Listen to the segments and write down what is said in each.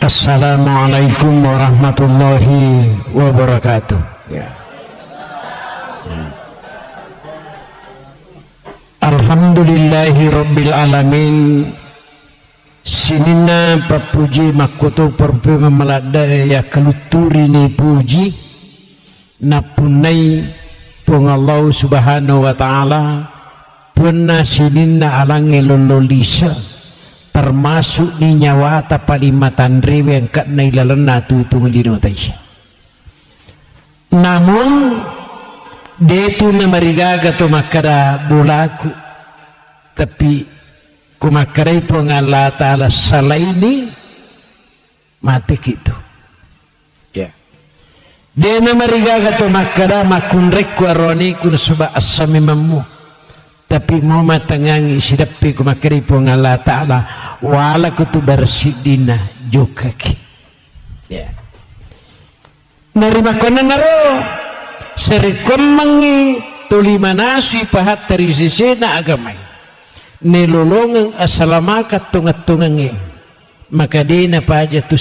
Assalamualaikum warahmatullahi wabarakatuh. Ya. Alhamdulillahi rabbil alamin. Sinina papuji makoto perpema maladaya kaluturi ni puji napunai pung Allah subhanahu wa ta'ala puna sinina alange lololisa termasuk di nyawa tapalimatan rewe yang kat nailalana tutung dinotay. Namun detu na marigaga to makara bulaku tapi kumakaray po nga Allah Ta'ala salay ni mati kito. Yeah. Di na marigaga to makara makunrek ko aroni kun suba asamimamu tapi mo matangang isidapi kumakaray po nga Allah Ta'ala wala ko to barsidina jokaki. Yeah. Narima ko na naro sarikomangi tulimanasi pahat dari sisi na agamay nilulungang asalamakat tungat-tungangi maka di na pa aja tu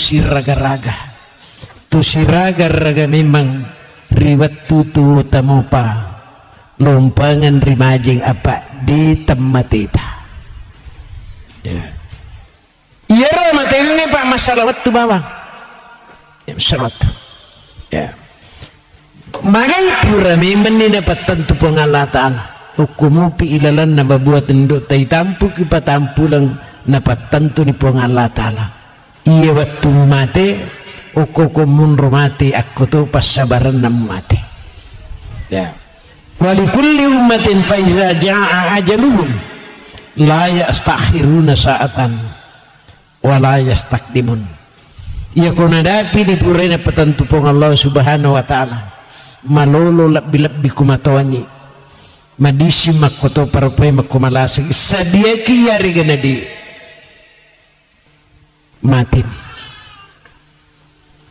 siraga-raga memang riwat tutu tamo pa lumpangan rimajing apa di tematita ya iya ro matengnya pak masalah tu bawang ya masalah tu ya magai pura memang ni dapat tentu pengalat Allah hukumupi ilalan na babuat ndok tay tampu kipatampu lang napat tentu ni pengalat Allah iya waktu mati ukukumun rumati aku tu pasabaran na mati ya walikulli ummatin faiza ja'a ajaluhum la yastakhiruna sa'atan wa la yastakdimun iya kunadapi di purena patentu pengalat subhanahu wa ta'ala malolo labbi kumatawani madisi makoto parupay makumalasa sadia kiyari ganadi mati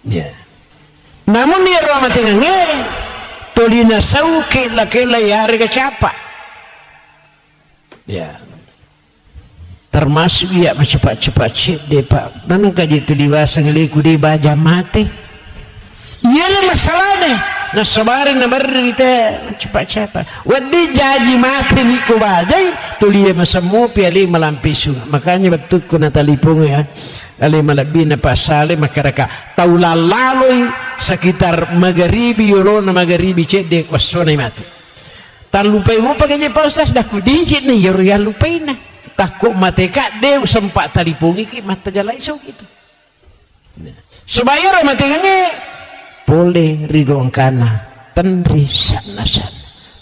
ya namun dia ruang mati nge tolina sau kela yari kecapa ya termasuk ya cepat-cepat cip deh pak nanti kaji itu diwasa ngeliku di baja mati iya lah masalah deh na sabarin na barita cepat-cepat wadi jaji mati ni ko bajay tuliya masamu piali malampisu makanya betul ko natalipong ya ali malabi na pasale makaraka taulalaloy sekitar magharibi yolo na magharibi cek de kwasona mati talupay mo paganya pausas dah ko dincit na yoro ya lupay na takut mateka de sempat talipungi ki mata jalai so gitu subayaro matengane boleh ridwan kana tenri sana-sana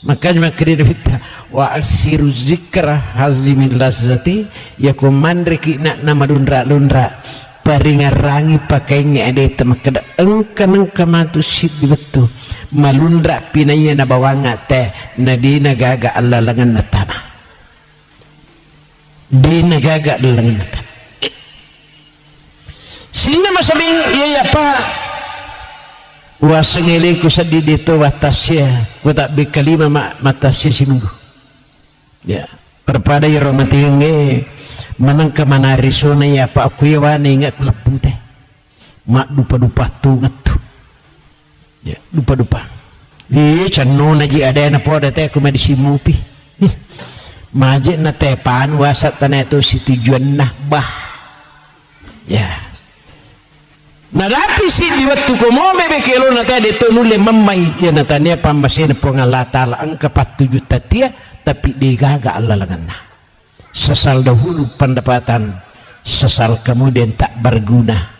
makanya makanya kita wa asiru zikra hazimil lazati ya komandre kina nama lundra paringarangi pakai ngade temakada engkan kamatu sidi betu malundra pinaya na bawanga teh nadina gaga Allah langan natama dina gaga langan natama sina masabing iya apa wasangili ko sa dito watasya ko tak bikalima matasya si minggu ya perpada yung matingi manang kamanariso na ya pa ako yawan ingat labute mak dupa-dupa tungat tu ya dupa-dupa di chano na ji ada na po dati ako madisimupi majik na tepan wasat na ito si tujuan na bah ya narapi si di waktu ko mo bebe kelo na tayo dito nule mamay yan na tanya pambasin po nga latala ang kapatujut tatia tapi di gaga alalangan na sasal dahulu pendapatan sasal kemudian tak berguna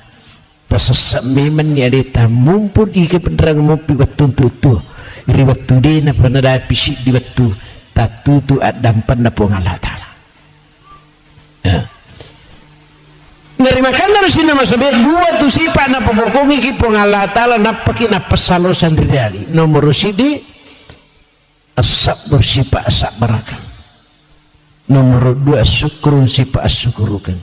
pasasamiman ni adita mumpun ika penerang mumpi waktu tutu iri waktu di na penadapi si di waktu tatutu adam panda po nga latala ya narimakan na rin sila masabi dua tu sipa na pabukungi ki pengalatala napaki na pasalo sandiri nomor sidi asap bersipa asap barakang nomor dua syukurun sipa asyukurukan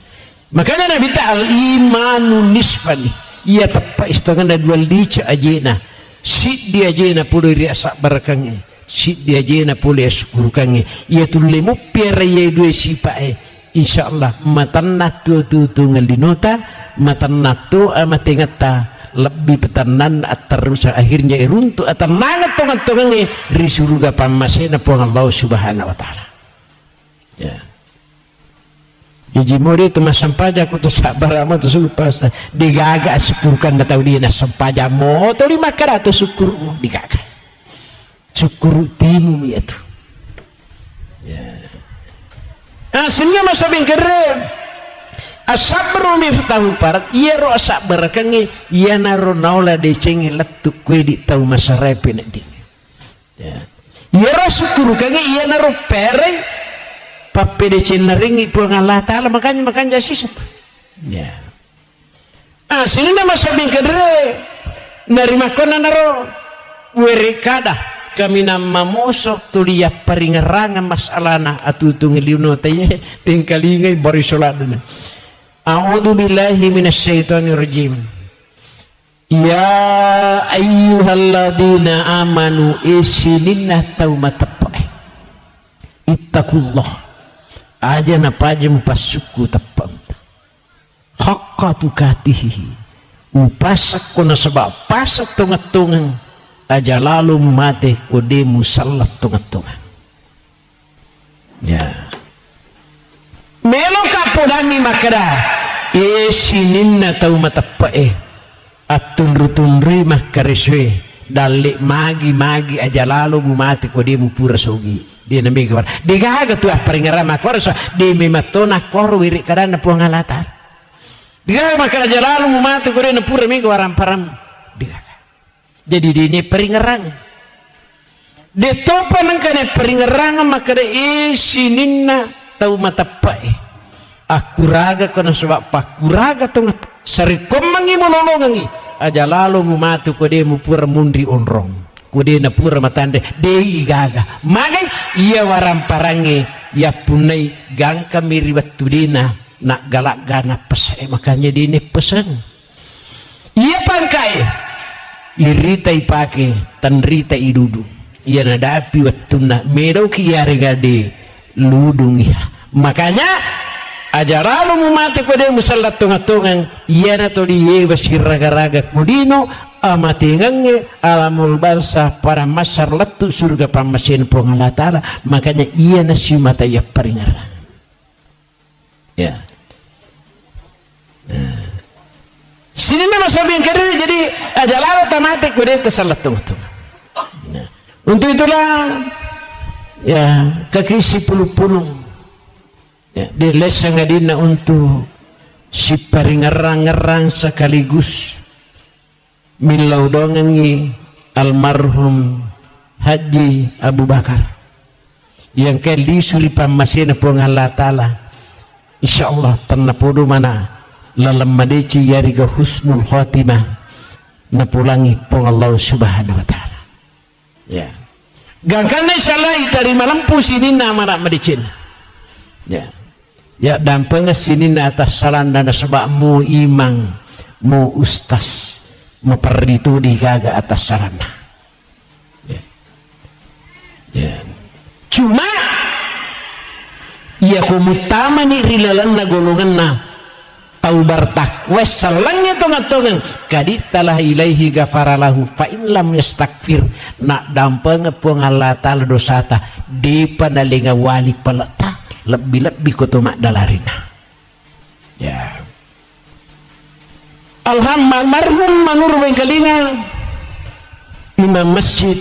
makanya nabi ta'al imanu nisfani iya tepat istokan da dua lica ajena sit dia ajena puluh iri asap barakangnya sit dia ajena puluh asyukurukannya iya tu lemu pera iya dua sipa insyaallah matannat tu ngalinota matannat tu amatingata lebih petanan terus akhirnya iruntu atanangat tongan-tongan ri surga pamasena pun Allah subhanahu wa ta'ala ya jadi mori itu mas sampaja aku tu sabar amat tu sulpas digaga syukurkan datau dia na sampaja mo tu lima karatus syukur digaga syukur timu itu ya sehingga masa bingkere asabru miftahu parat iya ro sabar kangi iya naro naula de cengi letu kue di tau masarepe nak di ya iya ro syukur kangi iya naro pere pape de ceneringi puang Allah Ta'ala makanya sisa tu ya sini nama sabing kadre narima kona naro werikada kami nama mosok tulia paringerangan masalana atutu ngeliuno taye tingkalingai barisoladana A'udzu billahi minasyaitonir rajim. Ya ayyuhalladzina amanu isininna taumatappai. Ittaqullah. Aja napajem pasuku tapam. Haqqa tukatihi. Upasak kuna sebab pasak tungat-tungan aja lalu mati kodemu salat tungat-tungan. Ya. Melo kapodami makara. Sininna tau matappae atundru-tundri makareswe dalik magi aja lalu mati ko dia mu pura sogi dia nambi kabar digaga tu paringarama korso di mematona kor wirik karana puang alatan digaga maka aja lalu mati ko dia na pura minggu waram param digaga jadi ini peringarang de topa nangkane peringarang maka de sininna tau matappae aku raga kena sebab pakuraga tong sari komangi monolongangi aja lalu mumatu ko de mu pura mundi onrong ko de na pura matande dei gaga magai iya waram parange ya punai gangka miri watudina nak galak gana pese makanya dini pesan iya pangkai irita ipake tanrita idudu iya nadapi watuna merau ki yarigade ludung ya makanya ajaralu mumati ko de musallat tungatungan yana to diye basirraga-raga kudino amatingange alamul barsa para masar letu surga pamasin pong Allah Ta'ala makanya iya nasi mata ya peringaran ya sini memang sabihin kiri jadi ajaralu tamati ko de tasallat tungatungan untuk itulah ya kekisi puluh-puluh ya, dilesa ngadina untuk si paringerang-ngerang sekaligus milau dongengi almarhum Haji Abu Bakar yang kali suri pamasina pun Allah Ta'ala insyaallah tannapudu mana lalam madeci yariga husnul khatimah napulangi pun Allah Subhanahu wa Ta'ala ya gangkana insyaallah dari malam pusini nama madicin ya ya dan pengesini atas saran dan sebab mu imang mu ustas mu perditu di gaga atas sarana ya. Ya. Cuma ya kumutama ni rilalan na golongan na taubar takwes salangnya tongan-tongan kaditalah ilaihi gafaralahu fa in lam yastakfir nak dampeng pung Allah Ta'ala dosata di panalinga wali peleta lebih-lebih kutumak dalarina ya almarhum manur bengkelinga imam masjid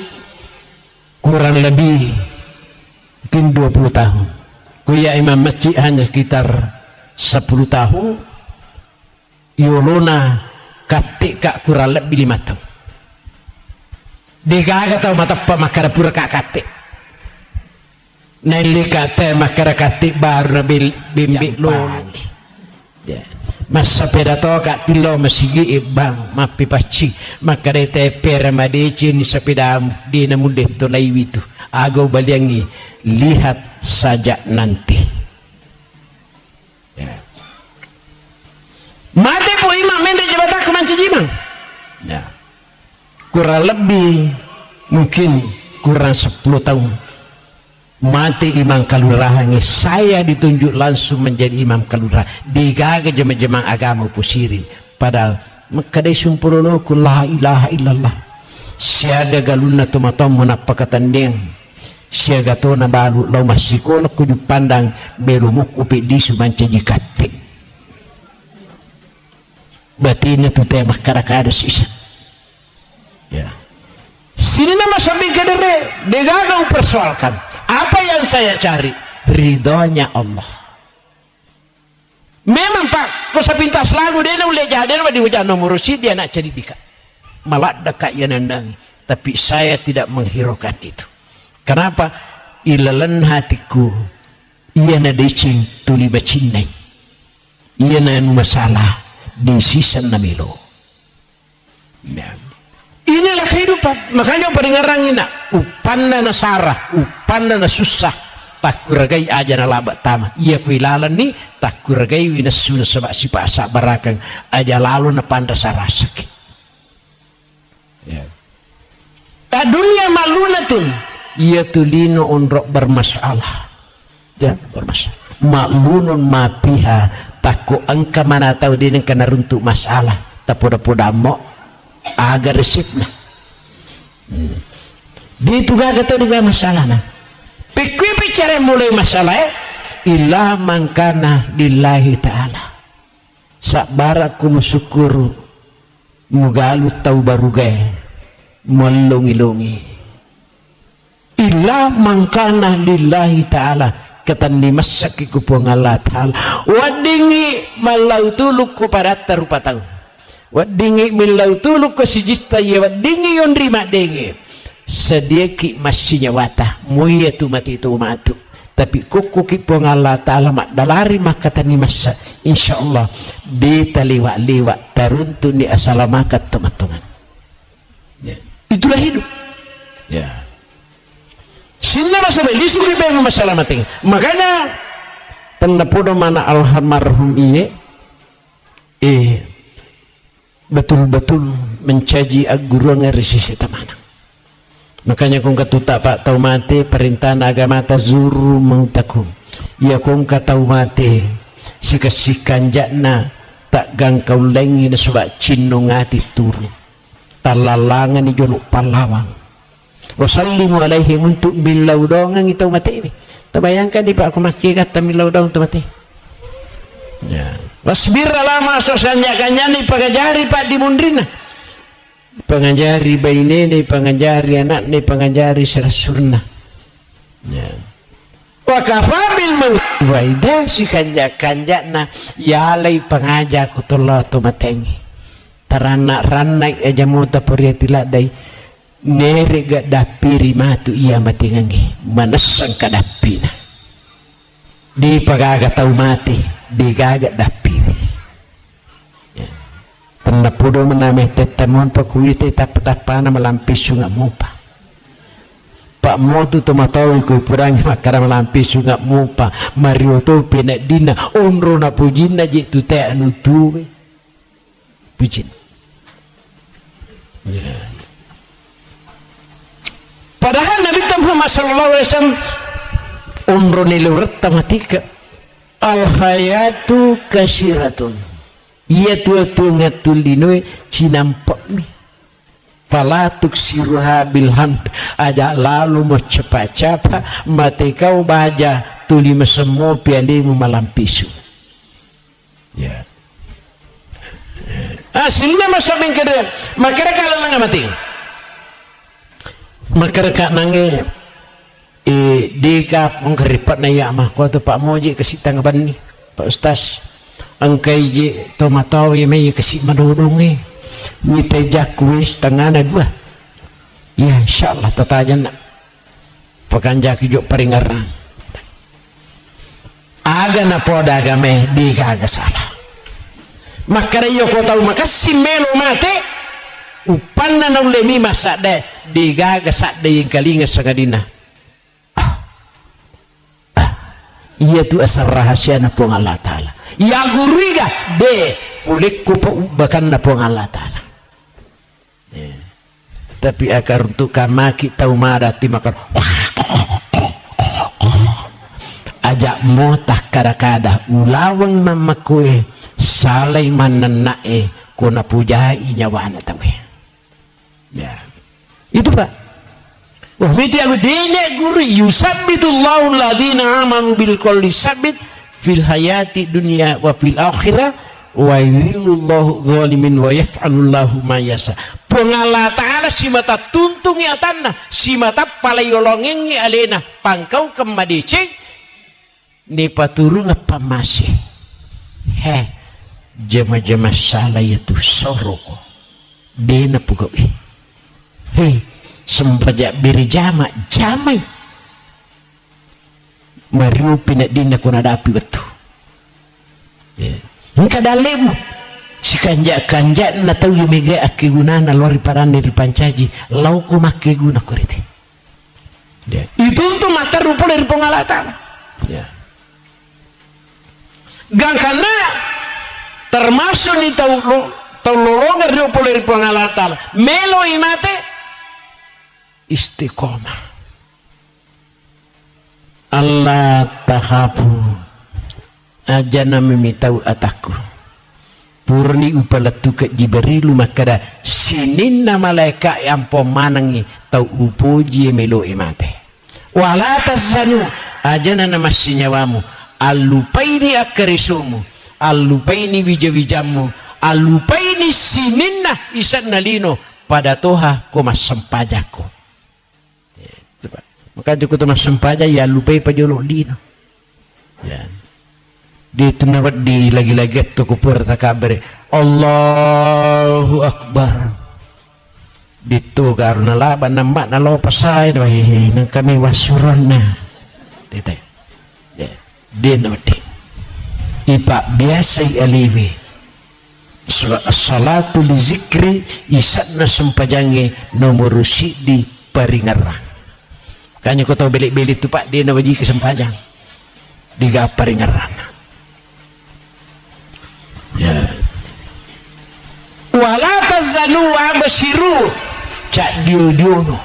kurang lebih mungkin 20 tahun kuya imam masjid hanya sekitar 10 tahun yuluna katik kak kurang lebih 5 tahun digaga tau mata pemakara pura kak katik nali kata masyarakat baru bimbing lo ya masa pedato kat tilo masigi ibang mapi paci makare te peramadici ni sepeda di namude to laiwitu ago baliangi lihat saja nanti ya. Mati po imam mende jabatan kemanci jimang ya kurang lebih mungkin kurang 10 tahun mati imam kalurahan, saya ditunjuk langsung menjadi imam kalurahan, digaga jema-jema agama pusirin, padahal makadai sumpurono ku la ilaha illallah siaga galuna tumatom munapakatan deng siaga to na balu law masiko na kudu pandang belumuk upi di sumanca jikati batinnya tu tema karakada sisa ya sini nama samping kedere degaga mempersoalkan apa yang saya cari ridhonya Allah. Memang Pak, kau sepintas lagu dia nak boleh jadi di wajah nomor rusid dia nak cari dika malak dekat yang nandang, tapi saya tidak menghiraukan itu. Kenapa? Ilalan hatiku ia na decing tuli bacinai ia na masalah di sisa namilo ya. Inilah kehidupan, makanya peringarang ini upanna na sarah upanna na susah tak kuragai aja na labat tama iya kuilalan ni tak kuragai winasuna sebab si pasak barakang aja lalu na panda sarasak ya. Dunia malunatun ia tulino onrok bermasalah ya bermasalah maklunun mapiha takut angka mana tahu dia kena runtuk masalah tak poda-poda mo agar resipna dia itu gak tahu dengan masalah nah pikir bicara mulai masalah illa mangkana lillahi ta'ala sabaraku musyukuru mugalu tau barugai melungi-lungi illa mangkana lillahi ta'ala katan dimasak ikupong Allah ta'ala wadingi malau tuluk ku pada tarupa tahu wadingi milau tuluk ke sijista ya wadingi yon rima dengi sediaki masih nyawata muya tu mati tu matu tapi kuku kipong Allah Ta'ala mak dalari maka tani masa insyaallah beta liwat taruntun di asalamakat teman-teman ya. Itulah hidup ya sinna masalah disuri bengu masalah mating makanya tanda podo mana almarhum iye betul-betul mencaji agurang resisi temanang. Makanya kung katuta pak tau mati perintahan agama tazuru mautakum ya kung katau mati sikasikan jakna tak gang kau lengi na sebab cinungati turu talalangan ni jonuk palawang wasallimu alaihim untuk milau dongang itu mati ini terbayangkan di pak aku maki kata milau dong itu mati ya wasbir lama sosanya kanyani pagajari pak di mundrina pengajari bayi nene pengajari anak ne pengajari serasurna ya wakafabil mengwaida si kanjak na yalai pengajak kutullah tu matengi taranak ranak aja mau tapuriatilah dai nere gak dapiri matu iya matingangi manasang kadapina di pagaga tau mati di gaga dapiri tanda pudo menameh tetamon pakuite tapatapana malampis sunga mupa pak motu tomatawi ku purang makara malampis sunga mupa mario to penak dina onro na pujina je tu te anu tuwe pujin padahal Nabi Muhammad sallallahu alaihi wasallam onro nilurat tamatika al hayatu kasiratun ia tua-tua ngatulinoy cinampak mi palatuk siruha bilham ada lalu mau cepat-cepat mati kau baja tuli mesemo pialimu malam pisu ya hasilnya masuk yang kedua makara kalau nangga mati makara kak nange dikap mengkeripat na ya mah kau tu pak moji kesitang ban ni pak ustaz angkai je tomatau yang mai kasih menudungi mite jakuis tengah na dua ya insyaallah tatajan nak pekanjak juk peringaran aga na poda game di kaga salah makara yo ko tahu makasih melo mate upanna na ulemi masak de di gaga sak de yang kalinga sagadina iya tu asal rahasia na pong Allah Ta'ala ya guriga be ulikku bahkan na pong Allah Ta'ala tapi akar untuk kamaki tahu marati makan ajak motah kada-kada ulawang mamakue salay mananae kuna pujai nyawana tawe. Ya. Itu Pak. Wah, miti aku dene guru yusabbitullahu alladhina amanu bil qawli sabit fil hayati dunya wa fil akhirah wa yudhillullahu zalimin wa yaf'alullahu ma yasha. Pengala ta'ala si mata tuntungi atanna si mata palayolongengi alena pangkau kemadicing ni paturunga pamasih. He jama-jama salah itu soroko dena pugawi. Hei sempajak birjama jamai mariu pinak dina kuna dapi betul. Engka dalem si kanjak na tahu yumiga akigunana lori parande di pancaji lauku make guna koriti. Itu untuk mata rupa dari pengalatan. Ya. Gang karena termasuk ni tahu lolongan rupa dari pengalatan melo imate istiqomah. Allah takhafu ajana memitau ataku purni upalatu ke Jibrilu makada sinin na malaika yang pemanangi tau upuji melo imate wala tasanu ajana nama sinyawamu alupaini akarisumu alupaini wijawijamu alupaini sininna isan nalino pada toha komas sempajako. Maka cukup mas sempaja ya lupai pajolo lino. Ya. Di tunawat di lagi-lagi tu kupur takabere. Allahu Akbar. Ditu karena laban nampak na lo pasai wahai nang kami wasurana. Tete. Ya. Dia namati. Ipa biasa aliwi. Salatu li zikri isatna sempajange nomor di paringarang. Kanya ko tahu belik-belik tu Pak dia nak wajib kesempatan diga paringaran. Ya. Wala tazanu wa bashiru cak diudiono.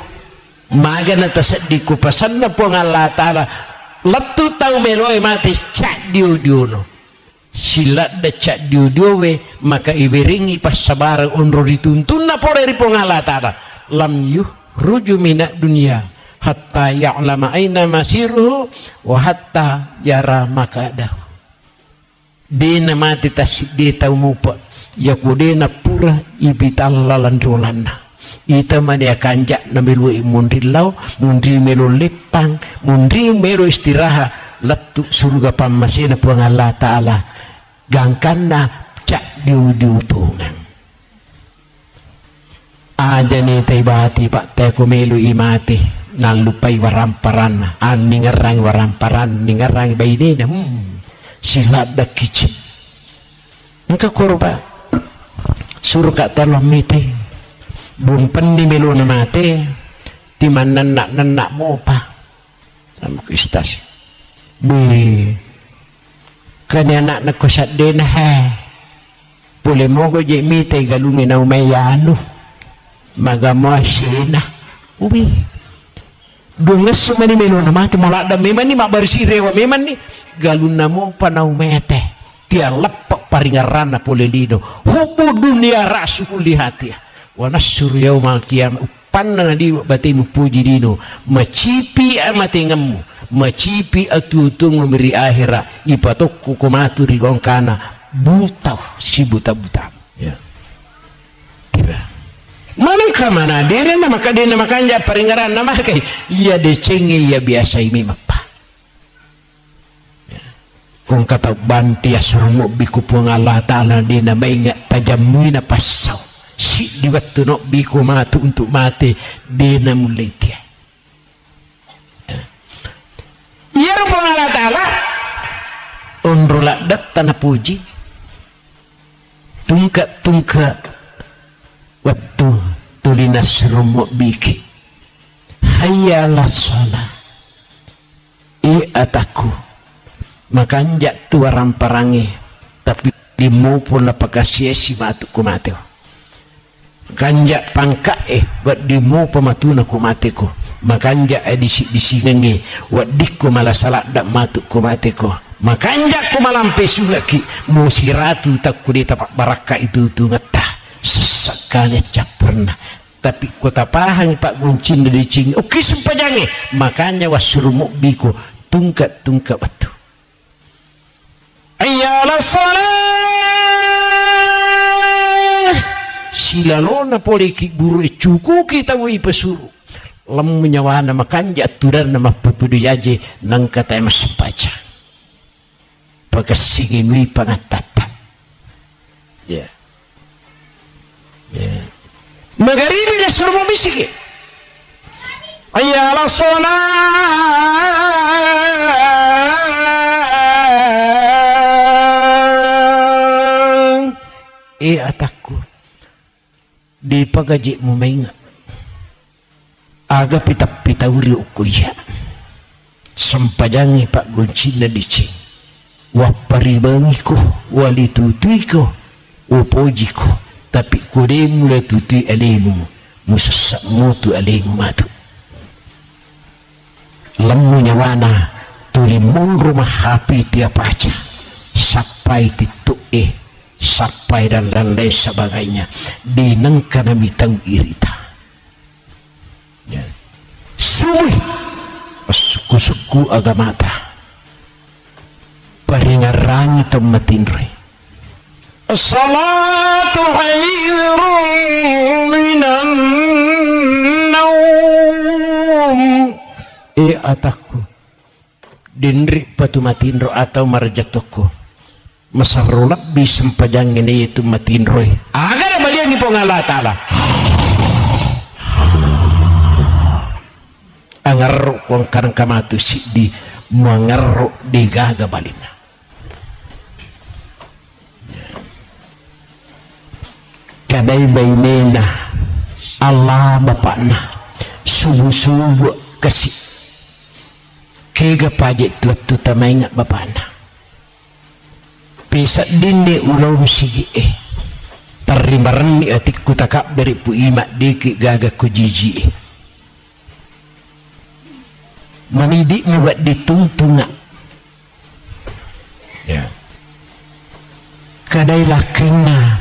Maga na tasadi ko pasan na po ng Allah Ta'ala latu tahu meloy mati cak diudiono. Silat da cak diudiowe maka iwiringi pas sabarang unro dituntun na po dari po ng Allah Ta'ala lam yuh ruju minak dunia hatta ya'lama aina masiruhu wa hatta yara makadahu. Dena mati tasik dia tahu mupa yaku dena pura ibitallalan rolana ita mani akanjak na melu mundrilau mundri melu lepang mundri melu istirahat letuk surga pamasina puang Allah Ta'ala gangkanna cak diutungan aja nih taibati Pak teko melu imati nalupai waramparan ningarang waramparan ningarang bayi silat dak kicik engka korba surga talom mite bumpen di melu mate di mana nak mau apa nama kristas bui kan anak nak kosat dena boleh mau je mite galungin au mayanu magamo asina ubi dungas sumani melo nama kemala ada memang ni mak bersih rewa memang ni galun namo panau mete dia lepak paringarana polelido hubu dunia rasul lihati wa nasyur yaumal qiyamah panna di batimu puji dino macipi amate ngemu macipi atutung memberi akhirat ipatokku komatu rigongkana buta si buta ya tiba mana kamana dere nama kadena makanja paringaran nama kai iya decenge iya biasa ini mapa kung kata banti asrumo biku puang Allah Ta'ala dina maingat tajamina pasau si di waktu no biku matu untuk mati dina mulai dia iya puang Allah Ta'ala unrulak dat tanah puji tungkat waktu tulinas rumuk biki hayalah sholat ataku makanjak tu orang perangi tapi dimu pun apakah sia-sia matu kumate kanjak pangka buat dimu pematuna kumate ko makanja disi wadikko malah salah dak matuk ko mate ko makanja ko malampe sugaki mo siratu takku di tapak baraka itu ngata sesakanya caperna tapi kota pahang Pak Guncin di cing oke sempajange makanya wasurumu biko tungkat batu ayyala salah silalona poliki buru cuku kita wi pesuru lem menyawana makanja aturan nama pepudu yaje nang kata mas baca pagasingin wi pangatata ya magaribi na suruh mo bisiki ayyala salat atakku di pagaji mo maingat aga pitawuri ukuya sampajangi Pak Guncin na dicing waparibangi ko walitutui ko upoji ko tapi kode mulai tutui alimu musasak mutu alimu matu lemu nyawana tulimun rumah hapi tiap aja sampai titu sampai dan lain sebagainya dinengkana mitang irita ya. Suwi suku-suku agamata paringarangi tomatinre as-salatu khairun minan naum ataku dinri patumatinro atau marjatoko masarulak bisempajang ini itu matinroy agar balian di pengala ta'ala angarro kong karang kamatu si di mangarro di gaga balina kadai bainena Allah bapakna subuh-subuh kasih kega pajak tuatu tamainga bapakna bisa dini ulau sigi tarimaran ni atik kutakak dari pu imak diki gaga ku jiji manidik buat ditungtunga ya kadailah kena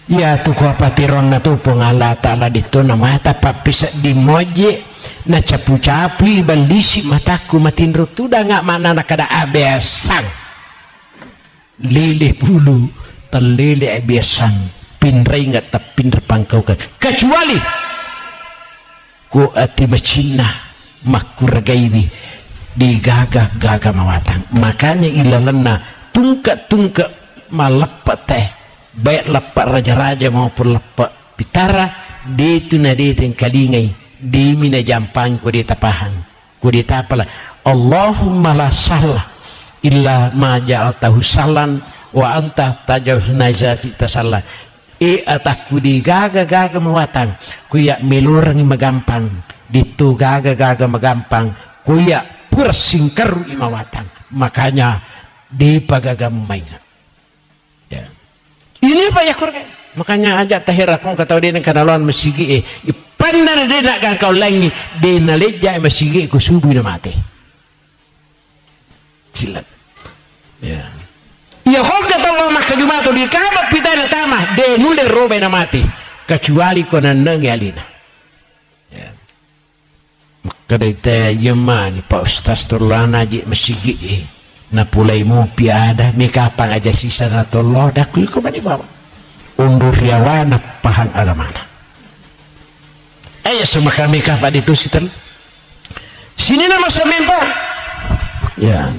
ya tu ko patiron na tu pengala ta'ala dito na mata papisa di moje na capu-capu balisi mataku matinro tu dah ngak mana nak kada abesan lele bulu terlele abesan pinrai nggak tapinra pangkau kan kecuali ko ati macina makuragaibi di gaga mawatang makanya ilalana tungka malapat teh baik lapak raja-raja maupun lapak pitara di tu na di yang kalingai di mina jampang ko di tapahan ko di tapala Allahumma la salah illa ma ja'altahu salan wa anta tajawuz naizati tasallah ataku di gaga mawatang kuya melurang magampang ditu gaga magampang kuya pursingkaru imawatang makanya di pagagam maingat ya ini apa ya kurang makanya ajak tahirakong kataw din ang kanaluan masigi pandana din na kau langi din nalidya masigi ko subuh na mati silat ya ya kung kataw mo makadumato di kabat pita na tama de nule robe na mati kecuali ko nanang alina ya makadayta yamani pa ustaz turlana aja masigi na pulay mo piada may kapang aja sisa na tolo dakuy ko ba ni baba undur yawa na pahang alamana ay sama kami kapag dito sini na masamin po yan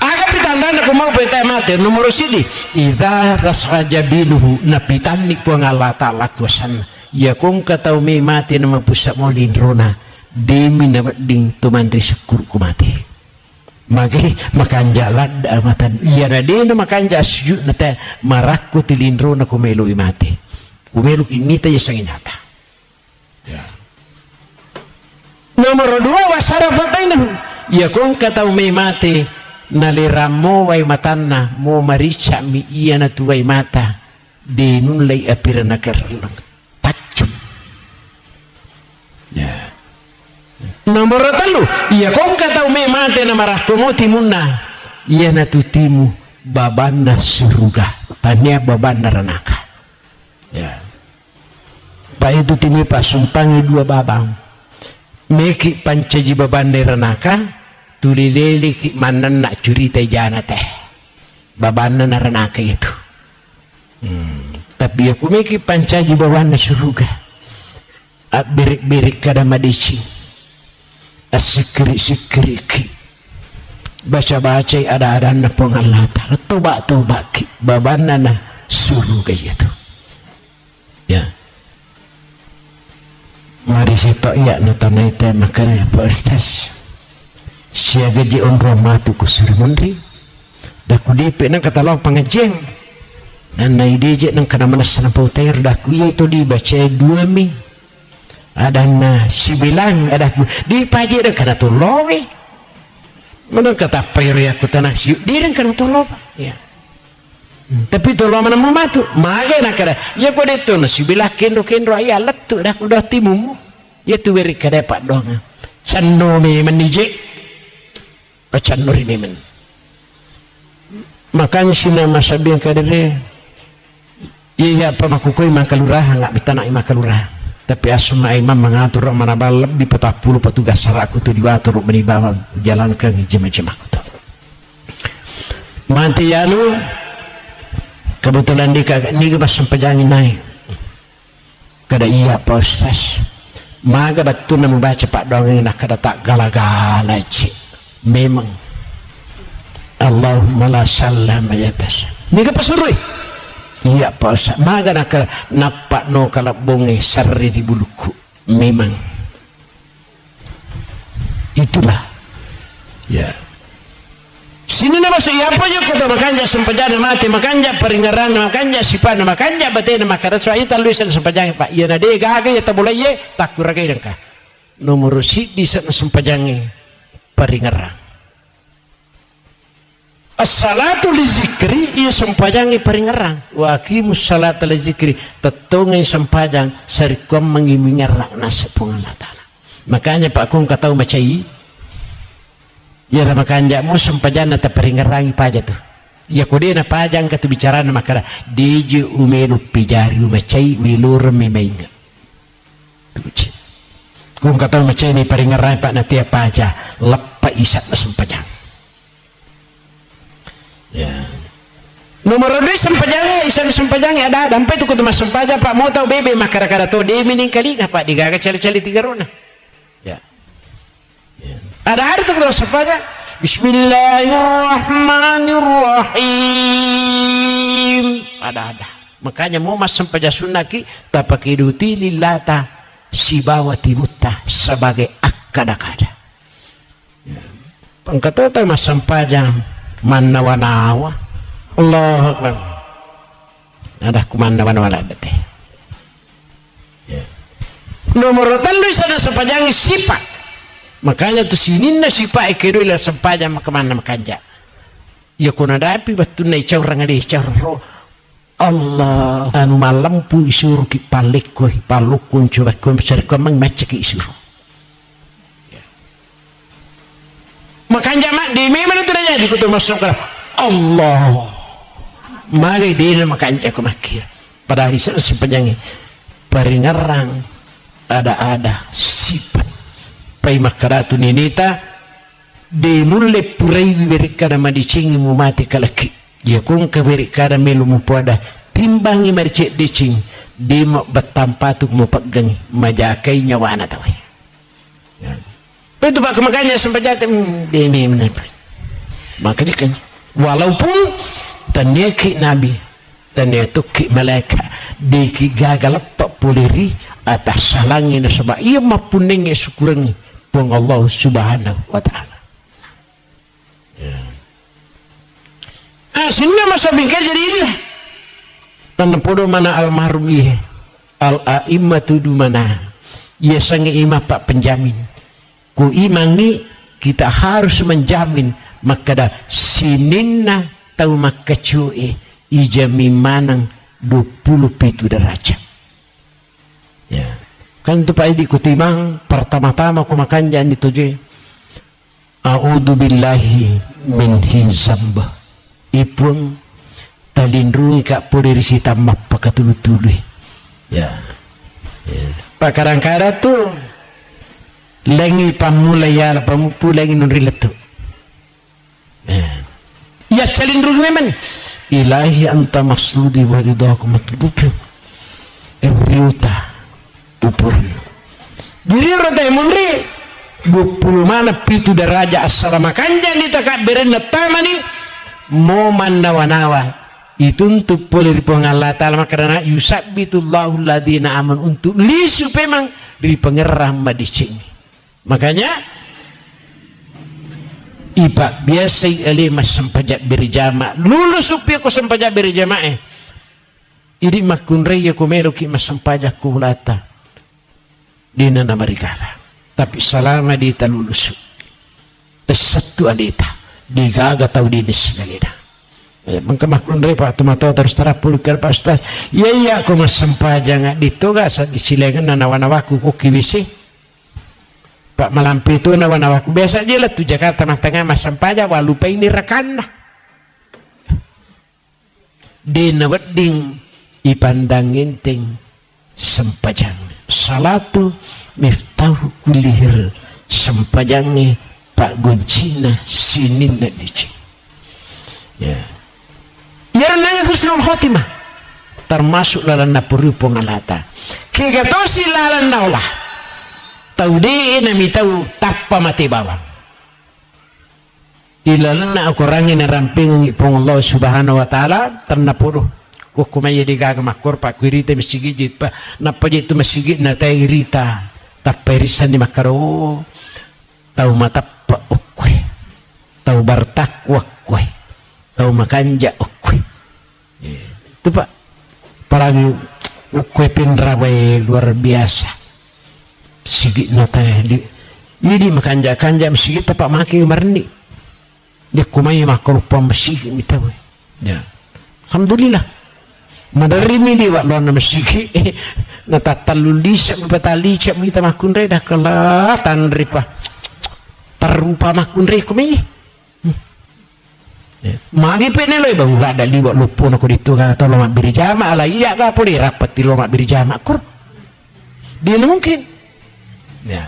aga pitanda na kumaw pa tayo mati numero sidi idha rasraja binuhu na pitani po ang alata lakwasan ya kung kataw may mati na mapusa mo lindrona demi na ding tumandri syukur kumati magay makanjalan amatan iya na din na makanja sujud na tayo marakko tilindro na kumelo imati kumelo imita ya sang inyata ya nomor 2 wasara fatay na iya kung kataw may mati naliramo way matan na mo maricha mi iya na tuway mata di nunlay apira na karalang tachum ya Nomor telu, iya kong kata ume mate na marah komo timunna, iya na tutimu babanda surga, tanya babanda ranaka. Ya, pa itu timi pasumpangi dua babang, meki pancaji babanda ranaka, tulileli ki manan nak curita jana teh, babanda na ranaka itu. Tapi aku meki pancaji babanda surga, birik-birik kada madici. Asikri-sikri ki baca-baca ada na pong Allah Ta'ala toba-toba ki babana na suruh kayak gitu ya. Mari sito iya na tanay tayo makaraya po Ustaz siya gaji on romatu ko surimundi dakudipi ng katalaw pangajeng na naidijit ng kanamanas na pautayar daku iya ito di baca 2 ada na sibilang ada di paji dan kana tuloy mana kata payri aku tanah si di dan kana tuloy ya tapi tuloy mana mematu mage na kada ya ko dito na sibilah kendro ay alat tu dah kudah timum ya tu beri kada pak dong canno me menije pacanno rini men makanya sina masabiang kadere iya apa makukoi makalurah ngak bitana makalurah. Tapi asma imam mengatur mana balap di 40 petugas saraku tu diatur menibawa jalankan jemaah aku tu. Mati yalu kebetulan di pas sempajangin naik. Kada iya Pak Ustaz. Maga betul na membaca pak dongeng nak kada tak gala-gala cik. Memang Allahumma la sallam ayatas. Ni ke pasurui. Iya Pak Ustaz, maga nak napak no kalau bonge sari di buluku. Memang itulah ya. Sini nama saya apa je kota makanja sempajana mati makanja peringaran makanja sipana makanja batena makara soalnya taluisan sempajang Pak. Iya nade gaga ya tabulai ye tak kuragai dengka. Nomor si di sana sempajangi peringaran. As-salatu li zikri ia sempajangi peringarang wa aqimus salata li zikri tetongai sempajang sarikom mengimingarang nasib Allah Ta'ala. Makanya Pak Kung katau macai ya makanya mu sempajana ta peringarangi paja tu ya kodena pajang katu bicara makara deje umenu pijari macai milur mimainga tu Kung katau macai ni peringarangi Pak natia paja lepa isat na sempajang. Ya. Nomor 2 sempajang isan sempajang ada dampai tu kutu mas sempaja Pak mau tahu bebe makara-kara tu dia mining kali Pak digaga cali-cali 3 rona. Ya. Ya. Ada tu kutu sempaja. Bismillahirrahmanirrahim. Ada. Makanya mau mas sempaja sunaki tapaki duti lilata sibawati mutta sebagai akada-kada. Ya. Pangkatota mas sempajang manawa-nawa Allah Akbar ada kumanawa-nawa teh ya. Nomor 3 sana sempajangi sifat makanya tu sinin na sifat ekedo ila sempajang kemana makanja ya kuna dapi batun na icaw rangade icaw ro Allah anu malampu isuru ki palekko palukun coba ko mencari komang macam ki isuru makanya mak di mana tu nanya di kutu masuk ke Allah mari dia makanya aku makir padahal di sana sepanjang peringarang ada sifat pai makaratu ninita de mulle purai berikada madicingi mu mati kalaki ya kung ka berikada melu mu pada timbangi mercek dicing di batampatuk mu paggangi majakai nyawana tawai ya. Itu Pak makanya sempajat ini makanya kan walaupun tanyaki nabi tanyaki malaikat deki gagal pak poliri atas salangin sebab ia mapuning syukurangi pun Allah Subhanahu wa Ta'ala. Sehingga masa bingkai jadi ini tanpa podo mana almarhum iya al-a'immatu du mana ia sangi imam Pak penjamin ku imani kita harus menjamin makada sininna tahu makacu'i ijami manang 27 derajat ya kan itu Pak Edi kutimang pertama-tama ku makan jangan ditujui a'udzu billahi min hizamba ipun talindrungi kak puri risita mappa katulu-tulu ya Pak kadang-kadang tuh lengi pamulai ya pamupu lengi nun riletu ya calindrungi memang ilahi anta maksudi wa ridaku matlubu riuta upurun diri roda munri 20 mana pitu daraja assalamu kanjan ditakak berenda tamani mau mandawa-nawa itu untuk boleh dipengal Allah Ta'ala karena yusabbitullahu alladhina aman untuk lisu memang dari pengerang di sini makanya iba biasa mas sempajak berjamaah lulus supaya ko sempajak berjamaah ini makun raya ko meron ki mas sempajak kulata di nana marikala tapi selama di lulus satu adita digaga tahu di segalina mengkemakun raya pak tomato terus terapulkan pastas iya ko mas sempajak dito ga sa disilengan nanawa-nawaku ko kiwisi Pak malampi itu nawa-nawaku biasa dia lah tuh Jakarta tengah mas sampaja walupa ini rekan lah di nawading ipandang inting sempajang salatu miftahu kulihir sempajangnya Pak Goncina sinin na dici ya nangis husnul khotimah termasuk lalan napuri pengalata kegatosi lalan naulah tahu deh nami tahu tappa mati bawang ilalana aku rangin ramping ipong Allah subhanahu wa ta'ala ternapuru ko kumaya di gaga makor pak kwirita masigit pa napaje itu masigit na tayo irita taperisan di makaro tahu matappa okwe tahu bartakwa okwe tahu makanja okwe itu pak parang okwe pinraway luar biasa sigit nata di makanja-kanja sigit apa maki marni dia kumai makrupam masih mitawe ya alhamdulillah madarimi di wa lona masih nata talulis batali cak kita makun re dah kala tanripa tarupa makun re kumai magi peneloi bang enggak ada liwat lupo nako ditu kata lo mak birjama ala iya ka puri rapat di lo mak birjama kur dia mungkin ya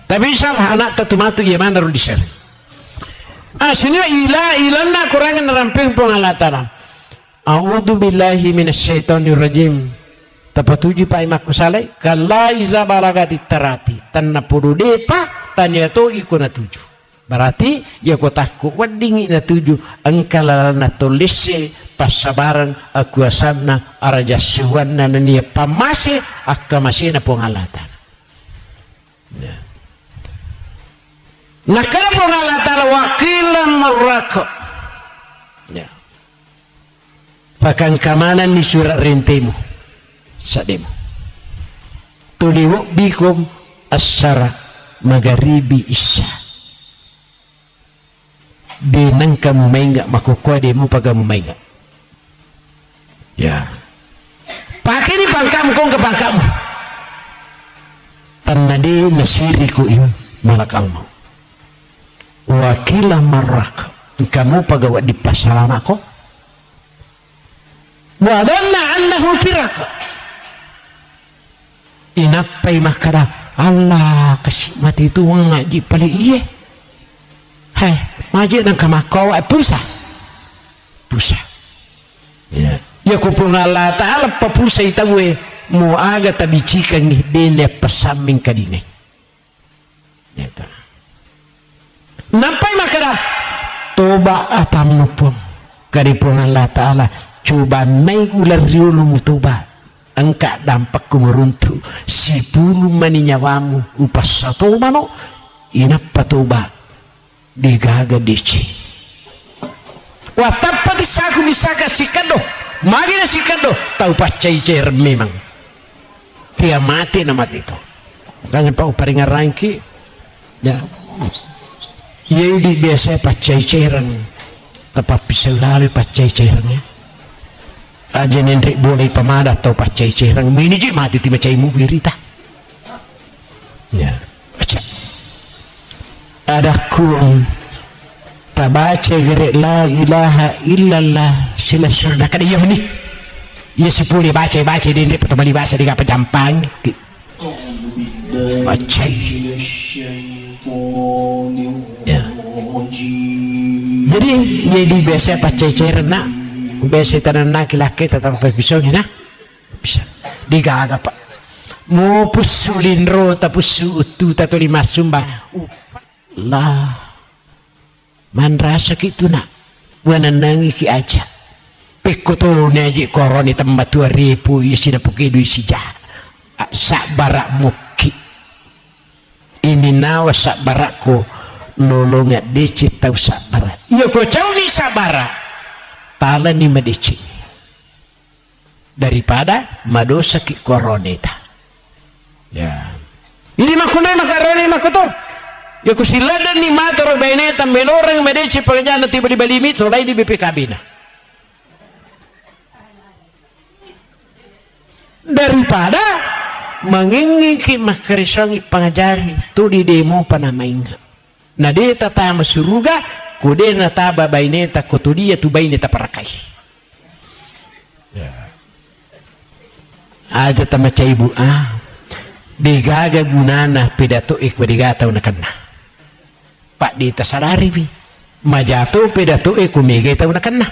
tapi salah anak tatumatu ya mana ru disel sini ilanna kurangan ramping pengalatan a'udzu billahi minasyaitonir rajim tapatuji pai makusalai kala iza balagati tarati tanna pudu depa tanya to ikuna tuju berarti ya ko takku wadingi na tuju angkala na tolise pasabaran aku asamna arajasuwanna nania pamase akamasina pengalatan nakala pengalatan wakilan meraka ya pakan kamanan ni surat rentemu sademu tuliwuk bikum asyara magharibi isya binang kamu maingga makukwa demu pagamu maingga ya pakai ni pangkamu kong ke pangkamu tanadi nasiriku im malakal mau wakilah marak kamu pagawa di pasaran aku wadanna annahu firaka inapai makara Allah kasih mati itu ngaji paling iya hai ngaji dan kamakau pusa ya kupung Allah ta'ala papusa itawe mo aga tabicikan ni dene pasaming kadine yata nampay makara toba apam nupon karipun Allah ta'ala coba may ular riulu mutuba angka dampak kumuruntu si pulu maninyawamu upas sa toba no inapa toba digaga dici watapa disaku misaka sikado magina sikado tau pacay cer memang dia mati nama itu makanya pak paringan rangki ya di biasa pacay ceran tapi selalu pacay cerannya aja nendrik boleh pamada atau pacay ceran mini je mati ti macay mo birita ibadahku tabaca gerak la ilaha illallah sila surda kada iya ni iya sepuluh baca di ini pertama bahasa di apa jampang baca ya. Jadi biasa baca cerna biasa tanah laki-laki tetap pisau ni nah bisa digaga pak mau pusulin ro tapusu utu tato lima sumbang lah man rasa gitu nak wananangi ki aja pekotolo neji koroni tempat 2000 isi dapuki du isi jah sak barak muki ini nawa sak barakku nolongat deci tau sak barak iya ko cau ni sak barak tala ni madeci daripada madosa ki koronita ya ini makuna makaroni makoto ya kusilada ni mator baineta melorang medeci pekerjaan tiba di balimit solai di BPKB na daripada mengingiki makarisong pangajari tu di demo panamainga na dia tata masuruga kude na taba baineta kotudia tu baineta parakai ya. Aja tamaca ibu digaga gunana pidato ikwadigataw na kana pak di tasadari vi majato pidato kumigataw na kana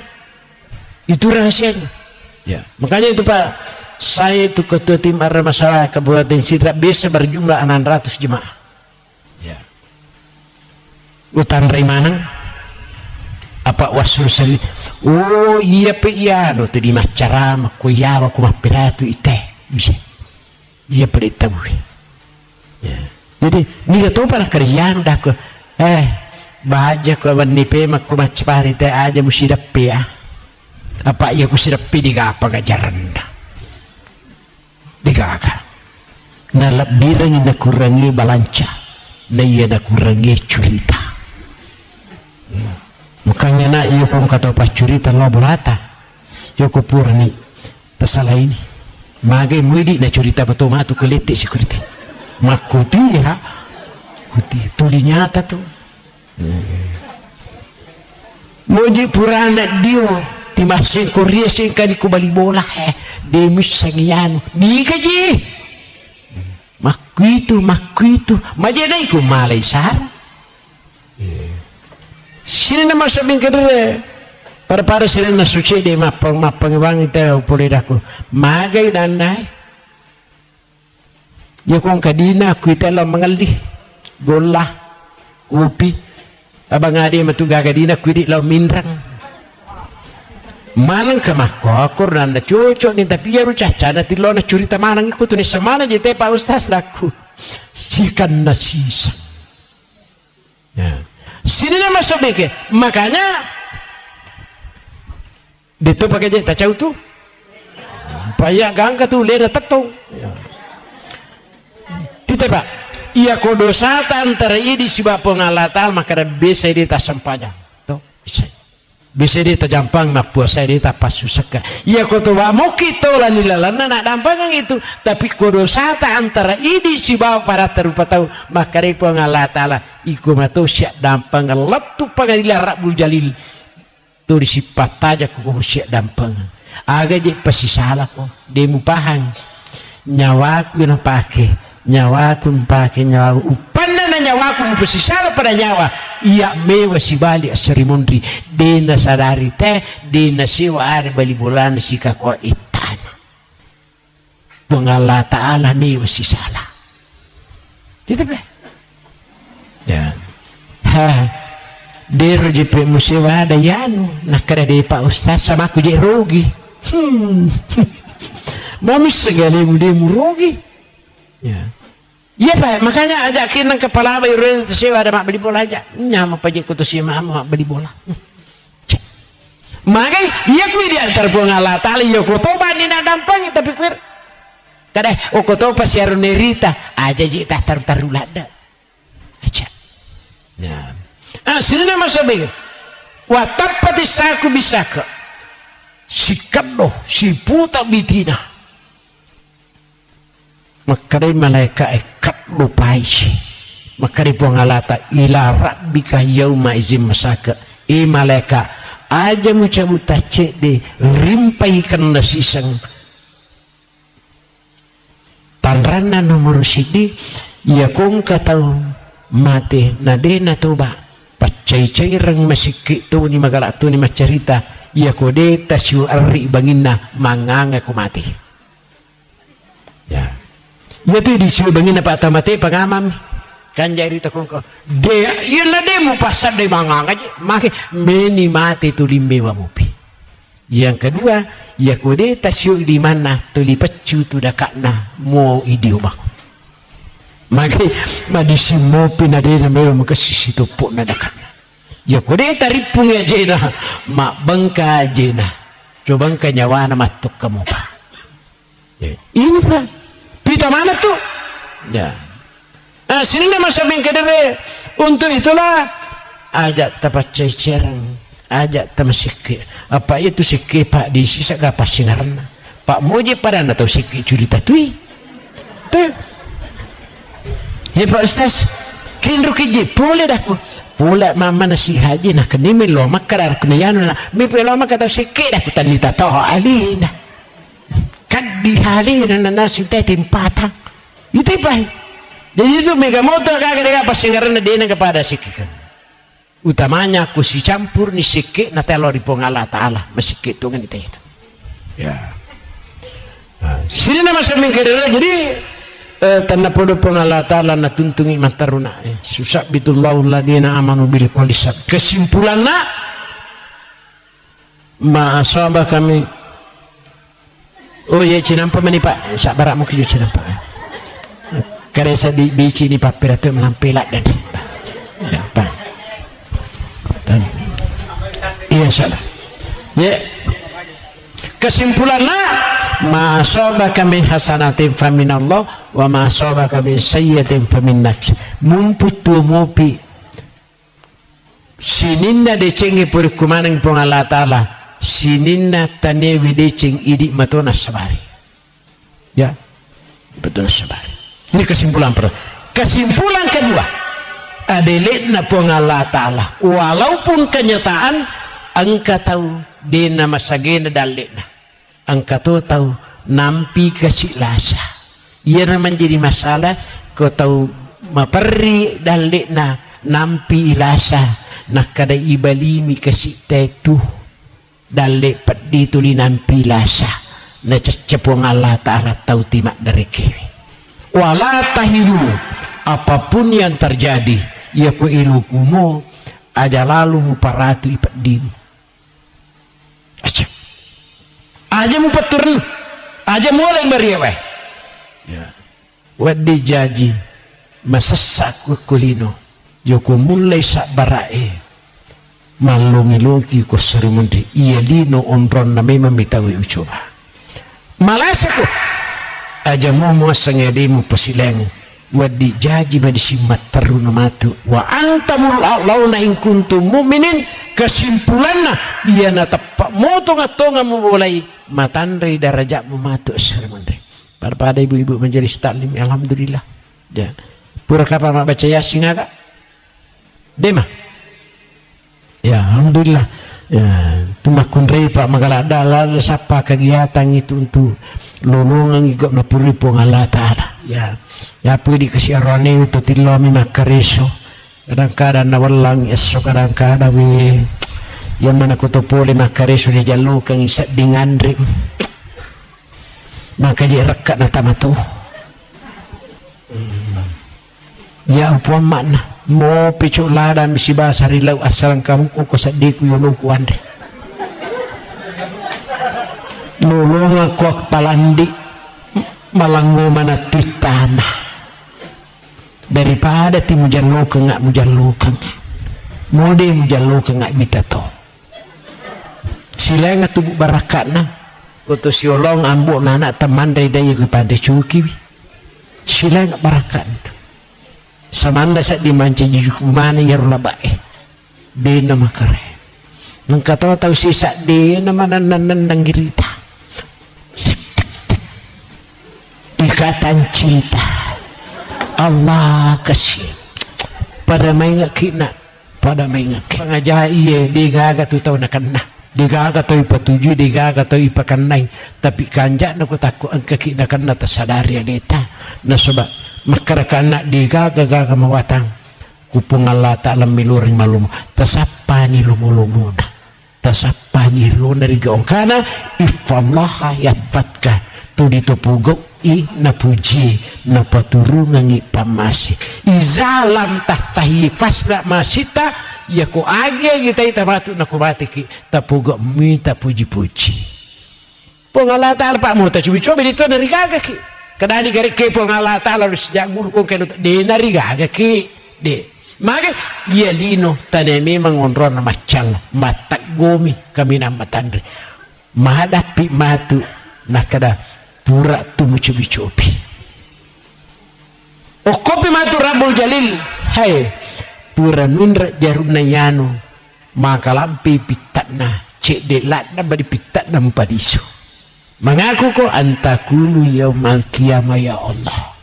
itu rahasianya ya makanya itu pak saya itu ketua tim arah masalah Kabupaten Sidrap bisa berjumlah 600 jemaah ya utan Raimanang apa wasul sali oh iya pe iya do tu di macara makuyawa kumapiratu ite bisa iya pada tahu ya jadi ni to para kerjaan dah ko baja ko nipe makku macpari teh aja mesti dape ya apa iya ku sidapi digapa gajaran digaga na labirang na kurangi balanca na iya na kurangi curita makanya na iyo kong katopa curita lo bolata iyo ko pura ni tasala ini magai muidi na curita betul matu kelete security makuti ya kuti tuli nyata tu moji purana dio ti masin korea singkadi ko bali bola de misangiano di kaji makuitu majenai ko malay sar sini nama sabing kedere para sini na suci de mapang wang ite upuli dako magay danay yo kong kadina kuita lang mangalih gola upi abang adi matugaga dina kuidi law minrang manang kamakokor na cucok ni tapi ya rucaca na tilo na curita manang ikut ni semana jete pak ustaz laku sikan na sisa ya sini nama sobeke makanya dito pakai je tak cau tu payah gangga tu lera tetong kita pak ia kodosa antara ini si bapo ngalatan maka bisa di tas sempanya tu bisa di tajampang nak puasa di tapas susaka ia kotoba mau kita lah nilalana nak dampang itu tapi kodosa antara ini si bapo para terupa tahu maka repo ngalatan lah iku matu siap dampang letu pangadilan Rabbul Jalil tu disipat aja ku siap dampang aga je pasti salah ko demu pahang nyawa ku na nyawa upanda na nyawa ku pasti salah pada nyawa iya mewa si bali seremoni dena sadari teh dena siwa are bali bulan si kako itana pengala taala ni wasi salah gitu be ya dero je pe musiwa ada yanu nakara de pak ustaz sama aku je rugi mami segala mu rugi ya iya pak makanya ajakin nang kepala bayu sewa ada mak beli bola aja nyama pajak kutu si mak beli bola makanya iya ku di antar pengala tali yo kotoba ni na dampang tapi fir kada kotoba si arunerita aja je tah tarulada aja ya sini nama sabi watapati saku bisaka si kaddo si puta bitina makaday malaika kaddo paisi makaripo ngalata ila rabbika yauma izin masaka maleka aja mucamuta cek de rimpai kena sisang tanrana nomor sidi ya kong katau mate nadena toba pacai-cai rang masiki tu ni magala tu ni macarita ya kode tasyu arri bangina manganga ko mati ya tu disiu bangina pa tamate pangamam kan jari takong ko de yun de mo pasad de manganga maki meni mati tu limbe wa mupi yang kedua ya kode tasyu di mana tu lipacu tu dakana mo idioma maki madisi mopi na de mero makasisi to po na dakan ya kode taripung ya jena mak bangka jena coba ka nyawa na matuk kamu pa ya. Ini pa pita mana tuh ya sini nama sabing kedere untuk itulah ajak tapat cecerang ajak tamasiki apa itu siki pak di sisa gapa singarna pak moje pada atau siki cerita tuh ya Pak Ustaz kinru kiji boleh daku pula mama nasi haji nak kini milo makarar kena yanu na mipi lo makatau sikit aku tanita toh alina kan di halina na nasi teh timpatang itu baik jadi itu megamoto kagak pasingaran dia kepada sikit utamanya aku si campur ni sikit na telo di pongala taala mesikit tu kan itu ya sini nama saming kedera jadi tanah podo Allah Ta'ala na tuntungi mataruna susah bitullahu ladina amanu bil qolisab kesimpulanna ma'asaba kami oh ya cinampa mani pak sak barak mu keju cinampa karesa di bici ni papira tu melampilat dan ya pak iya salah ya kesimpulannya ma asabaka min hasanatin faminallah wa ma asabaka min sayyi'atin famin nafs mumputu mopi sininna de cengi por kumanang pong Allah Ta'ala sininna tanewi de ceng idik matona sabari ya betul sabari ini kesimpulan pertama. Kesimpulan kedua adeletna pong Allah Ta'ala walaupun kenyataan angka tahu dena masagena daletna angka tahu nampi kasih lasa ia menjadi masalah kau tahu maperi dalikna nampi lasa nak kada ibalimi kasih tetu dalik pedi tuli nampi lasa na cepung Allah Ta'ala tahu timak dari kewi wala tahiru apapun yang terjadi ya ku ilukumu aja lalu muparatu ipedimu aja mu peturun aja mulai beriawe ya wadi jaji masasak kulino joko mulai sak barae malungi-lungi ko serimundi iya lino onron na may mamitawi ucoba malasa ko aja mo sangedi mo pasileng wadi jaji madisimat taruna matu wa antamul launa in kuntum mu'minin kesimpulanna dia na tepak motonga-tonga mulai matandri darajat mematu seremandri pada ibu-ibu menjadi taklim alhamdulillah ya pura kapa mak baca yasin agak dema ya alhamdulillah ya tumakun repa magala dalal sapa kegiatan itu untuk lolongan igok na puri pong Allah Ta'ala ya ya pudi kasiarone itu tilomi makareso kadang-kadang nawalang esok kadang-kadang yang mana kutopole makareso di jalur kang isat dengan rim maka dia rekat na tamato ya upuan makna mo picu lada misi bahasa rilau asalang kamu ko sadiku yuluku ande lulunga kuak palandi malango mana tutama daripada ti mujallukan ngak mujallukan mode mujallukan ngak bitato sila nga tubuh barakat na kuto siolong ambo na anak teman dari daya kepada cuki sila nga barakat itu samanda sa dimanca jukumana yarula bae di nama kare nang katawa tahu sisa di nama nandang girita ikatan cinta Allah kasih pada main kina pada main pengajar iya digaga tu tahu nak kena digaga tu ipa tuju digaga tu ipa kanai tapi kanjak nak takut angka kina kena tersadari adeta na sebab makara kana digaga gaga mawatang kupung Allah Ta'ala miluring malum tasapani lumu-lumu tasapani lu dari gaong kana ifallaha yabatka tu ditupugok i na puji na paturungan i pamasi izalam tahtahi fasla masita ya ko agi kita itamatu na kumati ki tapugok mi tapuji-puji pengala Ta'ala pak mo ta cubi-cubi dito dari gaga ki kadani gari ke pengala Ta'ala lu sejak guru kong kenu de nari gaga ki de maka ia lino tane memang onron macam matak gomi kami nama tandri mahadapi matu nakada pura tu mucubi-cubi o kopi matu Rabbul Jalil hai pura nundra jaruna yano maka lampi pitatna cek de latna badi pitatna mpadisu mengaku ko antakulu yaumal qiyamah ya Allah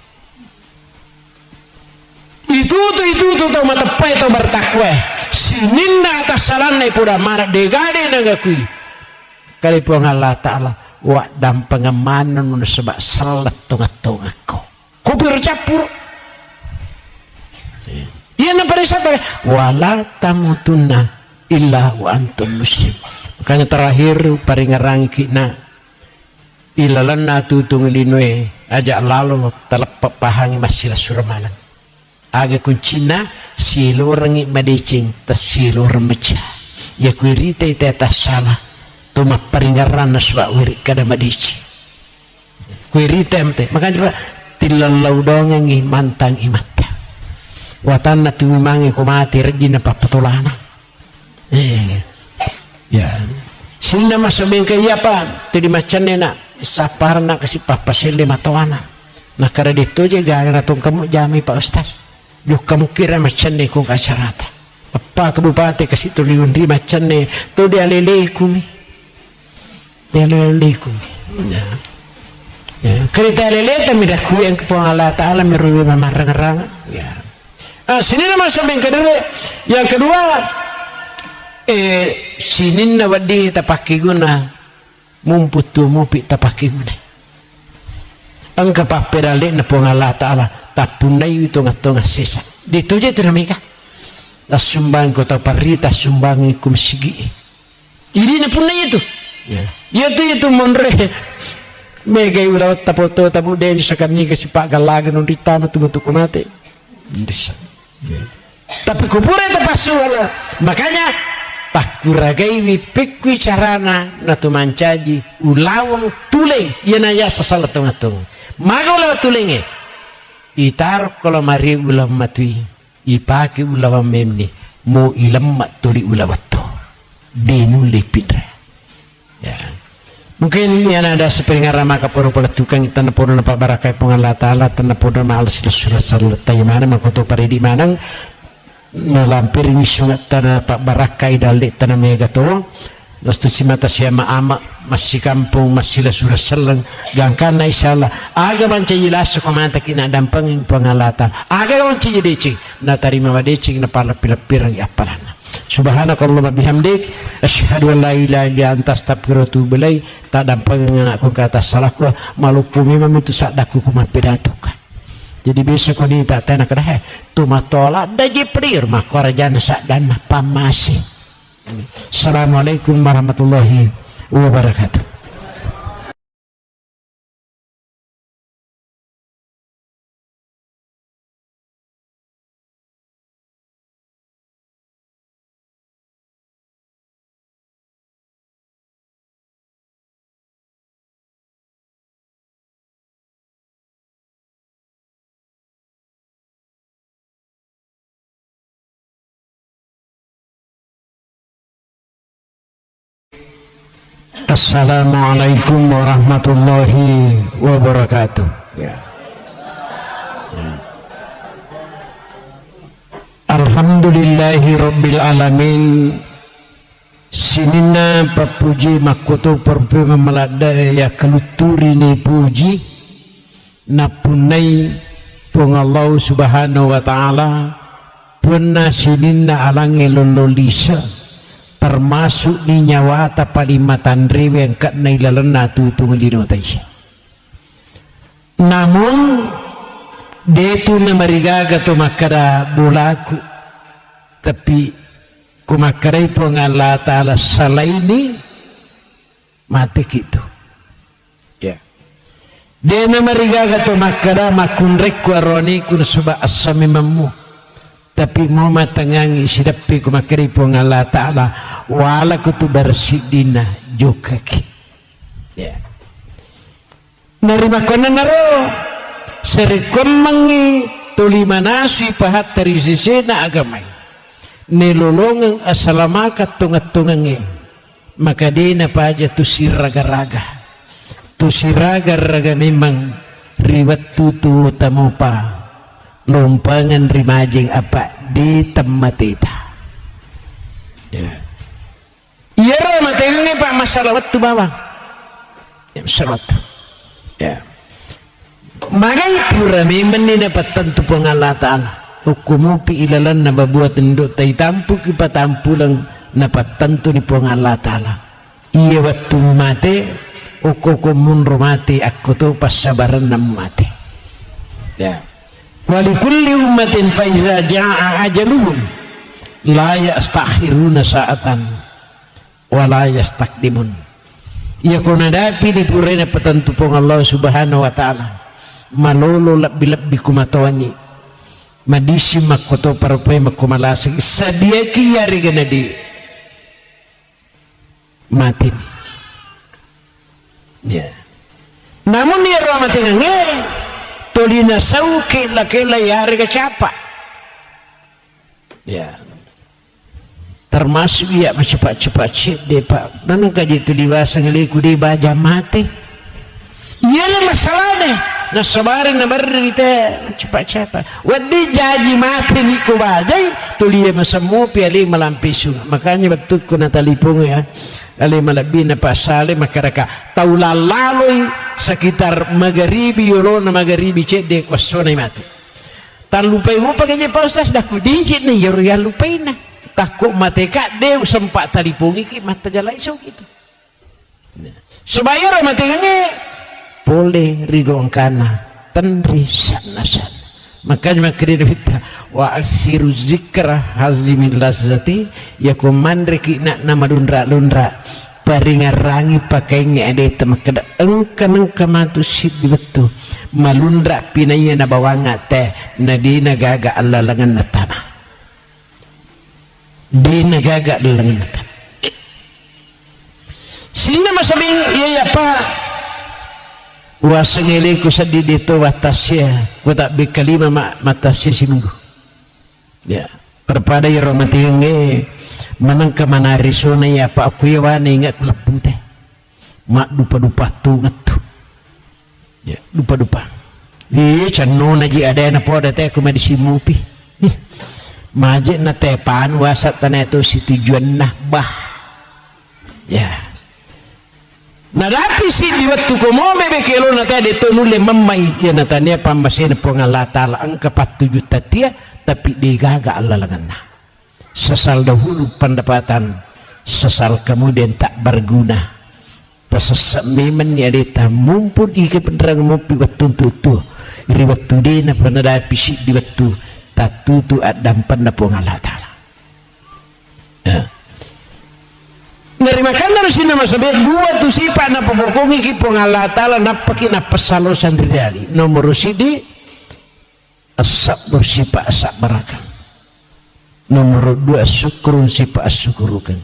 itu tau matapai tau bertakwa sininda atas salanai pura marah degade nagakui kali puang Allah Ta'ala wak dan pengamanan sebab salat tungat-tungat ko bercampur iya nampak siapa wala tamutunna illa wa antum muslim makanya terakhir paringarang kina ilalan na tutung linwe ajak lalu telepak pahangi masih suramanan aga kuncina silorangi madecing tas silorang meca ya kuirita ita atas salah tuma paringaran naswa wirik kada madeci kuirita mte makanya tilalau dongangi mantang imata watan na tumangi kumati regina papatulana ya sina masabing kaya pa tadi macan nena saparna kasi papasili matawana nakara dito je gana natong kamu jami pak ustaz yuk kamu kira macam ni kung acarata apa kabupati kasi tuliun di macam ni tu dia lele kumi ya kereta lele tapi dah kui yang kepuang Allah Ta'ala merugi memarang-rang ya sini nama sampai yang kedua sini na wadi tapaki guna mumputu mupi tapaki guna angka paperale na puang Allah Ta'ala tapunay itu ngatong sisa dito je tinamika sumbang ko taparita sumbang ko masigi ini na punay itu itu monre mega ura tapoto tabu den sa kami kasi pagalagan ng ritama tumutuko mate tapi kupura ita pasuala makanya pakuragay wipikwi carana na tumancaji ulawang tuling yan aya sa salatong-atong magulaw tuling itar kalau mari ulam matui ipaki ulam memni mo ilam maturi ulawato denu lepindra ya mungkin yang ada sepengarah maka pura tukang tanah pura nampak barakai pengalat Ta'ala tanah pura mahal surah salat tayyimana makoto paridi manang melampir wisungat tanah pak barakai dalik tanah megato Lastu si mata siya maama masih kampung masih la surah selang gangkan na isalah aga manca jelas komanta kina dampang pengalatan aga manca jedeci na tarima wadeci na pala pilapirang aparana subhanakallahumma bihamdik asyhadu an la ilaha illa anta astaghfiruka wa atubu ilaik tak dampang aku kata salahku malupu memang itu sadaku kumapidatuka jadi besok ni tak tena kedah tu matola daji prir makorajana sadana pamasi. Assalamualaikum warahmatullahi wabarakatuh. Assalamualaikum warahmatullahi wabarakatuh. Ya. Alhamdulillahi rabbil alamin. Sinina papuji makoto perpema maladaya kaluturi ni puji napunai pung Allah subhanahu wa ta'ala puna sininna alange lololisa termasuk ni nyawa tapalimatan rewe yang kat nailalana tutung linotai. Namun detu na marigaga to makara bulaku tapi kumakaray po nga Allah Ta'ala salaini mati gitu ya de na marigaga to makara makunrek ko aroni kun suba asami mamu tapi mo matangangi sidapi kumakaray po nga Allah Ta'ala wala ko to barsidina jokaki ya narima ko na naro serikomangi tulimanasi pahat dari sisi na agamay nilulungang asalamakat tungat-tungangi maka di na pa aja tu siraga-raga memang riwat tutu tamo pa lumpangan rimajing apa di temmatita ya ro matengangi pak masalawat tu bawang ya masalawat ya magai pura memang ni dapat tentu pengalah Ta'ala hukumupi ilalan na babuat induk tay tampu kipa tampu lang dapat tentu ni pengalah Ta'ala iya waktu mati ukukumun rumati aku tu pasabaran nam mati ya walikulli ummatin faiza ja'a ajaluhum la yastakhiruna sa'atan wa la yastakdimun iya kunadapi di purena petentu pengalah subhanahu wa ta'ala malolo labbi kumatawani madisi makoto parpai makumalasi sadia kiyari ganadi mati ya namun dia roh mati nge tolina sauke lakela yari kecapa ya termasuk ya cepat-cepat cip deh pak nanti kaji itu diwasa ngeliku di baja mati iya lah masalah deh na sabarin na barita cepat-cepat wadi jaji mati ni ko bajay tuliya masamu piali malampisu makanya betul ko natalipong ya ali malabi na pasale makaraka taulalaloy sekitar magharibi yolo na magharibi cede kwasona mati tan lupay mo paganya pausas dah ko dinjit na yoro ya lupay na takko mateka dew sempat talipungi ki mata jalai so gitu subayaro matengane boleh ridwan kana tanri sana-sana makanya makanya kita wa asiru zikra hazimil lazati ya komandre ki nak nama lundra paringarangi pakai ngade temakada engkan kamatu sid betu malundra pinaya na bawanga teh nadina gaga Allah langan natana dina gaga langan natana sehingga masabing iya apa wasangili ko sa dito watasya ko tak bikalima matasya si minggu ya perpada yaro matinge manang kamanari sona ya pa aku yawane ingat lebute mak dupa-dupa tungat tu ya dupa-dupa iya canno na ji ada na poda te ko medisimupi maje na te pan wasat taneto si tujuan nah bah ya narapi si di waktu komo bebe kelo nata de tonule mamai ya natania pambasin pengalah Ta'ala angka 4 juta tia tapi digaga Allah lengan sesal dahulu pendapatan sesal kemudian tak berguna tersesat memang ya deta mumpun ike penerang mopi waktu tu iri waktu dina penadapi si di waktu tatutu adam panda pengalah Ta'ala ya narimakan dari sini masabe dua tu sifat na pembokongi ki pengalah Ta'ala napaki na pasalo sandiri nomor sidi asab bersifat asab barakan nomor 2 syukurun sifat syukurukan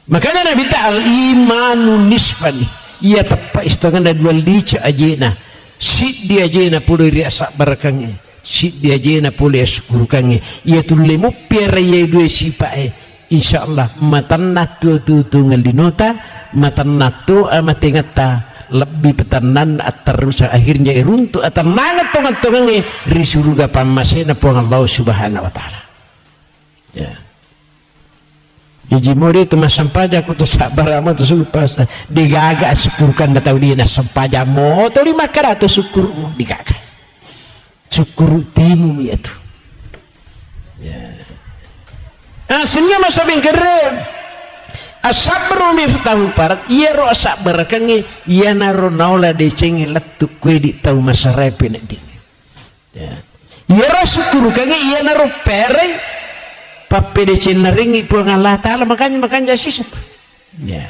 makanya Nabi Ta'ala imanu nisfani ia tepat istongan da dual dica ajena sid dia ajena puluh ri asab barakannya sid dia ajena puluh syukurukannya ia tu lemu piara ia dua sifat insyaallah matanna tu ngelinota matanna tu amatingata lebih petanan terus akhirnya iruntu atanang tongan-tongan ri surga pamasena pong Allah Subhanahu wa Ta'ala ya jadi mori itu mas sampaja aku tu sabar amat tu supas digaga syukurkan datau dia na sampaja mo to 500 syukur digaga syukur timu itu ya Hasilnya masa bingkere asabru miftahu parat iya ro sabar kangi iya naro naula de cengi letu kue di tau masarepe na di ya iya ro syukur kangi iya naro pere pape de ceneringi puang Allah Ta'ala makanya sisa tu ya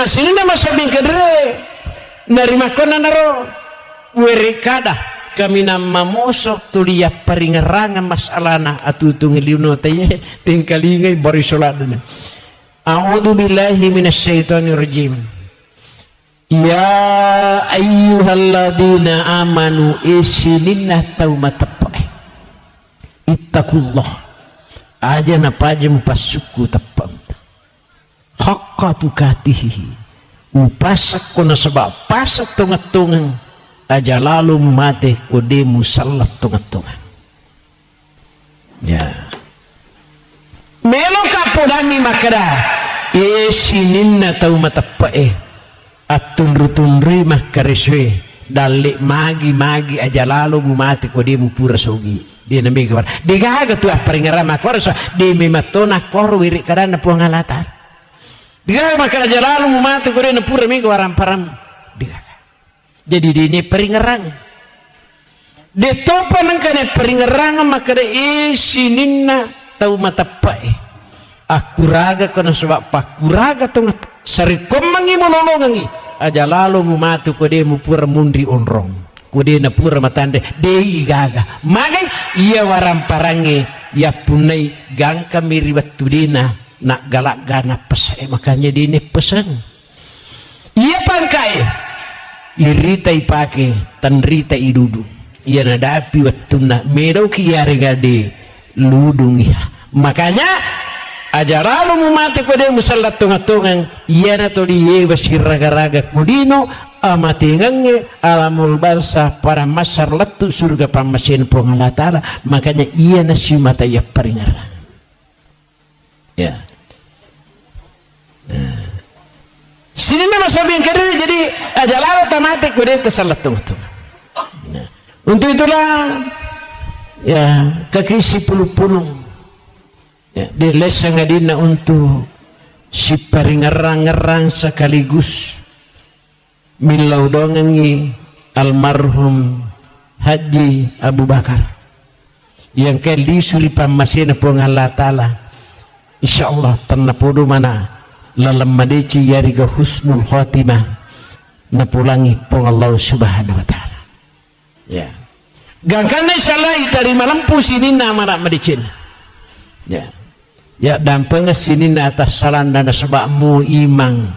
sini nama sabing kedere narima kona naro werikada kami nama mosok tulia paringerangan masalana atutung liuno taye tingkalingai barisoladana. A'udzu billahi minasyaitonir rajim. Ya ayyuhalladzina amanu isininna taumatappai. Ittaqullah. Aja napajam pasuku tapam. Haqqa tukatihi. Upasak kono sebab pasak tungat-tungan aja lalu mati kodemu salat tungat-tungan. Ya. Melo kapodami makara sininna tau matappae atundru-tundri makareswe dalik magi aja lalu mati ko dia pura sogi dia nabi kabar digaga tu paringarama korso di mematona kor wirik karana puang alatan digaga makara aja lalu mati ko dia pura minggu waram-param digaga jadi ini peringerang detopa nangkane peringerang makara sininna tau matappae akuraga kono sebab pakuraga tong sari komangi monolongangi aja lalu mumatu ko de mupura mundri onrong ko de na pura matande de gaga magai iya waram parange ya punai gang kami riwat tudina nak galak gana pesai makanya dini pesan iya pangkai irita ipake tanrita idudu iya nadapi wattuna merau ki yarigade ludung ya makanya ajaralu mumati ko de musallat tungatungan yana to diye basir raga-raga kudino amatingange alamul barsa para masar letu surga pamasin pengalatara makanya iya nasi mata ya peringaran ya sini memang sabing kediri jadi ajaralu tamati ko de tasallat tungatungan untuk itulah ya kekisi puluh-puluh ya, di lesa ngadina untuk si paringerang-ngerang sekaligus milau dongengi almarhum Haji Abu Bakar yang kali suri pamasina puang Allah Ta'ala insyaallah tanah podo mana lalam madeci yariga husnul khotimah napulangi puang Allah Subhanahu Wa Ta'ala ya gangkana insyaallah dari malam pusini nama nak madicin ya ya dan pengesini atas saran dan sebab mu imang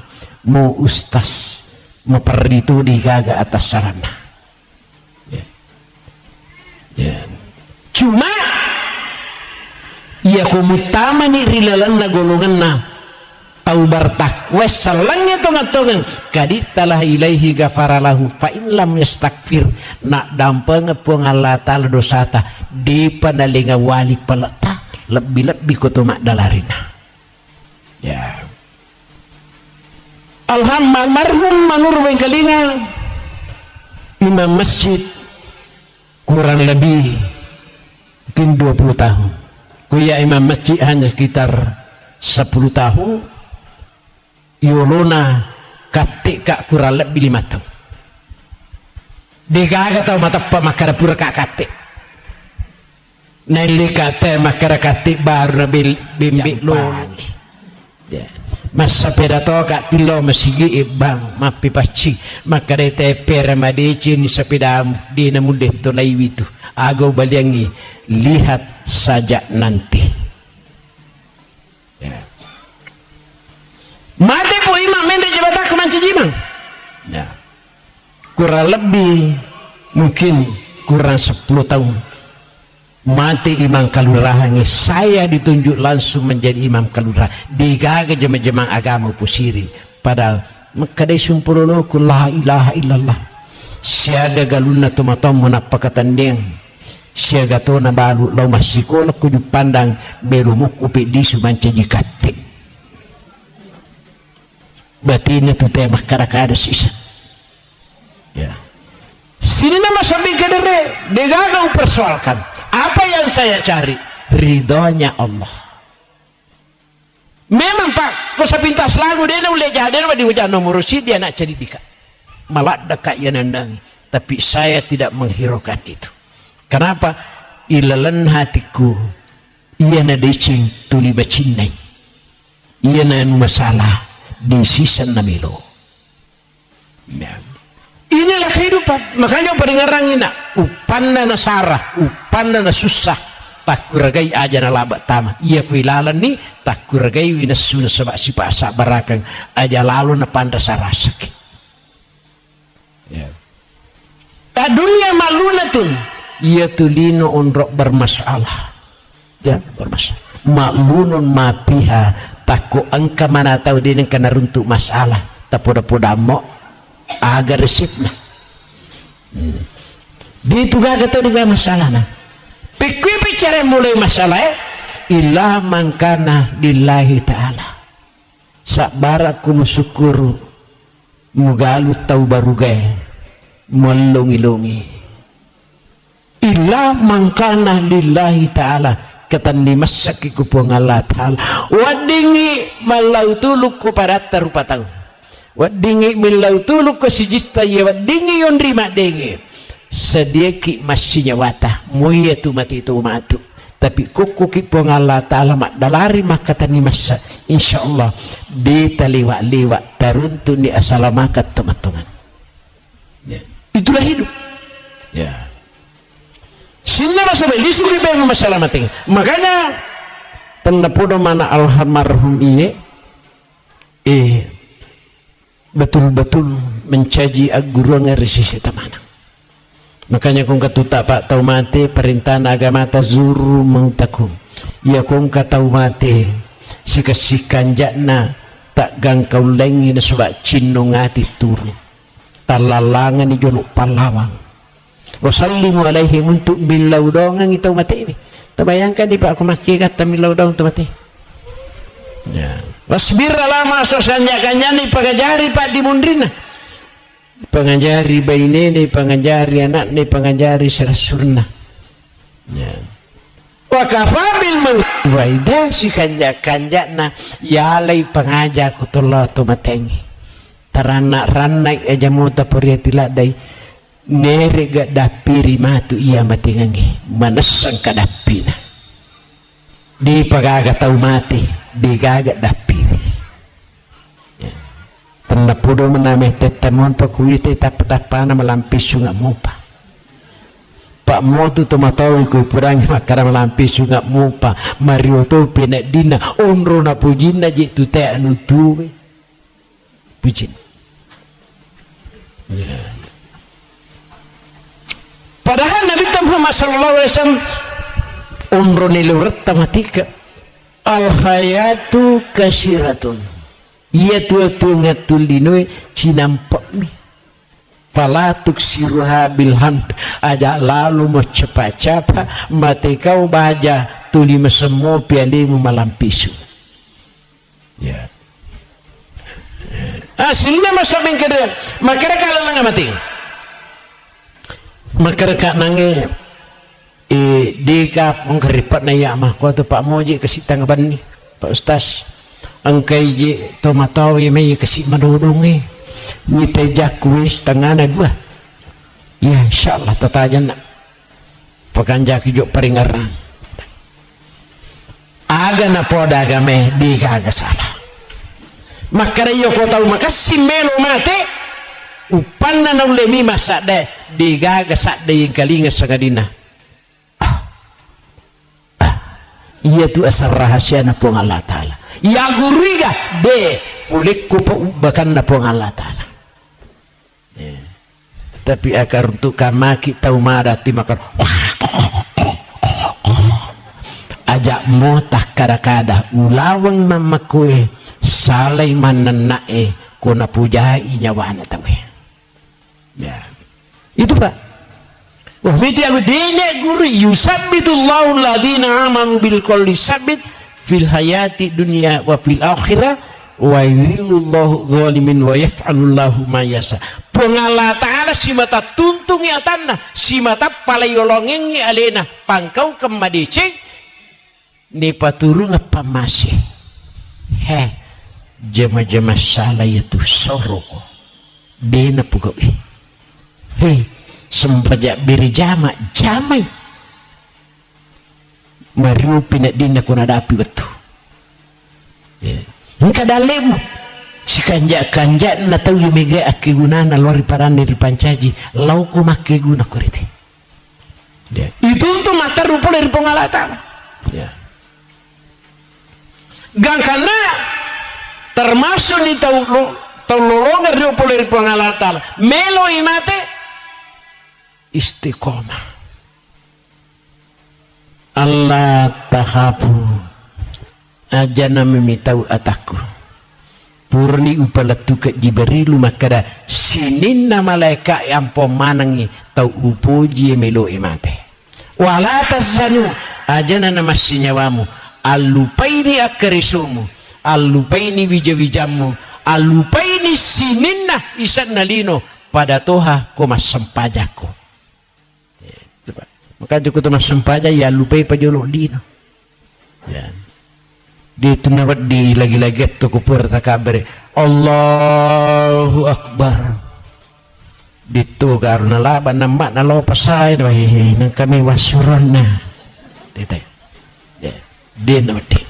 mu ustas mu perditu di gaga atas sarana ya. Ya. Cuma ya kumutama ni rilalan na golongan na au bartak wes salangnya tongan-tongan kaditalah ilaihi gafaralahu fa in lam yastakfir nak dampeng puang Allah Ta'ala dosata di panalinga wali pelata lebih-lebih kutumak dalarina ya almarhum manur bengkelinga imam masjid kurang lebih mungkin 20 tahun kuya imam masjid hanya sekitar 10 tahun yolona katik kak kurang lebih 5 tahun digaga tau mata pemakara pura kak katik nali kata masyarakat baru bimbing lo ya masa pedato kat tilo masigi ibang mapi paci makare te peramadici ni sepeda di namude to naiwitu ago baliangi lihat saja nanti ya mati po imam mende jabata kemanci jimang ya kurang lebih mungkin kurang 10 tahun mati imam kalurahan saya ditunjuk langsung menjadi imam kalurahan digaga jema-jema agama pusiri padahal makadai sumpurolo ku la ilaha illallah siaga galuna tumatom menapakatan deng siaga to na balu law masikola ku dipandang berumuk upi di sumanca jikati batina tu tema karakada sisa ya sini nama sambil kadere digaga persoalkan apa yang saya cari ridhonya Allah Memang Pak, kau sepintas lagu dia nak boleh jadi di wajah nomor si dia nak cari dika. Malah dekat yang nandang. Tapi saya tidak menghiraukan itu. Kenapa? Ilalan hatiku. Ia na decing tuli bacinay. Ia na masalah di sisa namilo. Inilah kehidupan. Makanya pendengaran ini upanda na sarah, upanda na susah. Tak kuragai aja na labat tama. Ia kuilalan ni tak kuragai winasuna sebab si pasak barakang aja lalu na panda sarasak. Dunia maluna tun. Ia tulino onrok bermasalah. Ya, bermasalah. Maklunun mapiha tako angka mana tahu dia kena runtuk masalah. Tapoda-poda mo agar resipna. Di itu gak tahu juga masalah na. Pikir bicara mulai masalah ilah mangkana lillahi ta'ala. Sabaraku musyukuru mugalu tau barugai melungi-lungi. Ilah mangkana lillahi ta'ala katan dimasak kupung Allah ta'ala. Wadingi malau tuluk kepada tarupa tahu. Wadingi malau tuluk ke sijista ya wadingi yon rima dengi. Sediaki masih nyawata muya tu mati tu matu tapi kuku kipong Allah Ta'ala mak dalari maka tani masa insyaallah beta liwat taruntun di asalamakat teman-teman ya. Itulah hidup ya sinna masalah lisuri bengu masalah mati makanya tanda podo mana almarhum iye betul-betul mencaji agurang resisi temanang. Makanya kung katuta pak tau mati perintah agama tazuru mautakum. Ya kung katau mati sikasikan jakna tak gangkau lengi na sebab cinungati turu. Talalangan ni jonok palawang. Wasallimu alaihim untuk milau dongang itu mati ini. Terbayangkan di pak aku maki kata milau dong tu mati. Ya. Wasbir lama sosanyakannya ni pagajari pak di mundrina. Pengajari bayi nene, pengajari anak ne, pengajari serasurna. Ya. Wakafabil mengwaida si kanjak na yalai pengajak kutullah tu matengi. Taranak ranak aja mau tapuriatila day nere gak dapiri matu ia matingangi manasang kadapina. Di pagaga tau mati, di gaga dapiri. Tanda pudo menameh tetemon pakuite tapa-tapana melampis sungai mupa. Pak mo tu tomatau ku purang makara melampis sungai mupa. Mario tu penak dina onro na pujina je tu te anu tuwe. Pujin. Padahal Nabi Muhammad sallallahu alaihi wasallam onro nilurat tamatika al hayatu kasiratun. Ia tua-tua ngatulinoy cinampak mi palatuk siruha bilham ada lalu mau cepat-cepat mati kau baja tuli mesemo pialimu malam pisu ya hasilnya masa mengkere makara kalau nang mati makara kak nange dika mengkeripat na ya mah kau tu Pak Moji kesitang ban ni Pak Ustaz angkai je tomatau yang mai kasih madodong ni tejak kuis tengah na dua ya insyaallah tatajan nak pakanjak hijau peringaran aga na poda game di kaga salah makara yo ko tahu makasih melo mate upanna na ulemi masak de di gaga sak de yang kalinga sagadina iya tu asal rahasia na pong Allah Ta'ala ya guriga de ulikku bahkan na pong Allah Ta'ala tapi akar untuk kamaki tahu marati makar ajak motah kada-kada ulawang mamakue salay mananae kuna pujai nyawana tawe ya itu Pak. Wah, miti aku dene guru yusabbitullahu alladhina amanu bil qawli sabit fil hayati dunya wa fil akhirah wa yudhillullahu zalimin wa yaf'alullahu ma yasha. Pengala ta'ala si mata tuntung ya tanah si mata palayolongeng alena pangkau kemadeceng ni paturung apa masih jama-jama salah itu soroko dena pugawi sempajak beri jama jamai mariu pinak dina kuna dapi betul ngka dalem si kanjak na tahu yumiga aki gunana lori parane di pancaji lauku make guna koriti itu untuk mata rupa dari pengalatan gang karena termasuk ni tahu lolongan rupa dari pengalatan melo imate istiqomah Allah tahapu ajana memitau ataku purni upalatu ke Jibrilu makada sinin na malaika yang pemanangi tau upoji melo imate wala tasanu ajana nama sinyawamu alupaini akarisumu alupaini wijawijamu alupaini sininna isan nalino pada toha komas sempajako maka cukup tomas sempaja ya lupai pajolo lino ya di tunawat di lagi-lagi tu kupur takabere Allahu Akbar ditu karena laban nampak nalo pasai wae nang kami wasurana tete ya dia namati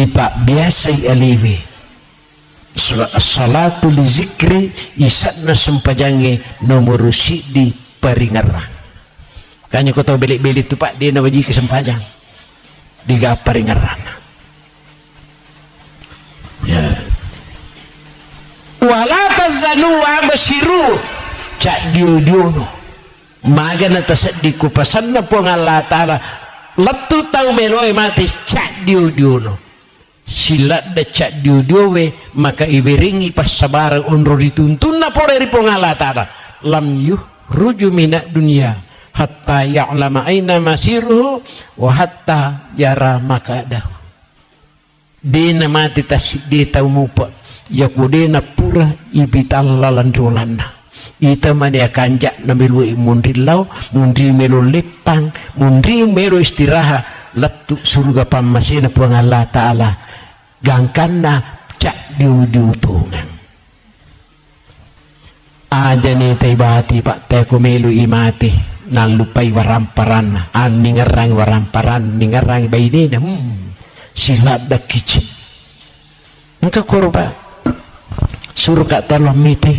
ipa biasa aliwi salatu li zikri isatna sempajange nomor di paringarang kanya ko tau belik-belik tu pak dia nawaji kesempajang diga paringarang ya wala tazanu wa basiru cak diudiono magana tasadi ku pasanna po Allah taala letu tau meloe mati cak diudiono silat da cak diudiowe maka iwiringi pas sabarang onro dituntun na po dari po Allah taala lam yuhruju minak dunia hatta ya'lama aina masiruhu wa hatta yara makadahu dena mati tasik dia tahu mupa ya kudena pura ibitallalan rolana ita mania kanjak na melu mundrilau mundri melu lepang mundri melu istirahat letuk surga pamasina puang Allah Ta'ala gangkanna cak diutungan aja nih taibati pak teko melu imati nalupai waramparan ningarang waramparan ningarang bainena silat dak kicik engka korba surga talon mite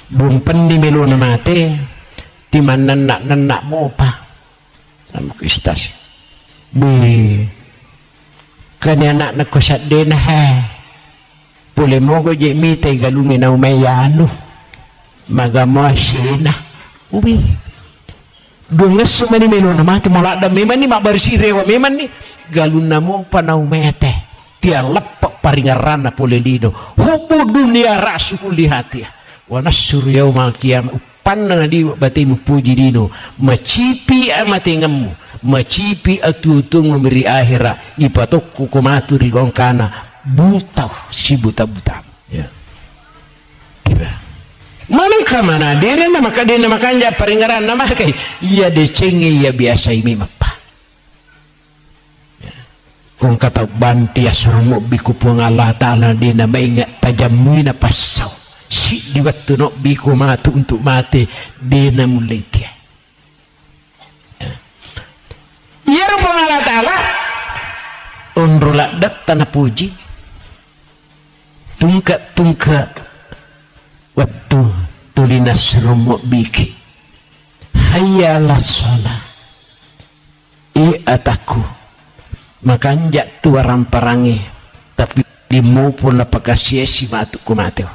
bumpen di melu na mate di mana nak mo pa sama kistas bi kanya anak na kusat din pule mo ko je mite galumi na umayano magamo asina ubi dungas sumani melo na mati mola da memang ni mak barsirewa memang ni galun namo panau mete tia lepak paringarana polelino hubu dunia rasu kulihati wa nasur yaumal qiyamah upanna di batai mupuji dino macipi amate ngemu macipi atutung memberi akhirat ipatokku kumatu rigongkana buta si buta ya tiba mana dia nama kadena makanya paringaran nama kai iya decenge iya biasa ini mapa kung kata banti asrumo biku puang Allah Ta'ala dina maingat pajamina pasau si di waktu no biku matu untuk mati dina mulai dia iya puang Allah Ta'ala unrulak dat tanah puji tungkat waktu tulinas rumuk biki hayalah sholat ataku makanya tu orang perangi tapi dimupun apakah sia-sia matu kumate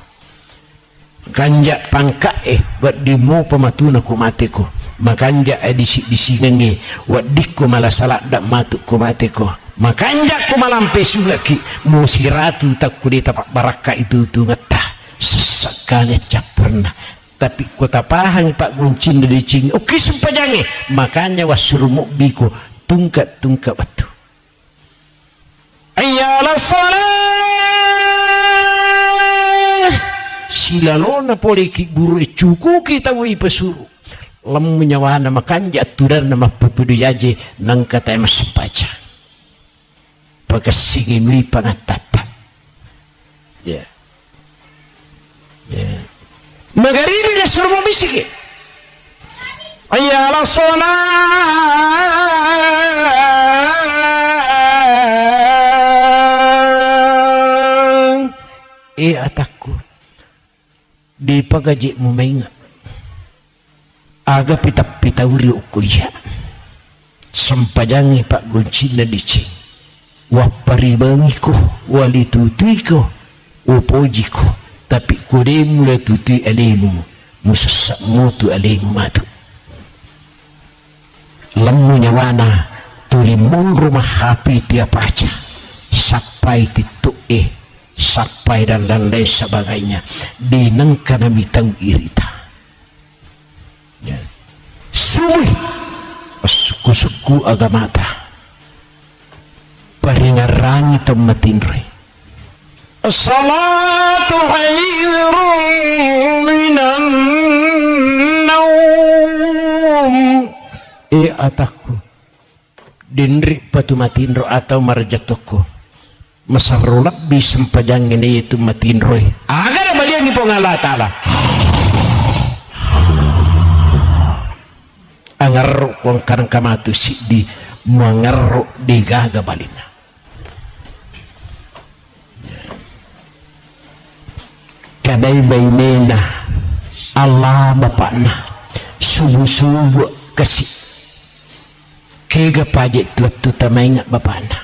kanja pangka buat dimu pematuna kumate ko makanya disingengi buat diku malah salah dak matu kumate ko makanya ku malampe sugaki musiratu tak kudi tapak baraka itu ngetah sesekali capurna tapi kota pahang pak guncin dari cing oke sempajange makanya wasurumuk biku tungkat waktu ayalah salah silalona poliki buru cuku kita wui pesuru lem menyawana makanya aturan nama pepedu yaje nang kata emas sempaja pakai singin pangatata Ya. Ya. Magharibi na suruh membisik. Ayalah salat. Atakku di pagaji mo maingat. Aga pitap-pitawri ukuliya. Sampajangi pak gunci na dicing. Waparibangi ko, walitutuy ko, upoji ko. Tapi kude mula tutuy alimu, musasak mutu alimu matu. Lamu nyawana, tulimon rumah hapi tiap aja. Sampai titu'e, sampai dan lain sebagainya. Dinangka nami tahu irita. Ya. Suwi, suku-suku agamata. Paringarang ito matinri. As-salatu khairun minan naum. Atakku dinri patu matinro atau marjatoko masarulak bisem pajangin itu matinroy agar balian di pengala ta'ala angarro kong karang kamatu si di mangarro di gaga balina. Kadai bainena Allah bapakna subuh-subuh kasih kega pajak tuat-tu tamaingat bapakna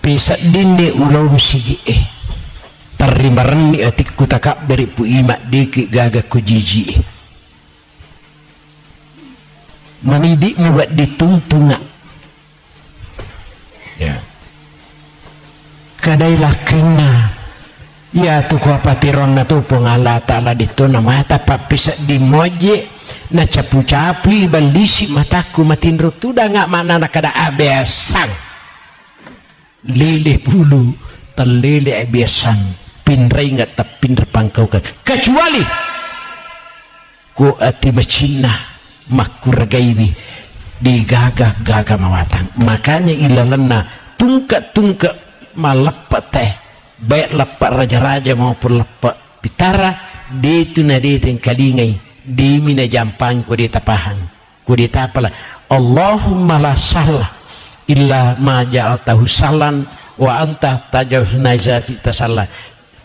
pisat dini ulau sigi tarimaran ni atik kutakak dari pu imak dikit gaga ku jiji manidik muat ditungtunga ya kadailah kena ya tu ko patiron na tu pengala ta'ala dito na mata papisat di moje na capu-capu balisi mataku matinro tu dah ngak mana nak kada abiasan lele bulu terlele abiasan pinrai nggak tapin pangkau kan kecuali ku ati macina makuragaibi di gagah mawatang makanya ilalana tungka malapat teh baik lapak raja-raja maupun lapak pitara dia tu na dia yang kalingai di mina jampang ko di tapahan ko di tapala Allahumma la sahla illa ma ja'altahu sahlan wa anta tajawuz naizati tasalla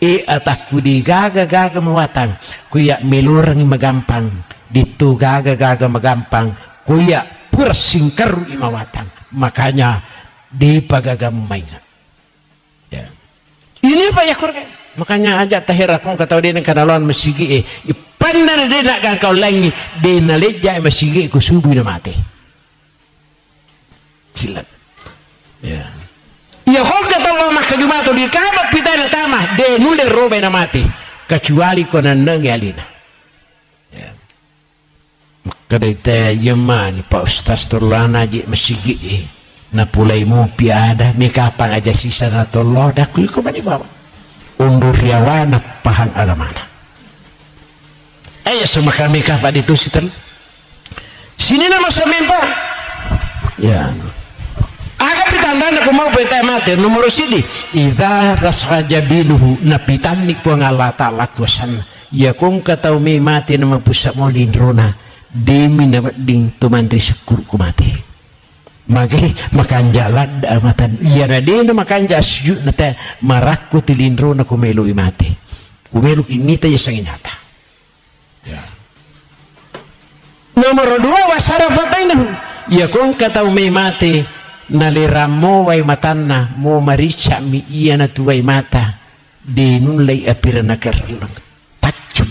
ataku di gaga mawatang kuya melurang magampang ditu gaga magampang kuya pursingkaru imawatang makanya di pagagamu maingat ya ini apa ya kurang makanya ajak tahirakong kataw din ang kanalon masigi pandana din na kang langi din na leja masigi ko subuh na mati silat ya ya kung kataw lo makadumato di kabat pita na tama de nule robe na mati kecuali ko nandang yalina ya makadai tayo yaman pa ustaz turlana di masigi na pulay mo piada may kapang aja sisa na tolo dakuy ko ba di bawah undur yawana pahang agamana sama kami kapan itu sini nama semempo ya agak pitanda na kumau peta mati nomor sidi idza rashaja biluhu napitan ni po ngala ta'ala kuasan ya kung kataw may mati na mapusa mo lindrona di minabading tumandri syukur kumati magay makanjalad amatan iya na di na makanja sujud na ta marakko tilindro na kumelo imate kumelo imita ya sang inyata ya nomor 2 wasarafatain ya kung kataw may mate naliramo way matan na mo maricha mi iya na tuway mata di nulay apira na karalang tachum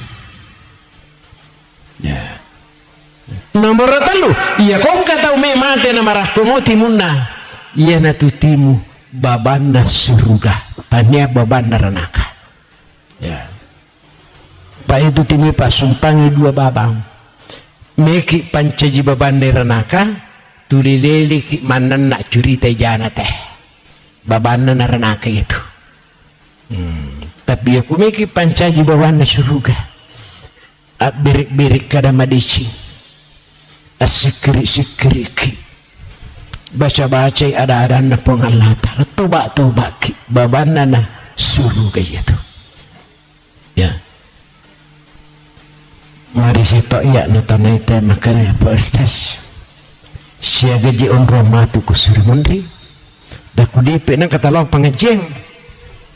ya nomor 3 iya kung kataw may mate na marahkumo timunna iya na tutimu babanda suruga tanya babanda ranaka ya pa itu timi pasumpangi 2 babang meki pancaji babanda ranaka tulileli ki manan nak curita jana teh babanda na ranaka itu tapi aku meki pancaji babanda suruga birik-birik kada madici asikri-sikri baca-baca ada na pong Allah ta'ala toba-toba ki babana na suruh kayak gitu ya. Mari sitok ya natana itu makanya Pak Ustaz siaga ji on Roma tu kusuri mundri dah ku dipe nang kata law pangajeng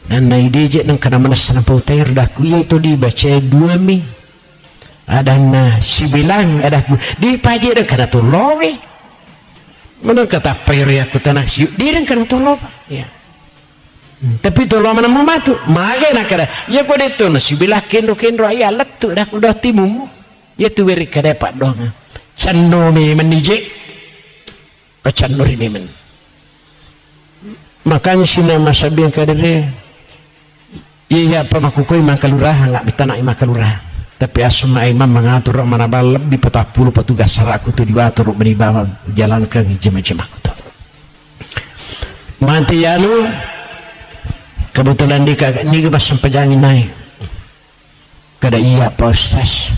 dan na ide nang kana manas na pautair dah ku itu dibaca 2 mi ada na sibilang ada di paje dan kana tulowe mana kata payri aku tanah si di dan kana tulow ya. Tapi tulow mana mematu maga nak kada ya ko dito na sibilah kendo ay alat tu dah udah timum ya tu weri kada pak dong canno me menije pacanno rini men makanya sina masabiang kadere iya apa makukoy makalurahan nggak bitana makalurahan tapi asma imam mengatur mana balap di 40 petugas saraku tu diwatur beribawa jalankan jemaah aku tu mati anu kebetulan ni pas sempajangin naik kada iya Pak Ustaz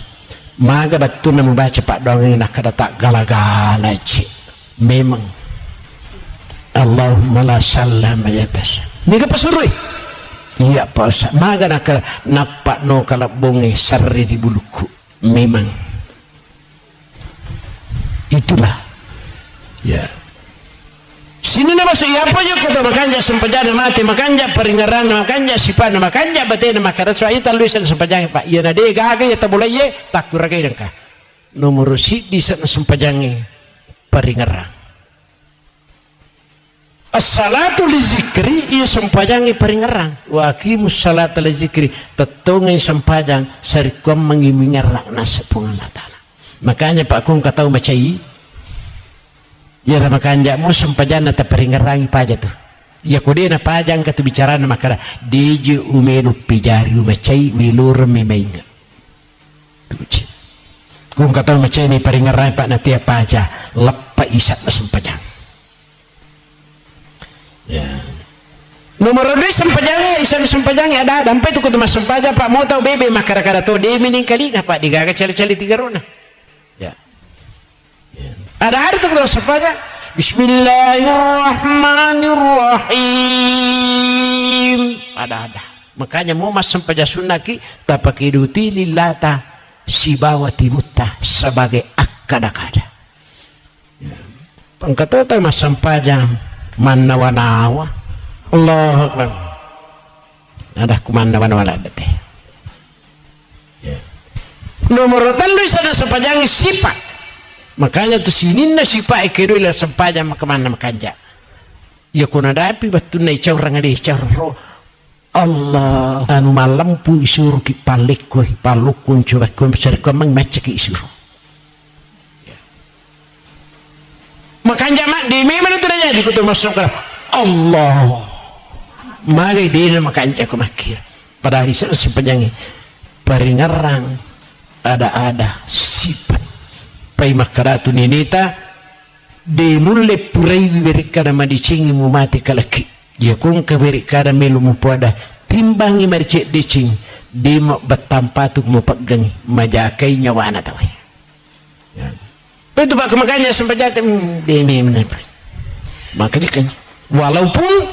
maga betul na membaca pak dongeng nak kada tak gala-gala cik memang Allahumma la sallam atas ni ke pasurui iya Pak Ustaz maga nak napak no kalap bonge sarri di buluku memang itulah ya sini na masuk iya apa yuk kata makanja sempajana mati makanja peringaran makanja sipana makanja batena makarat so ita luisan sempajang pak iya na de gaga ya tabulay ye takuragay dengka nomor si di sana sempajangi peringarang as-salatu li zikri iya sempajangi peringarang wa aqimus salata li zikri tetungay sempajang sarikom mengimingarang nasa pungamatana makanya pak kung katau macai ya makanya mo sempajana ta peringarang paja tu ya kode na pajang katu bicara na makara deje umenu pijari macai milur mimainga tuci kung kataw macam ni peringaran pak na tiap aja lepa isat na sempajang ya nomor 2 sempajang isat na sempajang ada dampai tu kutu mas sempajang pak mau tahu bebe makara-kara tu dia mining kali pak digaga cali-cali 3 rona ya ada tu kutu sempajang Bismillahirrahmanirrahim ada makanya mau mas sempajang sunaki tapaki duti lillata si bawa tibuta sebagai akada-kada pangkatota mas sempajang manawa-nawa Allah Akbar ada kumanawa-nawa ada teh nomor 3 sana sempajang sifat makanya tu sinin na sifat ikirulah sempajang kemana makanja ya kuna dapi betul na icau orang ada icau roh Allah anu malampu isuruh ki palekko palukun coba ko cari ko mang macam ki isuruh makanya mak di memang itu aja dikutu masuk ke Allah mari dia makanya ko makir padahal isa sepanjang peringarang ada sifat pai makaratu ninita de mulle purai berikada madicingi mu mati kalaki ya kung kawiri kada melu mo pada timbangi marcek dicing di mo batampatuk mo paggang majakay nyawa na taway ya itu pak makanya sempajat di ini makanya kan walaupun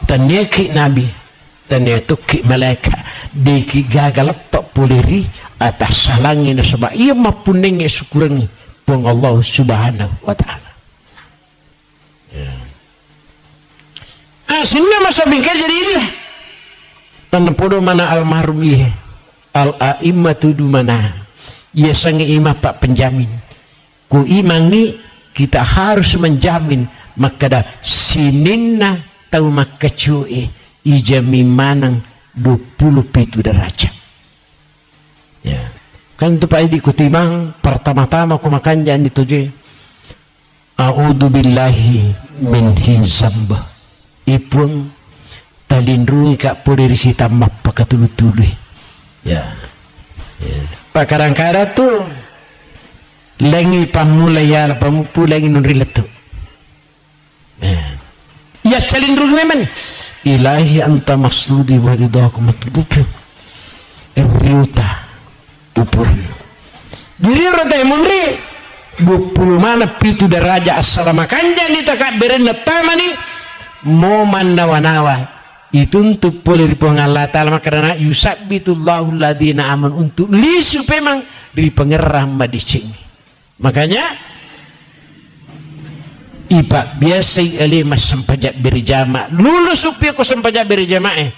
tanyaki nabi tanyaki malaikat deki gagal pak poliri atas salangin sebab ia mapuning syukurangi pun Allah subhanahu wa ta'ala sehingga masa bingkai jadi inilah tanah podo mana almarhum iya al-a'immatu dumana ia sangi imam pak penjamin ku imangi kita harus menjamin maka dah sininna tahu maka cuy ijami manang 27 derajat ya kan itu pak idi kutimang pertama-tama ku makan jangan dituju a'udzu billahi min hizambah ipun talindrungi kak poderi sita mappa katulu-tulu ya pak kadang-kadang tuh lengi pamulai ya pamupu lengi nunriletu ya calindrungi memang ilahi anta maksudi wa ridaku matlubu riuta upuran diri roda munri 20 mana pitu daraja assalamu kanjan ditakak berena tamani mo mandawa-nawa itu untuk boleh dipengal Allah Ta'ala karena yusabbitullahu alladhina aman untuk lisu memang di pengerah madicing. Makanya iba biasa mas sempajak berjamaah lulus upia ko sempajak berjamaah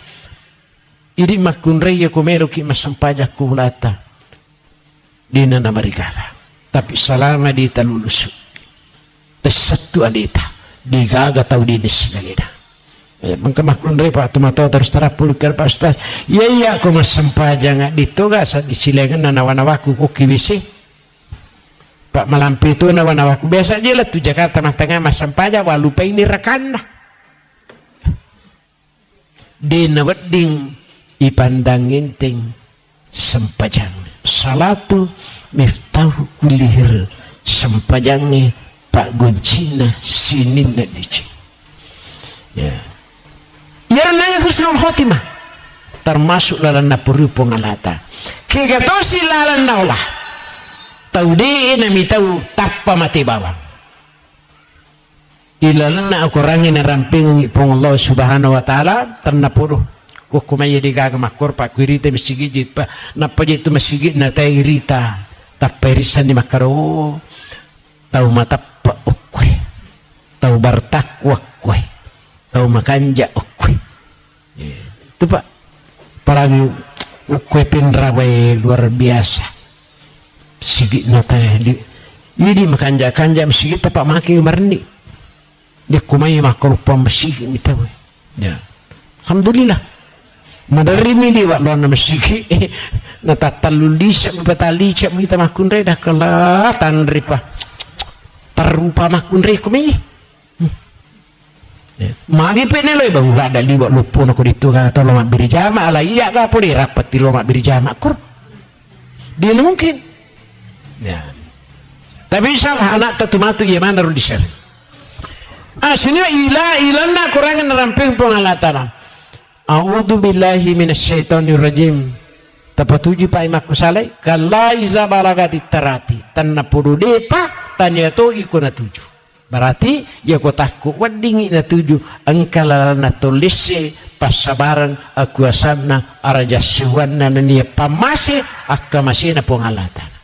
ini makun raya ko meron ki mas sempajak kulata di nana marikata tapi selama di lulus satu alita digaga tau di nesigalida mangka makun raya pak tumato terus terapulkan pastas iya ko mas sempajak dito ga sa disilengan nanawa-nawaku ko kibisi Pak malampi itu nawa-nawaku biasa aja lah tuh Jakarta mas tengah mas sampaja walupa ini rekan dah di nawading ipandangin ting sempajang salatu miftahu kulihir sempajangnya Pak Goncina sinin na dici ya nanya husnul khotimah termasuk lalan napuri pengalata kegatosi lalan naulah tahu deh nami tahu tappa mati bawang ilalana aku rangin ramping ipong Allah subhanahu wa ta'ala ternapuro ko kumaya di gaga makor pak kwirita masigit pa napa itu masigit na tayo irita tappa irisan di makaro tahu matappa ukwe tahu bartakwa kwe tahu makanja ukwe itu pak parang ukwe pinraway luar biasa sigit na tayo ini makanja-kanja masigit pa maki marni dia kumay makorupang masigit ito ya alhamdulillah madarimi di wak luar na masigit natatalulisa mapatalisya kita makunre dah kalah tanri pa tarupa makunre kumay magi penelo bang gak ada liwat lupo na ko dito ka ito lomak birijama ala iya ka po di rapat di lomak birijama kur di na mungkin ya tapi salah anak tetumatu gimana ru disel sini ilanna kurangan ramping pengalatan a'udzu billahi minasyaitonir rajim tapatuji pa imaku salai kala iza balagati tarati tanna pudu depa tanya to iko na tuju berarti ya ko takku wadingi na tuju angkala na tolise pasabaran aku asanna arajasuwanna nania pamase akamasina pengalatan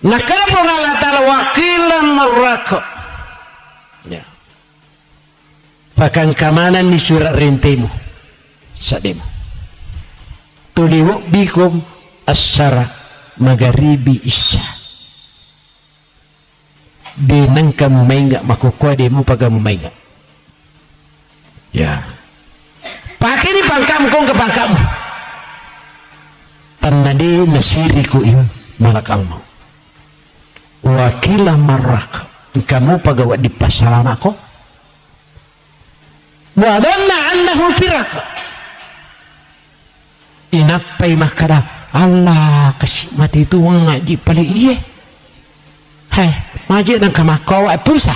nakala pengalatan wakilan meraka ya pakan kamanan di surat rentemu sademu tuliwak bikum asyara magharibi isya dinang kamu maingga makukwa demu pagamu maingga ya pakai ni pangkamu kong ke pangkamu tanadi nasiriku im malakal mau wakilah marak kamu pagawa di pasaran aku wadanna annahu firaka inapai makara Allah kasih mati itu ngaji paling iya hai majik dan kamakau pulsa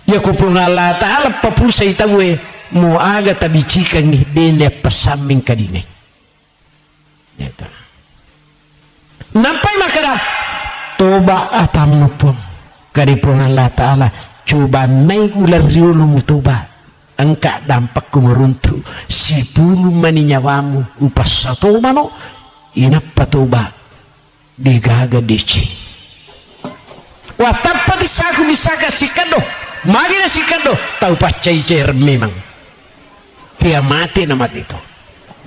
ya kupung Allah ta'ala papulsa itawe mo aga tabicikan ni bene pasaming kadine yata nampai makara toba atam nupon karipun Allah ta'ala coba naik ular riulu mutoba angka dampak kumuruntu si bulu maninyawamu upas satu mano inapa toba digaga dici watapa disaku bisaka sikado magina sikado tau pacai cer memang dia mati na mati itu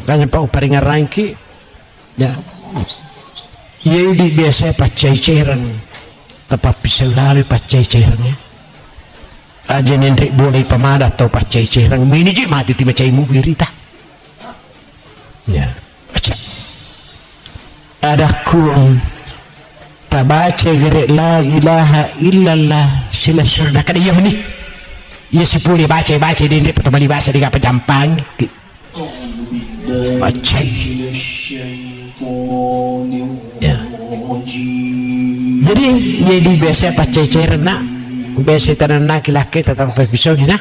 kanya pa uparinga rangki ya iya di biasa pacai ceran tepat bisa lalu pacai cerannya aja nendrik boleh pamada atau pacai cerang mini ji mati ti macai mu birita ya baca ada kun tabaca gere la ilaha illallah sila surda kada iya meni iya sipuli baca dendrik pertama bahasa di kapa jampang baca ya jadi di biasa pacai cerana biasa tanan laki-laki tatang pisau ni na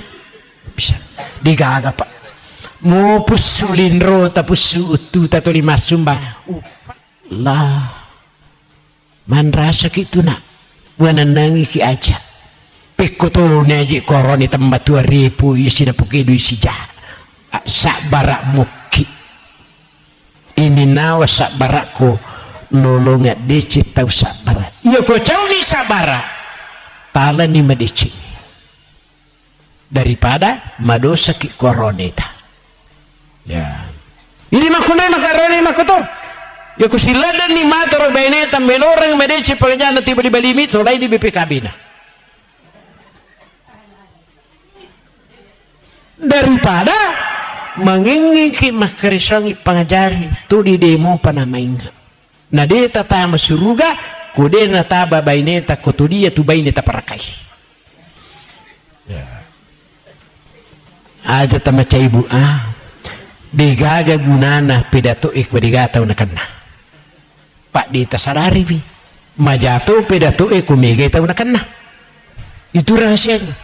bisa digaga pak mo pusulin ro tapusu utu tato lima sumba lah man rasa gitu nak wananangi ki aja pekoto neji koroni tempat 2000 isi na pukido isi jah sak barak muki ini nawa sak barak ko nolonga deci tau sak barak iya ko cau ni sak barak tala ni madeci daripada madosa ki koroneta ya ini makuna makaroni makoto ya ko silada ni matoro beneta melorang madeci pagajana tiba di balimit solai di BPKB na daripada mengingiki makarisang ipangajari tu di demo panamainga na de tata masuruga kude na taba baineta kotudia tu baineta parakai aja tamaca ibu digaga gunana pidato ikwadigataw na kana pak di tasadari vi majato pidato kumigataw na kana itu rahasianya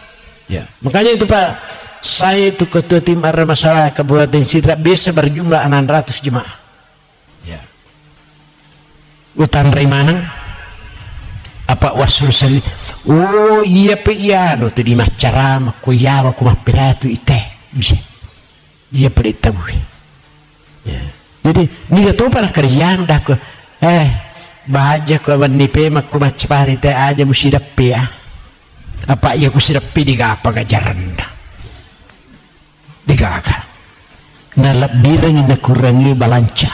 ya makanya itu Pak saya itu ketua tim arah masalah Kabupaten Sidrap bisa berjumlah 600 jemaah ya utan Raimanang apa wasul sali oh iya pe iya do tu di macarama ko yawa ko mapiratu ite bisa iya pada tahu ya jadi ni to para kerjaan dah ko baja ko wani pe mak ko macpari te aja musidap pe apa iya ko sidap pe digapa gajaran digaga na lebih na kurangi balanca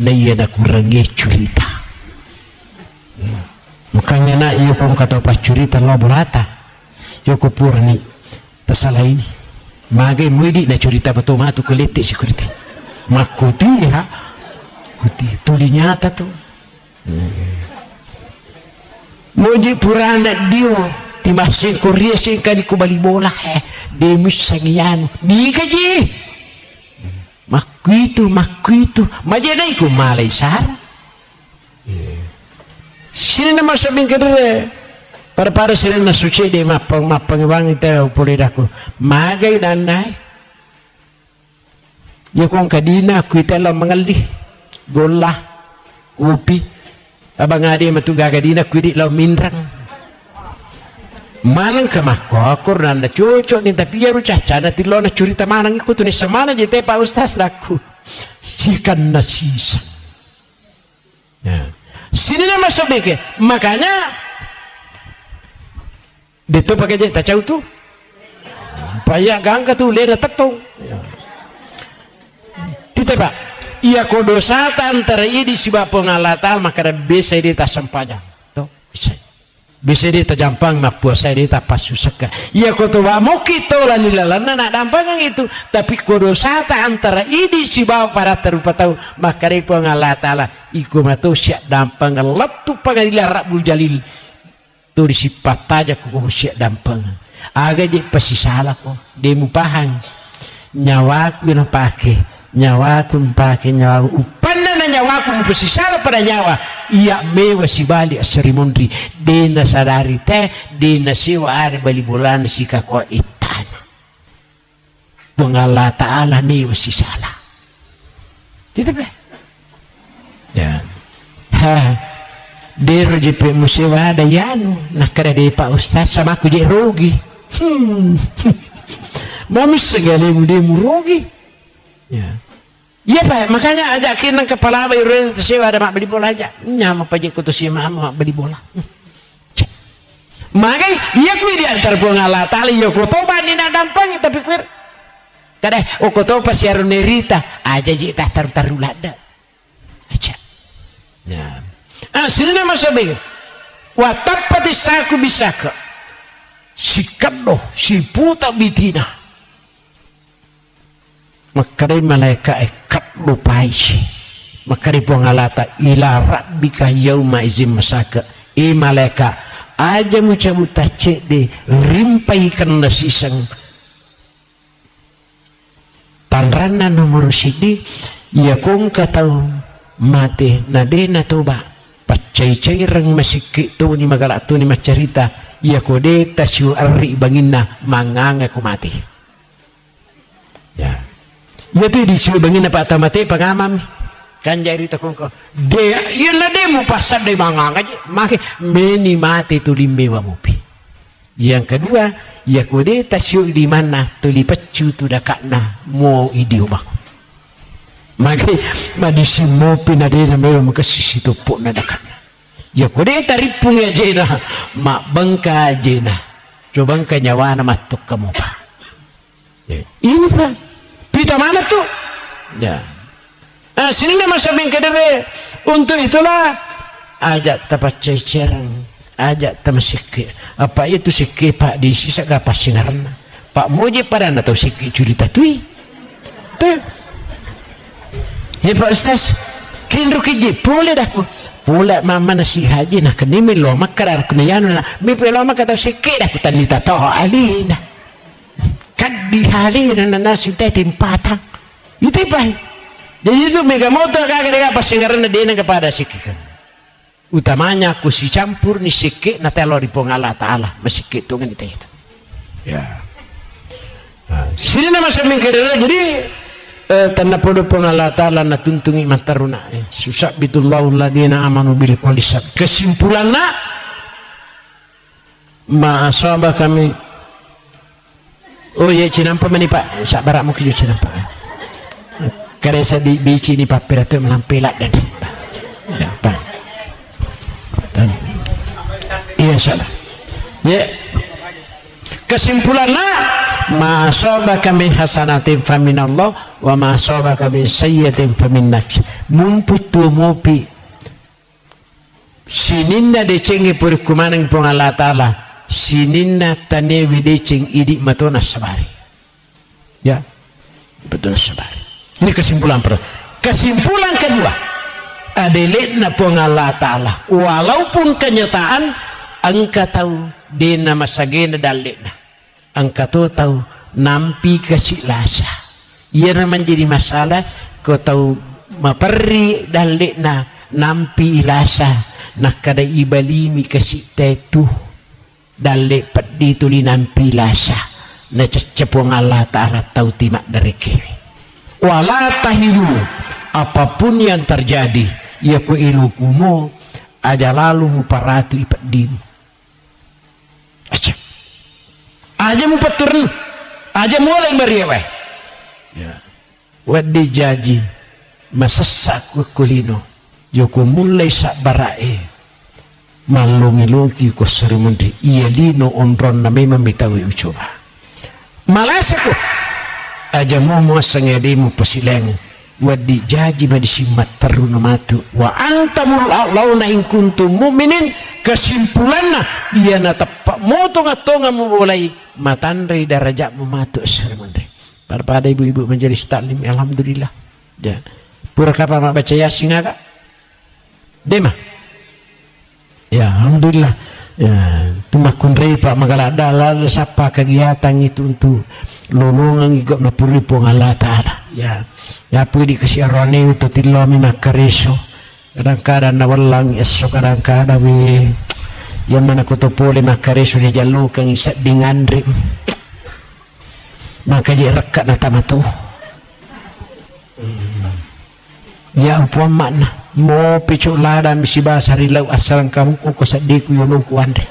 na iya na kurangi curita makanya na iyo kong katopa curita lo bulata iyo ko purni tasala ini magay muidi na curita bato matu kuliti security makuti ha kuti tuli nyata tu moji purana dio timasing korea sing kani kubali bola de musangiyano di kaji makuitu majenay ko malay sar sila na masabing kadere para sila na suci de mapang ito pulid ako magay nanay yung kong kadina kuita lang mangali gola upi abang adi matugagadina kuidi lang minrang manang kamakokor na cucok ni tapi ya rucaca na tilo na curita manang ikut ni semana jete Pak Ustaz laku sikan na sisa ya sini na masuk beke makanya dito pakai je tacau tu payah gangga tu lera tetong kita Pak iya kodosa antara ini si bapo ngalatan maka bisa di tasampanya tu bisa di tajampang mapuasa di tapas susaka iya koto wa mau kita lah nilalan nak dampang itu tapi kodosa antara ini si bapo para terupa tahu maka di pengalatala iku matu siap dampang letu pangadilan Rabbul Jalil tu disipat aja ku siap dampang aga je pasti salah ko demu pahang nyawa bilang pakai nyawa upanda na nyawa ku pasti salah pada nyawa iya mewa si bali asrimondri dena sadari teh dena siwa ari bali bulan si kako itana pengala ta'ala ni wasi salah gitu be ya dero jepe musiwa ada yanu nakara de Pak Ustaz sama aku je rugi mami segala mu rugi ya iya Pak makanya ajakin nang kepala bayu sewa ada mak beli bola aja nyama pajak kutu si mak beli bola makanya iya kui di antar pengala tali yo kotoba ni na dampang tapi fir kada kotoba si arunerita aja je tah taru lada aja ya sini nama sabi watapati saku bisaka sikado si puta bitina makari malaikat ekat lupai makari pengalata ila rabbika yauma izin masaka malaikat aja mucamuta cek de rimpai kena sisang tanrana nomor sidi ya kong katau mati nade na toba pacai rang masiki tu ni magala tu ni macarita ya kode tasyu arri bangina manganga ku mati ya ya tu disuruh bangina Pak tamate pangamam kan jadi takong ko dia iya na de mo pasad de manganga je maki meni mati tu limbe wa mupi Yang kedua, ya kode tasyo di mana tuli pecu tu dakakna mo idiobak. Maka madisi mo pinade na meron makasisi tupok na dakakna. Ya kode taripung ya jena mak bangka jena. Coba ka nyawa na matuk kamu pa. Ya. Ini pa. Pita mana tuh? Ya. Sini nama sabing kedebe. Untuk itulah ajak tapat cecerang. Ajak tamasiki apa itu siki pak di sisa gapa singarna pak moje pada atau siki cerita tui tuh ya pak ustaz kinru kiji boleh dah ku pula mama nasi haji nak kenimi lo makar kena yanu na mipi lo makar tau siki dah ku tanita toh alina kan di halina na nasi teh timpatang itu pak jadi itu megamoto kagak apa singarna dia kepada siki kan utamanya aku si campur ni sikit na telo di Allah Ta'ala mesikit tu kan itu ya sini nama saya mengkira jadi tanah podo Allah Ta'ala na tuntungi mataruna susah bitullahu ladina amanu bil qolisab kesimpulannya maasabah kami oh ya cinampa mani pak sak barak mungkin cinampa karesa di bici ni papir tu melampilat dan ya pak iya salah ya kesimpulannya ma asabaka min hasanatin faminallah wa ma asabaka min sayyi'atin famin nafs mumputu mopi sininna decengi purkumanang pong Allah Ta'ala sininna tanewi deceng idik matona sabari ya betul sabari ini kesimpulan pertama. Kesimpulan kedua adeletna pong Allah Ta'ala walaupun kenyataan angka tahu dena masagena daletna angka tahu nampi kasih lasa ia menjadi masalah kau tahu maperi daletna nampi ilasa nak kada ibalimi kasih tetu dalet pedi tuli nampi lasa na cepong Allah Ta'ala tahu timak dari kewe wala tahilu apapun yang terjadi ya ku ilukumu aja lalu muparatu ipadimu aja mu paturun aja mulai bariawe ya wadi jaji masasak kulino joko mulai sak barae malungi-lungi ko serimundi iya lino onron na may mamitawi ucoba malasa ko aja mo sangedimu pasilang wadi jaji madisimat taruna matu wa antamul launa in kuntum mu'minin kesimpulannya dia na tepak motong atau nggak mulai matandri darajat mematu seremandri pada ibu-ibu menjadi taklim alhamdulillah ya pura kapan mak baca yasin agak dema ya alhamdulillah ya tumakun repa magalada lalu siapa kegiatan itu untuk lolongan igok napuri pong Allah Ta'ala ya ya pudi kesiarone itu tilami makareso kadang-kadang nawalang esok kadang-kadang yang mana kutopole makareso dia jalukan isap dengan rim maka dia rekat na tamato ya upuan makna mo picu lada misi bahasa rilau asalan kamu kok sadiku yuluku ande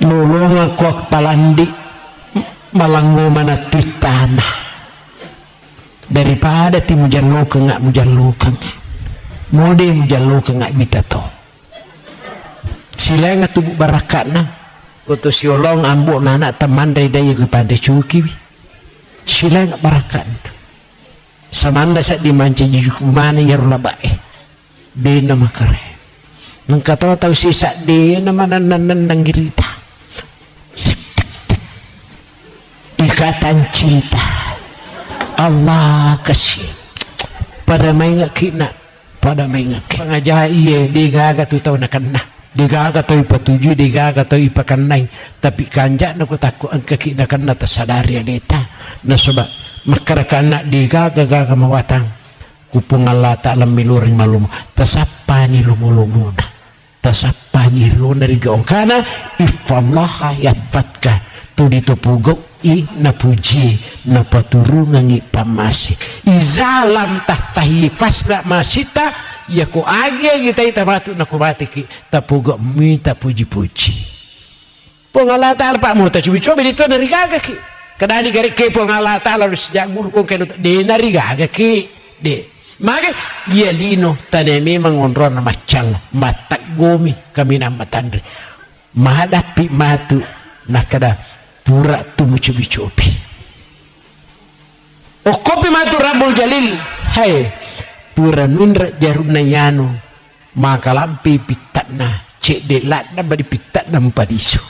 lulunga kuak palandi malango mana tutama daripada ti mujalluka ngak mujalluka mode mujalluka ngak bitato sila nga tubuh barakatna kutu siolong ambo nana teman dari daya kepada cuki sila nga barakat itu samanda sa dimanci jukumana yarula bae di nama kare nangkatawa tahu sisa di nama nandang girita ikatan cinta Allah kasih pada maingat kina pada maingat pengajar iya digaga tu tahu nak kena digaga tu ipa tuju digaga tu ipa kanai tapi kanjak nak takut angka kina kena tersadari adeta na sebab makara digaga gaga mawatang kupung Allah Ta'ala miluring malum tasapani lumulumuna tasapani lu dari gaong kana ifallaha yabatka tu ditupugok i napuji napaturungan i pamasi izalam tahtahi fasla masita ya ko agi kita itabatu na kumati ki tapuga minta puji-puji pongala ta'ala pak mo ta cubi-cubi dito narigaga ki kadani gari ke pongala ta'ala lu sejak guru kong kenu de narigaga ki de maka ia lino tane memang onron macang matak gomi kami na matandri mahadapi matu nakada pura tumu cubi-cubi o kopi matu Rabbul Jalil hai pura nundra jaruna yano maka lampi pitatna cek de ladna badi pitatna mpadisu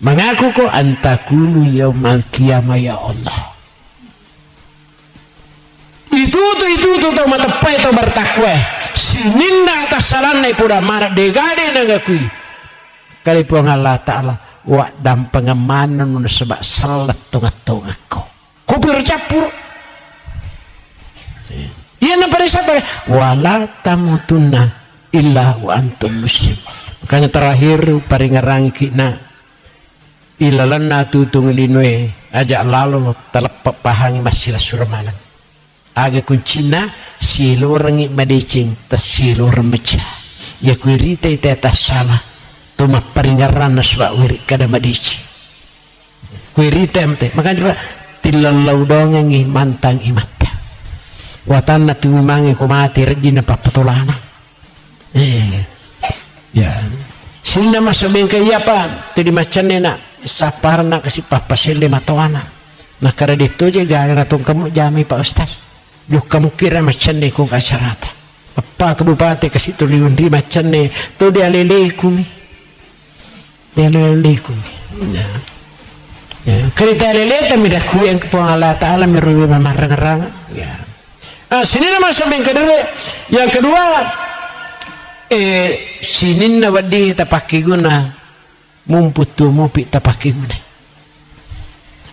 mengaku ko antakulu yaumal qiyamah ya Allah itu tau matapai tau bertakwa sininda atas salanna ipuda marak degade nangakui kali puang Allah Ta'ala wa dam pengamanan sebab salat tungat-tungat aku kupir capur iya nampak siapa wala tamutunna illa wa antum muslim makanya terakhir paringarang kina ilalan na tutung linwe ajak lalu telepak pahangi masih suramanan aga kuncina silorangi madecing tas silor meca ya kuirita ita atas salah tuma paringaran naswa wiri kada madeci kuirita emte makanya tilalau dongengi mantang imata watan na tumangi kumati rejina papatulana ya sina masabing kaya pa tadi macan na saparna kasi papasili matawana nakara dito je gana natong kamu jami pa ustaz yuk kamu kira macan ni kung kasarata apa kabupati kasi tuliun di macan ni to dia lelekumi ya kerita lele tapi dah kuyang kepuang Allah Ta'ala merugi memarang-rang ya sini nama sambil yang kedua sini na wadi tapaki guna mumputu mupi tapaki guna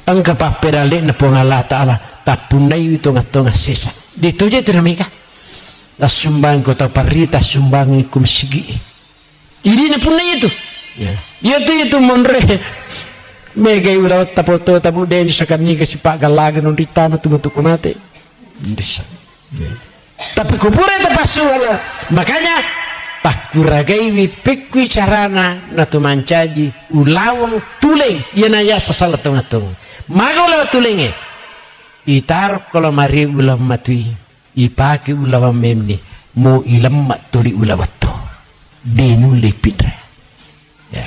ang kapapirali na puang Allah Ta'ala tapunay itu ngatong sisa dito je tinamika sumbang ko taparita sumbang ko masigi ini na punay itu ya itu monre megay ulah tapoto tabu den sa kami kasi pagalagan ng ditama tumutuko mate tapi kupura tapasu makanya pakuragay wipikwi carana na tumancaji ulawang tuling yan aya sa salatong-atong magulaw tuling itar kalau mari ulam matui ipaki ulam memni mo ilam maturi ulawato denu lepindra ya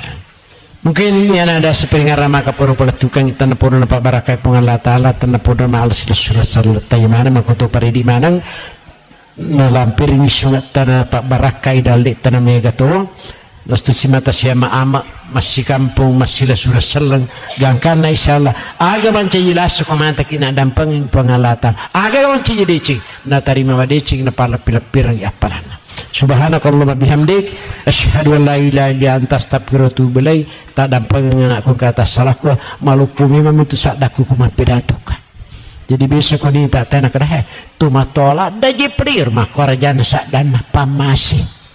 mungkin yang ada sepengarah maka pura tukang tanah pura nampak barakai pengalah ta'ala tanah pura ma'al surat salat tayyamana makoto paridi manang nalampir wisungat tanah pak barakai dalik tanah megato nastu simata siama ama masih kampung masih surat salang gangkana insyaallah aga manca jelas komanta kina dampang pengalatan aga manca jedeci na tarima wadeci na pala pilapirang yapalana subhanakallahumma bihamdik asyhadu an la ilaha illa anta astaghfiruka wa atubu ilaik tak dampang aku kata salahku maluku memang itu sadaku kumapidato jadi besok ni tak tena kada tu matola daji prir makorajana sadana pamasi.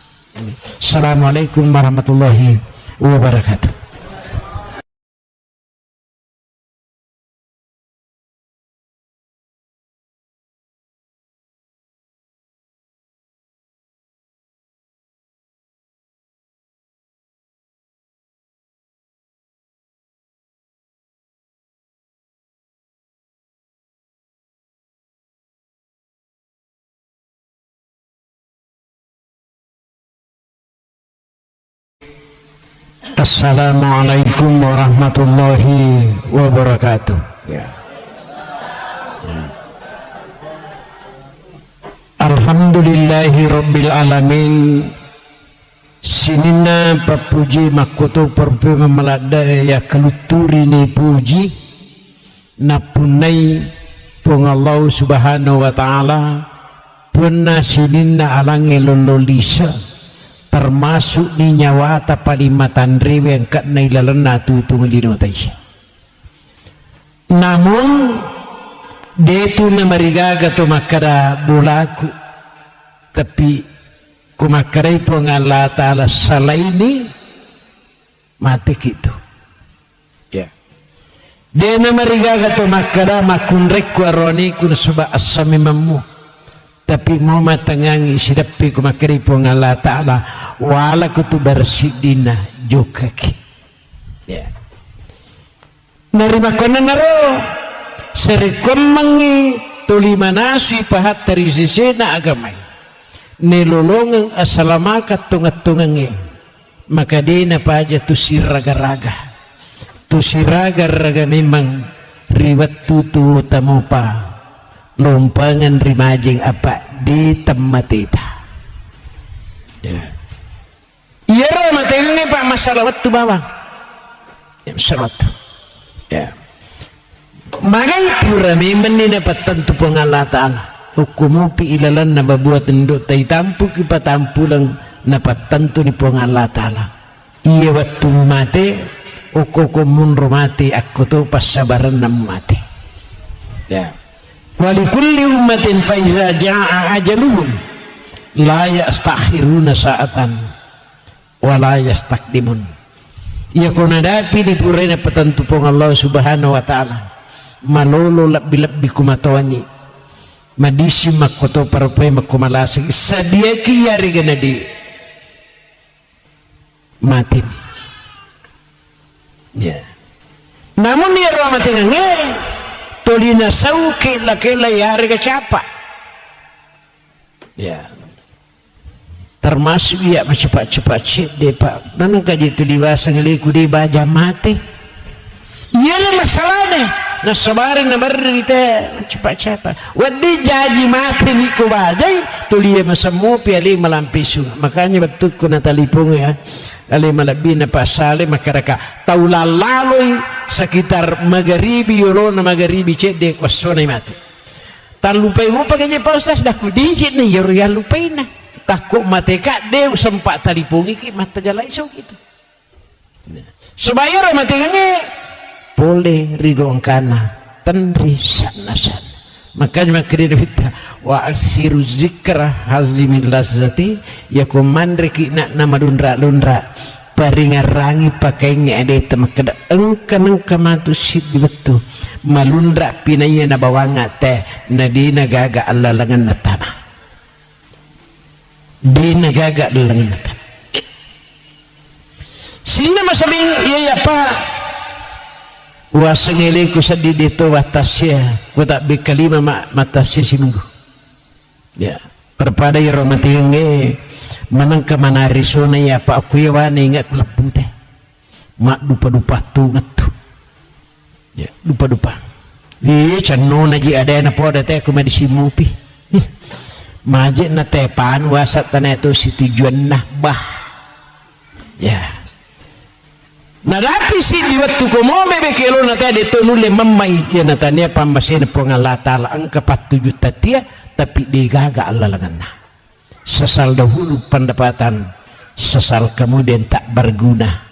Assalamualaikum warahmatullahi wabarakatuh. Assalamualaikum warahmatullahi wabarakatuh. Alhamdulillahi rabbil alamin. Sinina papuji makoto perpe memelada ya keluturi ni puji napunai pung Allah subhanahu wa ta'ala puna sinina alangi lololisa termasuk ni nyawa tapalimatan rewe yang kat nailalana tutung lino taisya namun detu na marigaga to makara bulaku tapi kumakaray po nga Allah Ta'ala salaini mati gitu ya de na marigaga to makara makunrek ko aroni kun suba asami mamu tapi mau matangangi sidapi ko makripo ng Allah Ta'ala wala ko to bersidina jokaki ya narima ko na naro sarikommangi tulimanasi pahat dari sisi na agamay nilulungang asalamakat tungat-tungangi maka di na pa aja tu siraga-raga memang riwat tutu tamu pa lumpangan rimajing apa di temmatita ya iya matengnya pak masalah waktu bawang ya masalah ya magai pura memang ni dapat tentu Allah Ta'ala hukumu pi ilalan na babuat nduk tay tampu ki patampu lang napat tentu ni Allah Ta'ala iya waktu mati uko munro mati aku tu pas sabaran nam mati ya walikulli ummatin faiza ja'a ajaluhum la yastakhiruna sa'atan wa la yastakdimun ya kunadapi di purena petentu Allah Subhanahu wa Ta'ala malolo labbi kumatawani madisi makoto parpai makumalasi sadia kiyari ganadi mati ya namun dia mati nge tolina sauki lakela yari kecapa ya termasuk ya cepat-cepat deh pak nanti kaji itu diwasa ngeliku di baja mati iya masalahnya na sabarin na barita cepat-cepat wadi jaji mati ni ko badai tuliya masamu piali malampisu makanya betul ko natalipong ya ali malabi na pasale makaraka taulalaloy sekitar magharibi yolo na magharibi cede kwasona mati tan lupay mo paganya pausas dah ko dijit na yoro ya lupay na takut mateka deu sempat talipungi ki mata jalai so gitu sebayar mati ngene boleh ridho kana tenri sana-sana makanya makanya kita wa asiru zikra hazimil lazati ya komandre ki nak nama lundra paringarangi pakai ngade temakada engka matu sidi betu malundra pinaya na bawanga teh nadina gaga Allah langan natama dina gaga langan natama sehingga masabing iya apa wasangili ko sa dito watasya ko tak bikalima matasya si minggu ya perpada yaro matinge manang ka manariso na ya pa ako yawane nga kulapute mak dupa-dupa tungat tu ya dupa-dupa channo na ji ada na po date ko madisimupi maje na tepan wasat taneto si tujuan nah bah ya narapi si di waktu ko mo bebe kelo na tadi to nule mamai ya na tania pambasin po ng Allah Ta'ala ang kapatujuh tatia tapi digaga Allah langan na sesal dahulu pendapatan sesal kemudian tak berguna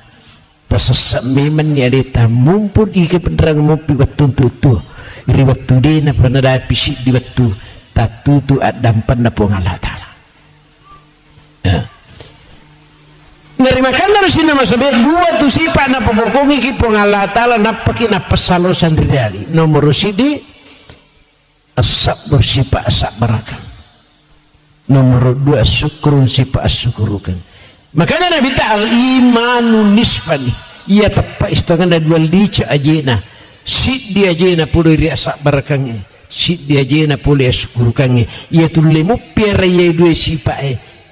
tasasam memang ya dita mumpun ike penerang mupi waktu tu iri waktu di na penadapi si di waktu tatutu adam panda po ng Allah Ta'ala ya narimakan na rin naman sabihin dua tu sipa na pumukungi kipong Allah Ta'ala napaki na pasalo sandiri nomor sidi asap bersipa asap barakan nomor dua syukurun sipa asyukurukan makanya nabi ta'al imanu nisfani iya tepat istangan na dual dica ajena si di ajena puluh iri asap barakannya si di ajena puluh asyukurukannya iya tulimu piara iya dua sipa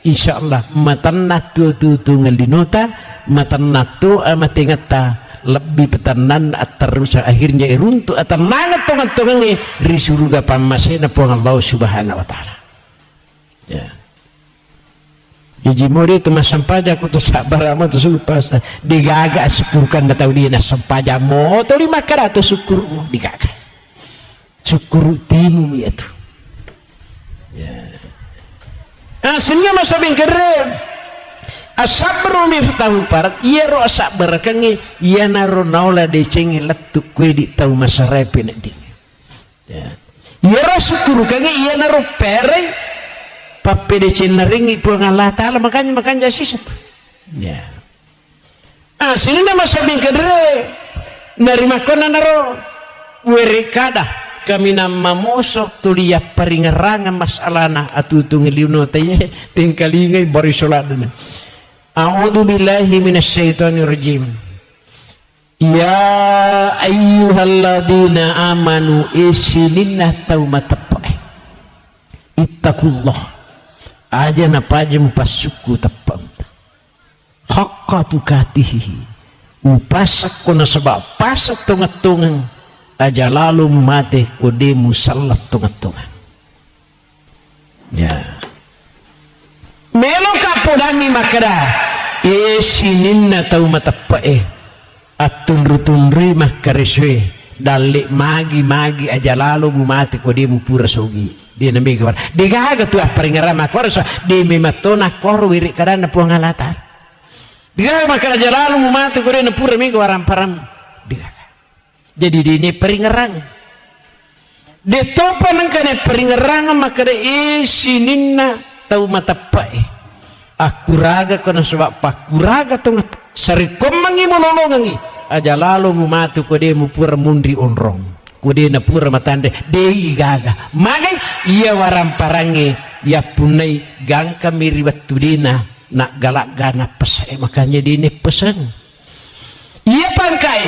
insyaallah matanna tu ngalinota matanna tu amatingata lebih petanan terus akhirnya iruntu atam nangat tongan-tongan ri surga pamasena po Allah Subhanahu wa Ta'ala ya jadi mori itu masampaja aku tu sabar ama tu supas digaga syukurkan datau dia na sampaja mo to 500 syukur digaga syukur timu itu ya sehingga masabing keren asabru miftahu parat iya ro asabar kange iya naro naula de cengi letu kue di tau masarepe di ya iya ro syukur kange iya naro pere pape de ceneringi po Allah Ta'ala makanya sisat ya sehingga masabing keren narima kona naro werikada kami nama mosok tulia peringerangan masalahna atutu ngeliuno taye tingkalingai bari salatna. A'udzu billahi minasyaitonir rajim. Ya ayyuhalladzina amanu isininna taumatappae. Ittaqullah. Aja napajam pasuku tapang. Haqqa tukatihi. Upasak kuna sebab pasak tungat-tungang aja lalu mati kodemu salat tungat-tungang. Ya. Melo kapodami makada isininna taumatappae. Atun-rutun rimah kariswe dalik magi aja lalu mati kodemu pura sogi. Dia nabi kabar digaga tu peringaran makor so di mematona kor wirik karana puangalatan digaga makara jalalu mati kodemu pura minggu waram-param digaga. Jadi ini peringaran de topa nangkane peringaran makara isininna tau matapai akuraga kono sebab pakuraga tong sarikommangi monolongangi aja lalu mati kodemu pura mundri onrong kode na pura matande dei gaga magai ia waram parange ya punai gang kami riwat tudina nak galak gana pesai makanya dini pesan ia pangkai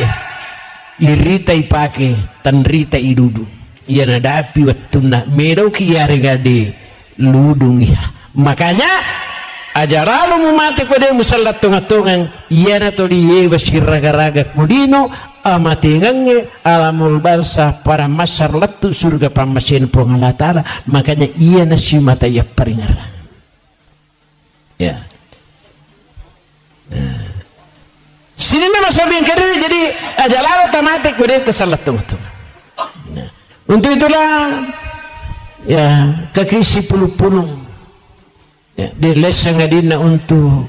irita ipake tanrita idudu ia nadapi watuna merau kiare gade ludung ya makanya ajaralu mumati kode musallat tungatungan ia na toli ye basir raga-raga kudino amatingange alamul barsa para masyar letu surga pamasin pengalatara makanya ia nasi mata ya peringaran ya sini memang sabi yang kedua jadi ajalalu tamatik kode tersalat tungatungan untuk itulah ya kekisi puluh-puluh ya, di lesa ngadina untuk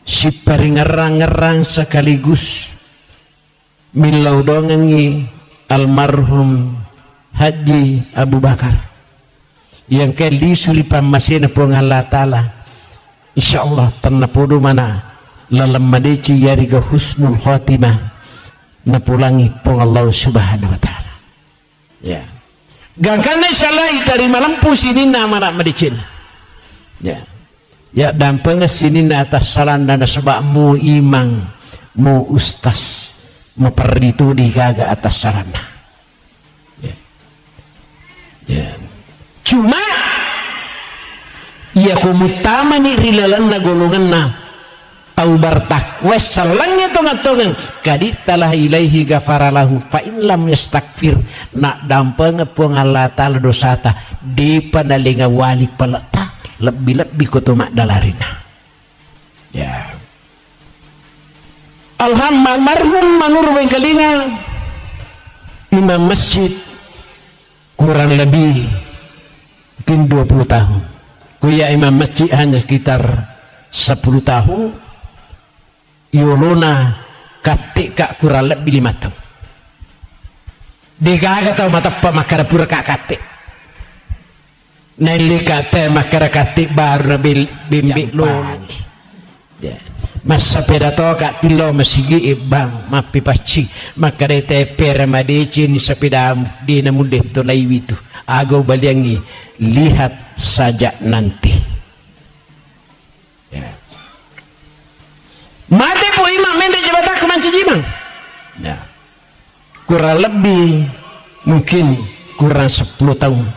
si peringerang-ngerang sekaligus milau dongengi almarhum Haji Abu Bakar yang kali suri pamasina pong Allah Ta'ala insyaallah tanah podo mana lalam madeci yariga husnul khotimah napulangi pong Allah Subhanahu Wa Ta'ala ya gangkana insyaallah dari malam pusini nama nak madicin ya ya dan pengesini atas saran dan sebab mu imang mu ustaz memperditu di gaga atas sarana ya. Ya. Cuma ya kumutama ni rilalan na golongan na tau bartak wes salangnya tongan-tongan kaditalah ilaihi gafaralahu fa in lam yastakfir nak dampeng pung Allah Ta'ala dosata di panalinga wali peleta lebih-lebih kutumak dalarina ya almarhum manur wengkalinga imam masjid kurang lebih mungkin 20 tahun kuya imam masjid hanya sekitar 10 tahun yolona katik kak kurang lebih 5 tahun digaga tau mata pamakara pura kak katik nali kate makara katik baru nabil bimbik lo ya masa pedato kak tilo masigi ibang mapi paci makarete pera madeci ni sepeda di namunde to laiwitu ago baliangi lihat saja nanti ya. Mati po imam mende jabata kemanci jimang ya. Kurang lebih mungkin kurang 10 tahun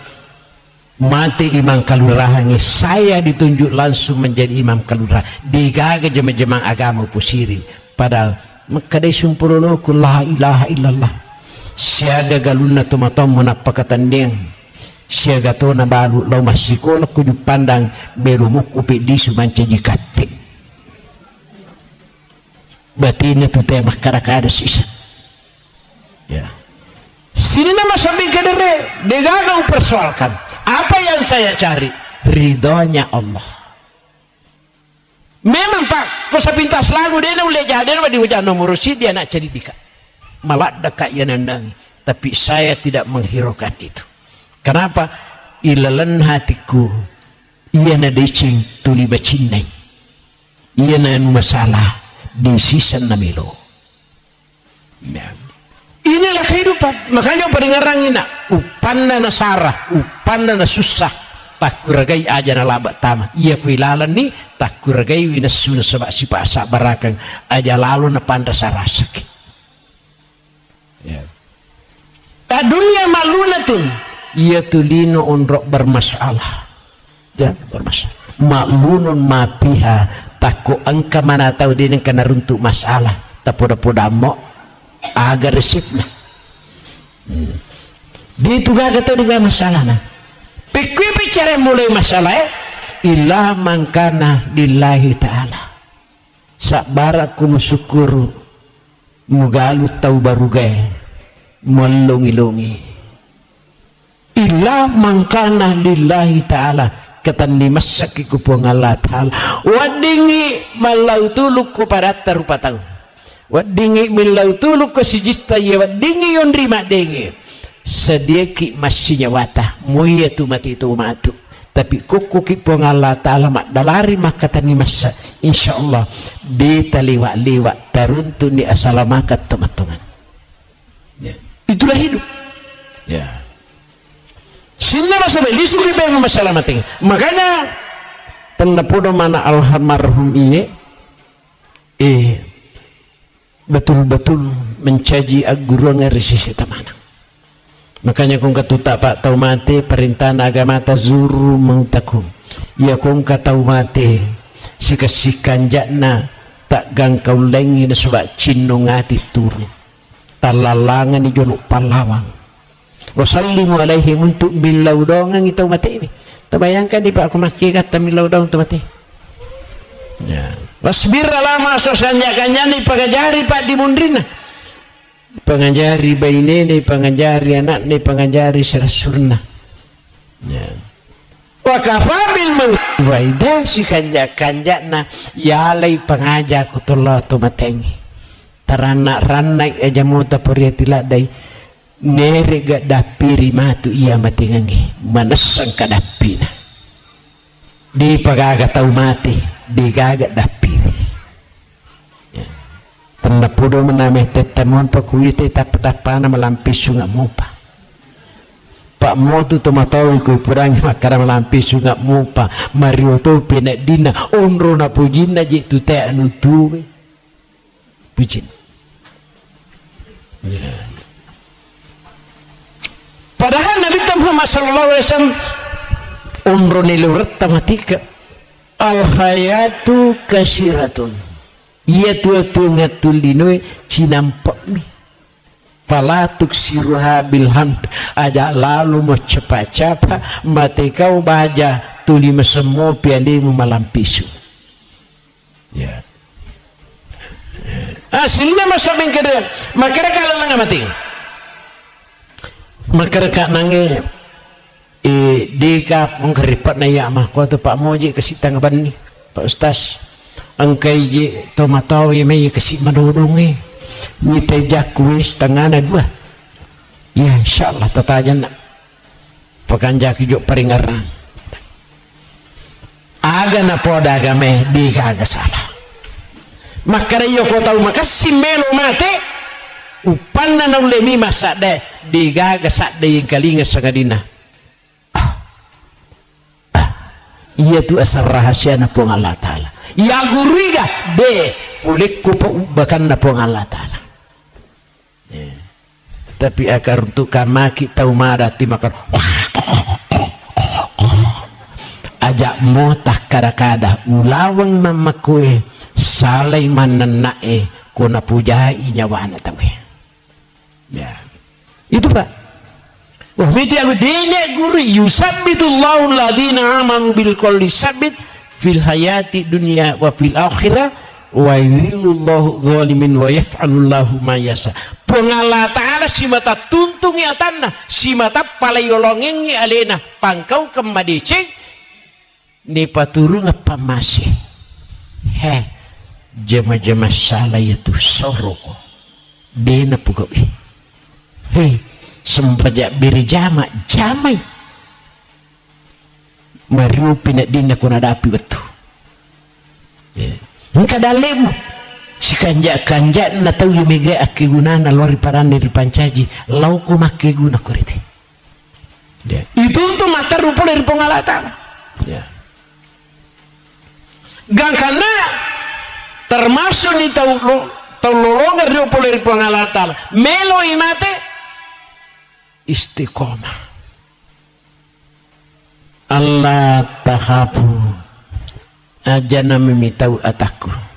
mati imam kalurahannya saya ditunjuk langsung menjadi imam kalurah digaga jema-jema agama pusiri padahal makadai sumpurono ku la ilaha illallah siaga galuna tumatom menapakatan deng siaga to na balu law masikola ku pandang berumuk upi di sumanca jikati batinnya tu tema karakada sisa ya sini nama sambil kedere digaga mempersoalkan apa yang saya cari ridhonya Allah memang pak kau sepintas lagu dia nak boleh jadi di hujan nomor dia nak cari dika malah dekat yang nandang tapi saya tidak menghiraukan itu kenapa ilalan hatiku ia na decing tuli bacinai ia na masalah di sisa namilo Inilah kehidupan. Makanya peringarang ina upanda na sarah, upanda na susah, takuragai aja na labat tama. Ia kuilalan ni takuragai winasuna sebab si pasa barakang aja lalu na panda sarasak. Ya. Dunia malunatun ia tulino onrok bermasalah. Ya, bermasalah. Maklunun mapiha takut angka mana tahu dia kena runtuk masalah. Tapoda-poda mo agar resipna. Di itu gak tahu juga masalah na. Pikir bicara mulai masalah illa mangkana lillahi ta'ala. Sabaraku musyukuru mugalu tau barugai melungi-lungi. Illa mangkana lillahi ta'ala katan dimasak ikupong Allah ta'ala wadingi malau tuluk ku pada tarupa tahu wadingi malau tuluk ku sijista ya wadingi yon rima dengi sediaki masih nyawata muya tu mati tu matu tapi kuku kipong Allah ta'ala mak dalari mak katan dimasak insyaallah beta liwat taruntun di asalamakat teman-teman ya. Itulah hidup ya. Sinna masalah disuruh bayang masalah mati. Makanya tanda podo mana almarhum ini betul-betul mencaji agurang resisi tamana. Makanya kung katuta pak tau mati perintah agama tazuru mautakum. Ya kung katau mati sikasikan jakna tak gangkau lengi na sebab cinungati turu. Talalangan ni jonok palawang. Wasallimu alaihim untuk bilau dongang itu mati ini. Terbayangkan di pak aku maki kata bilau dong itu mati. Ya. Wasbir lama sosanjakannya ni pengajari pak di mundrina. Pengajari bayi ni pengajari anak ni pengajari serasurna. Ya. Wakafabil mengwaida si kanjakna yalai pengajak kutullah tu matengi. Teranak-ranak aja mau tapuriatilah dai. Nere gak dapiri matu ia mati ngangi manasang kadapina di pagaga tau mati di gagak dapiri ya. Tanda pudo menameh tetamon pakuite tap-tapana melampis sunga mupa pak motu tomatau ikut perang makara melampis sunga mupa mario to penak dina onro na pujina jitu te anu tuwe pujin ya. Padahal Nabi Muhammad sallallahu alaihi wasallam umroh nilurat tamatika al hayatu kasiratun ia tu ngatulinoy cinampak ni palatuk siruha bilham ada lalu mau cepat-cepat mati kau baja tuli mesemo pialimu malam pisu ya hasilnya masa mengkira makanya kalau nggak mati masyarakat nange dikap mengkeripat na ya mah ko to Pak Moji kasih tanggapan ni Pak Ustaz angkai je tomatau ya mai kasih madodong ni tejak kuis tangana dua ya insyaallah tatajan pakanjak juk peringaran aga na poda game di kaga salah makara yo ko tahu makasih melo mate upanna na ulemi masak deh digaga sak deh yang kalinga sangadina iya tu asal rahasia na pong Allah Ta'ala ya guriga de ulik kupa ubakan na pong Allah Ta'ala yeah. Tapi akar untuk kamaki tau marati makan ajak motah kada-kada ulawang mamakue salay mananae kuna pujai nyawana tawe ya itu pak wah miti aku dene guru yusabbitullahu alladhina amanu bil qawli sabit fil hayati dunya wa fil akhirah wa yudhillullahu zalimin wa yaf'alullahu ma yasha pengala ta'ala si mata tuntung ya tanah si mata palayolongeng alena pangkau kemadeceng ni paturung apa masih jama-jama salah itu soroko dena pugawi sempajak biri jama jamai mariu pinak dina kuna dapi betul engka dalem si kanjak na tahu yumiga akigunana lori parane di pancaji lau ko makiguna kuriti ya itu untuk mata rupa dari pengalatan ya gang karena termasuk ni tahu lolongan rupa dari pengalatan melo imate istiqomah Allah tahapu ajana memitau ataku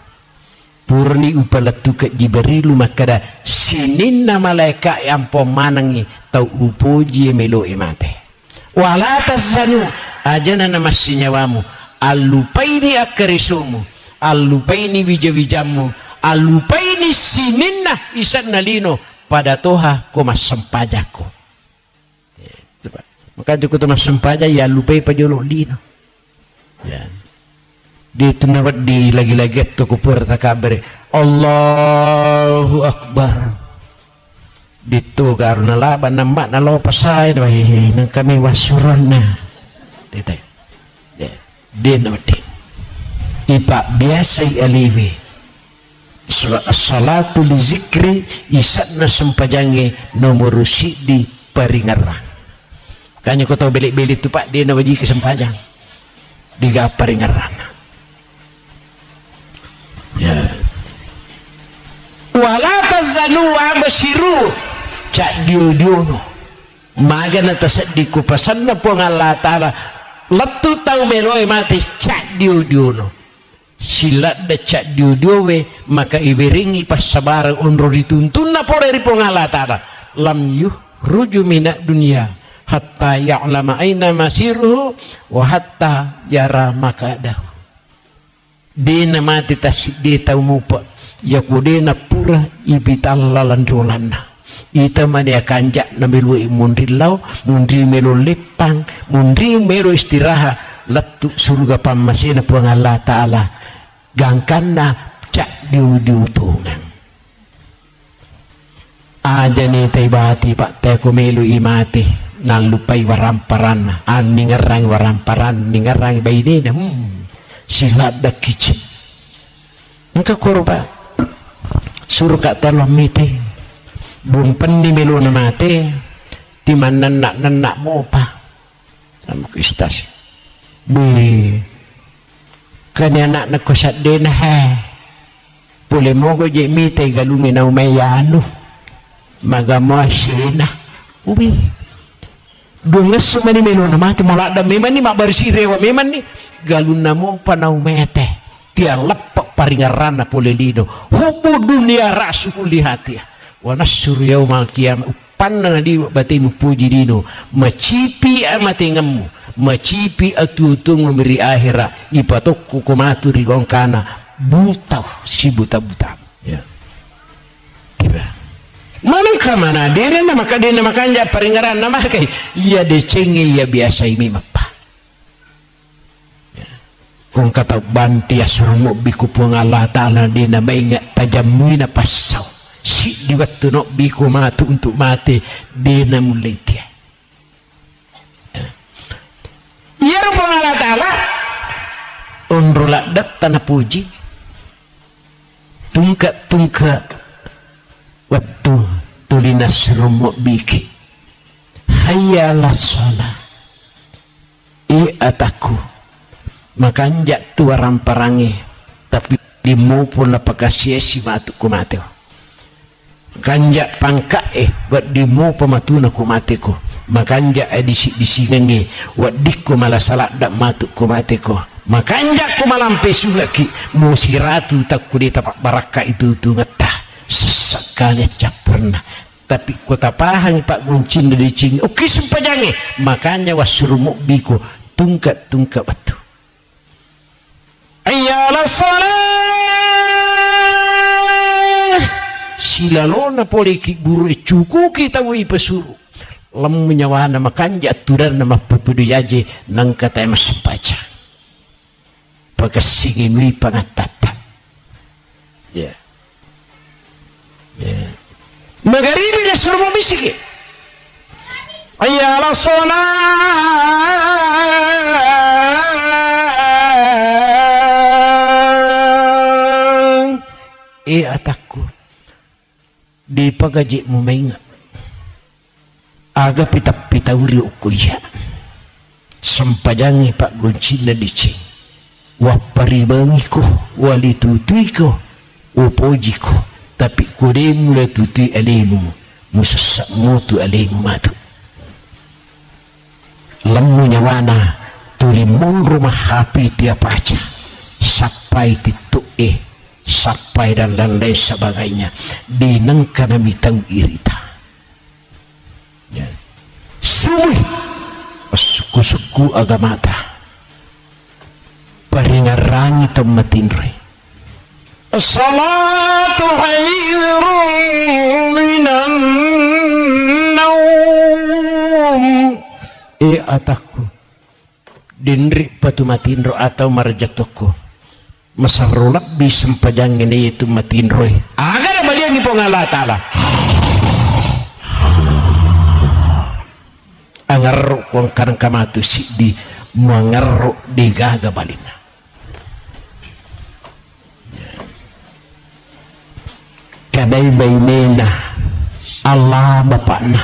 purni upalatu ke Jibrilu makada sininna malaika yang pemanangi tau upuji melo imate wala tasanu ajana nama sinyawamu alupaini akarisumu alupaini wijawijamu alupaini sininna isan nalino pada toha koma sempajako maka cukup temas sempaja ya lupai pajolo lino ya di tunawat di lagi-lagi tu kupur takabere Allahu Akbar ditu karena laban nambak na lo pasai nang kami wasurona tete dia noti ipa biasa aliwi salatu li zikri isatna sempajange nomor di paringarang kanya ko tau belik-belik tu pak dia na waji kesempajang diga paringarang ya wala tazanu wa basiru cak diudiono magana tasadi ku pasanna po Allah taala letu tau meloi mati cak diudiono silat da cak diudiowe maka iwiringi pas sabarang onro dituntun na po dari po Allah taala lam yuhruju minat dunia hatta ya'lama aina masiruhu wa hatta yara makadahu dena mati tasik de tau mupa ya kudena pura ibitalla landolana ita mani akanjak na melu mundrilau mundri melu lepang mundri melu istirahat letu surga pamasina puang Allah taala gangkanna cak diutungan aja nih taibati pak teko melu imati nalupai waramparan ningarang waramparan ningarang baidena silat dah kicik engkau korban suruh kat tolong mite bumpen di melu mate di mana nak mau apa sama kistas bi kan anak nak kosat dena boleh mau go je mite galumi na umayanu magamo asina ubi dungas sumani melu mate molak da memang ni mak bersih rewa memang ni galun namo panau mete tiang lepak paringarana polelido hubu dunia rasu kulihati wa nasur yaumal qiyamah panna di batimu puji dino macipi amate ngemu macipi atutung memberi akhirat ipatokku komatu rigongkana buta si buta ya tiba mana kamana dere na makadena makanja paringaran nama kai iya decenge ya biasa ini mapa kung kata banti asrumo biku puang Allah taala dina maingat tajam muina pasau si di waktu no biku matu untuk mati dina mulitia ya puang Allah taala unrulak dat tanah puji tungkat waktu tulinas rumo biki hayalah sholat ataku makanjak tu orang parangi tapi dimu pun apakah sia-sia matu kumate kanjak pangka buat dimu pematuna kumate ko makanjak disi nge buat dikku malah salat dak matu kumate ko makanjak ku malampe sulaki musiratu tak kudi tapak baraka itu tu ngetah sesekali capurna tapi kota pahang pak guncin dari cing oke sempajange makanya wasurumu biku tungkat batu ayalah salah silalona poliki buru cuku kita wui pesuru lem menyawana makanja aturan nama pepedu yaje nang kata emas sempaca pagasingin wi pangatata ya magaribi na suruh bisiki ayalah pagaji mo maingat aga pitap-pitawri ukuya sampajangi pak goncin na dicing waparibangi ko walitutuy ko upoji ko tapi kudemu la tutuy alimu musasak mutu alimu matu lamu nyawana tulimun rumah hapi tiap aja sampai tituk sampai dan lain sebagainya dinengka nami tahu irita ya. Suwi suku-suku agamata paringarani tomatinre as-salatu khairun minan naum ataku dinri patumatinro atau marjatoko masarulak bisampajang ini itu matinroy agar balian ni po Allah Ta'ala angarro kong karang kamatu si di mangarro di gaga balina kadai bainena Allah bapakna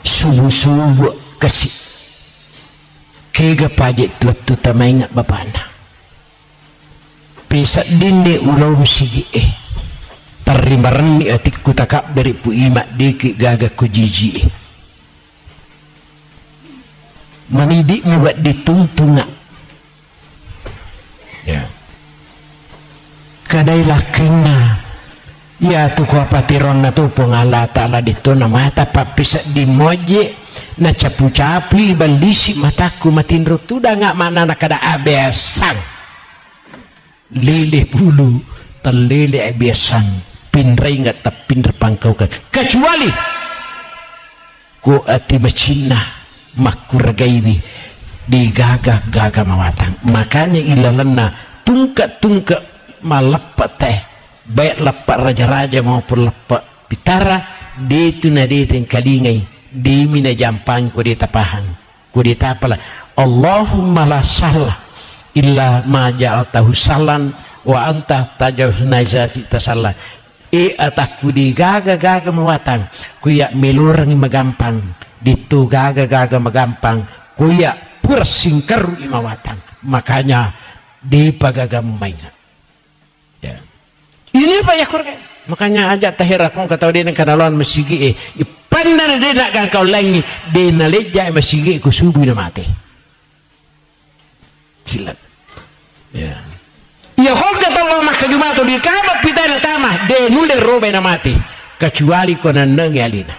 subuh-subuh kasih kega pajak tuat-tuat tamaingat bapakna pisat dini ulau sigi tarimaran ni atik kutakap dari pu imak diki gaga ku jiji manidik buat ditungtunga ya kadailah kena ya tu ko patiron na tu pengala Ta'ala dito na mata papisat di moje na capu-capu balisi mataku matinro tu dah ngak mana nak kada abesan lele bulu terlele abesan pinrai nggak tapinra pangkau kan kecuali ko ati macina makuragaiwi di gaga mawatang makanya ilalana tungka malapat teh baik lapak raja-raja maupun lapak pitara dia tu na dia yang kalingai di mina jampang ko dia tapahan ko dia tapala Allahumma la salah illa ma ja'altahu salan wa anta tajawuz naizati tasalla ataku di gaga mawatang kuya melurang magampang ditu gaga magampang kuya pursingkaru imawatang makanya di pagagamu maingat ya ini apa ya kurang makanya ajak tahirakong kataw din ang kanalon masigi pandana din na kau langi din nalidya masigi ko subuh na mati silat ya ya kung kataw makadumato di kabat pita na tama de nule robe na mati kecuali ko na nangyalina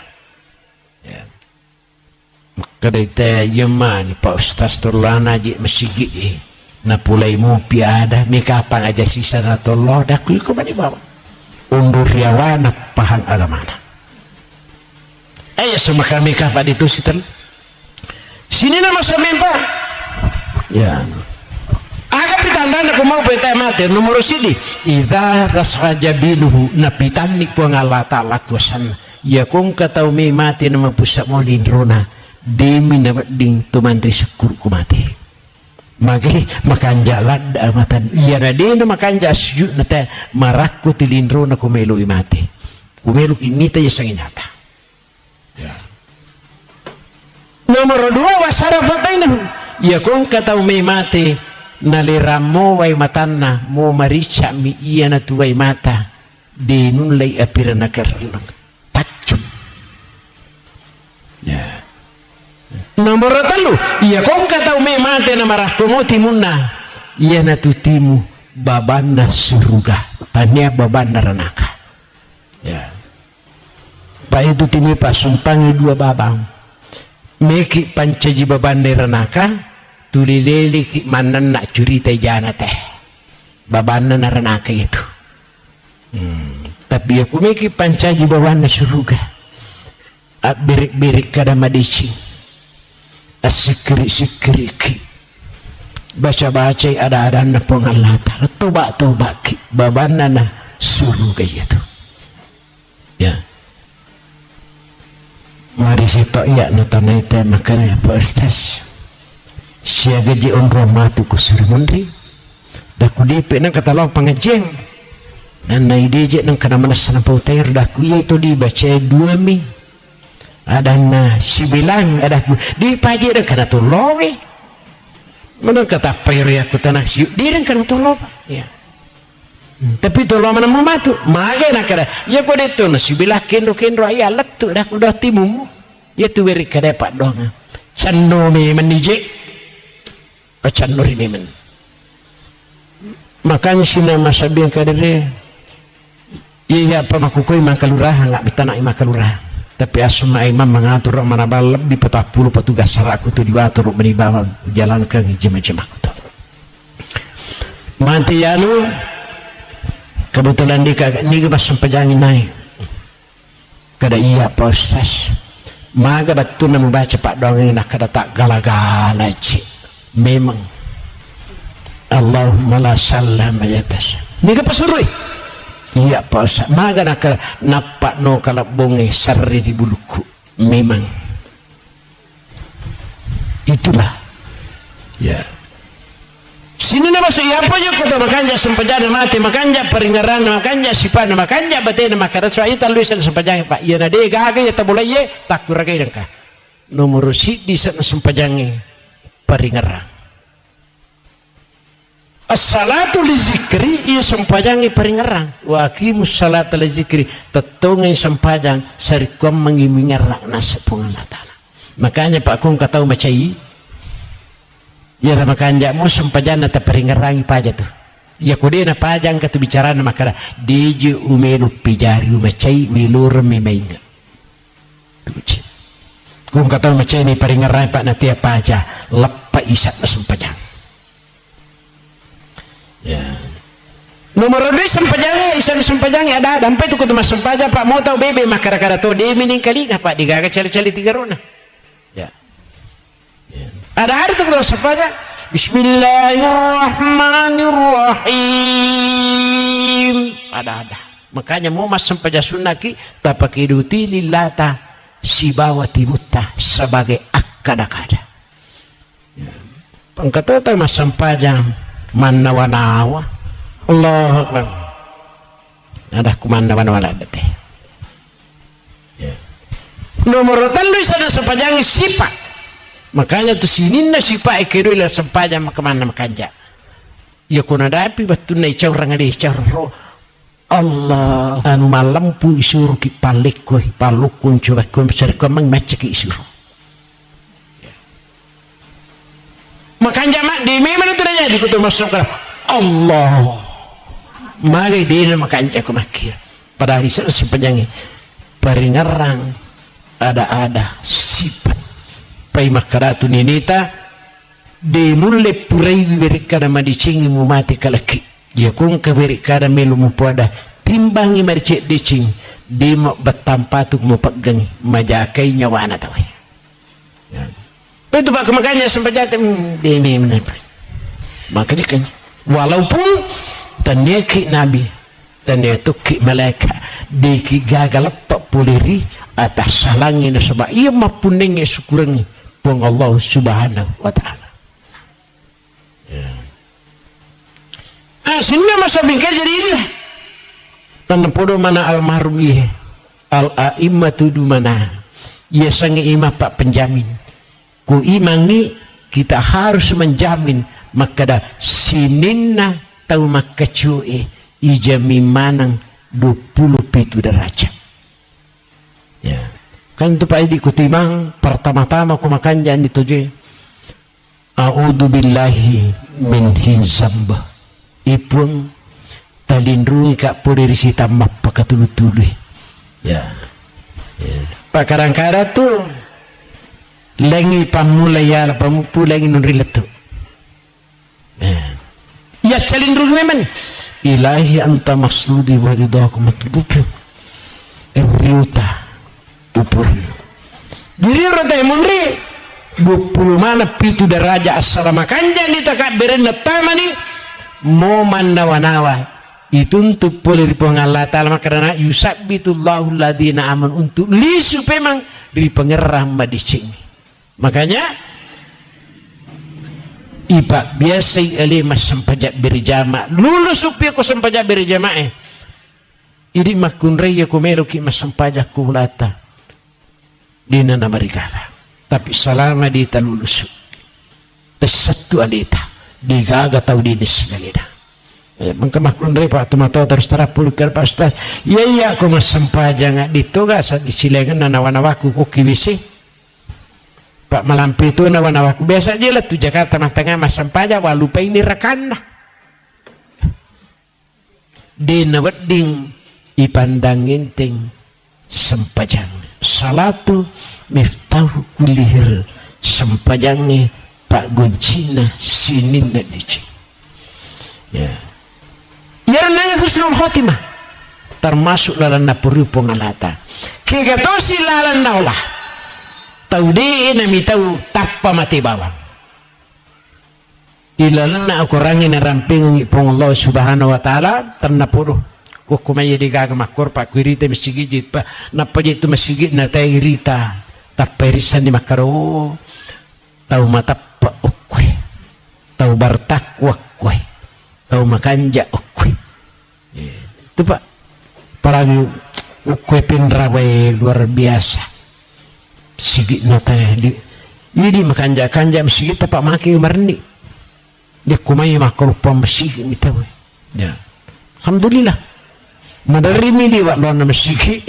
ya makadai tayo yaman pa ustaz turlana di masigi na pulay mo piada may kapang aja sisa na tolo dakuy ko ba di baba undur yawa na pahang agamana ay sumakami ka pa dito sini na masamin po yan aga pitanda na kumaw pa tayo mati numero sidi idha rasraja binuhu na pitanik po ang Allah Ta'ala kuwasan ya kung kataw may mati na mapusa mo lindrona di minabading tumandri syukur kumati magay makanjalad amatan iya na di na makanja sujud na tayo marakko tilindro na kumelo imati kumelo imita ya sang inyata ya nomor 2 wasara fatay na iya kung kataw may mati naliramo way matan na mo maricha mi iya na tuway mata di nunlay apira na karalang tachum ya nomor 3 iya kung kataw may mati na marahkumo timuna iya na tutimu baban na suruga tanya baban na ranaka ya pa itu timi pasumpangi 2 babang meki pancaji baban na ranaka tulilili manan nak curita jana teh baban na ranaka itu tapi aku meki pancaji baban na suruga birik-birik kada madici asikri-sikriki baca-baca ada na pong Allah Ta'ala toba-toba ki babana na suruh kayak itu ya mari sito iya na tanay tayo makanya pa ustaz siya gaji on romatu ko suri mundri dakudipi ng katalaw pangajeng dan naidejek nang kana manas na pautair daku itu dibaca 2 mi ada na sibilang ada di paje dan kana tulowe mana kata payri aku tanah si di dan kana tulowe ya tapi tulowe mana mamatu mage na kada ya ko deto na sibilah kendro ay alat tu dak udah timum ya tu weri kada pak dong canno me menije pacanno rini men makanya sina masabiang kadere iya apa makukoy makalurahan nggak bisa nak makalurahan tapi asma imam mengatur mana balap di 40 petugas saraku tu diwatur menibawa jalankan jemaah aku tu mati anu kebetulan ni pas sempajangin naik kada iya proses maga betul nak membaca pak dongeng nak kada tak gala-gala cik memang Allahumma la salam ayatas ni ke pasurui iya pak maga nak napak no kalau bonge sari di buluku memang itulah ya sini nama saya apa je kota makanja sempajana mati makanja peringaran makanja sipana makanja batena makara saya taluisan sempajang pak iya nade gaga ya tabulai ye tak kuragai dengka nomor si di sana sempajangi peringaran as-salatu li zikri iya sempajangi peringaran wa aqimus salata li zikri tetongai sempajang sarikom mengimingarak nasib pengamatan makanya pak kong katau macai ya makanya mau sempajana ta peringarangi paja tu ya kode na pajang katu bicara na makara deje umenu pijari macai milur memainga tuci kong katau macai ni peringarangi pak na tiap paja lepa isak na sempajang ya nomor 2 sempajang isan sempajang ada sampai tu kutu mas sempaja pak mau tahu bebe makara-kara tu dia mining kali pak digaga cari-cari 3 rona ya ada hari tu kutu sempaja bismillahirrahmanirrahim ada makanya mau mas sempaja sunaki tapaki duti lillata sibawati mutta sebagai akada-kada ya. Pangkata mas sempaja manawa-nawa Allah Akbar ada kumanawa-nawa ada teh ya. Nomor 3 sana sempajangi sifat makanya tu sinin na sifat ekedo ila sempajang kemana makanja ya kuna dapi betul na icau orang ada icau roh Allah anu malampu isuru ki paleko palukun coba kun cari komang macam ki isuru makanya mak di memang itu nanya di kutu masuk ke Allah mari dia makanya aku makir padahal di sana sepanjangnya peringarang ada sifat pai makaratu ninita de mulle purai berikada madicingi mu mati kalaki ya kun ka berikada melu mu pada timbangi marcek dicing de mo batampatuk mu paggangi majakai nyawana tawai ya. Itu pak makanya sempat demi makanya kan walaupun tanyaki nabi tanyaki malaikat deki gagal pak poleri atas salangin sebab ia mapuneng syukurangi pun Allah subhanahu wa ta'ala sehingga masa bingkai jadi ini tanpa podo mana almarhum iya al-a'immatu du mana ia sangi imam pak penjamin ku imangi kita harus menjamin maka dah sininna tahu maka cuy ijami manang 27 derajat ya kan tu pak di kutimang pertama-tama ku makan jangan dituju a'udzu billahi min hizamba ipun talindrungi kak poderi sita mappa katulu-tulu ya pak kadang-kadang tu lengi pamulai ya pamupu lengi nunriletu ya calindrungi memang ilahi anta maksudi wa ridaku matlubu riuta upuran diri roda munri 20 mana pitu daraja assalamu kanjani takak berenda tamani mo mandawa-nawa itu untuk boleh Allah Ta'ala karena yusabbitullahu alladhina aman untuk lisu memang di pengeram madicing makanya iba biasa ale mas sempajak berjamaah lulus upi ko sempajak berjamaah idi makunrei ya kumero ki masampaja kulata dina na marigala tapi salama di talulusu satu alita digaga tau di segalina mangka makunrei pa tumato terus terapul ker pastas iya ko masampaja nga dito ga sa disilengan na nawanawaku ko kiwisi Pak malampi itu nawanawaku biasa dia lah tu Jakarta matanga masampaja walupa ini rakanda di nawading ipandang inting sempajang salatu miftahu kulihir sempajangnya Pak Goncina sinin na dici ya nangya husnul khotimah termasuk lalan napuri pengalata kegatosi lalan naulah tahu di nami tahu tappa mati bawang ilalan na ako rangin na ramping pong Allah subhanahu wa ta'ala ternapuro kukumaya di gaga makor pa kuirita masigijit pa napajit tu masigit na tayo irita tapirisan di makaro tahu matappa ukwe tahu bartakwa kwe tahu makanja ukwe itu pak parang ukwe pinraway luar biasa sigit na tayo di makanja-kanja masigit pa maki marni dia kumai makor pa masigit mitaw ya alhamdulillah madarimi di waklo na masigit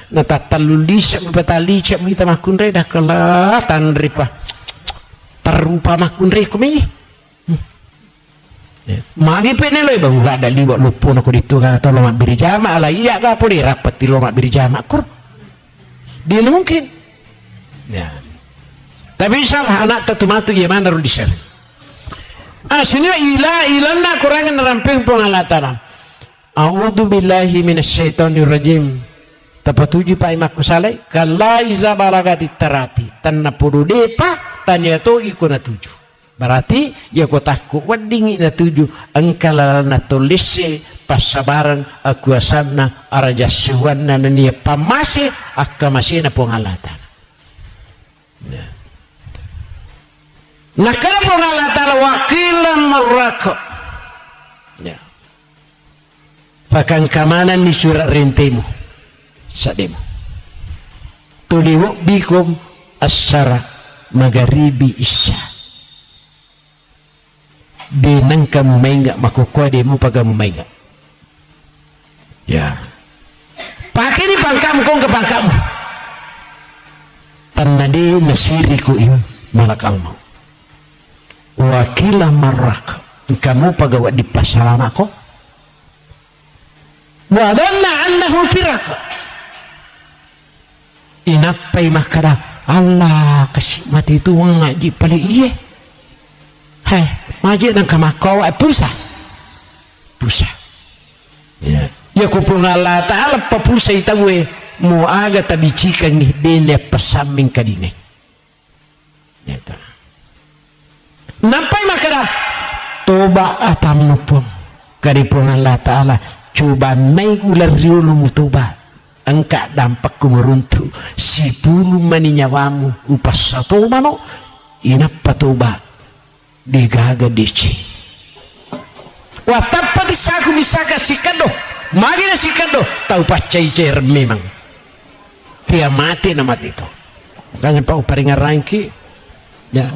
natatalulisa mapatali siya kita makunre dah kala tanri pa tarupa makunre kumai magi penelo bang wala dali wak lupo na ko dito ka to loma birijama ala iya ka po di rapat di loma birijama kur di mungkin ya tapi salah anak tatumatu ya mana ru disar sini ilanna kurangan ramping pengalatan a'udzu billahi minasyaitonir rajim tapatuji pa imaku salai kala iza balagati tarati tanna pudu depa tanya to iko na tuju berarti ya ko takku wadingi na tuju angkala na tolise pasabaran aku asanna arajasuwanna nania pamase akamase na pengalatan nakala pengalatan wakilan marako ya pakan kamanan ni surat rentemu sademu tuliwok bikum asyara magharibi isya binang kamu maingga makukwa demu pagamu maingga ya pakai ni pangkamu kong ke pangkamu tanadi nasiriku im malakal mau wakilah marak kamu pagawa di pasaran aku wadanna annahu firaka inapai makara Allah kasih mati itu ngaji paling iye hai maji nang kamakawa pusa ya ya kupung Allah ta'ala papusa itawe mu aga tabicikan ni bende pasaming kadine ya ta napai makara toba atam pun karipun Allah ta'ala coba naik ular riulu mutoba engkak dampak kumeruntu si bulu maninyawamu upas satu mano inapa toba digaga dici watapa disaku bisaka sikado magi na sikado tau pacai cair memang dia mati na mati itu kanya pa uparinga rangki ya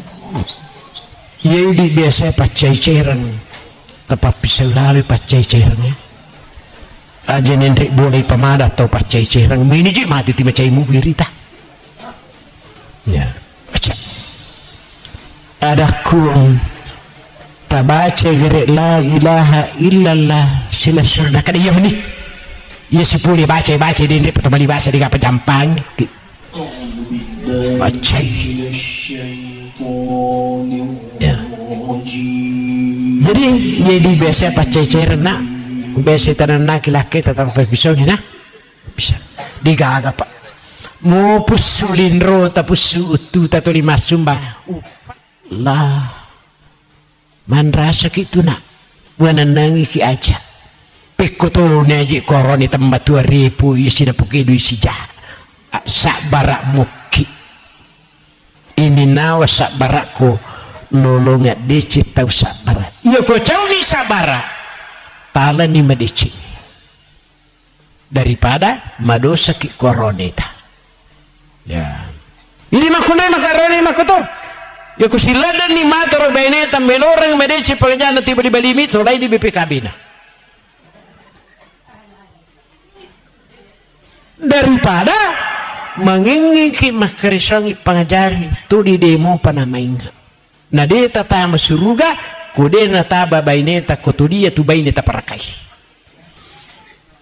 di biasa pacai cairan tapi selalu pacai cairannya aja nendrik boleh pamada atau pacai cairan mini je mati ti macai mu birita ya baca ada kum tabaca gere la ilaha illallah sila surna kada ya meni ya sepuli baca di nendrik pertama bahasa di apa jampang baca ya jadi di biasa pacai cairan nak biasa tanah laki-laki tatang pisau ni nah bisa digaga pak mau pusulin ro tapusu utu tato lima sumbang lah man rasa gitu nak wananangi ki aja pekoto naji koroni tempat 2000 isi dapuki du isi jah sak barak muki ini nawa sak barakku nolongat dicit tau sak barak iya ko cau ni sak barak tala ni medici daripada madosa ki koroneta. Ya. Ini makunay makaroni makuto. Ya kusiladan ni mator baineta melorang medeci pengajan tiba di balimit solai di BPKB na. Daripada mangingiki makarisang pangajari tu di demo panamainga. Na de tata masuruga kude na taba baineta kotudia tu baineta parakai.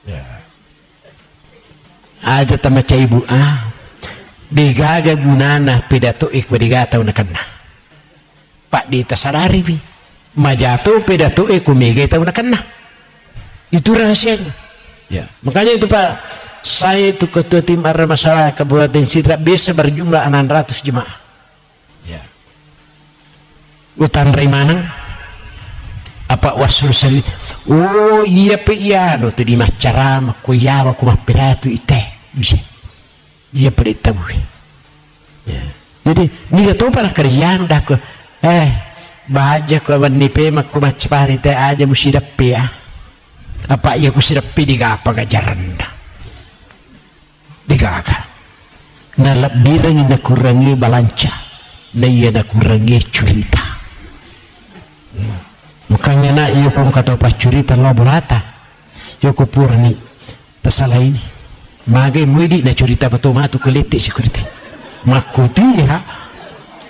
Ya. Aja tamaca ibu digaga gunana pidato ikwadigataw na kana. Pak di tasadari vi majato pidato kumigataw na kana. Itu rahasianya. Ya. Makanya itu Pak, saya itu ketua tim arah masalah Kabupaten Sidrap bisa berjumlah 600 jemaah. Ya. Utan Rimanang apa wasul sali. Oh iya pe iya do tu di macara makuyawa kumapiratu ite bisa. Iya pada tahu. Ya. Jadi ni tahu para kerjaan dah ko bahaja ko nipe makumacpari teh aja musidapi ya. Apa ya kusidapi digapa gajaran dah. Digaka na labirang na kurangi balanca na iya na kurangi curita. Makanya na iyo kong katopa curita lo bolata iyo ko purani tasala ini magay muidi na curita bato matu kuliti si kuriti makuti ha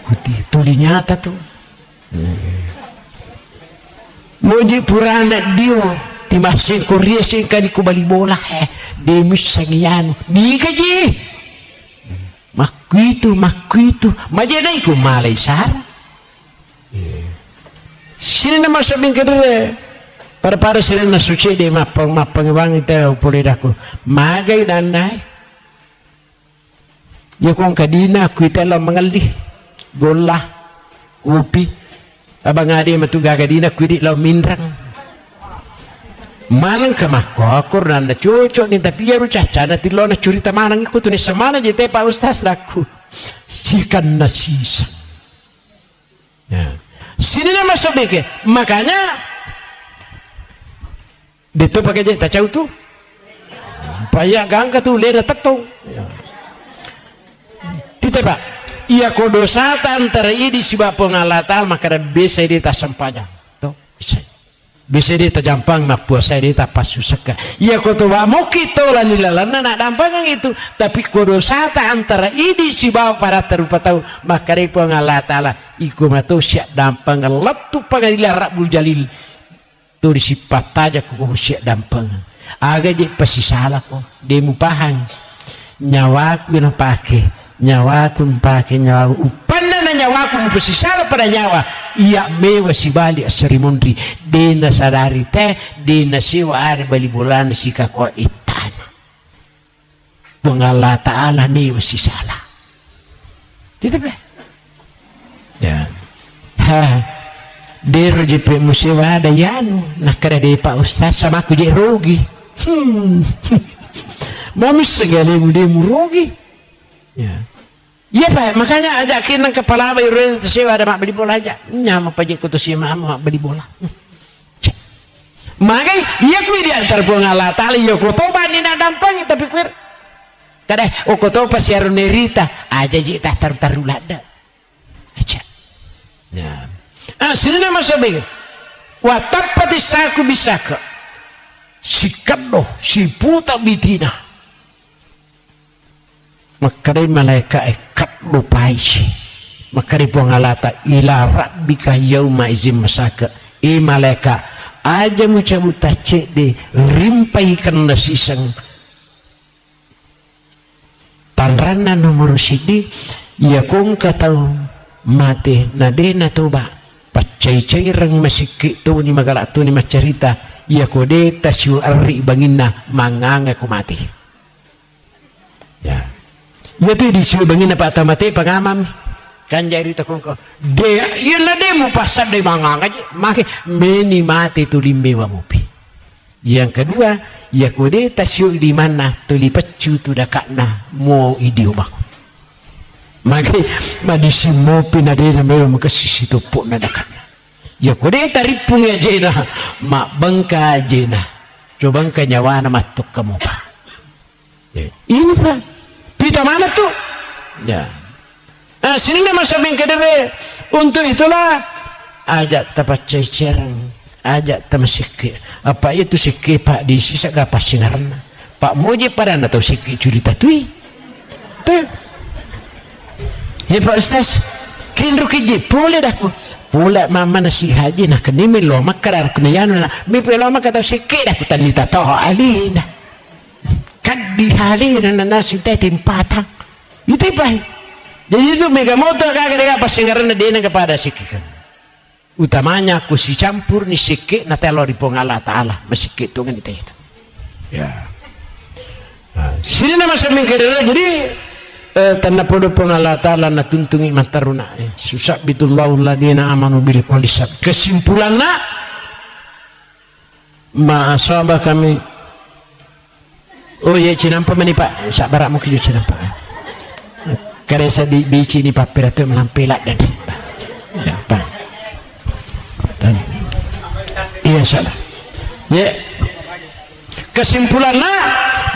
kuti tuli nyata tu moji purana dio timasin korea singkani ko bali bola demis sangiano di kaji makuitu majenai ko malay sara sini nama sabing kedere para sini na suci de mapang bang ite upulidako magay danay yakong kadina kuita lang mangalih gola upi abang ade matugagadina kuidi lang minrang manang kamakokor na cucok ni tapi ya rucaca na tilo na curita manang ikut ni semana jete Pak Ustaz laku sikan na sisa ya. Sini na masuk ke makanya dito pakai je tacau tu paya gangka tu lera tato kita Pak ia kodosata antara ini si bapo ngalata maka bisa di tasampajang to bisa di tajampang na puasa di tapas susaka ia kotoba mau kita lah nilalana nak dampangan itu tapi kodosata antara ini si bawa para terupa tahu maka repo ngalata lah iku mato siap dampang letu pagadilah Rabbul Jalil tu disipat aja kuku siap dampang aga je pasti salah ko demu pahang nyawa ku nak pakai nyawa ku pakai nyawa upanda na nyawa ku pasti salah pada nyawa iya mewa si bali serimondri dena sadari teh dena siwa ari bali bulan si kako itana pengala ta'ala mewa si salah gitu be ya ha dero jepe musiwa ada yanu nak kena de Pak Ustaz sama aku je rugi mami segala demu rugi ya iya Pak, makanya ajakin nang kepala bayi sewa ada mak beli bola aja nyama pajak kutu si mak beli bola makanya iya kui diantar pengala tali ya kotoba ni nak dampang tapi kir kadeh kotoba si arunerita aja je tak taru lada aja ya sini nama sabi watapati saku bisaka si kado si puta bitina makari malaika ekat lupai makari pengalata ila rabbika yauma izin masaka malaika aja mucabuta cek de rimpai kan nasisang tanrana nomor sidi ya kong katau mate nadena toba pacai-cai rang masiki tu ni magala tu ni macarita ya kode tasyu arri bangina manganga ko mati ya ya tu disuruh bangin apa tamate pangamam kan jari takon ko de yela de mu pasal de mangang aja make meni mati tu limbe wa mupi yang kedua ya kode tasyu di mana tu li pecu tu dakakna mo idioma make madisi mopi na de mero makasisi tu pok na dakakna ya kode taripung ya jena mak bangka jena coba nyawa na matuk kamu pa Ini Pak, pita mana tuh? Ya. Nah, sini nama samping kedere. Untuk itulah ajak tempat cecerang, ajak teman sikit. Apa itu sikit Pak di sisa gapa singarna. Pak moje pada atau sikit cerita tui. Tuh. Ya Pak Ustaz, kinru kiji boleh dah ku. Pula mama nasi haji nak kini milo makar kena yanu na mipelo makata sikit dah ku tanita toh alina. Kan di hari na nasi teh timpatang. Itu Pak. Jadi itu Megamoto kagak apa singarna dia kepada sikit. Utamanya aku si campur ni sikit na telo di Allah Ta'ala mesikit tu kan itu. Ya. Sini nama samping kedera jadi tanda podo Allah Ta'ala na tuntungi mataruna susah bitullahu ladina amanu bil qolisab. Kesimpulannya maasabah kami oh ya cinampa meni Pak sabarak mu keju cinampa karesa di bici ni papira tu melampilat dan ya Pak iya salah ya kesimpulannya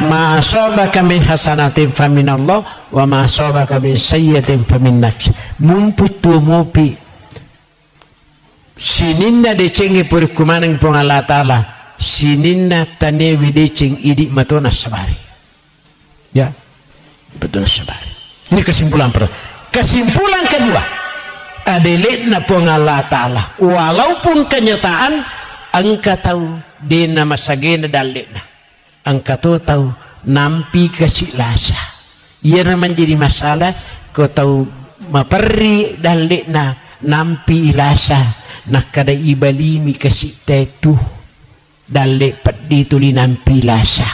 ma asabaka min hasanatin faminallah wa ma asabaka min sayyi'atin famin nafs mumputu mopi sininna decengi puri kumanang pong Allah Ta'ala sininna tanewi deceng idik matona sabari ya betul sabari. Ini kesimpulan pertama. Kesimpulan kedua adeletna pong Allah Ta'ala walaupun kenyataan angka tahu dena masagena daletna angka tahu nampi kasih lasa ia menjadi masalah kau tahu maperi daletna nampi ilasa nak kada ibalimi kasih tetu dalet pedi tuli nampi lasa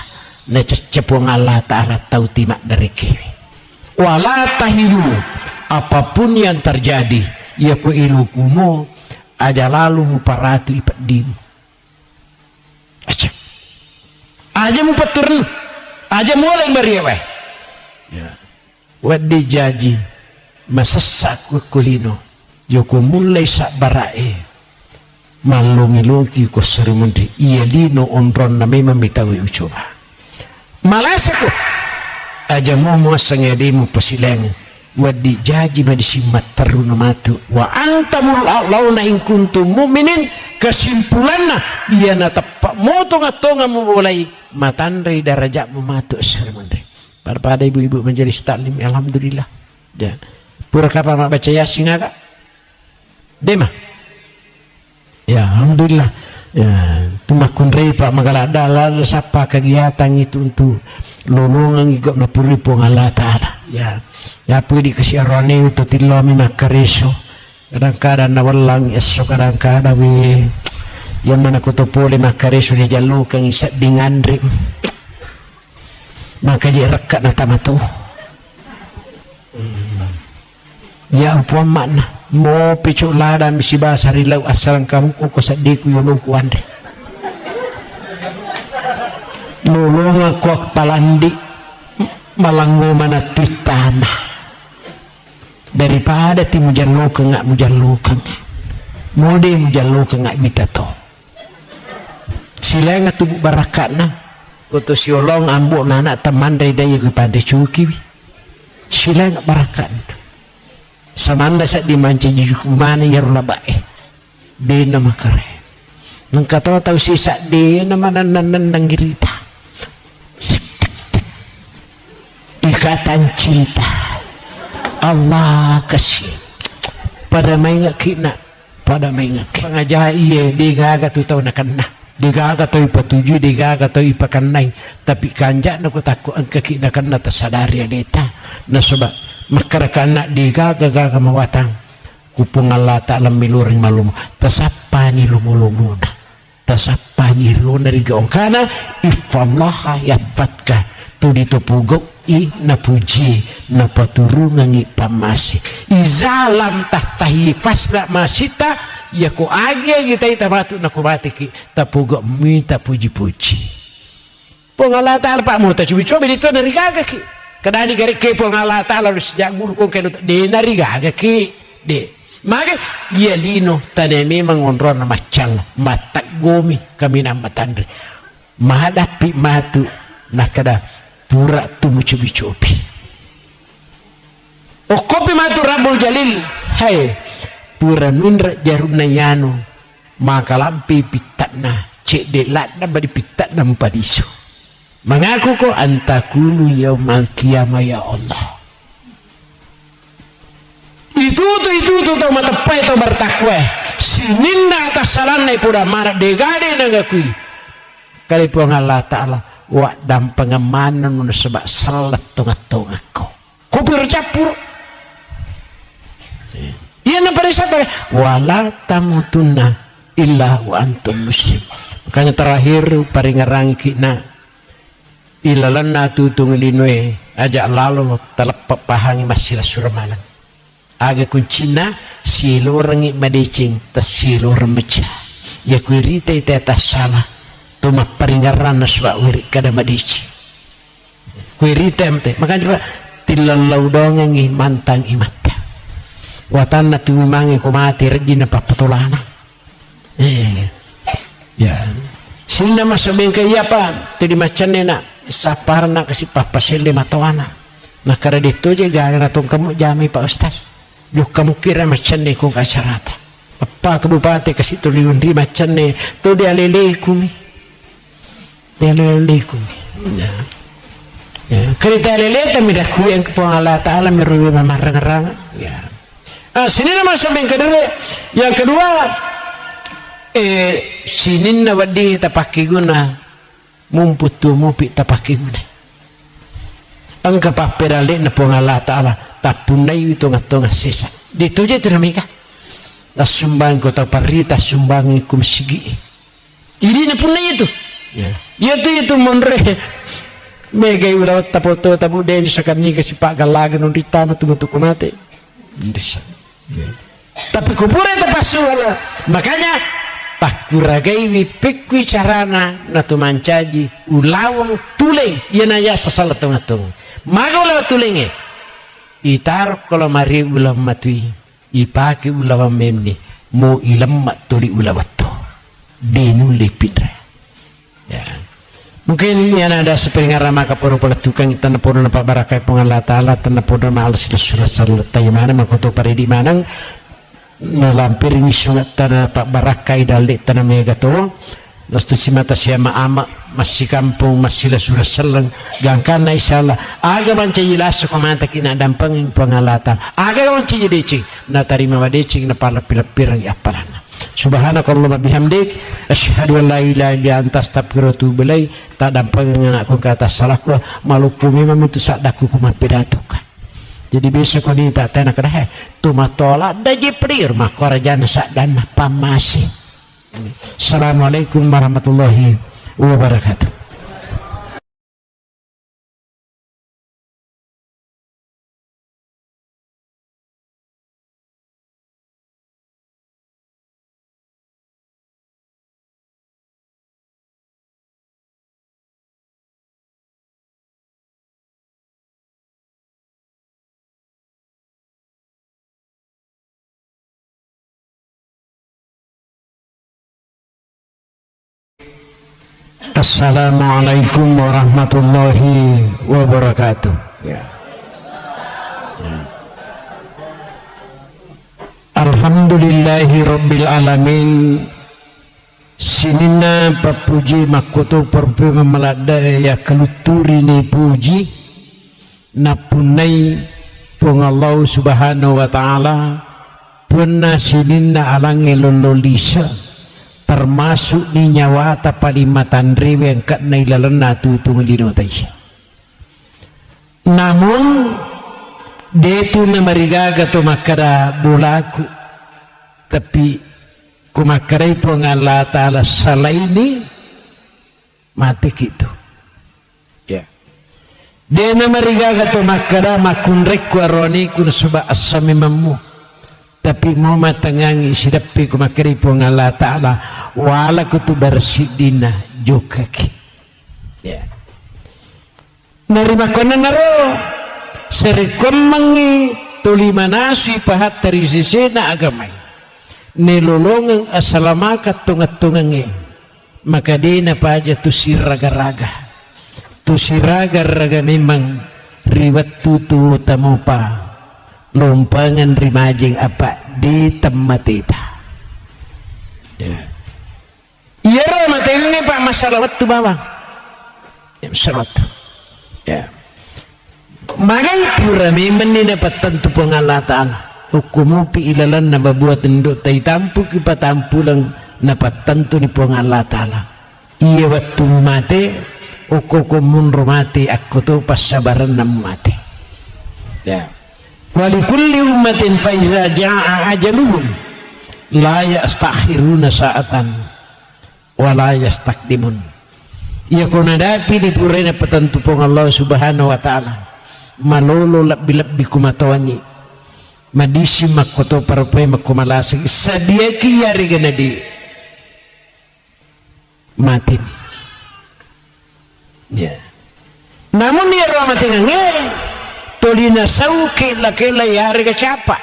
na cepong Allah Ta'ala tahu timak dari kewe wala tahilu apapun yang terjadi ya ku ilukumu aja lalu muparatu ipedimu aja mu peturun aja mulai beriawai ya wadi jaji masasak kulino joko mulai sak barae malungi-lungi ko serimundi iya lino onron na memang mitawi ucoba malasaku aja mau sangedimu pasilang wadi jaji madisimat taruna matu wa antamul launa in kuntum mu'minin kesimpulanna iya na tepak motonga-tonga mulai matandri darajat mematu seremandri pada ibu-ibu menjadi taklim alhamdulillah ya pura kapan mak baca yasin agak dema ya alhamdulillah ya tumakun repa magala dalal sapa kegiatan itu untuk lolongan igap na puri pong Allah Ta'ala ya ya pudi kasiarone untuk tilo mimakareso kadang-kadang nawalang eso kadang-kadang we yang mana kutopole makareso di jalur kang isa dingandri maka dia rekat na tamato ya upuan makna mo picuk lada misi bahasa rilau asalang kamu ko sadiku yulung kuande lulunga kuak palandi malango mana tutama daripada ti mujalluka ngak mujalluka mode mujalluka ngak mitato sila nga tubuh barakatna kutu siolong ambu nana teman dari daya kepada cuki sila nga barakat itu samanda sa dimanci jukumana yarula bae dena makare nang katawa tahu sisa dena mananandang girita ikatan cinta Allah kasih pada main kina pada main pengajar iya digaga tu tahu nak kena digaga tu ipa tujuh digaga tu ipa kanai tapi kanjak nak takut angka kina kena tersadari adeta na sebab makara kana digaga gaga mawatang kupung Allah Ta'ala miluring malum tasapani lumulumuna tasapani luna rigaong kana ifallaha yapatka tu ditopugok i na puji na paturungan i pamasi izalam tahtahi fasla masita ya ko agi kita itamatu na kumati ki tapugok minta puji-puji pengala Ta'ala pak mo ta cubi-cubi dito na rigaga ki kadani gari ke pengala Ta'ala lu sejak guru kong keno de na rigaga ki de maka iya lino tane memang onron na macal matak gomi kami na matandri mahadapi matu na kada pura tu mucubi-cubi. O kopi matu Rabbul Jalil, hai pura nunra jaruna yano maka lampi pitatna cek delat na badi pitatna mpadisu. Mengaku ko antakulu yaumal qiyamah ya Allah. Itu tu matapai to bertakwa. Sininna atas salan nai pura marah degade nangakui. Kali puang Allah Ta'ala wa dam pengamanan nun sebab salat tonga-tonga ko. Ko bercapur. Iya na pada sabar wala tamutunna illa wa antum muslim. Makanya terakhir paringarang kina ilalan na tutung linwe aja lalu telap pahangi masih suramalan aga kuncina silorangi madecing tas silor meca ya kuirita ita atas salah tumak paringaran naswa wirik kada madeci kuirita emte makanya tilalau dongengi mantang imata watan na tumangi kumati regina papatulana ya sina masabing kaya pa tadi macan na saparna kasi papasili matawana nakara dito je gaya natong kamu jami Pak Ustaz yuk kamu kira macam ni kung asyarata apa kabupati kasi tuliun di macam ni to dia lele kumi ya kereta lele kami dah kuyang kepung Allah Ta'ala merugi mamarang-rang ya sini nama sambil yang kedua sinin na wadi tapaki guna mumput tu mupi tapaki guna ang kapapirali na po ng Allah Ta'ala tapunay ito nga ito nga sisa dito dyan ito namika nasumbang ko taparita sumbangin ko masigi hindi na punay ito ito monre megay urawat tapo din sa kanya kasi pagalagan ng rita matumuto ko natin hindi siya tapi kupura ito pasuwala makanya pakuragay wipikwi carana na tumancaji ulawang tuling yan aya sa salatong-atong magulaw tuling itarok kalau mari ulam matui ipaki ulawang memni mo ilam maturi ulawat to dinuli pindra ya mungkin yan ada sepengarama kapuro pala tukang tanapuro na pabarakay pong Allah Ta'ala tanapuro na maalas sila salat tayo mana makuto paridi manang nalampir ni sunat tanah Pak Barakai dalik tanah megato lastu si mata siya maama masih kampung masih surah selang gangkan na isalah aga banca jelas komanta kina dampang pengalatan aga banca jedeci na tarima wadeci na pala pilapirang aparana subhanakallahumma bihamdik asyhadu an la ilaha illa anta astaghfiruka wa atubu ilaik tak dampang aku kata salahku maluku memang itu sadaku kumapidatuka. Jadi besok ni tak tena kedah tumatola daji prir makorajana sadana pamasi. Assalamualaikum warahmatullahi wabarakatuh. Assalamualaikum warahmatullahi wabarakatuh. Alhamdulillahi rabbil alamin. Sinina papuji makoto perpe memelada ya keluturi ni puji napunai pung Allah subhanahu wa ta'ala punna sinina alangi lololisa termasuk ni nyawa tapalimatan rewe yang kat nailalana tutung linotai. Namun detu na marigaga to makara bulaku tapi kumakaray po ng Allah Ta'ala salaini mati gitu ya de na marigaga to makara makunrek ko aroni kun suba asami mamu tapi mo matangangi sidapi kumakaray po ng Allah Ta'ala wala ko to bersidina jokaki ya narima ko na naro serikom mangi tulimanasi pahat dari sisi na agamay nilolongang asalamakat tungat-tungangi maka di na pa dya to si raga-raga tu siraga-raga memang riwat tutu tamupa lumpangan rimajing apa di tempat itu ya iya roh ini pak masalah waktu bawang ya masalah waktu ya magai pura memang ini dapat tentu pengalah ta'ala hukumu pi ilalan na babuat nduk tay tampu ki patampu lang napat tentu ni pengalah ta'ala iya waktu mati uko munro mati aku tu pas sabaran nam mati ya walikulli ummatin faiza ja'a ajaluhum la yastakhiruna sa'atan wa la yastakdimun ya kunadapi di purena petentu pong Allah subhanahu wa ta'ala malolo labbi kumatawani madisi makoto parupay makumalasi sadia kiyari ganadi mati ya namun dia mati nge tolina sauke lakela yari kecapa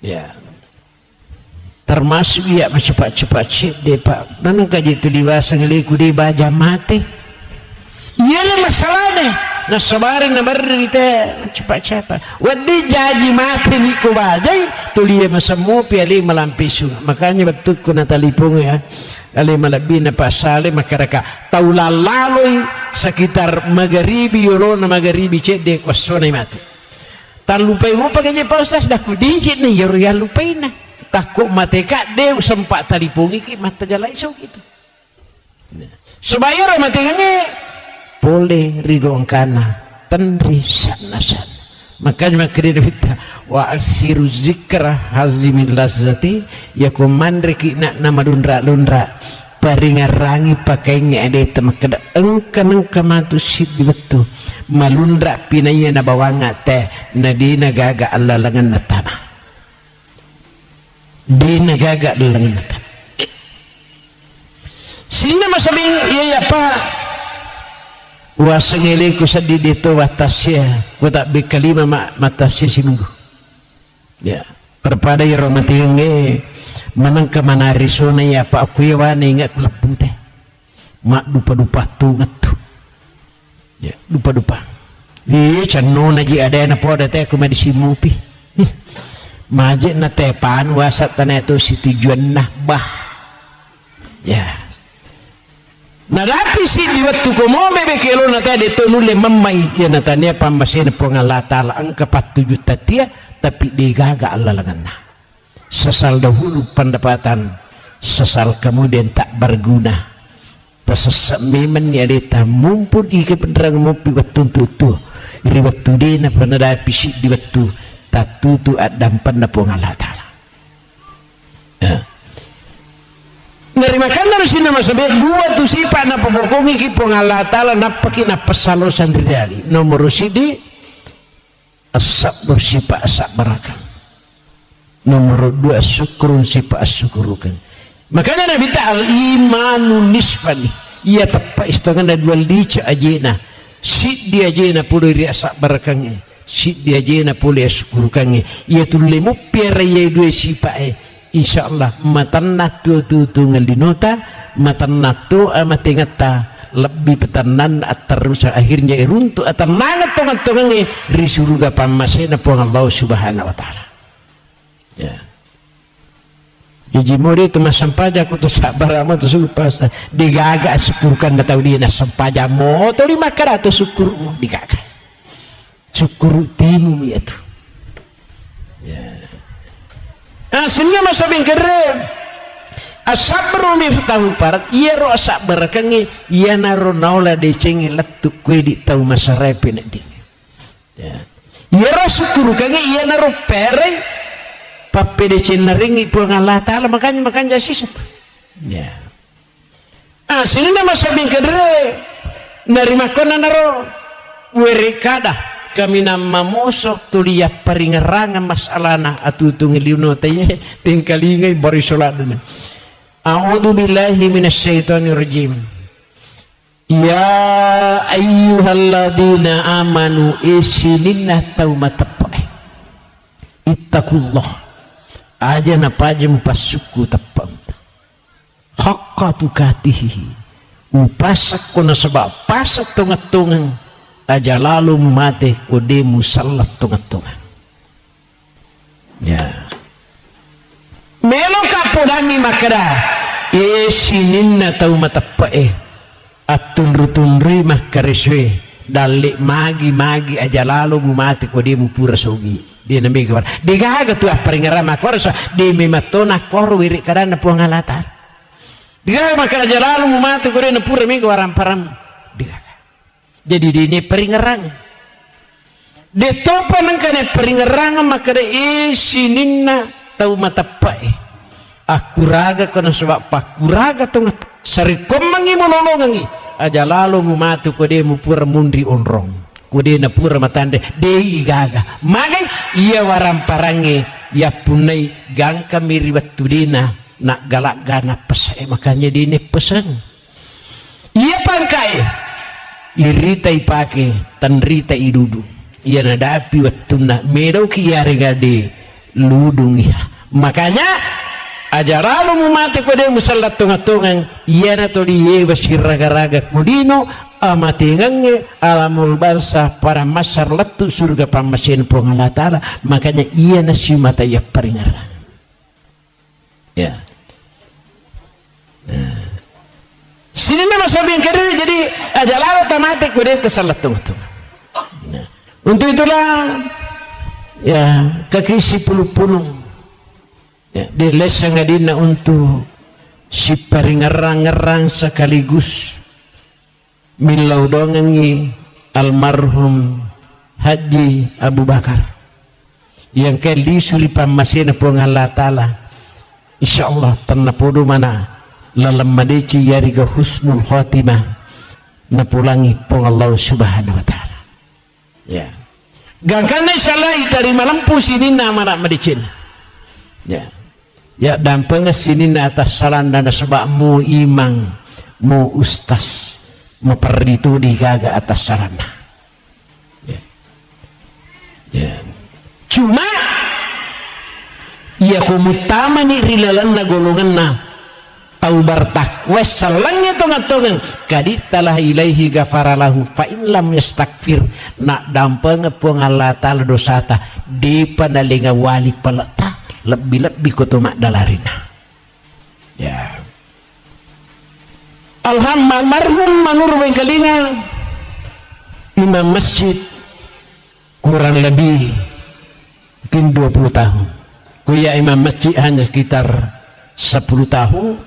ya termasuk ya cepat-cepat cip deh pak nanti kaji itu dewasa ngeliku di baja mati iya lah masalahnya nah sabarin na berita cepat-cepat wadi jaji mati ni ko bajai tulia masamu piali malampisu makanya betul ko natalipong ya ali malabi na pasale makaraka taulalaloy sekitar magharibi yolo na magharibi cede kwasona mati tan lupay mo paganya pausas dah ko dijit na yoro ya lupay na takut mateka deu sempat talipungi ki mata jalai so gitu sebayar matengane boleh ridho angkana tenri sana-sana makanya makanya kita wa asiru zikra hazimil lazati ya komandre ki nak nama lundra paringarangi pakainya ada temakada engkan kamatu sidi betu malundra pinaya na bawanga teh nadina gaga Allah langan natana dina gaga langan natana sehingga masabing iya apa wasangili ko sa dito watasya ko tak bikalima matasya si minggu ya perpada yung matingge manang kamanari so na ya pa ako yawan ingat labute mak dupa-dupa tungat tu ya dupa-dupa ni chano na ji ada na po date ko madisimupi maje na tepan wasat na ito si tujuan na bah ya narapi si diwat ko mo bebe kelo na tayo dito nule mamay yan na tanya pambasin po nga latala ang kapatujut tatia tapi di gaga alalangan na sesal dahulu pendapatan sesal kemudian tak berguna tasasamiman ya dita mumpun ika penerang mupi watun tutu iri waktu di na penadapi si diwat tu tatutu adam panda po nga latala ya narimakan harus ini mas sabi dua tu sifat na pembokongi ki Allah Ta'ala napaki na pasalo sandiriali nomor sidi asab bersifat asab barakan nomor dua syukurun sifat asyukurukan makanya Nabi Ta'ala imanu nisfani ia tepat istangan dan dua lica ajena si dia ajena puluh iri asab barakannya si dia ajena puluh asyukurukannya ia tu lemu piara ia dua sifat insyaallah matannat tu ngalinota matannat tu amatingata lebih petanan terus akhirnya runtuh atau mangat tongan-tongan ri surga pamasena po Allah subhanahu wa ta'ala ya jadi mori tu masampaja aku tu sabar amat tu supasa digaga syukurkan datau dia na sampaja mo to 500 syukur mo digaga syukur timu itu ya sehingga masabing keren asabru miftahu parat iya ro asabar kangi iya naro naula de cengi letu kue di tau masarepe nak di ya iya ro syukur kangi iya naro pere pape de ceneringi po Allah Ta'ala makanya sisa tu ya sehingga masabing keren narima kona naro werikada kami nama mosok tulia paringarangan masalahna atutung liuno taye tingkalingai barisoladana a'udzu billahi minasyaitonir rajim ya ayyuhalladzina amanu isininna taumatapa ittaqullah aja na pajam pasuku tapam haqqa tukatihi upasak ko na sebab pasak tungat-tungan aja lalu mati kode musallat tungat-tungan ya melo kapodami makara sininna tau matapa atun-tunri makareswe dalik magi aja lalu mati kode mu pura sogi dia nabi kabar digaga tu apringara makorsa di mematona kor wirik karana puangalatan digaga makara aja lalu mati kode na pura mi waram-param digaga jadi dini peringerang detopa nangkane peringerang makara sininna tau matapa aku raga kono sebab pakuraga tong sari komangi monolongangi aja lalu mati kode mu pura mundri onrong kode na pura matande dei gaga magai ia waram parangi ya punai gang kami riwat tudina nak galak gana pesai makanya dini pesan ia pangkai irita ipake tanrita idudu ia nadapi watuna merau ki yarigade ludung ya makanya ajaralu mati kode musallat tungatungan ia na toli yewa sirraga-raga kudino amatingange alamul barsa para masyar letu surga pamasin Allah Ta'ala makanya ia na si mata ya peringara ya sini nama sabi yang kedua jadi ajaralu tamati kode musallat tungatungan untuk itulah ya kaki si puluh-puluh ya, di lesa ngadina untuk si peringerang-ngerang sekaligus milau dongangi almarhum Haji Abu Bakar yang kali suri pamasina pun Allah Ta'ala insyaallah ternapodo mana lalam madeci yariga husnul khotimah napulangi pun Allah Subhanahu Wa Ta'ala ya gangkana insyaallah dari malam pusini nama madecin ya ya dan pengesini na atas salan dan sebab mu imang mu ustas mu perditu di gaga atas saran ya. Ya. Cuma ya kumutama ni rilalan na golongan na tau bartak wes salangnya tongan-tongan kaditalah ilaihi gafaralahu fa in lam yastakfir nak dampeng pung Allah Ta'ala dosata di panalinga wali peleta lebih-lebih kutumak dalarina ya almarhum manur bengkelinga imam masjid kurang lebih mungkin 20 tahun kuya imam masjid hanya sekitar 10 tahun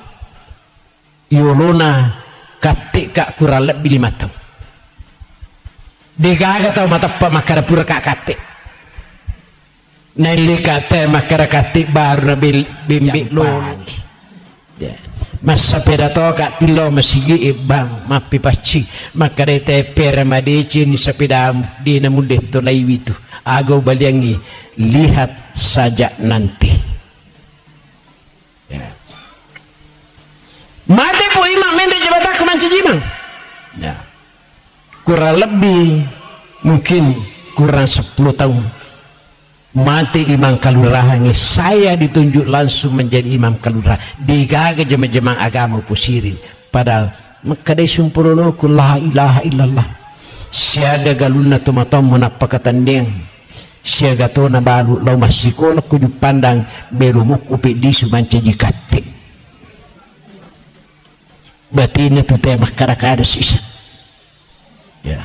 yolona katik kak kurang lebih 5 tahun digaga tau mata pemakara pura kak katik nali kata masyarakat baru bimbing lo ya masa pedato kat tilo masigi ibang mapi paci makarete pera madeci ni sepeda di namude to laiwitu ago baliangi lihat saja nanti ya mati po imam mende jabata kemanci jimang ya kurang lebih mungkin kurang 10 tahun mati imam kalurahannya saya ditunjuk langsung menjadi imam kalurah digaga jema-jema agama pusirin padahal makadai sumpurono ku la ilaha illallah siaga galuna tumatom menapakatan deng siaga to na balu law masikola ku dipandang belumuk upi di sumanca jikate batinnya tu tema karakada sisa ya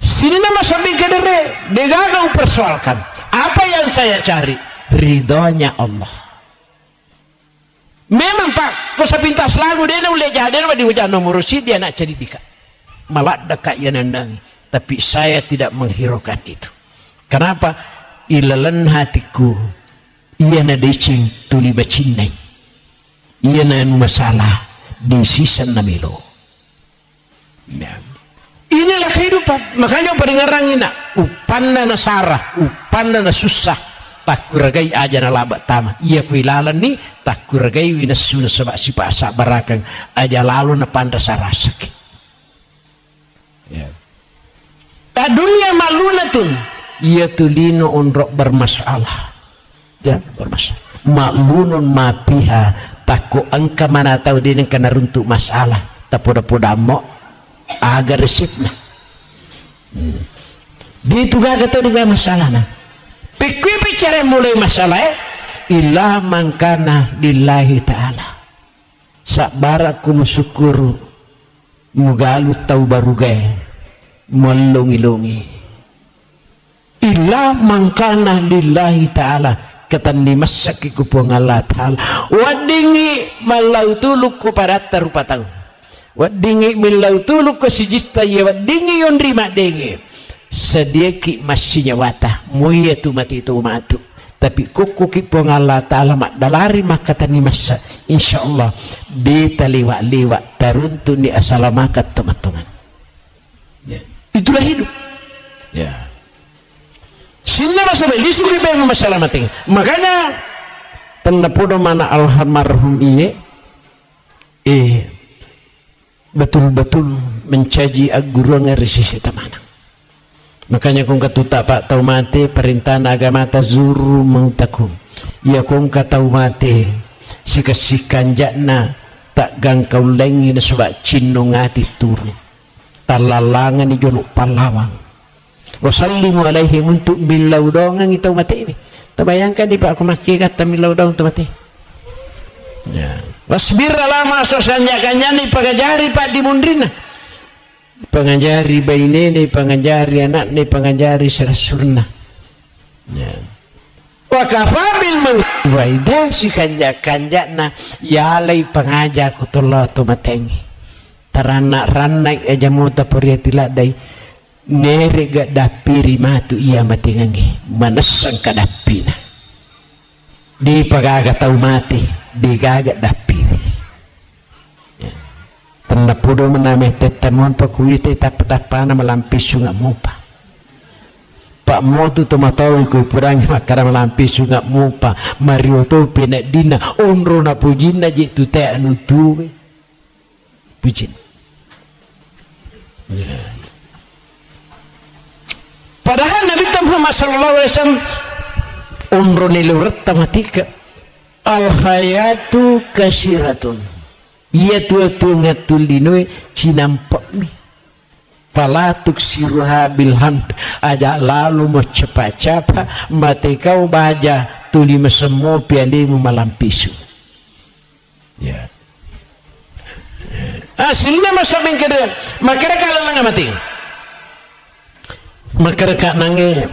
sini nama sambil kedere digaga persoalkan apa yang saya cari ridhonya Allah memang pak kau sepintas lagu dia nak boleh jadi di hujan nomor dia nak cari dika malah dekat yang nandang tapi saya tidak menghiraukan itu kenapa ilalan hatiku ia na decing tuli bacinai ia na masalah di sisa namilo ya. Inilah kehidupan makanya peringarang ina upanda na sarah upanda na susah tak kuragai aja na labat tama iya kuilalan ni tak kuragai winasuna sebab si pasa barakang aja lalu na panda sarasak ya dunia malunatun ia tulino onrok bermasalah ya bermasalah malunun mapiha takko angka mana tahu dia kena runtuk masalah tapoda-poda mo agar resipna di tu gaga to juga masalah na pikui bicara mulai masalah illa mangkana lillahi ta'ala sabaraku musukuru mugalu tau barugai melungi-lungi illa mangkana lillahi ta'ala katan dimasak ku puang Allah ta'ala wadingi malau tuluk ku parata rupa tahu wadingi milau tuluk ku sijista ya wadingi yon rima dengi sediaki masih nyawata muya tu mati tu matu tapi kuku ki puang Allah ta'ala mak dalari mak katan dimasak insyaallah ditaliwa-liwa taruntu ni asalamakat teman-teman ya. Itulah hidup ya. Sinna masalah disuruh bayang masalah mati makanya tanda podo mana almarhum iye betul-betul mencaji agurang resisi tamanang makanya kung katuta pak tau mati perintah agama tazuru mautakum ya kung katau mati sikasikan jakna tak gangkau lengi na sebab cinungati turu talalangan ni jonok palawang wasallimu alaihim untuk bilau dongang itu mati ini terbayangkan di pak aku maki kata bilau dong itu mati ya wasbir lama sosanya kanyani pengajari pak di mundrina pengajari bayi ini pengajari anak ini pengajari serasurna ya wakafabil mengwaida si kanjakna yalai pengajar kutullah tu matengi teranak-ranak aja mau tapuriatilah dai nere gak dapiri matu iya mati ngange manasang kadapina di pagaga tau mati di gagak dapiri ya. Tanda pudo menameh tetamuan pakuite tapatapana malampis sunga mupa pak motu tomatawi ku purangi makara malampis sunga mupa mario to penak dina onro na pujina jitu te anu tuwe pujin ya. Padahal Nabi Muhammad SAW umroh nilurat tamatika al-hayatu kasiratun iya tu ngatulinoy cinampak mi palatuk siruha bilhamd ada lalu mau cepat-cepat mati kau baja tuli mesemo pialimu malam pisu ya hasilnya masa mengkira makanya kalau nggak mati masyarakat nange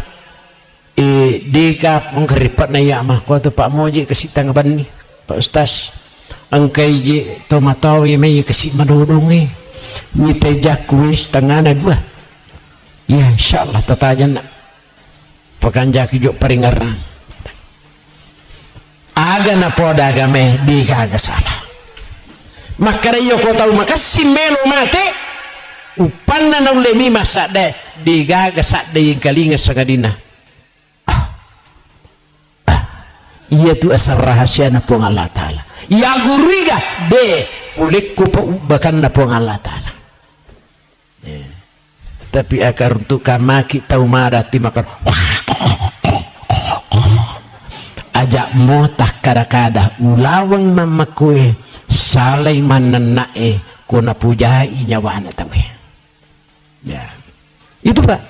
dikap mengkeripat na ya mah ko to Pak Moji kasi tangban ni Pak Ustaz angkai je tomatau ya may kasi madudong ni tejak kuis tangana dua ya insyaallah tatajan na pakanjak jo paringaran aga na poda game di kaga salah makarayo ko tahu makasi melo mate upan na naulemi masak deh digagasak deh yang kalinga sagadina iya tu asal rahasia na pong Allah Ta'ala ya guriga de ulik ko pa ubakan na pong Allah Ta'ala tapi akar untuk kamaki tau marati makar ajak motah kada-kada ulawang mamakue salay mananae kuna pujai nyawana tawe ya itu pak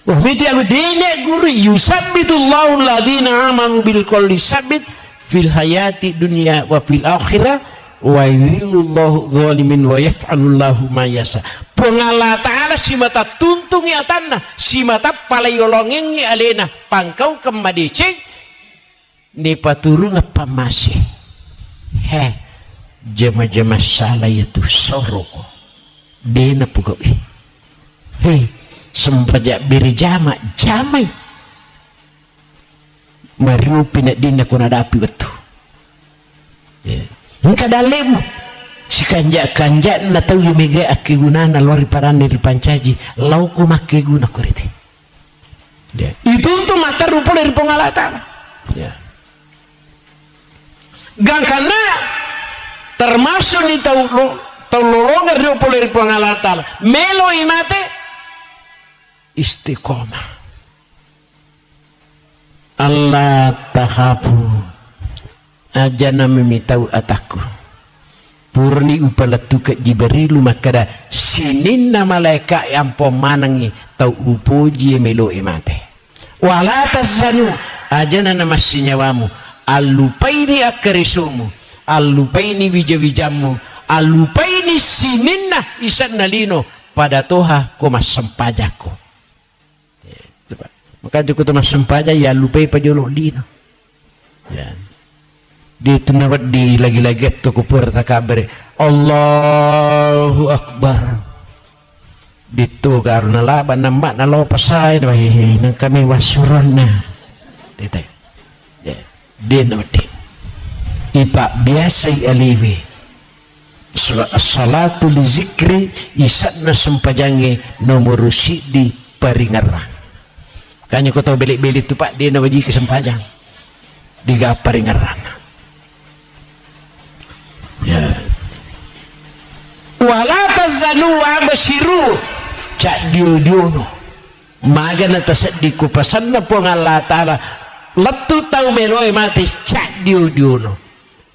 wah miti aku dene guru yusabbitullahu alladhina amanu bil qawli sabit fil hayati dunya wa fil akhirah wa yudhillullahu zalimin wa yaf'alullahu ma yasha pengala ta'ala si mata tuntung ya tanah si mata palayolongeng ni alena pangkau kemadeceng ni paturung apa masih jema-jema salah itu soroko dena pugawi sempajak biri jama jamai mariu pinak dina kuna dapi betul engka dalem si kanjak na tahu yumige aki gunana lori parane di pancaji lauku make guna kuriti itu untuk mata rupa dari pengalatan gang karena termasuk ni tahu lolongan rupa dari pengalatan melo imate istiqomah Allah tahabu ajana memitau ataku purni upalatu ke Jibrilu makada sinin na malaika yang pemanangi tau upuji melo emate wala tasanu ajana na masinyawamu alupaini akarisumu alupaini wijawijamu alupaini sininna isan nalino pada toha ko masampajako maka cukup tu masampaja ya lupai pajolo lino ya di tunawat di lagi-lagi tu kupur takabere Allahu Akbar ditu karena laban nambak na lopasay nang kami wasuron na tete ya din odi ipa biasa aliwi salatu li zikri isat na sempajange nomor di paringaran kanya ko tau belik-belik tu pak dia na waji kesempajang diga paringaran ya wala tazalu wa bashiru cak diodiono magana tasaddiku pasanna po Allah taala letu tau meloe mati cak diodiono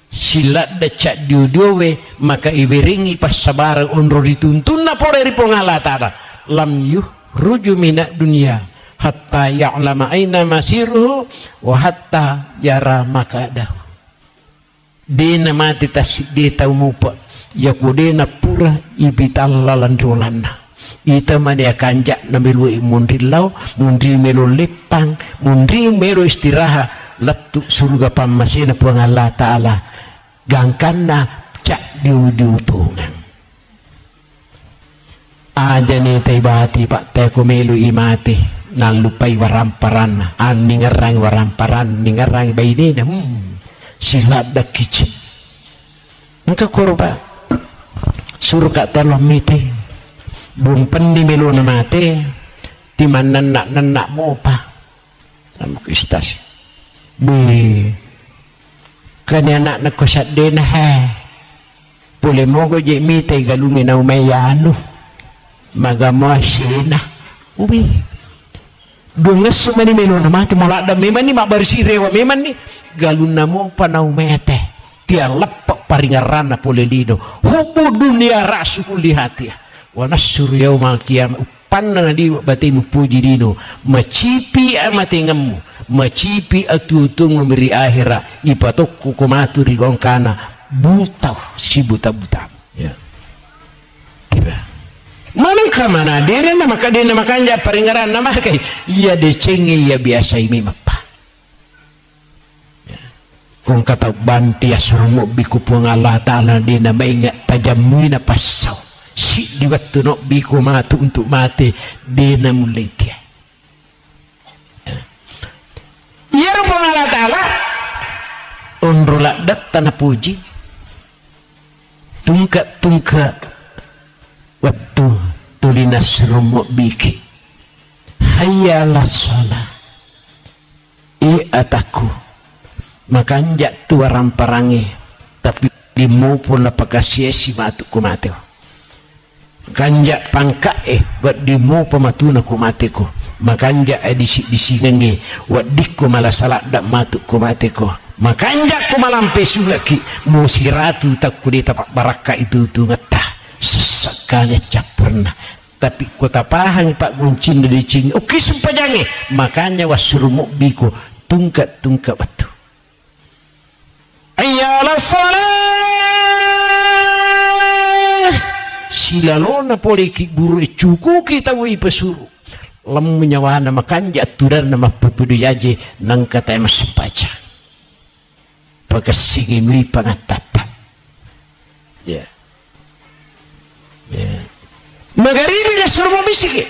silat da cak diodiowe maka iwiringi pas sabarang onro dituntun na po dari po Allah taala lam yuhruju minat dunia hatta ya'lama aina masiruhu wa hatta yara makadahu dena mati tasik de tau mupa ya kudena pura ibitallalan rolana ita mania kanjak na melu mundrilau mundri melu lepang mundri melu istirahat letu surga pamasina puang Allah taala gangkanna cak diutungan aja nih taibati pak teko melu imati nalupai waramparan ningarang waramparan ningarang baidena silat dak kici engka korba suruh kat tolong mite bumpen di melu na mate di mana nak mo pa nama kristas bi kanya nak na kosat den ha pule mo go je mite galumi na umayano magamo sina ubi dungas sumani melu na mate mola da memang ni mak barsirewa memang ni galun namo panau mete tia lepak paringarana polelino hubu dunia rasu kulihati wa nasur yaumal qiyamah panna di batinu puji dino macipi amate ngemu macipi atutung memberi akhirat ipatok kumatu rigongkana buta si buta ya tiba malangka mana dere na makadena makanja paringaran nama kai iya decenge ya biasa ini mapa kung kata banti asrumo biku puang Allah taala dina maingat tajamina pasau si di waktu no biku matu untuk mati dina mulai dia ya puang Allah taala unrulak dat tanah puji tungka waktu tulinas rumuk biki hayalah sholat ataku makanjak tu parangi tapi dimu pun lapakasia si matu kumate kanjak pangka buat dimu pematuna kumate ko makanjak disi nge buat dikku malah salat dak matu kumate ko makanjak ku malampe sulaki musiratu tak kudita pak baraka itu tu ngetah sesekali capurna tapi kota pahang pak guncin dari cing oke sempajange makanya wasrumuk biku tungkat batu ayalah salah silalona poliki buru cuku kita wui pesuru lem menyawana makanja aturan nama pepedu yaje nang kata emas sempaca pagasingin wi pangatata ya magharibi na suruh bisiki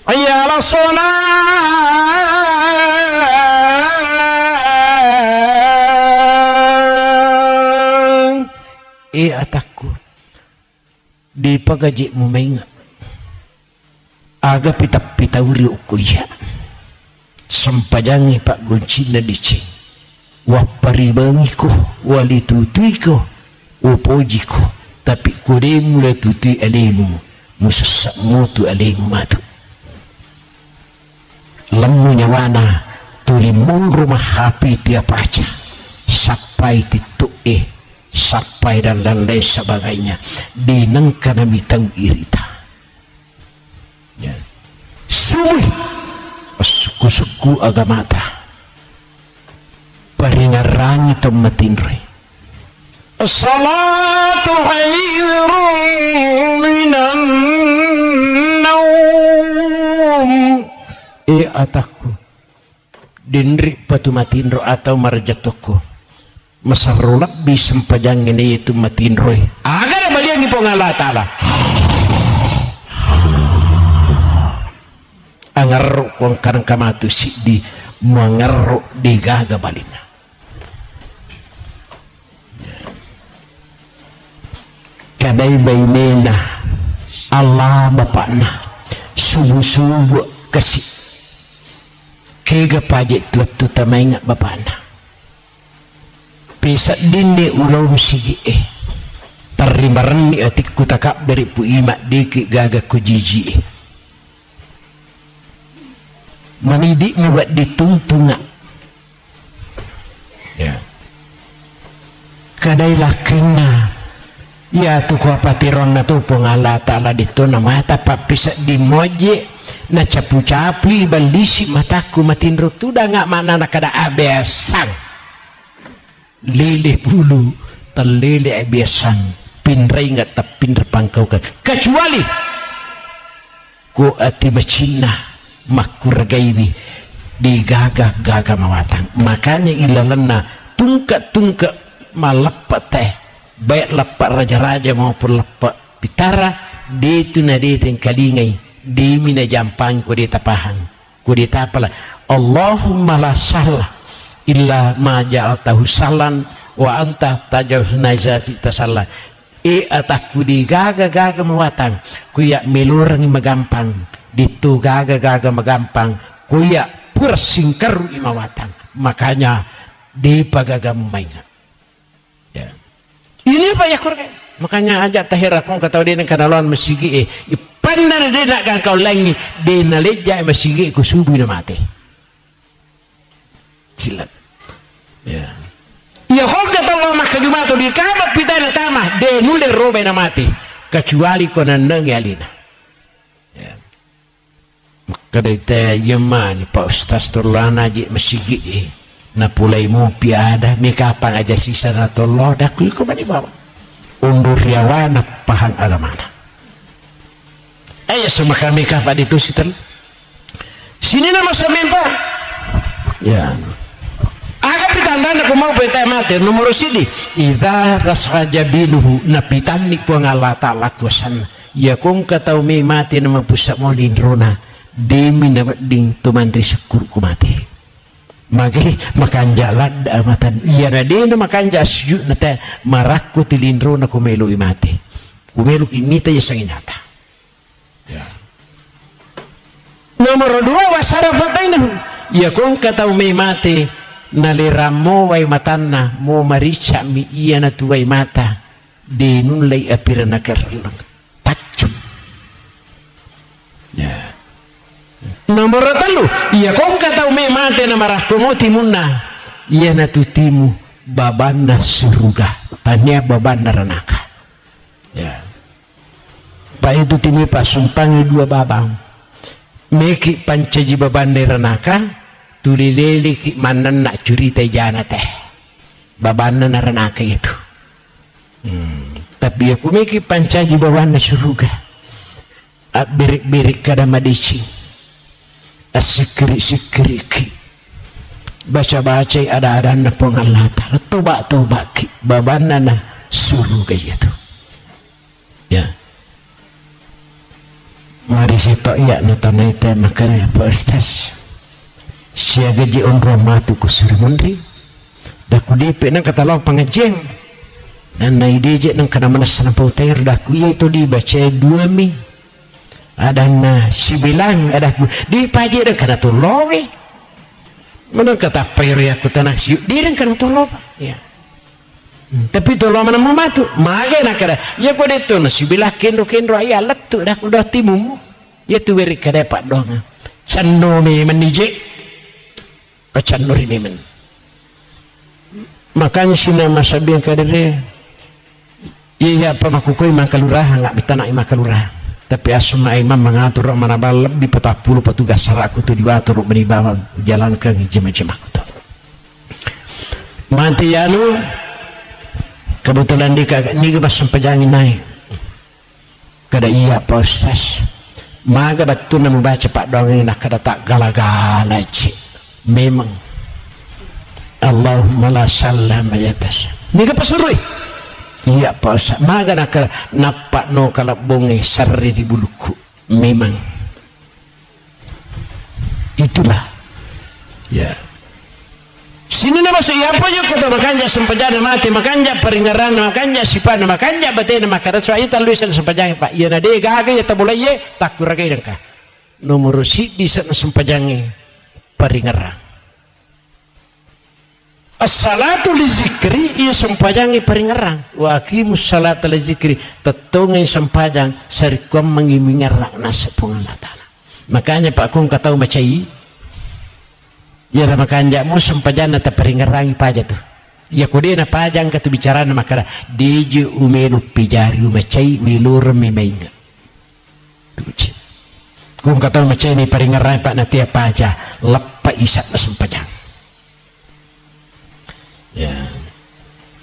ayalah salat ataku di pagaji mo maingat aga pita uri ukuya sempajangi pak guncin na dicing waparibangiku walitutuiko upojiko tapi kode mulai tuti alimu musasak mutu alimu matu lemu nyawana tuli mon rumah hapi tiap aja sampai titu sampai dan lain sebagainya dinengkana mitang irita ya suwi suku-suku agama ta paringarang itu matinre as-salatu khairun minan naum ataku dinri patu matinro atau marjatoko masarulak bisa pajang ini itu matinro agar baliang ipong Allah Ta'ala angarro kong karang kamatu si di mangarro di gaga balina kadai bainena Allah bapakna subuh-subuh kasih kega pajak tuat-tu tamainga bapakna bisa dini ulau sigi tarimbaran ni atik kutakak dari pu ima diki gaga kujiji manidik buat ditungtunga ya kadailah kena ya tu ko patiron na tu pengala Ta'ala dito na mata papisa di moje na capu-capli balisi mataku matinro tu da nga mana na kada abesan lele bulu telele abesan pinray nga tapinra pangkaw ka kecuali ko ati macina makuragaywi di gaga mawatang makanya ilalan na tungka malapat baik lapak raja-raja maupun lapak pitara detu na deteng kalingay di mina jampang ko deta pahang ko deta pala Allahumma la sahla illa ma ja'altahu sahlan wa anta tajawuz naizati tasalla ataku di gaga mawatang kuya melurang magampang ditu gaga magampang kuya pursingkaru imawatang makanya di pagagamu maingat ya ini apa ya kurang makanya ajak tahir akong kataw din ang kanalon masigi ipanda na din na kau langi din nalidya masigi ko subuh na mati silat ya ya kung kataw makadumato di kabat pita na tama de nule robe na mati kecuali ko na nangyalina ya makadai tayo yaman pa ustaz turlana aja masigi na pulay mo piada may kapang aja sisa na tolo dakuy ko ba ni baba undur yawa na pahang alamana ay sumakami ka pa dito si tal sini na masamin pa yan aga pitanda na kumaw pa tayo mati numero sidi idha rasrajabiluhu na pitani po ang Allah Ta'ala kuwasan ya kung kataw may mati na magpusa mo linrona di minabading tumandri syukur kumati magi makanjalan amatan iya na din na makanja sujud na ta marakko tilindro na kumelo imate kumelo imita ya sang inyata ya nomor 2 wasara fatainahu ya kung kataw may mate naliramo way matan na mo maricha mi iya na tuway mata di nunlay apira na karlang tachum ya nomor 3 iya kung kataw may mate na marahkumo timunna iya na tutimu baban na suruga tanya baban na ranaka ya pa itu timi pasumpangi 2 babang meki pancaji baban na ranaka tulilili ki manan na curita jana teh baban na ranaka itu tapi aku meki pancaji baban na suruga birik-birik kada madici asikri-sikriki baca-baca ada na pong Allah Ta'ala toba ki babana na suruh kaya itu ya mari sito iya na tanay tayo makaraya po ustaz siya gaji on romatu ko suri mundri dakudipi ng katalaw pangajeng na naidije ng kanamanas na pautayar daku iya ito di baca 2 mi ada na sibilang ada di paji dan kana tulowe mana kata payri aku tanah si di dan kana tulow ya tapi tulow mana mamatu mage na kada ya ko dito na sibilah kendro ay alat tu dah kuda timu ya tu beri kada pak dong canno me menije pacanno rini men makanya sina masabiang kadere iya apa makukoi makalurahan nggak bisa nak makalurahan tapi asma imam mengatur mana balap di 40 petugas saraku tu diwatur beribawa jalankan jemaah aku tu mati anu kebetulan di pas sempajangin naik kada iya Pak Ustaz maga betul nak membaca Pak dongeng nak kada tak gala-gala cik memang Allahumma la salam ayatas ni ke pasurui iya Pak Ustaz maga nak napak no kalau bonge sarri di buluku memang itulah ya sini nama saya apa je kota makanja sempajana mati makanja peringaran makanja sipana makanja batena makara soalnya taluisan sempajang Pak iya nade gaga ya tabulai ye tak kuragai dengka nomor si di sana sempajangi peringaran as-salatu li zikri iya sempajangi peringaran wa aqimus salata li zikri tetongai sempajang sarikom mengimingarak nasa pengamatan makanya Pak kong katau macai ya sama kanjamu sempajana ta peringarangi paja tu ya kode na pajang katu bicara na makara deje umenu pijari macai milur memainga tuci kung katau macai ni peringarangi Pak natia paja lepa isat na sempajang ya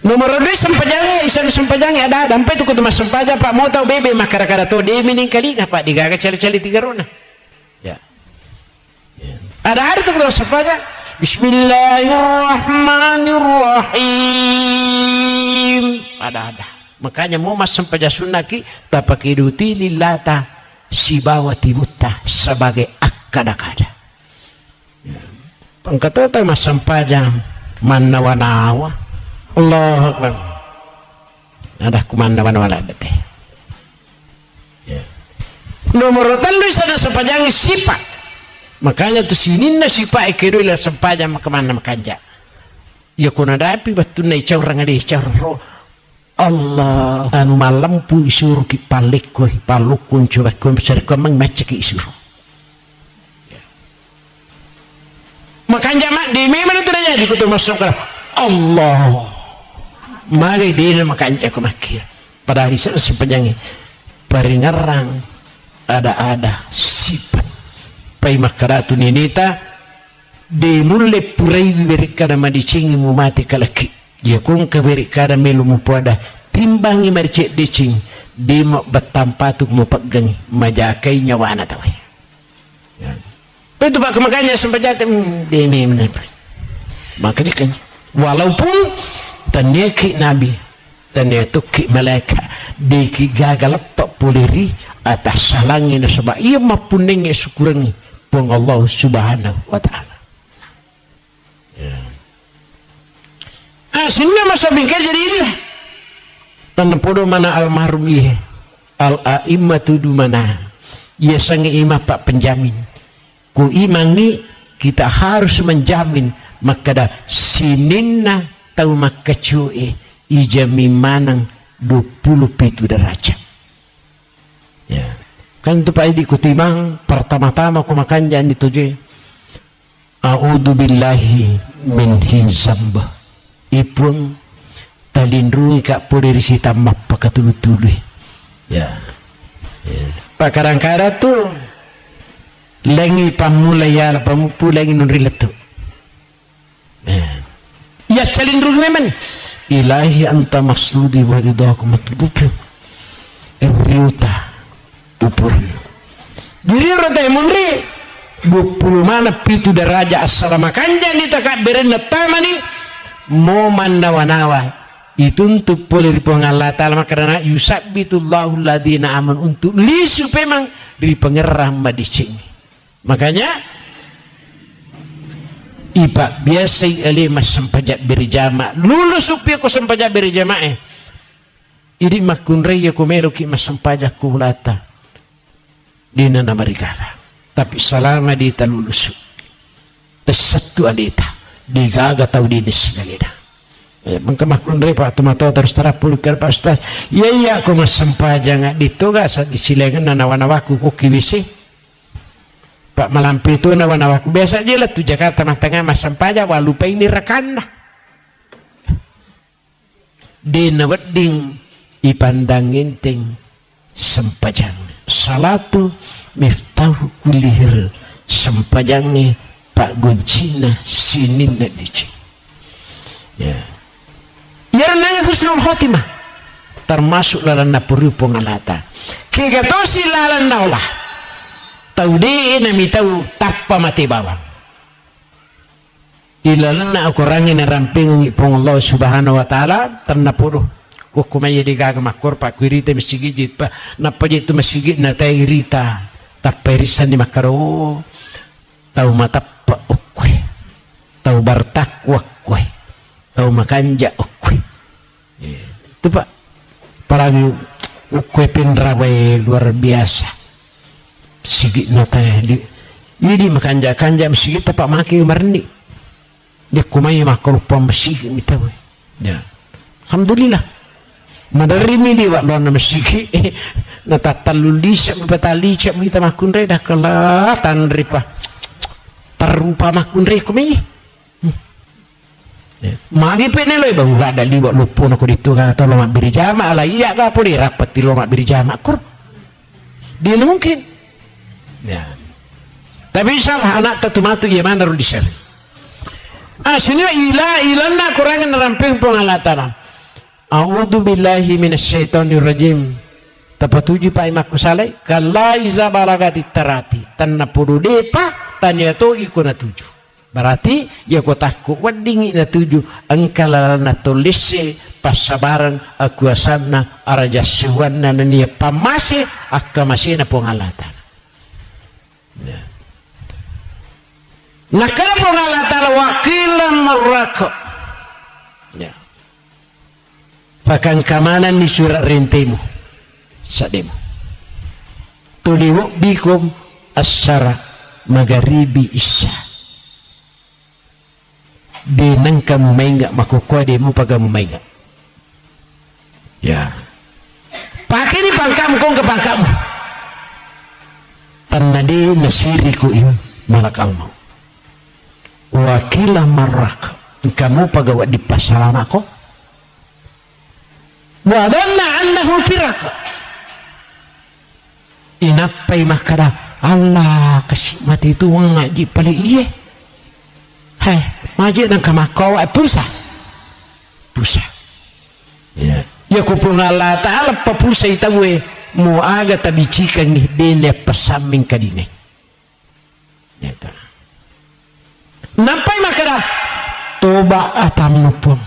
nomor 2 sempajang isan sempajang ada sampai tu kutu mas sempajang Pak mau tahu bebe makara-kara tu dia mining kali Pak digaga cali-cali 3 rona ya ada tu kutu sempajang Bismillahirrahmanirrahim ada makanya mau mas sempajang sunaki tapaki duti lillata sibawati buta sebagai akada-kada ya. Pangkatota mas sempajang manawa-nawa Allah Akbar ada kumanawa-nawa ada teh ya. Nomor 3 sana sempajangi sifat makanya tu sinin na sifat ikiru ila sempajang kemana makanja ya kuna dapi betul na icau orang ada icau roh Allah anu malampu isuru ki palikko palukun coba kun cari komang macam ki isuru makanya mak di memang itu aja di kutu masuk Allah mari dia makanya aku makir padahal di sana sepanjangnya peringarang ada sifat pai makaratu ninita de mulle purai berikada madicingi mu mati kalaki ya kun ka berikada melu mu pada timbangi marcek dicing di mo batampatuk mu paggangi majakai nyawana tawai ya itu Pak makanya sempajat ini makanya kan walaupun tanyaki nabi tanyaki malaikat deki gagal pak poliri atas salangin sebab ia mapuning syukurangi pun Allah subhanahu wa ta'ala sehingga masa bingkai jadi ini tanah podo mana almarhum iya al-a'immatu du mana ia sangi imam Pak penjamin ku imani kita harus menjamin maka sininna tahu maka cuy ijami manang 27 derajat ya kan itu Pak Edi kutimang pertama-tama ku makan jangan dituju a'udzu billahi min hizamba ipun talindrungi kak poderi sita mappa katulu-tulu ya Pak kadang-kadang tuh lengi pamulai ya pamupu lengi nunriletu ya calindrungi memang ilahi anta maksudi wa ridaku matlubu riuta upuran diri roda munri 20 mana pitu daraja assalamu kanjan ditakak berenda tamani mau mandawa-nawa itu untuk boleh Allah Ta'ala karena yusabbitullahu ladina aman untuk lisu memang dari pengerah madicing makanya iba biasa mas sempajak berjamaah lulus upia ko sempajak berjamaah ini makun raya ko meru ki mas sempajak kulata di nana marikata tapi selama di lulus satu alita digaga tahu di segalina maka makun raya Pak tomato terus terapulkan Pak Ustaz iya ko mas sempajak ditoga sa disilengan nanawa-nawaku ko kiwisi Pak malampi itu nawa-nawaku biasa aja lah tuh Jakarta tengah mas sampaja walupa ini rekan lah di nawading ipandang inting sempajang salatu miftahu kulihir sempajangnya pak guncina sinin na dici ya nangis husnul khotimah termasuk lalan na puri pengalata kegatosi lalan naulah tau di nami tau tappa mati bawang ilalan na aku rangin na ramping ipong Allah subhanahu wa ta'ala ternapuro kukumaya di gagamakor pa kuirita masigijit pa napajit tu masigit na tayo irita taperisan di makaro tau matappa ukwe tau bartakwa kwe tau makanja ukwe itu pak parang ukwe pinraway luar biasa sigit na tayo di makanja masigit pa maki marni di kumaya makor pa masigit mitawe ya alhamdulillah madarimi di wak lona masiki natatalulisya mapatalisya kita makunre dah kalah tanri pa parupa makunre kumi magi penelo bang gak ada liwat lupo nako dito ka to lomak birijama ala iya ka puli rapat di lomak birijama kur dia mungkin ya tapi salah anak tatumatu iya mana ru disar sini ilanna kurangan ramping pengalatan a'udzu billahi minasyaitonir rajim tapatuji pa imak kusalai kala iza balagati tarati tanna pudu depa tanya to iko na tuju berarti ya kotaku wadingi na tuju angkala na tolise pasabaran aku asanna araja suwanna nania pamase akamase na pengalatan ya nakala pengalatan wakilan marrako ya pakan kamanan ni surat rentemu sademu tuliwok bikum asyara magharibi isya benang kamu maingga makukwa demu pagamu maingga ya pakai ni pangkamu kong ke pangkamu tanadi nasiriku im malakal mau wakilah marak kamu pagawa di pasaran aku wadanna annahu firaka inapai makara Allah kasih mati itu ngaji paling iye hai maji nang kamakawa pulsa ya kupung Allah ta'ala papulsa itawe mo aga tabicikan ni bele pasaming kadine ya ta napai makara toba atam nupun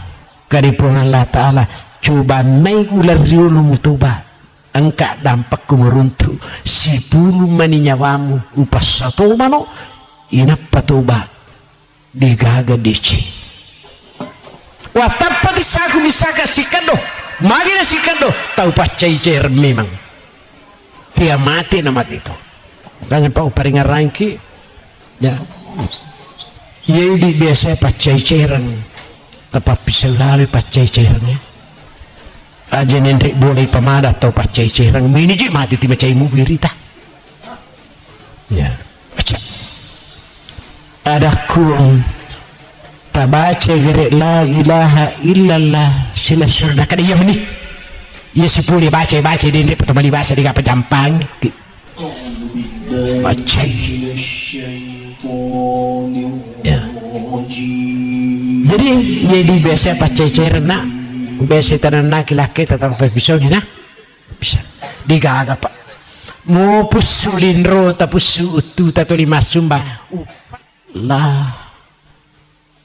karipun Allah ta'ala coba naik ular riulu mutuba angka dampak kumeruntu si bulu mani nyawamu upas satu mano inapa toba digaga dici watapa disaku misaka sikado magina sikado tau pacai cair memang dia mati nama itu kanya pa uparinga rangki ya di biasa pacai cairan tapi selalu pacai cairannya aja nendrik boleh pemada atau pacai cerang mini je mati ti macai mu birita ya baca ada kun tabaca gere la ilaha illallah sila surda kada ya meni ya sepuli baca nendrik pertama bahasa di apa jampang baca ya jadi biasa pacai cerang biasa tanah laki-laki tetap bisa ni nah bisa digaga pak mau pusulin ro tapusu utu tato lima sumbang lah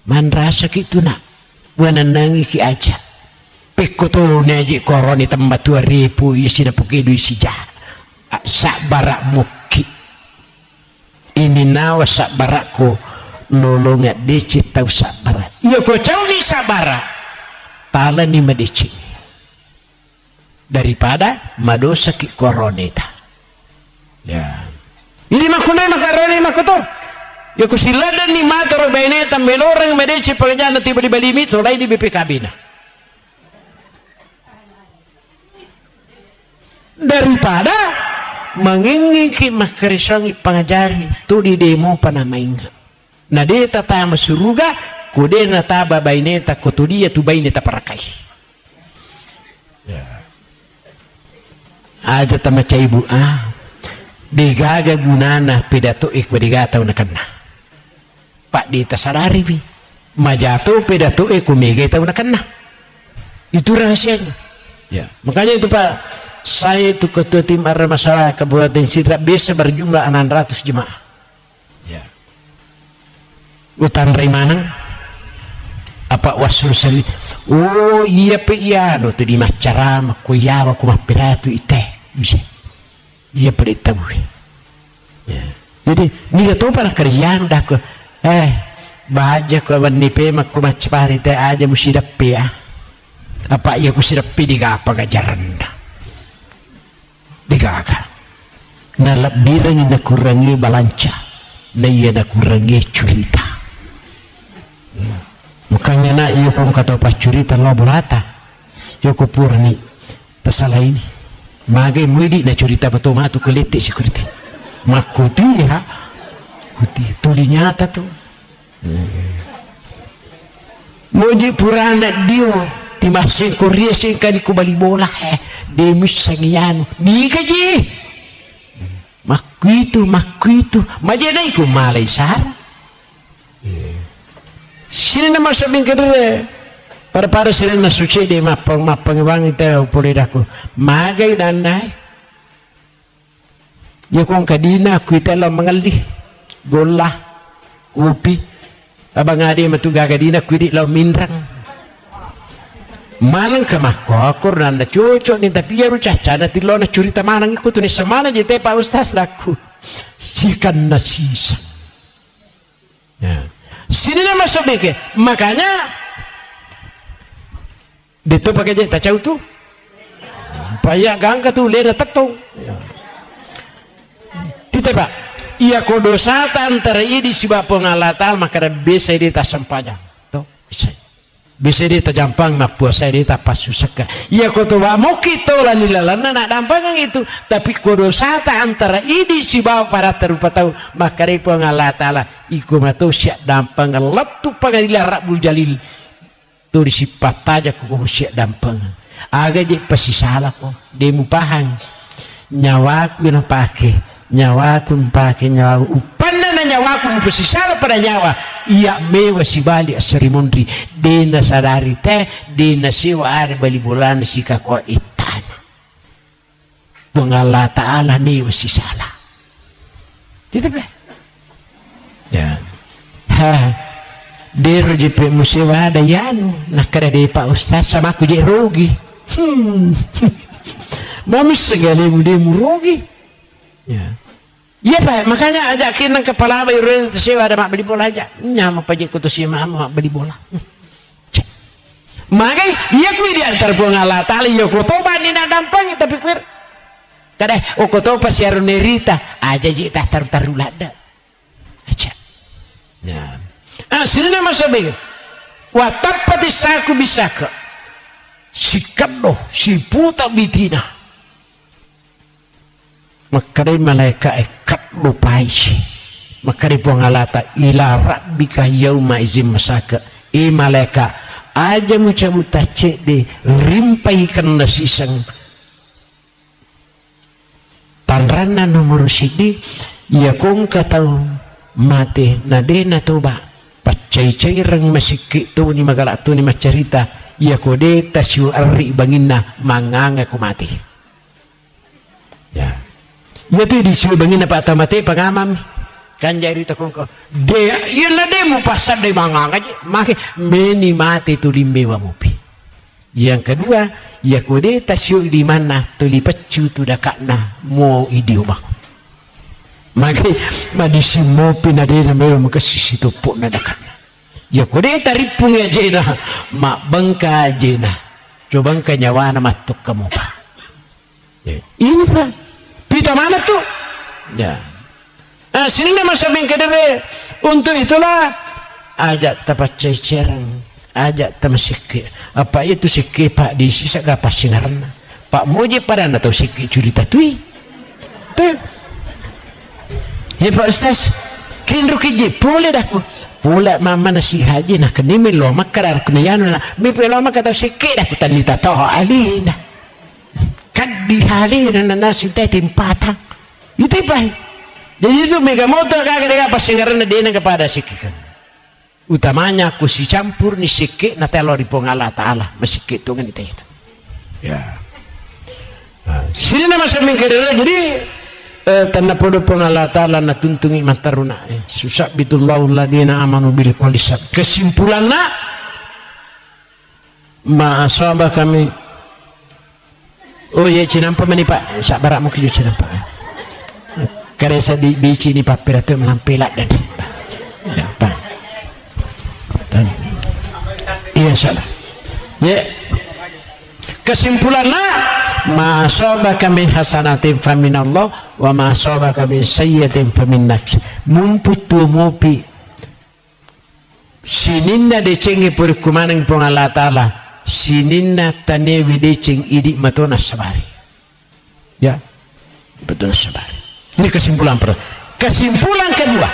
man rasa gitu nak wananangi ki aja pekoto neji koroni tempat 2000 isi dapuki du isi jah sak barak muki ini nawa sak barakku nolongat dicit tau sak barak iya kau tahu ni sak barak tala ni medici daripada madosa ki koroneta ya ini makunai makaroni makotor ya kusilada ni mator beneta melorang medici pekerjaan tiba di balimit solai di BPKB na daripada mengingiki makarisongi pangajari tu di demo panamainga na dia tata masuruga kudena taba baineta kotudia tu baineta parakai ya aja tamaca ibu digaga gunana pidato digataw na kana pak di tasadari vi majato pidato kumigay taw na kana itu rahasianya ya. Makanya itu Pak, saya itu ketua tim arah masalah Kabupaten Sidrap bisa berjumlah 600 jemaah ya. Utan Rimanang apa wasul sali oh iya pe iya do tu di macarama kuyawa kumapiratu ite bisa iya pada tahu ya. Jadi ni to para kerjaan dah ko baja ko wani pe makku macpari te aja musidap pe apa iya ku sidap pe digapa gajaran digaga na labirang na kurangi balanca na iya na kurangi curita. Makanya nak iyo kong kata pacurita lo bulata iyo ko purni tasala ini magai muidi na curita betul matu kulete security makuti ha kuti tuli nyata tu moji purana dio ti masing korea singkan ku bali bola de musangian ni kaji makuitu majenai ku malai sahara sini nama sabing kedua para sini na suci de mapang wang itu boleh daku magai dan nai ya kong kadina aku itu lah mengalih golah upi abang ade matu gagadina aku di lau minrang malang kemakko akur nanda cocok ni tapi ya rucah cana tilo na curita manang ikut ni semana je Pak Ustaz laku sikan nasisa ya. Sini nama sobeke makanya itu pakai je tak tahu tu payah gangga tu lera tato kita Pak ia kodosa antara ini si bapo ngalata maka bisa dia tak sempajang tu bisa dia tak jampang nak puasa dia tak pas susah ia koto ba mau kita lah nilalan nak dampang itu tapi kodosa antara ini si bapo para terupa tahu maka dia pengalata lah iku matu siap dampang lep tu pengadilan Rabbul Jalil tu disipat aja ku siap dampang agak je pasti salah ko demu pahang nyawa ku nyawa upana na nyawa ku pasti salah pada nyawa iya mewa si bali serimondri dena sadari teh dena siwa ari bali bulan si kako itana pengala ta'ala ni wasi salah gitu be ya dero jepe musewa ada yanu nakara de Pak Ustaz sama aku je rugi mami segala mu rugi ya iya Pak makanya ajakin nang kepala bayu sewa ada mak beli bola aja nyama pajak kutu si mak beli bola makanya iya ku di antar pengala tali yo kotoba ni na dampang tapi kir kadeh o kotoba si arunerita aja je tah taru lada aja ya sini nama sabi watapati saku bisaka si kaddo si puta bitina makare malaika kaddo paishi makare pongalata ila rabbika yauma izin masaka malaika aja mucamuta cek de rimpai kena sisang tanrana nomor sidi ya kong katau mate nadena toba pacai-cai rang masiki tu ni magala tu ni macarita ya kode tasyu arri bangina manganga ku mati ya ya tu disiu bangina Pak tamate pangamam kan jari takong ko de yun na de mo pasad de manganga maki meni mati tu limbewa mopi yang kedua ya kode tasyu di mana tu lipacu tu dakakna mo idio bang maki madisi mopi na de mero makasisi tu po na dakakna ya kode taripung ya jena mak bangka jena coba nyawa na matuk kamu Pak ya. Ini Pak pita mana tuh ya sini nama sabing kedebe untuk itulah ajak tapat cecerang ajak tamasiki apa itu siki Pak di sisa gapa singarna Pak moje pada atau siki curita tuh ya Pak Ustaz kinru kiji boleh dah ku pula mama nasi haji nak kenimi lo makarar kenayano na mi pelo maka tau siki dah ku tanita toh alina kaddi hali na nasi teh timpatang itu baik. Jadi itu megamoto kagak apa singaran dia kepada sikikan. Utamanya aku si campur ni sikit na telo di Allah Taala mesikit tu kan itu. Ya. Sini nama saya mengkira jadi tanah podo Allah Taala na tuntungi mataruna. Susah bitullahu ladina amanu bil qolisab. Kesimpulannya maasabah kami. Oh ya cinampa mani Pak. Sabarak mau kerja cinampa. Karena saya di bici ni papir itu melampilat dan. Ya Pak. Iya salah. Ya. Kesimpulannya ma asabaka min hasanatin faminallah wa ma asabaka min sayyi'atin famin nafs. Mumputu mopi sininna decengi perkumanang pong Allah Taala sininna tanewi deceng idik matona sabari. Ya. Betul sabari. Ini kesimpulan pertama. Kesimpulan kedua,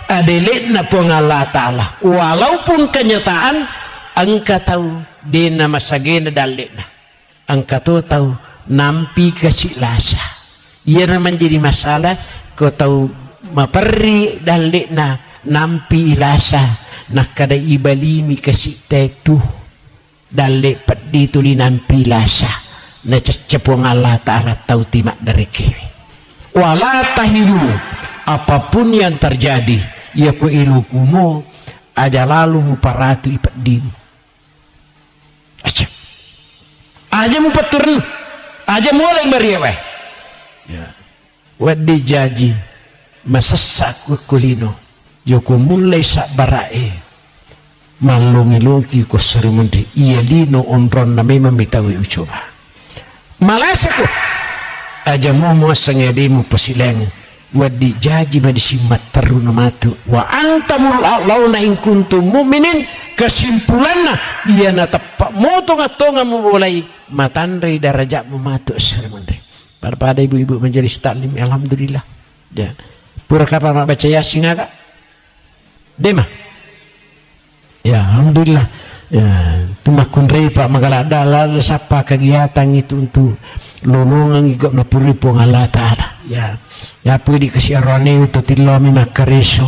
adeletna pong Allah Ta'ala walaupun kenyataan angka tahu dena masagena daletna angka tahu nampi kasih lasa ia menjadi masalah kau tahu maperi daletna nampi lasa nak kada ibalimi kasih tetu dalet pedi tuli nampi lasa na cepong Allah Ta'ala tahu timak dari kewe wala tahilu apapun yang terjadi ya ku ilukumu aja lalu muparatu ipadimu aja mupaturn aja mulai bariawe ya wadi jaji masasak kulino yoko mulai sak barae malungi-lungi ko sarimundi iya lino onron na memang mitawi ucoba malasaku aja mau sengedimu pasileng wadi jaji madisi mataruna matu wa antamul launa in kuntum mu'minin kesimpulanna iya na tepak motonga mulai matandri darajat mematu seremandri pada ibu-ibu menjadi taklim alhamdulillah ya pura kapan mak baca yasin agak dema ya alhamdulillah ya tumakun repa magala dalal sapa kegiatan itu untuk lolongan igak na puripong Allah Ta'ala ya ya pudi kasiarone itu tilo minakareso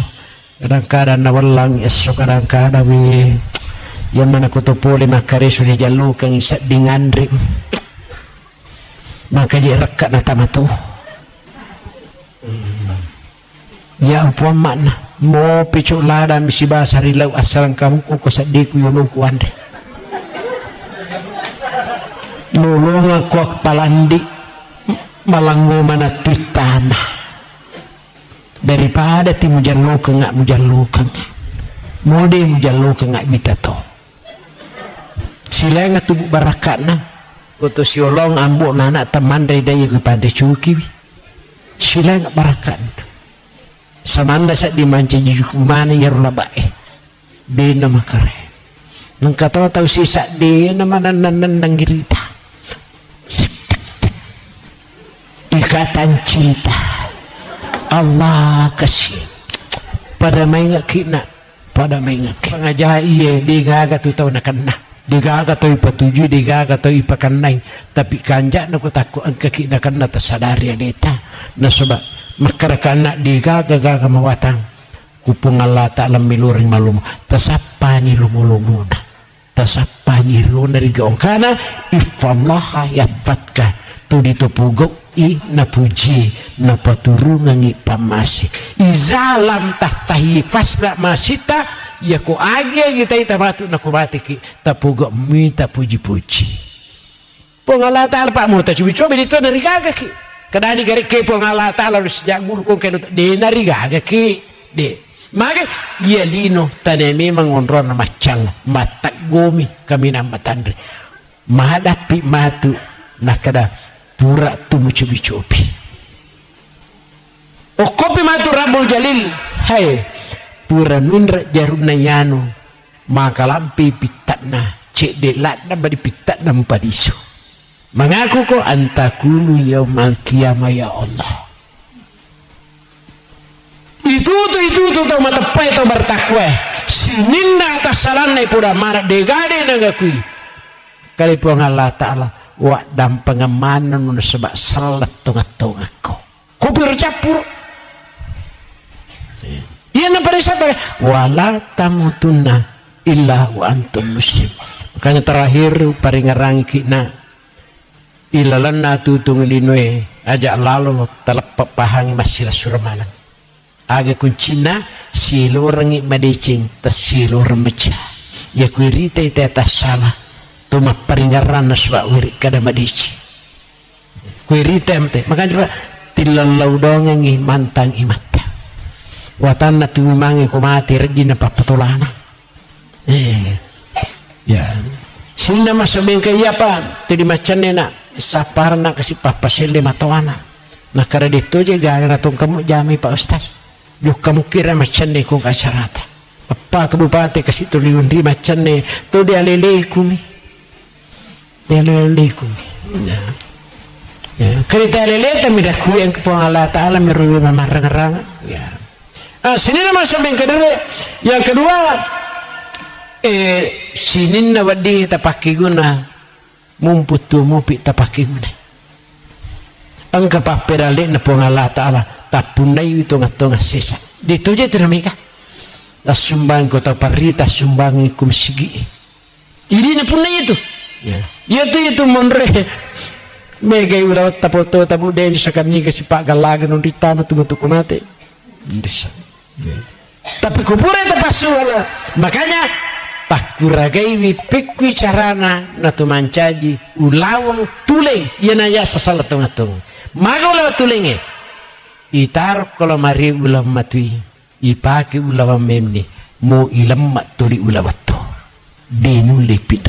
kadang-kadang nawalang eso kadang-kadang yang mana kutopole makareso di jalur kang isa dingandri maka dia rekat na tamato ya upuan makna mo picu lada misi bahasa rilau asalang kamu ko sadiku yuluku ande lolongan kuak palandi malanggo mana tutama daripada ti mujalluka ngak mujalluka mode mujalluka ngak bitato sila nga tubuh barakatna kutu siolong ambo nana teman dari daya kepada cuki sila nga barakat itu samanda sa dimanci jukumana yarula bae dena makare nang katawa tau sisa dena mananandang girita ikatan cinta Allah kasih pada main kina pada main pengajar iya digaga tu tahu nak kena digaga tu ipa tujuh digaga tu ipa kanai tapi kanjak nak takut angka kina kena tersadari adeta na sebab makara kana digaga gaga mawatang kupung Allah Ta'ala miluring malum tasapani lumulumuna tasapani luna rigaong kana ifallah yabatka tu ditupugok i na puji na paturungan i pamasi izalam tahtahi fasla masita ya ko agi kita itamatu na kumati ki tapugo minta puji-puji pengala ta'ala pak mo ta cubi-cubi dito na rigaga ki kadani gari ke pengala ta'ala lu sejak guru kong keno de na rigaga ki de maka iya lino tane memang onron na macal matak gomi kami na matandri mahadapi matu na kada pura tu mucubi-cubi o kopi matu Rabbul Jalil hai pura nundra jaruna yano maka lampi pitatna cek delat na badi pitatna mpadiso mengaku ko antakulu yaumal qiyamah ya Allah itu tau matapai tau bertakwa sininda atas salanai pura marah degade nangakui kali puang Allah Ta'ala wa dam pengamanan nun sebab salat tungat-tungat ko kupir capur iya na pada sabar wala tamutunna illa wa antum muslim. Makanya terakhir paringarang kina ilalan na tutung linwe aja lalu telep pahang masih suramanan aga kuncina silurangi madicing tas silur meca ya kuirita ita atas salah tuma paringaran naswa wiri kada madici kuirita emte makanya tilalau dongengi mantang imata watan na tumangi kumati regi na papatulana ya sila masabing kaya pa tadi macan na sapar na kasi papasili matawana nakara dito je gana na tong kamu jami pa ustaz yuk kamu kira macan ni kung kasarata apa kabupati kasi tuliun di macan ni to dia lele kumi ya kereta lele kami dah kuyang ke Allah Ta'ala merugi mamarang-rang ya sini nama sampai yang kedua sinin na wadi tapaki guna mumput tumupi tapaki guna ang kapapirali na po ng Allah Ta'ala tapunay ito nga ito nga sisa dito dyan tinamika sumbang ko taparita sumbangin kumisigi hindi na punay ito ito monre may kayo daw tapo-tapo din sa kami kasi pagalagan ng rita matumutuko natin hindi siya tapi kupura ito pasuala makanya pakuragay wipikwi carana na tumancaji ulawang tuling yan aya sa salatong-atong magulaw tuling itarok kalau mari ulam matui ipaki ulawang memni mo ilam maturi ulawato dinulipin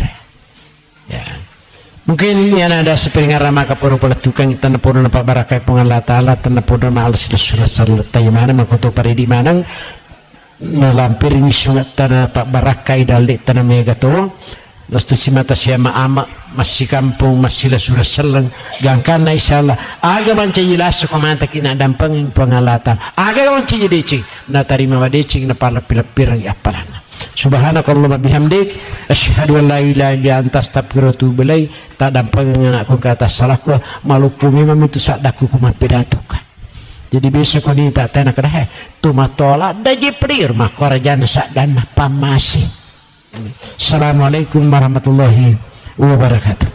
ya mungkin yan ada sepengarah maka pura-pura tukang tanapura na pabarakay po ng Allah Ta'ala tanapura na maalas sila salat tayo mana makuto pari di manang nalampir ini sungat tanah pak barakay dalik tanah megato lastu si mata siya maama masih kampung masih la surah selang gangkan na isalah aga manca jelas komanta kina dampang pengalatan aga manca jedeci na tarima wadeci na pala pilapirang apalana subhanakallahumma bihamdik asyhadu an la ilaha illa anta astaghfiruka wa atubu ilaik tak dampang aku kata salahku maluku memang itu sadaku kumapidatuka jadi besok ni tak tanah kedah tumatola daji prir makorajana sadana pamasi. Assalamualaikum warahmatullahi wabarakatuh.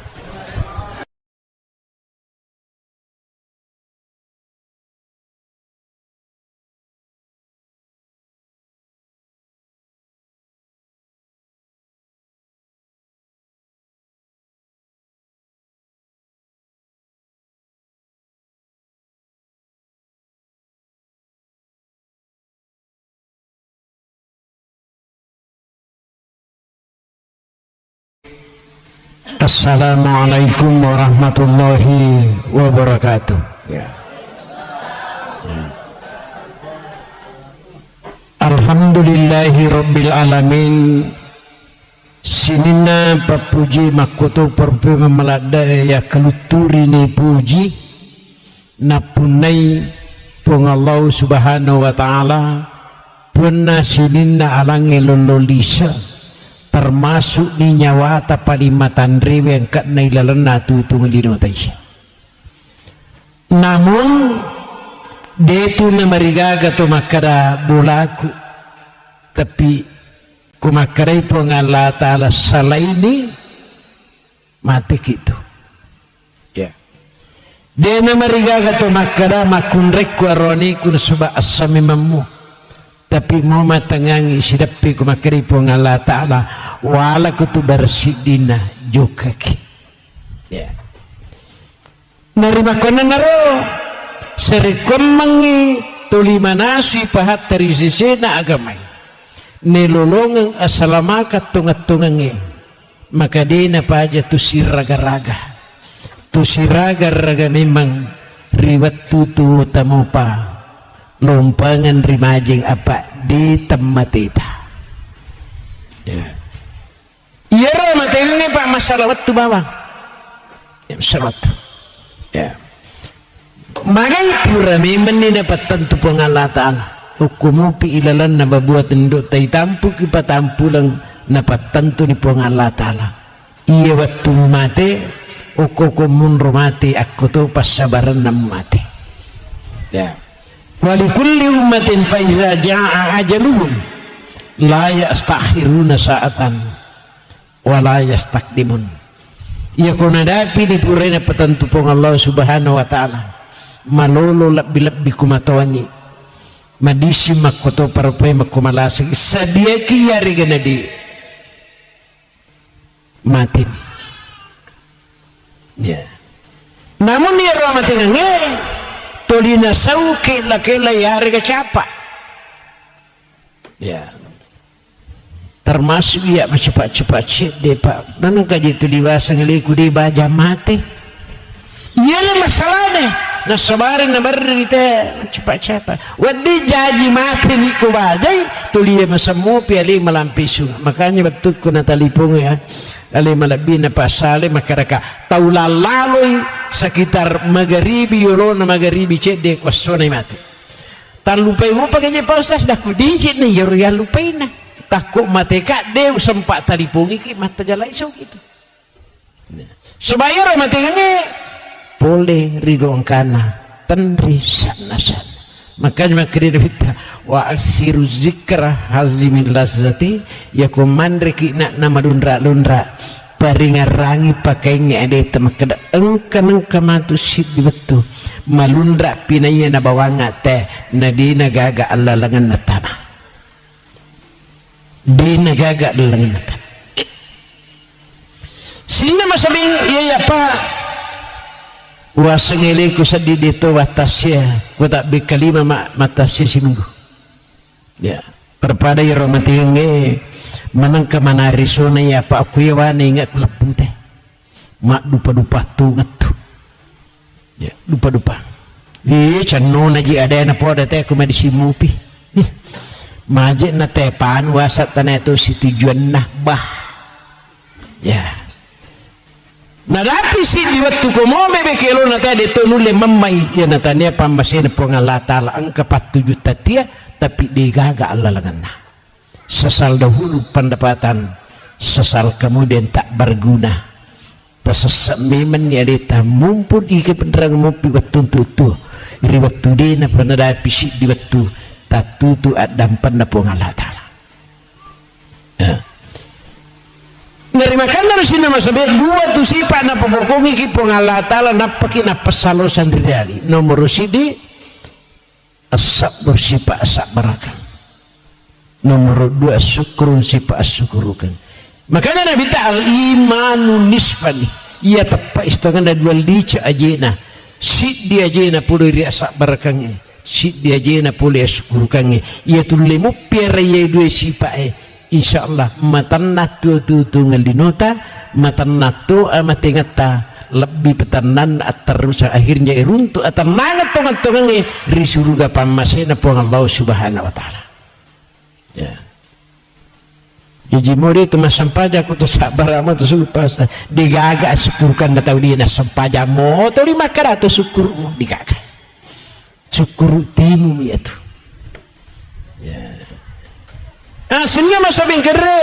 Assalamualaikum warahmatullahi wabarakatuh. Alhamdulillahi rabbil alamin. Sinina papuji makoto perpe memelada ya keluturi ni puji napunai pung Allah subhanahu wa ta'ala puna sinina alangi lololisa termasuk di nyawa tapalimatan rewe yang kat nailalana tutung lino taisya namun detu na marigaga to makara bulaku tapi kumakaray po ng Allah Ta'ala salaini mati gitu ya de na marigaga to makara makunrek ko aroni kun suba asamimamu tapi mau matangang isidapi kumakaray po ng Allah Ta'ala wala ko to barsidina jokaki ya narima ko na naro serikom mangi tulimanasi pahat dari sisi na agamay nilolongang asalamakat tungat-tungangi maka di na pa aja tu siraga-raga memang riwat tutu tamu pa lumpangan rimajing apa di temmatita ya iya materi ini pak masalah waktu bawang ya masalah ya magai pura memang ini dapat tentu pengalah ta'ala hukumupi ilalan na babuat induk tay tampu kipa tampu lang napat tentu ni pengalah ta'ala iya waktu mati uko munro mati aku tu pas sabaran nam mati ya wali kulli ummatin fa iza jaa ajaluhum la yastakhiruna sa'atan wa la yastaqdimun ya kuna dapi di purena petantu pong Allah subhanahu wa ta'ala malolo labbi kumatawani madisi makoto parpai makumalasi sadia ki yari ganadi mati ya namun dia mati nge tolina sauki lakela yari kecapa ya termasuk ya cepat-cepat sih deh pak nanti kaji itu dewasa ngeliku di baja mati iya masalahnya nah sabarin na barita cepat-cepat wadi jaji mati ni ko bajai tulia masamu piali malampisu makanya betul ko natalipong ya ali malabi na pasale makaraka taulalaloi sekitar magharibi yolo na magharibi cede kwasona mati tan lupai mo paganya pausas dah ko dijit na yoro ya lupai na takut mati kak deu sempat talipungi ki mata jalai so gitu sebayar mati ngene boleh ridho angkana tenri sana makanya makanya kita wa asiru zikra hazimil lazati ya komandre ki nak nama lundra paringarangi pakainya ada temakada engkan kamatu sid betul malundra pinaya na bawanga teh nadina gaga Allah langan natama dina gaga langan natama sehingga masabing iya apa wasengele ku sadi dito watasya ku tak bikalima matasya si minggu ya perpada ya romatinge manang ka manarisona ya pa aku ya wani ingat lepu teh mak dupa tu ngatu ya dupa canno na ji ada na poda teh ku medisimu pi maje na teh pan wasat tanah itu si tujuan nah bah ya nadapi si diwattu ko mo bebe kelo na tadi to nule mamai ya natanya pambasin po nga latala ang kapatujuh tatia tapi digaga Allah lengan sesal dahulu pendapatan sesal kemudian tak berguna tersesat memang ya deta mumpun ike penerang mopi waktu tutu iri waktu dina penadapi si diwattu tatutu adam pendapo nga latala narimakan harus ini masabe dua tu sifat na pembokongi ki Allah Ta'ala napaki na pasalo sandiriali nomor sidi asab bersifat asab barakan nomor dua syukurun sifat syukurukan makanya Nabi ta'al imanu nisfani ia tepat istokan da dua lica ajena si dia ajena puluh iri asab barakannya si dia ajena puluh syukurukannya ia tulemu piara ia dua sifat insyaallah matanna tu ngalinota matanna tu amatingata lebih petanan terus akhirnya iruntu atau mangat tongan-tongan ri surga pamasena po Allah subhanahu wa ta'ala ya jadi mori itu masampaja aku tu sabar amat tu supasa digaga syukurkan datau dia na sampaja mo to 500 syukur mo digaga syukur timu ya tu ya sehingga masa bingkere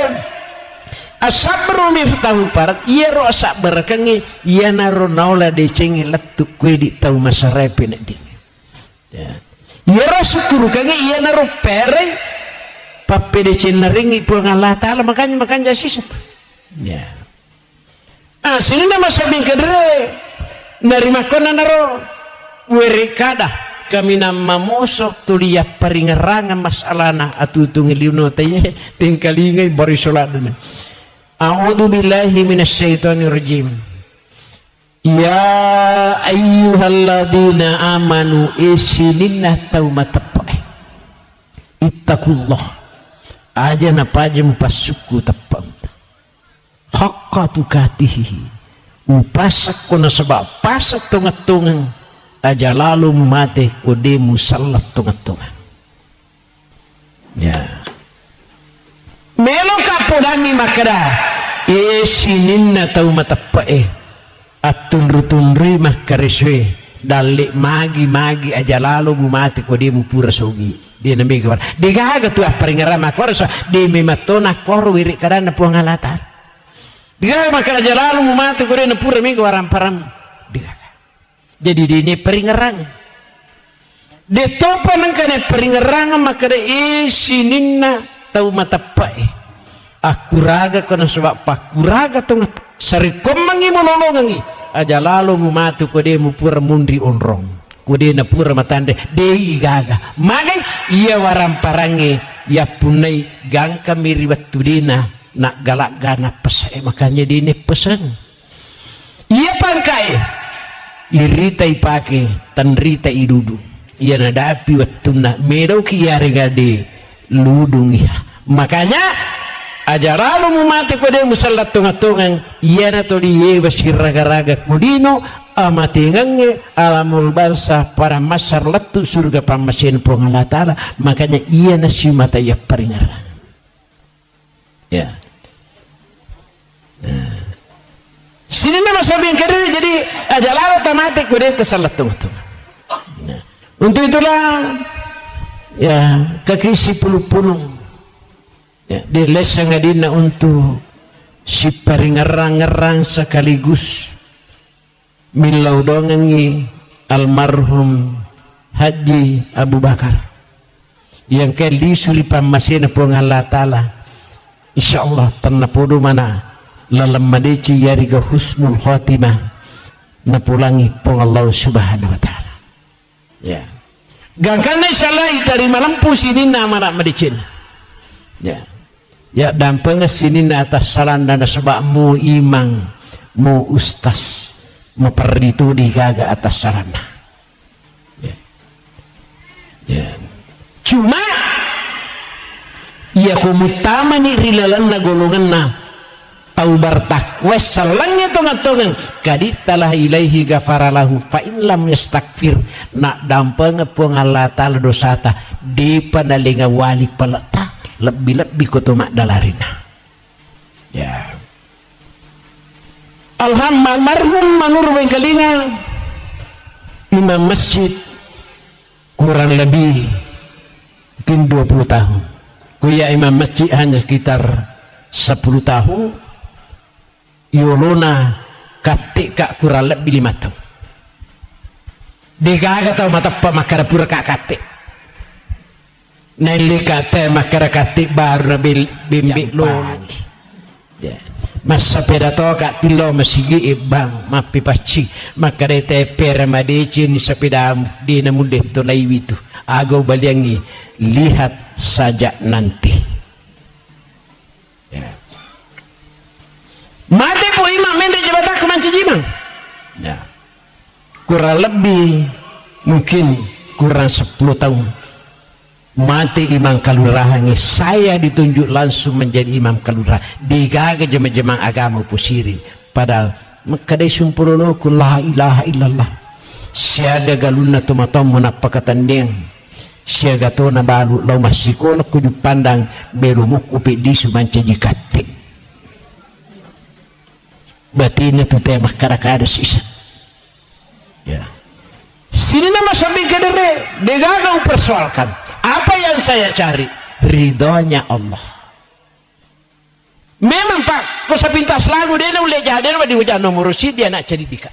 asabru miftahu parat iya ro sabar kange iya naro naula de cengi letuk kue di tau masa repe nak ding ya iya ro syukur kange iya naro pere pape de ceneringi puang Allah Ta'ala makanya sisa tu ya sehingga masa bingkere narima kona naro werikada kami nama mosok tulia paringarangan masalahna atutung liuno tanya tingkalingai barisoladana a'udzu billahi minasyaitonir rajim ya ayyuhalladzina amanu isininna taumatapa ittaqullah aja napajam pasuku tapam haqqa tukatihi upasak kuna sebab pasak tungat-tungang aja lalu mati kodemu salat tungat-tungan ya melo kapodami makada sininna tau matapae atun-tunri makariswe dalik magi aja lalu mati kodemu pura sogi dia nabi kabar digaga tu aparingarama korso di mematona kor wirik karana puangalatan Dia maka aja lalu mati ko na pura mi waram param. Dia. Jadi dini peringerang. De topa nang kana peringerang maka de sininna tau matapai. Akuraga kono sebab pakuraga tong sari komangi monolongangi. Aja lalu mati ko de mu pura mundri onrong. Ko de na pura matande de gaga. Magai ia waram parangi ya punai gang kami riwat tudina. Nak galak gana pesai makanya dini pesan ia pangkai irita ipake tanrita idudu ia nadapi wattuna merau kia regade ludung ia makanya ajaralu mumati kode musallat tungatungan ia na todi ye basirraga-raga kudino amatingange alamul barsa para masar latu surga pamasin pongala ta'ala makanya ia na si mata ya peringaran ya. Sini nama sabi yang kedua jadi ajalah otomatis kemudian kesalat tunggu. Nah, untuk itulah ya kaki si pulung ya, di lesang adina untuk si peringerang-ngerang sekaligus milau dongengi almarhum Haji Abu Bakar yang kali sulipan masih nepung Allah Ta'ala insyaallah ternapodo mana lalam madeci yariga husnul khatimah napulangi pong Allah subhanahu wa ta'ala ya gangkana insyaallah dari malam pusini nama nak madecin ya ya dampeng sini na atas salan dan sebab mu imang mu ustas mu perditu di gaga atas salan ya ya cuma ya kumutama ni rilalan na golongan na taubar takwa salangnya tongan-tongan kaditalah ilaihi gafaralahu fa in lam yastakfir nak dampeng pung Allah Ta'ala dosata di panalinga wali pelata lebih-lebih kutumak dalarina ya almarhum manur bengkalinga imam masjid kurang lebih mungkin 20 tahun kuya imam masjid hanya sekitar 10 tahun yolona katik kak kurang lebih 5 tahun dikaga tau mata pamakara pura kak katik nali kata makara katik baru nabil bimbik lo ya masa pedato kak tilo masigi ibang mapi paci makara tepe ramadeci ni sepeda di namudet to naiwitu agau baliangi lihat saja nanti mati po imam mende jabatan kemanci jimang ya. Kurang lebih mungkin kurang 10 tahun mati imam kalurahangi saya ditunjuk langsung menjadi imam kalurah digaga jema-jemang agama pusiri padahal makadai sumpurono ku la ilaha illallah siaga galuna tumatom munapakatan deng siaga to na balu lau masikola kudu pandang belumuk upi disu manca jikati batinnya tu tema karakada sisa ya sini nama sambil kedere degaga persoalkan apa yang saya cari ridhonya Allah memang pak kau sepintas lagu dia nak boleh jadi di hujan nomor si dia nak cari dika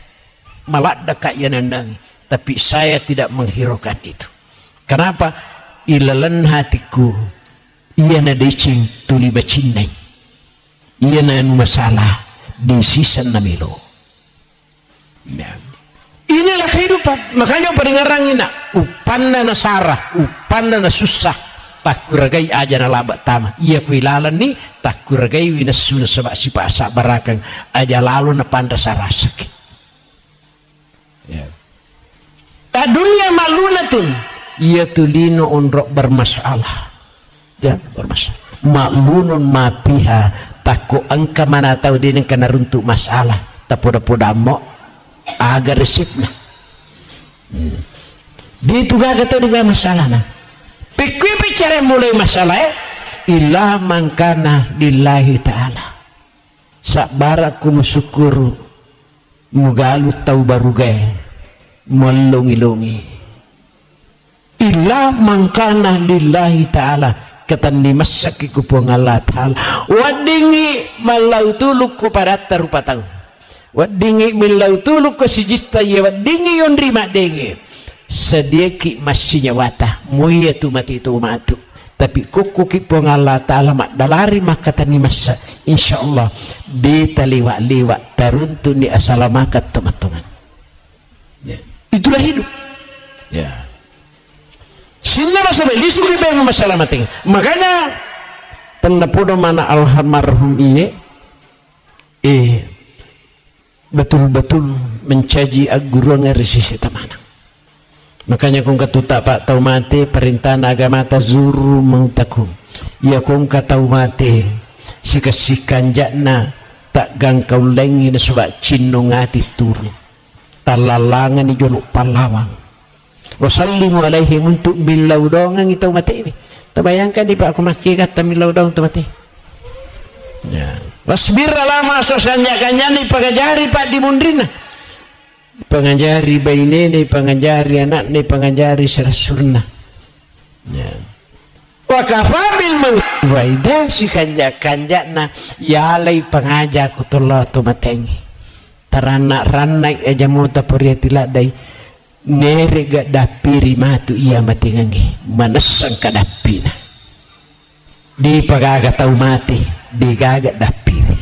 malah dekat yang nandang tapi saya tidak menghiraukan itu kenapa ilalan hatiku ia nadecing tuli bacinai ia nan masalah di sisa namilo ya. Inilah kehidupan makanya peringarang ina upanda na sarah upanda na susah tak kuragai aja na labat tama iya kuilalan ni tak kuragai winasuna sebab si pasa barakang aja lalu na panda sarasak ya. Dunia malunatun ia tulino onrok bermasalah ya bermasalah malunun mapiha takut angka mana tahu dia yang kena runtuk masalah tapoda-poda mo agar resipna dia itu gak tahu dengan masalah nah pikir bicara mulai masalah illa mangkana lillahi ta'ala sabaraku musyukuru mugalu tau barugai melungi-lungi illa mangkana lillahi ta'ala katan di masak iku pong Allah Ta'ala wadingi malau tuluk ko parata rupataw wadingi milau tuluk ko si jista ya wadingi yon rima dengi sediaki masih nyawata muya tu mati tu matu tapi kuku pong Allah Ta'ala mak dalari maka tani masa insyaallah di taliwa-liwa taruntu ni asalamakat teman-teman ya. Itulah hidup ya sinna masalah disuri bayang masalah mati makanya pendapodo mana almarhum iye betul-betul mencaji aguru ngerisisi temanang makanya kung katuta pak tau mati perintah agama tazuru mautakum ya kung katau mati sikasikan jakna tak gangkau lengi na sebab cinno ngati turu talalangan ni jonok palawang wasallimu alaihi untuk milau dongang itu mati ini terbayangkan di pak aku maki kata milau dong itu mati ya wasbir lama sosanjakannya ni pagajari pak di mundrina pengajari bayi ini pengajari anak ini pengajari serasurna ya wakafabil mengwaida si kanjakna ya lay pengaja kutullah tu matengi teranak-ranak aja mau tapuriatilah day nere gak dapiri matu iya matingangi manasang kadapina di pagaga tau mati di gagak dapiri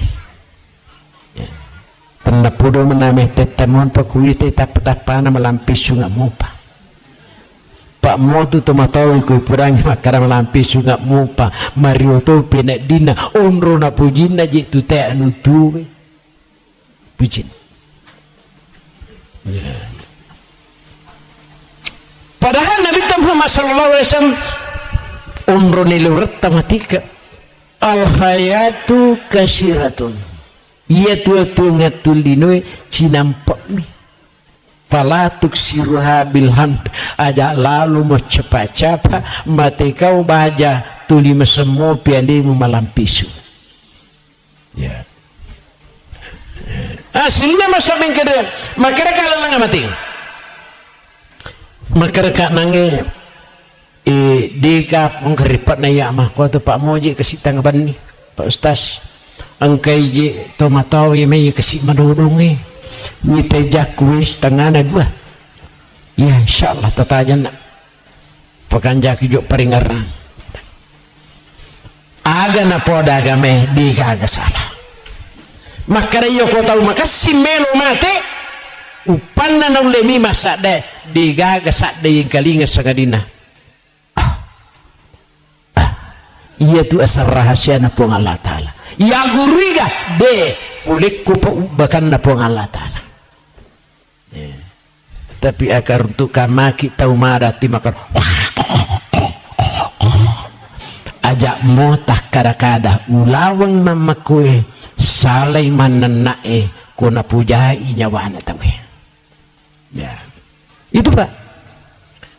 pendapudo menameh tetemuan pakuite tap-tapana melampis sungai mupa pak motu tomatawi ku perangi makara melampis sungai mupa mario to penak dina onro na pujina je tu te anu tuwe pujin padahal Nabi Muhammad sallallahu alaihi wasallam onro nilurat tamatika al hayatu kasiratun iya tua-tua ngatulinoy cinampak mi palatuk siruha bilhamd aja lalu mau cepat-cepat mati kau baja tuli mesemo pialimu malampisu ya hasilnya masa mengkede makara kalau nang mati makara kak nange dikap mengkeripat na ya mah kau tu Pak Moji kesitang bani Pak Ustaz angkai je tomatau yang mai kasih menodongi ni tejak kuis tengah na dua ya insyaallah tatajan pekanjak hijau peringaran aga na poda agame di kaga salah makara yo ko tahu makasih melo mate upan na lemi masak de di gaga sak de yang kalinga sagadina iya tu asal rahasia na pong Allah Ta'ala ya guriga de ulik ko bahkan na pong Allah Ta'ala tapi akar untuk kamaki tau marati makan ajak motah kada-kada ulawang mamakue salay mananae kuna pujai nyawana tawe ya itu pak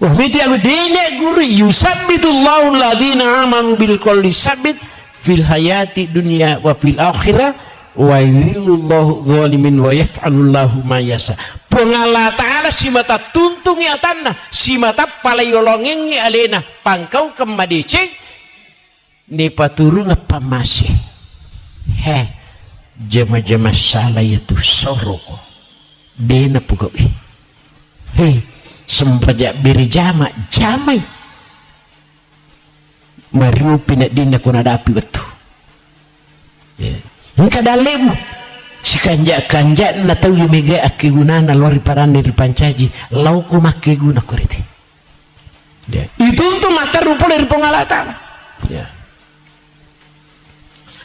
wah miti aku dene guru yusabbitullahu alladhina amanu bil qawli sabit fil hayati dunya wa fil akhirah wa yudhillullahu zalimin wa yaf'alullahu ma yasha pengala ta'ala si mata tuntung ya tanah si mata palayolongengi alena pangkau kemadece ni paturung apa masih jama-jama salah itu soroko dena pugawi sempajak biri jama jamai mariu pinak dina kuna dapi betul engka dalem si kanjak-kanjak na tahu yumege aki gunana lori parane di pancaji lauku make guna koriti itu untuk mata rupa dari pengalatan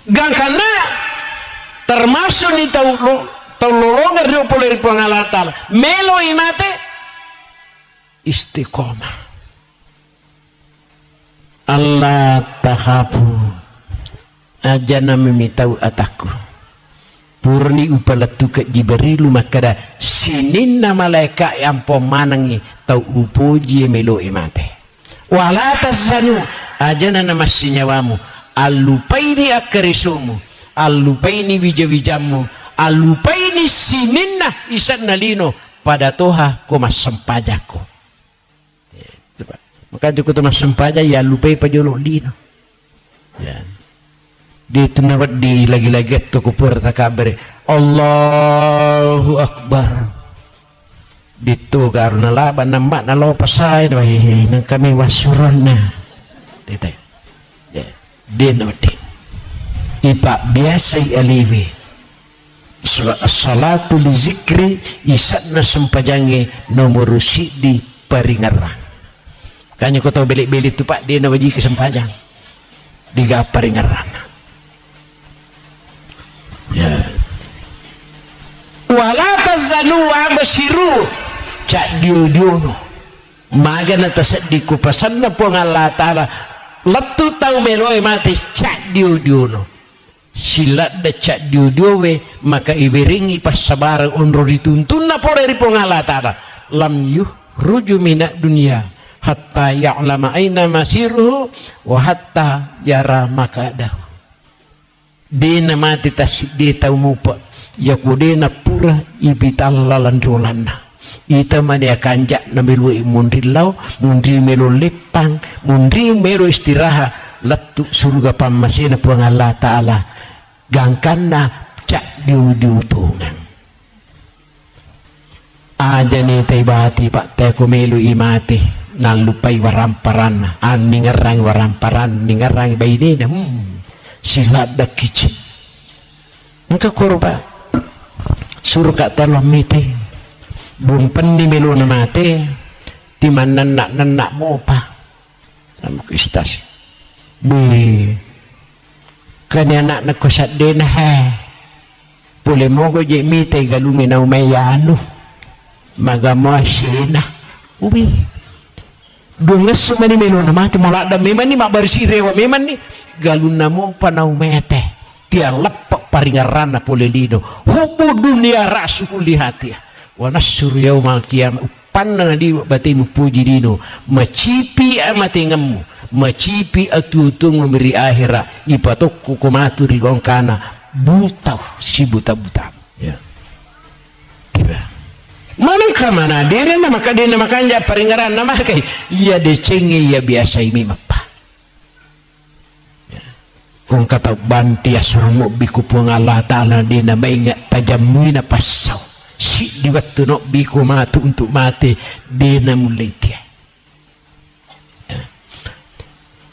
gang karena termasuk ni tahu lolongan rupa dari pengalatan melo imate istiqomah Allah tahapu ajana memitau ataku purni upalatu ke Jibrilu makada sininna malaika yang pemanangi tau upuji melo imate wala tasanu ajana namassinyawamu alupaini akarisumu alupaini wijawijamu alupaini sininna isan nalino pada toha komas sempajako maka cukup mas sempaja ya lupai pajolok dino ya di tunawat di lagi-lagi tu kupur takabar Allahu Akbar ditu karena laban nambak na lo pasay nang kami wasuran na tete ya din natin ipa biasa aliwi salatu li zikri isat na sempajangi nomor di paringaran kanya ko tau belik-belik tu pak dia na wajib kesempajang diga paringaran ya wala tazanu wa basiru cak diu-diuno maga na tasad di kupasan na po ng Allah Ta'ala latu tau meloy mati cak diu-diuno silat da cak diu-diuwe maka iwiringi pas sabarang unro dituntun na po dari po ng Allah Ta'ala lam yuhruju minak dunia hatta ya'lama aina masiruhu wa hatta yara makadahu di na mati tasik di tau mupa yakudena pura ibitalalan rolana ita mania kanjak na melu mundrilau mundri melu lepang mundri melu istirahat letuk surga pamasina puang Allah Ta'ala gangkanna cak diutungan aja nih taibati pak teko melu imati nalupai waramparan ningarang waramparan ningarang bayi silat dak kici engkau korban suruh kat tolong mite bumpen di melu na mate di mana nak mo pa sama kristas bi kanya anak na kusat din pule mo ko je mite galumi na umayano magamo asina ubi dungas sumani melu na mate mula da memang ni mak barsirewa memang ni galun na mo pa na umete dia lepak paringaran na pule lido hubu dunia rasu lihat ya wanasur yaumal qiyamah panna di batin puji dino macipi amati ngemu macipi atutung memberi akhirat ipatok kukumatu rigong kana buta si buta ya tiba malangka mana dere na makadena makanja paringaran na makai iya decenge ya biasa imi mapa kung kata banti asrumo biku puang Allah Ta'ala dina maingat tajamui na pasau si di waktu no biku matu untuk mati dina mulai dia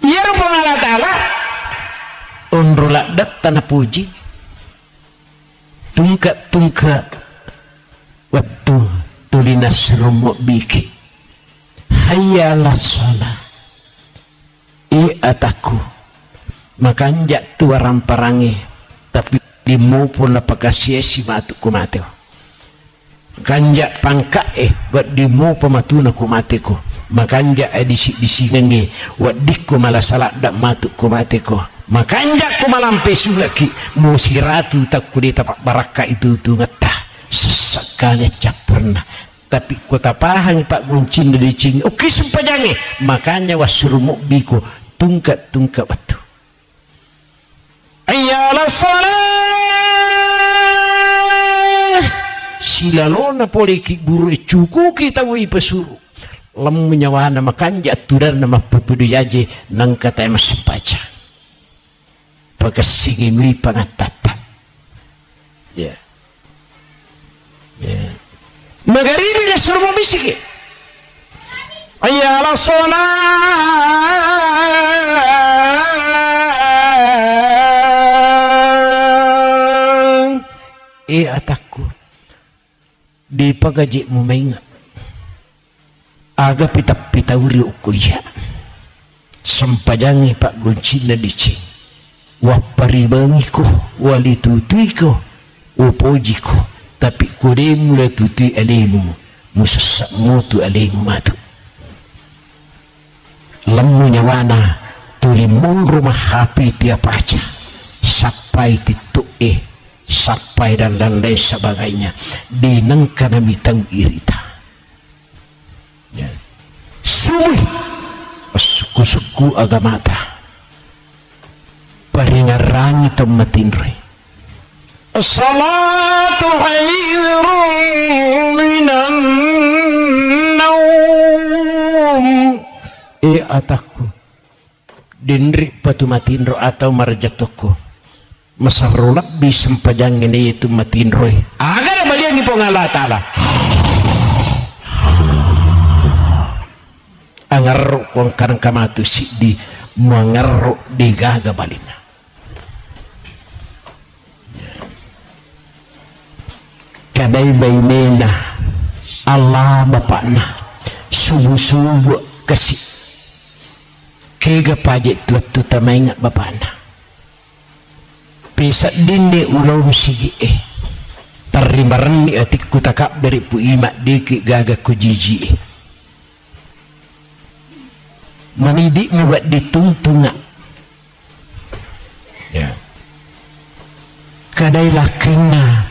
ya puang Allah Ta'ala unrulak dat tanah puji tungkat waktu tulinas rumo biki hayalah sholat ataku makanjak tu orang parangi tapi dimu pun apakah si matu kumate kanjak pangka buat dimu pematuna kumate ko makanjak disi ngengi buat dikku malah salat dak matu kumate ko makanjak ku malampe sulaki musiratu tak kudeta pak baraka itu tu ngetah sesekali capurna tapi kota pahang pak guncin dari cing oke sempajange makanya wasurumu biku tungkat batu ayalah salah silalona poliki buru cuku kita wui pesuru lem menyawana makanja aturan nama pepedu yaje nang kata emas sempaca pagkasingi mi pangatata ya magaribi na suruh bisiki ayalah atakku di pagaji mo maingat aga pita uri ukuya sempajangi pak guncin na dicing waparibangi ko walitutui ko upoji ko tapi kode mulai tutui alimu musasak mutu alimu matu lemu nyawana tulimun rumah hapi tiap aja sampai tituk sampai dan lain sebagainya dinengkana mitang irita ya. Suwi suku-suku agama ta paringarang itu matinre as-salatu khairun minan naum ataku dinri patu matinro atau marjatoko masarulak bisa sempajang ini itu matinro agar balian ni pong Allah Ta'ala angarro kong karang kamatu si di mangarro di gaga balina kadai bainena Allah bapakna subuh-subuh kasih kega pajak tuat tamay nga bapakna pisa dini ulaw sige tarimaran ni atik kutakap dari pu ima diki gaga ko jiji manidik mo buat ditungtunga ya kadai lakena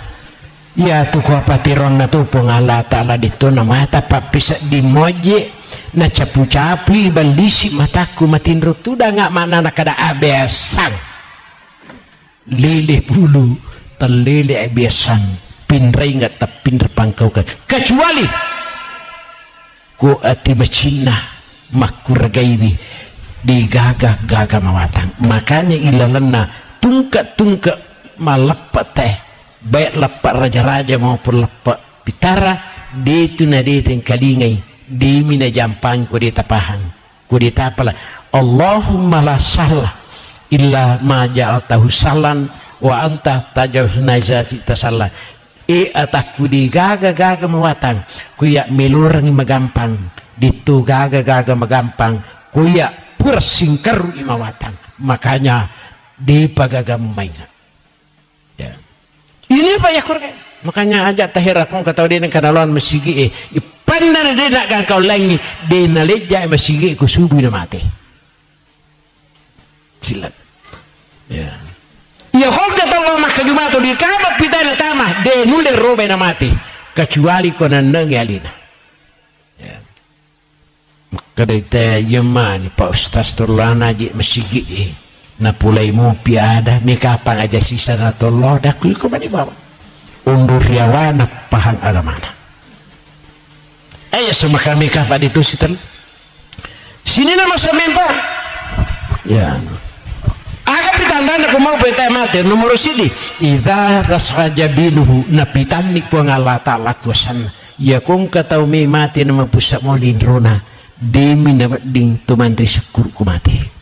ya tu ko patiron na tu pong Allah Ta'ala dito na mata papisa di moje na capu-capu balisi mataku matinro tu da nga mana na kada abesan lele bulu terlele abesan pinray nga tapinra pangkaw ka kecuali ko ati macina makuragaywi di gaga mawatang makanya ilalan na tungka malapat baik lapak raja-raja maupun lapak pitara itu na yang kalingay di mina jampang ko di tapahan ko di tapala Allahumma la sahla illa ma ja'altahu sahlan wa anta tajawuz naizati tasalla ataku di gaga mawatang kuya melurang magampang ditu gaga magampang kuya pursingkaru imawatang makanya di pagagam maingat ya ini apa ya kurang makanya ajak tahir aku kata dia nak kanalan masigi pandana dia nak kau lagi dia naleja masigi ku subuh na mati silat ya ya kau kata Allah makajumato di kaba pitana tamah dia nule robe na mati kecuali kau nandang alina ya maka dia yamani Pak Ustaz Turlana aja masigi na pulay mo piada may kapang aja sisa na tolo dakul ko mani bawa undur yawana pahang agamana semua kami kapag dito sini na masamempa ya aga pitanda na kumaw pwede mati numero sidi idha rasajabiluhu napitan ni po ang Allah Ta'ala kuwasan ya kung kataw may mati na magpusa mo lindrona di minabading tumandri sa kurkumati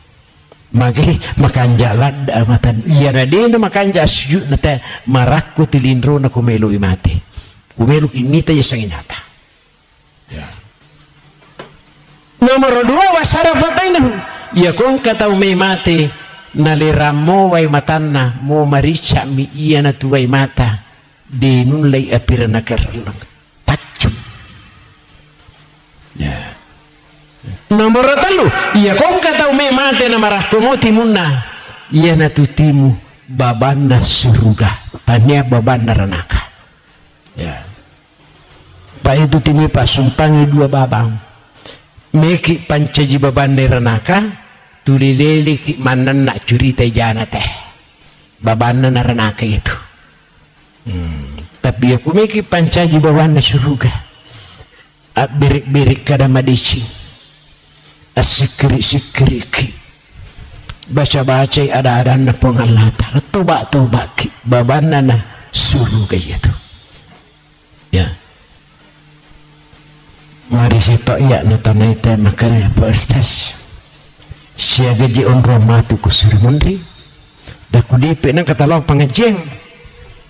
magi makanja lad amatan iya na din na makanja sujud na ta marakko tilindro na kumelo imate kumelo imita ya sang inata ya nomor 2 wasarafatainahu ya kung kataw may mate naliramo way matanna mo maricha mi iya na tuway mata di nunlay apira na karlang tachum ya nomor 3 iya kung kataw may mate na marahkumo timunna iya na tutimu baban na suruga tanya baban na ranaka ya pa itu timi pasumpangi 2 babang meki pancaji baban na ranaka tulilili ki manan na curita jana teh baban na ranaka itu tapi aku meki pancaji baban na suruga birik-birik kada madici asikri-sikriki baca-baca ada na pong Allah Ta'ala toba ki babana na suruh kayak itu ya mari sitok ya na tanay tayo makanya Pak Ustaz siya gaji on romatu ko suri mundri daku dipe ng katalaw pangajeng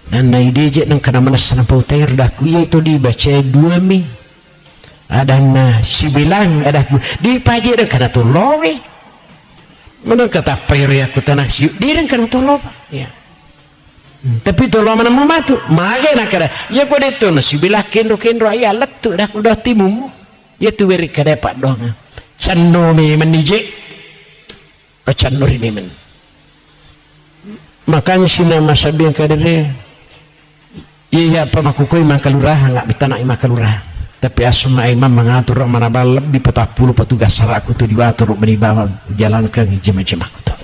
na naidije ng kanamanas na pautayar daku iya itu dibaca 2 mi ada na si bilang ada di pagi dan kana tulowe mana kata payri aku tanah si di dan kana tulow ya tapi tulow mana mamatu mage na kada ya ko dito na si bilang kendro ay alat tu dah kuda timu ya tu weri kada pak dong canno me menije pacanno rini men makan sina masabiang kadere iya pa makukoy makaluraha nga bitana makaluraha tapi asma imam mengatur mana balap di 40 petugas aku tuh diatur beribawa jalankan jemaah aku tuh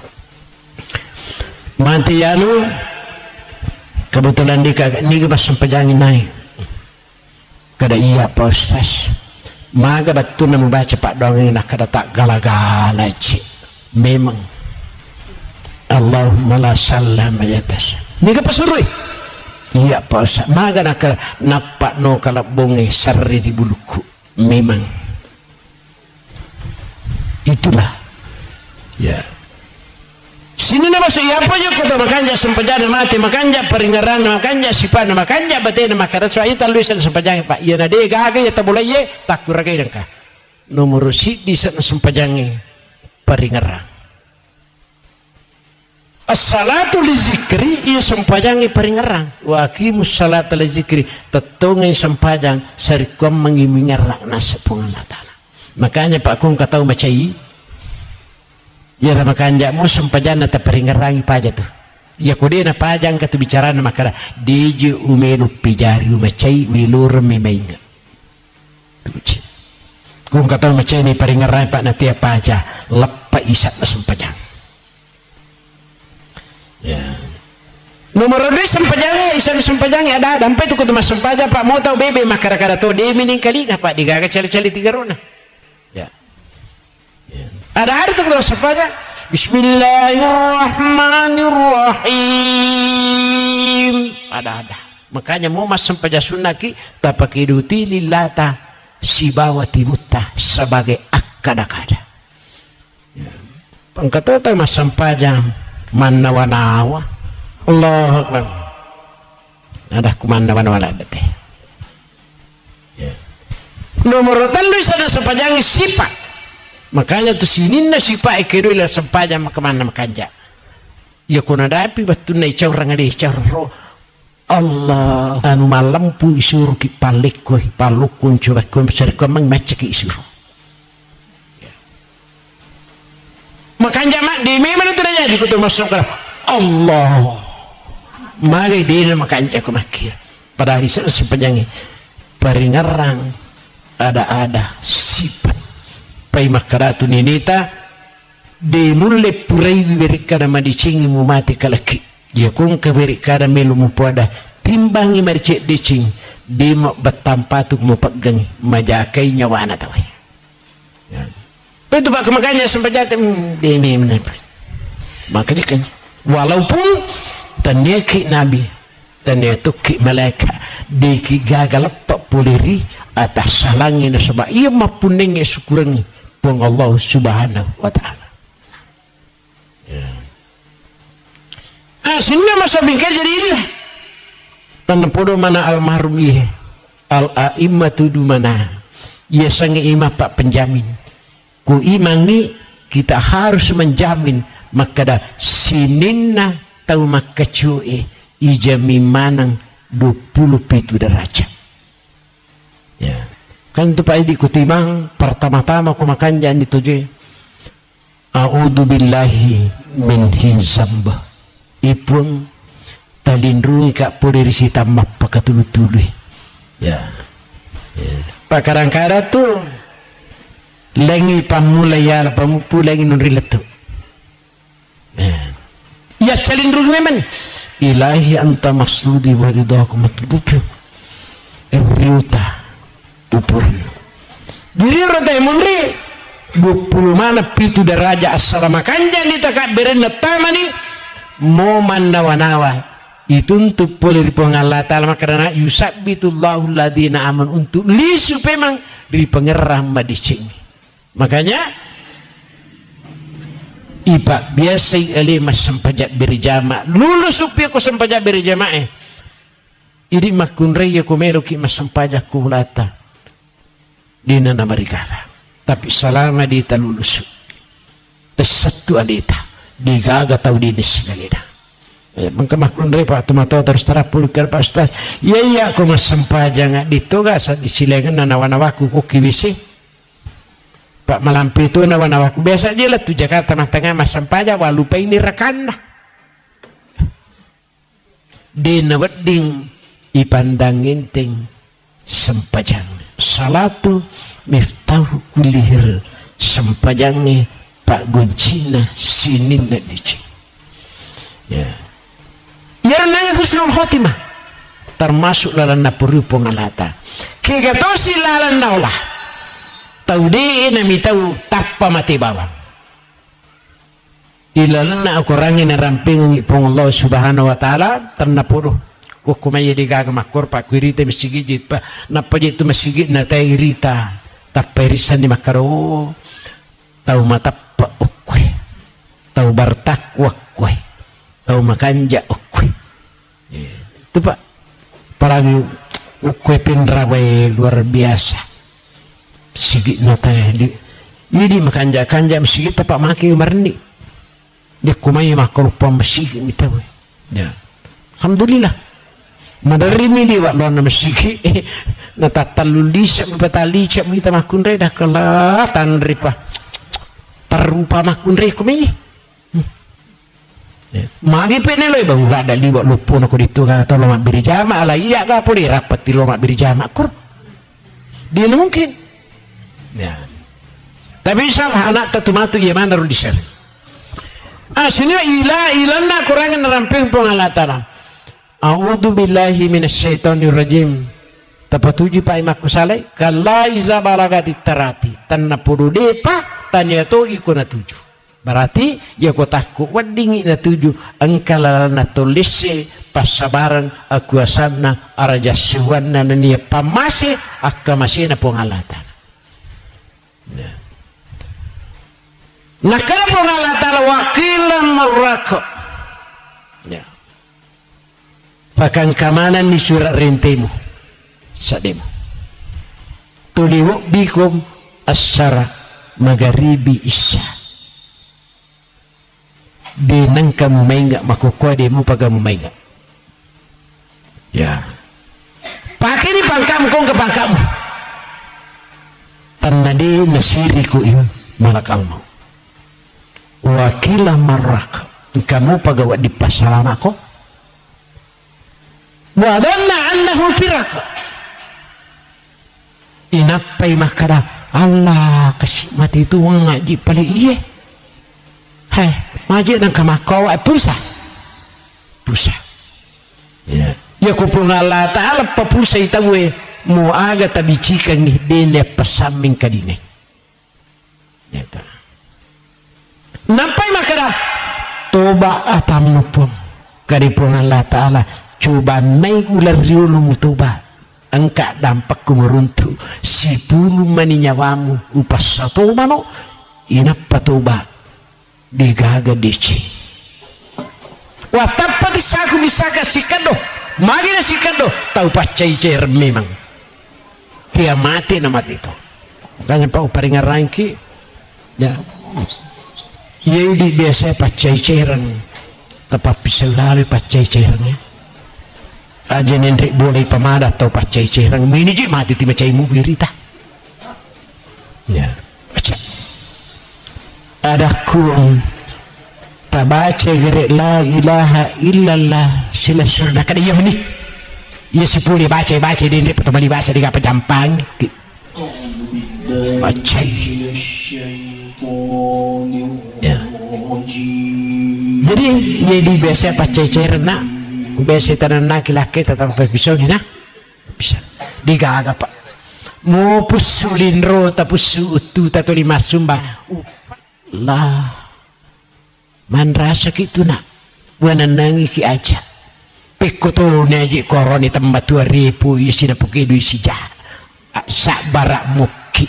mati anu kebetulan di pas sempejangin naik kada iya Pak Ustaz maga batu na membaca pak dongeng nak kada tak gala-gala cik memang Allahumma la sallam yatas ni ka pasurui iya pa maga napak no kalabonge sarri di buluku memang itulah ya sini na masuk apa je ko makanja sampajana mati makanja paringaran makanja sipana makanja batena makaratso ay taluisan sampajang pak iya na de gaga ya tabulay ye takuragay ka nomor si di sa sampajangi paringaran as-salatu li zikri iya sampajangi paringaran wa aqimus salata li zikri tatongay sampajang sarikom mangimingarak na sa pangalatana makanya pak kung kataw macai ya sama kanja mo sampajan na taparingarangi paja tu ya kode na pajang katu bicara na makara deje umenu pijari umacai milur memainga tuci kung kataw macai ni paringarangi pak na tiap paja lepa isak na sampajang ya nomor 2 sampajang isa na sampajang ada dampai tu kutu mas sampajang pak mau tahu bebe makara kara to de mining kali ka pak digaga cali-cali tiga rona ya ada tu kalau sampajang Bismillahirrahmanirrahim ada makanya mau mas sampajang sunaki tapaki duti lillata sibawati mutta sebagai akada-kada ya. Pangkatota mas sampajang manawa-nawa Allah Akbar ada kumanawa-nawa teh ya. Nomor 3 sana sampajang sifat makanya tu sinin na sifat ikiru ila sampajang makamana makanja ya kuna dapi batu na icaw rangade icaw ro Allah anu malampu isuru ki palekko palukun coba ko sarko mang macaki isuru ya. Makanja mak di memang tu nanya dikutu masuk Allah mari dia makanja ko makir pada hari sampajang paringarang ada sifat pai makaratu ninita de mulle purai berikada madicingi mu mati kalaki ya kun ka berikada melu mu pada timbangi marcek dicing de mo batampatuk mu paggang majakai nyawana tawai ya itu pak makanya sampajat de memang makanya kan walaupun tanyaki nabi tanyaki malaikat de ki gagal pak puleri atas salangin sebab ia mapunenge syukurangi pun Allah subhanahu wa ta'ala ya. Sehingga masa bingkai jadi inilah tanah podo mana almarhum iya al-a'immatu du mana ia sange imam pak penjamin ku imani kita harus menjamin maka dah sininna tau maka cuy ijami manang 27 derajat ya kan tu pak ku timang pertama-tama ku makan jangan dituje a'udzu billahi min hizamba ipun talindrungi kak poderi sita mappa katulu-tulu ya pak kadang-kadang tu lengi pamulai ya pamupu lengi nunriletu ya calindrungi memang ilahi anta maksudi wa ridaku matlubu riuta upuran diri roda munri 20 mana pitu daraja assalamu kanjang ditakak berenda tamani mau mandawa-nawa itu untuk boleh Allah ta'ala karena yusabbitullahu ladina aman untuk lisu memang di pengerang madicing makanya iba biasa mas sampajak berjamaah lulus upi aku sampajak berjamaah ini makun raya kumero ki mas sampajak kulata di nana marikala tapi selama di talulus satu alita digaga tau di nisgalida mangkamakun repa tumato terus terapul kerpastas iya aku mas sampajang dito ga sa disilengan nanawa-nawaku ko kiwisi pak malampi itu nawa-nawaku biasa dia lah tu Jakarta tengah mas sampajang walupa ini rekan di nawading ipandangin ting sampajang salatu miftahu kulihir sampajangnya pak goncina sinin na dici ya nangis husnul khotimah termasuk lalan napuri pengalata kegatosi lalan naulah tahu deh nami tahu tappa mati bawang ilalana akurangin na ramping ipong Allah subhanahu wa ta'ala tanapuro kukumaya di gagamakor pa kwirita masigit pa napajit tu masigit na tayo irita taperisan di makaro tau matapa ukwe tau bartakwakwe tau makanja ukwe itu pak parang ukwe pinraway luar biasa sigit na tayo di makanja masigit pa maki marni di kumaya makor pa masigit nitawe ya alhamdulillah madarimi di waklo na masiki natatalulisya mapatalisya kita makunre dah kelatan ripa tarupa makunre kumini magi penelo bang gak ada liwat lupo nako dito ka to lomak birijama ala iya ka po di rapat di lomak birijama kur dia mungkin ya tapi salah anak tatumatu iya mana ru disal sini ilanna kurangan ramping pengalatan. A'udzu billahi minasyaitonir rajim. Tapatuji pa imaku salai kala iza balagati tarati tanna pudu depa tanya to iko na tuju. Berarti ya ko takku wadingi na tuju angkala na tolisse pasabaran aku asanna araja suwanna nania pamase akamase na pengalatan. Nakala pengalatan wakilan marako. Ya. Pakan kamanan ni surat rentemu sademu tuliwok bikum asyara magharibi isya dinang kamu mainga makukwa demu pagamu mainga ya pakai ni pangkamu kong ke pangkamu tanadi nasiriku im malakalmu wakilah marak kamu pagawa di pasaran aku wadanna annahu firaka inapai makara Allah kasih mati itu ngaji paling iye hai maji nang kamakawa pusa ya kupung Allah ta'ala papusa itawe mo aga tabicikan ni bende pasaming kadine napai makara toba atam nupun karipun Allah ta'ala coba naik ular riulu mutuba engkak dampak kumeruntu si bulu mani nyawamu upas satu mano inapa toba digaga dici watapa disaku bisaka sikado magi na sikado tau pacai cair memang dia mati na mati itu makanya pa uparingan rangki ya di biasa pacai cairan tepat bisa lalu pacai cairannya aja nendrik boleh pamada atau pacai cerang mini je mati ti macai mu birita ya baca ada kum tabaca gere la ilaha illallah sila surna kada iya meni iya sepuli baca dendrik pertama bahasa di apa jampang baca ya jadi di biasa pacai cerang biasa tanah laki-laki tatang pisau ni nah bisa digaga pak mau pusulin ro tapusu utu tato lima sumbang lah man rasa gitu nak wananangi ki aja pekoto naji koroni tempat 2000 isi na pukidu isi jah sak barak muki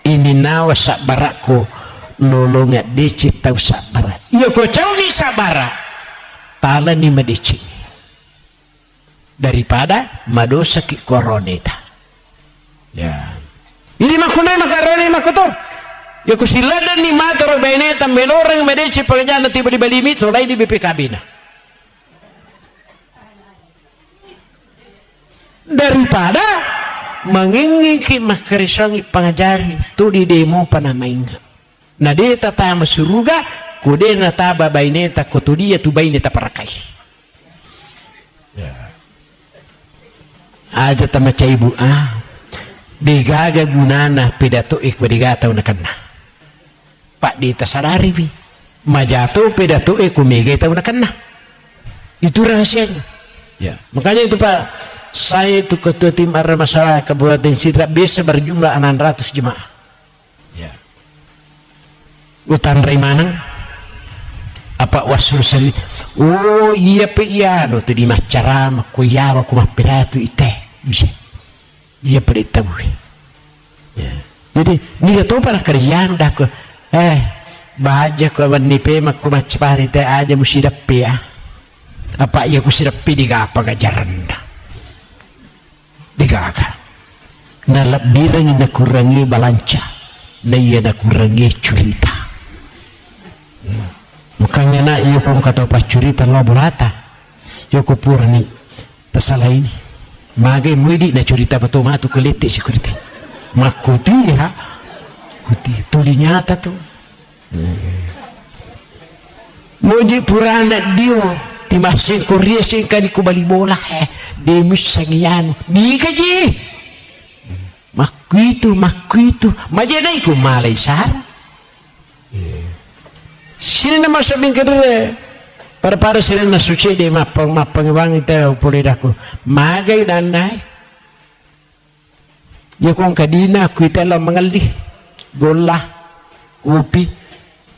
ini nawa sak barakku nolongat dicit tau sak barak iya ko cau ni sak barak tala ni medici daripada madosa ki koroneta ya ini makunai makaroni makotor ya kusiladan ni mator baineta meloreng medici pekerjaan tiba di balimit solai di BPKB na daripada mengingiki makarisongi pengajari tu di demo panamainga na dia tata masuruga kude na taba baineta kotudia tu baineta parakai ya aja tamaca ibu digaga gunana pidato ikwadigataw na kana pak di tasadari vi majato pidato kumigataw na kana itu rahasianya ya makanya itu pak saya itu ketua tim arah masalah Kabupaten Sidrap biasa berjumlah 600 jemaah ya hutan Rimanang apa wasul sali oh iya pe iya do tu di macara ko yawa ko mapiratu ite bisa iya pe tahu ya jadi ni to para kerjaan dah ko bahaja ko wani pe makko macpari te aja musidap pe ya apa iya ko sidap pe di apa gajaran digaga na lebirang na kurangi balanca na iya na kurangi curita makanya na iyo kong kata pacurita lo bolata iyo ko purani tasalah ini mage muidi na curita betul matu kelete security makuti ya kuti tuli nyata tuh moji purana dio ti masin korea singka di kubali bola de musangian di kaji makuitu majena iku malai sar sini nama sabing kedua para sini na suci de mapang bang itu boleh daku magai dan nai ya kong kadina kuita lo mengalih golah kopi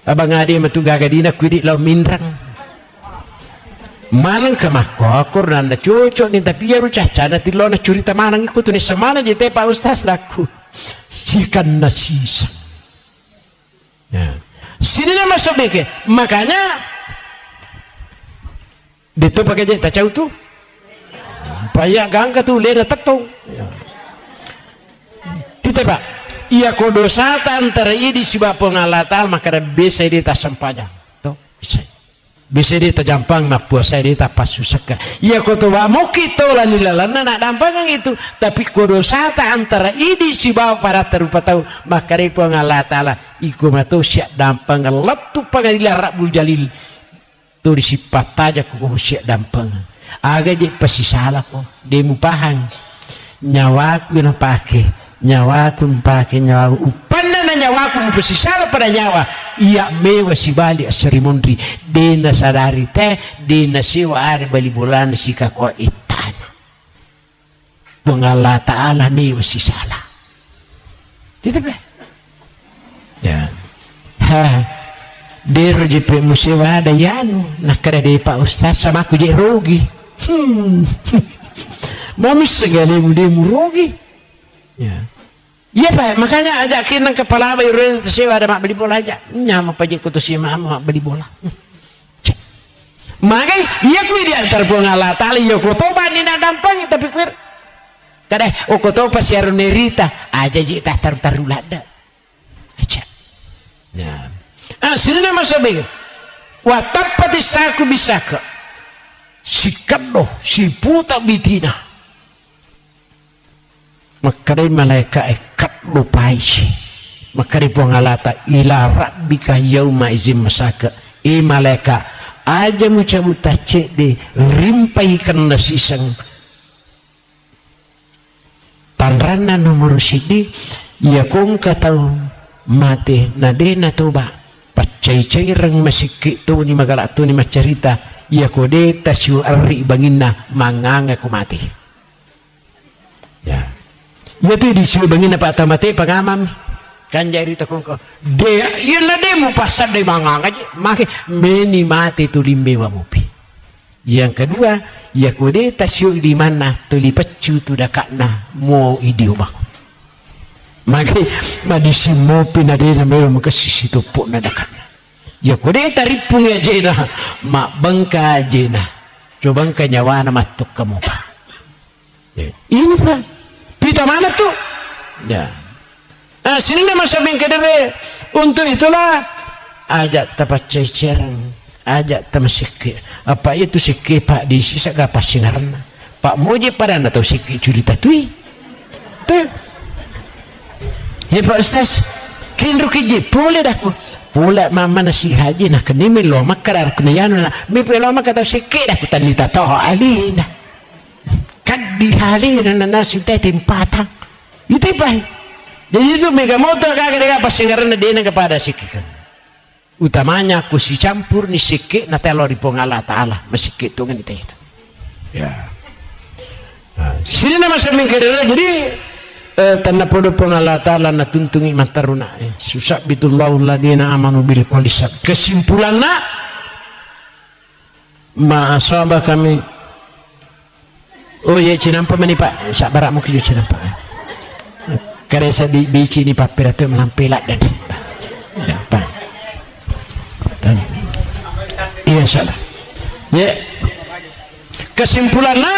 abang ade matu gagadina kuidi lo minrang malang kemakko akur nanda cocok ni tapi ya rucah cana tilo na curita manang ikut ni semana jete pak ustaz daku sikan na sisa ya sini nama sobeke makanya itu pakai je tak tahu tu payah gangga tu lera tahu kita pak ia kodosa antara ini si bapa ngalatal maka bisa dia tak sempajang tu bisa dia tak jampang nak puasa dia tak pas susah ia kotoba mau kita lah nilalan nak dampang itu tapi kodosa antara ini si bapa para terupa tahu maka dia ngalatal iku matu siap dampang letu pangadilan Rabbul Jalil tu disipat aja ku siap dampang agak je pasti salah ko demu pahang nyawa ku nak pakai nyawa ku pakai nyawa upanda na nyawa ku pasti salah pada nyawa ia mewa si bali serimondri dena sadari teh dena sewa ari bali bulan si kako itana pengala taala mewa si salah gitu be ya ha dero jepe musewa ada yanu nak kada de pak ustaz sama aku je rugi mami segala mu rugi ya iya pak makanya ajakin nang kepala bayi sewa ada mak beli bola aja nyama pajak kutu si mak beli bola makanya iya kui di antar pengala tali ya kotoba ni nak dampang tapi kir kada kotoba si arunerita aja je tak taru lada aja ya sini nama sabi watapati saku bisaka si kado si puta bitina makari malaika ekat lupai makari pengalata ila rabbika yauma izin masaka malaika aja mucabuta cek de rimpai kena sisang panrana nomor sidi ya kong katau mati nadena toba pacai-cai rang masiki tu ni magala tu ni macarita ya kode tasyu arri bangina manganga ku mati ya ya tu disiu bangina pak tamate pangamam kan jari takon ko de ya la de mu pasal de manganga je make meni mati tu limbe wa mupi yang kedua ya kode tasyu di mana tu li pecu tu dakakna mo idioma maka madisi mopi na dena mero makasisi tupuk na dakan ya kode taripung ya jena mak bangka jena coba bangka nyawa na matuk kamu pak ini pak pita mana tuh ya sini nama sabing kedebe untuk itulah ajak tapat cecerang ajak tamasiki apa itu siki pak di sisa gapa singarna pak moje pada na tau siki curita tuh ya pak ustaz kinru kiji boleh dah ku pula mama nasi haji nak kini milo makar kena yanu na mi pelo makar tau sikit dah ku tanita toh alina kan di hari na nasi teh tempatang itu baik jadi itu mega motor kagak apa singaran dia kepada sikit utamanya aku si campur ni sikit na telo di pengala taala mesikit tu kan itu ya sini nama saming kedera jadi tanah podo pengala ta'ala na tuntungi mantaruna susah bitullahu ladina amanu bil qolisab kesimpulanna Maasaba kami. Oh ya cinampa mani Pak, sak barak mo kayo cinampa. Kare sa di bici ni papira tu melampilat dan Pak. Iya salah. Ya. Kesimpulannya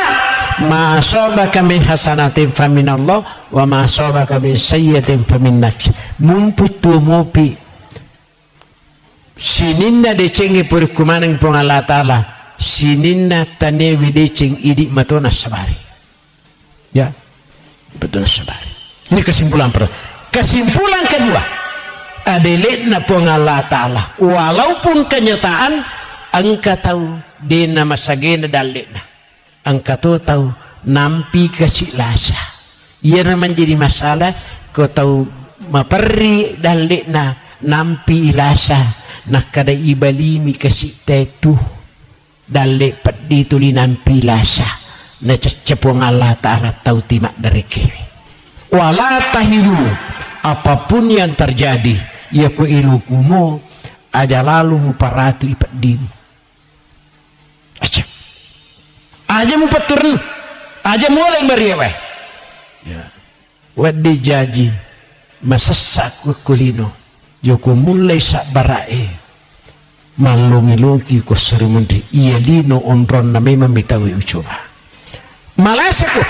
ma asabaka min hasanatin faminallah wa ma asabaka min sayyi'atin famin nafs. Mumputu mopi sininna decengi pur kumanang pong Allah Ta'ala sininna tanewi deceng idik matona sabari. Ya, betul sabari. Ini kesimpulan pertama. Kesimpulan kedua, adeletna pong Allah Ta'ala walaupun kenyataan angka tahu dena masagena daletna angka tahu nampi kasih lasa ia menjadi masalah kau tahu maperi daletna nampi ilasa nak kada ibalimi kasih tetu dalet pedi tuli nampi lasa na cepong Allah Ta'ala tahu timak dari kewi wala tahilu apapun yang terjadi ya ku ilukumu aja lalu muparatu ipedimu aja mu peturun aja mulai beriaweh ya wadi jaji masasak kulino joko mulai sak barae malungi-lungi ko serimundi iya lino onron na memang mitawi ucoba malasaku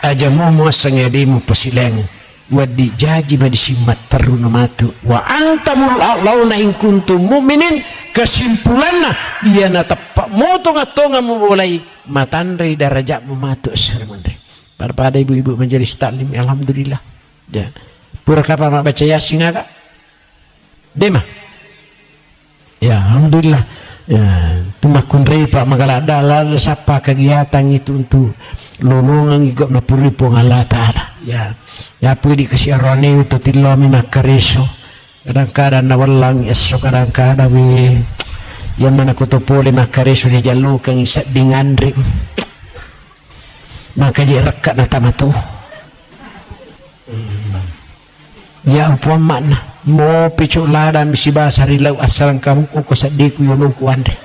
aja mu sangedimu pasileng wadi jaji madisimat taruna matu wa antamul launa in kuntum mu'minin kesimpulanna iya na tepak motonga-tonga mulai matandri darajat mematu sermandri pada ibu-ibu majelis taklim alhamdulillah ya pura kapan mak baca yasin agak dema ya alhamdulillah ya tumakun repa magala dalal siapa kegiatan itu untuk lolongan igok na puri pong Allah Ta'ala ya ya pudi kasiarone itu tilo minakareso kadang-kadang nawalang eso kadang-kadang yang mana kutopole makareso di jalur kang isa dingandri maka dia rekat na tamato ya upuan makna mo picu ladan bisi bahasa rilau asalang kamu ko sadiku yuluku ande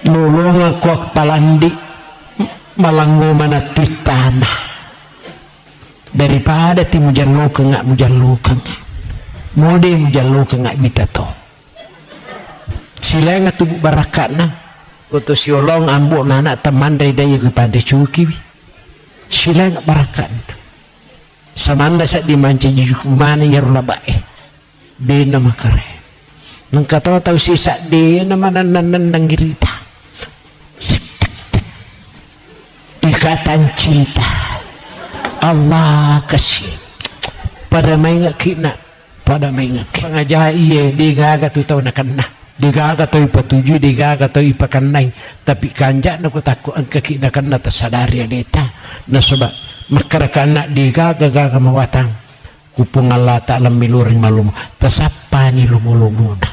lulunga kuak palandi malanggo mana tutama daripada ti mujalluka ngak mujalluka mode mujalluka ngak mitato sila nga tubuh barakatna kutu siolong ambu nana teman dari daya kepada cuki sila nga barakat itu samanda sa dimanci jukumana yarula bae de na makare nang katawa tahu sisa de na mananandang girita ikatan cinta Allah kasih pada may nga kina pada may nga pangajaha iya digaga tu tau na kanna digaga to ipatuju digaga to ipakanay tapi kanja na ko tako ang kakina kanna tasadari adeta na soba makarakana digaga gaga mawatang kupung Allah Ta'ala miluring malumo tasapani lumulumuna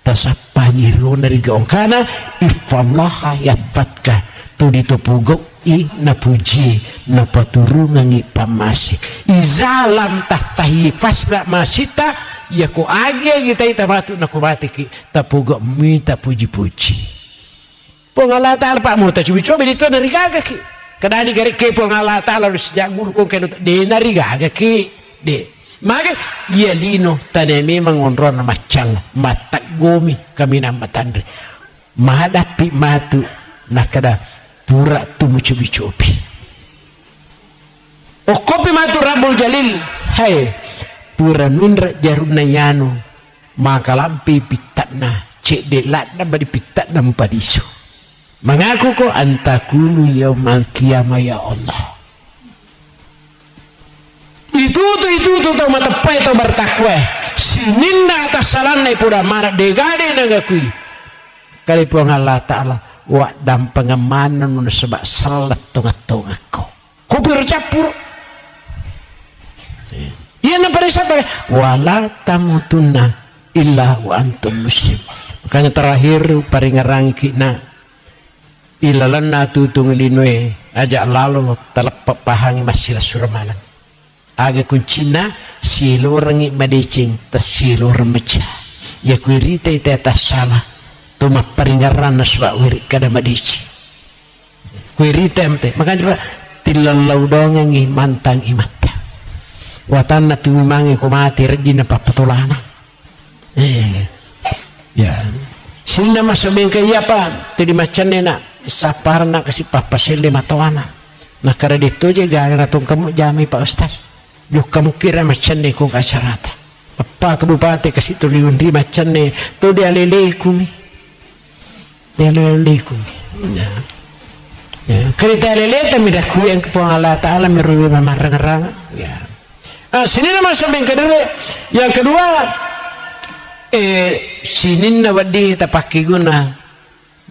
tasapani luna rigaong kana ifallaha yapatka tu ditupugok i napuji napaturungan i pamasi izalam tahtahi fasla masita ya ko agi kita itamatu nakubati ki tapugok minta puji-puji pengala Ta'ala pak mo ta cubi-cubi dito narigaga ki kadani gari ke pengala Ta'ala sejak guru kong keno de narigaga ki de maka iya lino tane memang onron macal matak gomi kami na matandri mahadapi matu nakada pura tu mucubi-cubi o kopi matu Rabbul Jalil hai pura nunra jaruna yano maka lampi pitatna cek de latna badi pitatna mpadisu mengaku ko antakulu yaumal qiyamah ya Allah itu tu matapai to bertakwa sininda atas salanai pura marah degade nagakui kali puang Allah Ta'ala wa dam pengamanan nun sebab salat tungat-tungat ko bercapur iya na pada siapa wala tamutunna illa wa antum muslim makanya terakhir paringarang kina ilalan na tutung linwe aja lalu talap pahangi masila suramalan aga kuncina silorangi madecing tas silor meca ya kuirita ita atas salah tumak paringaran naswa wirik kada madici wiri temte makanya tilalau dongengi mantang imatya watan na tumimangi kumati regi na papatulana ya sila masabing kaya pa tadi macan na sapar na kasi papasili matawana nakara dito je gaya na tong kamu jami pa ustaz yuk kamu kira macan ni kung asyarata apa kabupati kasi tuliun di macan ni to di alilekumi ya kereta alileta midah kuyang kepuang Allah Ta'ala merugi mamarang-rang ya sini nama sabing yang kedua sinin na wadi tapakiguna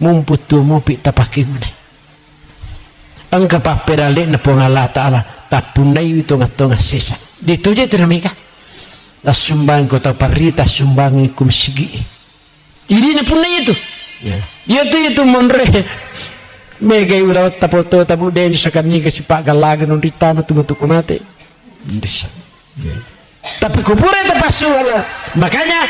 mumputu mupi tapakiguna ang kapapirali na po ng Allah Ta'ala tapunay ito nga ito nga sisa dito dyan tinamika nasumbang ko taparita sumbangin kumisigi hindi na punay ito ito monre megay urawat tapo din sa kami kasi pagalagan ng rita matumutukumate hindi siya tapi kupura ito pasuwala makanya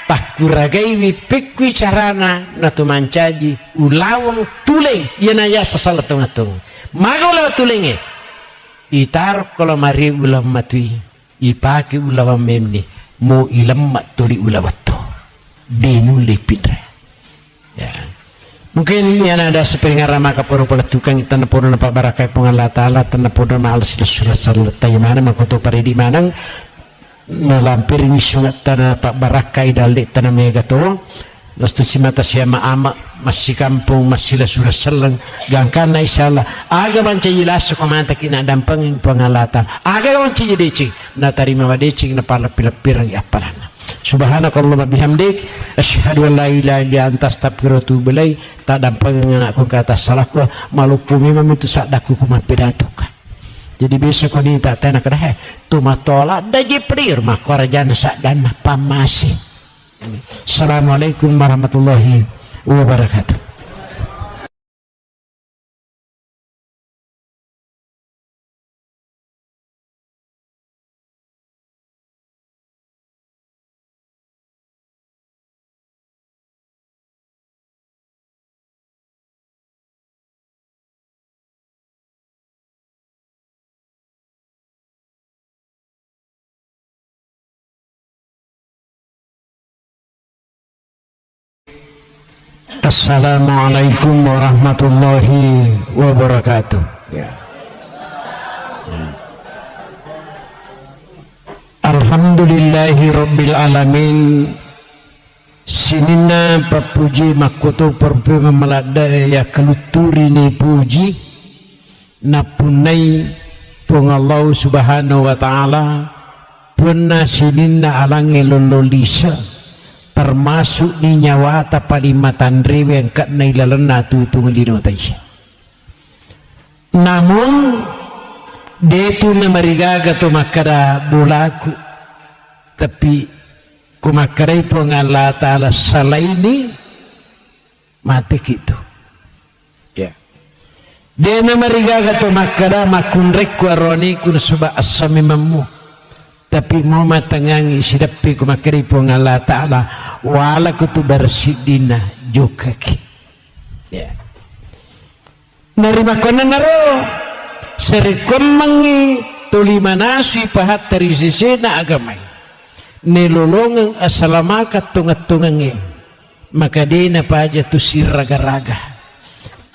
pakuragay wipikwi carana na tumancaji ulawang tuling yan aya sa salatong-atong magulaw tuling itarok kalau mari ulam matui ipaki ulawang memni mo ilam matuli ulawat to dinuli pindra ya mungkin yan ada sepengarama kapuro pala tukang tanapuro na pabarakay po ng Allah Ta'ala tanapuro na maalas sila salat tayo mana makuto paridi manang nalampir ni sunat tanah pak barakai dalik tanah megato lastu si mata siya maama masih kampung masih la surah selang gangkan na isala aga banca jelas komanta kina dampang pengalatan aga banca jedeci na tarima wadeci na pala pilapirang apalana subhanakallahumma bihamdik asyhadu an la ilaha illa anta astaghfiruka wa atubu ilaik tak dampang aku kata salahku maluku memang itu sadaku kumapidatuka jadi besok ni tak tena kedah tumatola daji prir makorajana sadana pamasi. Assalamualaikum warahmatullahi wabarakatuh. Assalamualaikum warahmatullahi wabarakatuh. Alhamdulillahi rabbil alamin. Sinina papuji makoto perpe memelada ya keluturi ni puji napunai pung Allah subhanahu wa ta'ala punna sinina alangi lololisa termasuk ni nyawa tapalimatan rewe yang kat nailalana tutung lino taisya namun detu na marigaga to makara bulaku tapi kumakaray po ng Allah Ta'ala salaini mati gitu ya de na marigaga to makara makunrek ko aroni kun suba asamimamu tapi mau matangangi sidapi kumakari po ng Allah Ta'ala wala ko to barsidina jokaki ya narima ko na naro sarikom mangi tulimanasi pahat dari sisi na agamay nilulungang asalamakat tungat-tungangi maka di na pa aja tu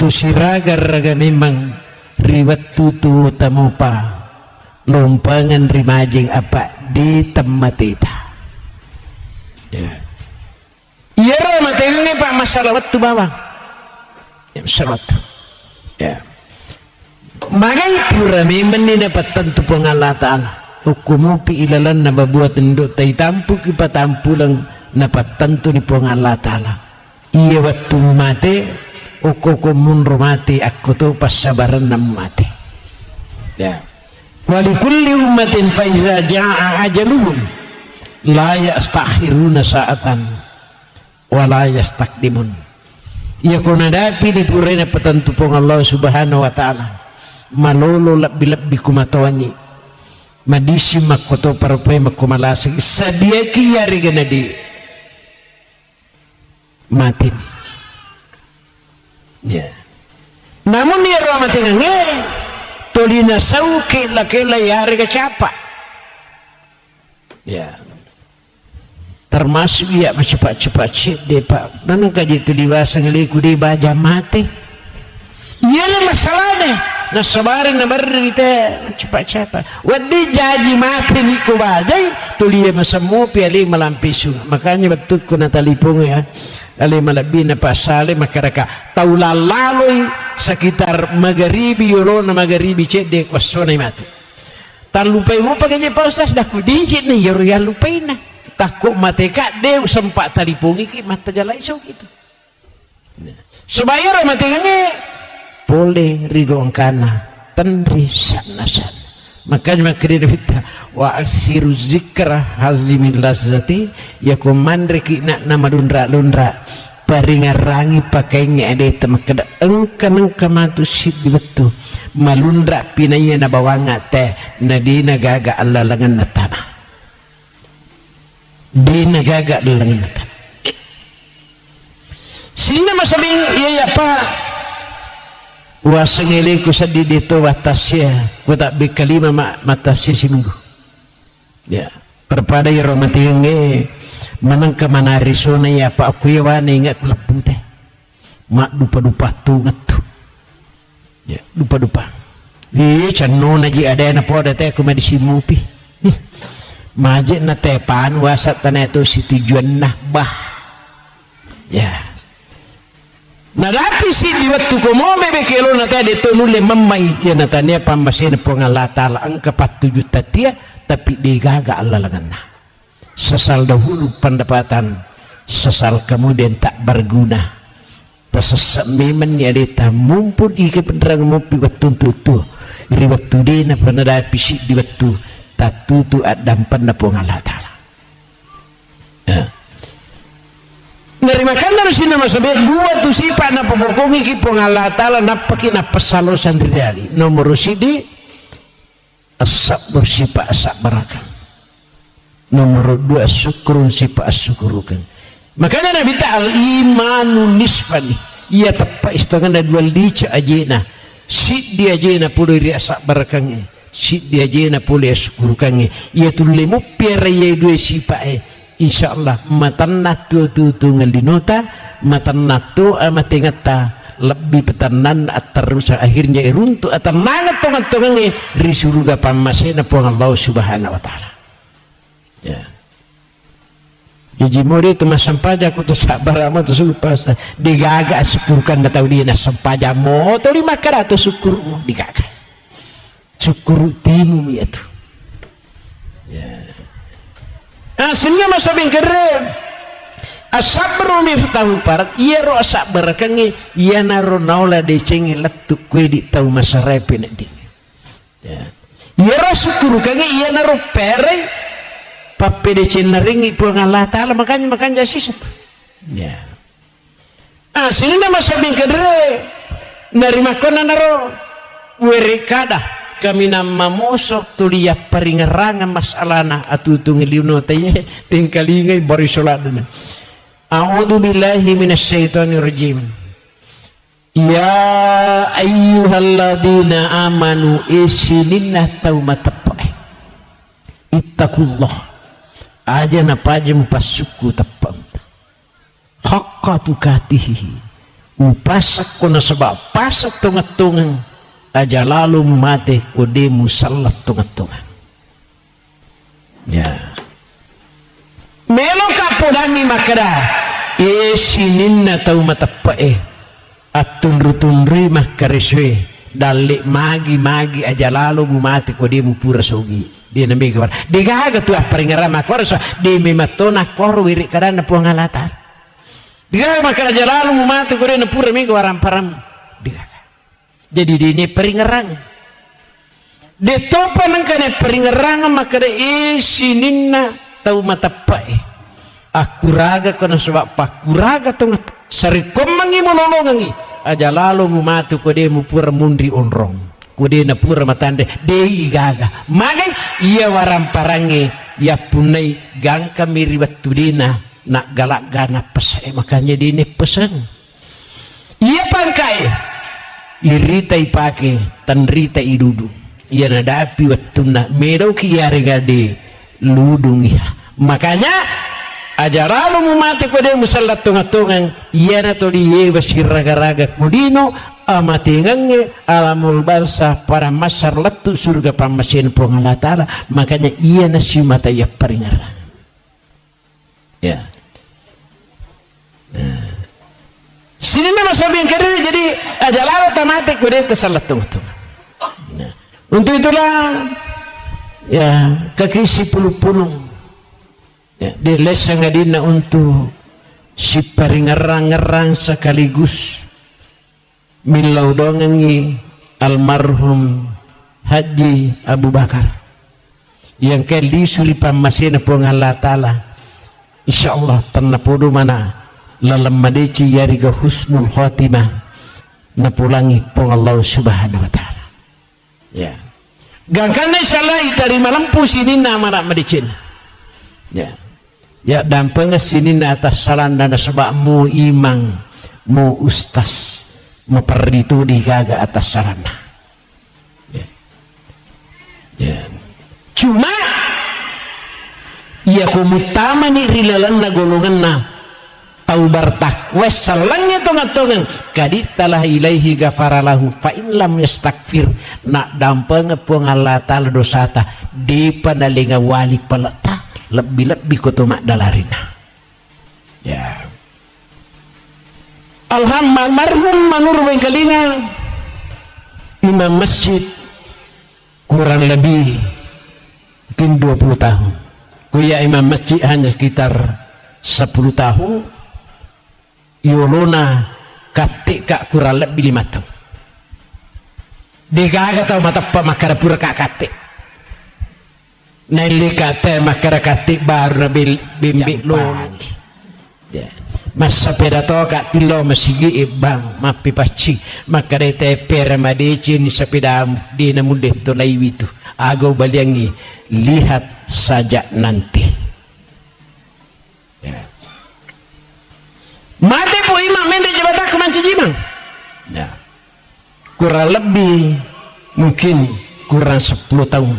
siraga-raga memang riwat tutu tamu pa lumpangan rimajing apa di temmatita ya iya mata ini pak masalah waktu bawang ya masalah waktu ya magai pura memang ini dapat tentu pengalah ta'ala hukumu pi ilalan na babuat nduk tay tampu ki patampu lang napat tentu ni pengalah ta'ala iya waktu mati ukukumun rumati aku tu pasabaran nam mati ya walikulli ummatin faiza ja'a ajaluhum la yastakhiruna sa'atan wa la yastakdimun ya kunadapi di purena petentu pong Allah subhanahu wa ta'ala malolo labbi kumatawani madisi makoto parupay makumalasig sadia kiyari ganadi mati ya. Namun dia ramati nge tolina sauki lakela yari kecapa ya, termasuk ya cepat-cepat sih deh pak nanti kaji itu dewasa ngeliku di baja mati iya lah masalahnya nah sebarin na berita cepat-cepat wadi jaji mati niku bajai tulia masamu piali malampisu makanya betul kuna talipung ya ali malabina pasale makaraka taula lalu sekitar magharibi yolona magharibi cede kosona mati tan lupai mo paganya pa ustaz dah kudinci nih yoro yang lupai na takut mateka deu sempat talipungi ki mata jalai so gitu sebayar mati ngene boleh ridong kana tenri sana makanya makri fitah wa asiru zikra hazimil lazati ya komandre ki nak nama lundra paringarangi pakainya ada temakada engkan kamatu siddi betu malundra pinaya na bawanga teh nadina gaga Allah langan natana dina gaga langan natana sina masabing iya apa wasengele ku sadi dito watasya ku tak bikalima matasya si minggu ya perpada ya romati nge manang ka manari sona ya pa aku ya wani ingat lebu teh mak dupa tu ngatu ya dupa canno na ji ada na poda teh ku medisi mupi maje na teh pan wasat tanah itu si tujuan nah bah ya nadapi si di waktu ko mo bebe kelo na tadi to nule mamai ya na tania pambasin po nga latala ang kapat 7 juta tia tapi digaga Allah lengan sesal dahulu pendapatan sesal kemudian tak berguna tersesat memang ya deta mumpun ike penerang mopi waktu tutu iri waktu dina penadapi si di waktu tak tutu adam pendapo nga latala ya narimakan na sina masabi dua tu sipa na pamokongi ki po nga Allah Ta'ala napaki na pasalo sandiriali nomor sidi asap bersipa asap barakan nomor 2 syukurun sipa asyukurukan makanya Nabi ta'al imanu nisfani iya tepat istokan da 2 lica ajena sit dia ajena puluh iri asap barakannya sit dia ajena puluh asyukurukannya iya tulemu piara iya 2 sipa insyaallah matanna tu ngelinota matanna tu amatingata lebih petanan terus akhirnya iruntu atau mangat tongan-tongan ri surga pamasena po Allah subhanahu wa ta'ala ya jadi muri itu masampaja aku tu sabar amat tu supas digaga syukurkan da tahu dia sampaja mo to 500 syukur mo digaga syukur timu itu ya sehingga masabing keren asabru miftahu parat iya ro sabar kangi iya naro naula de cengi letuk kue di tahu masarepe nak di ya iya ro syukur kangi iya naro pere pape de ceneringi po Allah Ta'ala makanya sisa tu ya sehingga masabing keren dari makona naro werikada kami nama mosok tulia paringarangan masalana atutung liuno taye tingkalingai bari salatna a'udzu billahi minasyaitonir rajim ya ayyuhalladzina amanu isininna taumatapa ittaqullah aja napajem pasuku tapam haqqa tukatihi upasak kono sebab pasak tungat-tungan aja lalu mati kodemu salat tungan-tungan ya melo kapodani makara sininna tau matapae atun-tunri makareswe dalik magi aja lalu mati kodemu pura sogi dia nabi kabar digaga tu paringarama korso di mematona kor wirik karana puangalatan digaga makara aja lalu mati kodemu pura mi waram-param digaga jadi ini peringerang detopa nangkane peringerang maka sininna tau matapai aku raga kono sebab pakuraga tong sari komangi monolongangi aja lalu mumatu kode mu pura mundri onrong kode na pura matande dei gaga magai iya waram parange ya punai gang kami riwat tudina nak galak gana pesai makanya dini pesan iya pang dekai irita ipake tanrita idudu ia nadapi wattuna merau ki yarigade ludung ya. Makanya ajaralo mu mate ko de musallat tungatungan ia na to di basirraga-raga kudino amatingange alamul barsa para masyar latu surga pamasin pong Allah Ta'ala. Makanya ia na si mata ya paringara ya. Sini nama sabi yang kedua jadi ajalalo tamate ko de tasallat tungatungan. Untuk itulah ya kekisi pulung-pulung ya, di lesa ngadina untuk si paringarang-ngarang sekaligus milau dongengi almarhum Haji Abu Bakar yang kali suri pamasina pong Allah Ta'ala. Insyaallah tanah podo mana lalam madeci yariga husnul khotimah napulangi pong Allah Subhanahu wa Ta'ala ya. Gangkana salah dari malam pusini nama nak medicin ya. Ya dampangnya sini na atas salan dan sebab mu imang mu ustaz mu perditu di gaga atas salan ya. Ya. Cuma ya kumutama ni rilalan na golongan na taubar takwa salangnya tongan-tongan kaditalah ilaihi gafaralahu fa in lam yastakfir nak dampang pong Allah Ta'ala dosata di panalinga wali pelata lebih-lebih kutumak dalarina ya. Almarhum manur bengkalinga imam masjid kurang lebih mungkin 20 tahun kuya imam masjid hanya sekitar 10 tahun yolona katik kak kurang lebih 5 tahun dikaga tau mata pamakara pura kak katik naili kate makara katik baru bimbik lo ya. Masa pedato kak tilo masigi ibang mapi paci makara te pera madeci ni sepeda di namudet to laiwitu agaw baliangi lihat saja nanti ya. Mati po imam mende jabata kemanci jimang ya. Kurang lebih mungkin kurang 10 tahun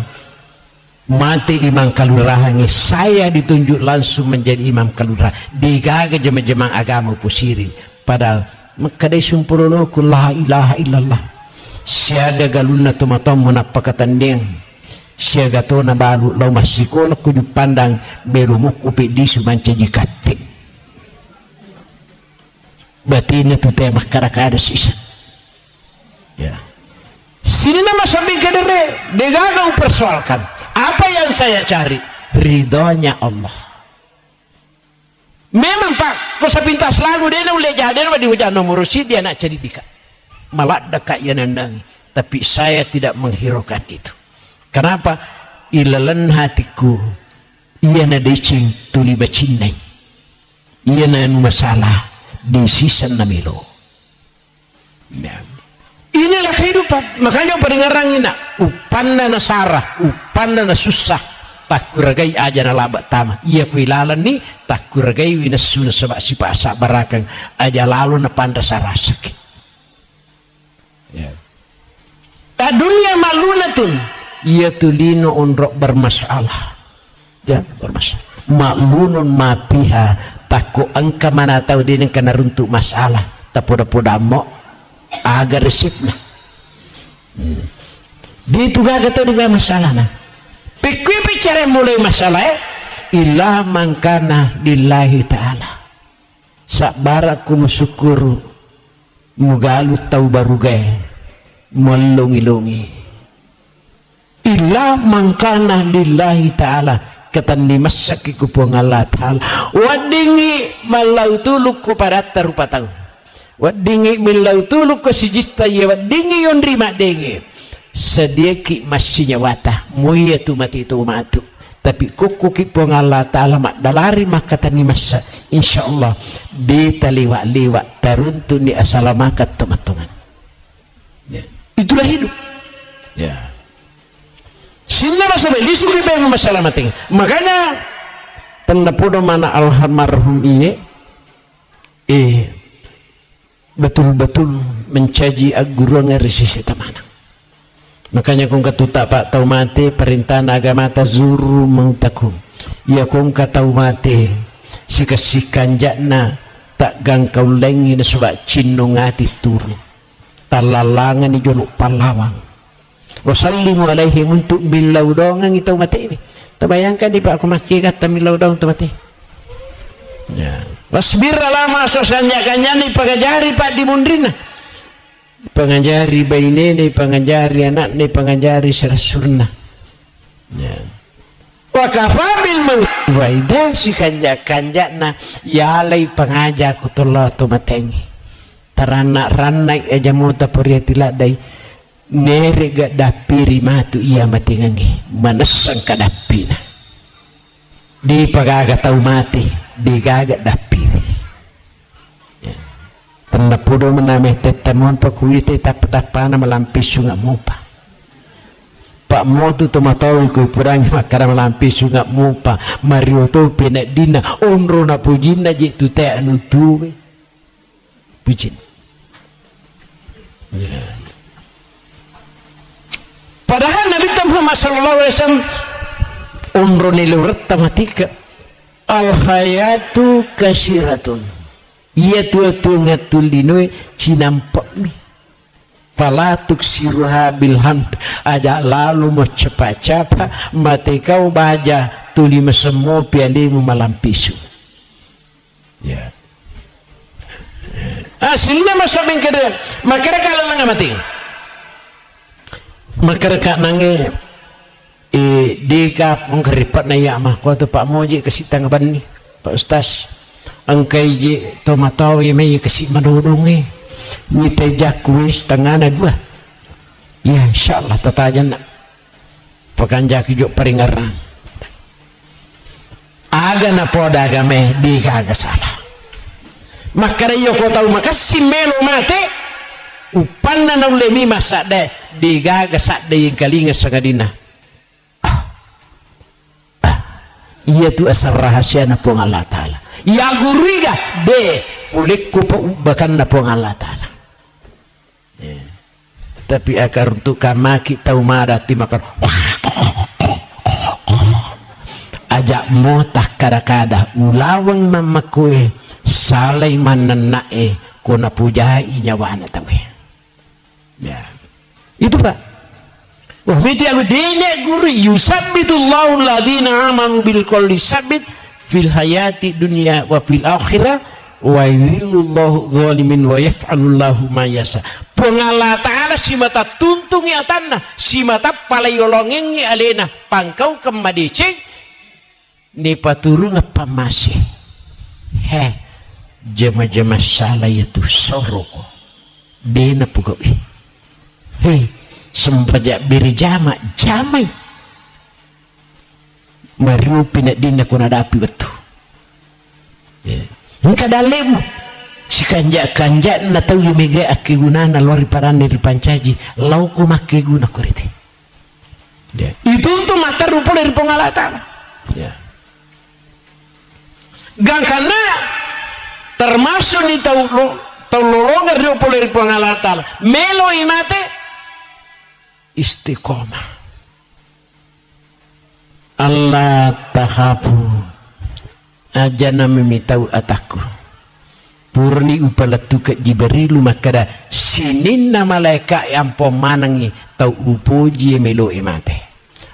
mati imam kalurahangi saya ditunjuk langsung menjadi imam kalurah digaga jema-jema agama pusiri padahal makadai sumpurono ku la ilaha illallah siaga galuna tumatom munapakatanding siaga to na balu law masikola kudu pandang belumuk upi disu manca jikati batina tu tema karakada sisa ya. Sini nama sambil kadere degaga persoalkan apa yang saya cari ridhonya Allah. Memang pak kosa pintas lagu dia uleh jaden wa diujan nomor si dia nak cari dika malah dekat ya nandang tapi saya tidak menghiraukan itu. Kenapa? Ilalan hatiku ia na decing tuli bacinai ia na masalah di sisa namilo ya. Inilah kehidupan. Makanya peringarang ina upanda na sarah upanda na susah tak kuragai aja na labat tama iya kuilalan ni tak kuragai winasuna sabak si pasa barakang aja lalu na panda sarah sakit ya. Ta dunia malunatun ia tulino onrok bermasalah ya bermasalah maklunun mapiha takut angka mana tahu dia yang kena runtuk masalah tak poda-poda mo agar resipna di itu gak tahu juga masalah nah pikir bicara mulai masalah ilah mangkana lillahi ta'ala sabaraku musyukuru mugalu tau barugai melungi-lungi ilah mangkana lillahi ta'ala katan dimasak ikupong Allah ta'ala wadingi malau tuluk ko pada tarupa tahu wadingi milau tuluk ko sijista ya wadingi yon rima dengi sediaki masih nyawata muya tu mati tu matu tapi kukuki pong Allah ta'ala mak dalari makatan masa insyaallah beta liwa-liwa taruntun di asalamakat teman-teman ya. Itulah hidup ya. Sinna masalah disuruh bayang masalah mati makanya tanda podo mana almarhum ini betul-betul mencaji aguru ngerisisi temanang. Makanya kung katuta pak tau mati perintah agama tazuru mautakum. Ya kung katau mati si kasikan jakna tak gangkau lengi na sebab cinungati turu. Talalangan ni jonok palawang. Wasallimu alaihim untuk milau dongang itu mati. Terbayangkan di pak aku maki kata milau dong tu mati. Ya. Wasbir lama sosannya kanyani pagajari pak di mundrina. Pengajari bayi ni, pengajari anak ni, pengajari serasurna. Ya. Wakafabil mengwaida si kanjak na yalai pengaja kutullah tu matengi. Taranak ranak aja mau tapuria tiladai nere gak dapiri matu ia matingangi manasang kadapina. Di pagaga tau mati di gagak dapiri. Tanda pudo menameh tetanuan pakuite tapatapana melampis sungai mupa. Pak mo tu tomatawi ko purang makara melampis sungai mupa. Mario tu penak dina onro na pujina je tu te anu tuwe. Pujin. Ya. Padahal Nabi Muhammad sallallahu alaihi wasallam onro nilurat tamatika al hayatu kasiratun. Ia tu ngatulinoy cinampak mi palatuk siruha bilhand aja lalu mau cepat-cepat mati kau baja tuli mesemo pialimu malampisu. Ya hasilnya masa bengkede makara kalau nang mati makara kak nange dikap mengkeripat na ya mah kau tu Pak Moji kesitang bani Pak Ustaz angkai je tomatau yang mai kasih menodongi ni tejak kuis tengah na dua ya insyaallah tatajan nak pekanjak juk peringaran aga na poda game di kaga salah makara yo ko tau makasih melo mate upan na ulemi masak de di gaga sak de yang kalinga sagadina iya tu asal rahasia na pong Allah Ta'ala ya guriga be ulikku bahkan na pong Allah Ta'ala ya. Tapi akar untuk kamaki tau marati makan ajak motah kada-kada ulawang mamakue salay mananae kuna pujai nyawana tawe ya itu pak. Wah, miti aku dene guru yusabbitullahu alladhina amanu bil qawli sabit fil hayati dunya wa fil akhirah wa yudhillullahu zalimin wa yaf'alullahu ma yasha. Pengala ta'ala si mata tuntung ya tanah si mata palayolongengi alena pangkau kemadece ni paturung apa masih he jama-jama salah itu soroko dena pugawi hei sempajak biri jama jamai maru pinak dina kuna dapi betul ya engka dalem si kanjak na tahu yumege aki gunana lori parane di pancaji lauku make guna korite ya itu untuk mata rupa dari pengalatan ya gang karena termasuk ni tahu lolongan rupa dari pengalatan melo imate istiqomah Allah tahapu ajana memitau ataku purni upalatu ke Jibrilu makada sininna malaikat yang pemanangi tau upuji melo imate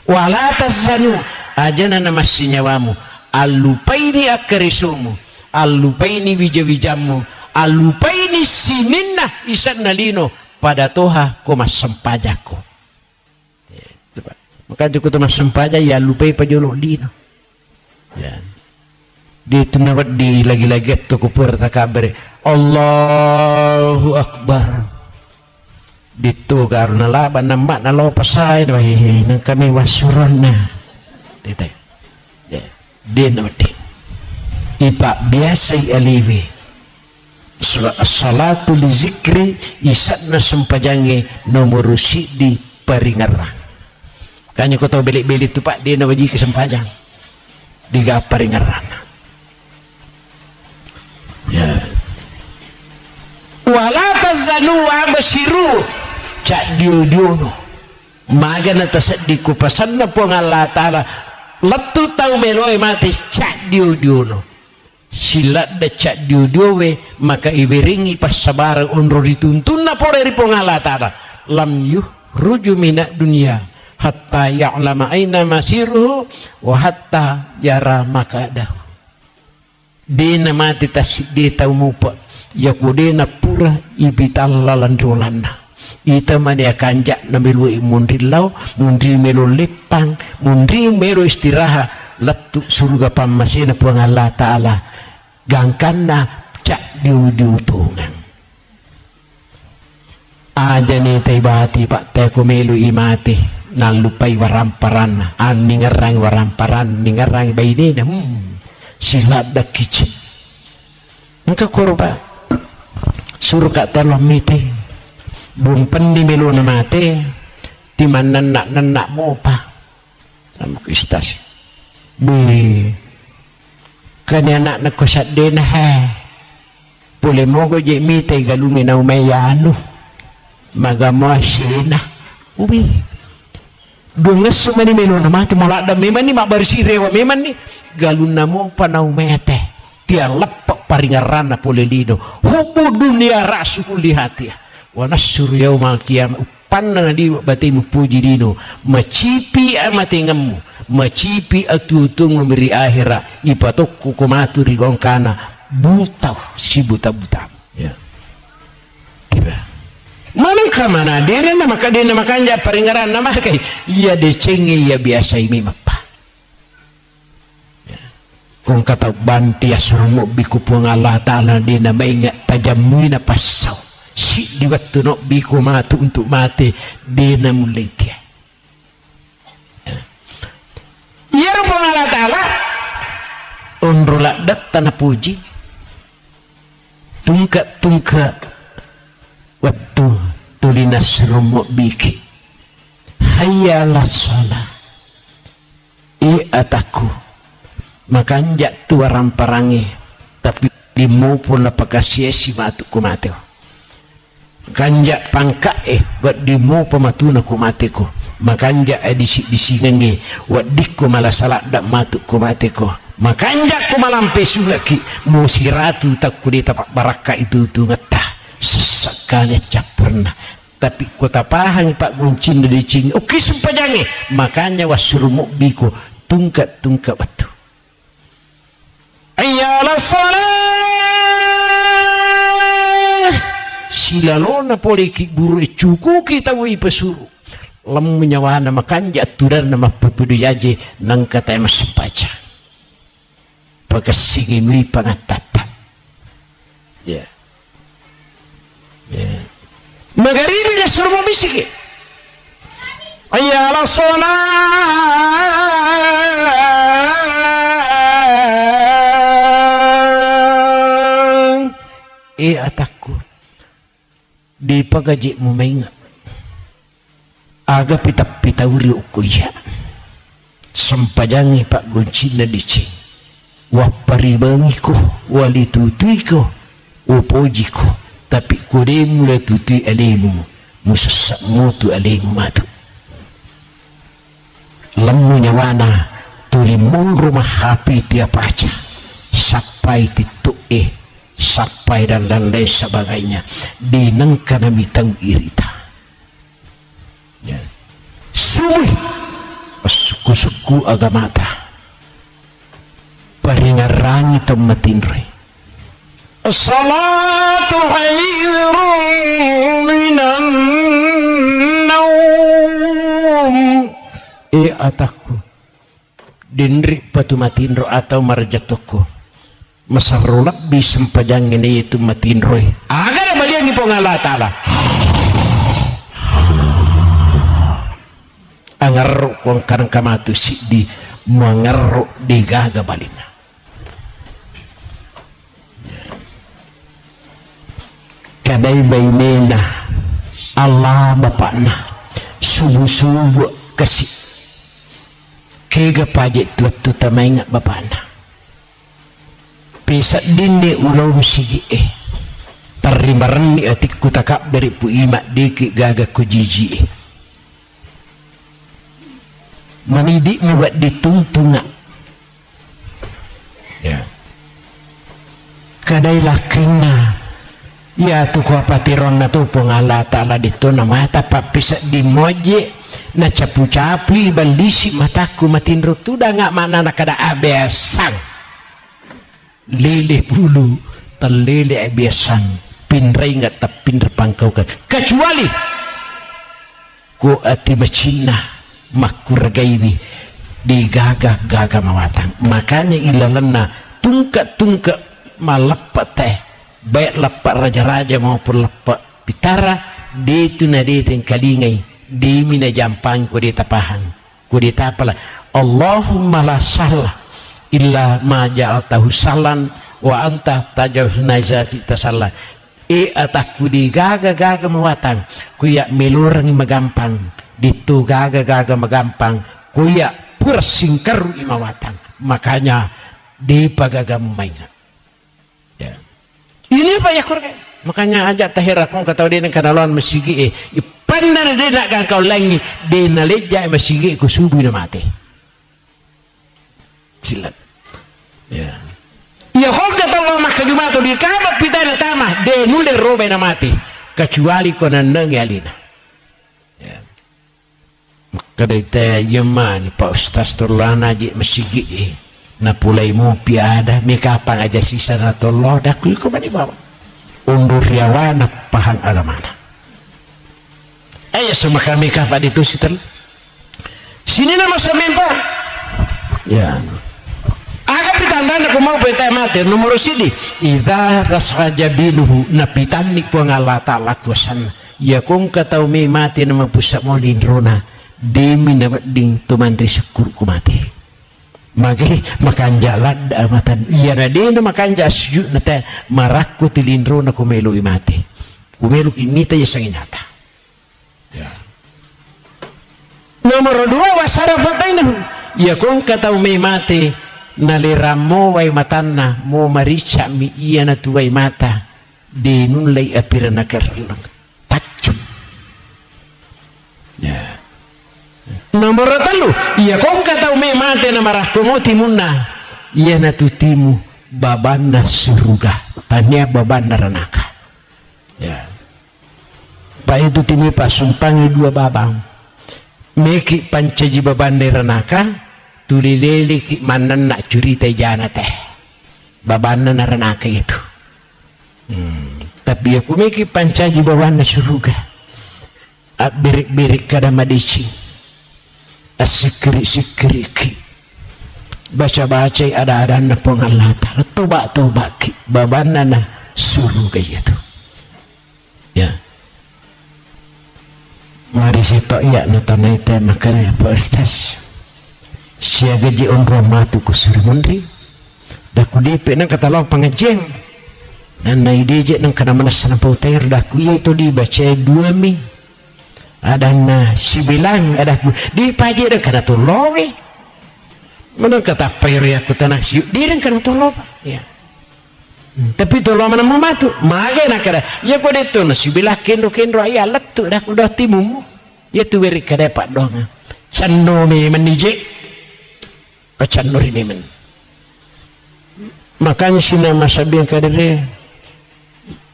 wala tasanu ajana nama sinyawamu alupaini akarisumu alupaini wijawijamu alupaini sininna isan nalino pada toha koma sempajako. Maka cukup tu masam paja ya lupai pajolok dino. Ya. Di tunawat di lagi-lagi tu kupur takabar Allahu Akbar. Di tu karena laba nampak nalo pasai wahai nang kami wasurana. Tete. Ya. Di namati. Ipa biasa aliwi. Salatu li zikri isatna sempajange nomor di peringaran. Kanya ko tahu belik-belik tu pak dia nawaji kesempajang diga peringaran ya wala luwa basiru cak diu-diuno magana tasadi ko pasan na po ng Allah Ta'ala latu tau meloy mati cak diu-diuno sila da cak diu-diuwe maka iwiringi pas sabarang unro dituntun na po dari po ng Allah Ta'ala lam yuhruju minak dunia hatta ya'lama aina masiruhu wa hatta yara makadahu dena mati tasik de tau mupa yaku dena pura ibitalla landolanna ita mania kanjak na melu mundrilau mundri melu lepang mundri melu istirahat latu surga pamasina puang Allah Ta'ala gangkanna cak diutungan aja nih taibati pak teko melu imati nalupai waramparan ningarang waramparan ningarang baidena silat dak kicik engkau korban suruh kat tolong mite belum pendi melu na mate di mana nak mau apa sama kristas bi kan anak nak kosat dena boleh mau je mite galumi na umayanu magamo asina ubi dungas sumani melu na mate mulak da memang ni mak bersirewa memang ni galun namo panau mete dia lepak paringarana polelido hubu dunia rasul di hati wa nasur yaumal qiyamah panna di batin puji dino macipi amati ngemu macipi atutung memberi akhirat ipatok kumatu rigongkana buta si buta ya tiba mana dia nama kadena makanya paringaran nama kai iya decenge ya biasa ini mapa kung kata banti asrumo biku puang Allah Ta'ala dina maingat tajamina pasau si di waktu no biku matu untuk mati dina mulai dia ya puang Allah Ta'ala unrulak dat tanah puji tungka waktu tulinas rumo biki hayalah sholat ataku makanjak tu parangi tapi dimu pun apakah si matu kumate kanjak pangka buat dimu pematuna kumate ko makanjak disi nenge buat dikku malah salah dak matu kumate ko makanjak ku malampe sugaki musiratu tak kudi tapak baraka itu ngetah sesekali capurna tapi kota pahang pak guncin dari cing oke sempajange makanya wasurumu biko tungkat waktu ayalah salah silalona poliki buru cuku kita wui pesuru lem menyawana makanja aturan nama pepedu yaje nang kata mas baca pagasigi mi pangatata ya magaribi na suruh bisiki ayalah salat ataku di pagaji mo maingat aga pita uri ukuya sempajangi pak guncin na dici waparibangi ko walitutui ko upoji ko tapi kode mulai tutui alimu musasak mutu alimu matu lemu nyawana tulimun rumah hapi tiap aja sampai tituk sampai dan lain sebagainya dinengkana mitang irita ya. Suku-suku agamata paringarani tomatinre as-salatu khairun minan naum ataku dinri patumatinro atau marjatoko masarulak bisempajang ini itu matinro agar balian ni Allah Ta'ala angarro kong karang kamatu si di mangarro di gaga balina kadai bainena Allah bapakna subuh-subuh kasih kega pajak tuat tamaingat bapakna pesa dini ulau sigi Tarimbaran ni atik ku takak beri pu imak dikit gagak ku jiji manidik mi buat ditungtunga ya kadailah kena ya tu ku apatiron na tu pengala ta'ala dito na mata papisa di moje na capu-capu balisi mataku matindro tu dah ngak mana nak kada abiasang lele bulu terlele abiasang pinrai nggak tapindra pangkau kecuali ku ati macina makuragaiwi di gagah mawatang makanya ilalana tungka malepat teh baik lepak raja-raja maupun lepak pitara di tu na di teng kalingai di mina jampang ku di tapahan ku di tapala Allahumma la sahla illa ma ja'altahu sahlan wa anta tajawuz nazati tasalla ataku di gaga mawatang kuya melurang magampang ditu gaga magampang kuya pursingkeru imawatang makanya di pagaga mainan ya ini apa ya kurang makanya ajak tahirakong kata dia kana lawan masigi pandana dia nak kau langi dia naleja masigi ku subuh na mati silat ya ya kong kata Allah makajumato di kabat pitana tamah de nule robe na mati kecuali kona nengi alina ya maka dita yemani Pak Ustaz Turlana aja masigi na pulai mo piada mikapang aja sisa na tolong dah kuy ko bani bawa undur yawana pahan alamana ayo semua kami kapan itu sitel sini nama semempa ya agak pitandana ko mau peta mate nomor sidi idza rasraja biluhu napitan ni po ngala ta'ala kuasan ya kung katau me mate na mapusak mo lindrona demi na ding tumandri syukur ku mate magi makan jalan amatan iya na din makan jasju na ta marakku ti lindrona ko melu mate umelu ini ta yasang nyata ya nomor 2 wasarafatainahu ya kung katau me mate naliramo way matanna mo marica mi iya na tuway mata di nulay apira na karalang tacum ya nomor 3 iya kong kataw may mate na marah kumo timunna iya na tutimu baban na suruga tanya baban na ranaka ya pa itu timi pasumpangi 2 babang meki pancaji baban na ranaka tulilili manan nak curita jana teh babana naranaka itu tapi aku miki pancaji babana suruga birik-birik kada madici asikri-sikri baca-baca ada na pengalata toba ki babana na suruga itu ya mari sitok ya natanay teh makanya Pak Ustaz siya gaji on romatu ko surmundri daku dipe nang katalaw pangajeng nan naidije nang kanamanas na pautair daku iya itu dibaca 2 mi ada na sibilang ada di paje nang kana tulowe menang kata pairi aku tanah siu di nang kana tulow ya tapi tulow mana mamatu mage na kada ya ko dito na sibilah kendo ay alat tu daku dah timumu ya tu weri kada pak dong canno me menije pacan nuri nemen makanya sina masabiang kadere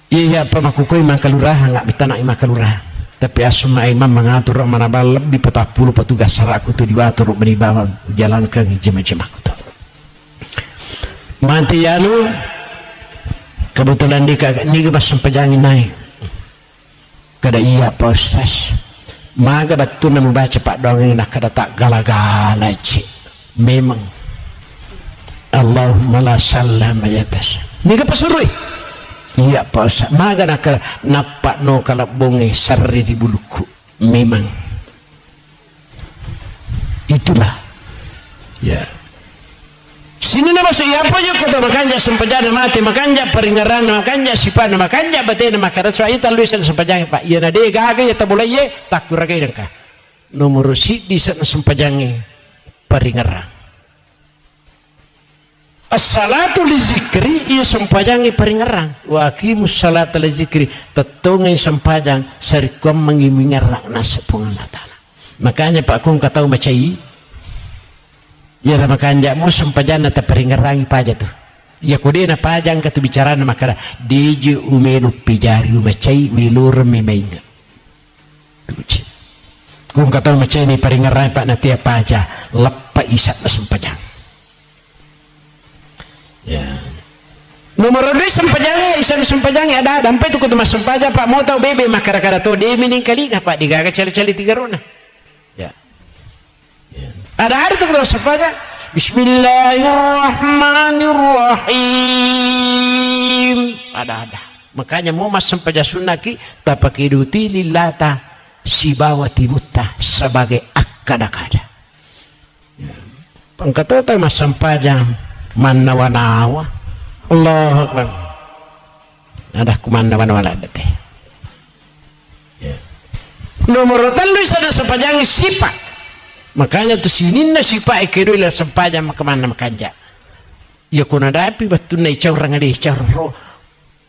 iya apa makukoi makaluraha nggak bitana makaluraha tapi asma imam mengatur mana balap di 40 petugas saraku tu diatur beni bawa jalankan jemaah aku tu manti anu kebetulan di pas sempajangin naik kada iya Pak Ustaz maga batu na membaca pak dongeng nak kada tak gala-gala cik memang Allahumma la sallam ayatas ni ka pasurui iya Pak Ustaz maga nak napak no kalabonge sarri di buluku memang itulah ya sini na masuk ya apa yo ko makanja sempajana mati makanja paringaran makanja sipana makanja batena makarat so ita luisan sempajang Pak ya na de gaga ya tabulay ye takuragai dengka nomor si di sana sempajange paringarang as-salatu li zikri iya sempajangi peringarang wa aqimus salata li zikri tetungai sempajang sarikom mengimingarang nasepungan latala. Makanya Pak Kung katau macai ya makanya mo sempajana ta peringarangi paja tuh ya kodena pajang katu bicara na makara diji umenu pijari macai milur mimainga tuci kung katau macai ni peringarangi Pak natia paja leppa isat na sempajang. Ya. Nomor 2 sempajang isa sempajang ada sampai tu kutu mas sempajang Pak mau tahu bebe makara-kara tu dia mining kali Pak digaga cali-cali 3 rona. Ya. Ya. Ada tu kutu sempajang Bismillahirrahmanirrahim. Ada. Makanya mau mas sempajang sunaki tapakiduti lillata sibawati mutta sebagai akada-kada. Ya. Pangkatota mas sempajang manawa-nawa Allah Akbar ada kumanawa-nawa teh ya. Nomor 3 sana sempajangi sifat makanya tu sinin na sifat ikiru ila sempajang makamana makanja ya kuna dapi batun na icaw rangade icaw ro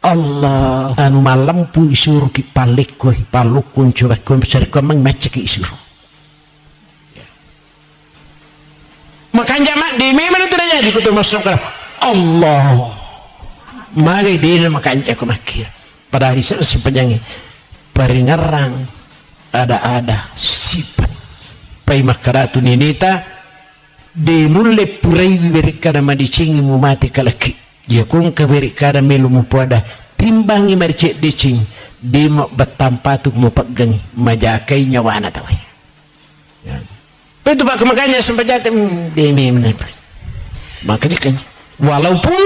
Allah anu malampu isuru ki palikko palukun coba kun sarko mang macak isuru ya. Makanya mak di mana tu nanya di kutu masuk Allah mari dia makanya aku makir pada hari sepanjangnya peringarang ada sifat pai makaratu ninita de mulle purai berikada madicing mu mati kalaki ya kun ka berikada melu mu pada timbangi marcek dicing de mo batampatuk mu paggang majakai nyawana tawai ya itu Pak makanya sempat de makanya kan walaupun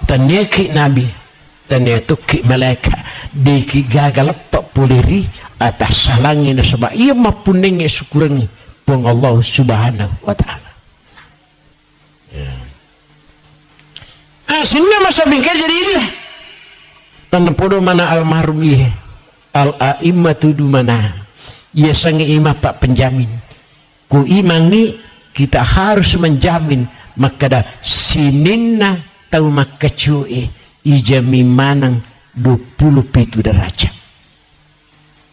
tanya ki nabi tanya tu ki malaikat di ki gagal pak puliri atas salangin sebab ia mapuneng syukurangi pun Allah subhanahu wa ta'ala ya. Sehingga masa bingkai jadi ini tanah podo mana almarhum iya al-a'immatu du mana ia sangi imam pak penjamin ku imangi kita harus menjamin makada sininna tau makacue ijami manang 27 derajat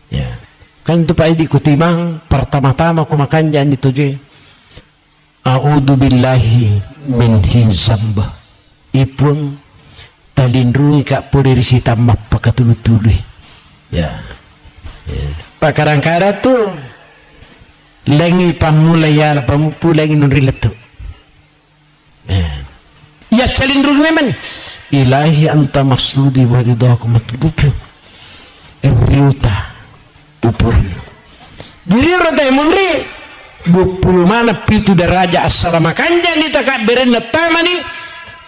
ya kan tu Pak Edi kutimang pertama-tama ku makan jangan dituje a'udzu billahi min hizamba ipun talindrungi kak poderi sita mappa katulu-tulu ya Pak kadang-kadang tu lengi pamulai ya pamupu lengi nunriletu ya calindrung memang ilahi anta maksudi wa ridaku matlubu riuta upuran jadi rata munri 20 mana pitu daraja assalamu kanja ni takak beren tamani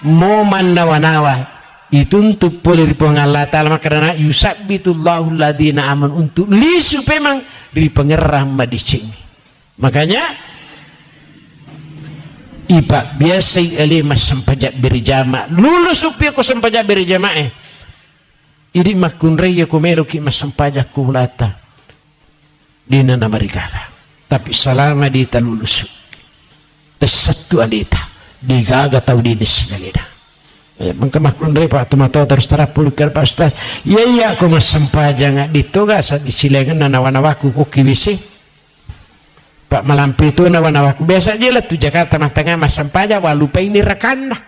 mo mandawa-nawa itu untuk boleh Allah Ta'ala karena yusabbitullahu alladhina aman untuk lisu memang di pengerah madicing makanya iba biasa mas sempajak berjamaah lulus upi aku sempajak berjamaah ini makun raya kumero ki mas sempajak kulata di nana marikala tapi selama di lulus satu alita digaga tau di desilida maka makun raya pak tomato terus terapul kerpastas iya aku mas sempajak ditugas di silengan nanawa-nawaku kukibisi Pak malampi itu nawan-nawaku biasa aja lah tu Jakarta tengah mas sempaja wa lupa ini rekan lah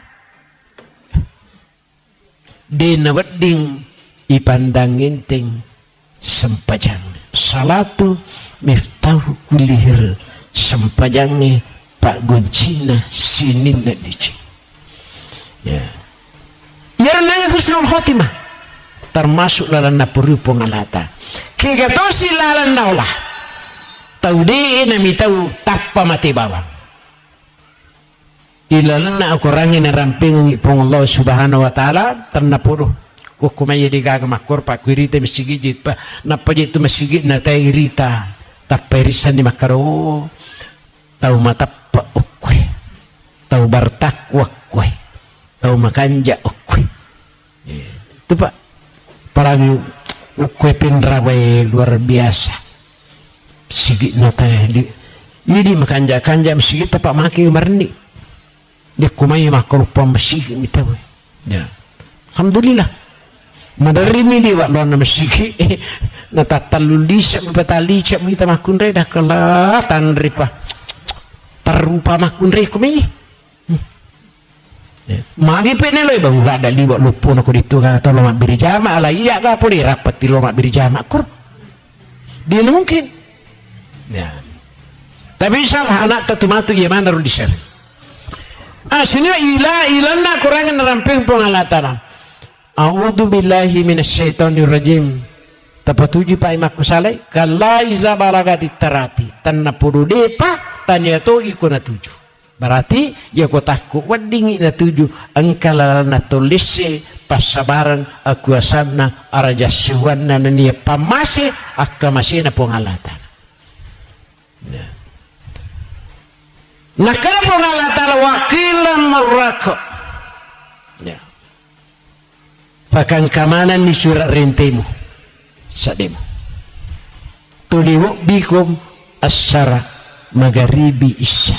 di nawading ipandang inting sempajang salatu miftahu kulihir sempajangnya Pak Goncina sinin na dici ya nangnya husnul khotimah termasuk lalan napuri pengalata kegatosi lalan naulah tahu deh nami tahu tappa mati bawang ilalana aku rangin ramping pun Allah subhanahu wa ta'ala ternapuru kukumaya digaga makor pak kuirita mesigijit pa napaja itu mesigit na tayo irita taperisan di makaro tahu matappa ukwe tahu bartakwa kwe tahu makanja ukwe itu pak parang ukwe pinrawai luar biasa sigit na tayo ini makanja-kanja mesigit pak maki marni dia kumai makhluk pembesi kita ya alhamdulillah madarimi di wa lona masiki na tatalulis batali cak kita makunre dah kala tanri pa tarupa makunre kumai magi penelo bang enggak ada liwat lupo nak dito ka to loma birjama ala iya ka po di rapat di loma birjama kur dia mungkin ya tapi salah anak tatumatu ya mana ru disar sini ilanna kurangan ramping pengalatan a'udzu billahi minasyaitonir rajim tapatuji pa imaku salai kala iza balagatit tarati tanna pudu depa tanya to ikuna tuju berarti ya ko takku wadingi na tuju angkala na tolisse pasabaran aku asanna arajasuwanna nania pamase akamasina pengalatan ya. Nakala pengalatan wakilan marako ya pakan kamanan ni surat rentemu sademu tuliwo bikum asyara magharibi isya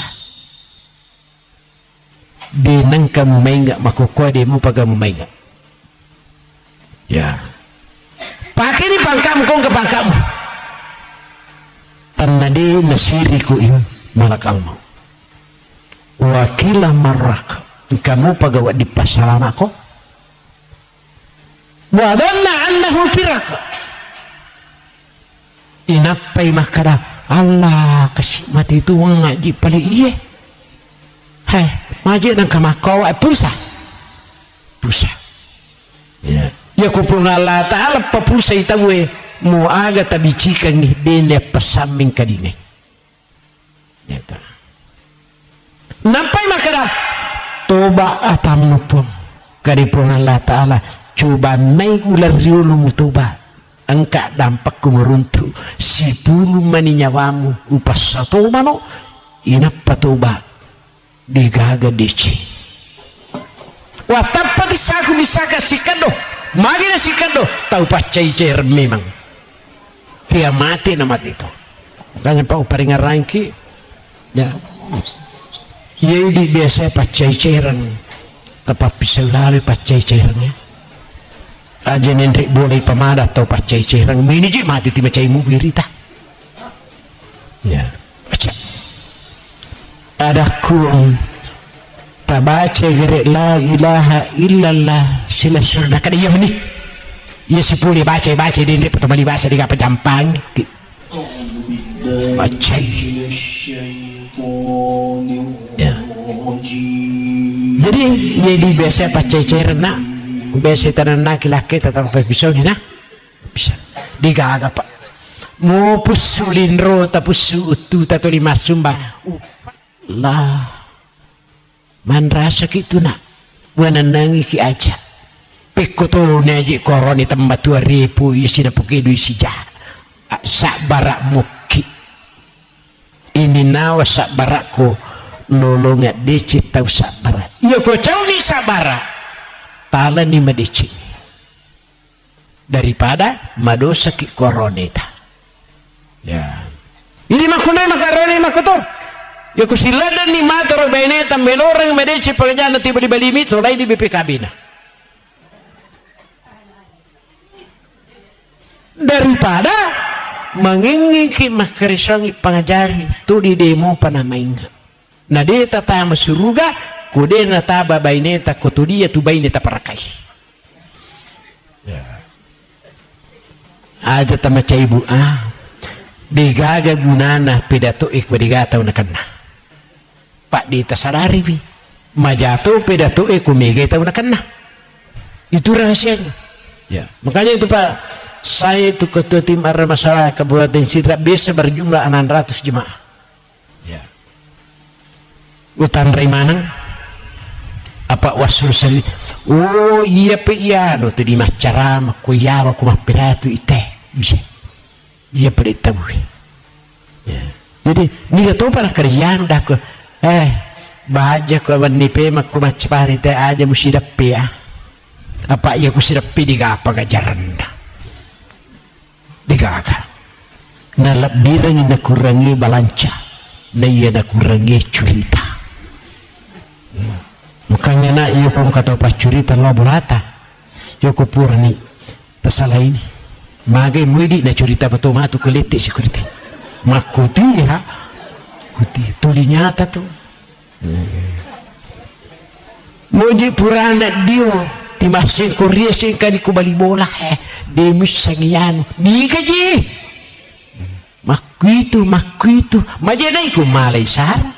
denang kamu mainga makukwa demu pagamu mainga ya pakai ni pangkam kong ke pangkamu tanade nasiriku im malakalmu wakilah marak kamu pagawa di pasaran aku wadanna annahu firaka inapai makara Allah kasih mati itu ngaji paling iye hai maji nang kamakawa pulsa ya ya ko Allah taala papusa itawe mo aga tabicikan ni bene pasaming kadine ya ta nampai makara toba atam pun karipun Allah taala coba naik ular riulu mutoba angka dampak kumeruntu si bulu mani nyawamu upas satu mano inapa toba digaga dici watapa disaku bisa kasih kado magi nasi kado tahu pacai cair memang dia mati nama itu makanya pak uparingan rangki ya di biasa pacai cairan tepat bisa lalu pacai cairannya aja nendrik boleh pemada atau pacai cairan ini je mati ti macai mubirita ya baca ada kuang tabaca gerak la ilaha illallah sila surna kada iya meni iya sipuli baca dendrik pertama bahasa di kapal jampang baca ya jadi biasa pacai cairan nak biasa tanah laki-laki tetap pisau ni nah bisa digaga pak mau pusulin ro tapusu utu tato lima sumbang lah man rasa gitu nak wananangi ki aja pekoto naji koroni tempat 2000 isi dapuke duit sija sak barak muki ini nawa sak barakku nolongat dicit tau sak barak iya ko cau ni sak barak tala ni madicit daripada madosa ki koroneta ya ini makunai makaroni makotor ya kusiladan ni mator baineta melorang madicit pagajana tiba di balimit solai di BPKB na daripada mengingiki makarisang pangajari tu di demo panamainga na de tata masuruga kude na taba baineta kotudia tu baineta parakai ya aja tamaca ibu digaga gunana pidato ikwadigataw na kana pak di tasadari vi majato pidato ikumigataw na kana itu rahasianya ya makanya itu pak saya itu ketua tim arah masalah Kabupaten Sidrap bisa berjumlah 600 jemaah ya utan Rimanang apa wasul sali oh iya pe iya no tu di macara makuyawa kumapiratu ite bisa iya pe itabu ya jadi ni to para kerjaan dah ko bahaja ko wani pe makumacpari te aja musidap pe apa iya kusidap pe digapa gajaran digaga na labirang na kurangi balanca na iya na kurangi curita kanya na iyo kong kato pacuritan lo bulata yoko purani tasala ini magay muidi na curita pa to matu kuliti security makuti ha kuti tuli nyata tu moji purana dio ti masin korea singkali ko bali bola de musangiyano di kaji makuitu majenay ko malay sara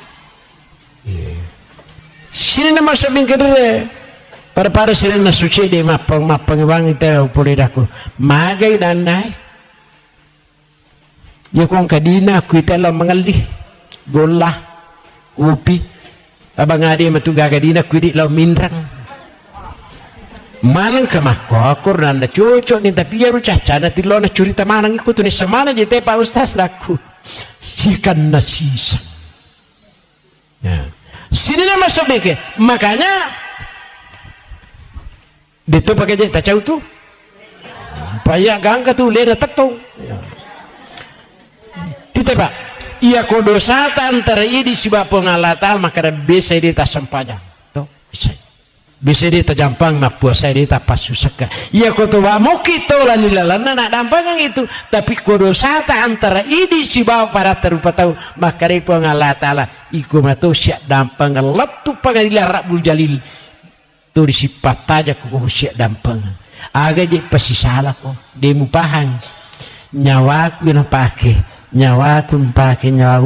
sini nama sabing kedua para sini na suci de mapang wang ita pulih aku magay danay yakong kadina kuita lo mangalih gola kopi abang ade matugagadina kuidi lo minrang manang kamako akor na cocok ni tapi ya rucaca na tilo na curita manang ikut ni semana jete pak ustaz laku sikan na sisa ya sini nama sobeke makanya dito pakai je tacau tu paya gangga tu lera tetong kita pak iya ko dosa antara ini si bapong alata maka bisa dia tak sempajang to bisa dia tak jampang na puasa dia tak pas susaka iya ko to mau kita lah nilalan nak dampangan itu tapi ko dosa antara ini si bapak para terupa tahu maka dia pengalata lah iku mato siap dampang letu pagadilah Rabbul Jalil tu disipat aja ko siap dampang aga je pasti salah ko demu pahang nyawa ku na pakai nyawa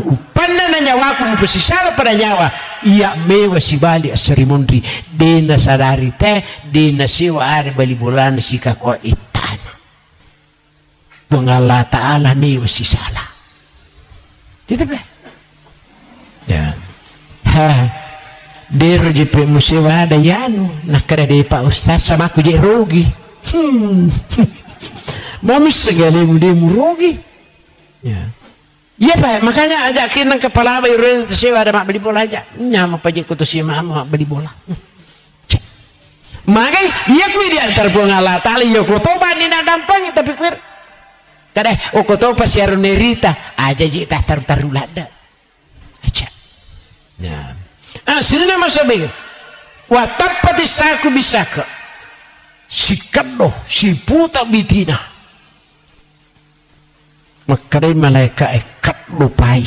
upanda na nyawa ku pasti salah pada nyawa iya mewa si bali serimondri dena sadari teh dena sewa ari bali bulan si kako itana pengala ta'ala mewa si salah gitu be ya dero jepe musewa ada yanu nak kada de pak ustaz sama aku je rugi mami segala demu rugi ya iya pak makanya ajakin kepala bayi sewa ada mak beli bola aja nyama pajak kutus ya mak beli bola makanya iya kui di antar pengala tali ya kotoba ni nak dampang tapi kir kada kotoba siaru nerita aja je tak taru-tarulada aja ya sini nama sabi watapati saku bisaka sikado si puta bitina makari malaika ekat lupai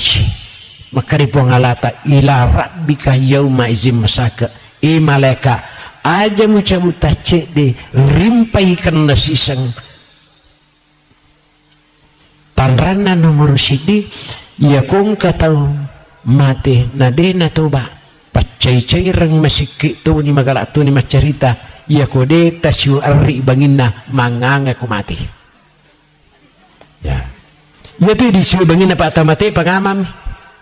makari pengalata ila rabbika yauma izin masaka malaika aja mucabuta cek de rimpai kena sisang tanrana nomor sidi ya kong katau mati nadena toba pacai-cai rang masiki tu ni magala tu ni macarita ya kode tasyu arri bangina manganga ko mati ya ya tu disiu bangina pak tamate pangamam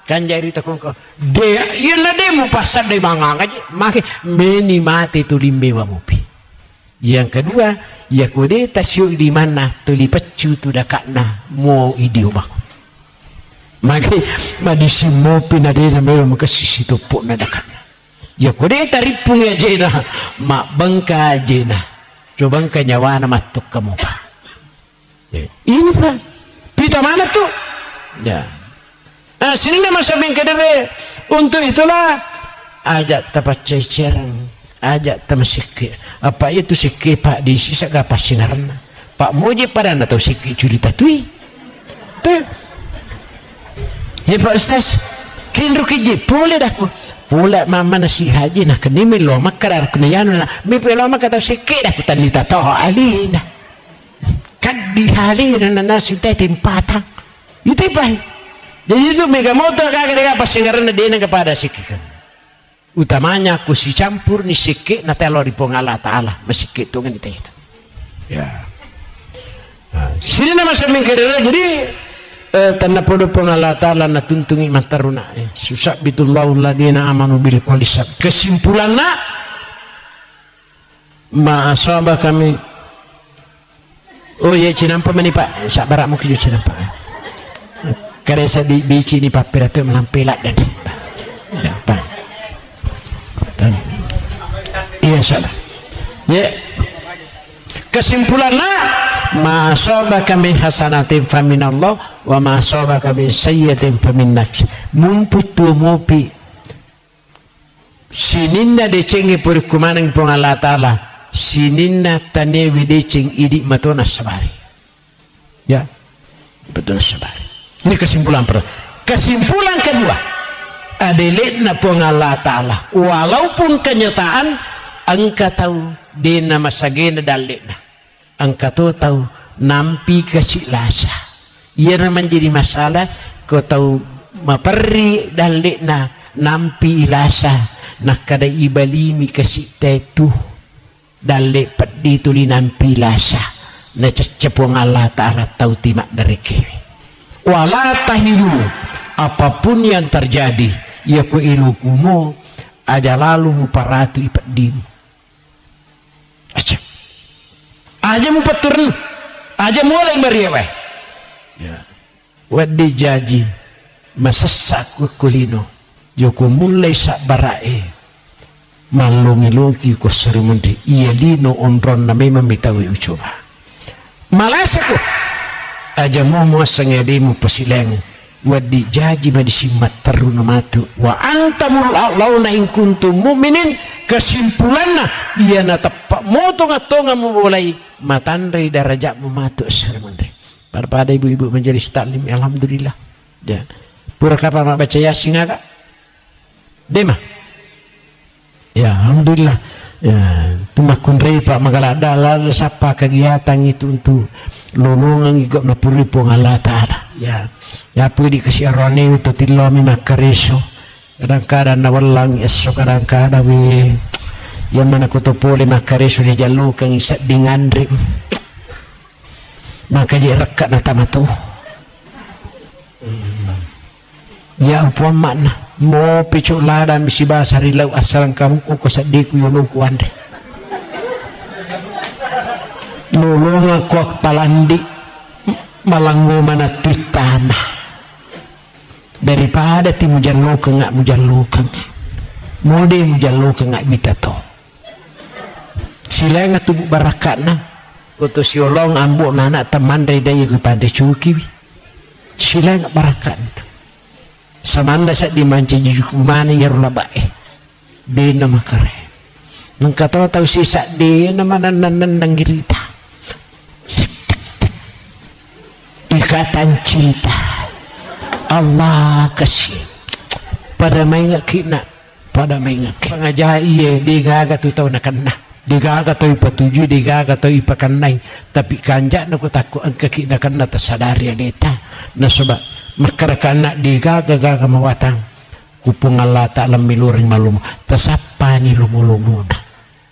kan jari takon ko de ya la de mu pasal de manganga je make meni mati tu limbe wa mupi yang kedua ya kode tasyu di mana tu li pecu tu dakakna mo idio bang maka madisi mopi na dena mero makasisi topo na dakan ya kode taripung ya jena mak bangka jena coba bangka nyawa na matuk kamu pak ya. Ini pak pita mana tuh ya sini nama sabing kedere untuk itulah ajak tapat cecerang ajak tamasiki apa itu siki pak di sisa gapa singaran pak moje pada atau siki cerita tuh ya Pak Ustaz kinru kiji pula dah ku pula mama nasi haji nak kini milo makar kena yanu na mi pelo makata sikit dah ku tanita toh alina kan di hari na nasi teh timpatang itu baik jadi itu megamoto kagak pasingaran dia kepada sikit utamanya aku si campur ni sikit na telo di pengala ta'ala mesikit tu kan itu ya sini nama saya mengkira jadi tanah podo pengala ta'ala na tuntungi mantaruna susah bitullahu ladina amanu bil qolisab kesimpulannya ma'asabah kami oh ya cinampa meni pak sabarak mungkin juga cinampa karena saya di bici ni papir itu melampelak dan pak iya salah ya kesimpulannya ma asabaka min hasanatin faminallah wa ma asabaka min sayyi'atin famin nafs mumputu mopi sininna decengi puri kumanang pong Allah Ta'ala sininna tanewi deceng idi matona sabari ya betul sabari. Ini kesimpulan pertama. Kesimpulan kedua adeletna pong Allah Ta'ala walaupun kenyataan angka tahu dena masagena daletna angka tahu nampi kesilasa ia menjadi masalah kau tahu maperi daletna nampi ilasa nak kada ibalimi kasita itu dalet pedi tuli nampi ilasa na cecepong Allah Ta'ala tahu timak dari kewe wala tahilu apapun yang terjadi ya ku ilukumu aja lalu muparatu ipedimu aja mupaturn aja mulai meriaweh ya wadi jaji masasak kulino Joko mulai sak barae malungi-lungi ko serimundi iya lino onron na memang mitawi ucoba malasa ko aja mo sangedimu pasileng wadi jaji madisimat taruna matu wa antamul launa in kuntum mu'minin kesimpulanna iya na tepak motonga-tonga mulai matandri darajat mematu serimundi pada ibu-ibu menjadi taklim alhamdulillah ya pura kapan baca yasin agak Dema, ya alhamdulillah, ya tumakun repa magalada lalu siapa kegiatan itu untuk lolongan igap na puri pong Allah Ta'ala, ya pudi kasih untuk tilo makareso, kadang-kadang nawalang esok kadang-kadang yang mana kutopole makareso di jalur kang isa dingandri, maka dia rekat na tamato, ya puan makna. Mo picu ladan bisi bahasa rilau asalan kamu ko sadiku yulung kuande lulunga kuak palandi malango mana titama daripada ti mujalluka ngak mujalluka mode mujalluka ngak bitato sila nga tubuh barakatna kutu siolong ambo nana teman dari daya kepada cuki sila nga barakat itu samanda sa di manci jukumane yarula bae de na makare nang katawa tahu sisa de na mananang girita ikatan cinta Allah kasih pada may ngakina pada may ngaki pangajaha iye di gaga tu tau nakana di gaga tu ipatuju di gaga tu ipakanay tapi kanja na ko tako ang kakina kana tasadari adeta na soba makaraka di gaga mawatang kupung Allah Ta'ala miluring malum tasapani lumulumuna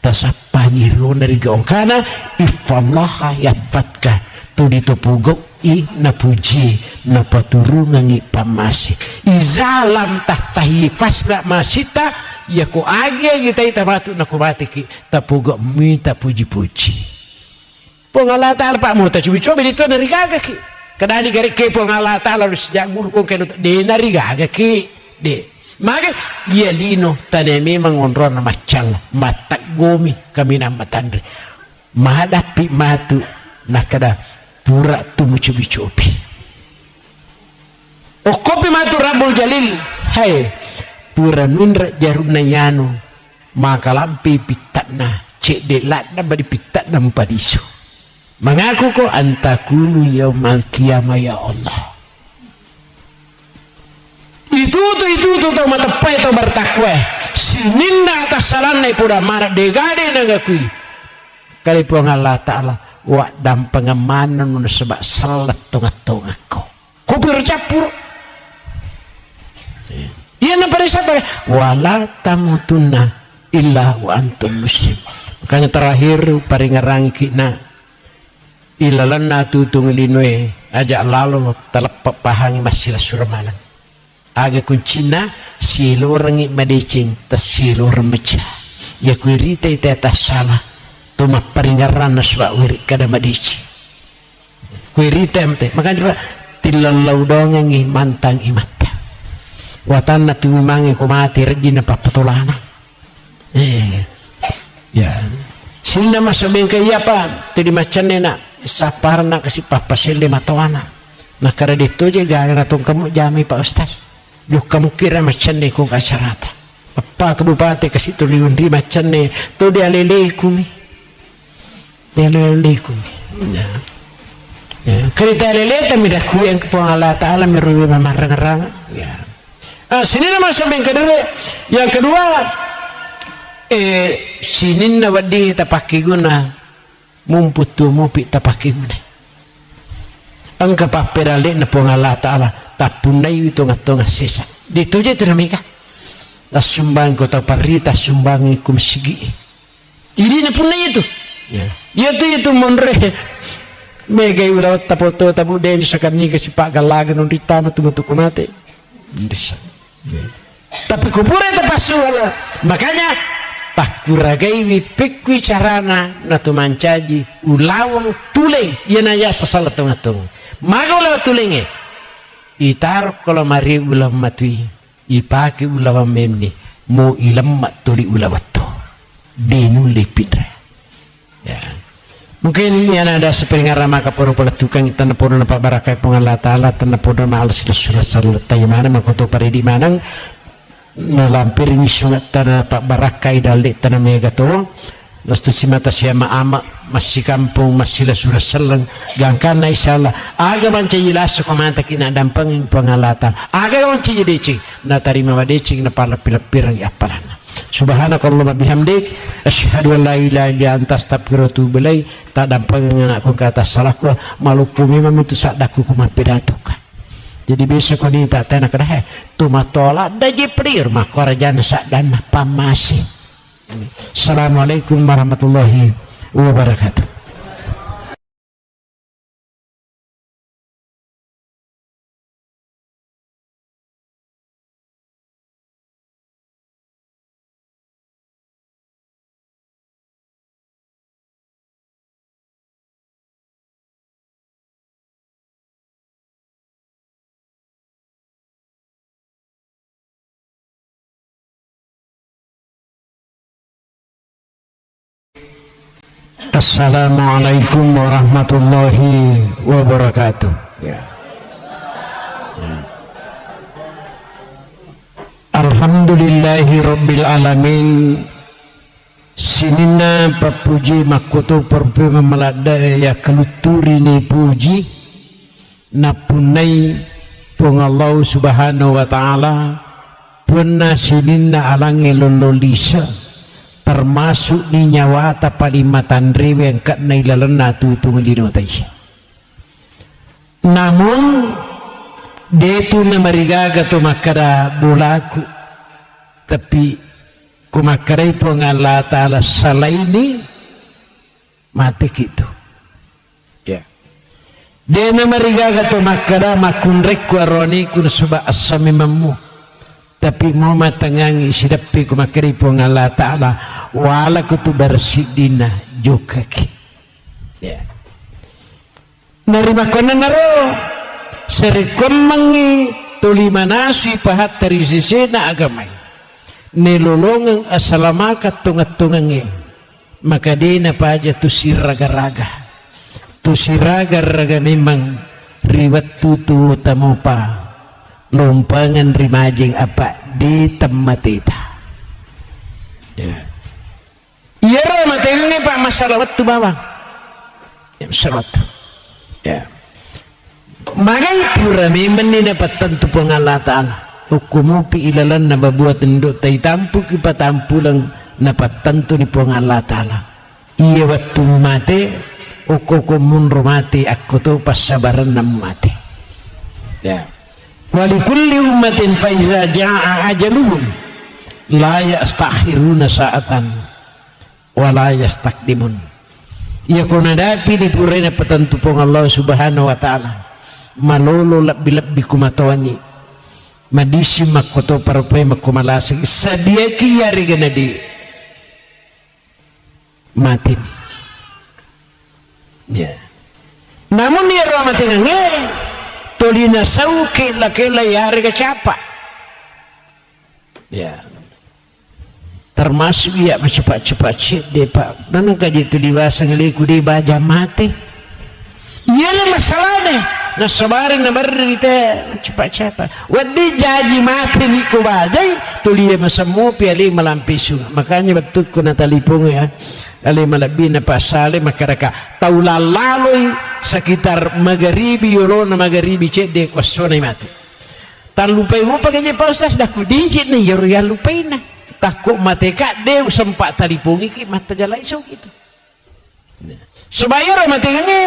tasapani luna dari gaong kana ifallaha yapatka tu ditupugo i napuji napaturungan pamasi izalam tahtahi fasla masita ya ko agi kita itabatu nakubati ki tapugo minta puji-puji pung Allah Ta'ala pak mo ta coba dito dari gaga ki kadani gari kepo Allah Ta'ala lu sejak mulu kong kenu de nariga ki de maka ia lino tane memang onron macam matak gomi kami nama tandri mahadapi matu nakada pura tumu cubi-cubi o kopi matu Rabbul Jalil hai pura nundra jaruna yano maka lampi pitatna cek de latna badi pitatna mpadisu mengaku ko antakulu yaumal qiyamah ya Allah itu tuh mata pai to bertakwa sininda atas salan nai puda marak degade nangakui kali puang Allah Ta'ala wa dam pengemanan sebab salat tonga-tonga ko bercampur iya nampak siapa wala tamutunna illa wa antum muslim makanya terakhir paringarang kina ilalan na tutung linwe aja lalu telepak pahangi masih suramalan aga kuncina silorangi madecing tas silor meca ya kuirita ita atas salah tumak paringaran naswa wirik kada madeci kuirita emte makanya tilalau dongengi mantang imata watan na tumangi kumati regina papatulana ya sila masabing kaya pa tadi macam nena saparna kasi papasili matawana nakara dito je gaya natong kamu jami pa ustaz yuk kamu kira macam ni kung kasarata apa kabupati kasih tu liun di macam ni tu dia leleku mi ya kereta lele tapi dah kuyang kepuang Allah Ta'ala merugi memarang-rang ya. Sini nama sampai yang kedua sini na wadi tapaki guna mumput tu mupi tapaki guna angka paperale na puang Allah Ta'ala tapunay itu ngatong sisa dito je tu namika sumbang kota parita sumbang ikum sigi ini na punay itu ya itu monre mega udah tapoto tabu den sakani kasi pak galagan nung ditama tumutuk mate tapi kubura itu pasuala makanya pakuragai wipikwi carana natu mancaji ulawang tuleng yana ya sasalat tungatung magaulaw tulenge itar kalau mari ulam matui ipaki ulawang memni mo ilam maturi ulawatto denu lepidra ya mungkin yang ada sepengarah maka pura tukang tanah pura nampak barakai pengalat Allah tanah pura mahal sudah tayo mana makoto pare di manang melampir ini sungat tanah pak barakai dalik tanah megato lastu si mata siapa ama masih kampung masih lah sudah selang gangkan insyaallah aga manca jelas komanta kina dampang pengalatan aga manca jadi na tarima wadecing na pala pilapirang apalan subhanakallahumma bihamdik asyhadu an la ilaha illa anta astaghfiruka wa atubu ilaik tak dampang aku kata salahku maluku memang itu sadaku kumapidatuk jadi besok ni tak tena kada tu matola daji prir makorajana sadana pamasi. Assalamualaikum warahmatullahi wabarakatuh. Assalamualaikum warahmatullahi wabarakatuh. Alhamdulillahi rabbil alamin. Sinina papuji makutu perpe memelada ya keluturi ni puji napunai pung Allah subhanahu wa ta'ala puna sinina alangi lololisa termasuk ni nyawa tapalimatan rewe yang kat nailalana tutung dinotai. Namun detu na marigaga to makara bulaku tapi kumakaray po nga Allah Ta'ala salaini mati gitu ya de na marigaga to makara makunrek ko aroni kun suba asami mamu tapi mau matangangi sidapi kumakari po ng Allah Ta'ala wala ko to barsidina jokaki ya narima ko na naro sarikom mangi tulimanasi pahat dari sisena agamay nilulungang asalamakat tungat-tungangi maka di na pa aja tu siraga memang riwat tutu tamo pa lumpangan rimajing apa di temmatita ya iya ro matengnya pak masalawat tu bawang ya masalawat ya magai pura memang ni dapat tentu pengalah ta'ala hukumu pi ilalan na babuat induk tay tampu kipa tampu lang dapat tentu ni pengalah ta'ala iya waktu mati ukukumun rumati aku tu pasabaran nam mati ya walikulli ummatin faiza ja'a ajaluhum la yastakhiruna sa'atan wa la yastakdimun ya kunadapi di purena petentu pong Allah subhanahu wa ta'ala malolo labbi kumatawani madisi makoto parpay makumalasig sadia kiyari ganadi mati ya namun ni rahmatin ngayon tolina sauki lakela yari ka capa ya termasuk ya cepat-cepat sih deh pak nanti kaji itu diwasa ngeliku di baja mati iya lah masalahnya na sabarin na barita cepat-cepat wadi jaji mati ni ko bajay tuliya masamu piali malampisu makanya betul ko na talipong ya ali malabi na pasale makaraka taulalaloy sekitar magharibi yolo na magharibi cede kwasona mati tan lupay mo paganya pa ustaz dah ko dijit na yoro ya lupay na takut mateka deu sempat talipungi ki mata jalai so gitu supaya orang matikanya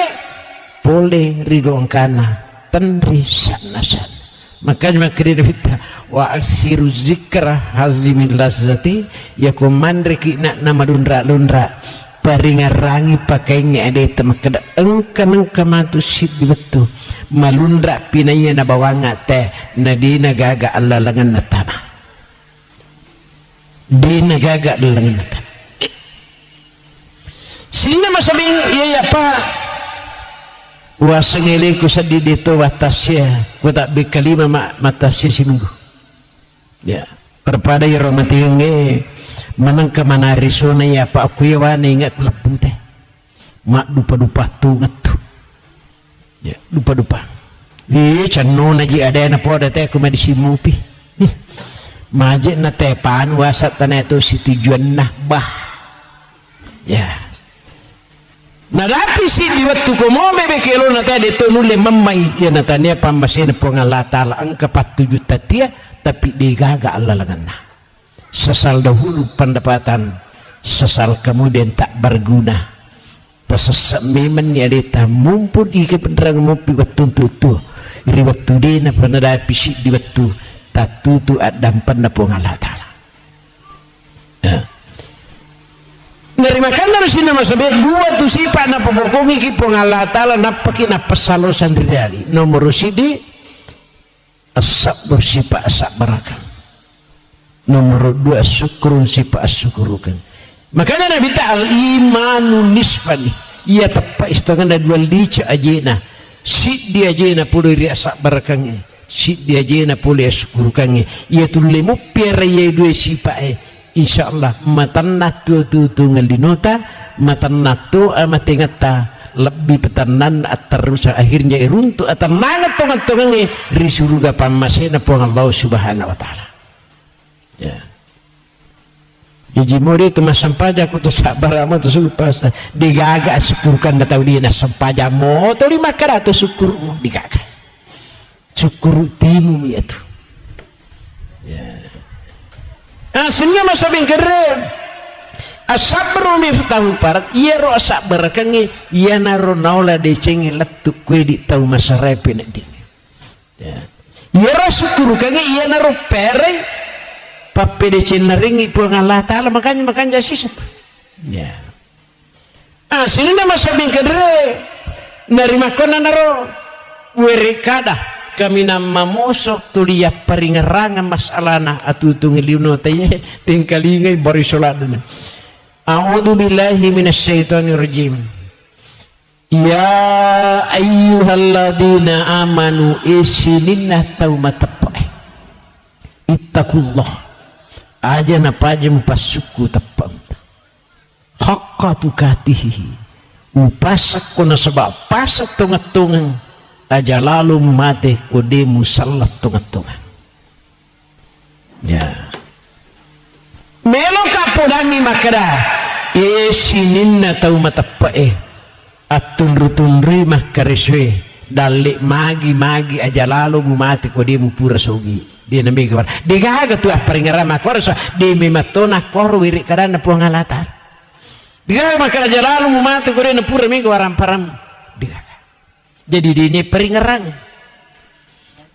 boleh ridong kana tenri sana-sana makanya makanya kita wa asiru zikra hazimil lazati ya komandre ki nak nama lundra paringarangi pakainya ada temakada engkang kamatu sidi betul malundra pinaya na bawanga teh nadina gaga Allah langan natama dina gaga langan natama sehingga masabing iya apa wasangili ko sa dito watasya ko tak bikalima matasya si minggu ya perpada yung romatingin manang kamanari so na iya pa ako yawan ingat labute mak dupa-dupa tungat tu ya dupa-dupa cano na ji ada na po dati ako madisimupi majik na tepan wasat na ito si tujuan na bah ya narapi si diwattu ko mo bebe kelo nata dito nule mamay ya natanya pambasin po nga latala ang kapatujut tatia tapi digaga Allah langan na sesal dahulu pendapatan sesal kemudian tak berguna tasasamiman ya dita mumpun ika penerang mupi watun tutu iri waktu dina penadapi si diwattu tatutu adam pendapo nga latala narimakan na sina masabi dua tu sipa na pabukumi ki pengalatala napaki na pasalo sandiriali nomor sidi asab bersipa asab barakan nomor dua syukurun sipa asyukurukan makanya nabi ta'al imanu nisfani ia tepat istangan da dua lica ajena sid dia ajena puluh ri asab barakannya sid dia ajena puluh asyukurukannya ia tulemu pera ia dua sipa insyaallah matanna tu ngalinota matanna tu amatingata lebih petanan terus akhirnya iruntu atanangat tongan-tongan ri surga pamasena po Allah subhanahu wa taala ya jadi mori tu masampaja ku tu sabar ama tu sulpas digaga syukurkan da tahu dia na sampaja mo to 500 syukur mo digaga syukur timu ya tu ya aslinya masabing keren asabru miftahu parat iya ro sabar kangi iya naro naula de cengi letuk kue di tau masarepe na di ya iya ro syukur kangi iya naro pere pape de ceneringi po Allah taala makanya sisa tu ya aslinya masabing keren narima kona naro werekada kami nama mosok tulia paringarangan masalana atutung liuno taye tingkalingai bari salatna a'udzu billahi minasyaitonir rajim ya ayyuhalladzina amanu isininna taumatapa ittaqullah aja napajem pasuku tapam haqqa tukatihi upasak kuna sebab pasak tungat-tungan aja lalu mati kode musallat tungat-tungan ya melo kapodami makara sininna tau matapae atunru-tunri makareswe dalik magi aja lalu mati kode mu pura sogi dia nabi kabar digaga tu paringarama korso di mematona kor wiri karana puangalatan digaga makara aja lalu mati kode na pura mi waram param digaga jadi ini peringerang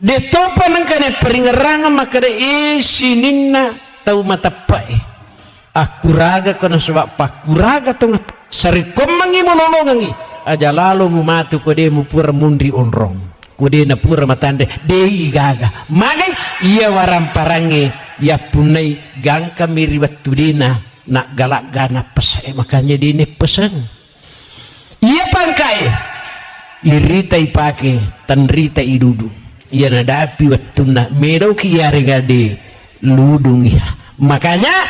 detopa nangkane peringerang maka de sininna tau matapai aku raga kono sebab pakuraga tong sari komangi monolongangi aja lalu mumatu kode mu pura mundri onrong kode na pura matande dei gaga magai ia waram parange ya punai gang kami riwat tudina nak galak gana pesai makanya dini pesan ia pangkai irita ipake tanrita idudu iya nadapi wattuna merau kiyare gade ludung ya makanya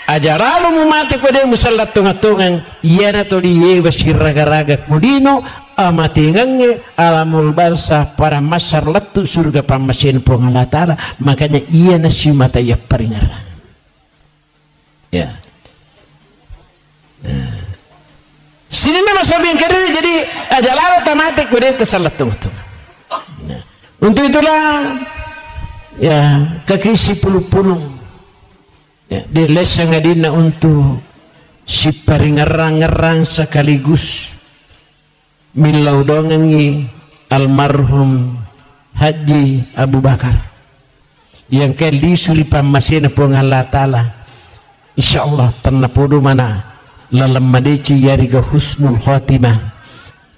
ajaralu mumati kode musallat tungatungan iya na toli ye basiraga-raga kudino amatingange alamul barsah para masyar letu surga pamasin pong Allah Ta'ala, makanya iya nasi mata ya peringaran ya. Sini nama sabi yang kedua jadi ajalah otomatis gue kesalah tunggu. Nah, untuk itulah ya kaki si pulung ya, di lesa ngadina untuk si peringarang-ngerang sekaligus milau dongengi almarhum Haji Abu Bakar yang kali sulipan masih pun Allah Ta'ala insyaallah ternapodo mana lalam madeci yariga husnul khotimah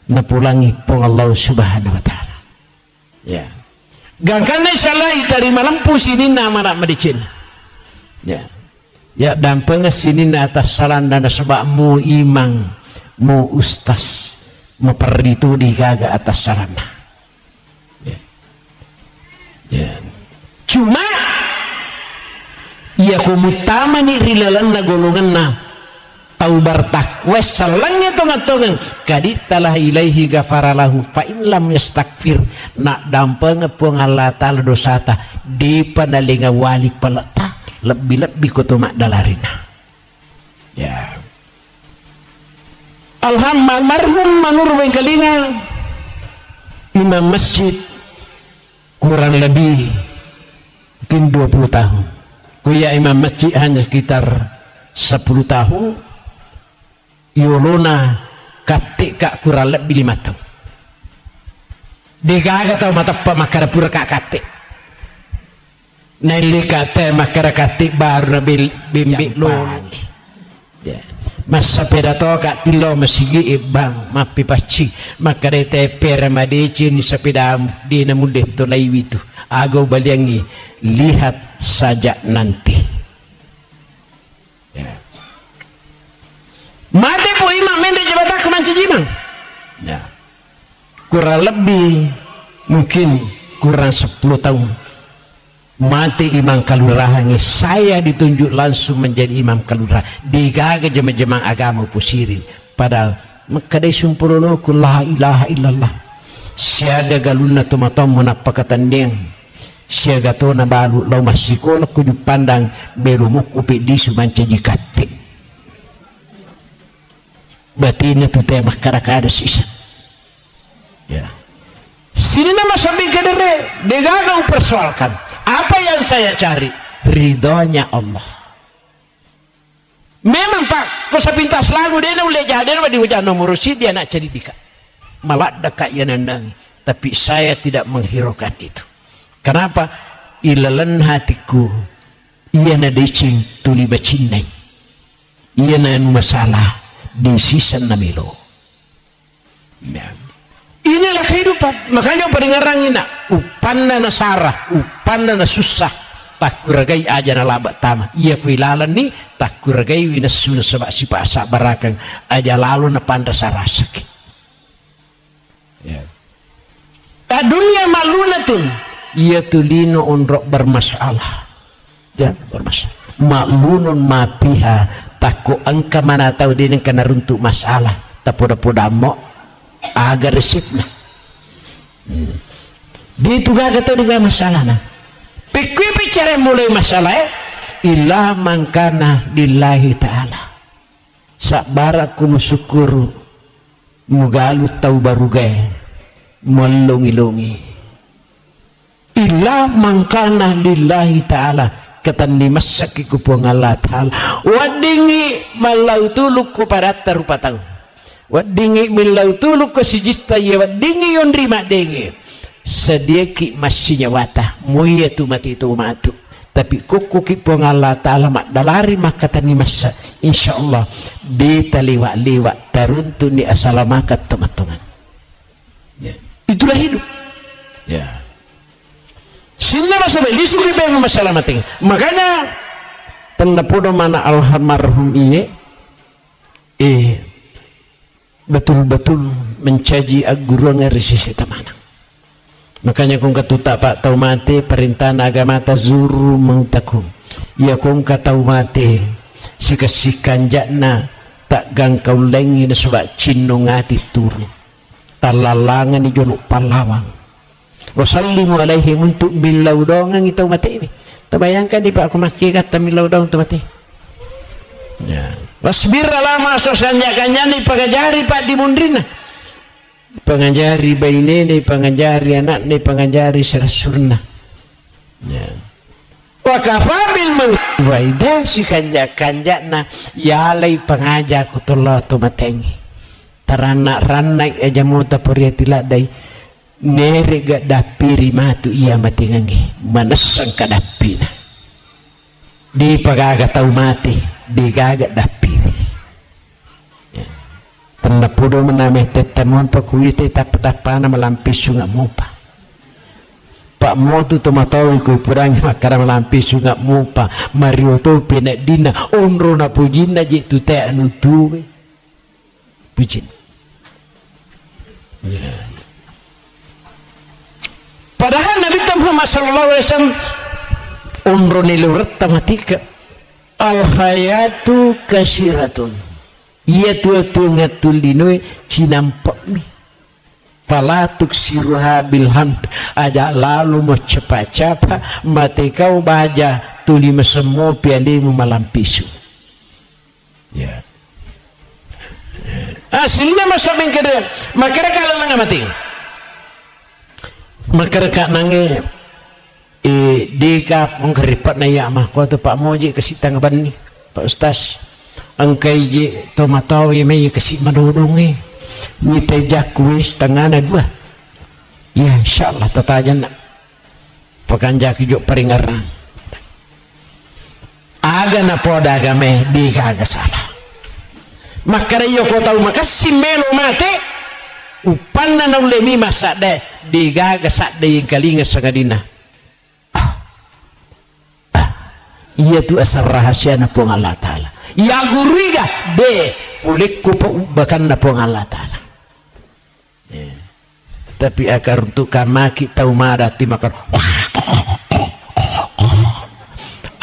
napulangi pun Allah Subhanahu wa Ta'ala ya gangkana insyaallah dari malam pusini nama nak madicin ya ya dan pengesini atas salan dan sebab mu imang mu ustaz mu perditu di gaga atas salan ya. Ya. Cuma ya kumutama ni rilalan na golongan na taubartak wes salangnya tongan-tongan kaditalah ilaihi gafaralahu fa in lam yastakfir nak dampeng pun Allah Ta'ala dosata di panalinga wali pelata lebih-lebih kutumak dalarina ya almarhum manur bengkelinga imam masjid kurang lebih mungkin 20 tahun kuya imam masjid hanya sekitar 10 tahun yuluna katik kak kurang lebih 5 tahun dikaga tau mata pemakara pura kak katik nili kate makara katik baru bimbing lo ya masa pedato kak tilo masigi ibang mapi paci makare te pera madeci ni sepeda di namude to laiwitu ago baliangi lihat saja nanti ya. Mati po imam mende jabatan kemanci jimang ya. Kurang lebih mungkin kurang 10 tahun mati imam kalurahannya saya ditunjuk langsung menjadi imam kalurah digaga jema-jemang agama pusiri padahal makadai sumpurono ku la ilaha illallah siaga galuna tumatom munapakatan deng siaga to na balu law masiko kudu pandang belumuk upi di sumanca jikati batin itu tema karakada sisa ya sini nama sabi kadere degaga upersoalkan apa yang saya cari ridhonya Allah memang pak kau sepintas lagu dia boleh jadi di hujan nomor dia nak cari dika malah dekat ya nandang tapi saya tidak menghiraukan itu kenapa ilalan hatiku ia na decing tuli bacinai ia na masalah di sisa namilo inilah kehidupan makanya peringarang ina upanna na sarah upanna na susah tak kuragai aja na labat tama iya kuilalan ni tak kuragai winasuna sebab si pasak barakang aja lalu na panda sarasak ya dunia malunatun iya tulino onrok bermasalah ya bermasalah maklunun mapiha takut angka mana tahu dia yang kena runtuk masalah tapoda-poda mo agar resipna di itu gak tahu juga masalah nah pikir bicara mulai masalah ilah mangkana lillahi ta'ala sabaraku musyukuru mugalu tau barugai melungi-lungi ilah mangkana lillahi ta'ala katan dimasak ikupong Allah ta'ala wadingi malau tuluk ku pada tarupa tahu wadingi milau tuluk ke sijista ya wadingi yon rima dengi sediaki masih nyawata muya tu mati tu matu tapi kuku kipong Allah Ta'ala mak dalari maka tani masa insyaallah beta liwat taruntu ni asalamakat teman-teman ya. Itulah hidup ya sinna masalah disuruh bengu masalah mati makanya tanda podo mana almarhum ini betul-betul mencaji agurang resisi temanang makanya kung katuta pak tau mati perintah agama tazuru mautakum ya kung katau mati sikasikan jakna tak gangkau lengi na sebab cinno ngati turu talalangan ni junuk palawang wasallimu alaihim untuk milau dongang itu mati terbayangkan di pak aku maki kata milau dong tu mati ya wasbir lama sosanjakannya ni pengajari pak di mundrina pengajari bayi ni pengajari anak ni pengajari serasurna ya wakafabil mawaidah si kanjak-kanjakna yalai pengajak kutullah tu matengi taranak-ranak aja mau tapuria tiladai nere gak dapiri matu iya matingangi manasang kadapina di pagaga tau mati di gagak dapiri ya. Penapudo menameh tetamuan pakuite tapatapana melampis sungai mupa pak motu tomatawi ku purangi makara melampis sungai mupa mario to penak dina onro na pujina jitu te anu tuwe pujin ya. Padahal Nabi Muhammad SAW umroh nilurat tamatika al hayatu kasiratun iya tu ngatul dinoi cinampak mi palatuk siruha bilhamd aja lalu mau cepat-cepat mati kau baja tuli mesemo pialimu malam pisu ya hasilnya masuk bengkede makanya kalau nggak mati mereka nange dikap mengkeripat na ya mah ko to pak moji kasitang ban ni pak ustaz angkai je tomatawi mai kasi madudungi ni tejak kuis tangana dua ya insyaallah tatajan pakanjak jo peringaran aga na poda game di kaga salah makara yo ko tahu makasi melo mate upanna na ulemi masak de digaga sak de yang kalinga sangadina iya tu asal rahasia na pong Allah Ta'ala ya guriga de ulikku bahkan na pong Allah Ta'ala ya. Tapi akar untuk kamaki tau marati makar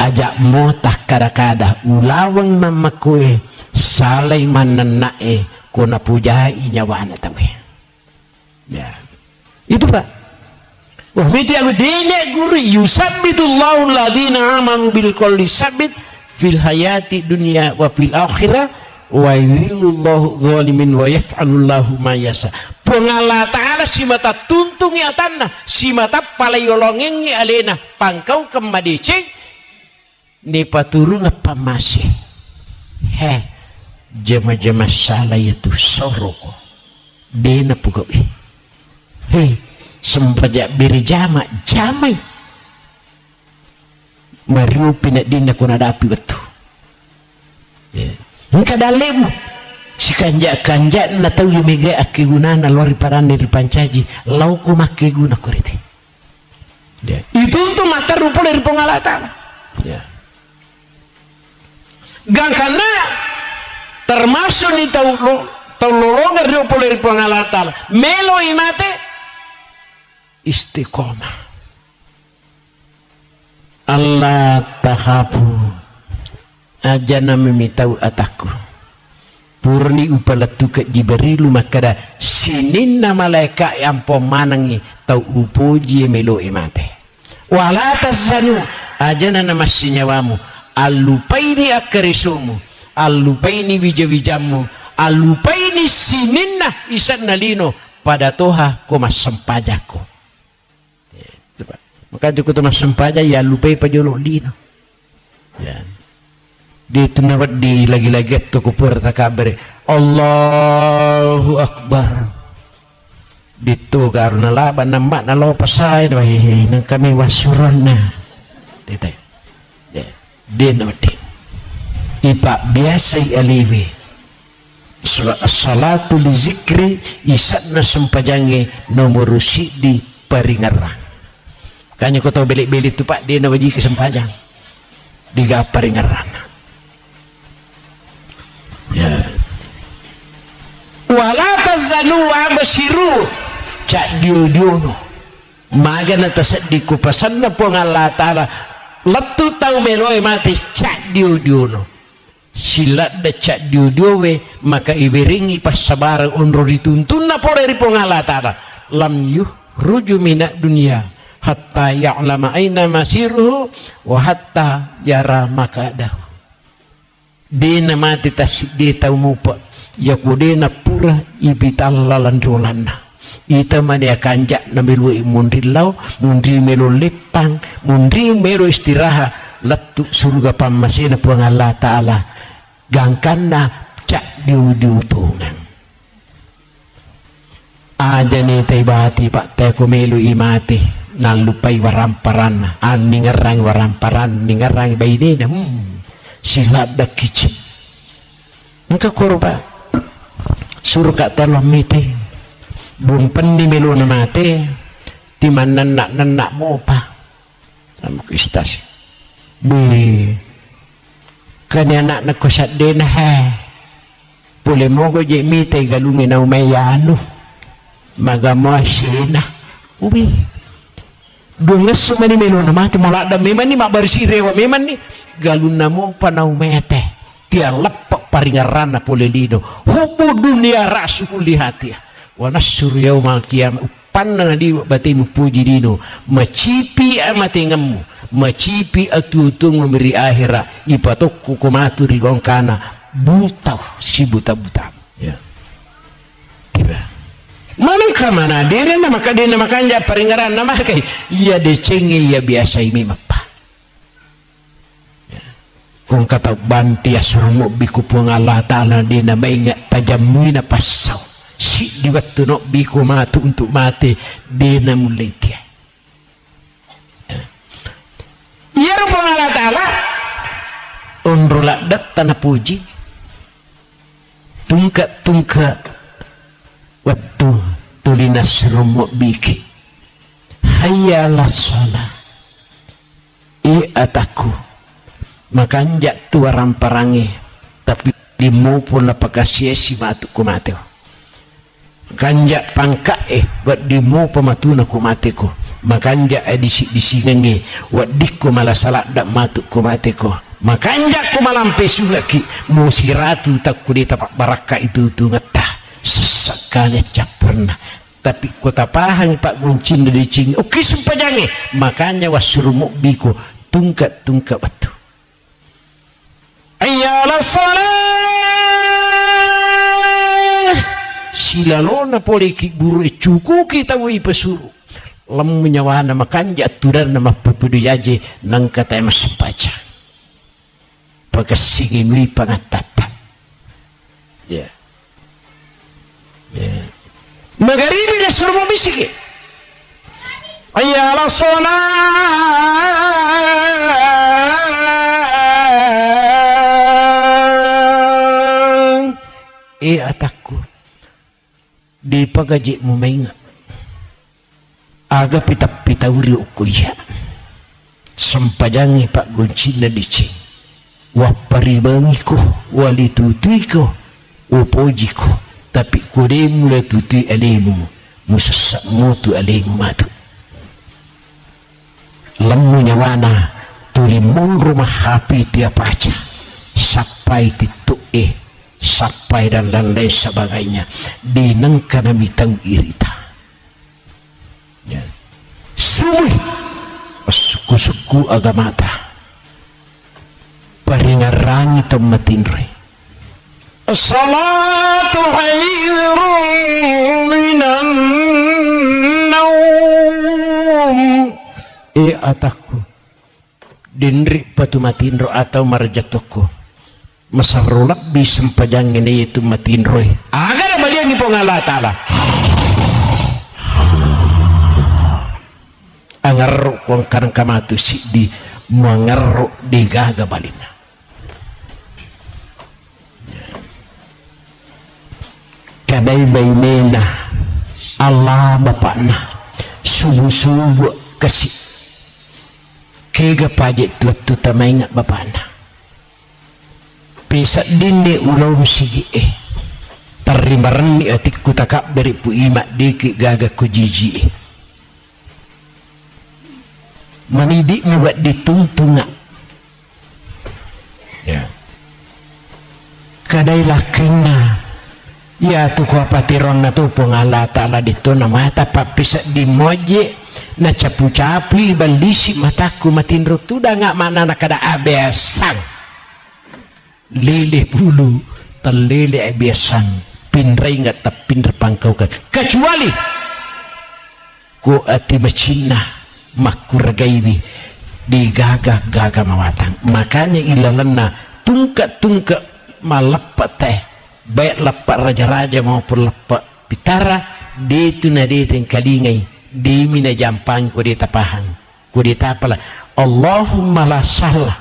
ajak motah kada-kada ulawang mamakue salay mananae kuna pujai nyawana tawe ya itu pak wah itu yang dene guru yusabbitullahu alladhina amanu bil qawli sabit fil hayati dunya wa fil akhirah wa yudhillullahu zalimin wa yaf'alullahu ma yasha pengala ta'ala si mata tuntung ya tanah si mata palayolongengi alena pangkau kemadicing ni paturung apa masih he jama-jama salah itu soroko dena pugawi hei sempajak biri jama jamai mariu pinak dina kuna dapi betul engka dalem si kanjak-kanjak na tau yumiga aki gunana luar parane di pancaji lauku make guna kuriti itu untuk mata rupa dari pengalatan ya gang karena termasuk ni tolongan rupa dari pengalatan melo imate istiqomah Allah tahapu ajana memitau ataku purni upalatu ke Jibrilu makada sininna malaikat yang pemanangi tau upuji melo imate wala tazanu ajana nama sinyawamu alupaini akarisumu alupaini wijawijamu alupaini sininna isan nalino pada toha koma sempajako maka cukup tu mas sempaja ya lupai pajolok dino ya di tunawat di lagi-lagi tu kupur takabar Allahu Akbar ditu karena laba nambak nalo pasai wahai nang kami wasurana tete ya dino di ipa biasa aliwi salatu li zikri isatna sempajange nomor di paringarang kanya kau tahu belik-belik tu pak dia nawaji kesempajang digapari ngaran ya wala tazanu wa basiru cak diu-diuno magana tasadi kupasan na po Allah Ta'ala letu tahu meloy mati cak diu-diuno silat dacak diudowe maka iwiringi pas sabarang onro dituntun na pore ri pongalatara lam ruju minak dunia hatta ya'lama aina masiruhu wa hatta yara makadahu dena mati tasik de tau mupa yaku dena pura ibitallalan rolanna ita mania kanjak na melu mundi lau mundi melu lepang mundi melu istirahat letuk surga pamasina puang Allah Ta'ala gangkanna cak diutungan aja nih taibati pak teko melu imati nalupai waramparan ningarang waramparan ningarang baidena silap dak kicip engka korba surga tolong mite bumpen di melu na mate di mana nak mo pa nama kristas bi kanya anak na kusat din pule mo ko je mite galungin na umayano magamo asina ubi dungas sumani melo na mati mola da meman ni mabarsirewa meman ni galun na mo pa na umete tiang lepak paringaran na pule lido hubu dunia rasu kulihati wa nasur yaumal qiyamah panna di batimu puji dino macipi amati ngemu macipi atutung memberi akhirat ipatok kukumatu rigongkana buta si buta ya tiba mana dene na maka dene makanya paringaran nama kai iya decenge ya biasa ini mapa ya. Kung kata banti asrumo biku puang Allah Ta'ala dina maingat tajamina pasau si di waktu no biku matu untuk mati dina mulai dia ya Rabbul Allah Ta'ala onrolak dat tanah puji tungka waktu tulinas rumuk biki hayalah sholat ataku makan jak tua ramparangi tapi dimu pun apakah si matu kumate kanjak pangka buat dimu pematuna kumateko makanja disi ngenge wadikku malah salat dak matu kumateko makanja ku malampe sugaki musiratu tak kudeta pak baraka itu ngetah sesekali capurna tapi kota pahang pak guncin dari cing oke sempajange makanya wasurumuk biku tungkat waktu ayalah salah silalona poliki buru cuku kita wui pesuru lem menyawana makanja aturan nama pepudu yaje nang kata emas baca pagkasingin wi pangatata ya magaribi na suruh bisiki ayalah salat ataku di pagaji mo maingat aga pita uri ukuya sempajangi pak guncina dicing waparibangiku walitutuiko upojiko tapi kudemu la tutui alimu musasak mutu alimu matu lemu nyawana tulimun rumah hapi tiap aja sampai tituk sampai dan lain sebagainya dinengkana mitang irita ya. Suwi suku-suku agamata paringarani tomatinre as-salatu khairun minan naum ataku dinri patu matinro atau marjatoko masarulak bisempajang ini itu matinro agar balian ni Allah Ta'ala angarro kong karang kamatu si di mangarro di gaga balina kadai bainena Allah bapakna subuh-subuh kasih kega pajak tuat tamaingat bapakna pesa dini ulau sigi tarimaran ni atik kutakak dari pu imak dikit gaga ku jiji manidik buat dituntunga ya kadailah kena ya tu ko patiron na tu pengala ta'ala dito na mata papisa di moje na capu-capu balisi mataku matinro tu dah ngak mana na kada abiasang lele bulu terlele abiasang pinrai nggak tapin pangkau kecuali ku ati macina makuragaiwi di gagah mawatang makanya ilalana tungka malepat teh baik lepak raja-raja maupun lepak pitara di tu na di teng kalingai di mina jampang ku di tapahang ku di tapala Allahumma la sahla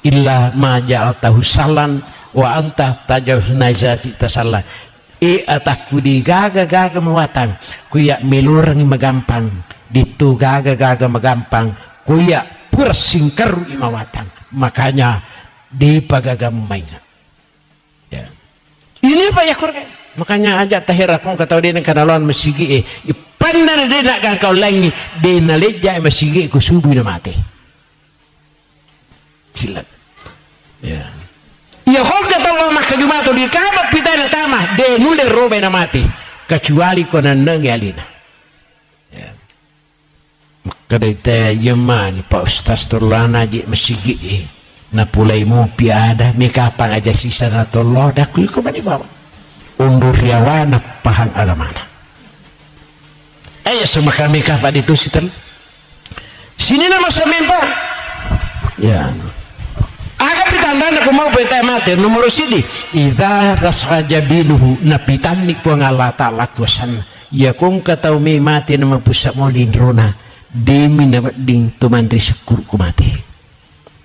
illa ma ja'altahu sahlan wa anta tajawuz nazati tasalla ataku di gaga mawatang kuya melurang magampang ditu gaga magampang kuya pursingkaru imawatang makanya di pagagam mainga ya ini apa ya kurang makanya aja tahir aku kata dia nak lawan masigi pandang dia nak kau lagi dia naleja masigi ku subuh na mati silat ya ya kau kata Allah maka jumato di kabat pitana tamah dia nule robe na mati kecuali kau nandang alina ya maka dia yaman Pak Ustaz Turlana aja masigi na pulai mo piada may kapang aja sisa na tolo dakul ko ba ni bawa undur yawana pahang agamana ay sama kami kapag dito sini na masamin pa yan agad pitanda na kumaw pa tayo mati numero sidi idha rasraja binuhu napitan ni po ang alata lakwasan ya kung kataw may mati na magpusa mo lindrona di minabading tumandri syukur kumati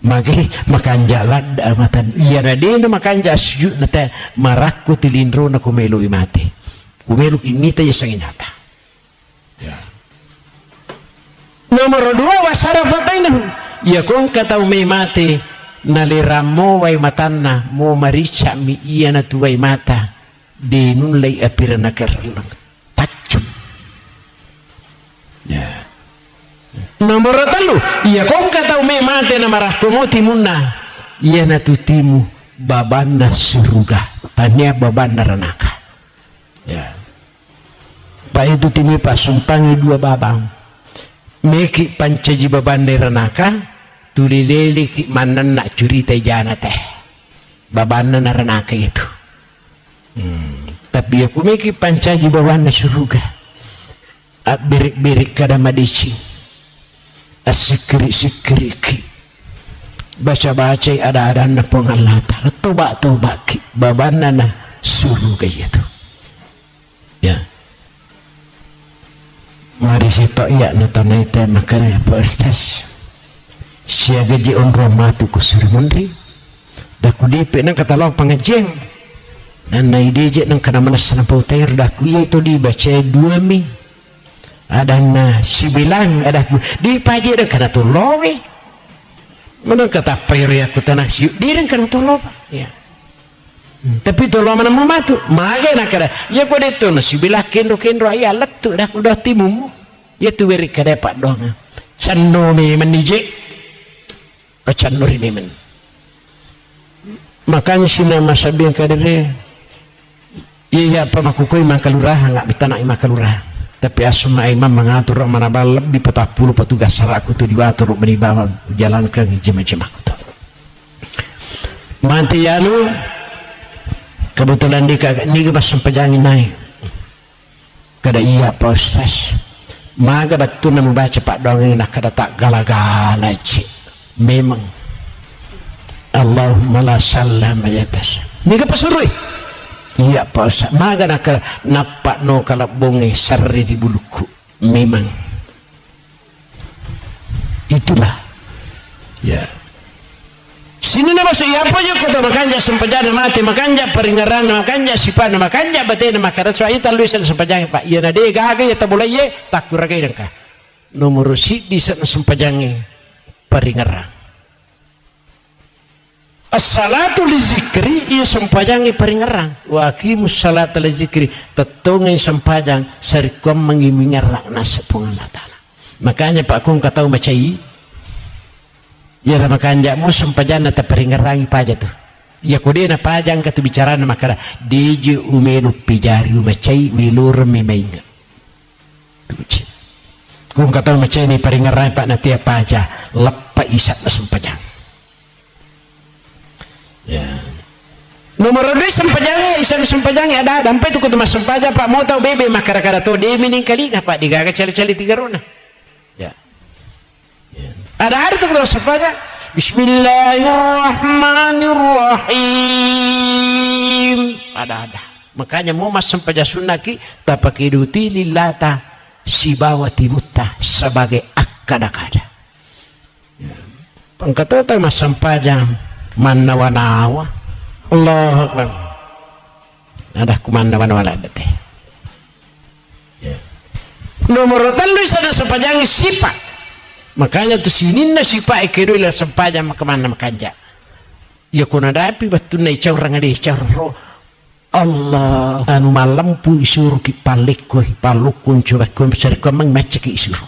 magi makanja lad amatan iya na din makanja sujud na ta marakko tilindro na kumelo imate kumelo imita ya sang inyata ya nomor 2 wasara fatainahu ya kung kataw may mate naliramo way matanna mo maricha mi iya na tuway mata di nunlay apira na karalang tachum ya nomor 3 iya kung kataw may mate na marah kumoti muna iya na tutimu baban na suruga tanya baban na ranaka ya pa itu timi pasumpangi 2 babang meki pancaji baban na ranaka tulilili ki manan na curita jana teh baban na ranaka itu tapi aku meki pancaji baban na suruga birik-birik kada madici asikri-sikri baca-baca ada na pengalata toba ki babana na suruh kayak itu ya mari sito iya na tanay tayo makanya Pak Ustaz siya gaji on romatu ko sermonri daku dipe ng katalaw pangajeng na naidije ng kanamanas na pautayar daku iya ito dibaca 2 mi ada na sibilang ada di paji dan kana tulowe mana kata payri aku tanah siu di dan kana tulowe ya tapi tulowe mana mau matu maga na kada ya ko dito na sibilah kendo ay alat tu dah kuda timumu ya tu weri kada pak dong canno me menije pacanno ri men makanya sina masabing kadere iya apa makukoi makalurah enggak bitana makalurah tapi asma imam mengatur mana balap di petapulu petugas saraku tu dibatur menibawang jalankan jemaah aku tu manti anu kebetulan di pas sempajangin naik kada iya Pak Ustaz maga batu na membaca pak dongeng nak kada tak gala-gala cik memang Allahumma la sallam ayatas ni kapasuruy iya Pak Ustaz maga nak napak no kalabonge sarri di buluku memang itulah ya sini na masuk ya apa yuk kata makanja sempajana mati makanja peringaran makanja sipana makanja batena makarat so ita luisan sempajang Pak iya na de gaga ya tabulay ye takuragai dengka nomor si di sempajang peringaran as-salatu li zikri iya sempajangi peringarang wa aqimus salata li zikri tetungin sempajang sarikom mengimingarak nasa pengalatana makanya Pak Kung katau macai ya makanya mu sempajana ta peringarangi paja tu ya kode na pajang katu bicara na makara deje umenu pijari umacai wilur memainga tuci kung kata macai ni paringaran pak nanti apa aja lepa isak na sempajang ya nomor 2 sempajang isak sempajang ada sampai tu kutu mas sempajang pak mau tahu bebe makara kara tu dia mining kali pak digaga cali-cali 3 rona ya ada tu kutu sempajang Bismillahirrahmanirrahim. Ada. Makanya mau mas sempajang sunaki tapaki duti lillata sibawati mutta sebagai akada-kada. Pangkatota mas sempajang manawa-nawa. Allah Akbar. Ada kumanawa-nawa dete. Nomor 3 sana sempajang sifat. Makanya tu sinin na sipa ikiru ila sempajang makamana makanja ya kuna dapi batu na icaw rangade icaw ro Allah anu malampu isuru ki palikko palukun coba kun besar komang macak isuru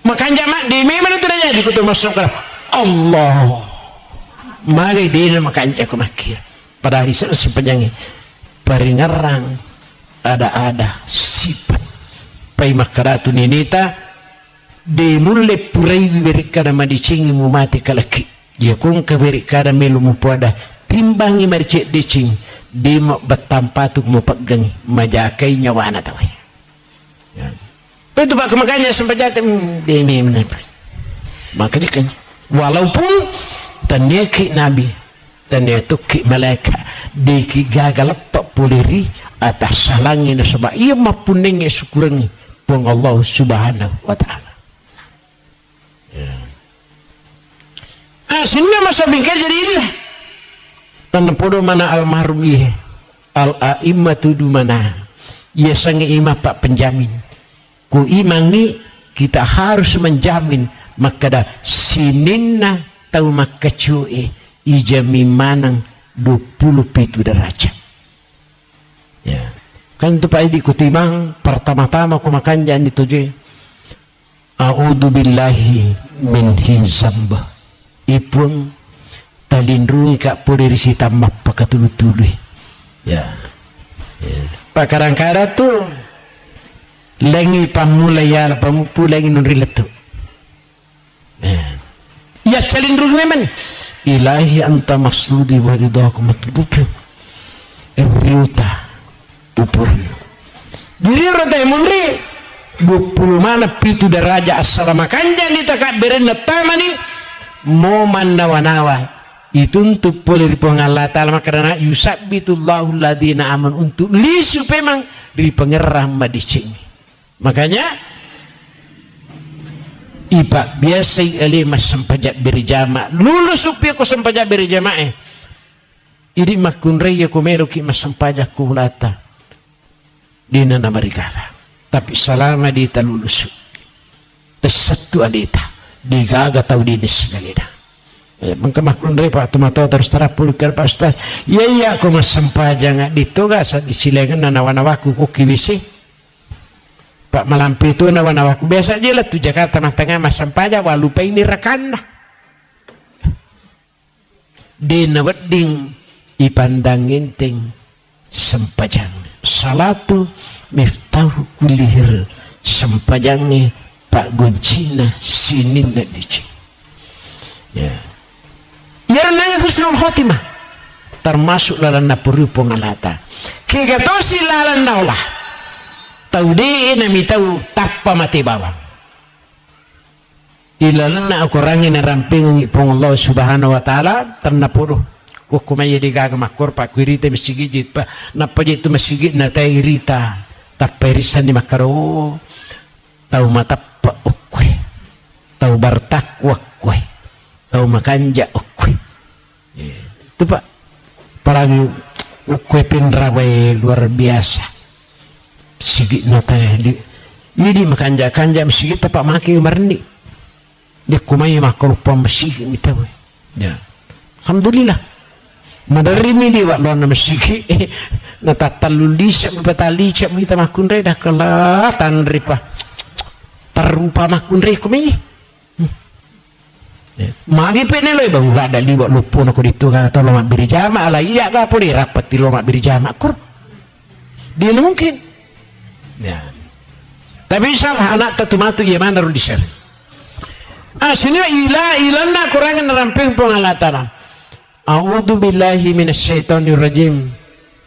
makanja mak di memang tu nanya di kutu masuk Allah mari dia makanja ko makir pada hari sempajang paringarang ada sifat pai makaratu ninita de mulle purai berikada madicing mu mati kalaki ya kun ka berikada melu mu pada timbangi marce dicing de mo batampatuk mu paggang majakai nyawana tawai ya itu pak makanya sempajat de memang makanya kan walaupun tanya ki nabi tanya tu ki malaikat de ki gagal pak puleri atas salangin sebab ia mapuneng syukurangi pun Allah subhanahu wa ta'ala sehingga masa bingkai jadi inilah tanam podo mana almarhum iya al-a'immatu du mana ia sange imam pak penjamin ku imangi kita harus menjamin maka dah sininna tau maka cuy ijami manang 27 derajat ya kan itu pak di kutimang pertama-tama aku makan jangan dituju a'udzu billahi min hizamba ipun talindrungi kak poderi sita mappa katulu-tulu ya pak kadang-kadang tuh lengi pamula ya pamupu lengi nunriletu ya calindrungi memang ilahi anta maksudi wa ridaku matlubu riuta upuran diri rata munri 20 mana pitu daraja assalamu kanjani takak berenda tamani mo mandawa-nawa itu untuk boleh Allah ta'ala karena yusabbitullahu alladhina aman untuk lisu memang di pengerah madicing makanya iba biasa mas sempajak berjamaah lulus upi aku sempajak berjamaah ini makun raya kumero ki mas sempajak kulata di nana marikata tapi selama di lulus satu alita digaga tahu di segalina maka makun raya pak tomato terus terapul ke pastas iya aku mas sempajak ditugas di silengan nanawa-nawaku kok kiwisi pak malampi itu nawa-nawaku biasa aja lah tuh Jakarta tengah mas sempajak walupa ini rekan di nawading ipandangin ting sempajang salatu miftahu kulihir sempajangnya pak goncina sinin na dici ya nangis husnul khotimah termasuk lalan napuri pengalata kegatosi lalan naulah tahu deh nami tahu tappa mati bawang ilalan na aku rangin ramping pong Allah subhanahu wa ta'ala ternapuru kukumaya digaga makor pak kuirita masigijit pa napajit tu masigit na tayo irita taperisan di makaro tahu matappa ukwe tahu bartakwa kwe tahu makanja ukwe itu pak parang ukwe pinrawai luar biasa sigit na tayo ini makanja-kanja masigit pak maki marni di kumaya makor pa masigit mitawe ya alhamdulillah madarimi di waktu na masiki natataluli siya mapatali siya kita makunre dah kelatan ripa tarupa makunre kumini Magi penelo bang gak ada liwat lupo nak dito ka atau lomak biri jama ala iya ka po di rapat di lomak biri jama kur dia mungkin ya tapi salah anak ketumatu ya mana ru disar sini ilanna kurangan ramping pengalatan a'udzu billahi minasyaitonir rajim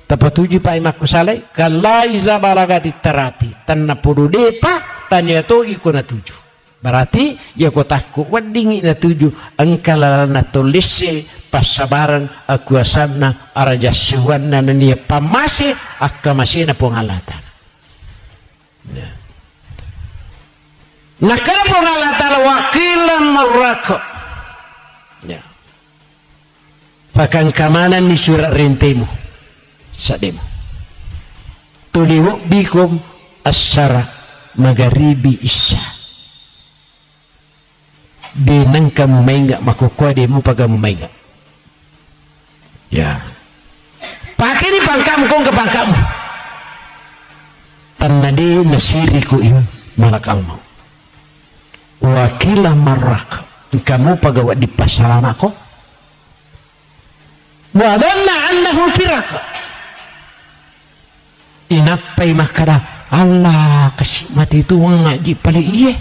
tapatuji pa imaku salai kala iza balagati tarati tanna pudu depa tanya to ikuna tuju berarti ya ko takku wadingi na tuju angkala na tolise pasabaran aku asanna arajasuan na niya pamase akamase na pengalatan ya. Nakala pengalatan wakilan marako ya pakan kamanan ni surat rentemu sademu tuliwak bikum asyara magharibi isya di nang kamu mainga makukuha di mo pag mo mainga ya pakai ni pangkam kong ke pangkam tanna di nasiri ko im malakal mo wakila marak kamu pagawa di pasaran ako wadanna annahu firaka inapay makara Allah kasih mati itu ngaji pali iye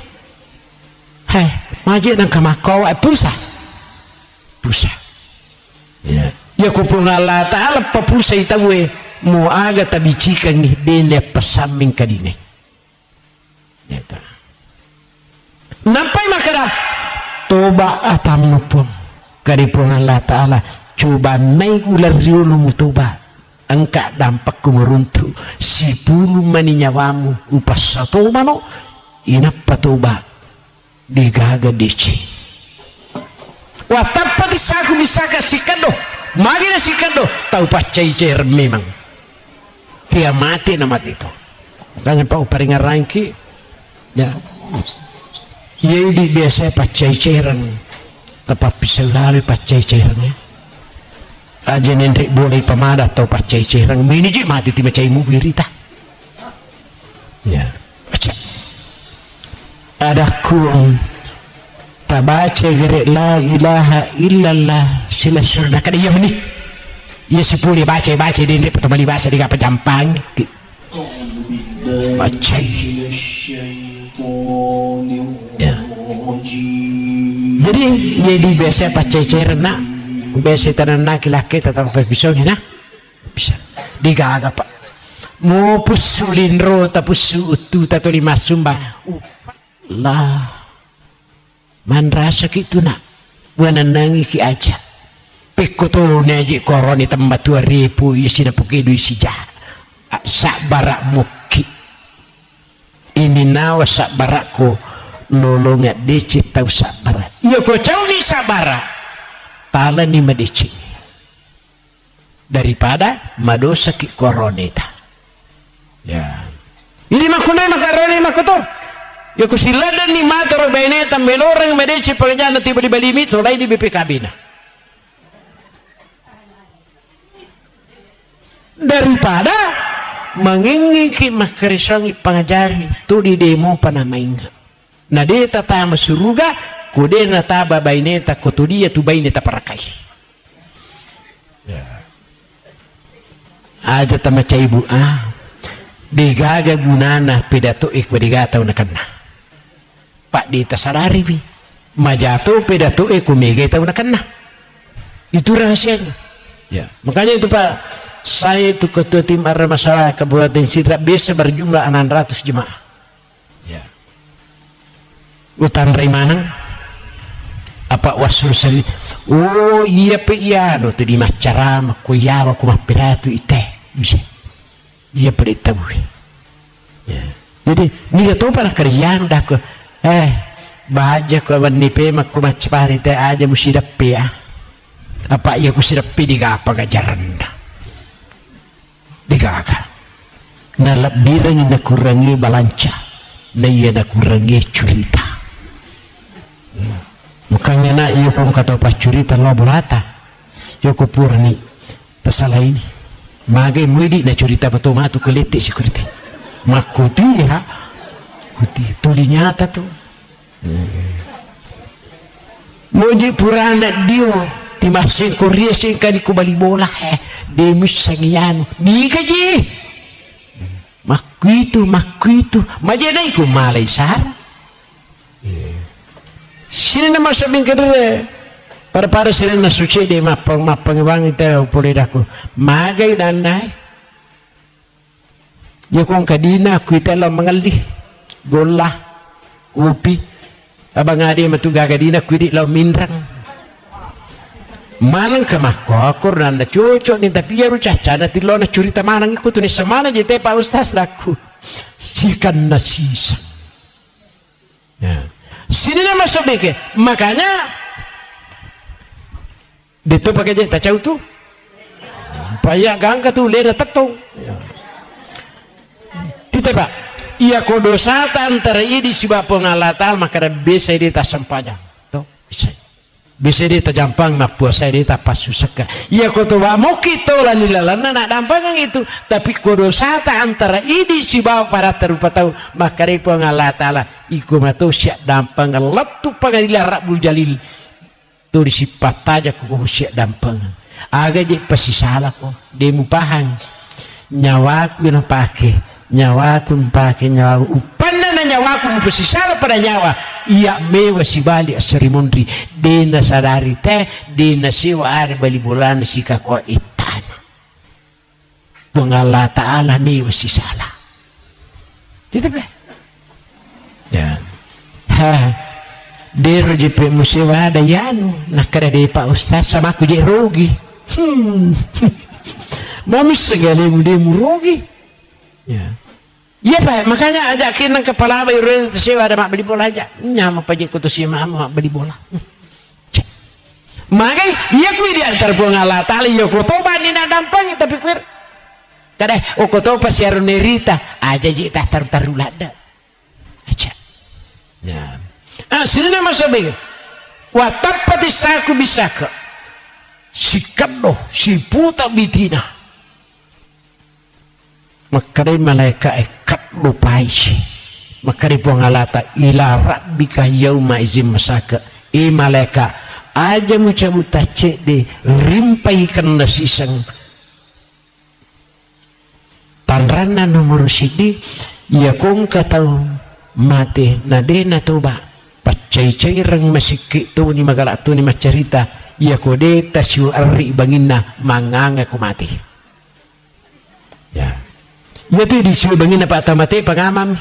hai majid nang kamakaw ay pusa ya ya ko po nga Allah ta'ala papusa itawe mo aga tabichikan ni bene pasaming kadine ito nampay makara toba atam pun kari po nga Allah ta'ala coba may ular riulo mo toba angka dampak kumuruntu si pulu maninyawamu upas sa toba no inapa toba digaga dici watapati saku bisa sikado magi na sikado tahu pacay cer memang dia mati na mati itu kanya pa uparinga rangki ya di biasa pacay cerang tapi selalu pacay cerangnya aja nendrik boleh pamada atau pacay cerang mini ji mati ti macay mu birita ya ada kuang tabaca gere la ilaha illallah sila surna kada iya meni iya sepuli baca di ini pertama bahasa di kapa jampang baca ya jadi biasa baca cerna biasa tanah laki-laki tetap pisau ni nah bisa digaga pak mau pusulin ro tapusu utu tato lima sumbang lah man rasa gitu nak wananangi ki aja pekotolo neji koroni tempat 2000 isina pukidu isija sak barak muki ini nawa sak barakku nolonga deci tau sak barak iya ko jauh ni sak barak tala ni madeci daripada madosa ki koronita ya ini makunai makaroni makotor ya kusiladan ni mator baineta melorang medeci pengajian tiba di balimit solai di BPKB na daripada mengingiki makarisangi pengajari tu di demo panamainga na de tata masuruga kude na taba baineta kotudia tu baineta parakai ya aja tamaca ibu digaga gunana pidato ikwadigataw na kana pak di tasadari vi majato pidato kumigataw na kana itu rahasianya ya makanya itu pak saya itu ketua tim arah masalah Kabupaten Sidrap bisa berjumlah 600 jemaah ya utan Rimanang apa wasul sali oh iya pe iya do tu di macara kuyawa kumah piratu ite bisa dia beritahu ya. Jadi ni tu para kerjaan dah ko bahaja ko wanipe maku macpari teh aja mesti dapat ya apa ya ku sidapi digapa gajaran digaga na lebih na kurangi balanca na iya na kurangi curita makanya na iyo pun kata pas curita lo bolata yo ko purani tasalah ini magai muidi na curita betul matu kelete security makuti ya kuti tu dinyata tu moji purana dio ti masing Korea sing kali ko bali bola demus sangiano di kaji makuito majenay ko malay sara sini na masabing kadere para sila na sucede mapangwang ito pulid ako magay nanay yung kadina kuita lang mangali gola kopi abang adi matugagadina kuidi lang minrang manang kamakokor na cucok ni tapi ya rucaca na tilo na curita manang ikut ni semana jete pak ustaz laku sikan na sisa ya sini na masuk beke makanya dito pakai je tacau tu paya gangga tu lera tetong kita pak ia kodosa antara ini si bapo ngalatal maka bisa dia tak sempajang tu bisa dia tak jampang nak puasa dia tak pas susaka ia koto wa mau kita lah nilalana nak dampangan itu tapi kodosa antara ini si bapo para terupa tahu maka dia po ngalatal iku mato siap dampangan letu pagadilah Rabbul Jalil tu disipat aja ko siap dampangan aga je pasti salah ko dia mupahan nyawa ku na pakai nyawa upana na nyawa ku pesisara pada nyawa ia mewa si bali serimondri dena sadari teh dena siwa are bali bulan si kako itana pengala taala mewa si salah gitu be ya dero jepe musiwa ada yanu nakara de pak ustaz sama aku je rugi mami segala mu rugi ya iya pak makanya ajakin nang kepala bayi sewa ada mak beli bola aja nyama pajak kutu si mak beli bola makanya iya kui di antar pengala tali yo kotoba ni nak dampang tapi kir kadeh o kotoba si arunerita aja je tah taru lada aja ya sini nama sabi watapati saku bisaka sikado si puta bitina makari malaika ekat lupai makari pengalata ila rabbika yauma izin masaka malaika aja mucabuta cek de rimpai kena sisang tanrana nomor sidi ya kong katau mati nadena toba pacai rang masiki tu ni magala tu ni macarita ya kode tasyu arri bangina manganga ku mati ya itu disuruh bangin apa tamate pangamam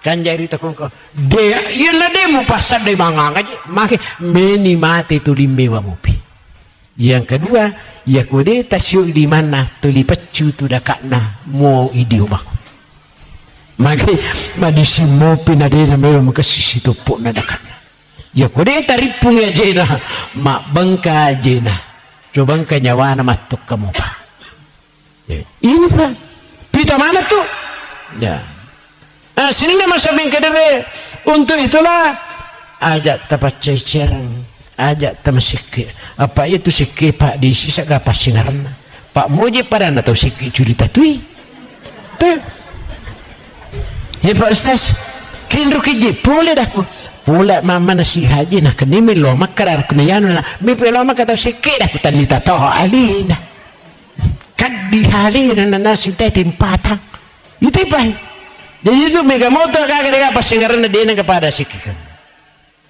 kan jari takon ko dia yela demo pasal de manganga make meni mati tu limbewa mupi yang kedua ya kode tasyu di mana tu lipecu tu dakakna mo idioma make madisi mopi na de melo makasisi tu po na dakakna ya kode taripung ya jena mak bangka jena coba bangka nyawa na matuk kamu pa ini pak pita mana tuh ya sini nama sabing kedere untuk itulah ajak tapat cecerang ajak tamasike apa itu sike pak di sisa gapa singaran pak moje pada atau sike cerita tuh ya pak ustaz kinru kiji boleh dah ku pula mama nasi haji nak kini milo makar kena yanu na mipelo makata sike dah ku tanita toh alina kan di hari na nasi teh timpatang itu baik jadi itu megamoto kagak apa singaran dia kepada sikik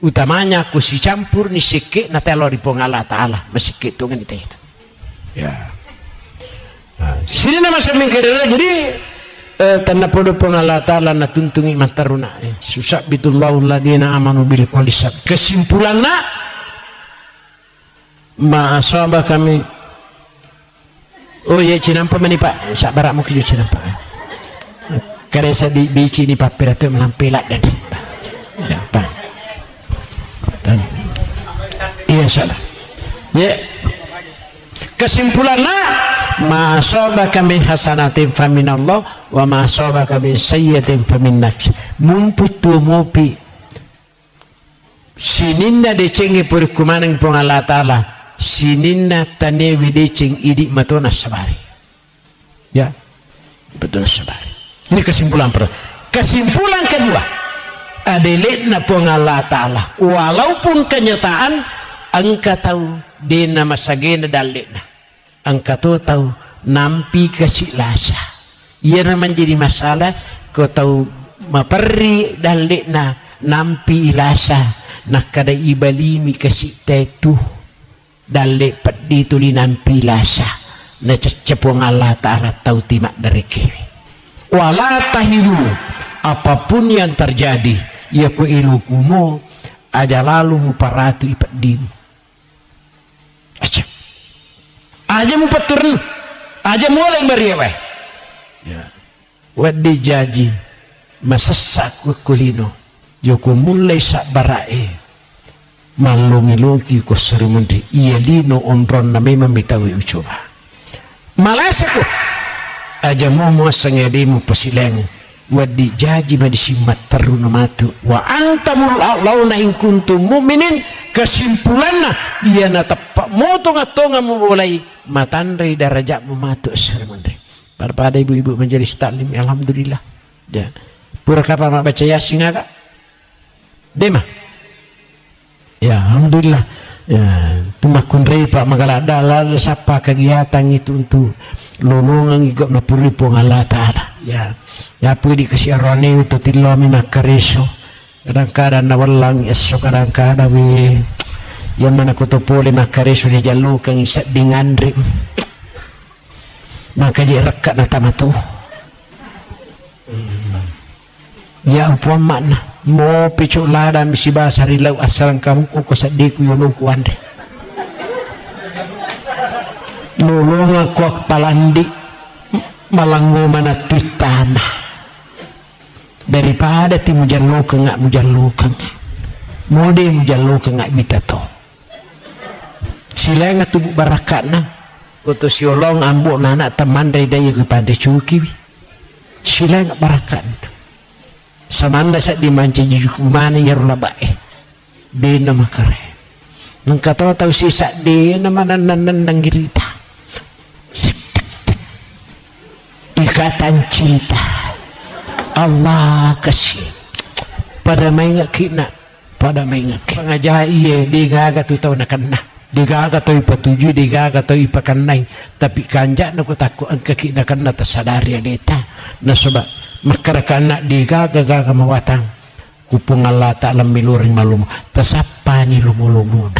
utamanya aku si campur ni sikik na telo di pengala taala mesikik tu kan itu ya sini nama saming kedera jadi tanda podo pengala taala na tuntungi mantaruna susah bitullahu ladina amanu bil qolisab kesimpulanna ma asaba kami oh ya cinampa mani pak sabar mau kerja cinampa karena saya bici ni papir itu melampelak dan pak iya salah ya kesimpulannya ma asabaka min hasanatin faminallah wa ma asabaka min sayyiatin famin nafs mumputu mopi sininna decengi purikumanang pengala taala sininna tanewi deceng idik matona sabari ya betul sabari ini kesimpulan pertama. Kesimpulan kedua adalah pengala ta'ala walaupun kenyataan angka tahu dena masagena dalena angka tahu nampi kasih lasa ia menjadi masalah kau tahu maperi dalena nampi ilasa nak kada ibalimi kasih tetu dalle padi tuli nampi lasa na cecepong Allah Ta'ala tahu timak dari kiri wala tahilu apapun yang terjadi ya ku ilukumu aja lalu muparatu ipadimu aja mupaturn aja mulai beriawe ya wadi jaji masasak kulino yoko mulai sak barae malungi-lungi ko serimundi iya lino onron na memang mitawi ucoba malasa ko aja mo sangedimu pasileng wadi jaji madisimat taruna matu wa antamul launa in kuntum mu'minin kesimpulanna iya na tepak motonga-tonga mulai matandri darajat mematu serimundi pada ibu-ibu majelis taklim alhamdulillah ya pura kapan mak baca yasin agak dema ya alhamdulillah ya tumakun repa magalada lalu siapa kegiatan itu untuk lolongan igap na puripong Allah Ta'ala ya pwede kasi arone itu tilo mi makareso kadang-kadang nawalang esok kadang-kadang yang mana kutopole makareso di jalur kang isa dingandri maka dia rekat na tamato ya upuan makna mo picu ladan bisi bahasa rilau asalan kamu ko sadiku yulung kuande lulunga kuak palandi malango mana tutama daripada ti mujalluka ngak mujalluka mode mujalluka ngak bitato silenga tubuh barakatna kutu siolong ambu nana teman dari daya kepada cuki silenga barakat itu samanda sa dimanci jukumane yarula bae di nama kare nang katawa tahu sisa di nama nandang girita ikatan cinta Allah kasih pada main kina pada main pengajar iya digaga tu tahu nak kena digaga tu ipatuju digaga tu ipakanai tapi kanjak nak takut angka kina kena tersadari deta na sebab makara anak digaga mawatang kupung Allah Ta'ala miluring malum tasapani lumu-lumu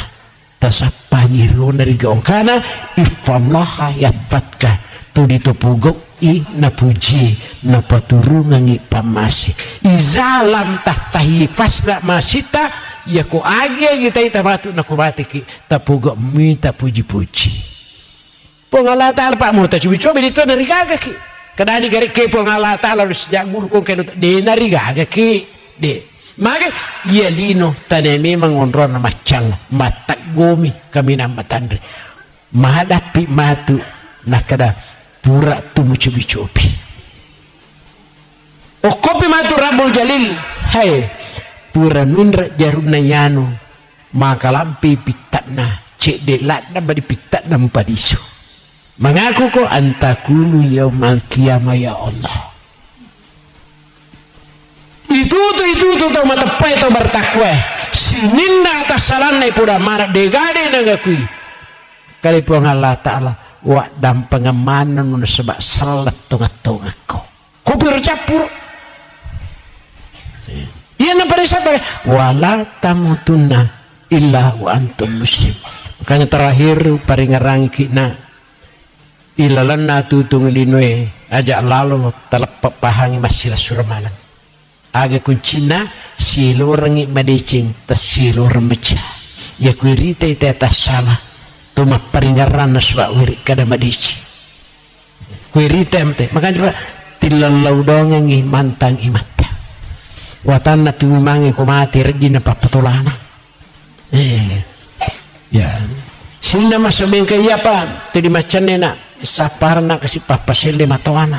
tasapani lu dari gaong kana ifallaha yapatka tu ditupugok i na puji na paturungan i pamasi izalam tahtahi fasla masita ya ko agi kita itabatu na kubatiki tapugok minta puji-puji pung Allah Ta'ala pak mo ta cubi-cubi dito dari gaga ki kadani gari kepo ngala Ta'ala sejak guru kong kenu de nariga ki de maka ia lino tane memang onron macam matak gomi kami nama tandri mahadapi matu nakada pura tumu cubi-cubi o kopi matu Rabbul Jalil hai pura nunra jaruna yano maka lampi pitatna cek de latna badi pitatna mpadisu mengaku ko antakulu yaumal qiyamah ya Allah itu tuh mata pai to bertakwa sininda atas salan nai pura marak degade nangakui kali puang Allah Ta'ala wa dam pengemanan sebab salat tonga-tonga ko bercapur iya nampak siapa wala tamutunna illa wa antum muslim makanya terakhir paringarang kina ilalan na tutung linwe aja lalu telepak pahangi masih suramalan aga kuncina silorangi madicing tas silor meca ya kuirita ite atas salah tumak paringaran naswa wirik kada madici kuirita emte makanya tilalau dongengi mantang imata watan na tumangi kumati regina papatulana ya sina masabing kaya pa tadi macan nena saparna kasi papasili matawana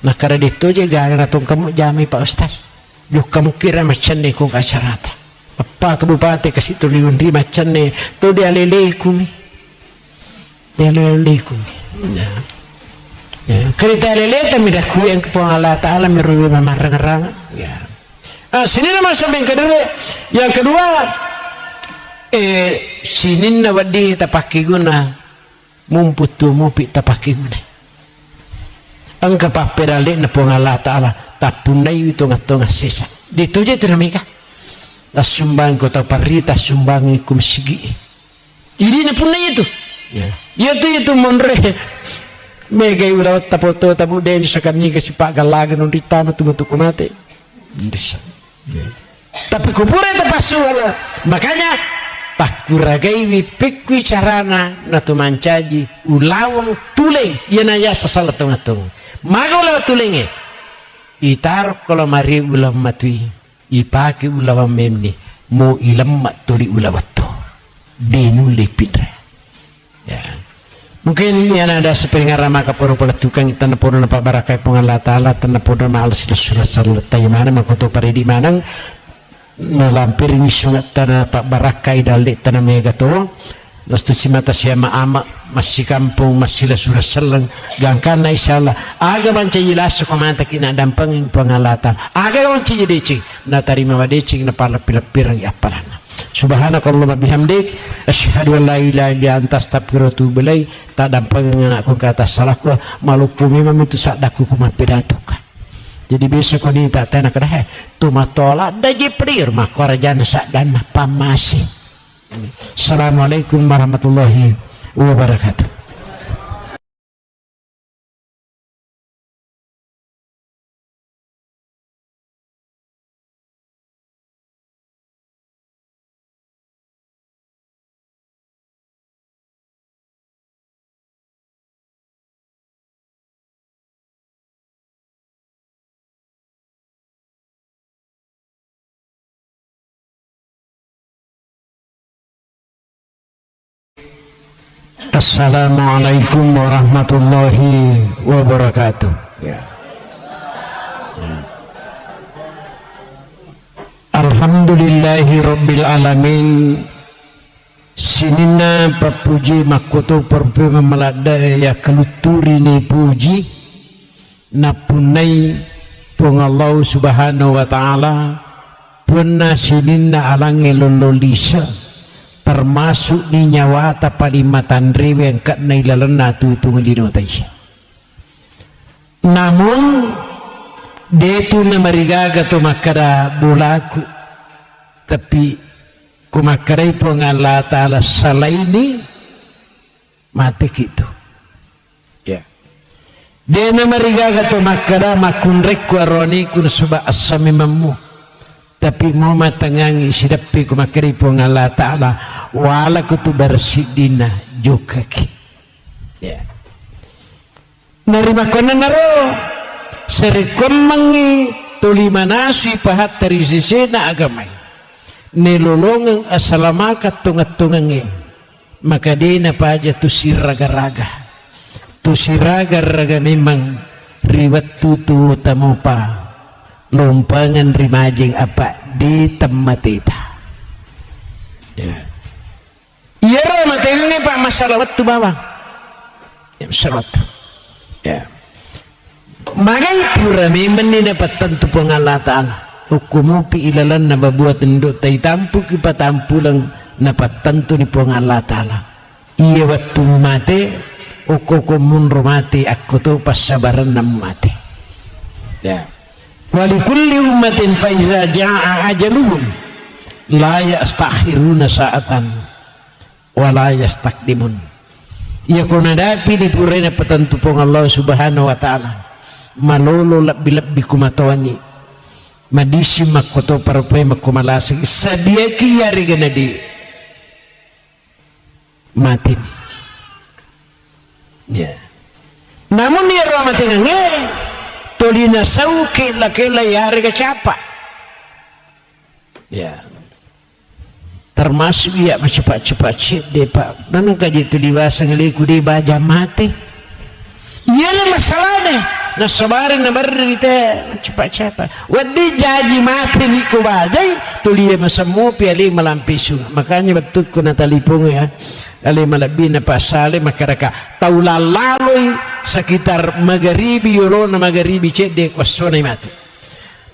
nakara dito juga natong kamu jami Pak Ustaz yuk kamu kira macam ni kung asyarata apa kabupati kasi tuliun di macam ni to di alilekumi ya kerita alileta midah kuyang kepung Allah Ta'ala meruwi mamarang-rang ya sini nama sampai kedua yang kedua sinin na wadi tapaki guna mumput tumupi tapaki guna ang kapapirali na po nga Allah Ta'ala tapunay ito nga sisa dito dyan tinamika nasumbang ko taparita sumbangin kumisigi hindi na punay ito itu monre megay urawat tapo din sa kanya kasi pagalagan ng ritama tumutuko natin tapi kupura tapasu makanya pakuragay wipikwi carana na tumancaji ulawang tuling yan aya sa salatong magulaw tuling itar kalau mari ulam matui ipaki ulawang memni mo ilam matuli ulawat to dinu lepidre ya mungkin yan ada sepengarama kapuro pala tukang tanapuro na pabarakay po nga latala tanapuro na maalas sila surat tayo mana makuto paridi manang nalampir ni sungat tanah pak barakai dalik tanah mega to lastu si mata siya maama masih kampung masih la surah selang gangkan na isalah aga man cay ilas ko manta kina dampang pangalatan aga man cay decing na tarima decing na pala pilapirang iapalan subhanakallah bihamdik asyhadu an la ilaha illa anta astaghfiruka wa atubu ilaik tak dampang nga akong kata salah ko malupo memang itu sadaku kumapidato ka jadi besok ko ni tatay na kadahe tumatola daji prir makorajan dan pamasi. Assalamualaikum warahmatullahi wabarakatuh. Assalamualaikum warahmatullahi wabarakatuh. Alhamdulillahi rabbil alamin. Sinina papuji makoto perpe memelada ya kaluturi ni puji napunai pung Allah subhanahu wa ta'ala punna sinina alangi lololisa termasuk ni nyawa tapalimatan rewe yang kat nailalan natu tungan dinotai. Namun detu na marigaga to makara bulaku tapi kumakaray po nga Allah Ta'ala salaini mati gitu ya de na marigaga to makara makunrek ko aroni kun suba asami mamu tapi mo matangangi sidapi kumakaray po nga Allah Ta'ala wala ko to barsidina jokaki ya narima ko na naro serikomangi tulimanasi pahat dari sisi na agamay nilolongang asalamakat tungat-tungangi maka di na pa aja tu siraga-raga memang riwat tutu tamu pa lumpangan rimajing apa di temmatita ya iya materi ini pak masalah waktu bawang ya masalah ya magai pura memang ni dapat tentu pengalah ta'ala hukumupi ilalan na babuat induk tay tampu kipa tampu lang napat tentu ni pengalah ta'ala iya waktu mati ukukumun rumati aku tu pasabaran nam mati ya walikulli ummatin faiza ja'a ajaluhum la yastakhiruna sa'atan wa la yastakdimun iya kunadapi ni purena petentu pengalah subhanahu wa ta'ala malolo labbi kumatawani madisi makoto parupay makumalasi sadia kiyari ganadi mati ya namun dia mati nge tolina sauki lakela yari kacapa ya termasuk ya cepat-cepat cip deh pak nanti kaji tu diwasa ngeliku di baja mati iya masalahnya na sabarin na bari kita cepat-cepat wadi jaji mati ni ko bajay tuliya masamu piali malampisu makanya betul ko natalipong ya ali malabi na pasale makaraka taulalaloy sekitar magharibi yoro na magharibi cek de kwasona mati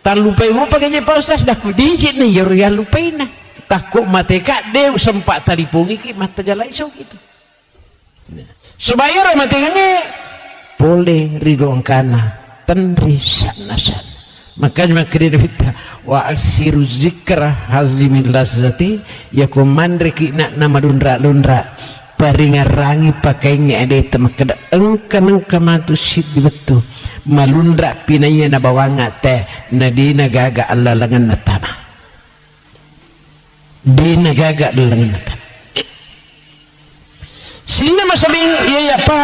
tan lupay mo paganya pausas dah ku dijit na yoro ya lupay na takut mateka deu sempat talipungi ki mata jalai so gitu supaya matengane boleh ridong kana tenri sana-sana makanya makanya kita wa asiru zikra hazimil lazati ya komandre ki nak nama lundra paringarangi pakai ngade temakada engkanang kamatu siddi betu malundra pinaya na bawanga teh nadina gaga Allah langan natama dina gaga langan natama sehingga masabing iya apa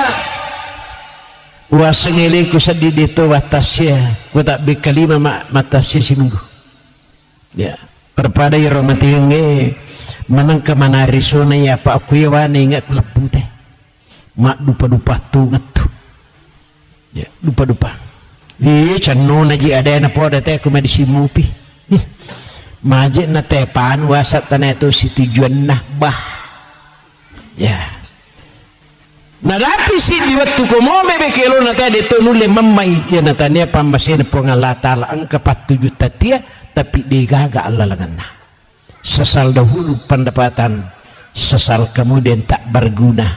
wasengele ko sa dito watasya ko tak bikalima matasya si minggu ya perpada iro matinge manang kamanari sona ya pa aku yawane ingat lebu teh mak dupa tu ngatu ya dupa iya canno na ji ada na poda teh ko medisimupi maje na teh pan wasat tanah itu si tujuan nah bah ya nadapi si di waktu ko mo bebe kelo na teh dito nule mamai ya na tanya pambasin po nga latala ang kapat 7 juta tia tapi digaga Allah lengan sesal dahulu pendapatan sesal kemudian tak berguna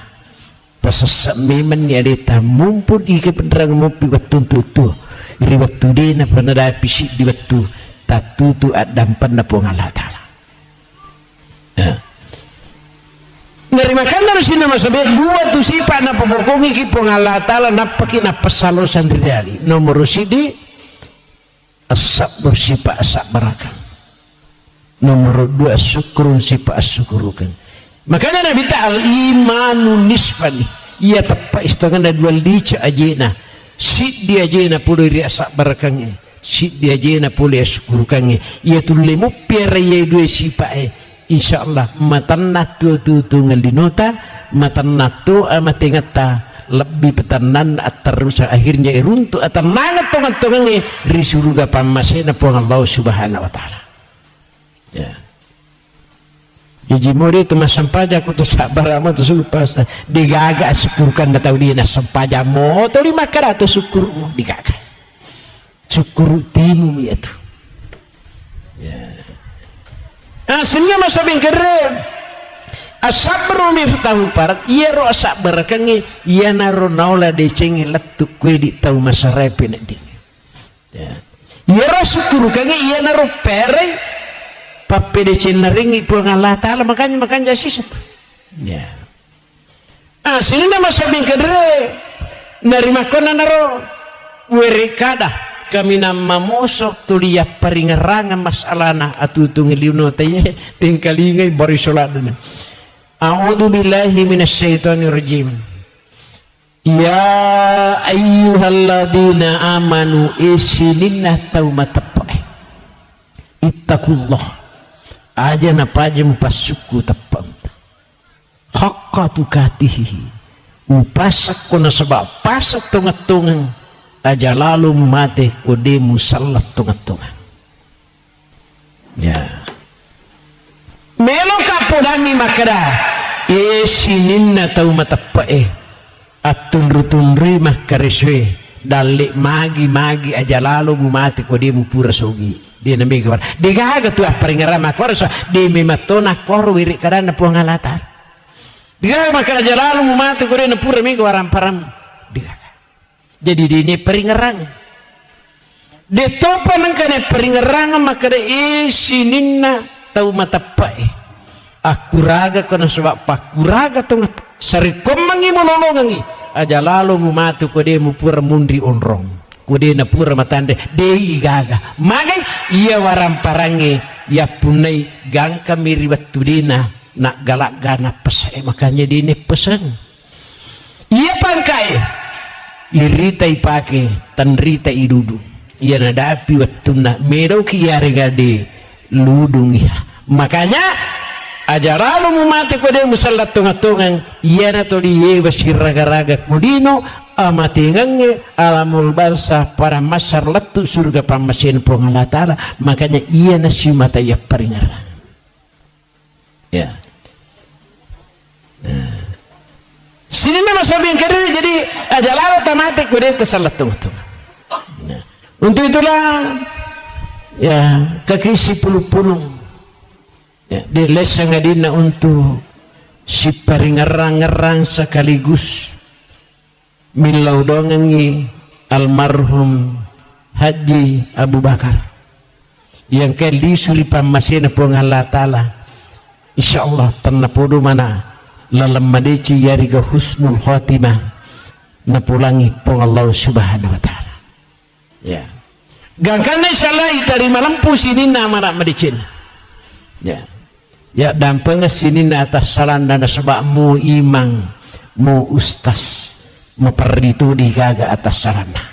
tersesat memang ya dita mumpun ike penerang mupi waktu tutu iri waktu dina penadapi si di waktu tak tutu adam pendapong Allah ta'ala ya narimakan na rin na masabi dua tu sipa na pabukongi ki pong Allah ta'ala napaki na pasalo sandiriali nomor sidi asap bersipa asap barakang nomor 2 syukurun sipa asyukurukan makanya Nabi ta'al imanu nisfani ia tepat istangan da 2 lica ajena sit dia ajena pulih ri asap barakangnya sit dia ajena pulih asyukurukannya ia tu lemu piara ia 2 sipa insyaallah matanna tu ngalinota matanna tu amatingata lebih petanan terus akhirnya iruntu atanangat tongan-tongan ri surga pamasena po Allah subhanahu wa ta'ala ya jadi mori itu masampaja aku tu sabar amat tu pas digaga syukurkan na tahu dia na sampaja mo to 500 syukur mo digaga syukur timu ya tu ya sehingga masabing kere asabru miftahu parat iya ro sabar kangi iya naro naula de cengi letuk kue di tau masarepe na di ya iya ro syukur kangi iya naro pere pape de ceneringi po Allah ta'ala makanya sisa tu ya sehingga masabing kere narimakona naro werikada kami nama mosok tulia paringarangan masalahna atutung liuno taye tingkalingai bari salatna a'udzu billahi minasyaitonir rajim ya ayyuhalladzina amanu isininna taumatappai ittaqullah aja napaje mupasuku tapam haqqa tukatihi upasak kuna sebab pasak tungat-tungan aja lalu mati kode musallat tungat-tungan ya melo kapodani makada sininna tau matappae atun-tunri makariswe dalik magi aja lalu mati kode mupura sogi dia nabi kabar digaga tu paringara makor so di mematona kor wirik karana puangalatan digaga makara aja lalu mati kode mupura mi waram-param digaga jadi ini peringerang detopa nangkane peringerang maka de sininna tau matapai aku raga kono sebab pakuraga tong sari komangi monolongangi aja lalu mumatu kode mupura mundri onrong kode na pura matande dei gaga magai ia waram parange ya punai gang kami riwat tudina nak galak gana pesai makanya dini pesan ia pangkai irita ipake tanrita idudu ia nadapi wattuna merau ki yarigade ludung ya makanya ajaralu mumati kode musallat tungatungan ia na toli ye basiraga-raga kudino amatingange alamul barsa para masyar letu surga pamasin pong Allah ta'ala makanya ia na si mata ya peringaran ya sini nama sabihin kiri jadi ajalalu tamati kode kesalat tungatungan nah, untuk itulah ya kaki si pulung-pulung ya, dilesa ngadina untuk si paringerang-ngerang sekaligus milau dongengi almarhum Haji Abu Bakar yang kali suri pamasina po ng Allah Ta'ala insyaallah ternapodo mana lalam madeci yari ga husnul khotimah napulangi po Allah Subhanahu wa Ta'ala ya gangkana salai dari malam pusinin nama nak madicin ya dampeng sinin atas salan dan sebab mu imang mu ustaz mu perditu di gaga atas sarana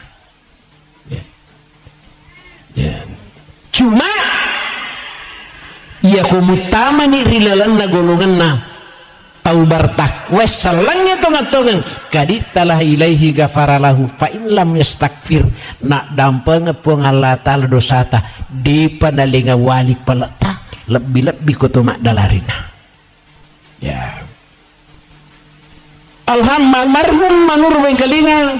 ya cuma ya kumutama ni rilalan na golongan na taubartak wasalangnya tongan-tongan kadit talah ilaihi gafaralahu fa in lam yastakfir nak dampeng po Allah Ta'ala dosata di panalinga wali palata lebih-lebih kutumak dalarina ya almarhum manur wengkalinga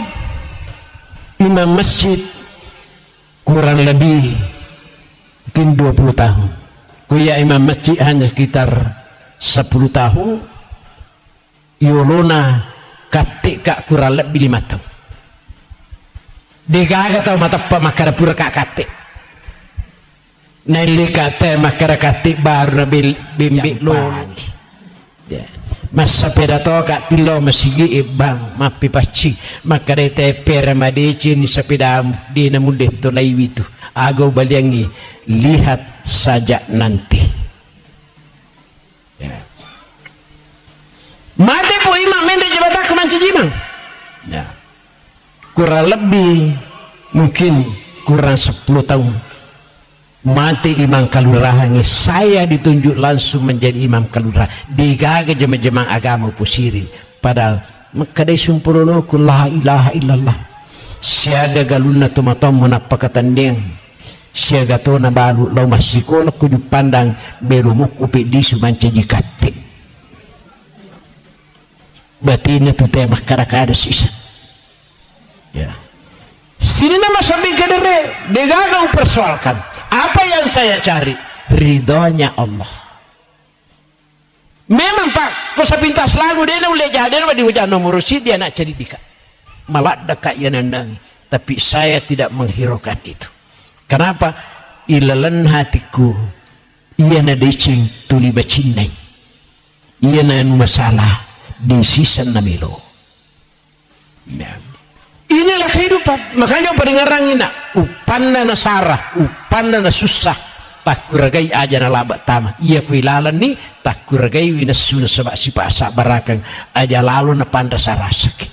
imam masjid kurang lebih mungkin 20 tahun kuya imam masjid hanya sekitar 10 tahun yolona katik kurang lebih 5 tahun dikaga tau mata pamakara pura katik nili kate makara katik baru bimbing lo ya masa pedato kak tilo masigi ibang mapi paci makarete pera madeci ni sepeda di namude to laiwitu agaw baliangi lihat saja nanti ya mati po imam mende jabata kemanci jimang ya kurang lebih mungkin kurang 10 tahun mati imam kalurahan saya ditunjuk langsung menjadi imam kalurahan digaga jema-jemang agama pusiri padahal makadai sumpurono ku la ilaha illallah siaga galuna tumatom menapakatanding siaga to na balu law masiko ku pandang belumuk upi disu manca jikate batina tu tema karakada sisa ya sini nama sabi kadere digaga upersoalkan apa yang saya cari ridhonya Allah memang pak kau sepintas lagu dia boleh jadi di wajah nomor dia nak cari dika malah dekat yang nandang tapi saya tidak menghiraukan itu kenapa ilalan hatiku ia na decing tuli bacinay ia na masalah di sisa namilo inilah kehidupan makanya peringarang ina upanna na sarah upanna na susah tak kuragai aja na labat tama iya kuilalan ni tak kuragai winasuna sabak si pasak barakang aja lalu na panda sarasak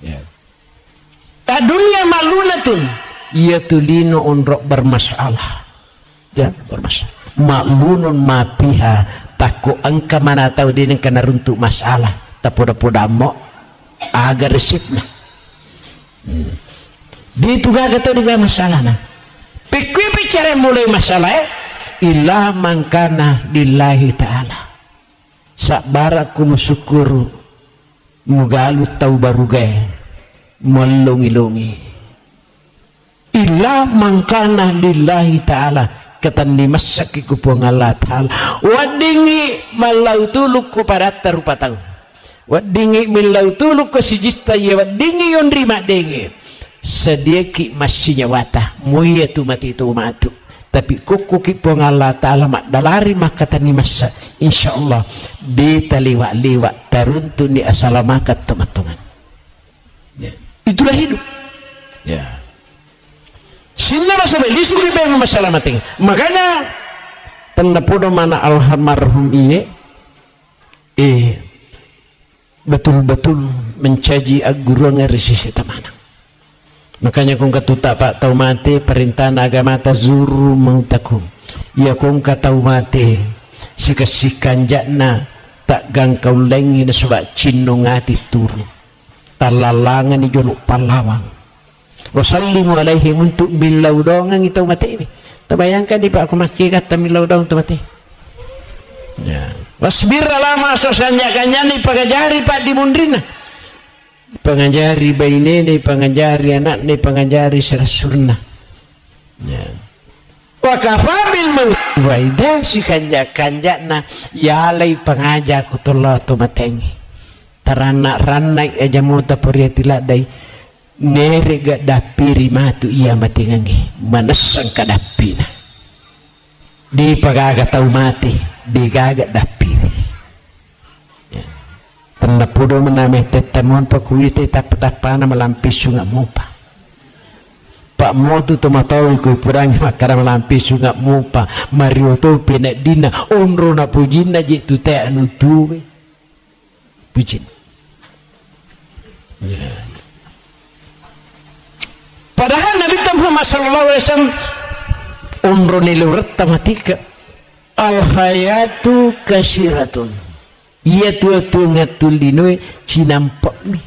ya ta dunia malunatun iya tulino onrok bermasalah ya bermasalah malunun mapiha takko angka mana tahu dia yang kena runtuk masalah tak poda-poda mo agar resipna di itu gak tahu juga masalah nah pikir bicara mulai masalah illa mangkana lillahi ta'ala sabaraku musyukuru mugalu tau barugai melungi-lungi illa mangkana lillahi ta'ala katan dimasak ikupong Allah ta'ala wadingi malau tuluk ku pada tarupa tahu wadingi milau tuluk ke sijista ya wadingi yon rima dengi sediaki masih nyawata muya tu mati tu matu tapi kuku kipong Allah Ta'ala mak dalari maka tani masa insyaallah beta liwak taruntun di asalamakat teman-teman ya. Itulah hidup ya sinna masalah lisuri beng masalah mating makanya tanda podo mana almarhum ini betul-betul mencaji agurang resisi tamanang makanya kung katuta pak tau mati perintah agama tazuru mautakum ya kung katau mati sikasikan jakna tak gangkau lengi na sebab cinungati turu talalangan ni jonuk palawang wasallimu alaihim untuk bilau dongang itu mati terbayangkan di pak aku maki kata bilau dong tu mati ya wasbir lama sosanjakannya nih pengajari pak di mundrina pengajari bayi ini pengajari anak nih pengajari serasurna ya wa kafabil waida si kanja na yalay pangaja ko tulo tumatengi taranak-ranak aja mo tapurya tiladay nere ga dapiri matu iya matingangi manasang kadapina di pagagataw mati di gaga dapiri tanapudo manameh tetamon pakuite tapatapana malampis nga mo pa Pak mo tu tumatawi ko purang makara malampis nga mo pa Mario to pinadina onro na pujin na jitu te anu tuwe pujin padahal Nabi Muhammad sallallahu alaihi wasallam onro nilurat tamatika al hayatu kasiratun iya tu ngatulinoy cinampak mi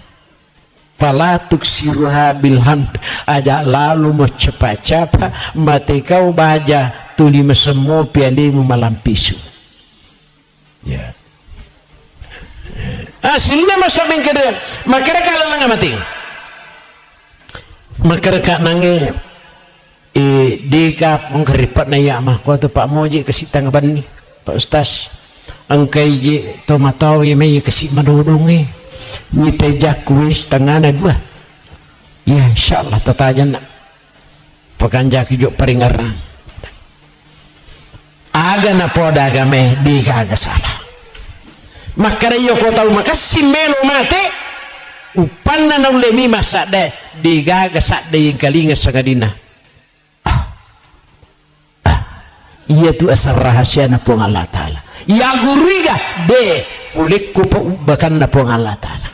palatuk siruha bilhand ada lalu mau cepat-cepat mati kau baja tuli mesemo piandimu malampisu ya hasilnya masuk yang kedua makanya kalau nggak mati makanya nange dikap mengkeripat na ya mah kau tu Pak Moji kasih tanggapan ni Pak Ustaz angkai je tomatawi mai kasih madodong ni tejak kuis tangana dua ya insyaallah tatajan pakanjak juk peringaran aga na poda game di kaga salah makara yo ko tahu makasi melo mate upanna na ulemi masak de di gaga sak de yang kalinga sangadina iya tu asal rahasia na pong Allah Ta'ala ya guriga de ulik ko bahkan na pong Allah Ta'ala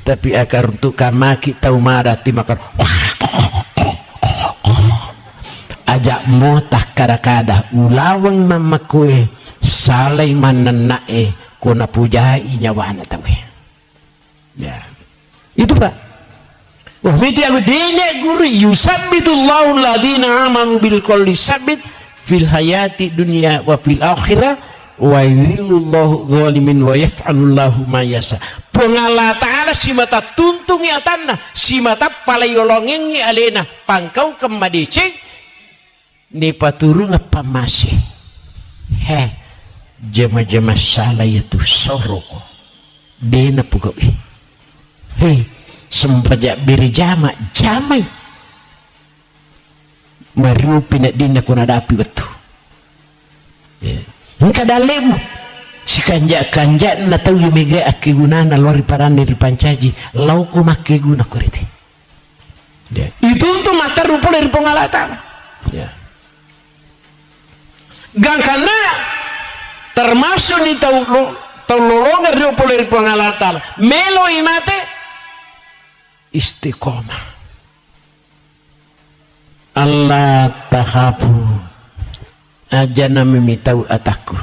tapi akar untuk kamaki tau marati makan ajak mo tak kada-kada ulawang mamakue salay mananae kuna pujai nyawana tawe ya itu Pak wah miti aku dene guru yusabbitullahu alladhina amanu bil qawli sabit fil hayati dunya wa fil akhirah wa yudhillullahu zalimin wa yaf'alullahu ma yasha pengala ta'ala si mata tuntung ya tanah si mata palayolongeng alena pangkau kemadicing ni paturung apa masih he jema-jema salah itu soroko dena pugawi hei sempajak biri jama jamai mariu pinak dina kuna dapi betul engka dalem si kanjak na tahu yumiga aki gunana luar parane di pancaji lauku make guna koriti itu untuk mata rupa dari pengalatan ya gang karena termasuk ni tahu lolongan rupa dari pengalatan melo imate istiqomah Allah tahapu aja nami mitau ataku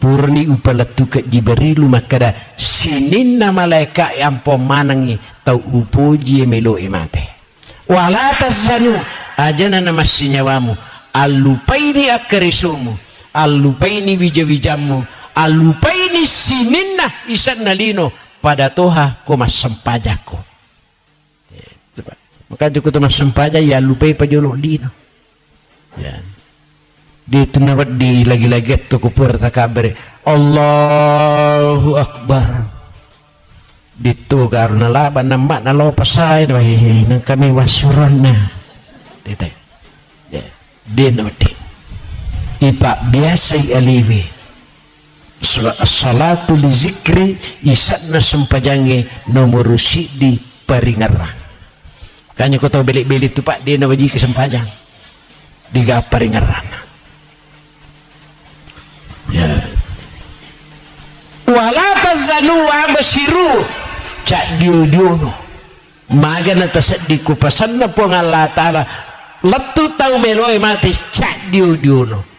purni upalatu ke Jibrilu makada sinin na malaikat yang pemanangi tau upuji melo imate wala tazanu aja na namassinyawamu alupaini akarisumu alupaini wijawijamu alupaini sininna isan nalino pada toha komas sempajako maka cukup tomas sempaja ya lupai pajolok lino ya di tunawat di lagi-lagi tu kupur takabere Allahu Akbar ditu karena laba nambak na lo pasai wahi nang kami wasurana tete dia noti ipa biasa aliwi salatu li zikri isatna sempajange nomor di paringarang kanya ko tahu belik-belik tu Pak dia nawaji kesempajang diga paringarang ya wala tazanu wa bashiru cak diudiono magana tasaddiku pasanna po Allah Ta'ala letu tau meloe mati cak diudiono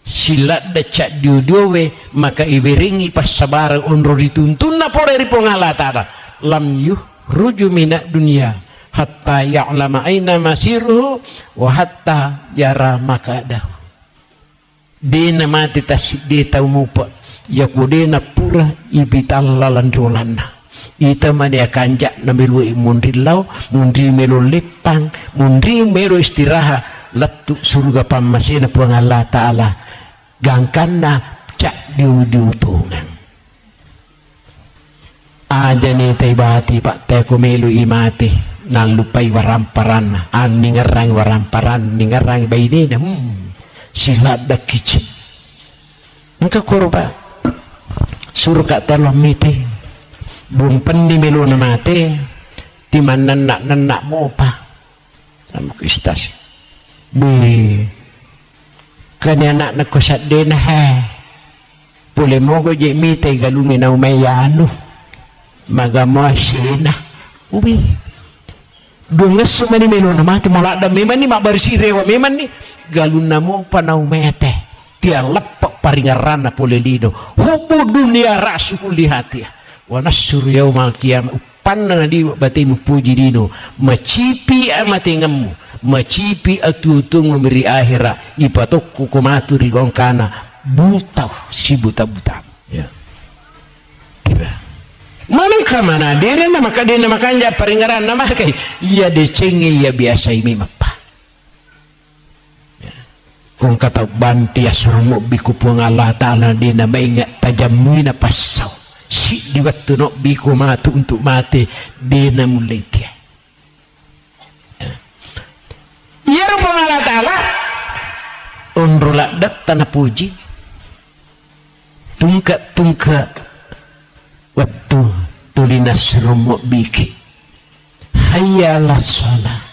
silat da cak diudiowe maka iwiringi pas sabarang onro dituntun na po dari po Allah Ta'ala lam ruju minak dunia hatta ya'lama aina masiruhu wa hatta yara makadahu dena mati tasik dia tahu mupa ya kudena pura ibitalla lanjolana ita mania kanjak na melu mundi lau mundi melu lepang mundi melu istirahat letuk surga pamasina puang Allah Ta'ala gangkanna cak diutungan aja nih taibati pak teko melu imati nalupai waramparan ningarang waramparan ningarang baidena silat dak kicik engka korba surga tolong mite bumpen di melu na mati di mana nak mo pa sama kristas di kanya nak kusat din pule mo ko je mite galumi na umayano magamo asina ubi dungas sumani melu na mati mulada memang ni mabarsi rewa memang ni galun na mo pa na umete tiang lepak paringarana pule lido hubu dunia rasu lihat ya wa nasur yaumal qiyamah panna di batin puji dino macipi amatingemu macipi atutung memberi akhirat ipatok kukumatu rigongkana buta si buta ya tiba mana dene na makadena makanja paringaran nama kai iya decenge ya biasa ini mapa kung kata banti asrumo bikupung Allah Ta'ala dina maingat tajamina pasau si di waktu nok biku matu untuk mati dina mulai dia ya Rabbul Allah Ta'ala onrolak dat tanah puji tungka waktu tulinas rumok biki hayyalah sholat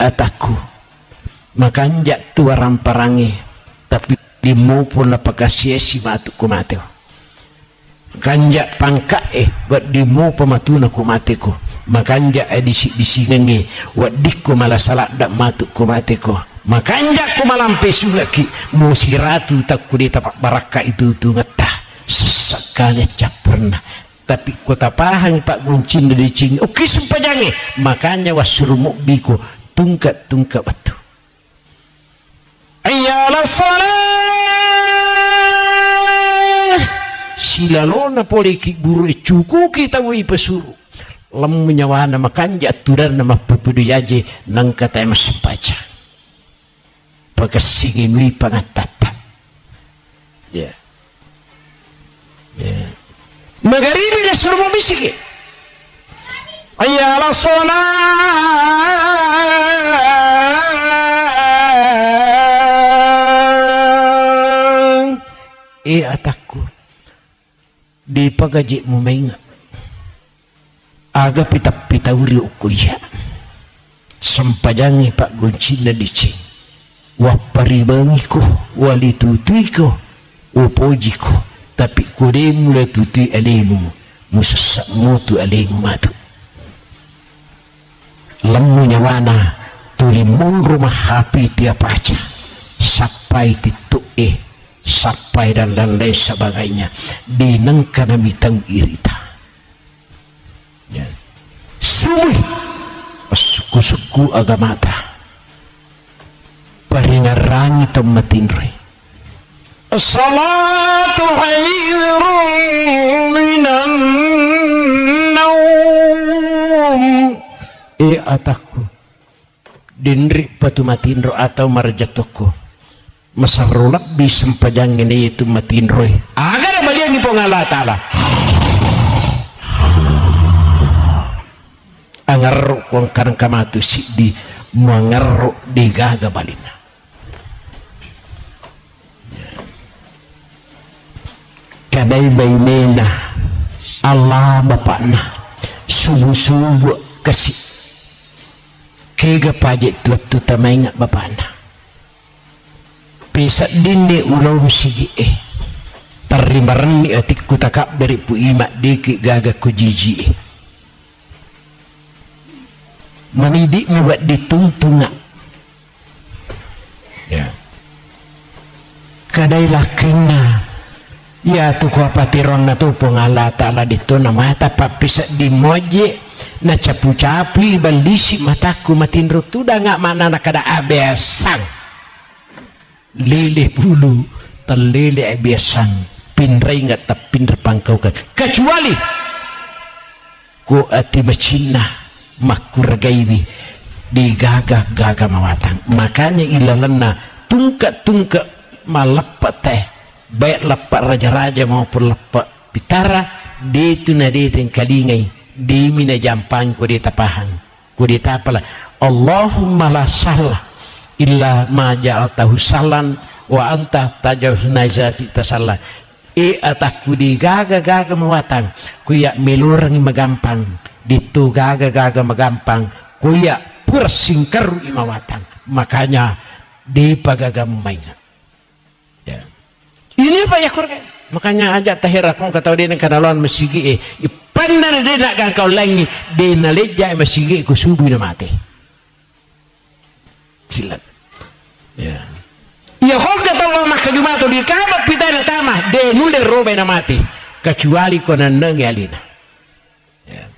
ataku makanjak tu orang parangi tapi dimu pun apakah sia-sia matu ku mati kanjak pangka buat dimu pematuna ku mati ku makanjak disi ngenge buat diku malah salat dak matu ku mati ku makanjak ku malampe suga ki musiratu tak ku di tapak baraka itu ngetah sesekali capurna tapi kota pahang pak guncin dari cing oke sempajange makanya wasurumuk biku tungkat waktu ayalah salat silalona poliki buru cuku kita wui pesuru lem menyawana makanja aturan nama pepedu yaje nang kata emas sepaca pagkasigin wi pangatata ya magharibi na suruh bisiki ayalah salat ataku di pagaji mo mainga aga pita uri ukuya sampajangi pak guncin na dicing waparibangi ko walitutui ko upoji ko tapi kode mulai tutui alemu musasak mutu alemu matu lemu nyawana tulimon rumah hapi tiap aja sampai tituk sampai dan lain sebagainya dinengkana mitang irita ya. Suku-suku agamata paringarang tematinre as-salatu khairun minan naum ataku dinri patumatinro atau marjatoko masarulak bisempajang ini itu matinroy agar apa dia ni Allah Ta'ala angarro kong karang kamatu si di mangarro di gaga balina kadai bainena Allah bapakna subuh-subuh kasih kega pajak tu tamaingat bapakna pisat dini ulau sigi tarimaran ni atik kutakap dari pu imak dikit gaga ku jiji manidik buat ditungtunga ya kadailah kena ya tu ko patiron na tu pengala Ta'ala dito na mata papisat di moje na capu-capu balisi mataku matinro tu dah ngak mana nak kada abesang lele bulu terlele biasang pinrai nggak tapin terpangkau kecuali ko ati bacina makur gaibi di gaga mawatang. Makanya ilalanna tungka malappat teh baik lapak raja-raja maupun lapak pitara detu na deten kalingai demi na jampang ko dita pahang ko dita pala Allahumma la sahla illa ma ja'altahu sahlan wa anta tajawuz nazati tasalla ataku di gaga mawatang kuya melurang magampang ditu gaga magampang kuya pursingkaru imawatang. Makanya di pagaga mainga ya. Ini apa ya kurang. Makanya ajak tahir akong kataw din ang kanalon masigi ipandan na din na kang kaulangi din na leja masigi ko subuh na mati silat ya. Ya kung kataw makagimato di kamat pitay na tama de nule robe na mati kecuali ko nanang yalina ya.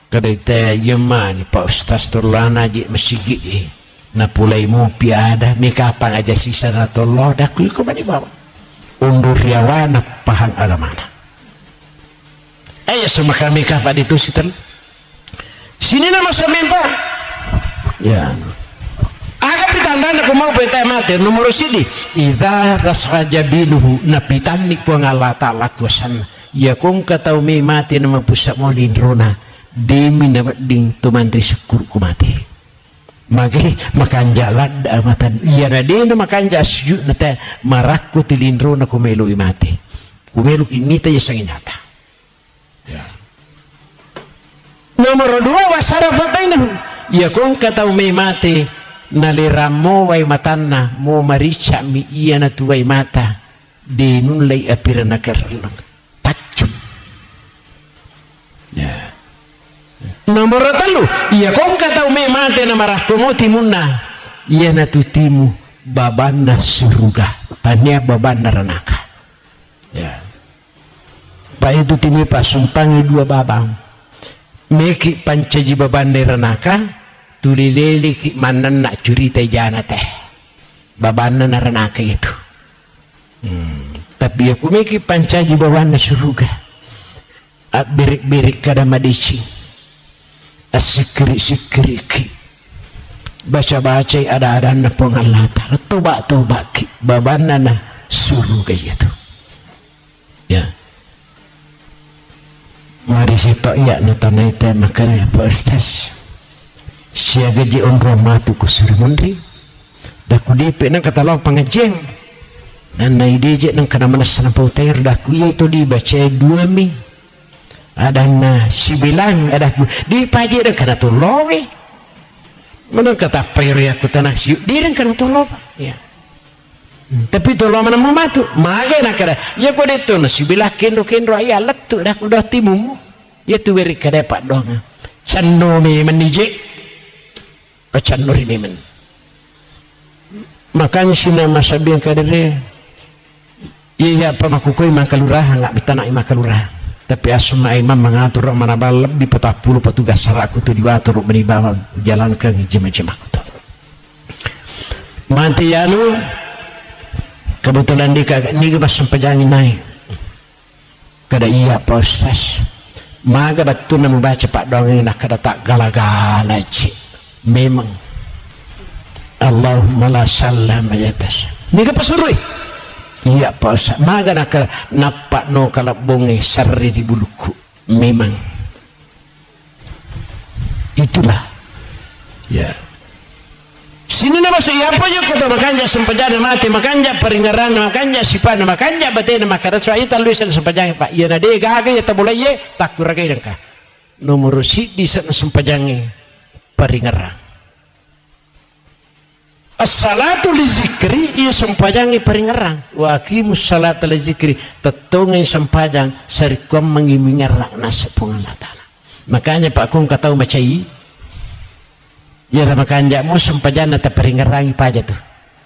Kada ite yaman pa ustaz turlana ji masigi na pulay mo piada may kapang aja sisa na tolo dakul ko ba ni bawa undur yawana pahang agamana ay sumaka may kapa dito sitan sini na masamin pa yan agak pitanda na kumau peta mati nomor sidi idha rasraja binuhu na pitani po ang Allah ta'ala kuasan ya kung kataw may mati na mapusak mo lindrona di minabading tumandri syukur kumati magi makanja lad amatan iya na din makanja sujud na ta marakko tilindro na kumelo imate kumelo imita ya sang inyata ya. Nomor 2 wasara fatainahu ya kung kataw may mate naliramo way matanna mo maricha mi iya na tuway mata di nunlay apira na karlang tachum ya. Nomor 3 iya kung kataw may mate na marah kumo timunna iya na tutimu baban na suruga tanya baban na ranaka ya. Pa itu timi pasumpangi 2 babang meki pancaji baban na ranaka tulilili ki manan na curita jana teh baban na ranaka itu tapi aku meki pancaji baban na suruga at birik-birik kada madici asikri-sikriki baca-baca ada na pengalata toba ki babana na suruh kayak gitu ya. Mari situ ya natanay tayo makanya Pak Ustaz siya gaji on romatu ko surmundri daku dipe ng katalog pangajeng dan naidije ng kanamanas na pautayar daku iya ito dibaca 2 mi ada na sibilang ada di paji dan kana tulowe mana kata payri aku tanah siu di dan kana tulowe ya. Tapi tulowe mana mematu maga na kada ya ko dito na sibilah kendo ayah letu dah udah timu ya tu weri kada pak dong canno me menije canno rini men makan sina masabing kadere iya apa makukoi makalurah enggak bitana makalurah tapi asma imam mengatur manabal lebih 40 petugas saraku tu diwatur menibawa jalankan jemaah aku tu manti anu kebetulan di pas sempajangin naik kada iya Pak Ustaz maga betul na membaca pak dongeng nak kada tak gala-gala cik memang Allahumma la sallam ayatas ni ke pasurui iya Pak Ustaz maga nak napak no kalabonge sarri di buluku memang itulah ya. Sini nama saya apa je kota makanja sempajana mati makanja peringaran makanja sipana makanja batena makarat so ita luisan sempajang pak iya na de gaga ya tabulay ye takuragai dengka nomor si di sana sempajange peringaran as-salatu li zikri iya sempajange peringaran wa aqimus salata li zikri tetungay sempajang sarikom mengimingarak nasa pungalatana makanya pak kung katau macai ya makanya mo sempajana ta peringarangi paja tu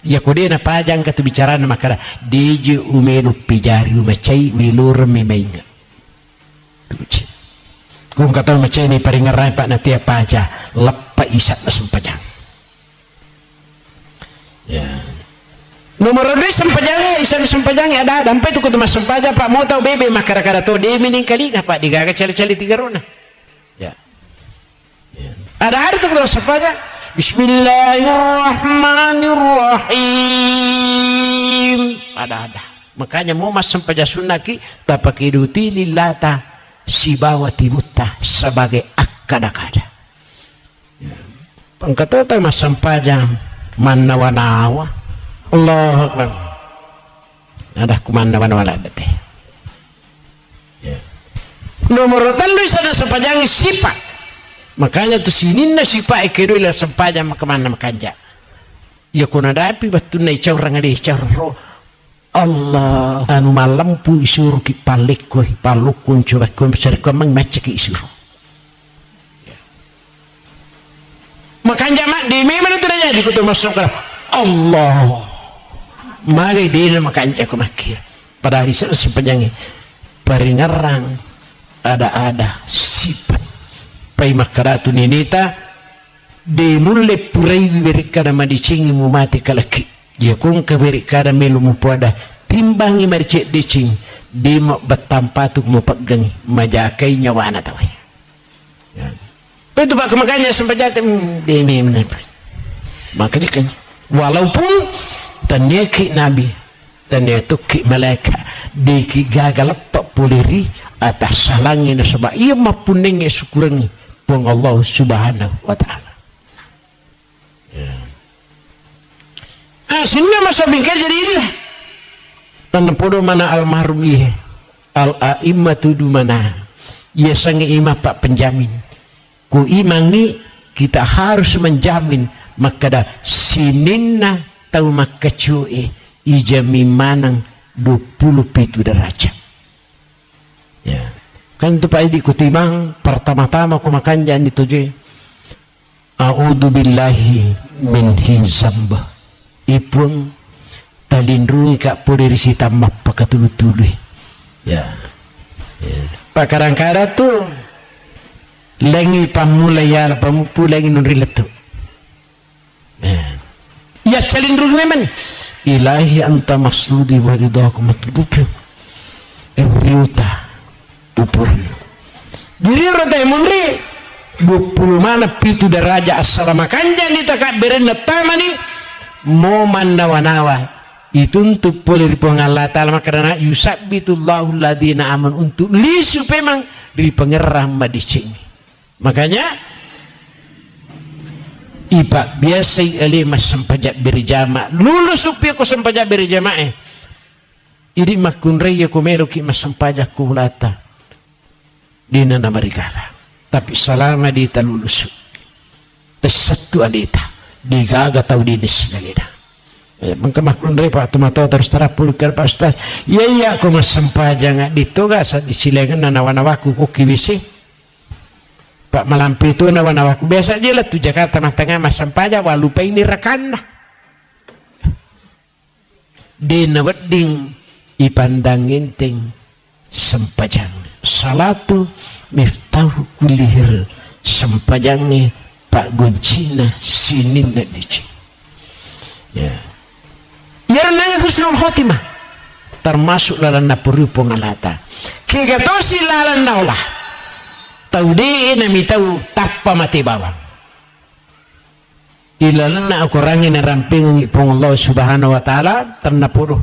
ya kode na pajang ka tu bicara na makara deje umenu pijari umacai milur memainga tuci kung kata macai ni peringarangi pak natia paja leppa isak na sempajang ya Nomor 2 sempajange, isan sempajange ada sampai tu kutu mas sempaja Pak mau tahu bebe makara-kara tu dia meningkali Pak digaga cali-cali 3 rona. Ya. Ada tu kutu sempaja. Bismillahirrahmanirrahim. Ada. Makanya mau mas sempaja sunnaki tapak iduti lillata sibawati mutta sebagai akada-kada. Ya. Pangkatota mas sempaja manawa-nawa. Allah Akbar. Ada kumanda mana-mana teh. Ya. Nomor 3 sana sepanjang sifat. Makanya tu sininna sifat kedo ila sepanjang kemana makanja. Ya kuna dapi batu na icau orang ada icau roh. Allah anu malampu isuru ki palekko palukun coba kun besar ko mang macek isuru. Ya. Makanya mak di mana tu aja di kutu masuk Allah. Mari dia makan cak makir. Pada hari sepanjangnya peringarang ada sifat. Pai makaratu ninita de mulle purai berikada madicingi mu mati kalaki. Ya kung ka berikada melu mu pada timbangi maricek dicing di mo batampatuk mu pegang majakai nyawa anak tahu. Ya. Itu pak makanya sempajatem de memang. Makanya kan walaupun tanyaki nabi tanyaki malaikat deki gagal pak poliri atas salangin sebab ia mapuneng syukurangi pun Allah subhanahu wa ta'ala. Sini masa bingkai jadi ini tanah podo mana almarhum iya al-a'immatu du mana ia sange imam pak penjamin ku imangi kita harus menjamin maka dah sininna tahu maka cuy ijami manang 27 derajat. Ya. Kan itu Pak Edi kutimang pertama-tama aku makan jangan dituju. A'udzu billahi min hizamba. Ipun talindrungi kak poderi sita mappa katulu-tulu. Ya. Pak kadang-kadang tuh lengi pamulai ya pamupu lengi nunriletu. Ya calindrung memang ilahi anta maksudi wa ridaku matlubuku riuta upuran jadi rata munri 20 mana pitu daraja assalamualaikum jadi takak berenda tamani mau manawa-nawa itu untuk boleh dipengalat Allah karena yusabbitullahu ladina aman untuk lisu memang di pengerah madicing makanya iba biasa mas sempajak berjamaah lulus upi aku sempajak berjamaah ini makun raya ku meruki mas sempajak kulata di nana marikala tapi selama di ta lulus satu alita digaga tahu di nisgalina maka makun raya pak tumato terus terapul ke pastas iya aku mas sempajak ditugas di silengan nanawa-nawaku kukibisi Pak malampi itu nawan-nawaku biasa dia lah tu Jakarta tengah mas sampaja walupa ini rekan lah di naweding ipandangin ting sempajang salatu miftahu kulihir sempajangnya Pak Goncina sinin na dici ya nangis husnul khotimah termasuk lalan napuri pengalata kegatosi lalan naulah tahu deh nami tahu tappa mati bawang ilalana aku rangin ramping pong Allah subhanahu wa ta'ala ternapuru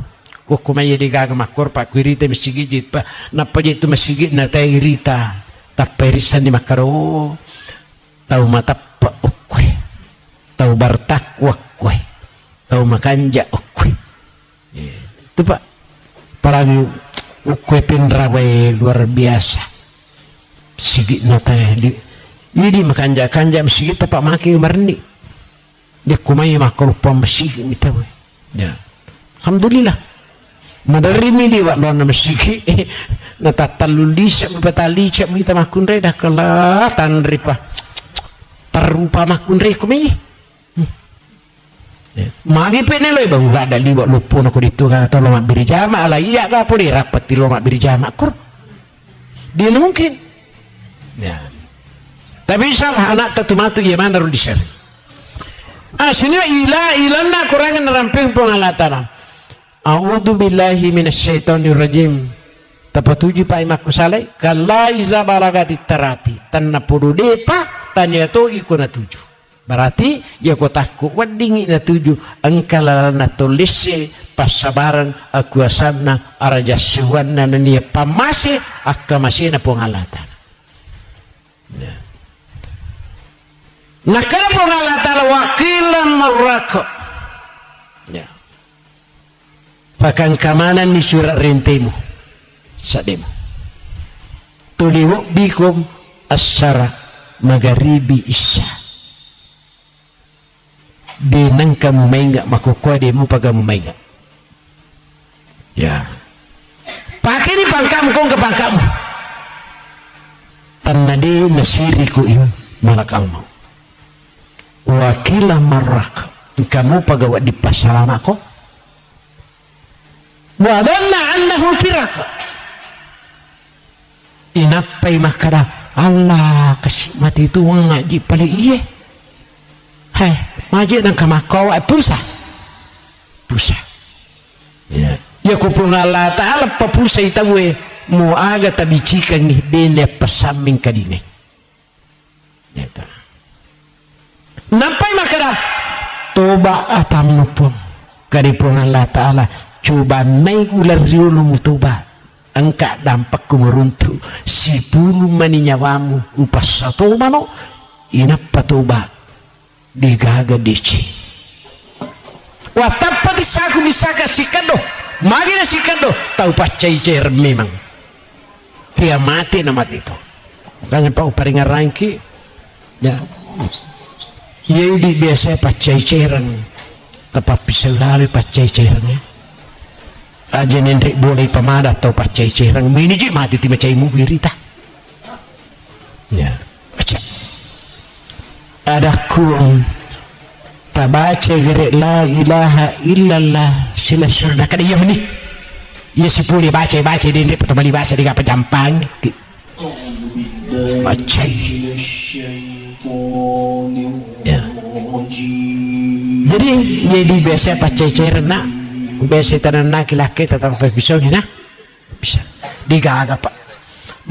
kukumaya digaga makor pak kwirita masigijit pa napajit tu masigit na tayo irita tappa irisan di makaro tahu matappa ukwe tahu bartakwa kwe tahu makanja ukwe itu pak parang ukwe pinrawai luar biasa sigit nata di ini makanja-kanja sigit pak maki marni dia kumai makor pamsih kita ya alhamdulillah madarimi di wak lona masigi natatalulisa batali cak kita makun re dah kala tanripa tarupa makun re kumai magi peneloi bang gak ada liwat lupo aku ditu kata lomak birjama ala iya ka po di rapat di lomak birjama kur dia mungkin ya. Tapi salah anak tetumatu ya mana rul disar. Sini ilanna kurangan ramping pengalatan. a'udzu billahi minasyaitonir rajim tapatuji pa imaku salai kalla iza balagati tarati tanna pudu depa tanya to iko na tuju berarti ya ko takku wadingi na tuju angkala na tolisse pasabaran aku asabna arajasuwan na niya pamase akkamase na pongalatan nakala pongalatan wakilan marako ya pakan kamanan ni surat rentemu sademo tuliwo bikum asyara magharibi isya di nang kamu mainga makukuha demo pagamu mainga ya pakai ni pangkamu kong ke pangkamu tanadi nasiriku im malakalmu wakilah marak kamu pagawa di pasaran aku wadanna annahu firaka inapai makara Allah kasih mati itu ngaji paling iye hai ngaji dan kamakau pusa ya ya kupung Allah ta'ala papusa itawe mo aga tabicikan ni bene pasaming kadine ya ta napai makara toba atam nupung karipung Allah ta'ala coba naik ular riulu mutoba angka dampak kumuruntu si bulu maninyawamu upas satu mano inapa toba digaga dici watapati saku bisaka sikado magina sikado tahu pacai cair memang dia mati nama itu makanya pak uparinga rangki ya jadi biasa pacai cairan tepat bisa lari pacai cairannya aja nendrik boleh pamada atau pacai cerang mini je mati ti macai mu birita ya baca ada kum tabaca gere la ilaha illallah sila surna kada iya meni iya sipuli baca di nendrik pertama bahasa di kapa jampang bacai ya jadi biasa pacai cerang nak biasa tanah laki-laki tetap pisau ni nah bisa digaga pak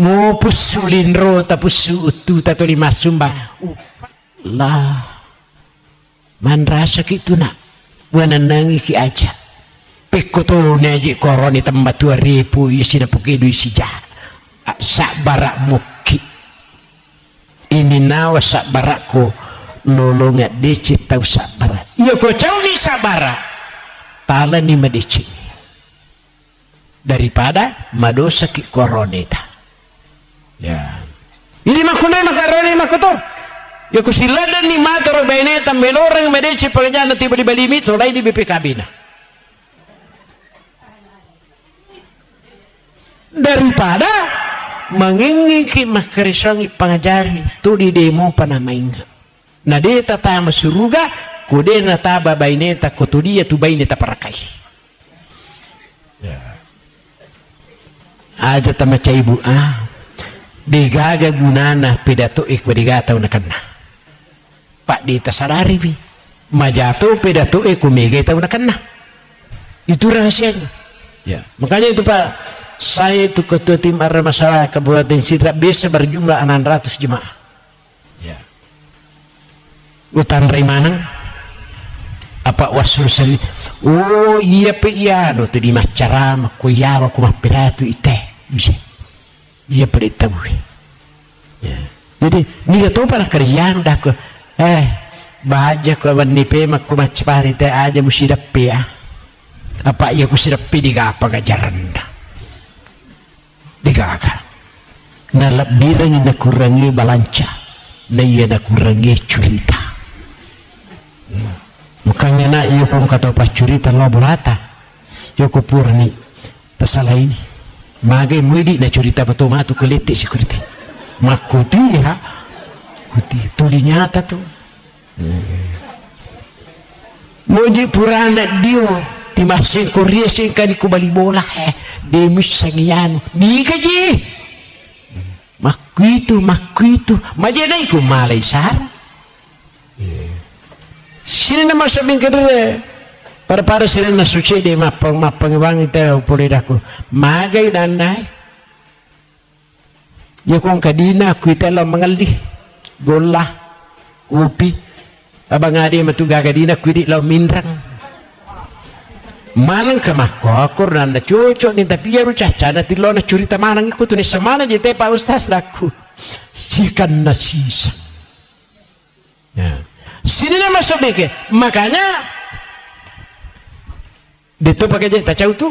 mau pusulin ro tapusu utu tato lima sumbang lah man rasa gitu nak wananangi ki aja pekoto naji koroni tempat 2000 isi dapuki du isi jah sak barak muki ini nawa sak barakku nolongat dicit tau sak barak iya ko jauh ni sak barak tala ni medici daripada madosa ki koroneta ya ini makunai makaroni makoto ya kusilada ni matoro beneta melorang medici pagajana tiba di balimit solai di BPKB na daripada mangingiki makarisongi pangajari tu di demo panamainga na dia tata masuruga kude na taba baineta kotudia tu baineta parakai ya aja tamaca ibu digaga gunana pidato digataw na kana pak dita sadari vi majato pidato kumigay taw na kana itu rahasianya ya makanya itu pak saya itu ketua tim arah masalah Kabupaten Sidrap bisa berjumlah 600 jemaah ya utan Rimanang apa wasul sali oh iya pe iya do tu di macarama ko yawa ko mapiratu ite bisa iya pe tahu ya jadi ni to para kerjaan dah ko bahaja ko wani pe mak ko macpari te aja musidap pe apa iya ko sidap pe digapa gajaran digaga na lebirang na kurangi balanca na iya na kurangi curita makanya nak iyo pun kata pacurita lo bolata yoko purni tersalah ini magai muidi na curita betul matu kelete security makuti ya kuti tu dinyata tu moji purana dio di masing Korea singkali ko bali bola demis sangian di kaji makuitu majenai ko malay sar sini nama sabing kedua para sila na suci di mapangwang ito pulid ako magay nanay ya kung kadina ako ito lang mangali gola upi abang adi matuga kadina ako di lang minrang manang kamako ako na cucok ni tapi ya rucaca na tilo na curita manang ikut ni semana jete pak ustaz aku sikan na sisa ya sini na masuk deke makanya dito pakai je tacau tu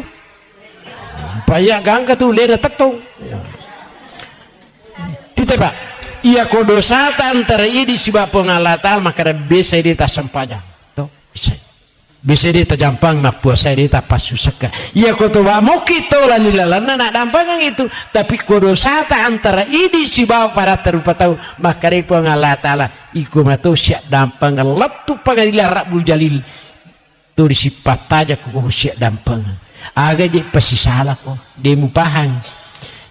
paya gangka tu lera tatung kita pak ia kodosa antara ini si bapo ngalata maka bisa dia tak sempajang tu bisa dia tak jampang nak puasa dia tak pas susaka ia koto wa mau kita lah nilalan nak dampangan itu tapi kodosa antara ini si bapo para terupa tahu maka dia po ngalata lah iku mato siap dampangan letup pangadilan Rabbul Jalil tu disipat aja ko siap dampangan aga je pasti salah ko dia mupahang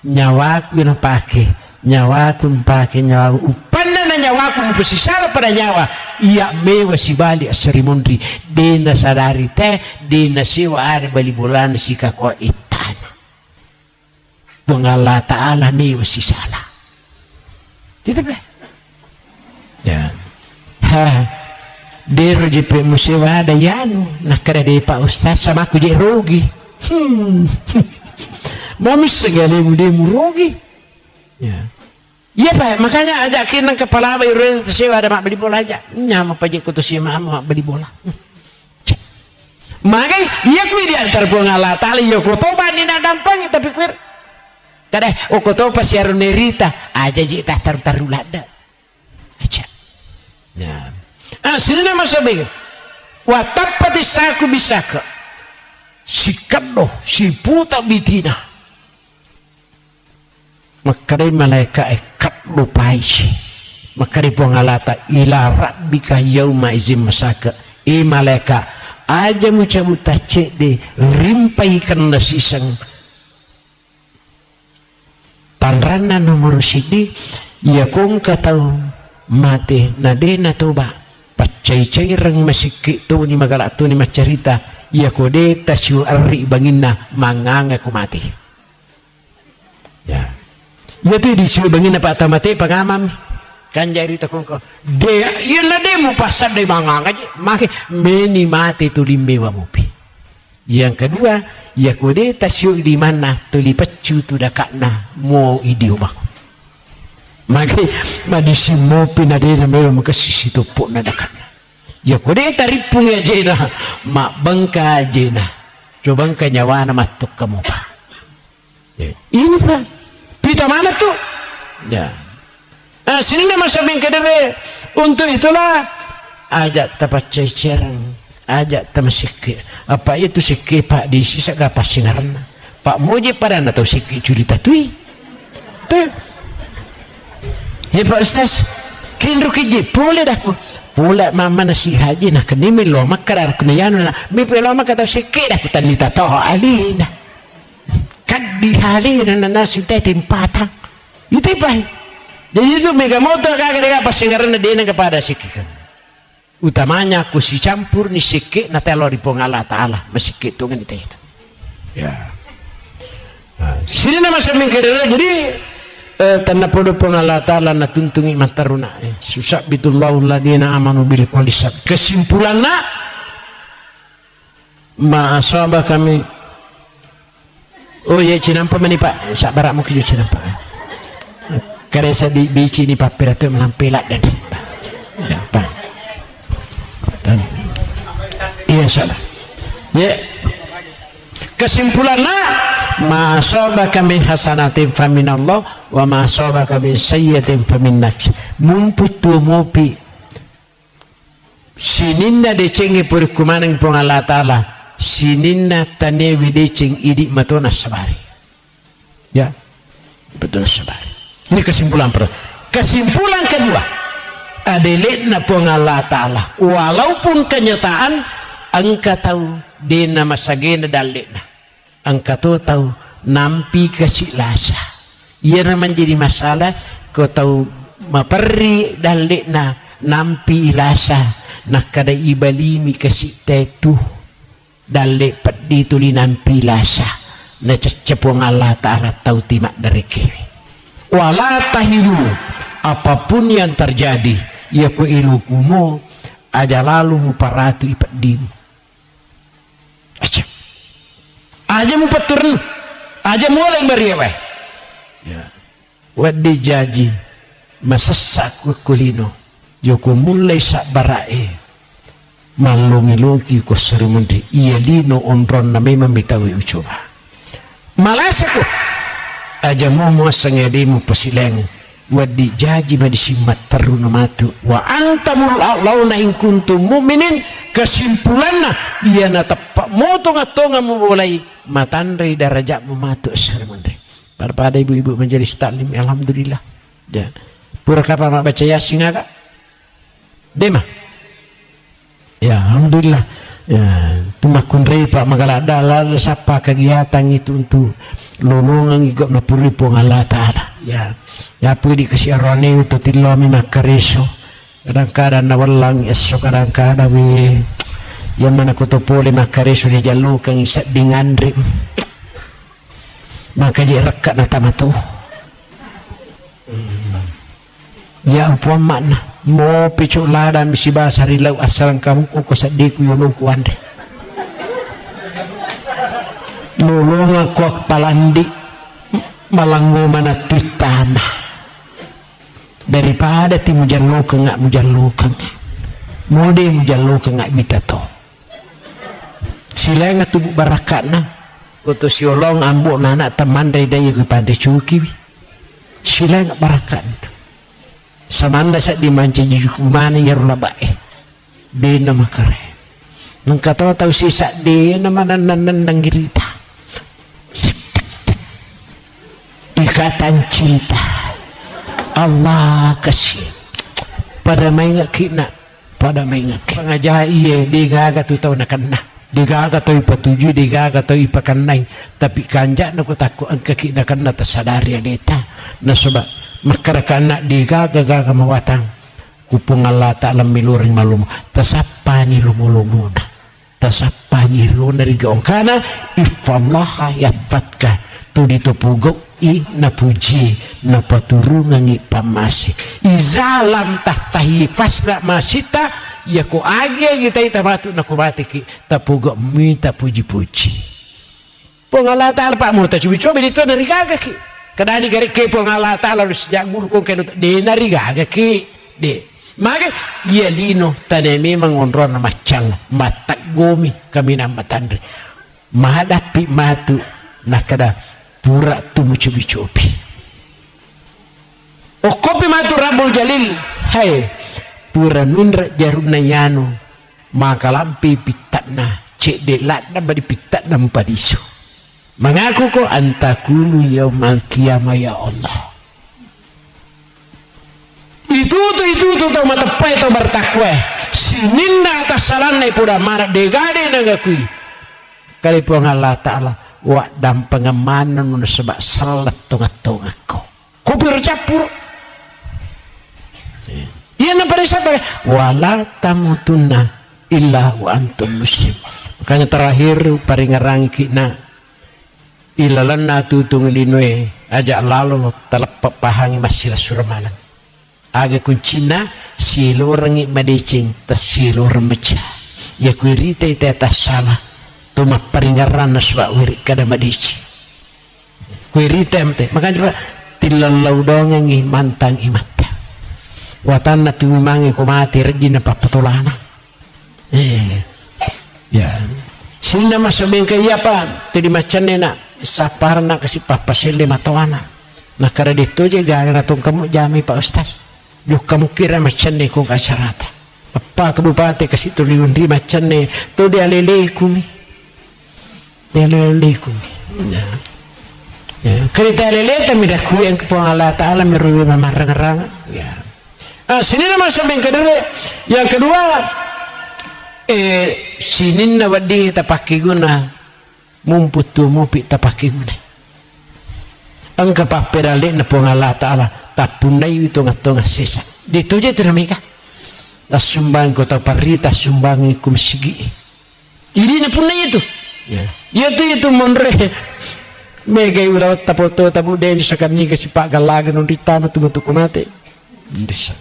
nyawa ku na pakai nyawa ku pakai nyawa upana na nyawa ku pasti salah pada nyawa ia mewa si bali serimondri dena sadari teh dena siwa are bali bulan si kako itana pengala taala mewa si salah tidak be ya ha dero JP musiwa ada yanu nak kada de Pak Ustaz sama aku je rugi mami segala demu rugi ya iya Pak makanya ajakin nang kepala bayi sewa ada mak beli bola aja nyama pajak kutu si mak beli bola makanya iya ku di antar pengala tali yo kotoba ni nak dampang tapi kir kada kotoba siaru nerita aja je tak taru lada aja ya sini nama sabi watapati saku bisaka si kaddo si puta bitina makare malaika kaddo paishi makare pongalata ila rabbika yauma izin masaka malaika aja mucamuta cek de rimpai kena sisang tanrana nomor sidi ya kong katau mati nadena toba pacai-cai rang masiki tu ni magala tu ni macarita ya kode tasyu arri banginna manganga ku mati ya ya tu disiu banginna pak tamate pangamam kan jari takon ko de ya la de mu pasar de manganga maki meni mati tu limbe wa mupi yang kedua ya kode tasyu di mana tu li pecu tu dakakna mo idiomako maka madisi mopi na dena melo makasisi topo na dakan ya kode taripung ya jena mak bangka jena coba bangka nyawa na matuk kamu pa ya. Ini pak pita mana tuh ya sini nama sabing kedere untuk itulah ajak tapat cecerang ajak tamasik apa itu sike pak di sisa gak pasti ngaran pak moje pada atau sike cerita tuh ya Pak Ustaz kinru kiji pula dah ku pula mama nasi haji nak kini milo makar kena yanu na mipelo makata sikit dah ku tanita toh alina kan di halina na nasi teh tempatang itu baik jadi itu megamoto kagak pasingaran dia kepada sikit utamanya aku si campur ni sikit na telo di pongala taala mesikit tu kan itu ya sini nama saming kedera jadi tanah podo pengala ta'ala na tuntungi mataruna susah bitullahu alladhina amanu bil qalisab kesimpulanna ma'asaba kami oh ya cinampa mani pak sabarak mungkin cinampa karesa di bici ni papir atau melampelak dan pak iya salah ya kesimpulannya ma asabaka min hasanatin faminallah wa ma asabaka min sayyi'atin famin nafs mumputu mopi sininna decenge por kumanang pong Allah Ta'ala sininna tanewi deceng idi matona sabari ya betul sabari ini kesimpulan pertama. Kesimpulan kedua adeletna pong Allah Ta'ala walaupun kenyataan angka tahu dena masagena daletna angka tahu nampi kasih lasa ia menjadi masalah kau tahu maperi daletna nampi lasa nak kada ibalimi kasih tetu dalle peddi tulinan pilasa na cecepong Allah Ta'ala tahu timak dari kiri wala tahilu apapun yang terjadi ya ku ilukumu aja lalu mu paratu ipedimu aja mu peturun aja mulai beriawe ya wadi jaji masasak kulino joko mulai sak barae malungi-lungi ko serimundi iya lino onron na memang mitawi ucoba malasa ko aja mo sangedimu pasileng wadi jaji madisimat taruna matu wa antamul launa in kuntum mu'minin kesimpulanna iya na tepak mo tonga mulai matandri darajat mo matu serimundi pada ibu-ibu majelis taklim alhamdulillah ya pura kapan mak baca yasin agak dema ya alhamdulillah ya tumakun repa magaladalah siapa kegiatan itu untuk lolongan igap na puripong Allah Ta'ala ya pwede kasi arone itu tilami makareso kadang-kadang nawalang eso kadang-kadang yang mana kutopole makareso di jalo kang isa dingandri maka dia rekat na tamato ya upuan makna mo picu ladan bisi bahasa rilau asalan kamu ko sadiku yulung kuande lulunga kuak palandi malango mana tutama daripada ti mujallo kengak mode mujallo kengak bitato silenga tubuh barakatna utus yolong ambuk anak teman daya ke pandai cuki silenga barakat itu samanda sa dimanci jukumane yarula bae di nama kare nang katawa tahu sisa di nama nandang girita ikatan cinta Allah kasih pada main kina pada main pengajar iya digaga tu tahu nak kena digaga tu ipatuju digaga tu ipakanai tapi kanjak nak takut angka kina kena tersadari adeta na sebab makaraka anak digaga mawatang kupung Allah Ta'ala miluring malum tasapani lumu na tasapani lu dari gaong kana ifallaha yapatka tu ditopugok i napuji napaturungan i pamasi izalam tahtahi fasla masita ya ko agi kita itamatu nakubatiki tapugok mi tapuji-puji pung Allah Ta'ala pak mo ta cubi-cubi dito dari gaga ki kadani gari kepo Allah Ta'ala sejak guru kong keno de narigaga ki de maka ia lino tane memang onron macal matak gomi kami na matandri mahadapi matu nakada pura tumu cubi-cubi o kopi matu Rabbul Jalil hai pura nundra jaruna yano maka lampi pitatna cek de latna badi pitatna mpadisu mengaku ko antakulu yaumal qiyamah ya Allah itu tau matapai tau bertakwa sininda atas salanai puda marak degade nagakui kali puang Allah Ta'ala wak dan pengemanan sebab salat tonga-tonga ko kupir capur iya nampak siapa wala tamutunna illa wa antum muslim makanya terakhir paringarang kina ilalan na tutung linwe aja lalu telepak pahangi masih suramanan aga kuncina silorangi madecing tas silor meca ya kuirita ite atas salah tumak paringaran naswa wiri kada madeci kuirita emte makanya tilalau dongengi mantang imata watan na tumangi kumati rejina papatulana ya sina masabing kaya pa tadi macan nena saparna kasi papasili matawana nakara dito je gaya natong kamu jami Pak Ustaz yuk kamu kira macam ni kung asyarata apa kabupati kasi tuliun di macam ni to dia lele kumi ya kerita lele tapi dah kuyang kepung Allah Ta'ala merugi memarang-rang ya sini nama sampai yang kedua sinin na wadi tapaki guna mumput tu mupi tapaki guna ang kapapirali na po Allah Ta'ala tapunay ito nga sisa dito dyan tinamika nasumbang ko taparita sumbangin kumisigi Ini na pun itu. Ya. Itu monre. Mega udah tapoto tabu den sakani kasi pagalagan ng ritama tumutuko nate. Bisa.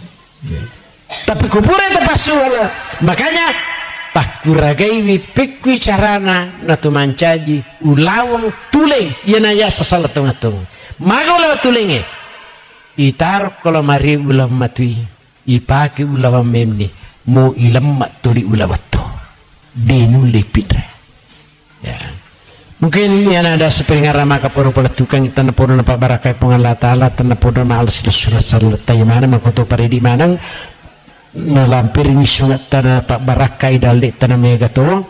Tapi kupura itu pasuala. Makanya tak kuragai wipikwi carana na tumancaji ulawang tuleng yan aya sasalat tungatong. Magulaw tulenge. Itar kalau mari ulam matui ipaki ulawang memni mo ilam maturi ulawatto. Dinu lepidre. Ya. Mungkin yan ada sepengar maka puro pala tukang tanapuro na pabarakay pangalatala tanapuro na alas surat salat tayo mana makoto paridi manang nalampir ni sungat tanah pak barakay dalik tanah megato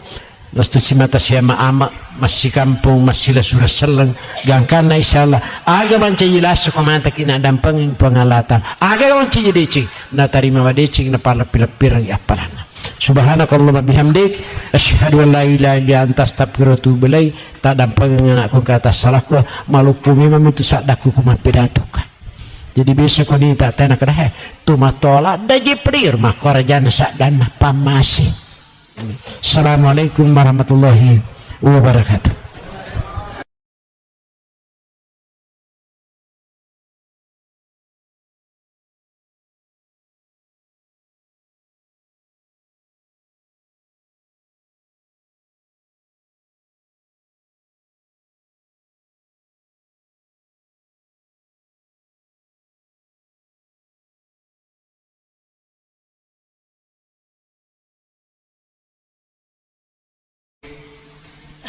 lastu si mata siya maama masih kampung masih la surat salang gangkan na isalah aga man cay ilaso kumanta kinadampang pangalatan aga man cay decing na tarima decing na palapilapirang iapalan. Subhanakallah bihamdik asyhadu an la ilaha illa anta astaghfiruka wa atubu ilaik tak dampang nga akong kata salahku malupu memang itu sadaku kumapidato ka. Jadi besok ko dita tayo na kadahe tumatola daji prir makorajana sa dan pamasi. Assalamualaikum warahmatullahi wabarakatuh.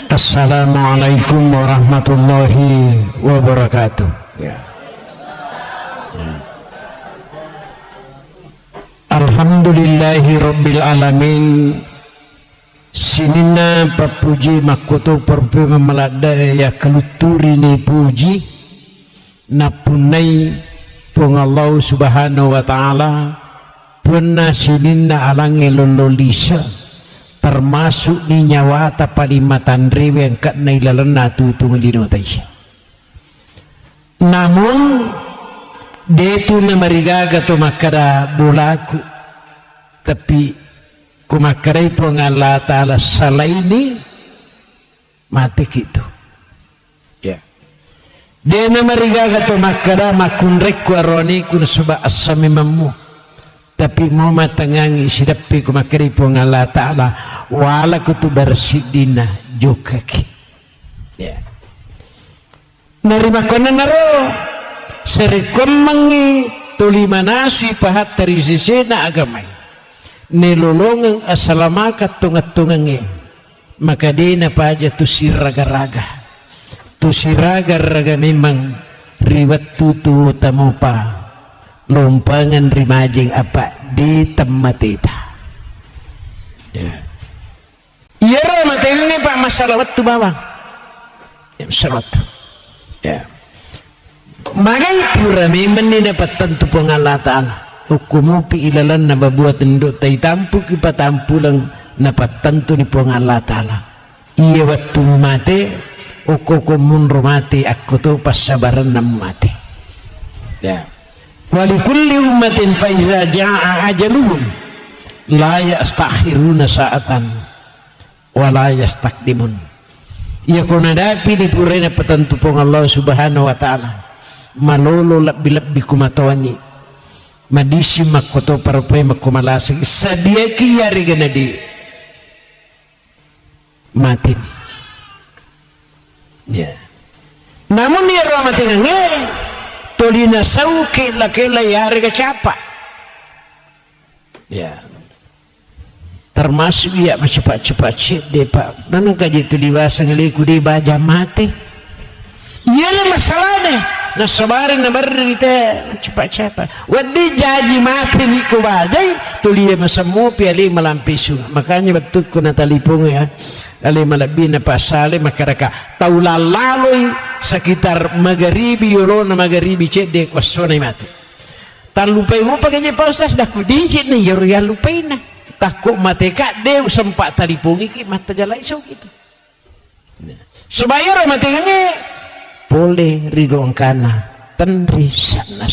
Assalamualaikum warahmatullahi wabarakatuh. Ya. Alhamdulillahi rabbil alamin. Sinina papuji makoto perpe memelada ya keluturi ni puji napunai pung Allah subhanahu wa ta'ala puna sinina alangi lololisa termasuk ni nyawa tapalimatan rewe yang kat nailalana tutung linotay. Namun detu na marigaga to makara bulaku tapi kumakaray po nga Allah Ta'ala salay ni mati kito. Ya. De na marigaga to makara makunrek ko aroni kun suba asami mamu. Tapi mo matangangi sidapi kumakari po ng Allah Ta'ala wala ko to barsidina jokaki. Yeah. Narima ko na naro sarikom mangi tulimanasi pahat dari sisena agamay nilulungang asalamakat tungat-tungangi maka di na pa aja tu siraga-raga memang riwat tutu tamo pa lumpangan rimajing apa di temmatita. Ya. Iya roh mati ini pak masalah waktu bawang. Ya masalah waktu. Ya. Magai pura memang ini dapat tentu pengalat Allah. Hukumu pi ilalan na babuat ndok tay tampu ki patampu lang napat tentu ni pengalat Allah. Iya waktu mati ukukumun rumati aku tu pasabaran nam mati. Ya. Walikulli ummatin faiza ja'a ajaluhum la yastakhiruna sa'atan wa la yastakdimun. Ya kunadapi di purena petentupong Allah subhanahu wa ta'ala malolo labbi kumatawani madisi makoto parupay makumalasig sadia kiyari ganadi mati. Ya. Namun dia rahmatin tolina sauke lakela yari kacapa. Ya. Termasuk ya cepat-cepat sih deh pak. Mana kaji tu dewasa ngeliku di baja mati. Iya lah masalahnya. Nah sabarin na berita cepat-cepat. Wadi jaji mati ni ku bajai. Tulia masamu piali malampisu. Makanya betul ku natalipung ya. Ali malabi na pasale makaraka taulalaloi sekitar magharibi yolo na magharibi cek de kwasona mati. Tan lupai mo paganya pausas dah ku dijit na yoro ya lupai na. Takut mateka de sempat talipungi ki mata jalai so gitu. Sebaya ro matekane boleh ridong kana tenri sana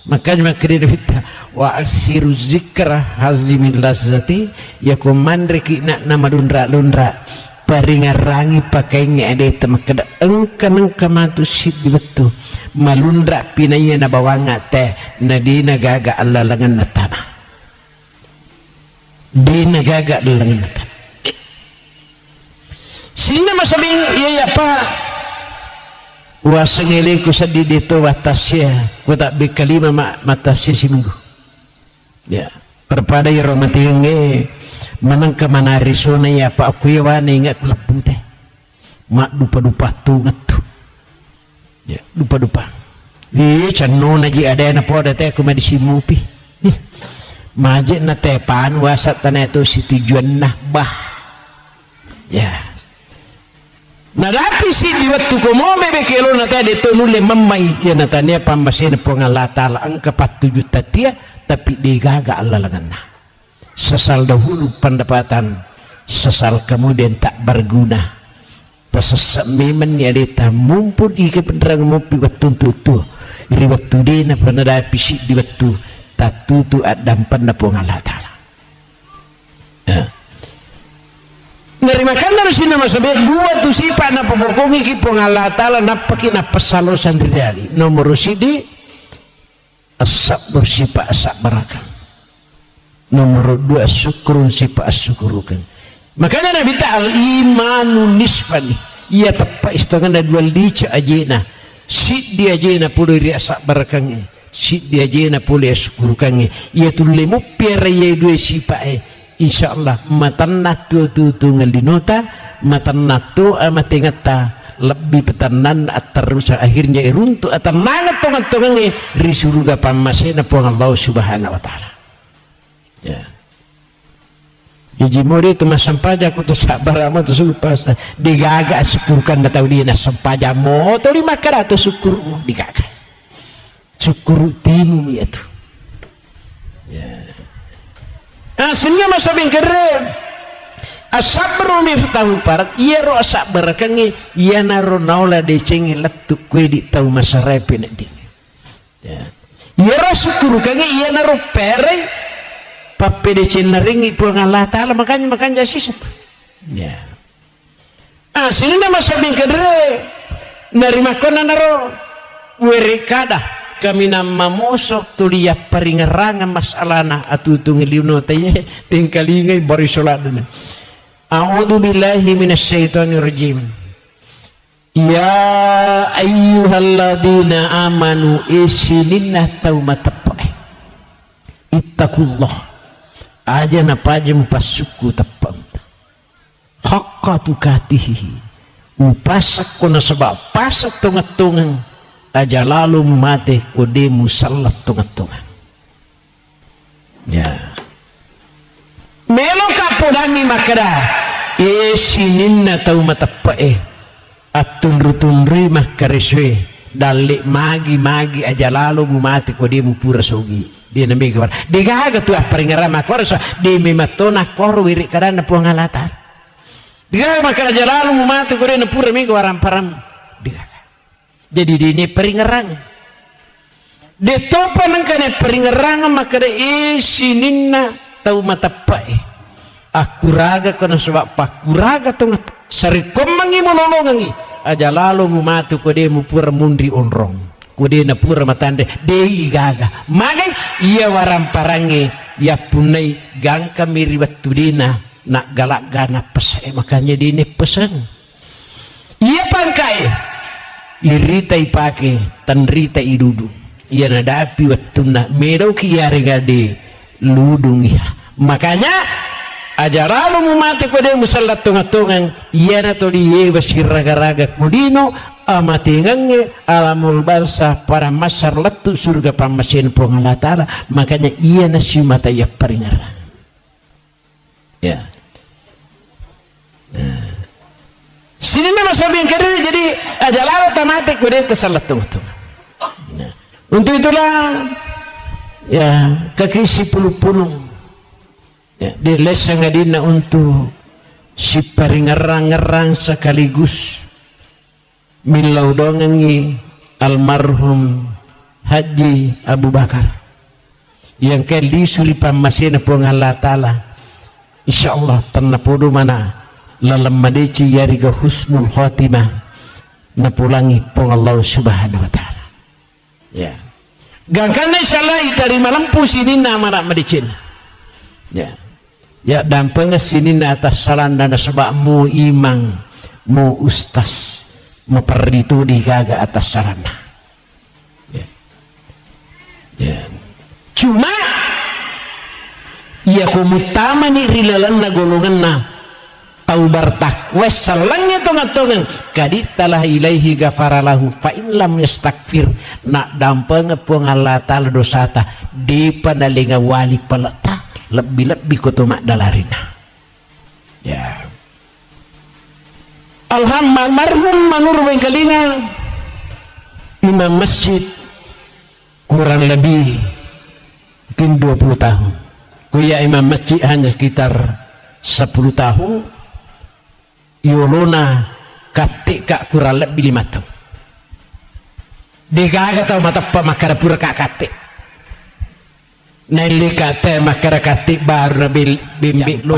makanya makanya kita wa asiru zikra hazimil lazati ya komandre kina nama lundra paringarangi pakai ngade temakada engkanang kamatu siddi betu malundra pinaya na bawanga teh nadina gaga Allah langan natama dina gaga langan natama sehingga masabing iya apa wasengele ko sa dito watasya ko tak bikalima matasya si minggu ya perpada iro matinge manang kamanari sona ya pa aku yawane ingat lebu teh mak dupa tu ngatu ya dupa canno na ji ada na poda teh ko medisimu pi maje na teh pan wasat tanah itu si tujuan nah bah ya nadapi si di waktu ko mo bebe kelo na tadi to nule mamai ya na tania pambasin pengalata ang kapat 7 juta tia tapi digaga Allah lengan sesal dahulu pendapatan sesal kemudian tak berguna pesesat memang ya deta mumpun ike penerang mopi waktu tu iri waktu dina penadapi si di waktu tak tutu adam pendapungalata ya narimakan na rin na masabi dua tu sipa na pabukongi ki pengalatala napaki na pasalo sandiri nomor sidi asap bersipa asap barakan nomor 2 syukurun sipa asyukurukan makanya nabi ta'al imanu nisfani ia tepat istongan na dual dica ajena sit di ajena pulih ri asap barakan sit di ajena pulih asyukurukan ia tulemu piara ia dua sipa insyaallah matanna tu ngalinota matanna tu amatingata lebih petanan terus akhirnya iruntu atanangat tongan ri surga pamasena po Allah subhanahu wa taala ya jadi mori itu masampaja aku tu sabar amat tu pas digaga syukurkan datau dia na sampaja mo to 500 syukur mo digaga syukur timu itu ya sehingga masabing kere asabru miftahu parat iya ro sabar kangi iya naro naula de cengi letu kue di tau masarepe na di ya iya ro syukur kangi iya naro pere pape de ceneringi po Allah taala makanya sisat ya sehingga masabing kere narima kona naro werikada kami nama mosok tulia paringerangan masalahna atutung liuno taye tingkalingai bari salatna a'udzu billahi minasyaitonir rajim ya ayyuhalladzina amanu isininna taumatapa ittaqullah aja napajam pasuku tapam haqqa tukatihi upasak kuna sebab pasak tungat-tungang aja lalu mati kode musallat tungat-tungan ya melo kapodani makada sininna tau matapae atun-tunri makareswe dalik magi aja lalu mati kode mu pura sogi dia nambi kabar digaga tu aparingara makor so di mematona kor wirik karana pengalatan digaga makara aja lalu mati kode na pura minggu waram-param digaga jadi ini peringerang detopa nangkane peringerang maka de sininna tau matapai aku raga kana sebab pakuraga tong sari komangi monolongangi aja lalu mumatu kode mu pura mundri onrong kode na pura matande dei gaga magai ia waram parange ya punai gangka miri watudina nak galak gana pesai makanya dini pesan ia pangkai irita ipake tanrita idudu ia nadapi watuna merau kiare gade ludung ya makanya ajaralu mumati kode musallat tungatungan ia natoli ye basiraga-raga kudino amatingange alamul barsa para masar letu surga pamasin pengalatara makanya ia nasimata ya paringara ya sini nama sabian kiri jadi ajalah otomatis kode kesalat tunggu-tunggu nah, untuk itulah ya kaki si pulung-pulung ya, di lesang adina untuk si paringerang-ngerang sekaligus milau dongengi almarhum Haji Abu Bakar yang kali suri pamasina po ng Allah Ta'ala insyaallah tanapudo mana lalam madici yari ka husnul khatimah na pulangi po ng Allah Subhanahu wa Ta'ala ya gangkan na insyaallah dari malam po sinin na marak madicin ya ya dampang sinin na atas salan na nasaba mo imang mo ustas mo parito di kaga atas salan na ya. Cuma ia kumutama ni rilalan na golongan na taubar takwa salangnya tongan-tongan kaditalah ilaihi gafaralahu fa in lam yastakfir nak dampang po ng Allah Ta'ala dosata di panalinga wali palata lebih-lebih ko tumak dalarina ya almarhum manur bengkalinga imam masjid kurang lebih mungkin 20 tahun kuya imam masjid hanya sekitar 10 tahun yolona katik kak kurang lebih 5 tahun dikaga tau matapa makara pura kak katik nali kata makara katik baru nabil bimbik lo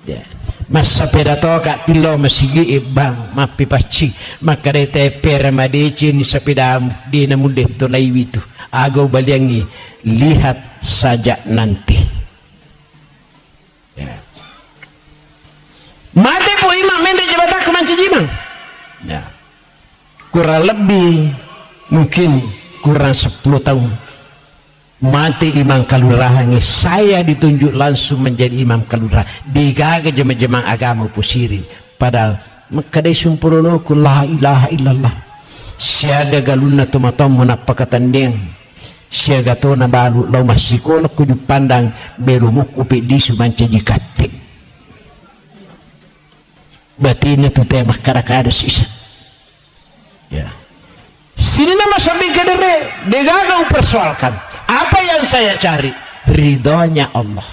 ya masa pedato kak tilo masigi ibang mapi paci makare te pera madeci ni sepeda di namudet to laiwi tu agaw baliangi lihat saja nanti ya. Mati po imam mende jabatan kemanci jimang ya. Kurang lebih mungkin kurang 10 tahun mati imam kalurahan saya ditunjuk langsung menjadi imam kalurahan digaga jema-jemang agama pusiri padahal makadai sumpurono ku la ilaha illallah siaga galuna tumatom munapakatandeng siaga to na balu law masiko ku pandang belumuk upi di sumanca jikati batina tu tema karakada sisa ya sini nama samping kedere digaga persoalkan apa yang saya cari ridhonya Allah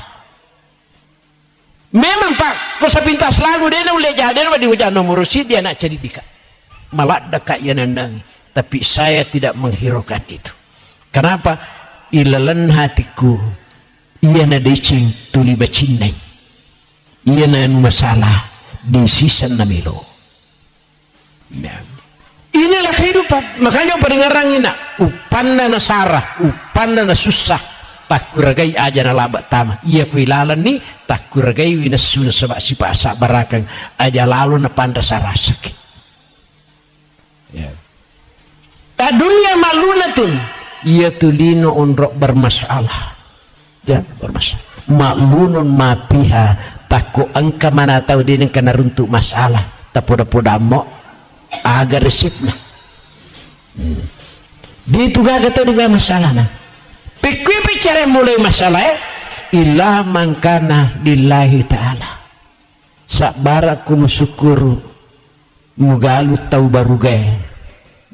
memang pak kau sepintas lagu dia nak jadi di wajah nomor dia nak cari dika malah dekat yang nandang tapi saya tidak menghiraukan itu kenapa ilalan hatiku ia na decing tuli bacinay ia na masalah di sisa namilo inilah kehidupan makanya peringarang ina upanda na sarah upanda na susah tak kuragay aja na labat tama iya kuilalan ni tak kuragay winasuna sabak si pasa barakang aja lalu na panda sarasak ya dunia malunatun iya tulino onrok bermasalah ya bermasalah maklunun mapiha takko angka mana tahu dia yang kena runtuk masalah tak poda-poda mo agar resip na di itu gak tahu juga masalah na pikir bicara mulai masalah illa mangkana lillahi ta'ala sabaraku musyukuru mugalu tau barugay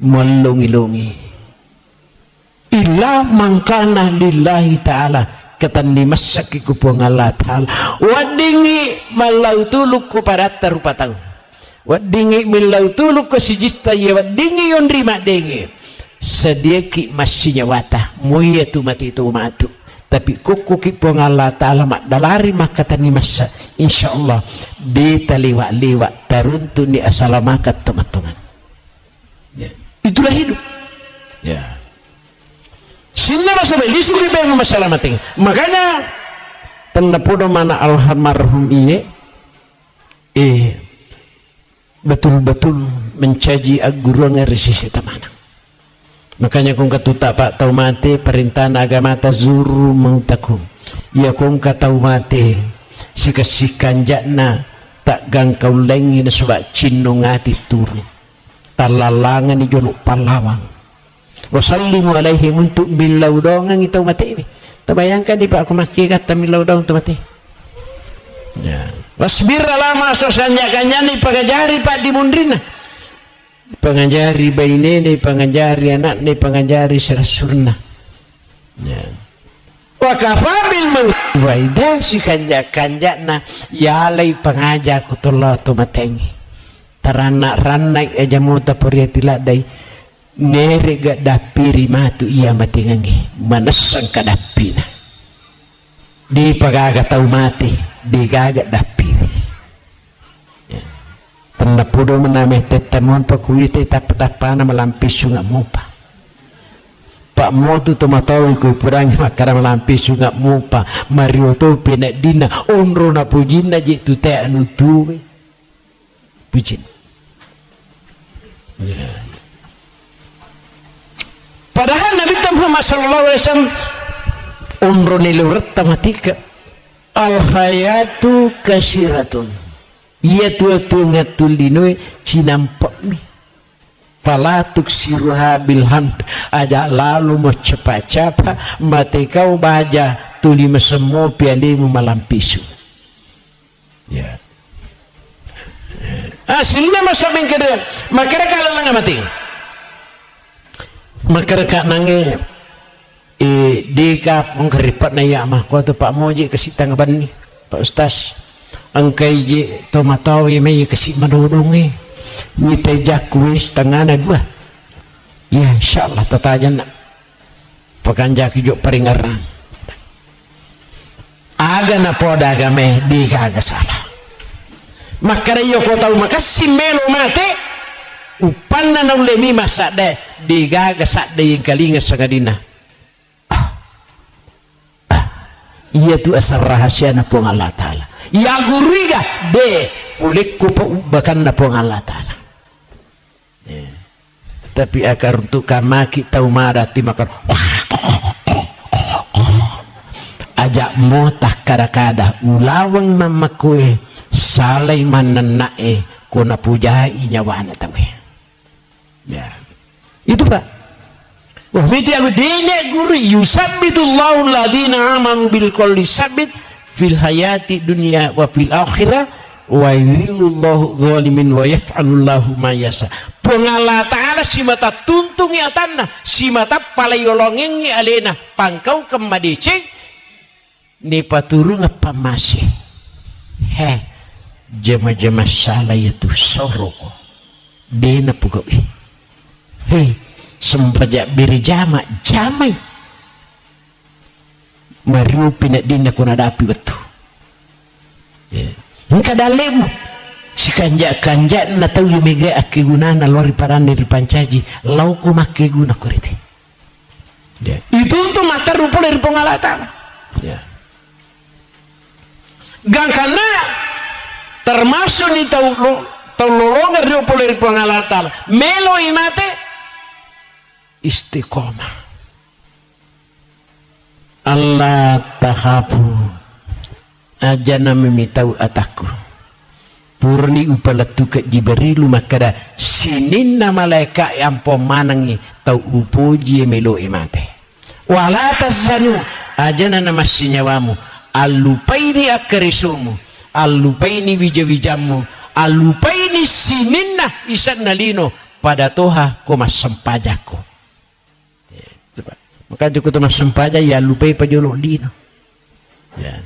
malungi-lungi illa mangkana lillahi ta'ala katandi masakiku po ng Allah ta'ala wadingi malaw tulog ko para tarupa taon wadingi milaw tulog ko si jista ya wadingi yon rima dengi sediaki masih nyawata muya tu mati tu matu tapi kukuki po ng Allah ta'ala makdalari makatani masa insyaallah beta liwa-liwa taruntu ni asalamakat teman-teman ya. Itulah hidup ya sinna masalah lisuri bengu masalah mating makanya tanda podo mana almarhum iye betul-betul mencaji agurang resisi tamanang makanya kung katuta pak tau mati perintahan agama tazuru mautakum ya kung katau mati sikasikan jakna tak gangkau lengi na subak cinno ngati turu talalangan ni jonok palawang wasallimu alaihim untuk bilau dongang itu mati terbayangkan di pak aku makikat milau dong tu mati ya wasbir lama sosanjakannya nih pengajari pak di mundrina pengajari bayi nih pengajari anak nih pengajari serasurna ya wakafabil mengwaida si kanjakna yalai pengajak kutullah tu matengi teranak ranak aja mau tapuriatilah dai nere ga dapiri matu iya matingangi manasang kadapina di pagaga tau mati di gaga dapiri tanda pudo menameh tetamon pakuite tapatapana malampis sunga mupa pak motu tomatawi ko purangi makara malampis sunga mupa mario to pina dina onro na pujina je tute anu tuwe pujin padahal Nabi Muhammad sallallahu alaihi wasallam umroh nilurat tamatika al hayatu kasiratun iya tu ngatulinoy cinampak mi palatuk siruha bilhamd ada lalu mau cepat-cepat mati kau baja tuli mesemo pialimu malampisu ya hasilnya masuk bingkada makara kalau nggak mati makara kak nange dikap mengkeripat na ya mah ko to Pak Moji kasi tanggaban ni Pak Ustaz angkay ji tomatawi may kasi manunungi ni tejak kuis tangana dua ya insyaallah tatajan na pakanjak jo paringaran aga na poda game di kaga salah makara yo ko tahu makasi melo mate upan na ulemi masade di gaga sadde yang kalinga sangadina iya tu asal rahasia na pong Allah Ta'ala ya guriga be ulik ko pa ubakan na pong Allah Ta'ala tapi akar untuk kamaki tau marati makan ajak motah kada-kada ulawang mamakue salay mananae kuna pujai nyawana tawe ya itu Pak. Wah, miti aku dene guru yusabbitullahu alladhina amanu bil qawli sabit fil hayati dunya wa fil akhirah wa yudhillullahu zalimin wa yaf'alullahu ma yasha. Pengala Ta'ala si mata tuntungi atanna si mata palayolongengi alena pangkau kemadeceng ni paturung apa masih he jema-jema salah itu soroko dena pugawi hei sempajak biri jamai mariu pinak dina kuna dapi betul engka dalem si kanjak na tahu yumege aki gunana lori parande di pancaji lauku make guna koriti itu untuk mata rupa dari pengalatan gangkana termasuk ni tahu lolongar rupa dari pengalatan melo imate istiqomah Allah takhafu ajana memitau ataku purni upalatu ke Jibrilu makada sininna malaika yang pemanangi tau upuji melo imate wala tazanu ajana namasinyawamu alupaini akarisumu alupaini wijawijamu alupaini sininna isan nalino pada toha komas sempajako maka cukup mas sempaja ya lupai pajolok dino ya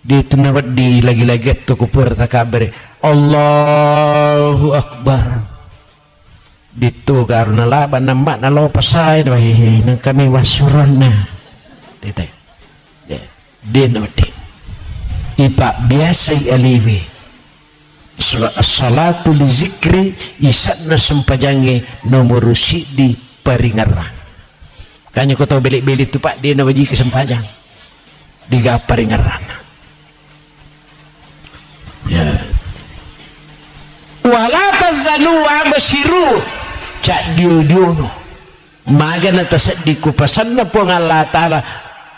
di tunawat di lagi-lagi tu kupur takabar Allahu Akbar ditu karena laba nambak na lo pasai wahi nang kami wasurana tete ya dino di ipa biasa aliwi salatu li zikri isatna sempajange nomor di paringarang kanya ko tahu belik-belik tu Pak dia nawaji kesempajang diga paringaran ya wala tazanu wa basiru cak diudiono maga na tasad di kupasan na po ng Allah Ta'ala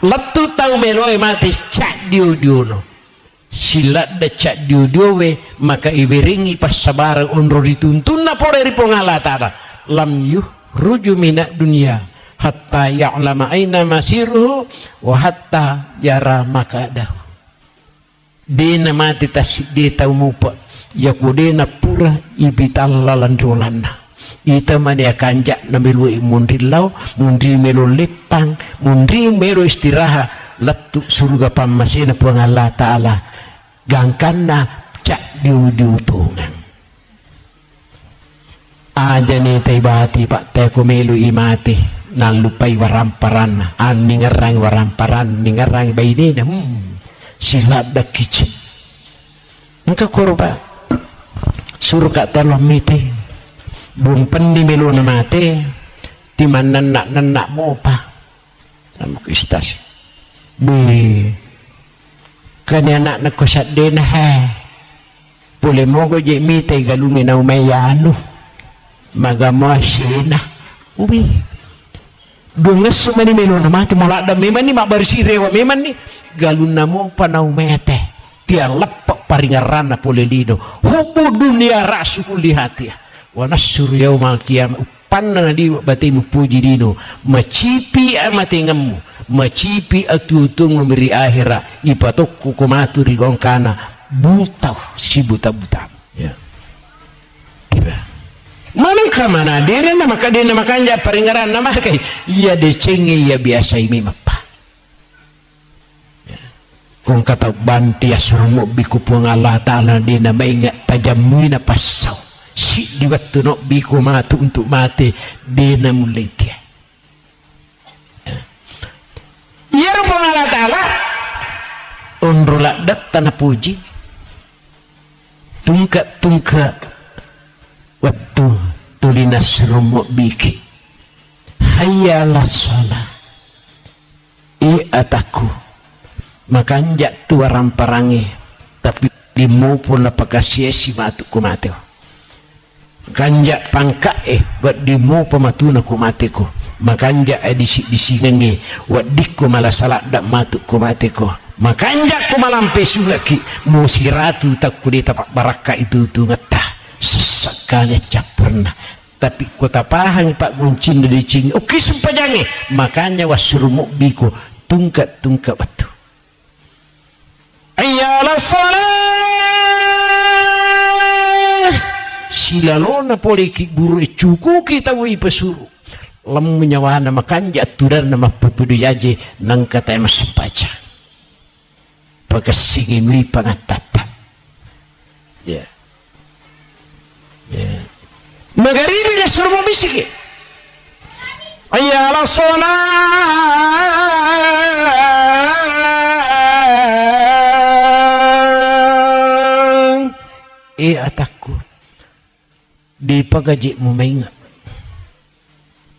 latu tau meloy mati cak diudiono silat da cak diudiowe maka iwiringi pas sabarang unro dituntun na po dari po ng Allah Ta'ala lam yuh ruju minak dunia hatta ya'lama aina masiruhu wa hatta yara makadahu dina mati tasik dia tahu mupa yaku dina pura ibitallalan rolana ita mani akanjak na melu mundilau mundi melu lepang mundi melu istirahat letuk surga pamasina puang Allah Ta'ala gangkanna cak diutungan aja nih taibati pak teh kumelu imati nalupai waramparan ningarang waramparan ningarang bayi na silap dak kicik engkau korba surga telah mite bumpen di melu na mate di mana nak mo pa nama kistas bi kanya nak kusat den ha boleh mo go je mite galumi na umayano magamo sina ubi dungas sumani melu na mate molada memang ni mabarsi rewa memang ni galun namo pa na umete tiang lepak paringarana pole lido hubu dunia rasul di hati wa nasur yaumal qiyamah panna di batimu puji dino macipi amatingemu macipi atutung memberi akhirat ipatok kumatu rigongkana buta si buta ya tiba mana dia nama kadena makanya paringaran nama kai iya decenge iya biasa ini mapa kung kata banti asrumo biku puang Allah Ta'ala dina maingat tajammuina pasau si di waktu no biku matu untuk mati dina mulai dia iya puang Allah Ta'ala unrulak dat tanah puji tungkat waktu tulinas rumo biki hayyalah sholat ataku makanya tua ramparangi tapi dimu pun apakah sia-sia matu kumateo kanja pangka buat dimu pematuna kumateko makanya disi ngengi wat dikku malah salah dak matu kumateko makanya ku malampe sulaki musiratu tak kudeta pak baraka itu ngetah sesekali capurna tapi kota pahang pak guncin dari cing oke sempajange makanya wasurumuk biku tungkat waktu ayalah salah silalona poliki buru cuku kita wui pesuru lem menyawana makanya aturan nama pepudu jaje nang kata emas sempaca pagasingin li pangatata ya magaribi na suruh bisiki ayalah salat ataku di pagaji mo maingat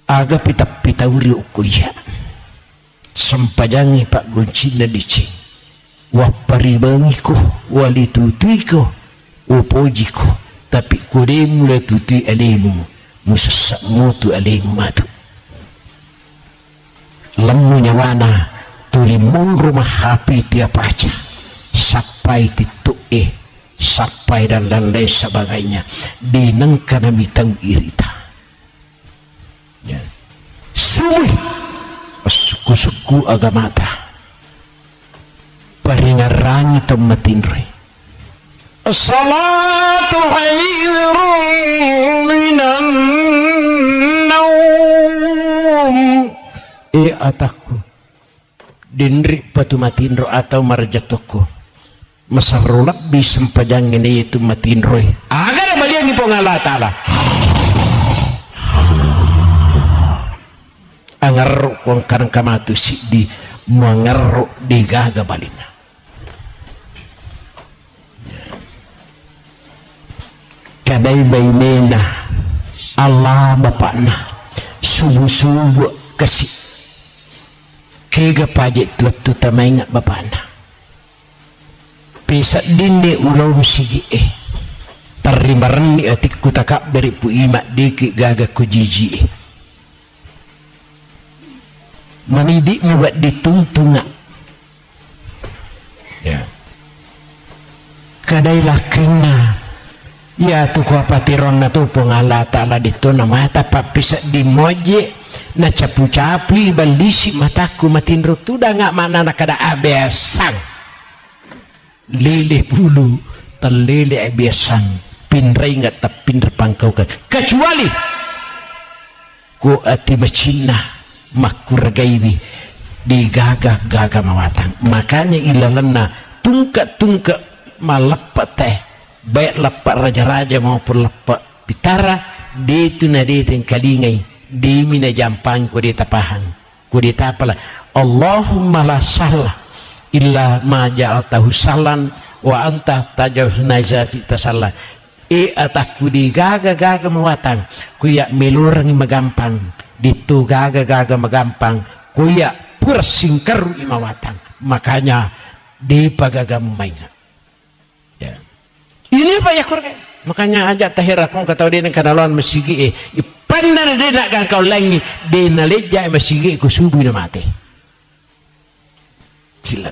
aga pita uri ukuya sampajangi pak guncin na dicing waparibangiku walitutuiko upojiko tapi kodemu la tuti alimu musasak mutu alimu matu lemu nyawana tulimon rumah hapi tiap aja sampai tituk sampai dan lain sebagainya dinengka nami tahu irita ya. Suwi suku-suku agamata paringaran tematinre as-salatu khairun minan naum ataku dinri patu matinro atau marjatoko masarulak bisempajang ini itu matinroy agar balian di Allah Ta'ala angarro kong karang kamatu si di mangarro di gaga balina kadai bainena Allah bapakna subuh-subuh kasih kega pajak tu tamai ingat bapakna pesat dinde ulom sigi tarimaran ni atik kutakak dari pu imak dikit gaga ku jiji manidik buat ditungtunga ya kadailah kena ya tu ko patiron na tu pengala Ta'ala dito na mata papisa di moje na capu-capu balisi mataku matinro tu dah ngak mana nak kada abesang lele bulu terlele abesang pinrai nggak tapin pangkau kan kecuali ko ati macina makur gaibi di gagah mawatang makanya ilalana tungkat malepat teh baik lepak raja-raja maupun lepak pitara Ditu na ditin kalingay, di mina jampang ko di tapahan, ko di tapala. Allahumma la sahla illa ma ja'altahu sahlan wa anta tajawuz nazati tasalla. Ataku di gaga mawatang, kuya melurang magampang, ditu gaga magampang, kuya pursingkaru imawatang. Makanya di pagagamay nga. Ya. Ini pa ya kurang. Makanya ajak tahira kung kataw din ang kanalon masigi ipanda na din na kau langi di nalidya masigi ko subuh na mati. Silat.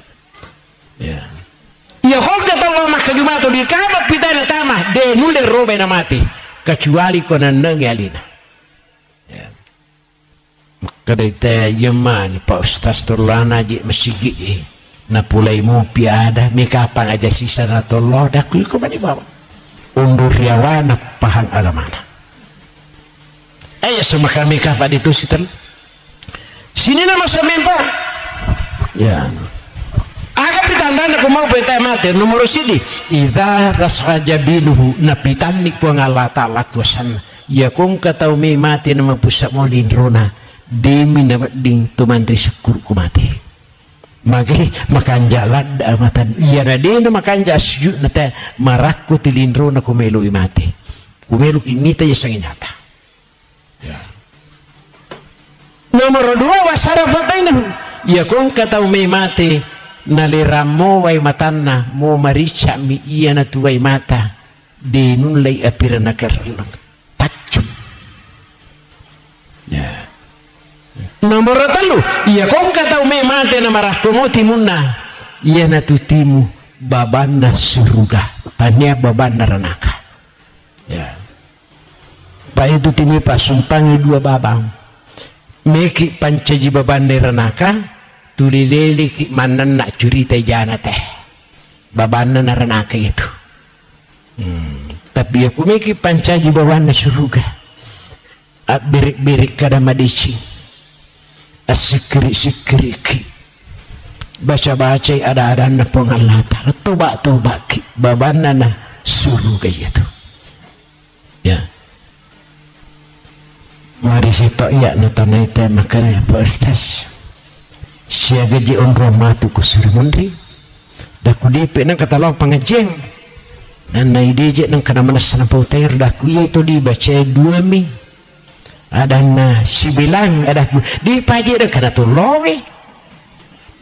Ya. Ya kung kataw makajumato di kamat pitay na tama de nule robe na mati kecuali ko na nangyalina. Ya. Maka dayta yaman pa ustaz turlana di masigi na pulay mo piada may kapang aja sisa na tolo dakuy ko manibawa undur yawana pahang alamana ayah sama kami kapan itu sitan sini nama semempa ya agak pitanda na kumau peta mati nomor sidi idha rasraja binuhu napitan ni po nga lata lakwasan ya kung kataw may mati na mapusak mo linrona di minawat ding tumandri syukur kumati makanja lada matan iya na din na makanja sujud na ta marakko tilindro na kumelo imate kumelo imita ya sang inyata ya. Nomor 2 wasara fatainahu ya kung kataw may mate naliramo way matanna mo maricha mi iya na tuway mata di nunlay apira na karalang tachum ya. Nomor 3 iya kung kataw may mate na marah kumuti muna iya na tutimu baban na suruga tanya baban na ranaka ya pa itu timi pasumpangi 2 babang meki pancaji baban na ranaka tulilili ki manan na curita jana teh baban na ranaka itu tapi aku meki pancaji baban na suruga at birik-birik kada madici asikri-sikriki baca-baca ada na pengalata toba-toba ki babana na suruh kayak gitu ya mari situ iya na tanay tayo makanya Pak Ustaz siya gaji on romatu ko surimundi daku dipe ng katalog pangajeng dan naidije ng kanamanas na pautayar daku iya ito dibaca 2 mi ada na si bilang ada di paji dan kana tulowe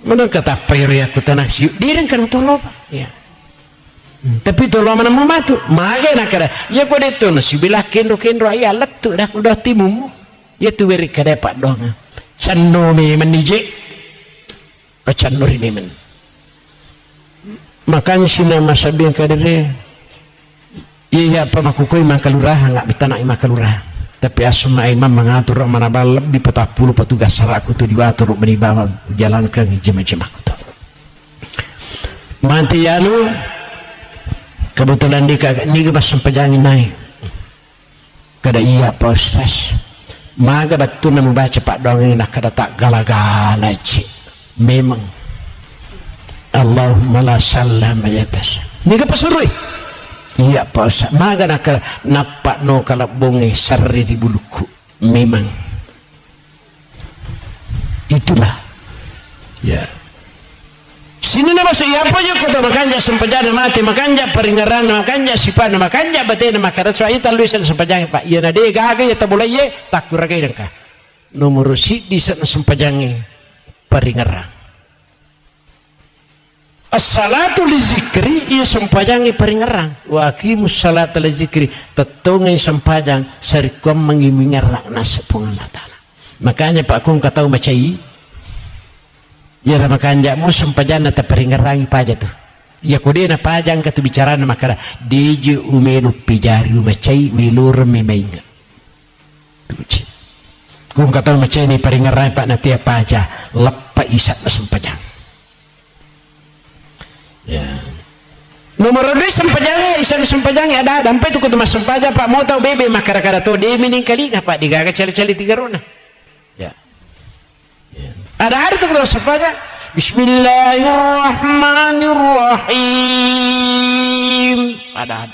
mana kata payri aku tanah si di dan kana tulowe ya tapi tulowe mana mamatu mage na kada ya ko dito na si bilah kendo ay letu dah udah timu ya tu weri kada pak dong canno me menije pacanno rini men makan sina masabing kadere iya apa makukoy makaluraha enggak bitana makaluraha tapi asma imam mengatur manabal lebih 40 petugas saraku tu diatur menibawa jalankan jemaah aku tu manti anu kebetulan di pas sempajangin naik kada iya Pak Ustaz maga betul na membaca pak dongeng nak kada tak gala-gala cik memang Allahumma la sallam yatas ni ke pasurui iya Pak Ustaz maga nak napak no kalabonge sarri di buluku memang itulah ya sini nama saya apa je kota makanja sempajana mati makanja peringaran makanja sipana makanja batena makara saya taluisan sempajang Pak iya na de gaga ya tabulay ye takuragai dengka nomor si di sana sempajang peringaran as-salatu li zikri iya sempajangi peringarang wa aqimus salata li zikri tetungay sempajang sarikom mengimingarang nasa pengamatana makanya Pak kung katau macai ya makanya mo sempajang na peringarangi paja tu ya kode na pajang katu bicara na makara deje umenu pijari macai milur memainga tuci kung katau macai ni peringarangi Pak natia paja lepa isak na sempajang ya. Nomor 2 sempajang isan sempajang ada sampai tu kutu mas sempajang Pak mau tahu bebe makara-kara tu dia mining kali ngapa digaga cali-cali 3 rona ya. Ya ada tu kutu sempajang Bismillahirrahmanirrahim ada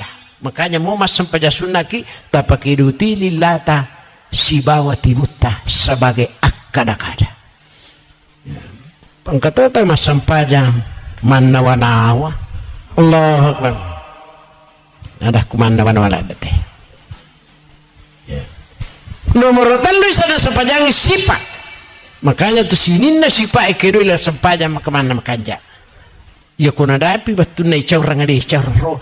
makanya mau mas sampaja sunaki tapakiduti lillata sibawati mutta sebagai akada-kada. Pangkatota mas sampaja mannawa-nawa Allah Akbar ada kumannawa-nawa dete. Nomor telu sana sampajangi sipa, makanya tu sininna sipa ekedo ila sampaja makamana makanja ya kuna dapi batun na icaw rangade icaw ro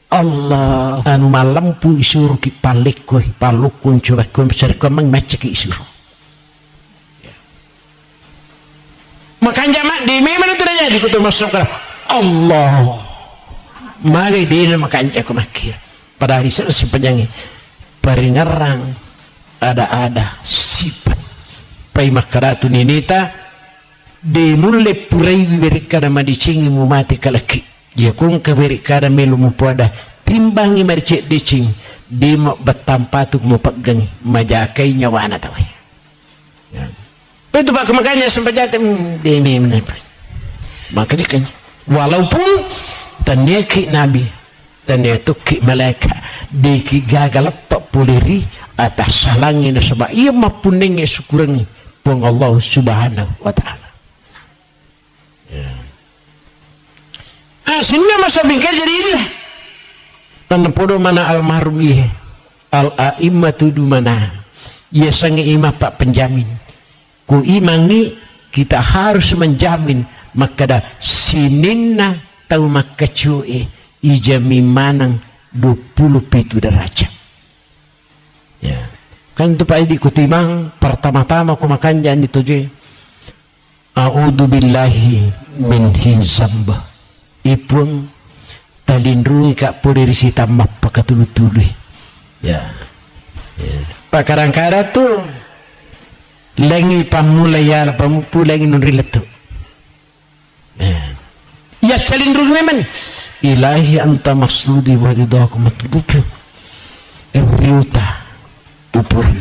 Allah anu malampu isuru ki palekko palukun coba ko ko mang macek isuru makanja mak di memang itu aja di kutu masuk Allah mari dia makanja ko makir pada hari sepanjang peringarang ada sifat pai makaratu ninita de mulle purai berikada madicing mu mati kalaki ya kun ka berikada melu mu pada timbangi marcek dicing di batampatuk mu pegang majakai nyawana tawe ya itu pak makanya sampai jatuh de memang makanya kan walaupun tanyaki nabi tanyaki ki malaikat de ki gagal pak puleri atas salangin sebab ia mapuneng syukurangi pun Allah subhanahu wa ta'ala sehingga masa bingkai jadi inilah tanah podo mana almarhum iya al-a'immatu du mana ia sange imam pak penjamin ku imangi kita harus menjamin makada sininna tau makacue ijami manang 27 derajat ya kan itu pak di kutimang pertama-tama ku makan jangan dituje a'udzu billahi min hizamba ipun talindrungi kak poderi sita mappa katulu-tulu ya pak kadang-kadang tuh lengi pamula ya pamupu lengi nunriletu ya calindrungi memang ilahi anta maksudi wa ridaku matlubu riuta upuran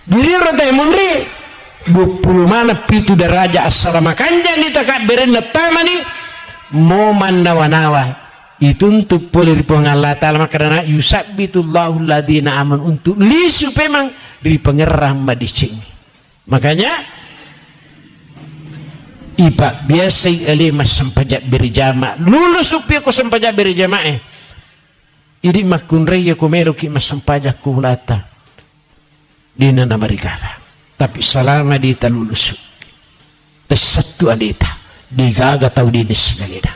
diri rodai munri 20 mana pitu daraja assalamakannya ni takak berenda tamani mau manawa-nawa itu untuk boleh Allah Ta'ala karena yusabbitullahu ladina aman untuk lisu memang dari pengerah madicing makanya iba biasa mas sempajak berjamaah lulus upi aku sempajak berjamaah ini makun raya kumero ki mas sempajak kulata di nana marikala tapi selama di lulus satu adita digaga tahu di segalina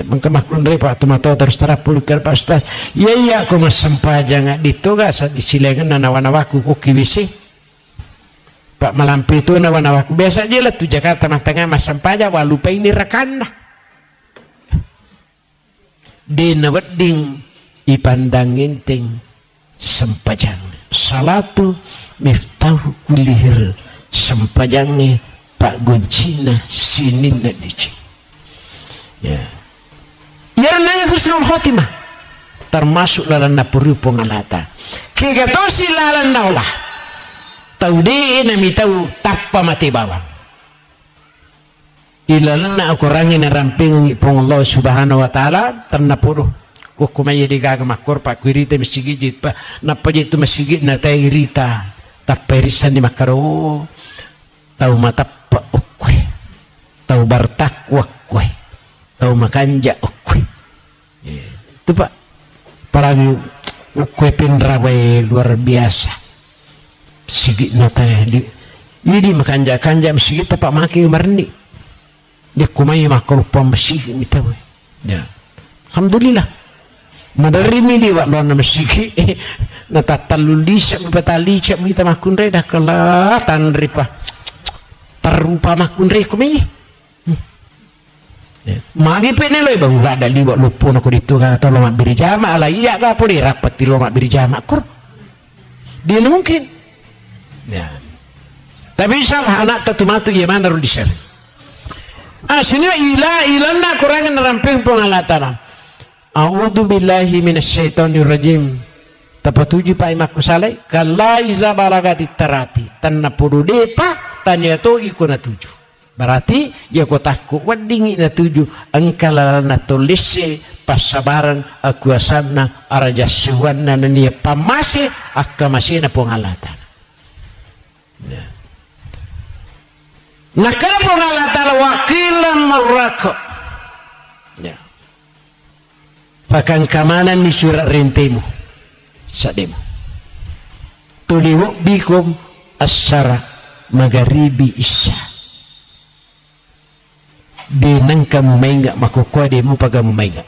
maka makun raya pak tumato terus terapul ke pastas iya aku mas sempajak ditoga saat disilengan nanawa-nawaku kukibisi pak malampi itu nawa-nawaku biasa aja lah tuh Jakarta mas tengah mas sempajak walupa ini rekan di naweding ipandangin ting sempajang salatu miftahu kulihir sempajangnya pak goncina sinin dan dici ya nanya husnul khotimah termasuk lalan napuri pengalata kegatosi lalan naulah tahu deh nami tahu tappa mati bawang ilalana aku rangin ramping pong Allah subhanahu wa ta'ala ternapuru kukumaya digaga makor pak kuirita mesigit pa napaja itu mesigit na tayo irita taperisan di makaro tahu matapa ukwe tahu bartakwa kwe tahu makanja ukwe itu pak parang ukwe pinrawai luar biasa sigit na tayo di makanja-kanja mesigit pak maki marni dia kumaya makor pa mesigit mitawe ya alhamdulillah madarimi di wak luar masjid natatalulisa mipatali cak kita makun re dah kalah tanripa tarupa makun re kumai magi pene loy bang gak ada liwak lupo nak dito kata lo mak beri jama ala iya gak boleh rapat di lo mak beri jama kur dia mungkin ya tapi salah anak tatumatu ya mana ru disar sini ilanna kurangan ramping pengalatan a'udzu billahi minasyaitonir rajim tapatuji pai maku salai kala iza balagati tarati tanna podo depa tanya to ikuna tuju berarti ya ko takku wadingi na tuju angkala na tolese pasabaran aku asana arajasuan na niya pamase akamase na pongalatan. Nakala pongalatan wakilan marako. Pakangkamanan ni surat rentemu sa demo. Tuliwok bikom asara magaribi isa. Di nang kamu mainga makukuha di mo pag kamu mainga.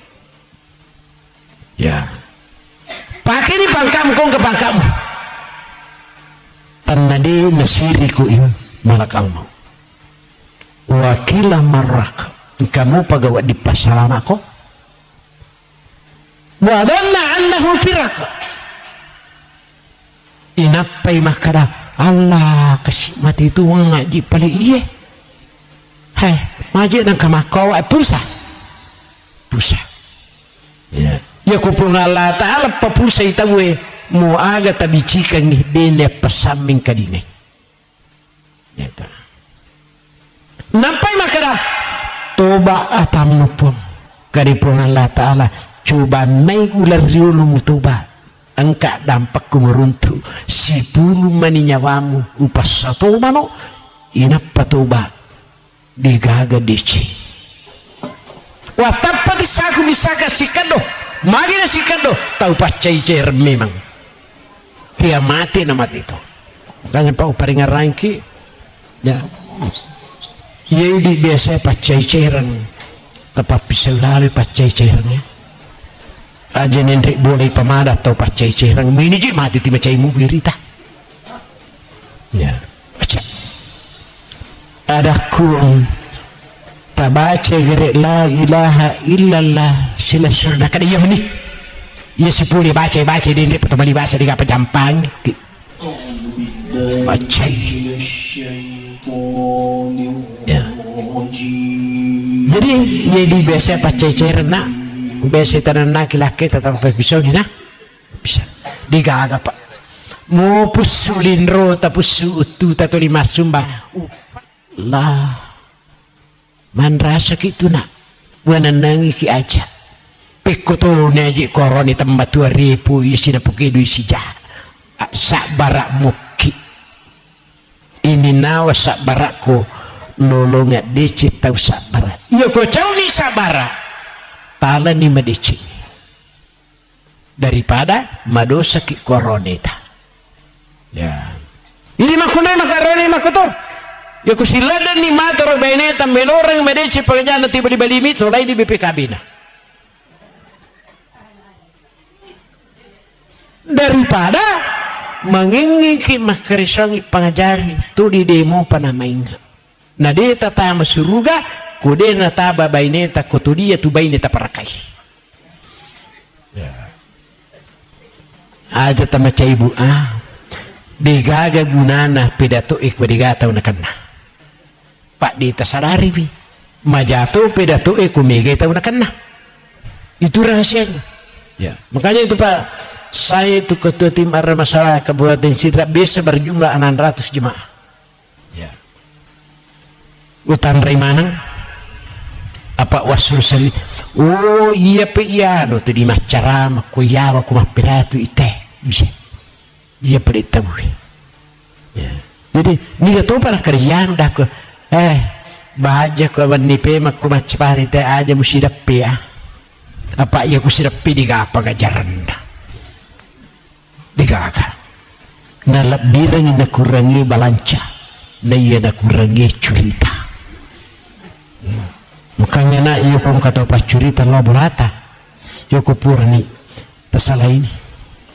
Ya. Pakai ni pangkam kong ke pangkam. Tanadi nasiri ko im malakal mo. Wakila marak. Kamu pagawa di pasaran ako. Wadanna annahu firaka. Inapay makada Allah kasih mati itu ngaji paling iye. Hai, majid nang kamakaw ay pusa. Ya kupung Allah Ta'ala papusa itawe mo aga tabichikan ni bene pasaming kadine. Yata. Nampay makada toba atam nupong karipong Allah Ta'ala coba naik ular riulu mutuba angka dampak kumuruntu si bulu maninyawamu upas satu mano inapa toba digaga dici watapa disaku bisaka sikado magina sikado tahu pacai cer memang dia mati na mati itu makanya pau paringa rangki ya di biasa pacai cerang tepat bisa lalu pacai cerangnya aja nendrik boleh pamada atau pacai cerang ini je mati ti macai mu birita ya baca ada kun tabaca gere la ilaha illallah sila surna kada iya meni iya sepuluh baca di nendrik pertama bahasa di kapa jampang baca ya jadi biasa pacai cerang nak biasa tanan laki-laki tatang pisau ni na bisa digaga pak mo pusulin ro tapus utu tato lima sumbang lah man rasa gitu nak wananangi ki aja peko to neji koroni tempat 2000 isina pukidu isija sak barak muki ini nawa sak barakku nolongat dicit tau sak barak iya ko cau ni sak barak pala ni medici daripada madosa ki koroneta ya ini makunai makaroni makoto ya kusilada ni matoro beneta meloreng medici pekerjaan tiba di balimit solai di BPKB na daripada mengingiki makarisongi pangajari tu di demo panamainga na dia tatama suruga kude na taba baineta kotudia tu baineta parakai aja tamaca ibu digaga gunana pidato digataw na kana pak di tasadari vi majato pidato kumigay taw na kana itu rahasianya ya makanya itu pak saya itu ketua tim arah masalah Kabupaten Sidrap bisa berjumlah 600 jemaah ya utang Rimanang apa wasul sali oh iya pe iya no tu di macarama ko yawa ko mapiratu ite bisa dia peritahu ya jadi ni to para kerjaan dah ko bahaja ko wani pe makku macpari te aja musidap pe apa iya ko sidap pe digapa gajaran digaga na lebih na kurangi balanca na iya na kurangi curita makanya nak iyo pun kata pacurita lo bolata yo ko purani tasala ini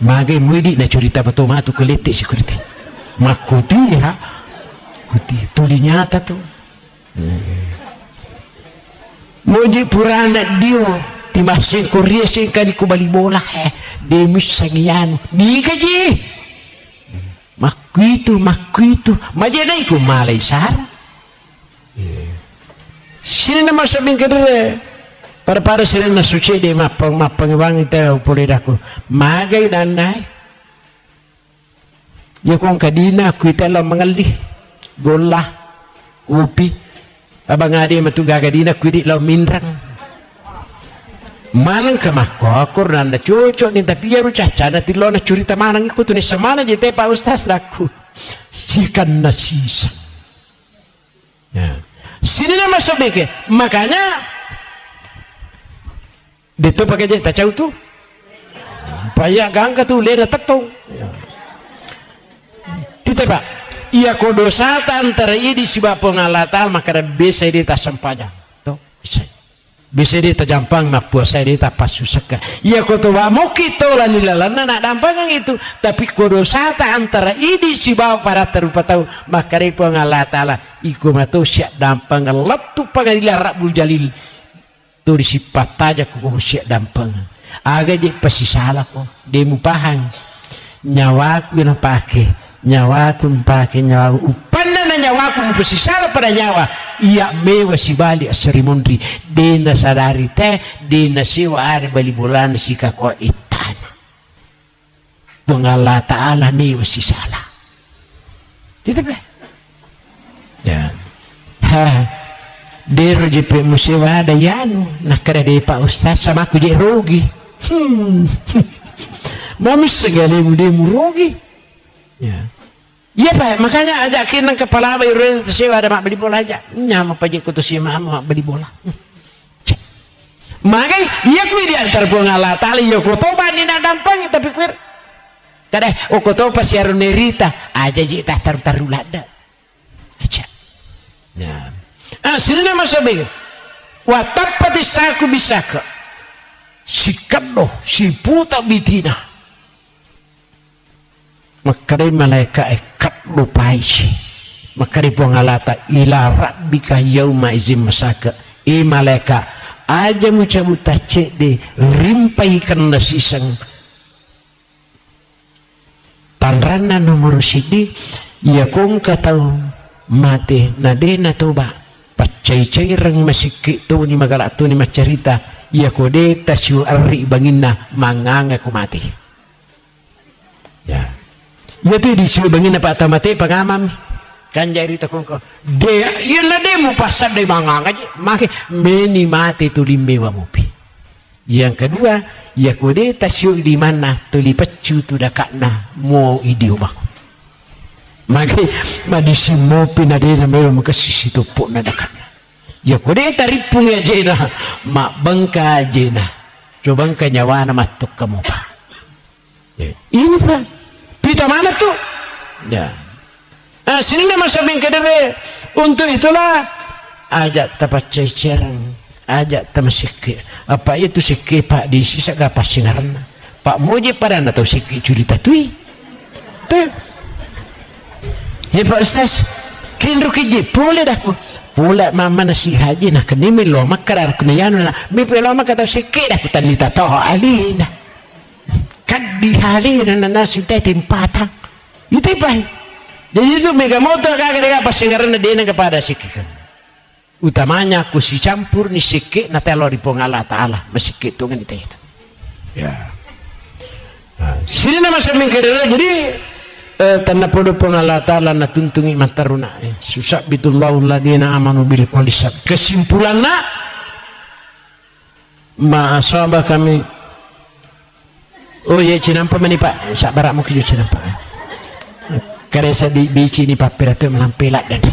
magai muidi na curita betul matu kelete security makuti ya kuti tu dinyata tu moji purana dio ti masin korea singkan ko bali bola de misangian ni kaji makuitu majenai ko malay sar sini nama sabing kedua para sini na suci di mapang wang itu boleh daku magai danai ya kong kadina aku itu lo mengalih golah kopi abang adi matu gagadina aku di lo minrang manang kamakokur nanda cocok nih tapi ya rucah cana tilo na curita manang ikut nih semana jete Pak Ustaz laku sikan nasisa ya sini nama sobeke makanya itu pakai jeta cau tuh paya gangga tuh lera tetong kita Pak iya kodosa antara ini si bapak ngalatan maka bisa dia tak sempajang tuh bisa dia tak jampang nak puasa dia tak pas susah iya koto wa mau kita lah nilalan nak dampangan itu tapi kodosa antara ini si bapak para terupa tahu maka dia pengalatan iku matu siap dampangan letu pengadilan Rabbul Jalil tuh disipat aja kuku siap dampangan agak je pasti salah kok dia mupahang nyawa yang pakai nyawa upana na nyawa ku pasti salah pada nyawa iya mewa si balik serimondri dena sadari teh dena siwa ari bali bulan si kako itana pengala ta'ala ni wasi salah gitu be ya ha dero jepe musiwa ada yanu nak kada de Pak Ustaz sama aku je rugi mami segala demu rugi ya iya Pak makanya ajakin nang kepala bayi tersewa ada mak beli bola aja nyama pajak kutu si mak beli bola makanya iya kui di antar pengala tali yo kotoba ni nak dampang tapi kir kada kotoba si arunerita aja je tah taru lada aja ya sini nama sabi watapati saku bisaka sikado si puta bitina makari malaika ekat lupai makari pengalata ila rabbika yauma izin masaka malaika aja mucamuta cek de rimpai kena sisang tanrana nomor sidi ya kong katau mati nadena toba pacai reng masiki tu ni magala tu ni macarita ya kode tasyu arri banginna manganga ku mati ya itu disuruh bangin apa tamate pangamam kan jari takon ko de yela de mu pasar de manganga make meni mate tu limbewa mopi yang kedua ya kode tasyu di mana tu lipecu tu dakakna mo idio bako make madisi mopi na de na mero makasisi tu po na dakakna ya kode taripung ya jena mak bangka jena coba ka nyawa na matuk kamu pa ini Pak pita mana tuh ya sini nama sabing kedere untuk itulah ajak tapat cecerang ajak tamasike apa itu sike Pak di sisa gak pasti ngaran Pak moje pada atau sike cerita tuh ya Pak Ustaz kindru kiji boleh dah pula mama nasi haji nak kini melo makar kena yanu nak mipelo makar tahu sike dah kutanita toh alina kan di hari dan nasi teh tempatang itu baik jadi itu megamoto kagak pasti karena dia kepada sikit utamanya aku si campur ni sikit na telo di pengala ta'ala mesikit tu kan itu ya sini nama saming kedera jadi tanah podo pengala ta'ala na tuntungi mataruna susah bitullahu ladina amanu bil qalisab kesimpulanna ma'asabah kami oh ya cinampa mani Pak sak barak mau kerja cinampa karena saya bici ni papir itu melampelak dan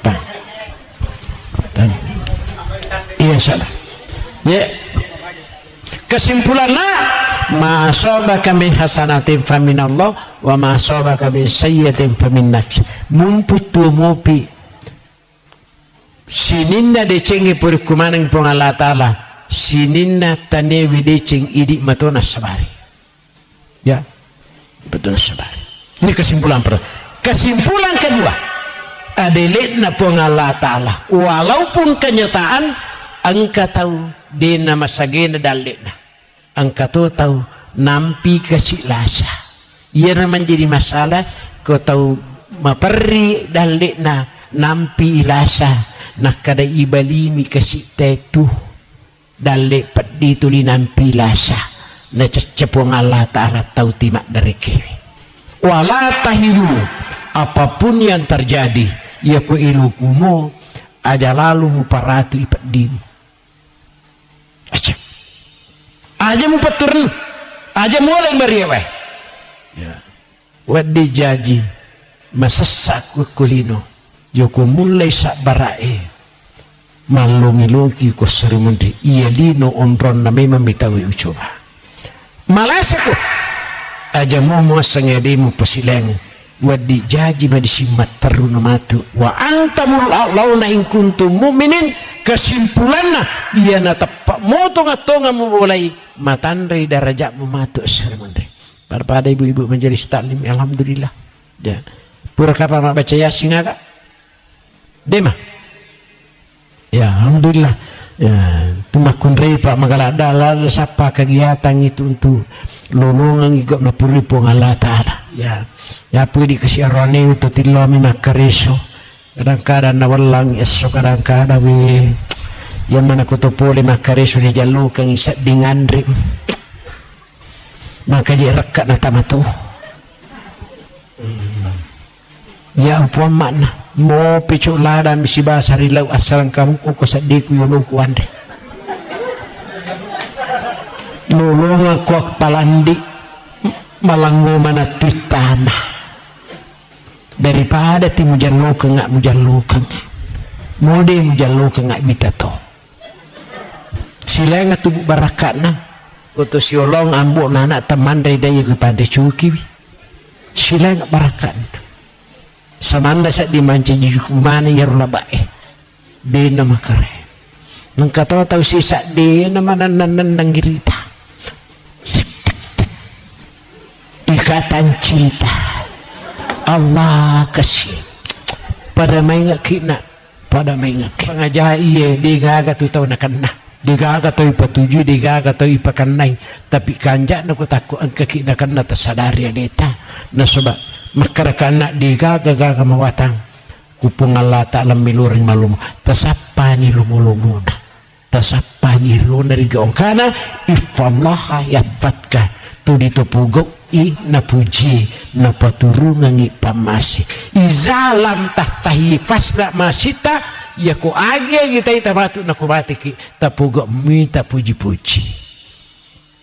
Pak iya salah ya kesimpulannya ma asabaka min hasanatin faminallah wa ma asabaka min sayyiatin famin nafs mumputu mopi sininna de cengi puri kumanang pong Allah Ta'ala sininna tanewi deceng idik matona sabari ya betul sabari ini kesimpulan pertama. Kesimpulan kedua adeletna pong Allah Ta'ala walaupun kenyataan angka tahu dena masagena daletna angka tahu nampi kasih lasa ia menjadi masalah kau tahu maperi daletna nampi lasa nak kada ibalimi kasih tetu dalle padi tuli nampi lasa na cepong Allah Ta'ala tahu timak dari kiri wala tahilu apapun yang terjadi ya ku ilukumu aja lalu muparatu ipadimu aja mu paturun aja mulai mariawe ya wadi jaji masasak kulino joko mulai sak barae malungi-lungi ko serimundi iya lino onron na memang mitawi ucoba malasa ko aja mo sangedimu pasilang wadi jaji madisimat taruna matu wa antamul launa in kuntum mu'minin kesimpulanna iya na tepak mo tonga mulai matandri darajat mematu serimundi pada ibu-ibu majelis taklim alhamdulillah ya pura kapan mak baca yasin agak dema ya alhamdulillah ya tumakun repa magaladala sapa kegiatan itu untuk lolongan igap na puripo ng Allah Ta'ala ya pwede kasi arone ito tilami makareso kadang-kadang nawalang eso kadang-kadang yan man ako to pole makareso ni jalo kang isa dingandri makajirak na tamato ya upuan makna mo picu lada misi bahasa rilau asalan kamu ko sadiku yulong kuande lulunga ko palandi malango manatitama daripada ti mujallo ka nga mode mujallo ka nga bitato sila nga tubu barakat na uto siolong ambo na anak teman dari daya kepada cuki sila nga barakat itu samanda sa dimanci jukumane yarula bae di nama kare nang katawa sisa di nama nang girita ikatan cinta Allah kasih pada may ngakina pada may ngaki pangajah iya digaga tu tau nakana digaga tu ipatuju digaga tu ipakanay tapi kanja na ko tako ang kakina kana tasadari adeta na soba makarakana digaga mawatang kupung Allah Ta'ala miluring malumo tasapani lumulumuna tasapani lunari gaong kana ifallaha yapatka tu ditupugok i napuji napaturungan i pamasi izalam tahtahi fasda masita ya ko agi kita itabatu nakubatiki tapugok mi tapuji-puji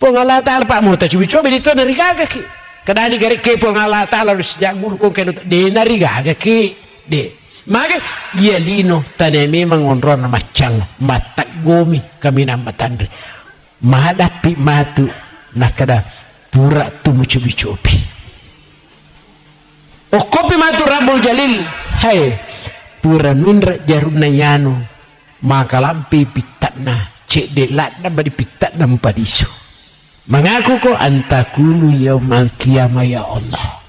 pung Allah Ta'ala pak mo ta cubi-cubi dito narigaga ki kadani gari ke pung Allah Ta'ala sejak guru kong keno de narigaga ki de maka iya lino tane memang onron na macal matagomi kami na matandri mahadapi matu nakada pura tumu cubi-cubi o kopi matu Rabbul Jalil hai pura nunra jaruna yano maka lampi pitatna cek delat na badi pitatna mpadisu mengaku ko antakulu yaumal qiyamah ya Allah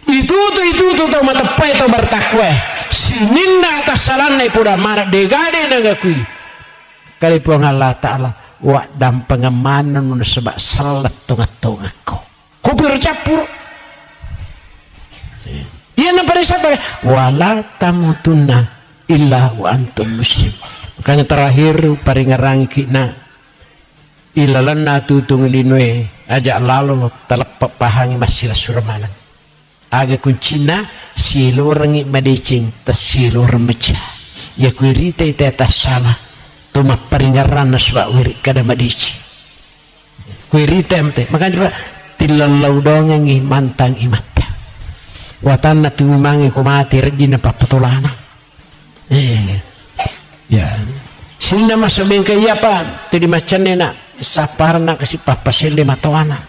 itu tau matapai tau bertakwa sininda atas salanai pura marak degade nagakui kali puang Allah Ta'ala wak dan pengemanan mun sebab salat tonga-tonga ko kupir capur iya na pada sabar wala tamutunna illa wa antum muslim makanya terakhir paringarang kina ilalanna tutung linwe ajak lalu telepak pahangi masih suramalan aga kuncina silorangi madecing tas silor meja ya kuirita ite atas salah tumak paringaran naswa wirik kada madeci kuirita mte makanya tilalau dongengi mantang imata watan na tumangi kumati rejina papatulana ya sila masabing kaya pa tadi macan na saparna kasi papasili matawana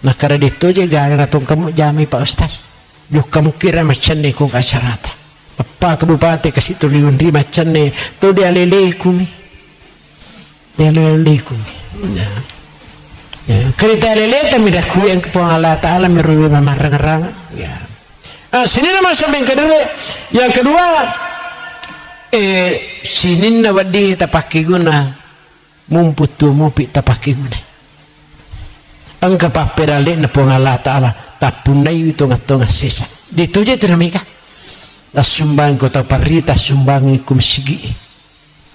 nakara dito jaga natong kamu jami pa ustaz yuk kamu kira macan ni kung kasarata apa kabupati kasi tuliun di macan ni to dia lele kumi ya kerita lele kami dah kuyang ke Allah Ta'ala merugi mamarang-rang ya sini nama sampai yang kedua sini na wadi tapaki guna mumputu mupi tapaki guna ang kapapirali na po Allah Ta'ala tapunay ito nga sisa dito dyan tinamika nasumbang ko taparita sumbangin kumisigi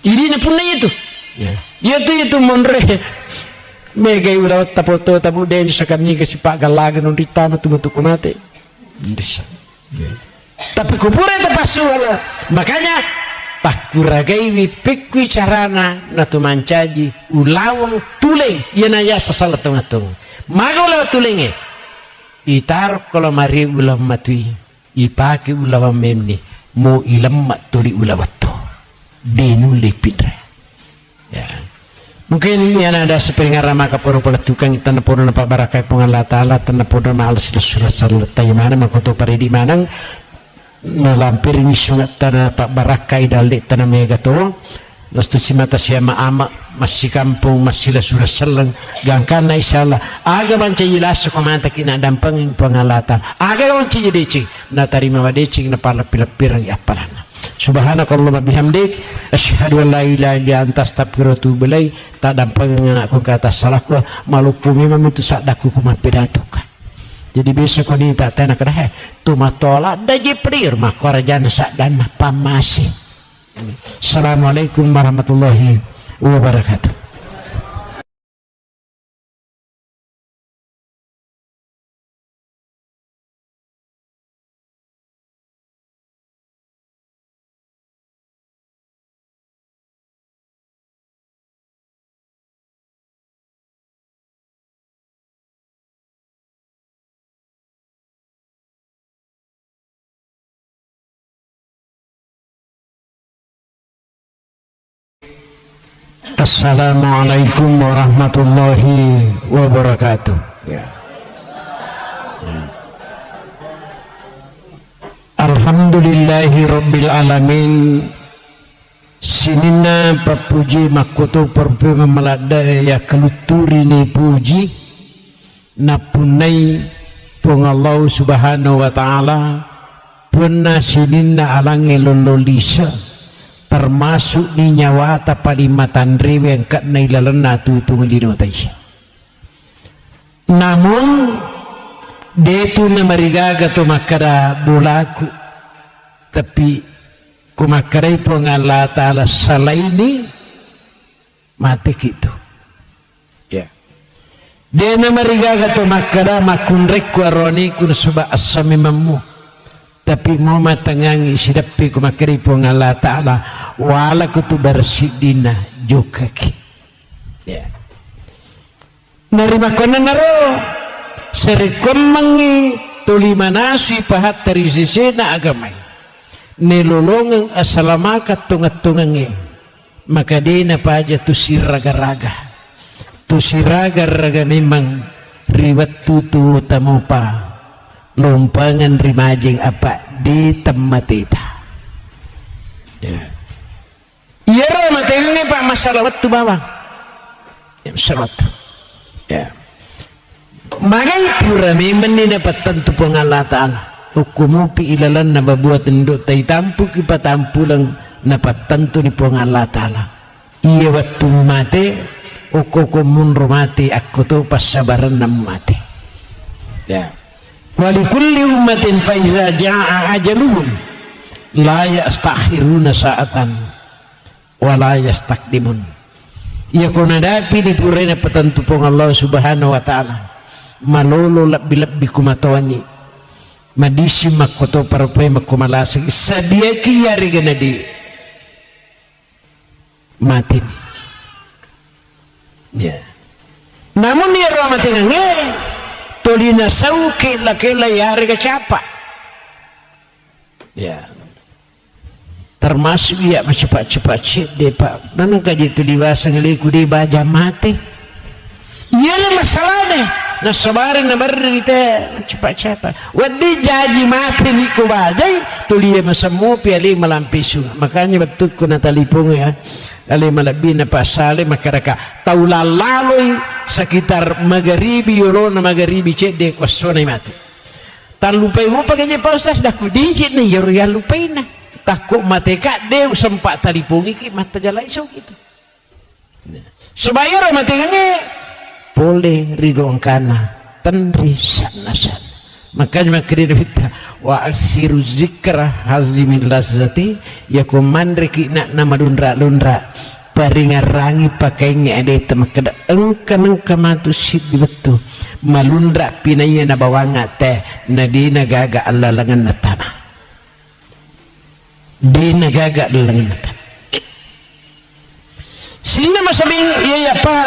hindi na punay ito itu monre mega udah tapoto tabu den sa kami kasi pagalagan ng ritama tumutuko natin tapi kupura tapaswala makanya takuragai wipik wicarana natu mancaji ulawang tuleng yana ya sasal tungatung magulaw tulenge itar kalau mari ulam matui ipaki ulawang memni mo ilam matuli ulawatto denu lepidre ya mungkin yana ada sepengar rama kapuro pala tukang tanapuro na pabarakay po nga latala tanapuro na alas surat tayo mana makoto paridi manang malampir ni sungat tanah pak barakai dalik tanah mega to lastu si mata siya maama masih kampung masih la surah selang gangkan na isalah aga manca jelas ko manta kina dampang pengalatan aga manca jedeci na tarima wadeci na pala pilapir ang apalana subhanakallahumma bihamdik asyhadu an la ilaha illa anta astaghfiruka wa atubu ilaik tak dampang aku kata salahku malupu memang itu sadaku kumapidato ka jadi besok kau ni tak tahu nak dah tumatola daji perir mak korajana sak dan pamasi. Assalamualaikum warahmatullahi wabarakatuh. Assalamualaikum warahmatullahi wabarakatuh. Ya. Alhamdulillahi rabbil alamin. Sinina papuji makoto perpema malada ya keluturi ni puji napunai pung Allah subhanahu wa ta'ala puna sinina alangi lololisa termasuk di nyawa tapalimatan rewe yang kat nailalana tutung linotai. Namun detu na marigaga to makara bulaku tapi kumakaray po nga Allah Ta'ala salaini mati gitu ya de na marigaga to makara makunrek ko aroni kun suba asami mamu tapi mau matangangi sidapi kumakari po ng Allah Ta'ala wala ko to barsidina jokaki ya narima ko na naro sarikommangi tulimanasi pahat tarisisena agamay nilulungang asalamakat tungat-tungangi maka di na pa aja tu siraga memang riwat tutu tamo pa lumpangan rimajing apa di temmatita ya iya roh matengnya pak masalah waktu bawang ya masalah waktu ya magai pura memang ini dapat tentu pun Allah Ta'ala hukumu pi ilalan na babuat induk tay tampu kipa tampu lang dapat tentu ni pun Allah Ta'ala iya waktu mati hukumun rumati aku tu pas sabaran nam mati ya walikulli ummatin faiza ja'a ajaluhum la yastakhiruna sa'atan wa la yastakdimun ya kunadapi di purena petentu pong Allah subhanahu wa ta'ala malolo labbi kumatawani madisi makoto parapay makumalasig sabiya kiyari ganadi mati ya namun dia ruang mati nge tolina sauke lakela yari ka capa ya termasuk ya cepat-cepat cik deh pak nanti kaji tu diwasa ngeliku di baja mati iya lah masalahnya na sabarin na barita cepat-cepat wadi jaji mati ni ko bajay tuliya masamu piali malampisu makanya betul ko natalipong ya ali malabi na pasale makaraka taulalaloy sekitar magharibi yolo na magharibi cek de kwasona mati tan lupay mo paganya pa usas dah ku dijit na yoro ya lupay na takut mateka de sempat talipungi ki mata jalai so gitu sebayar matekanya boleh ridong kana tenri sanasan makanya makri kita wa asiru zikra hazimil lazati ya komandre ki nak nama lundra paringarangi pakainya ada temakada engkan kamatu siddi betul malundra pinaya na bawanga teh nadina gaga Allah langan natama dina gaga langan natama sini masabing iya apa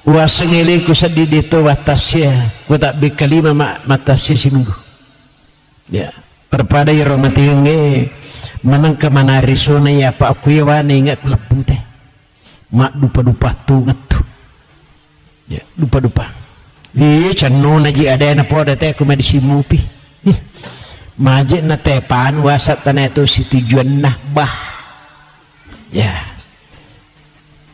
wasengele ko sa dito watasya ko tak bikalima matasya si minggu ya perpada iro matinge manang ka manarisona ya pa aku yawane ingat lebu teh mak dupa tungat tu ya dupa iya canno na ji ada na po teh ko medisimupi majik na tepan wasat tanah itu si tujuan nah bah ya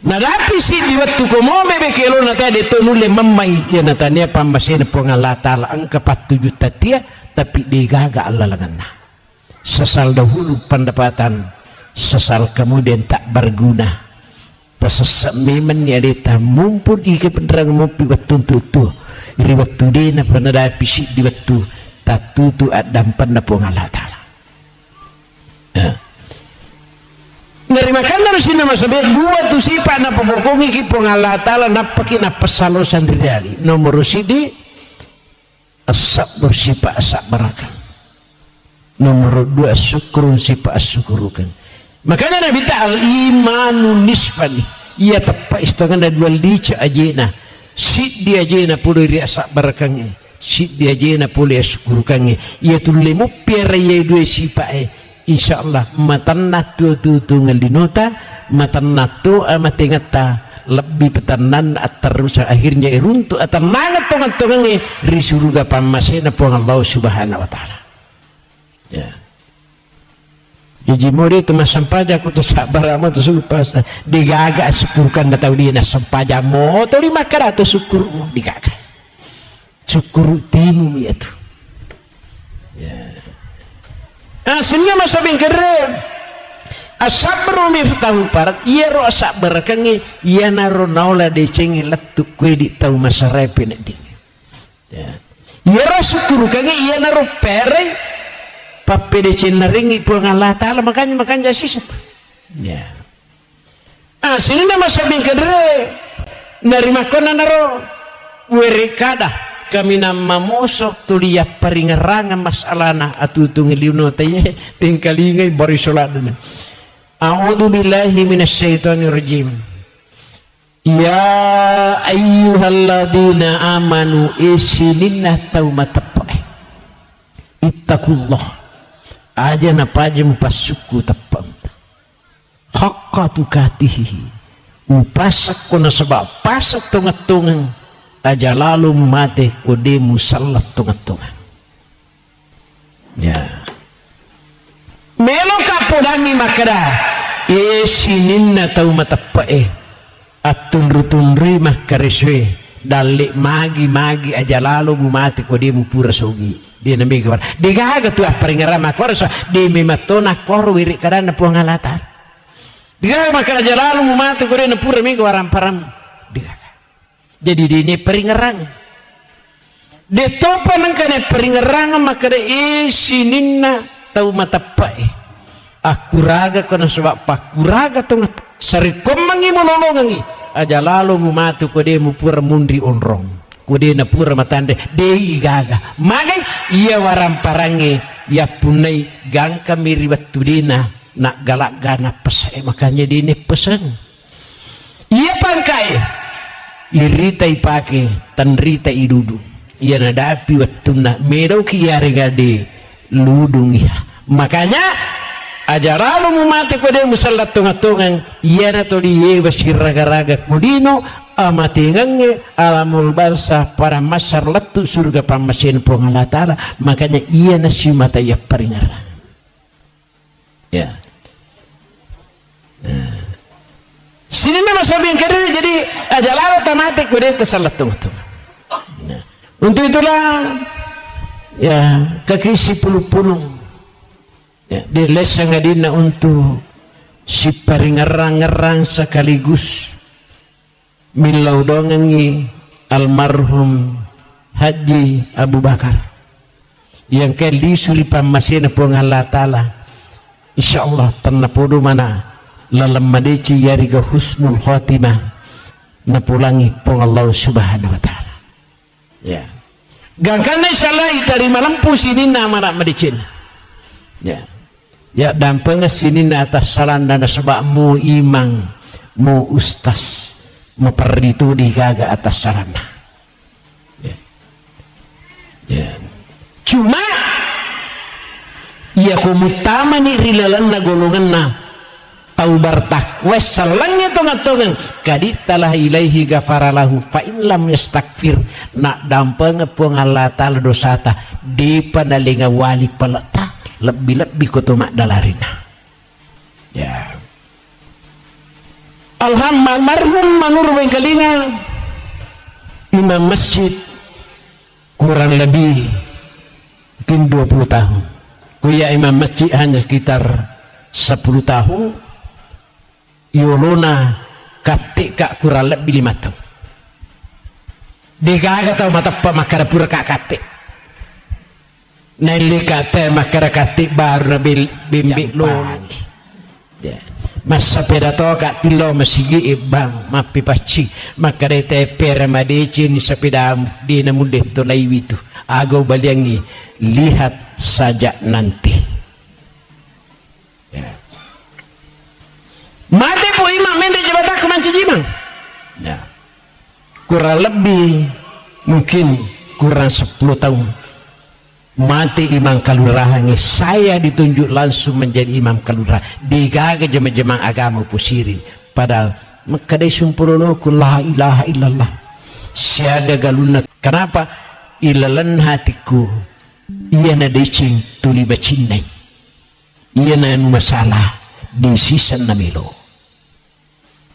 nadapi si di waktu ko mo bebe kelo na teh dito nule mamay ya natanya pambasin po nga latala ang kapat 7 juta tia tapi digaga Allah lengan nah sesal dahulu pendapatan sesal kemudian tak berguna tersesat memang ya dita mumpun ike penerang mopi waktu tutu iri waktu dina penadapi si di waktu tak tutu adam pendapo nga latala narimakan na rin na masabi dua tu sipa na pabukongi ki pengalatala napaki na pasalo sandiriali nomor sidi asap bersipa asap barakan nomor 2 syukurun sipa asyukurukan makanya nabi ta'al imanu nisfani ia tepat istangan dan dua lica ajena sit dia ajena puluh iri asap barakannya sit dia ajena puluh asyukurukannya ia tu lemu piara ia dua sipa insyaallah matan natu tu ngalinota matan natu amatingata lebih petanan terus akhirnya iruntu atau nangat tongan-tongan risuruga pamasena po Allah subhanahu wa ta'ala ya jadi mori itu masampaja aku tu sabar ama tu supas digaga syukurkan na tahu dia na sampaja mo to 500 syukur mo digaga syukur timu ya tu ya senyum masabing keren asabru miftahu parat iya ro asabar kangi iya naro naula de cengi letuk kue di tau masarepe na ding ya iya ro syukur kangi iya naro pere pape de ceneringi po Allah taala makanya sisa tu ya sini na masabing keren narima kona naro werikada kami nama mosok tulia paringerangan masalahna atutung liuno taye tingkalingai bari salatna a'udzu billahi minasyaitonir rajim ya ayyuhalladzina amanu isininna taumatappai ittaqullah aja napajam pasuku tapam haqqa tukatihi upasak kono sebab pasak tungat-tungang aja lalu mati kode musallat tungat-tungan ya melo kapodami makada sininna tau matappae atundru-tundri makariswe dalik magi aja lalu mati kode mu pura sogi dia nabi kabar digaga tu aparingarama korso di mematona kor wirik karana puangalatan digaga makada aja lalu mati kode na pura minggu waram-param digaga jadi ini peringerang de topa nang kane peringerang maka de sininna tau matapai akuraga kono sebab pakuraga tong sari komangi monolongi aja lalu mumatu ko de mu pura mundri onrong ko de na pura matande de gaga magai ia waram parange ya punai gangka miri watudina nak galak gana pesai makanya dini pesan ia pangkai irita ipake tanrita idudu ia nadapi wattuna merau ki yarigade ludung ya makanya ajaralu mumate ko de musallat tungatungan ia na to diye wasirraga-raga kudino amatingange alamul barsa para masar latu surga pamasin pengalatara makanya ia na simata ya paringara ya sini nama sabian kedua jadi ajalah otomatis kemudian tersalat tunggu-tunggu nah, untuk itulah ya kaki si pulung-pulung ya, di lesa ngadina untuk si paringerang-ngerang sekaligus milau dongengi almarhum Haji Abu Bakar yang kali suri pamasina pun Allah Ta'ala insyaallah ternapodo mana lalam madeci yariga husnul khatimah napulangi pong Allah subhanahu wa ta'ala ya gangkana salai dari malam pusini nama nak madicin ya ya dampeng sini na atas salan dan sebabmu imang mau ustas itu di gaga atas sarana cuma ya kumutama ni rilalan na golongan na taubar takwa salangnya tongan-tongan kaditalah ilaihi gafaralahu fa in lam yastakfir nak dampang pung Allah ta'ala dosata di panalinga wali palata lebih-lebih kutumak dalarina ya almarhum manur bengkalinga imam masjid kurang lebih mungkin 20 tahun kuya imam masjid hanya sekitar 10 tahun yolona katik kak kurang lebih 5 tahun dikaga tau mata makara pura kak katik nali kata makara katik baru nabil bimbik lo ya masa pedato kak tilo masigi ibang mapi paci makara tepe ramadeci ni sepeda di namun deto laiwi tu agau baliangi lihat saja nanti ya. Mati po imam mende jabatan kemanci jimang ya. Kurang lebih mungkin kurang 10 tahun mati imam kalurahangi saya ditunjuk langsung menjadi imam kalurah digaga jema-jemang agama pusiri padahal makadai sumpurono la ilaha illallah siaga galuna kenapa ilalan hatiku iya na decing tuli bacinay iya na masalah di sisa namilo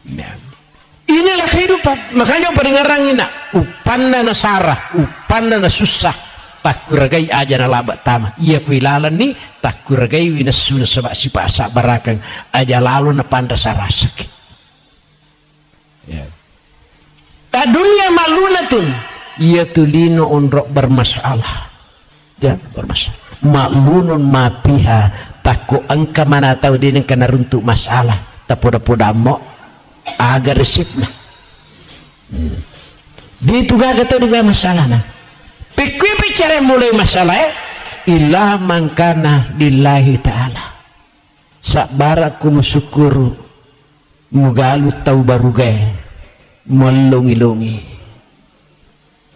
ya. Inilah kehidupan makanya peringarang ina upanda na sarah upanda na susah tak kuragai aja na labat tama iya kuilalan ni tak kuragai winasuna sabak si pasak barakang aja lalu na panda sarasak ya. Dunia malunatun iya tulino onrok bermasalah ya bermasalah maklunun mapiha takut angka mana tahu dia kena runtuk masalah tak poda-poda mo agar resipna dia tu gak tahu juga masalah nah pikir bicara mulai masalah ilah mangkana lillahi ta'ala sabaraku musyukuru mugalu tau barugai melungi-lungi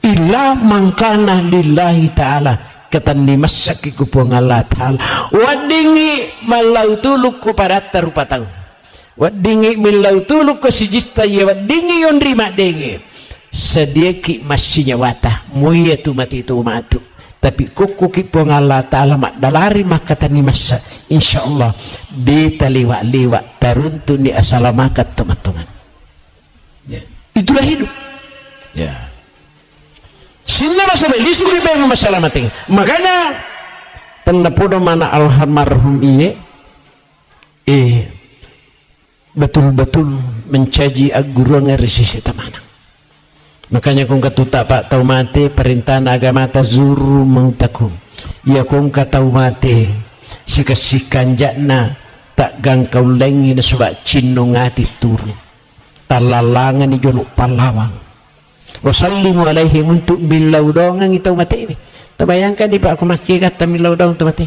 ilah mangkana lillahi ta'ala katan di masak ikupong Allah ta'ala wadingi malau tuluk ko pada tarupa tahu wadingi milau tuluk ko si jista ya wadingi yon rima dengi sediaki masih nyawata muya tu mati tu matu tapi kuku kipong Allah ta'ala mak dalari maka tani masa insyaallah beta liwat taruntun di asalamakat teman-teman ya. Itulah hidup ya sinna masa beli suri bengu masalah mati makanya tanda podo mana almarhum iye betul-betul mencaji agurang resisi temanang makanya kung katuta pak tau mati perintahan agama tazuru mautakum ya kung katau mati sikasikan jakna tak gangkau lengi na subak cinno ngati turu talalangan ni joluk palawang wasallimu alaihim untuk bilau dongang itu mati ini terbayangkan di pak aku maki kata bilau dong itu mati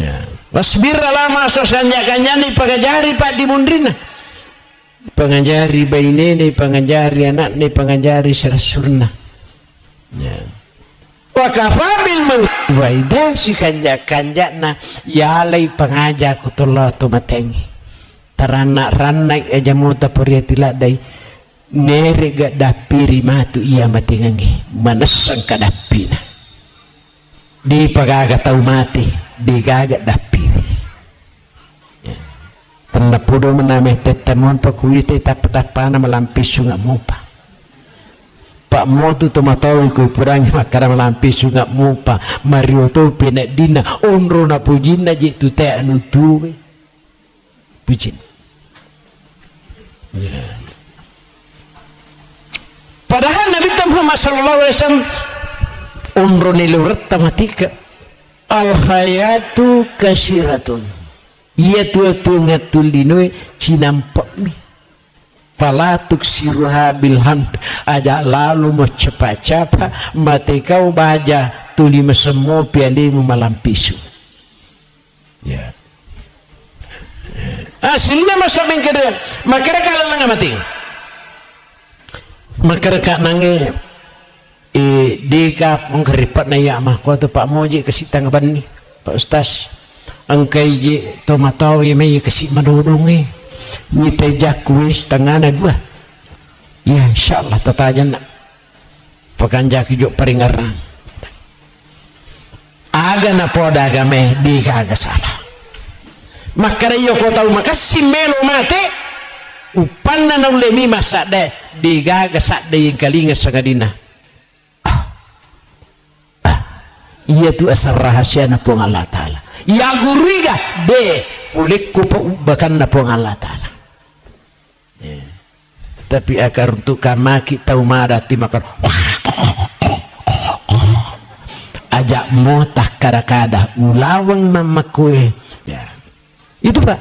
ya wasbir lama sosanya kanyani pagajari pak di mundrina pengajari bayi nene pengajari anak ne pengajari serasurna ya wakafabil mengwaida si kanjak na yalai pengajak kutullah tu matengi taranak-ranak aja muta poriatilah dai nere gak dapiri matu iya matengangi manasang kadapina di pagaga tau mati di gaga dapiri tanda pudo menameh tetemon pakuite tapatapana malampis sunga mupa pak motu tomatawi ko purangi makara malampis sunga mupa mario to penak dina onro na pujina je tu te anu tuwe pujin padahal Nabi Muhammad sallallahu alaihi wasallam onro nilurat tamatika al hayatu kasiratun iya tua-tua ngatulinoy cinampak mi palatuk siruha bilhamd ada lalu mau cepat-cepat mati kau baja tuli mesemo pialimu malam pisu ya hasilnya masuk mengkira makara kala nang mati makara ka nange dika mengkeripat na ya mah ko to Pak Moji kasi tangban ni Pak Ustaz ang kay ji tomataw may kasi manudong ni tejak kuis tangana dua ya insyaallah tatajan na pakanjak ijo paringaran aga na poda game di kaga salah makara yo ko tahu makasi melo mate upanna na ulemi masade di gaga sade yang kalinga sagadina iya tu asal rahasia na pong Allah Ta'ala ya guriga be ulik ko pa ubakan na pong Allah Ta'ala tapi akar untuk kamaki tau marati makan ajak motah karakada ulawang mamakue ya itu Pak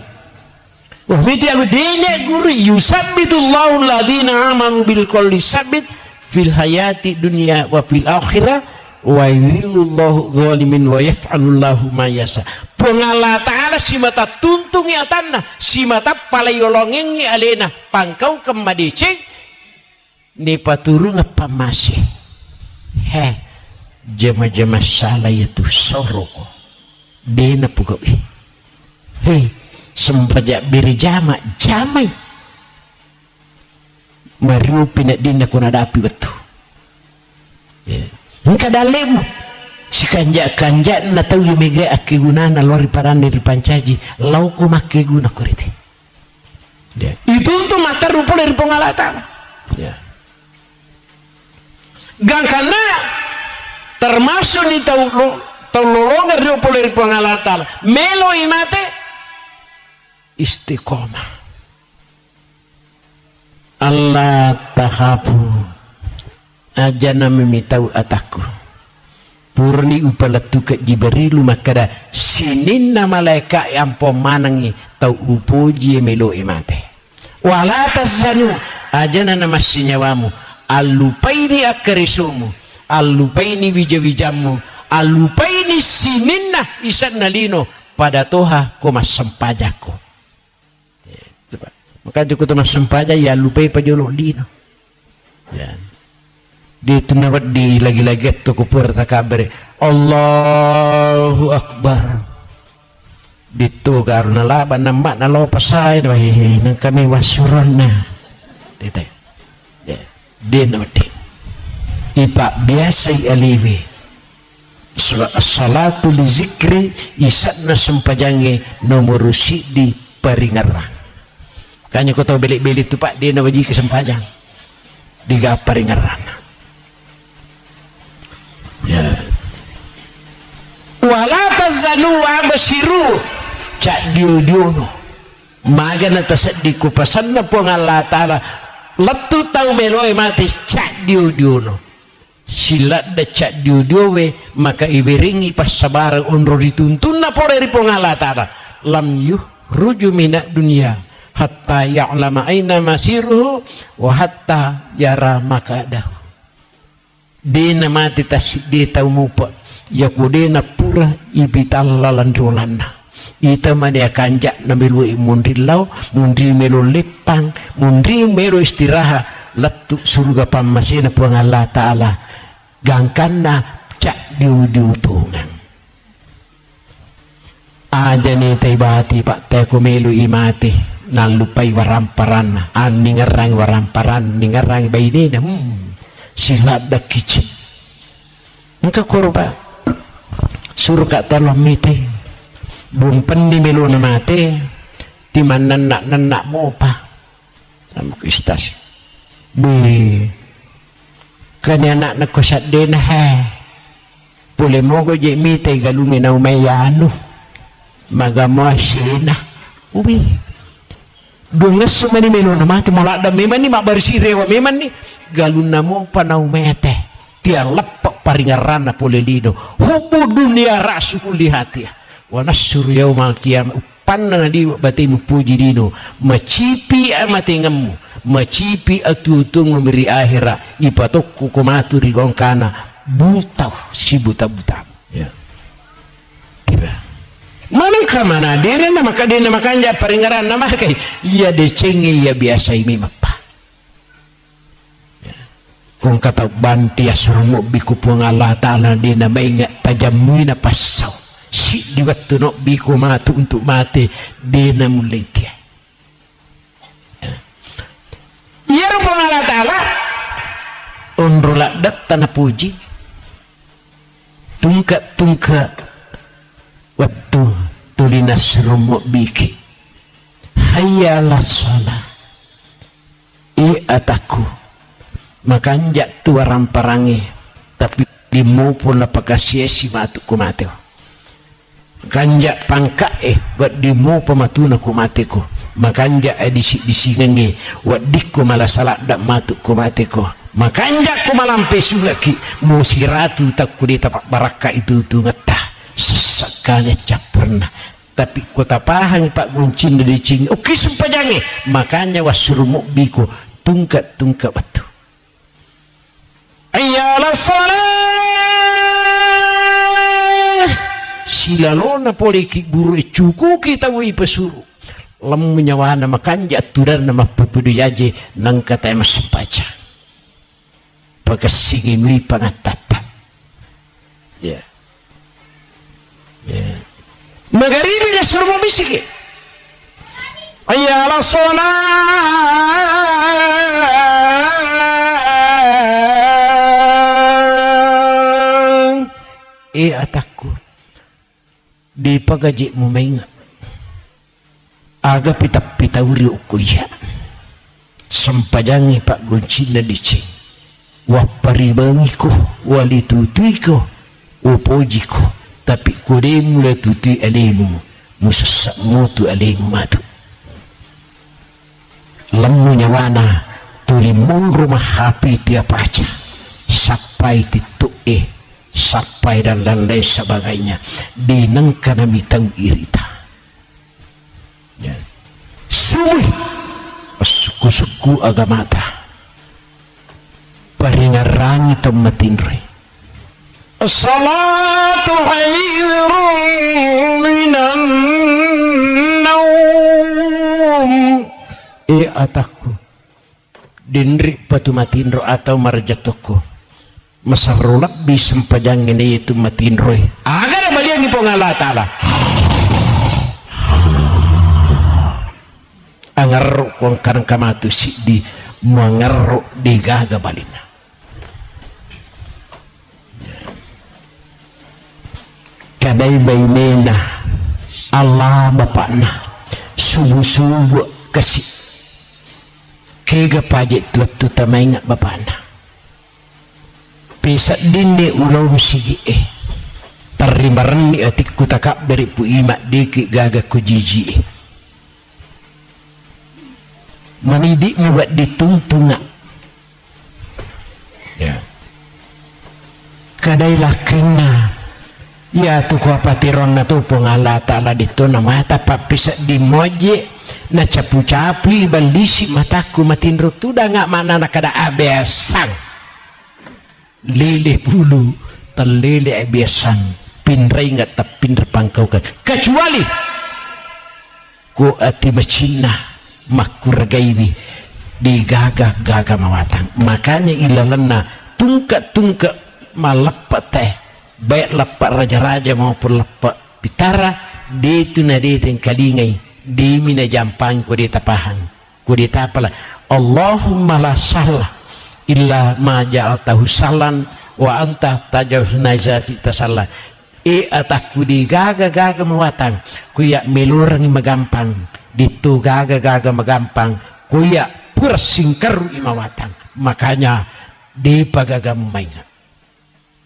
wah miti aku dene guru yusabbitullahu alladhina amanu bil qawli sabit fil hayati dunya wa fil akhirah wa yudhillullahu zalimin wa yaf'alullahu ma yasha pengala ta'ala si mata tuntungi atanna si mata palayolongengi alena pangkau kemadicing ni paturung apa masih jama-jama salah itu soroko dena pugawi sempajak biri jama jamai mariu pinak dina kuna dapi betul engka dalem si kanjak na tahu yumigre aki gunana lori parane di pancaji lauku make guna koriti itu untuk mata rupa dari pengalatan gangkana termasuk ni tahu lolongan rupa dari pengalatan melo imate istiqomah Allah takhafu ajana memitau ataku purni upalatu ke Jibrilu makada sinin na malaika yang pemanangi tau upuji melo imate wala tasanu ajana nama sinyawamu alupaini akarisumu alupaini wijawijamu alupaini sininna isan nalino pada toha komas sempajako maka cukup teman sempaja ya lupai pajolok dino ya di tunawat di lagi-lagi tu kupur takabar Allahu Akbar ditu karena laban nampak na lo pasai nang kami wasurana tete ya dino de ipa biasa aliwi salatu li zikri isatna sempajange nomor di paringarang kanya ko tau belik-belik tu Pak dia na waji kesempajang diga paringaran ya wala tazanu wa basiru cak diudiono maga na tasad di kupasan na po ng Allah Ta'ala latu tau meloy mati cak diudiono silat da cak diudiowe maka iwiringi pas sabarang unro dituntun na po dari po ng Allah Ta'ala lam yuh ruju minak dunia hatta ya'lama aina masiruhu wa hatta yara makadahu dina mati tasik di tau mupa yaku dina pura ibitallalan rolana ita mania kanjak na melu mundrilau mundri melu lepang mundri melu istirahat letuk surga pamasina puang Allah Ta'ala gangkanna cak diutungan aja nih taibati Pak teko melu imati nalupai waramparan ningarang waramparan ningarang bayi na silat dak kici engka korba surga talom mite bumpen di melu na mate di mana nak mo pa sama kistas bi kanya anak na kusat din pule mo go je mite galumi na umayano magamo asina ubi dungas sumani melo na mati mola da memang ni mak bersih rewa memang ni galun namo panau mete tia lepak paringarana polelido hubu dunia rasu kulihati wa nasur yaumal qiyamah upanna di bati mupuji dino macipi amati ngemu macipi atutung memberi akhirat ipatokku kumatu rigongkana buta si buta ya tiba mana diri nama kadina makanya paringaran nama kay iya decengi ya biasa ini mapa kung kata banti asumo biku po nga Allah Ta'ala di na maingat tajamuin na pasaw si diwat tuno biku matu untuk mati di na mulai tiya iya po nga Allah Ta'ala unrula dat na puji tungka waktu tulinas rumo biki hayalah sholat ataku makanya tu orang parangi tapi dimu pun napakasia si matu kumateo kanja pangka buat dimu pematuna kumateko makanya disi nge buat diku malah salah dak matu kumateko makanya ku malampe suga ki musiratu tak kudi tapak baraka itu tu ngetah sesakanya capurna tapi kota pahang pak guncin dari cing oke sempajange makanya wasurumu biku tungkat waktu ayalah salah silalona poliki buru cuku kita wui pesuru lem menyawana makanya aturan nama pepedu yaje nang kata emas sempaca pagasigi mui pangatata ya magaribi na suruh mo bisiki ayalah salat ataku di pagaji mo maingat aga pitawuri ukuya sampajangi pak guncin na dicing waparibangi ko walitutuy ko upoji ko tapi kode mulai tutu alimu mususak mutu alimu matu lemu nyawana tulimun rumah hapi tiap aja sampai titu sampai dan lain sebagainya dinengkana mitau irita ya. Suwi suku-suku agamata paringarang itu matinre As-salatu khairun minan naum ataku dinri patu matinro atau marjatoko masarulak bisa pajangin itu matinro agar balian di Allah Ta'ala angarro kong karang kamatu si di mangarro di gaga balina kadai bainena Allah bapakna subuh-subuh kasih kega pajak tuat-tuat maingat bapakna pisat dini ulau sigi tarimaran ni atik kutakap dari pu imak dikit gaga ku jiji manidik buat ditungtunga ya kadailah kena ya tu ko patiron na tu Allah Ta'ala dito na mata papisa di moje na capu-capu balisi mataku matinro tu dah ngak mana nak kada abiasang lele bulu terlele abiasang pinrai nggak tapin pangkau kan kecuali ko ati macina makurgaibi di gagah mawatang makanya ilalana tungka malapat teh baik lepak raja-raja maupun lepak pitara dia itu nade yang kalingai di mina jampang ko dia tapahang ko dia tapala Allahumma la sahla illa ma ja'altahu sahlan wa anta tajawuz naizati tasalla ataku di gaga mawatang kuya melurang magampang ditu gaga magampang kuya pursingkaru imawatang makanya di pagagamu maingat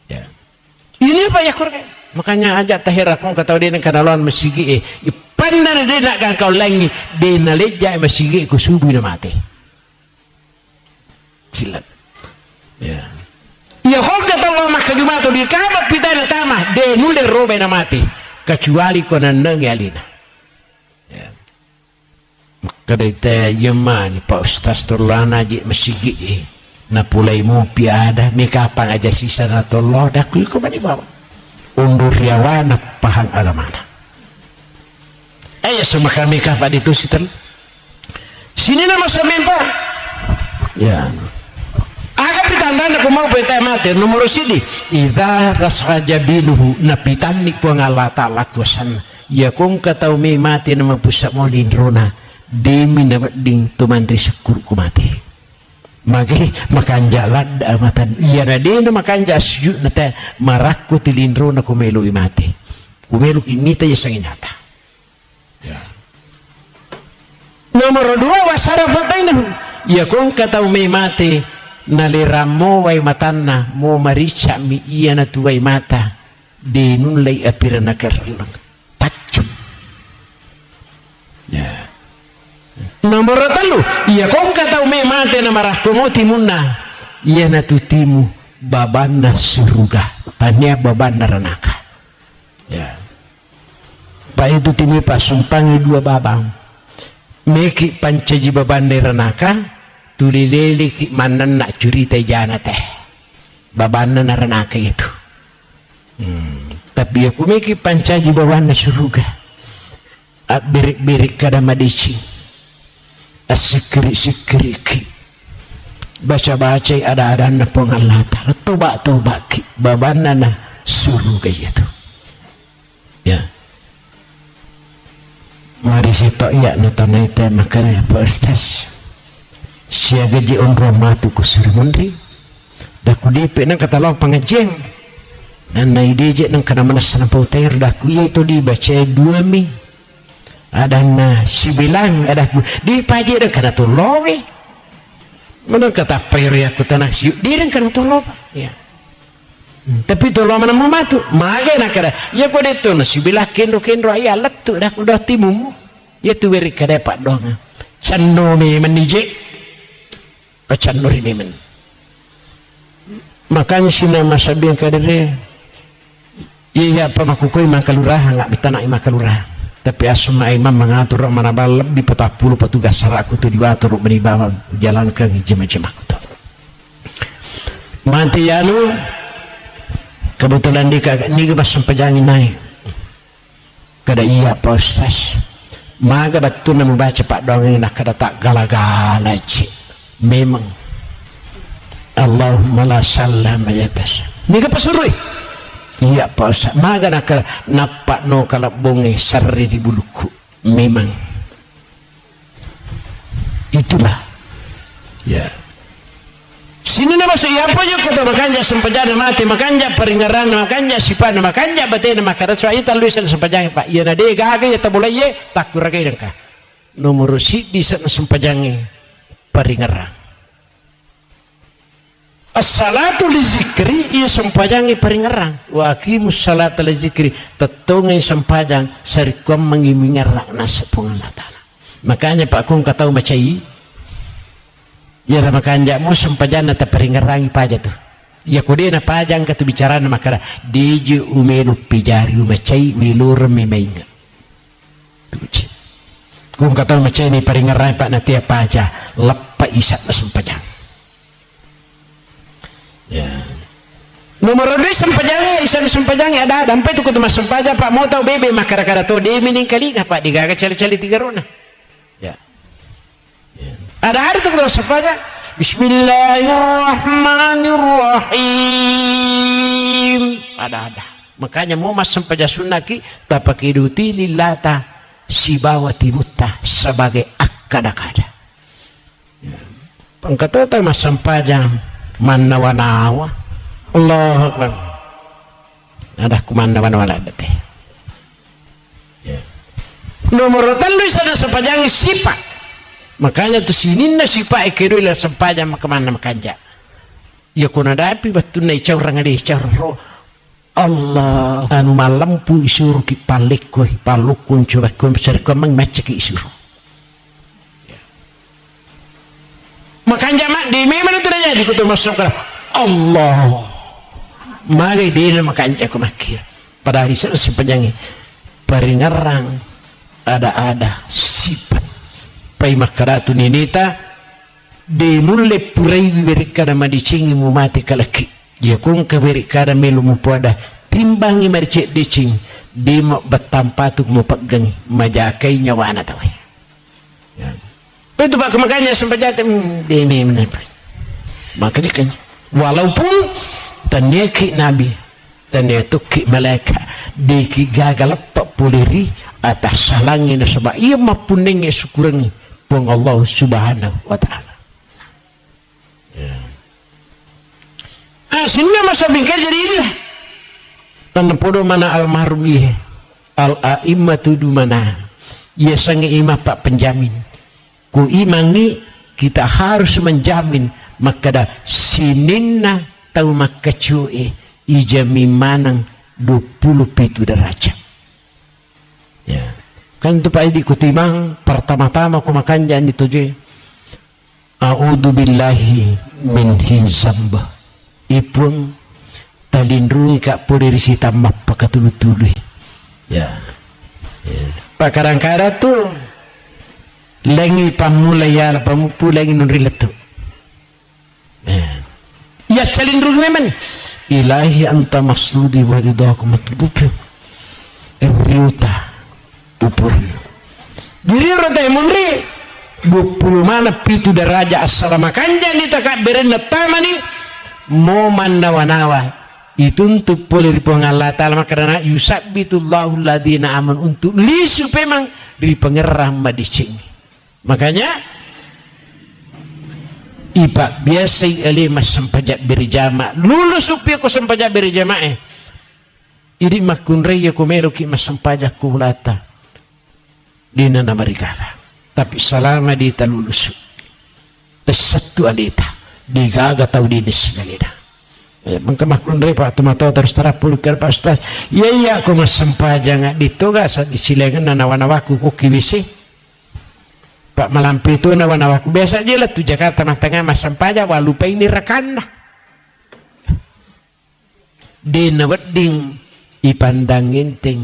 ya ini apa ya kurang makanya ajak tahir akong kataw din ang kanalon masigi pandana din na kang langi din na leja masigi ko subuh na mati silat ya ya kung kataw makadumato di kabat pita na tama de nule robe na mati kecuali ko nandang yalina ya makadai tayo yaman pa ustaz turlana di masigi na pulay mo piada may kapang aja sisa na tolo dakuy ko ba di bawa undur yawa na pahang alamana Ayah sama kami kapan itu sitan. Sini nama semempa. Ya. Agak pitanda ko mau peta mati nomor sidi. Idza rashaja biluhu napitan ni po Allah Ta'ala kuasan. Ya kung katau may mati na mapusa mo lindrona. Di minabading tumandri syukur ko mati. Magi makanjalad amatan. Iya na di na makanja sujud na ta marakko ti lindrona kumelo mati. Kumelo imita ya sang inyata. Ya. Nomor 2 wasara fatainahu. Ya kung katau may mati naliramo way matanna mo marica mi iya na tuway mata di nunlay apira na karalang tacum. Ya. Nomor 3 iya kung kataw may mate na marahkumo timunna iya na tutimu baban na suruga tanya baban na ranaka. Ya. Pa itu timi pasumpangi 2 babang meki pancaji baban na ranaka tulilili manan nak curita jana teh babana naranaka itu. Tapi aku miki pancaji babana suruga birik-birik kada madici asikri-sikriki baca-baca ada na pong Allah Ta'ala toba-toba ki babana na suruga itu. Ya. Mari sitok ya na tanay teh makanya Pak Ustaz. Siya gaji on romatu ko surimundi daku dipe nang katalaw pangajeng dan naidije nang kanamanas na pautair daku iya itu dibaca 2 mi ada na sibilang ada di paji dan kana tulowe manang kata payri aku tanah siu di dan kana tulow ya tapi tulow mana mamatu maga na kada ya ko dito na sibilah kendro ay alat tu daku dah timum ya tu weri kada pak dong canno mi manije pacan nuri nimen makanya sina masabi yang kadere iya apa makukoy makalurah nggak bisa nak makalurah tapi asma imam mengatur mana balap di 40 petugas saraku tu diwatur beribawa jalankan jemaah aku tu mati yanu kebetulan di pas sempajangin naik kada iya Pak Ustaz maga betul nak membaca pak dongeng nak kada tak gala-gala cik. Memang Allahumma la salam ayatas ni ka pasurui iya Pak Ustaz maga nak napak no kalabonge sarri di buluku memang itulah ya sini nama saya apa je kota makanja sempajana mati makanja peringaran makanja sipana makanja batena makara saya taluisan sempajang Pak iya na de gaga ya tabulay ye takuragai dengka nomor si di sana sempajange paringarang as-salatu li zikri iya sempajangi paringarang wa aqimus salata li zikri tetungai sempajang sarikom mengimingarang nasa pengamatan makanya Pak kung katau macai ya makanya mo sempajana ta paringarang paja tu ya kode na pajang katu bicara na makara deje umelu pijari macai milur mimainga tuci kung kataw macam ni paringaran Pak nanti apa aja lepas isat na sempajang ya nomor 2 sempajang isat na sempajang ada dampai tu kutu mas sempajang Pak mau tahu bebe makara-kara tu dia mining kali Pak digaga cali-cali 3 rona ya ada tu kutu mas sempajang Bismillahirrahmanirrahim ada makanya mau mas sempajang sunaki tapak iduti lillata si bawa tibuta sebagai akada-kada pangkatota mas sempajang manawa-nawa Allah Akbar ada kumanawa-nawa ada teh nomor 3 sana sempajang sifat makanya tu sinin na sifat ikirulah sempajang kemana makanja ya kuna dapi betul na icau orang ada icau roh Allah anu malampu isuru ki palekko palukun coba ko serko mang macam ki isuru makanya mak di memang itu aja di kutu masuk Allah mari dia makanya ko makir pada hari sepanjang peringarang ada sifat pai makaratu ninita de mulle purai berkada madicingi mu mati kalaki ya kung kaveri kada melu mupada timbangi marcek dicing di mo betampatuk mo pegang majakai nyawa anak tahu ya. Itu pak makanya sempat di ini makanya kan walaupun tanyaki nabi tanyaki malaikat deki gagal pak poliri atas salangnya sebab ia mapunengnya syukurannya pun Allah subhanahu wa ta'ala ya. Sehingga masa bingkai jadi inilah tanah podo mana almarhum iya al-a'immatu du mana ia sange imam pak penjamin ku imangi kita harus menjamin maka dah sininna tahu maka cuy ijami manang 27 derajat ya kan itu pak idi kutimang pertama-tama ku makan jangan dituju a'udzu billahi min hizambah ipun talindrungi kak puri risita mappa katulu-tulu ya pak kadang-kadang tuh lengi pamulai ya pamupu lengi nunriletu ya calindrungi memang ilahi anta maksudi wa ridaku matlubu riuta upuran diri roda munri 20 mana pitu daraja assalamu kanjani takak berenda tamani mo mandawa-nawa itu untuk boleh Allah Ta'ala karena yusabbitullahu alladhina aman untuk lisu memang di pengerah di sini makanya iba biasa mas sempajak berjamaah lulus supaya ko sempajak berjamaah ini makun raya ko meru ki mas sempajak kulata di nana marikala tapi selama di lulus satu alita digaga tahu di segalina maka makun raya pak tomato terus terapul kerpastas iya ko mas sempajak dito ga sa disilengan nanawa-nawaku ko kiwisi pak malampi itu nawa-nawaku biasa aja lah tuh Jakarta tengah mas sampaja walupa ini rekan di naweding ipandangin ting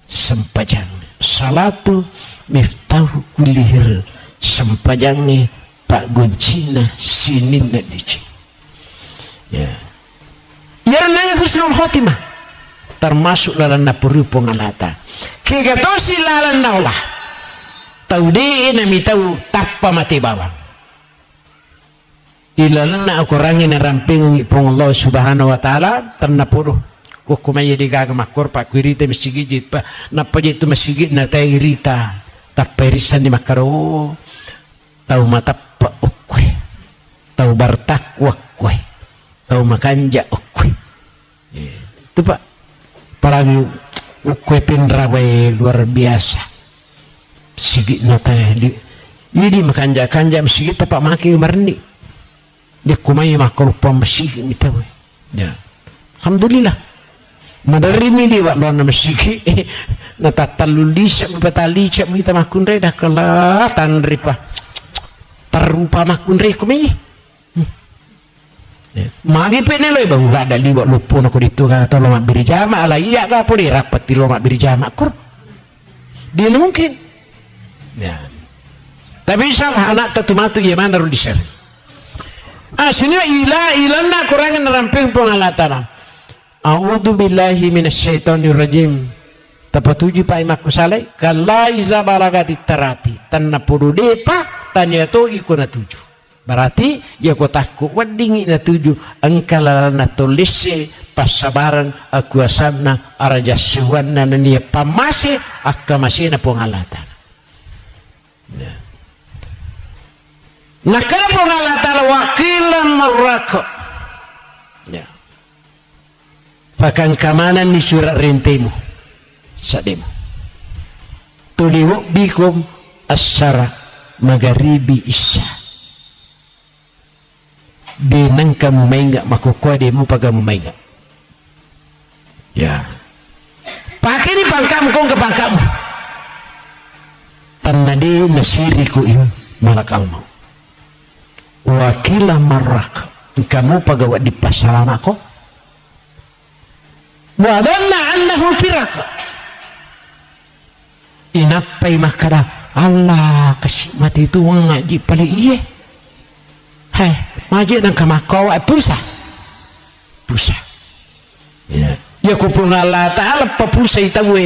sempajang salatu miftahu kulihir sempajangnya pak goncina sinin na dici ya nanya husnul khotimah termasuk lalan napuri pengalata kegatosi lalan naulah tahu deh nami tahu tappa mati bawang ilalana aku rangin ramping pong Allah subhanahu wa ta'ala ternapuru ko kumaya di gaga makor pak kwirita masigit pa napa itu masigit na tayo irita tappa irisan di makaro tahu matappa ukwe tahu bartakwa kwe tahu makanja ukwe itu pak parang ukwe pinraway luar biasa sigit na tayo ini makanja-kanja masigit pa maki marni di kumay makorupang masigit ito ya alhamdulillah madarimi di waklo na masigit natatalulisa mapatalisya kita makunre dah kelatan ripa tarupa makunre kumay magi penelo bang gak ada liwat lupo na ko dito ka to lomak birijama ala iya ka po di rapat di lomak birijama kur di mungkin ya tapi salah anak tatumatu ya mana ru disar sini ilanna kurangan ramping pengalatana a'udzu billahi minasyaitonir rajim tapatuji pa imak kusalai kala iza balagati tarati tanna pudu depa tanya to ikuna tuju berarti ya kotaku wadingi na tuju angkala na tolise pasabaran aku asana arajasuwana na niya pamase akamase na pengalatan ya. Nakala pengalatan wakilan marako ya pakan kamanan ni surat rentemu sademu tuliwuk bikum asyara magharibi isya binang kamu maingga makukwa demo pagamu maingga ya pakai ni pangkamu kong ke pangkamu tanadi nasiriku im malakalmu wakilah marak kamu pagawa di pasaran aku wadanna annahu firaka inapai makara Allah kasih mati itu ngaji paling iya hai majid nang kamakawa pusa ya ya ko po nga Allah Ta'ala papusay tawe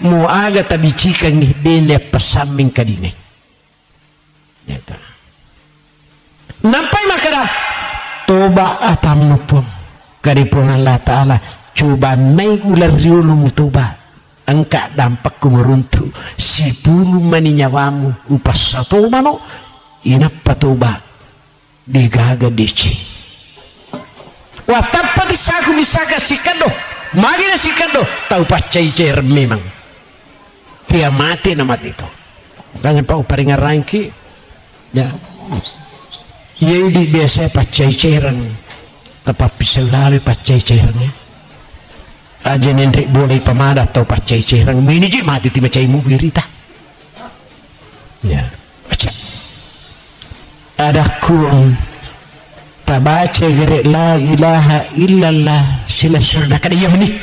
mo aga tabichikan ni bene pasaming kadine yata nampay makara toba atam no po kari po nga Allah Ta'ala coba may ular riulo mo toba angka dampak kumuruntu si pulu maninyawamu upas sa toba no inapatoba digaga dici watapa disaku misaka sikado magi na sikado tau pacay cer memang dia mati na mati itu kanya pa uparinga rangki ya iya di biasa pacay ceran tapapisa lalu pacay cerannya aja nendrik boleh pamada atau pacay cerang miniji mati ti macay mo birita ya baca ada kuang tabaca gere la ilaha illallah sila surda kada iya meni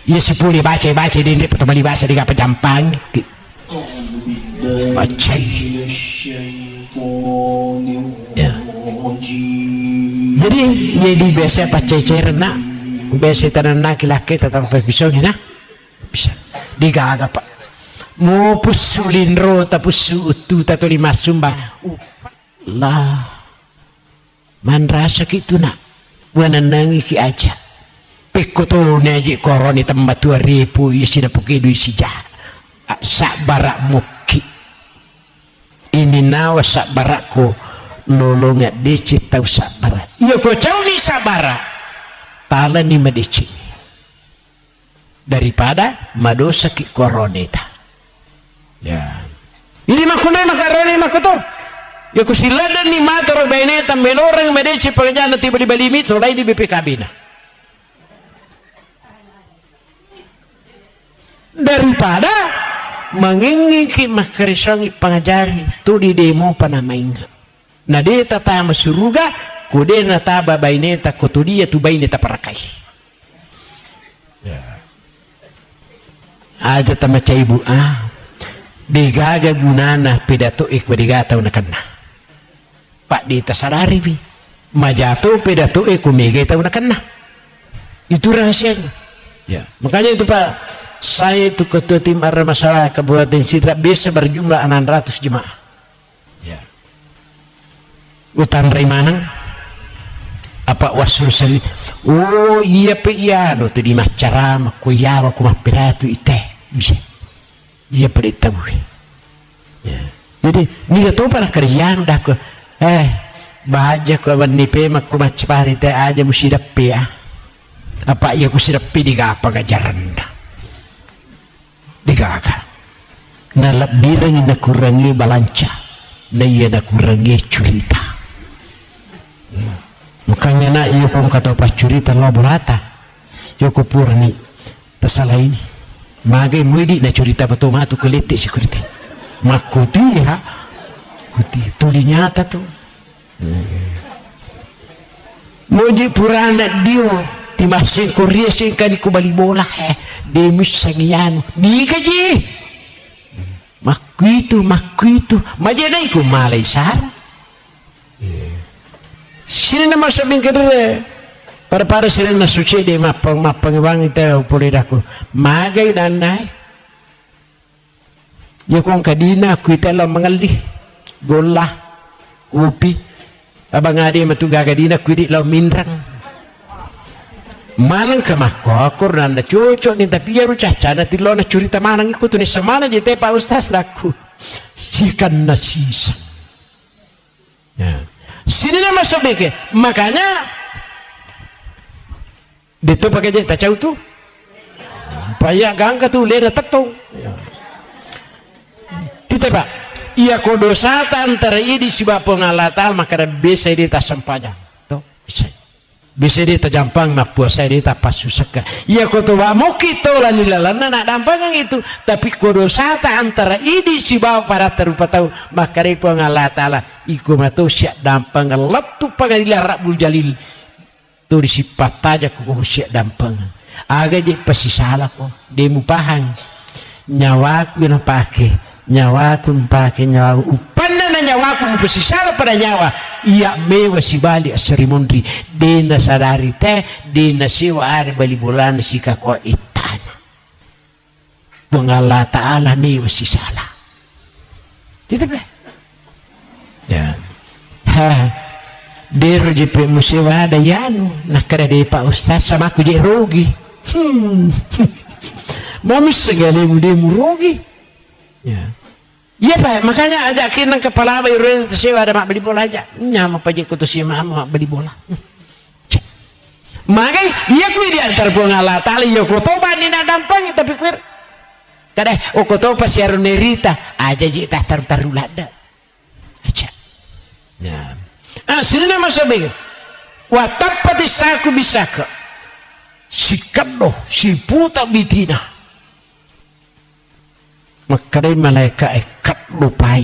iya sepuli baca nendrik patomali bahasa di kapa jampang bacay ya jadi jadi biasa pacay cerang na biasa tanan laki-laki tatang pisau ni nah bisa digaga pak mo pusulin ro tapus utu tato lima sumbang lah man rasa gitu nak wananangi ki aja pekoto neji koroni tempat 2000 isi dapuki du isi jah sak barak muki ini nawa sak barakku nolongat dicit tau sak barak iya ko cau ni sak barak tala ni medici daripada madosa ki koroneta ya ini makuna makarone makoto ya kusilada ni matoro beneta melorang medici pekerjaan tiba di balimit solai di BPKB na daripada mangingiki makarisang pangajari tu di demo panamainga na di tata masuruga kude na taba baineta kotudia tu baineta parakai aja tamaca ibu digaga gunana pidato ikwadigataw na kana pak di tasadari vi majato pidato ikumigataw na kana itu rahasianya ya makanya itu pak saya itu ketua tim arah masalah Kabupaten Sidrap bisa berjumlah 600 jemaah ya utan Raimanang apa wasul sali oh iya pe iya do tu di macara makuyawa ku mapiratu ite bisa iya pada tahu ya jadi ni to para kerjaan dah ko baja ko wani pe maku macpari te aja musidap pe apa iya ku sidap pe diga apa gajaran diga ka na labirang na kurangi balanca na iya na kurangi curita makanya nak iyo kong kata pacurita lo bulata yo ko purni tasala ini magai muidi na curita betul matu kuliti security makuti ha kuti tulinya ta tu moji purana dio ti masing korea sing kali ko bali bola de musangian di kaji makuitu majenai ko malay sar sini nama sabing kedua para sini na suci de mapang wang itu boleh daku magai dan naik ya kong kadina aku itu lah mengalih golah kopi abang ade matu gagadina aku di lau minrang manang kemako aku nanda cocok ni tapi ya rucah cana tilo na curita manang ikut tu ni semana je pak ustaz laku sikan nasisa ya sini nama sobeke makanya dito pakai je tak tahu tu payah gangga tu lera tetong kita pak iya ko dosa antara ini si bapong alata maka bisa di tas sempajang to bisa di tajampang na puasa di tapas susaka iya ko to mau kita lah nilalan na dampangan itu tapi ko dosa antara ini si bawa para terupa tahu maka repong alata lah iku mato siap dampangan letu pangadilan Rabbul Jalil tu disipat aja ko siap dampangan aga je pasisala ko demu pahang nyawa ku pakai nyawa ku pakai nyawa upana na nyawa ku pasisala pada nyawa iya mewa si bali serimundri dena sadari teh dena sewa ada bali bulan si kako itana Allah Ta'ala mewa si salah gitu be ya ha dero jepe musewa ada yanu nak kada de Pak Ustaz sama aku je rugi mamis segala mu rugi ya iya Pak, makanya ajakin nang kepala bayi sewa ada mak beli bola aja nyama pajak kutu si mak beli bola makanya iya kui di antar buang Allah Ta'ala ya kotoba ni nak dampang tapi kir kada kotoba si arun nerita aja je tah taru lada aja ya sini nama sabi watapati saku bisaka si kaddo si puta bitina makari malaikat ekat lupai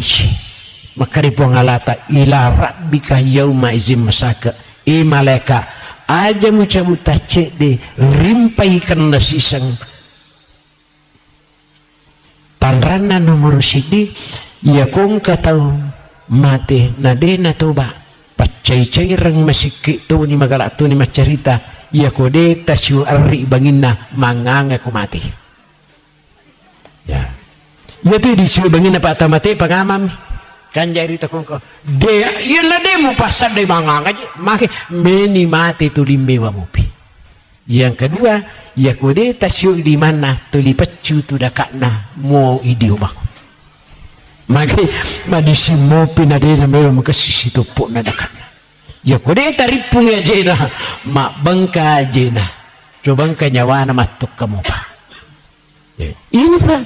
makari pengalata ila rabbika yauma izin masaka malaikat aja mucamu tacek de rimpai kena sisang tanrana nomor sidi ya kong katau mati nadena toba pacai-cai rang masiki tu ni magala tu ni macarita ya kode tasyu arri bangina manganga ku mati ya ya tu disuruh bangin apa tamate pangamam kan jari takon ko dia ya la demo pasal de mangang aja make meni mati tu limbe wa mupi yang kedua ya kode tasyu di mana tu li pecu tu dakakna mo idio bak make madisi mopi na de mero makasisi tu pok na dakakna ya kode taripung ya jena mak bangka jena coba ka nyawa na matuk kamu pa ini pak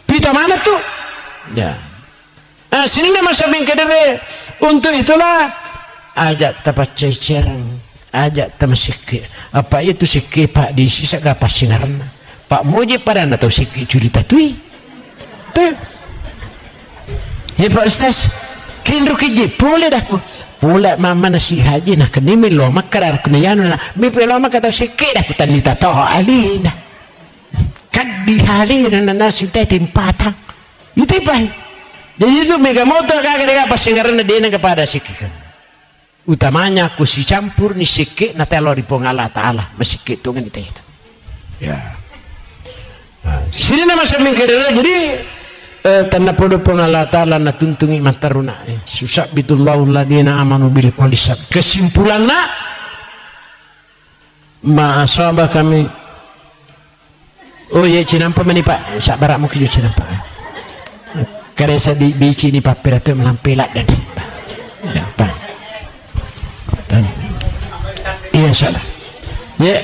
pita mana tuh ya sini nama sabing kedere untuk itulah ajak tapat cecerang ajak tamasik apa itu sikit pak di sisa apa singaran pak moje pada atau sikit cerita tuh ya Pak Ustaz kinru kiji boleh dah ku pula mama nasi haji nak kenimi lo makar kenayano na mipi lo makar sikit dah ku tanita toh alina kan di hari dan nasi teh timpatang itu baik jadi itu megamoto kagak pasingaran dia kepada sikit utamanya aku si campur ni sikit na telo di Allah Ta'ala mesikit tu kan itu ya sini nama saming kedera jadi tanpa podo Allah Ta'ala na tuntungi mataruna susah bitullahu ladina amanu bil qolisab kesimpulanna ma'asabah kami oh ya cinampa mani pak sak barak mungkin juga cinampa karena di bici ni papir itu melampilat dan pak iya salah ya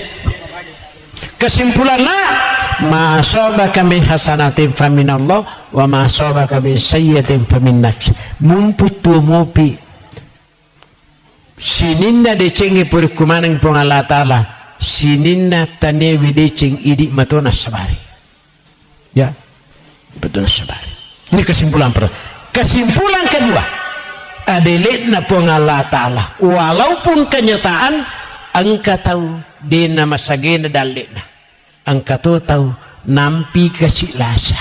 kesimpulannya ma'asabah kami hasanatin faminallah wa ma'asabah kami sayyatin famin nafs mumputu mopi sininda decengi purikumanang pong Allah Ta'ala sininna tanewi decing idik matona sabari ya betul sabari ini kesimpulan pertama. Kesimpulan kedua adeletna pong Allah Ta'ala walaupun kenyataan angka tahu dena masagena daletna angka tahu nampi kasih lasa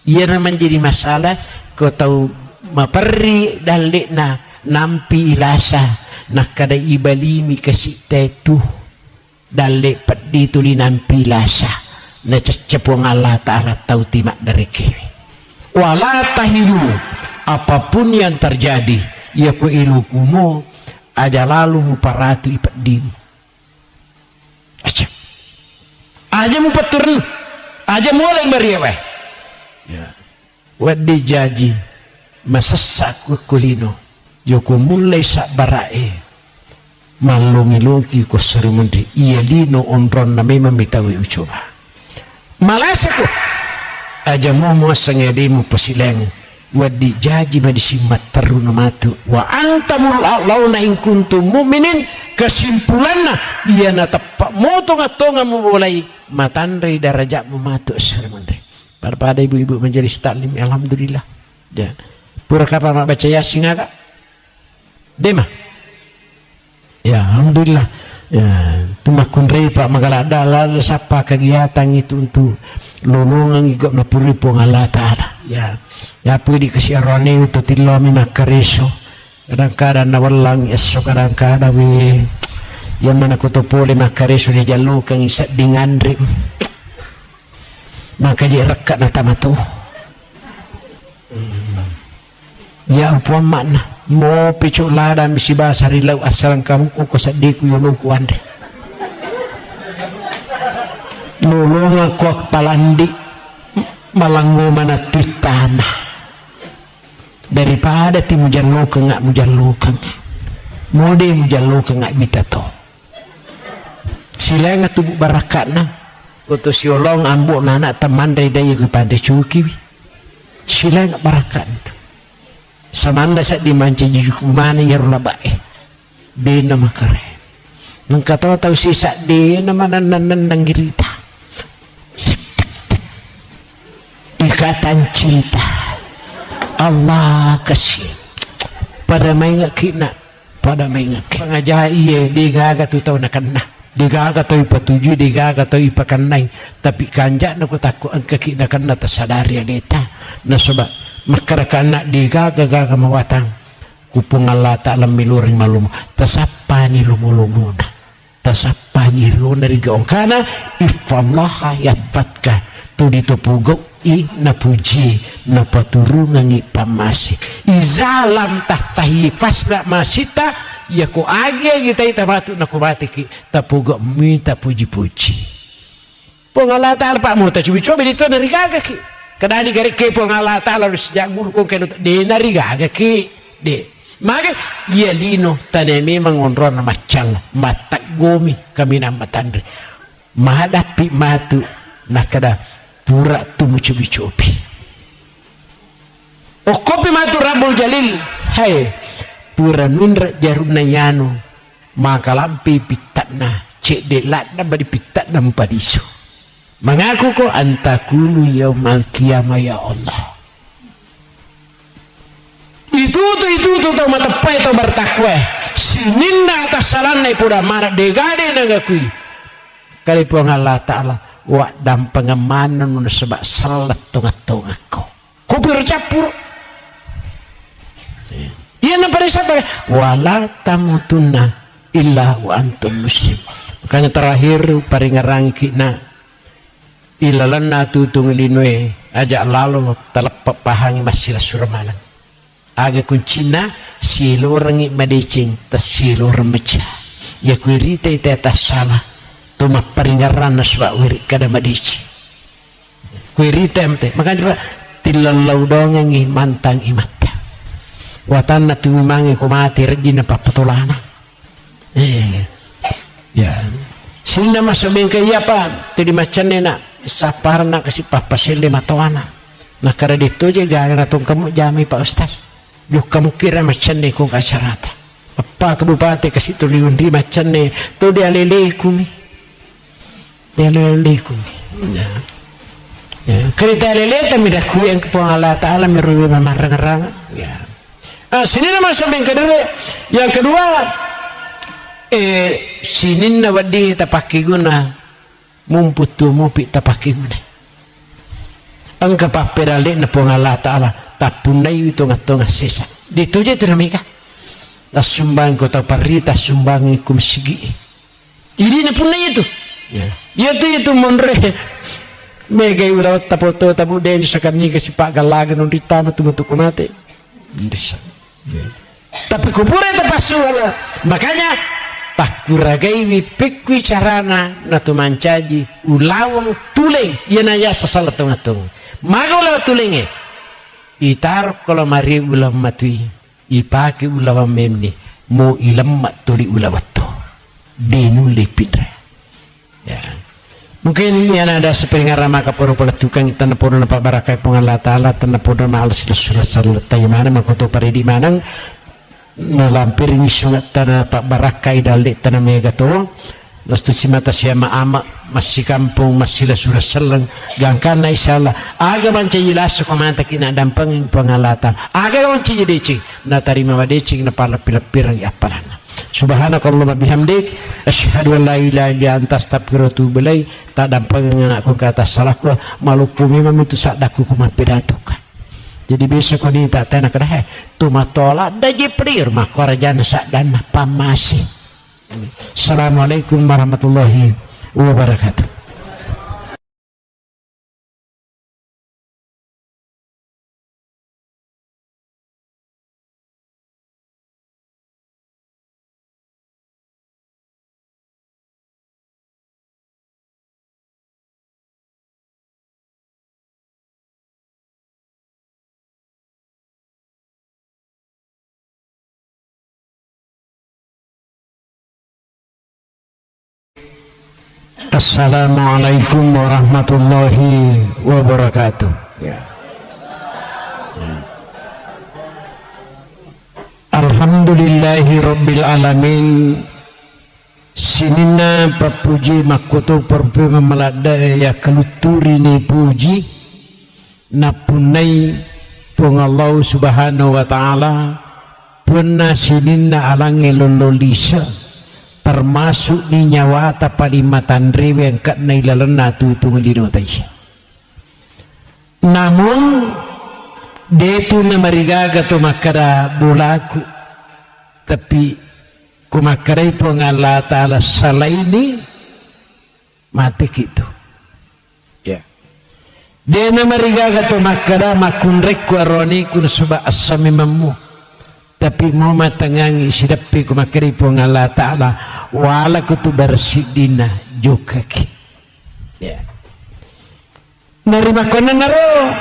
ia menjadi masalah kau tahu maperi daletna nampi lasa nak kada ibalimi kasih tetu dale pedi tulinan pilasa na cecepong Allah Ta'ala tahu timak dari kiri wala tahilu apapun yang terjadi ya ku ilukumu aja lalu muparatu ipedimu aja mupaturn aja mulai bariawe ya wadi jaji masasak kulino yoko mulai sak barae malungi-lungi ko serimundri iya lino onron na may mamitawi ucoba malasa ko aja mo sangedi mo pasileng wadi jaji madisimat taruna matu wa antamul launa in kuntum mu'minin kesimpulanna iya na tapak mo tonga mo mulai matandri darajat mo matu serimundri pada ibu-ibu menjadi taklim alhamdulillah ya pura kapa mak baca yasin agak dema ya alhamdulillah ya tumakun repa magala dala sapa kegiatan itu untuk lolongan igak na puri pong Allah Ta'ala ya pudi kasih arone itu tilo mi makareso kadang-kadang nawalang esok kadang-kadang yang mana kutupuli makare sudah jalu kang isa dingandri maka dia rekat na tamato ya upuan mana mo picu lada misi bahasa rilau asalang kamu ko sadiku yuluku ande lulunga kuak palandi malango mana tutama daripada ti mujalluka nggak mujalluka mode mujalluka nggak bitato sila nga tubuh barakat na utos yolong ambo na anak teman dari daya kepada cuki sila nga barakat itu samanda sa dimanci jukumana yarula bae di nama kare nang katawa tahu sisa di nama nandang girita ikatan cinta Allah kasih pada may nga kina pada may nga pengajahan iya digaga tu tahu nak kena digaga to ipatuju digaga to ipakanay tapi kanja na ko tako ang kakinakan na tasadari deta na soba makarakan na digaga gaga mawatang kupung Allah ta'ala miluring malumo tasapani lumulumuna tasapani luna rigaong kana ifallaha yapatka to dito pugo i napuji napaturungan ipamasi izalam tahtahi fasla masita ya ko agi kita itamatu na kumati ki tapugo minta puji-puji pongala ta'ala pak mo ta cubi-cubi dito narigaga ki kadani gari ke pongala ta'ala lu sejak guru kong keno de narigaga ki de maka ya lino tane memang onron macam matak gomi kami na matandri mahadapi matu nakada pura tu cubi-cubi o kopi matu Rabbul Jalil hai pura nundra jaruna yano maka lampi pitatna cek delat na badi pitatna mpadiso mengaku ko antakulu yaumal qiyamah ya Allah itu tu mata pai to bertakwa sininda atas salanna pura mara degade nangakui kali po Allah Ta'ala wa dam pengamanan nun sebab salat tungat-tungat ko kupir capur iya na pada siapa wala tamutunna illa wa antum muslim makanya terakhir paringarang kina ilalan na tutung linwe aja lalu telepak pahangi masih suramanan aga kuncina silorangi madecing tas silor meca ya kuirita ita atas salah tuma paringaran na sebab wirik kada madeci kuirita emte makanya tilalau dongengi mantang imata watan na tumimangi kumati regi na papatulana ya sila masabing kaya pa tadi macan na sapar na kasi papasili matawana nakara dito je gana na tong kamu jami pa ustaz yuk kamu kira macan ni kung asyarata apa kabupati kasi tuliun di macan ni to dia lele kumi ya kereta lele kami dah kuyang kepung Allah Ta'ala merugi memarang-rang ya sini nama sampai yang kedua sinin na wadi tapaki guna mumputu mupi tapaki guna ang kapapirali na pong Allah Ta'ala tapunay ito nga sisa dito dyan tinamika nasumbang ko taparita sumbangin kumisigi hindi na punay ito itu monre megay urawat tapo den sa kami kasi pagalagan ng ritama tumutuko natin tapi kupura ito pasuala makanya pakuragay wipikwi carana na tumancaji ulawang tuling yan aya sa salatong-atong magulaw tuling itarok kalau mari ulam matui ipaki ulawang memni mo ilam maturi ulawat to dinuli pindra ya mungkin yan ada sepengarah maka puro tukang tanapuro na pabarakay pong Allah Ta'ala tanapuro na maalas sila sa tayo mana makuto pari di manang nalampir ni sungat tanah pabarakay dali tanah mega to lastu si mata siya maama masih kampung masih la surah salang gangkan na isala aga man cijilas ko manta kinadampang pangalatan aga man cijideci na tarima wadeci na palapilapirang yaparan subhanakallahumma bihamdik asyhadu an la ilaha illa anta astaghfiruka wa atubu ilaik tak dampang aku kata salahku maluku memang itu sadaku kumapidato jadi besok ni tak tanah kedah tumatola daji perir makorajana sakdana pamasi. Assalamualaikum warahmatullahi wabarakatuh. Assalamualaikum warahmatullahi wabarakatuh. Ya. Alhamdulillahi rabbil alamin. Sinina papuji makoto perpe memelada ya keluturi ni puji napunai pung Allah subhanahu wa ta'ala puna sinina alangi lololisa termasuk ni nyawa tapalimatan rewe yang kat nailalana tutung linotai. Namun detu na marigaga to makara bulaku tapi kumakaray po ng Allah Ta'ala salaini mati gitu. Ya. De na marigaga to makara makunrek ko aroni kun suba asamimamu. Tapi mau matangangi sidapi kumakari po ng Allah Ta'ala wala ko to bersidina jokaki. Ya. Narima ko na naro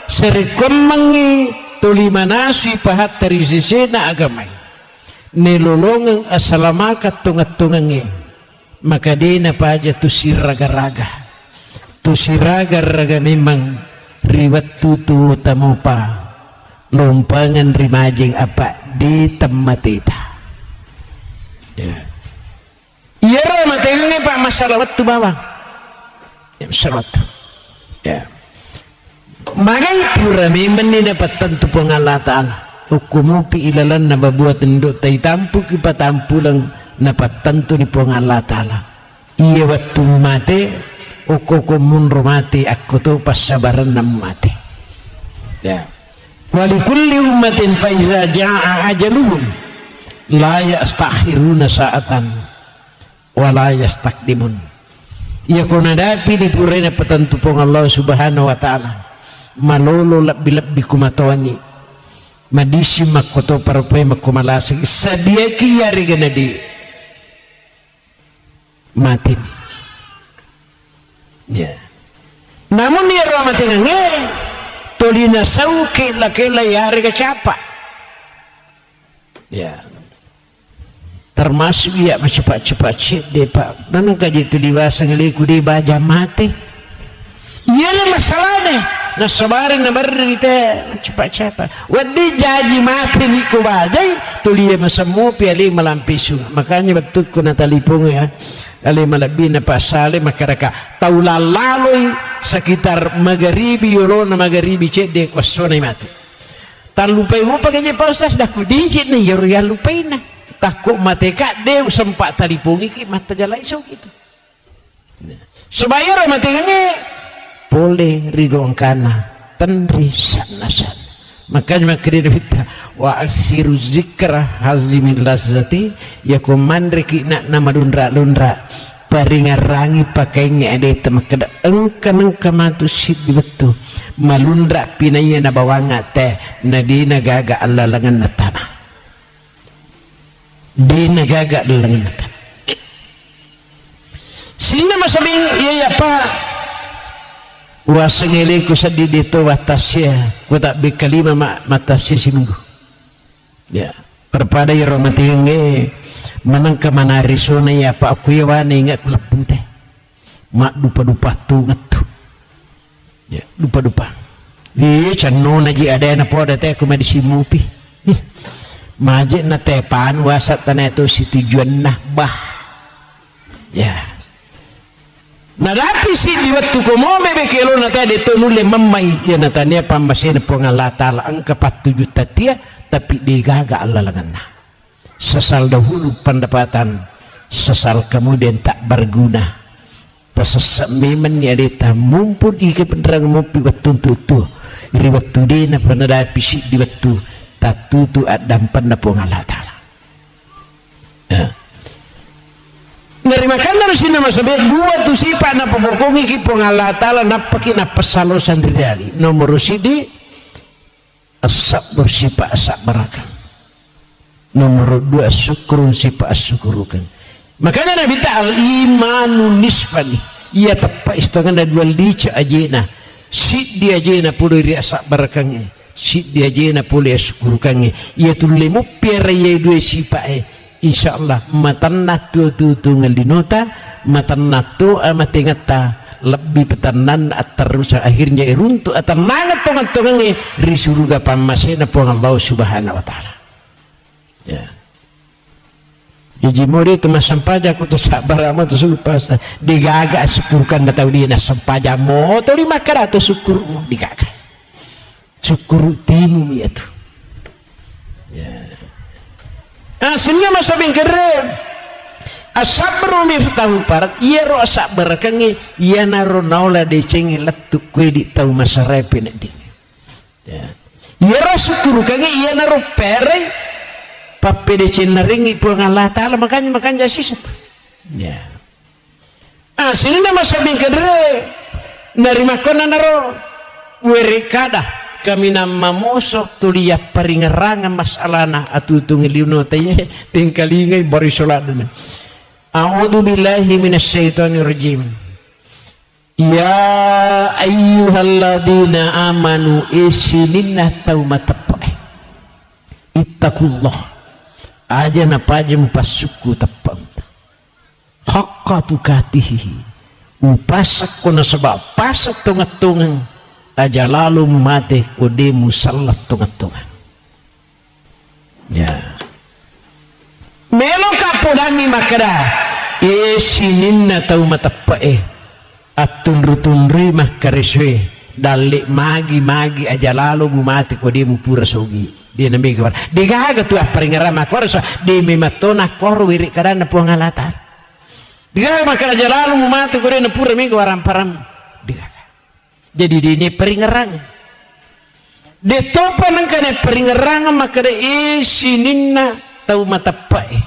sarikomangi tulimanasi pahat dari sisi na agamay nilulungang asalamakat tungat-tungangi maka di na pa aja tu siraga-raga memang riwat tutu tamo pa lumpangan rimajing apa di temmatita. Ya. Iya matengnya pak masalah waktu bawang. Ya masalah waktu. Ya. Magai pura memang ni dapat tentu pengalah Ta'ala. Hukumupi ilalan na babuat nduk tay tampu kipa tampu lang dapat tentu ni pengalah Ta'ala. Iya waktu mati ukukumun rumati aku tu pas sabaran nam mati. Ya. Walikulli ummatin faiza ja'a ajaluhum la yastakhiruna sa'atan wa la yastakdimun. Ya kunadapi di purena petentu pong Allah subhanahu wa ta'ala malolo labbi kumatawani madisi makoto parupay makumalasig sadia kiyari ganadi mati. Ya. Namun ya mati nga tolina sauki lakila yari kacapa. Ya. Termasuk ya cepat-cepat deh pak. Mana kaji itu diwasa ngeliku di baja mati. Iya lah masalahnya. Nah sebarin na beri kita cepat-cepat. Wadi jaji mati ni ku bajai. Tulia masamu piali malampisu. Makanya betul ku natalipung ya. Ali malabi na pasale makaraka taulalaloi sekitar magharibi yolo na magharibi cek de kosona mati. Tan lupai mo paganya pausas dah ku dijit ni yoro ya lupai na. Takut mati kak de sempat talipungi ki mata jalai so gitu. Sebayar mati ngene boleh ridong kana tenri sana-sana. Makanya makanya kita wa asiru zikra hazimil lazati ya komandre ki nak nama lundra paringarangi pakai ngede temakada engkan matu sid betul malundra pinaya na bawanga teh nadina gaga Allah langan natana dina gaga langan natana sehingga masabing iya apa wasangili ko sa dito watasya ko tak bikalima matasya si minggu ya perpada yung matingi manang kamanariso na ya pa ako yawan ingat labute mak dupa-dupa tungat tu ya dupa-dupa iya cano na ji ada na po dati ako madisimupi majik na tepan wasat na ito si tujuan na bah ya narapi si di waktu ko mo bebe kelo na tayo dito nule mamay yan na tanya pambasin po nga latala ang kapatujut tatia tapi di gaga alalangan na sesal dahulu pendapatan sesal kemudian tak berguna tasasamiman ya dita mumpun ika penerang mupi betuntutu riwaktu dina panada pisik di waktu tatutu adampan na po Allah Ta'ala. Narimakan na rin na masabi dua tu sipa na pabukungi ki po Allah Ta'ala napaki na pasalosan rinali. Nomor sidi as-sabr sipa as-sabarakan. Nomor dua syukurun sipa as-syukurukan. Makanya Nabi Ta'ala imanu nisfani ia tepat istokan da dua lica ajena si dia ajena puluh riasa barakannya si dia ajena puluh syukurukannya ia tu lemu piara ia dua sipae insyaallah matanna tu ngaldinota matanna tu amatingata lebih petanan terus akhirnya runtuh atau nangat tongan-tongan risuruga pamasena po Allah Subhanahu wa Ta'ala. Ya. Jadi mori itu mas sampaja aku tu sabar amat tu supas digaga syukurkan datau dia na sampaja mo tu 500 syukur mo digaga syukur timu itu. Ya. Asalnya mas sabing keren asabru miftahu parat iya ro sabar kange iya naro naula de cengi letu kue di tau masarepe di. Ya. Iya ro syukur kange iya naro pere pape de ceneringi po Allah Ta'ala makanya sisa tu. Ya. Sini nama sabing kedere narima kona naro werikada kami nama mosok tulia paringerangan masalana atutung liuno taye tingkalingai barisoladana. A'udzu billahi minasyaitonir rajim. Ya ayyuhalladzina amanu isininna taumatapa'e ittaqullah aja napaja mupasuku tapang haqqa tukatihi upasak kona sebab pasak tungat-tungan aja lalu mate kodemu salat tungat-tungan. Ya melo kapodami makada sininna tau matappae atunru-tunri makareswe dalik magi aja lalu mate kodemu pura sogi dia nabi kabar digaga tu aparingara makor so di mematona kor wirik karana puangalatan digaga makara jalalu mumatu kore na pura mi waram param digaga jadi dini peringerang de topa nangkane peringerang makara sininna tau matapai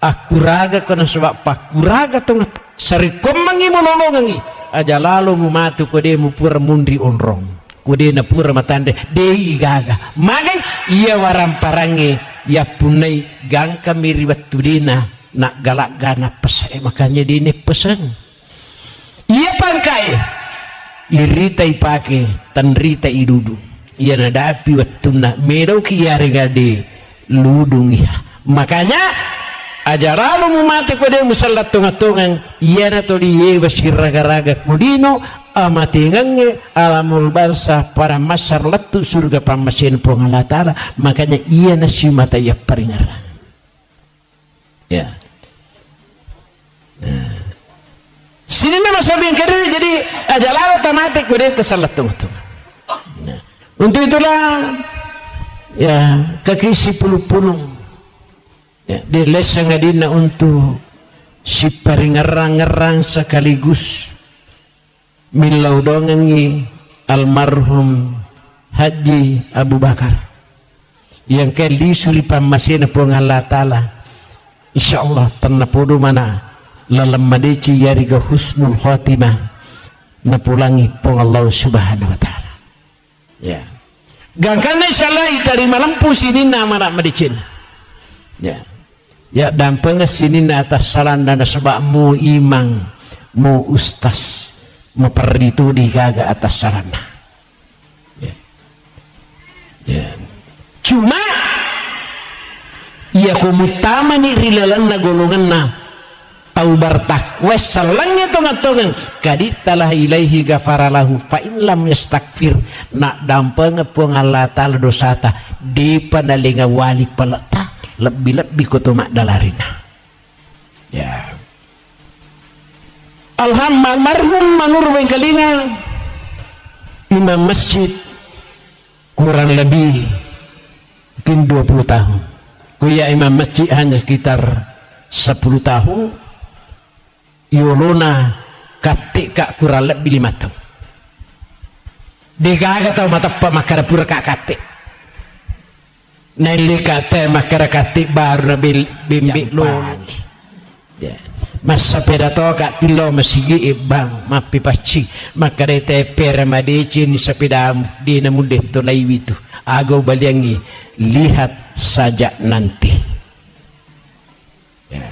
akuraga kono sebab pakuraga tong sarikommangi monolongangi aja lalu mumatu kode mu pura mundri onrong kode na pura matande dei gaga magai ia waram parange ya punai gang kami riwat tudina nak galak gana pesai makanya dini pesan ia pangkai irita ipake tanrita idudu ia nadapi wattuna merau kiare gade ludung ya makanya ajaralu mumate kode musallat tungatungan ia na toli ye basiraga-raga kudino amatingange alamul barsa para masyar letu surga pamasin Allah Ta'ala makanya ia nasi mata ya peringaran ya. Nah. Sini memang sabing kiri jadi ajalalu tamatik kode kesalat tungatungan. Nah. Untuk itulah ya kekisi pulung-pulung ya, di lesa ngadina untuk si peringerang-ngerang sekaligus milau dongengi almarhum Haji Abu Bakar yang kali suri pamasina pun Allah Ta'ala insyaallah tanah podo mana lalam madeci yariga husnul khotimah napulangi pun Allah Subhanahu wa Ta'ala ya gangkana insyaallah dari malam pusini nama nak madicin ya ya dan pengesini atas saran dan sebab mu imang mu ustaz memperditu di gaga atas sarana ya. Ya. Cuma ya kumutama ni rilalan na golongan na tau bartak wes salangnya tongan-tongan kaditalah ilaihi gafaralahu fa in lam yastakfir nak dampeng pung Allah Ta'ala dosata di panalinga wali peleta lebih-lebih kutumak dalarina ya almarhum manur bengkalinga imam masjid kurang lebih mungkin 20 tahun kuya imam masjid hanya sekitar 10 tahun yolona katik kak kurang lebih 5 tahun digaga tau matappa makara pura kakate naili kate makara kate baru na bimbi lo masa pedato kak tilo masigi ibang mapipaci makarete pera madeci ni sepedam di namudetto na iwitu agaw baliangi lihat saja nanti ya.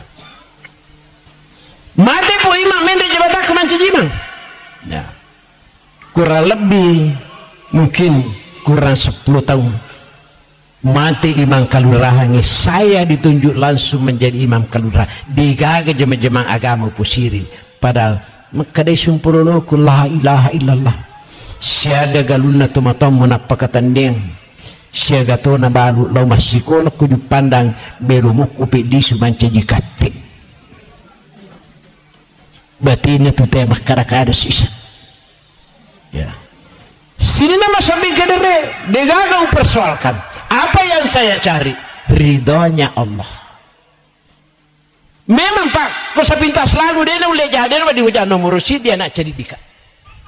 Mati po imam mende jabata kemanci jimang ya. Kurang lebih mungkin kurang 10 tahun mati imam kalurahangi saya ditunjuk langsung menjadi imam kalurah digaga jema-jemang agama pusiri padahal makadai sumpurono ku la ilaha illallah siaga galuna tumatom menapakatan deng siaga to na balu law masikola ku dipandang berumuk upi di sumanca jikati batina tu tema karakada sisa ya sini nama sambil kadere digaga mempersoalkan apa yang saya cari ridhonya Allah memang pak kau sepintas lagu dia nak boleh jadi di wajah nomor dia nak cari dika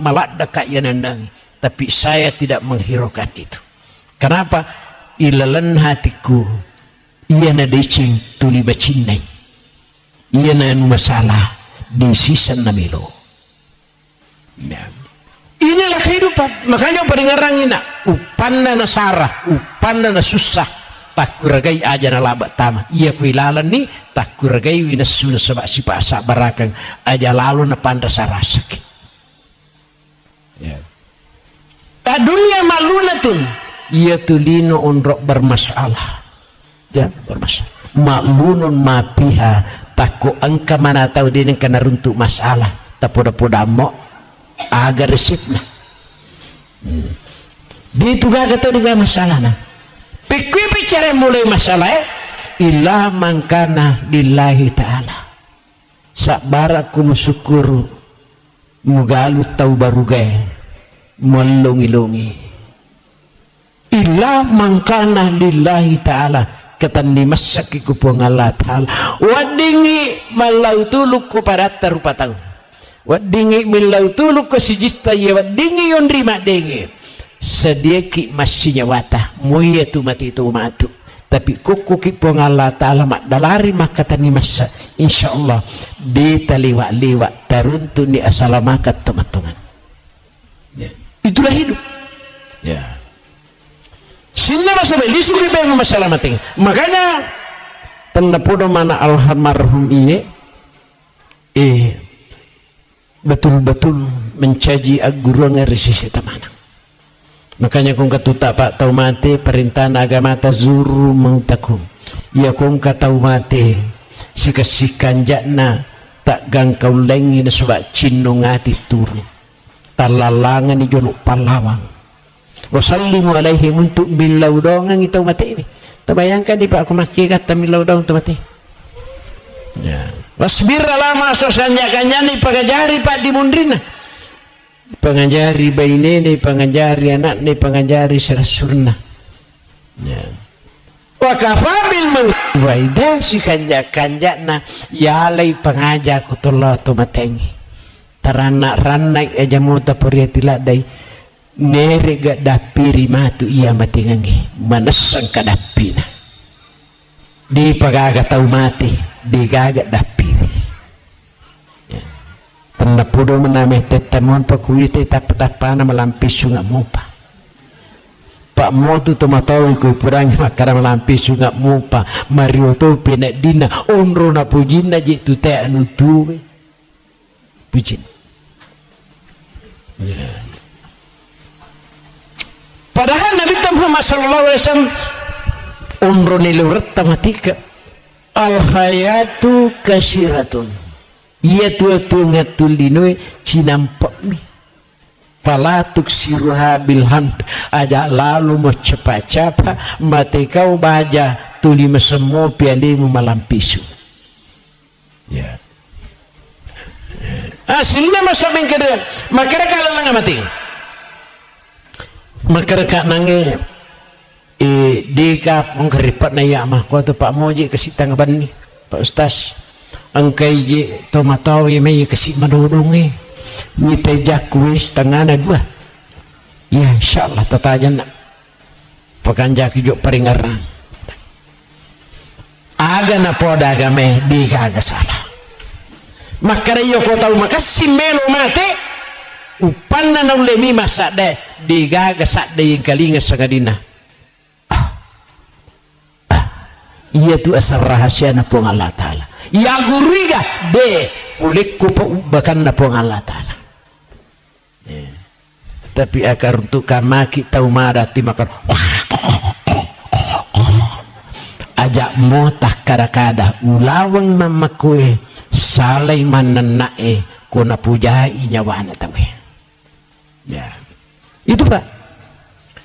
malah dekat yang nandang tapi saya tidak menghiraukan itu kenapa ilalan hatiku ia na decing tuli bacinai ia na masalah di sisa namilo inilah kehidupan makanya peringarang ina upanda na sarah upanda na susah tak kuragai aja na labat tama iya kuilalan ni tak kuragai winasuna sebab si pasa barakang aja lalu na panda sarasak ya dunia malunatun iya tulino onrok bermasalah ya bermasalah maklunun mapiha takko angka mana tahu dia kena runtuk masalah tapoda-poda mo agar resipna di tuga gato diga masalah na pikir bicara mulai masalah illa mangkana lillahi ta'ala sabaraku musyukuru mugalu tau barugai melungi-lungi illa mangkana lillahi ta'ala ketandi masaki kupung Allah ta'ala wadingi malau tuluk kepada tarupa tahu wadingi milau tuluk ke sijista ya wadingi yon rima dengi sediaki masih nyawata muya tu mati tu matu tapi kuku kipong Allah ta'ala mak dalari makatani masa insyaallah beta liwat taruntu ni asalamakat teman-teman ya. Itulah hidup ya sinna masa belisu kipeng masalah mati makanya tanda podo mana almarhum iye betul-betul mencaji agurungan resisi temanang makanya kung katuta pak tau mati perintah agama tazuru mautakum ya kung katau mati sikasikan jakna tak gangkau lengi na sebab cinungati turu talalangan ni jonok palawang wasallimu alaihim untuk bilau dongang itu mati ini terbayangkan di pak aku maki kata bilau dong itu mati ya wasbir lama sosanya kanyani pengajari pak di mundrina pengajari bayi nene pengajari anak ne pengajari serasurna ya wakafabil mengwaida si kanjakna yalai pengajak kutullah tu matengi teranak-ranak aja mau tapuriatila dai nere gak dapiri matu iya matingangi manasang kadapina di pagaga tau mati di gagak dapiri ya. Penapudo menameh tetamuan pakuite tapatapana melampis sungai mupa pak mo tu tomatau ikut purang makara melampis sungai mupa mario tu penak dina onro na pujina je tu te anu tuwe pujin ya. Padahal Nabi Muhammad sallallahu alaihi wasallam umroh nilurat tamatika al hayatu kasiratun iya tu ngatulinoy cinampak mi palatuk siruha bilham ada lalu mau cepat-cepat mati kau baja tuli mesemo pialimu malam pisu ya hasilnya masa mengkede makanya kalau nggak mati makanya nange di kap mengkeripat na ya mah ko to Pak Moji kasi tangban ni Pak Ustaz angkai je tomatau ye may kasi madudong ni tejak kuis tangana dua ya insyaallah tatajan pakanjaki jo paringaran aga na poda game di kaga salah makara yo ko tahu makasi melo mate upanna na ulemi masade di gaga sadde yang kalinga sagadina iya tu asal rahasia na pong Allah Ta'ala ya guriga de ulik ko pa ubakan na pong Allah Ta'ala tapi akar untuk kamaki tau marati makar ajak mo tak kada-kada ulawang mamakue salay mananae kuna pujai nyawana tawe ya itu pak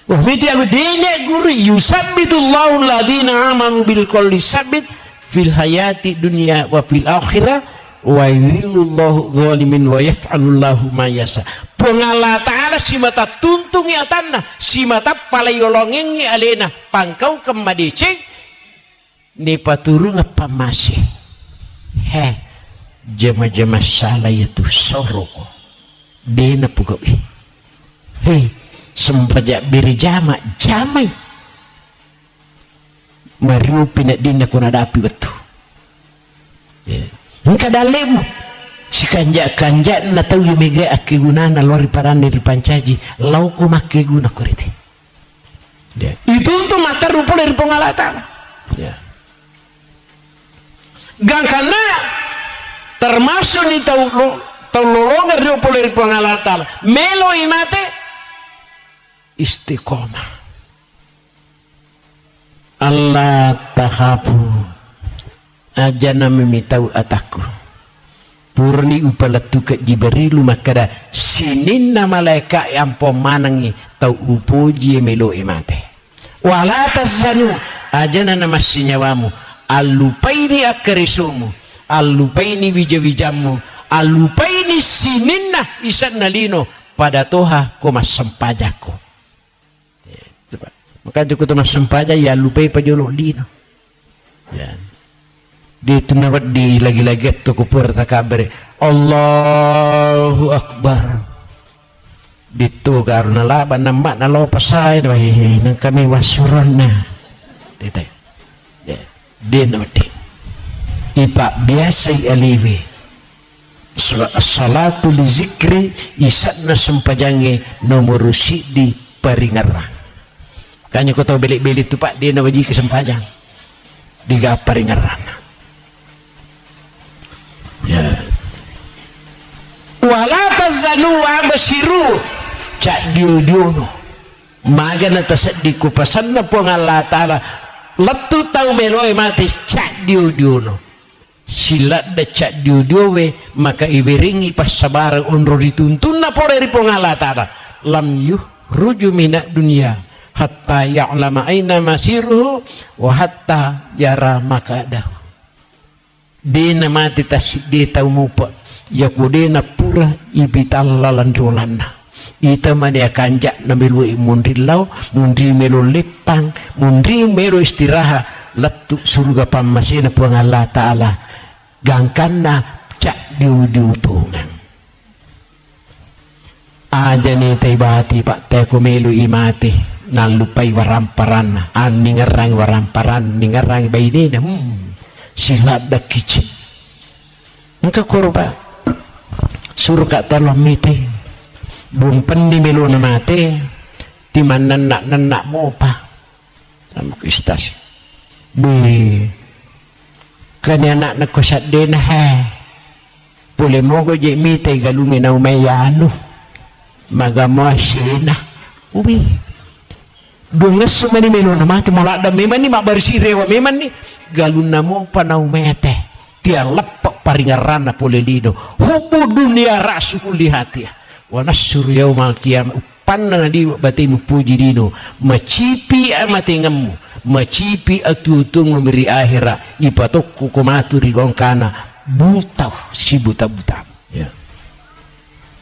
wah miti aku dene guri yusabbitullahu alladhina amanu bil qawli sabit fil hayati dunya wa fil akhirah wa yudhillullahu zalimin wa yaf'alullahu ma yasha pengala ta'ala si mata tuntung ya tanah si mata palayolongeng ni alena pangkau kemadeceng ni paturung apa masih he jama-jama salah itu soroko dena pugawi hei sempajak biri jama jamai mariu pinak dina kuna dapi betul engka dalem si kanjak na tahu yumege aki gunana lori parane di pancaji lau ku make guna koriti itu untuk mata rupa dari pengalatan ya gang karena termasuk ni tahu lolongan rupa dari pengalatan melo imate istiqomah Allah takhafu ajana memitau ataku purni upalatu ke Jibrilu makada sinin na malaika yang pemanangi tau upuji melo imate wala tasanu ajana nama sinyawamu alupaini akarisumu alupaini wijawijamu alupaini sininna isan nalino pada toha komas sempajako maka cukup tomas sempaja ya lupai pajolo lino ya di tunawat di lagi-lagi tu kupur takabere Allahu Akbar ditu karena laban nambak na lo pasai nang kami wasurona tete den ode ipa biasa aliwi salatu li zikri isatna sempajange nomor di paringarang kanya ko tau belik-belik tu pak dia na waji kesempajang diga paringarang ya wala tazanu wa basiru cak diudiono magana tasadi ku pasanna po Allah Ta'ala letu tau meloi mati cak diudiono silat da cak diudiowe maka iwiringi pas sabarang unro dituntun na po dari po Allah Ta'ala lam yuhruju minak dunia hatta ya'lama aina masiruhu wa hatta yara makadahu dena mati tasik dia tahu mupa ya kudena pura ibitallalan rolana ita mania kanjak na melu mundrilau mundri melu lepang mundri melu istirahat letuk surga pamasina puang Allah Ta'ala gangkanna cak diutungan aja nih taibati pak teko melu imati nalupai waramparan ningarang waramparan ningarang bainina silat dak kicik engka korba surga talon mite bumpen di melu na mate di mana nak mo pa sama kristas bi kanya anak na kusat din pule mo go je mite galumi na umayano magamo asina ubi dungas sumani melu na mate mola da meman ni mabarsi rewa meman ni galun namo panau mete tia lepak paringarana pole lido hubu dunia rasu kulihati wa nasur yaumal qiyamah panna di batimu puji dino macipi amate ngemu macipi atutung memberi akhirat ipatokku komatu rigongkana buta si buta ya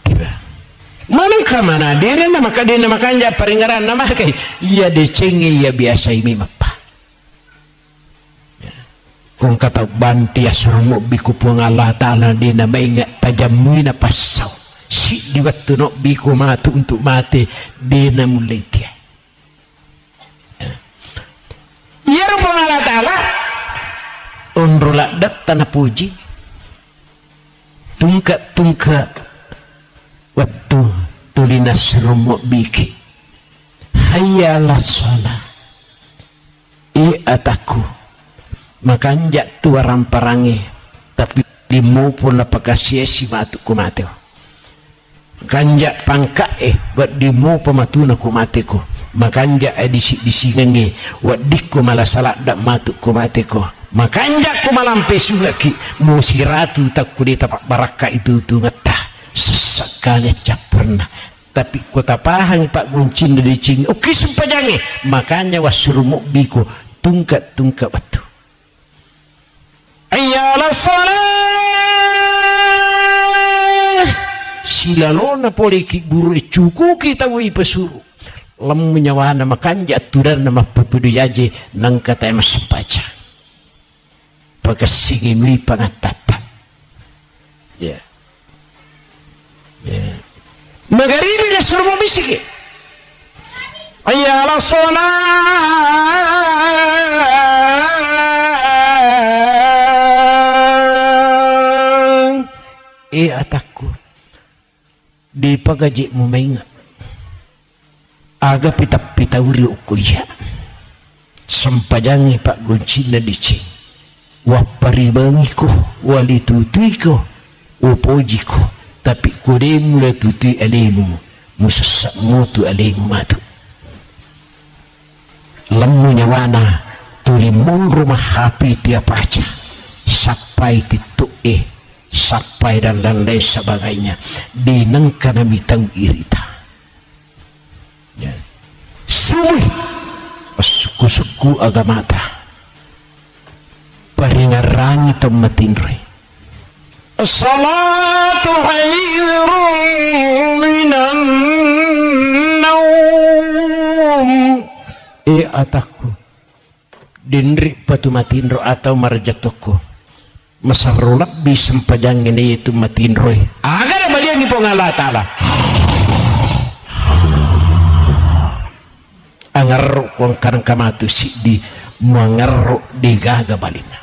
tiba mana dere na makadena makanja paringaran nama kai iya decenge ya biasa ini mapa kung kata banti asrumo bikupuang Allah Ta'ala dina maingat tajamui na pasaw si di waktu no biko matu untuk mati dina mulitia. Ya Rabbana Ta'ala unrula dat tanah puji tungka waktu tulinas rumuk biki hayyalah sholat ataku makanjak tu orang parangi tapi dimu pun apakah sia-sia matu kumate kanjak pangka buat dimu pematuna kumate ko makanjak disi nge buat dikku malah salah dak matu kumate ko makanjak ku malampe sulaki musiratu tak kudi tapak baraka itu tu ngetah sesekali capurna tapi kota pahang Pak Guncin dari cing oke sempajange makanya wasurumuk biko tungkat batu ayalah salah silalona poliki buru cuku kita wui pesuru lem menyawana makanja aturan nama pepedu yaje nang kata emas sempaca pagasigi mi pangatata ya magaribi na suruh bisiki ayalah salat ataku di pagaji mo maingat aga pita uri ukuya sempajangi Pak Guncin na dicing waparibangi ko walitutui ko upoji ko tapi kudemu la tutui alemu musasak mutu alemu matu lemu nyawana tulimon rumah hapi tiap aja sampai tituk sampai dan lain sebagainya dinengkana mitang irita ya. Suwi suku-suku agamata paringarani tomatinre as-salatu khairun minan naum ataku dinri patumatinro atau marjatoko masarulak bisempajang ini itu matinroy agar balian di Allah Ta'ala angarro kong karang kamatu si di mangarro di gaga balina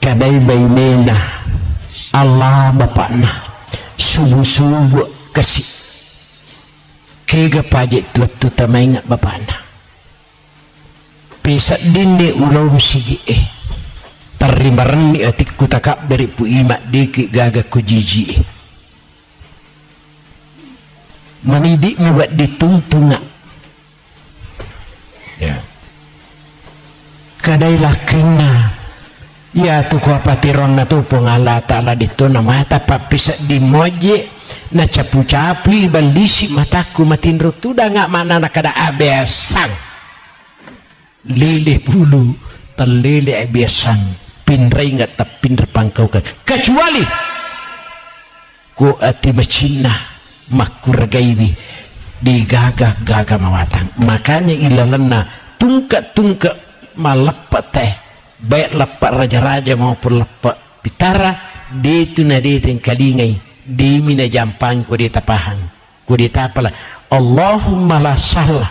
kadai bainena Allah bapakna subuh-subuh kasih kega pajak tuatu tamainga bapakna pesat dini ulau sigi tarimaran ni atik kutakak dari pu imak diki gaga kujiji manidik buat ditungtunga ya kadailah kena ya tu ko patiron na tu pengala Ta'ala dito na mata papisa di moje na capu-capu balisi mataku matinro tu dah ngak mana nak kada abesan lele bulu terlele abesan pinrai nggak tapinra pangkau kan kecuali ko ati macina makur gaibi di gaga mawatang makanya ilalana tungka malapat teh baik lapak raja-raja maupun lapak pitara di tu na di yang kalingai di mina jampang ko di tapahang ko di tapala Allahumma la salah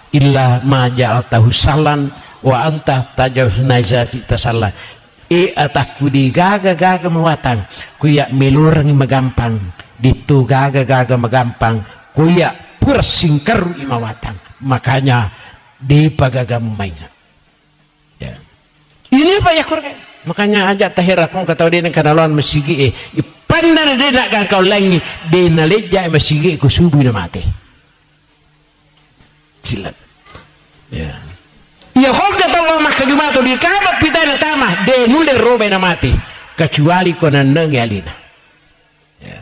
illa ma ja'altahu salan wa anta tajawuz naizati tasallah ataku di gaga mawatang kuya melurang magampang ditu gaga magampang kuya pursingkaru imawatang makanya di pagagamu mainan ya ini apa ya kurang makanya ajak tahirakong kata dia nak kanalan masigi pandana dia nak kau lagi dia naleja masigi ku subuh na mati silat ya ya kong kata Allah makadumato di kabat pita na tama dia nule robe na mati kecuali kona nengalina ya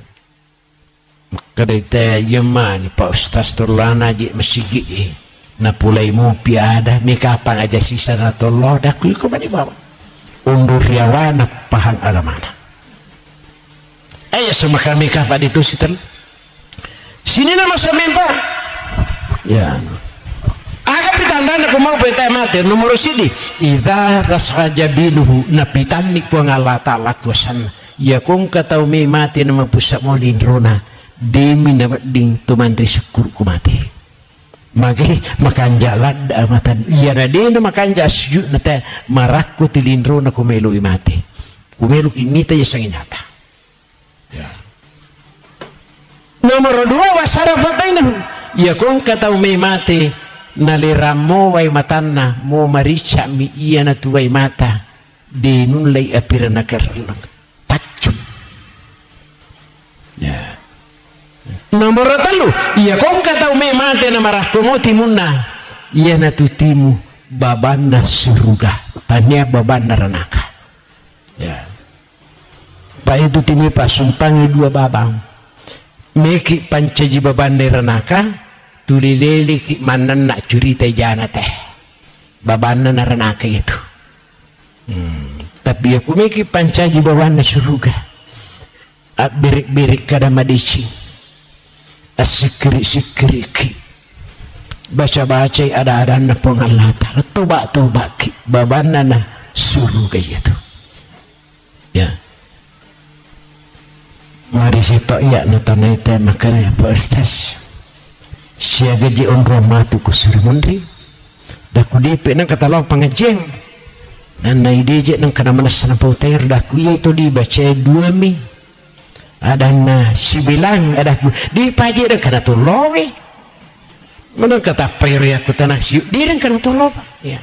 maka dia yemani Pak Ustaz Turlana aja masigi na pulai mo piada mi kapang aja sisa na tolong dah kuy ko bani bawa undur yawana pahang agamana ayo sama kami kapan itu sitel sini nama semen po ya aga pitan tanda ko mau peta mate nomor sidi idza rashaja biluhu napitan ni po nga Allah ta'ala kuasan ya kung kataw may mate na mapusa mo lindrona demi na ding tumandri syukur ku mate magi makanjalad amatan iya na din na makanja sujud na ta marakko ti lindrona kumelo imate kumelo imita ya sanginata ya nomor 2 wasarafatainahu ya kung kataw may mate naliramo way matanna mo maricha mi iya na tuway mata di nunlay apira na karalang tachum ya nomor 3 iya kung kataw may mate na marahkumo timuna iya na tutimu baban na suruga tanya baban na ranaka ya pa itu timi pasumpangi 2 babang meki pancaji baban na ranaka tulilili manan nak curita jana teh babana naranaka itu tapi aku miki pancaji babana suruga birik-birik kada madici asikri-sikriki baca-baca ada na pong Allah ta'ala toba-toba ki babana na suruga itu ya mari sitok iya na tanay tayo makaraya po Ustaz siya gaji on romatu ko surimundi daku dipe nang katalaw pangajeng dan naidije nang kanamanas na pautair daku iya ito di baca 2 mi ada na sibilang ada di paji nang kanatulowe manang kata payri aku tanah siu di nang kanatulow ya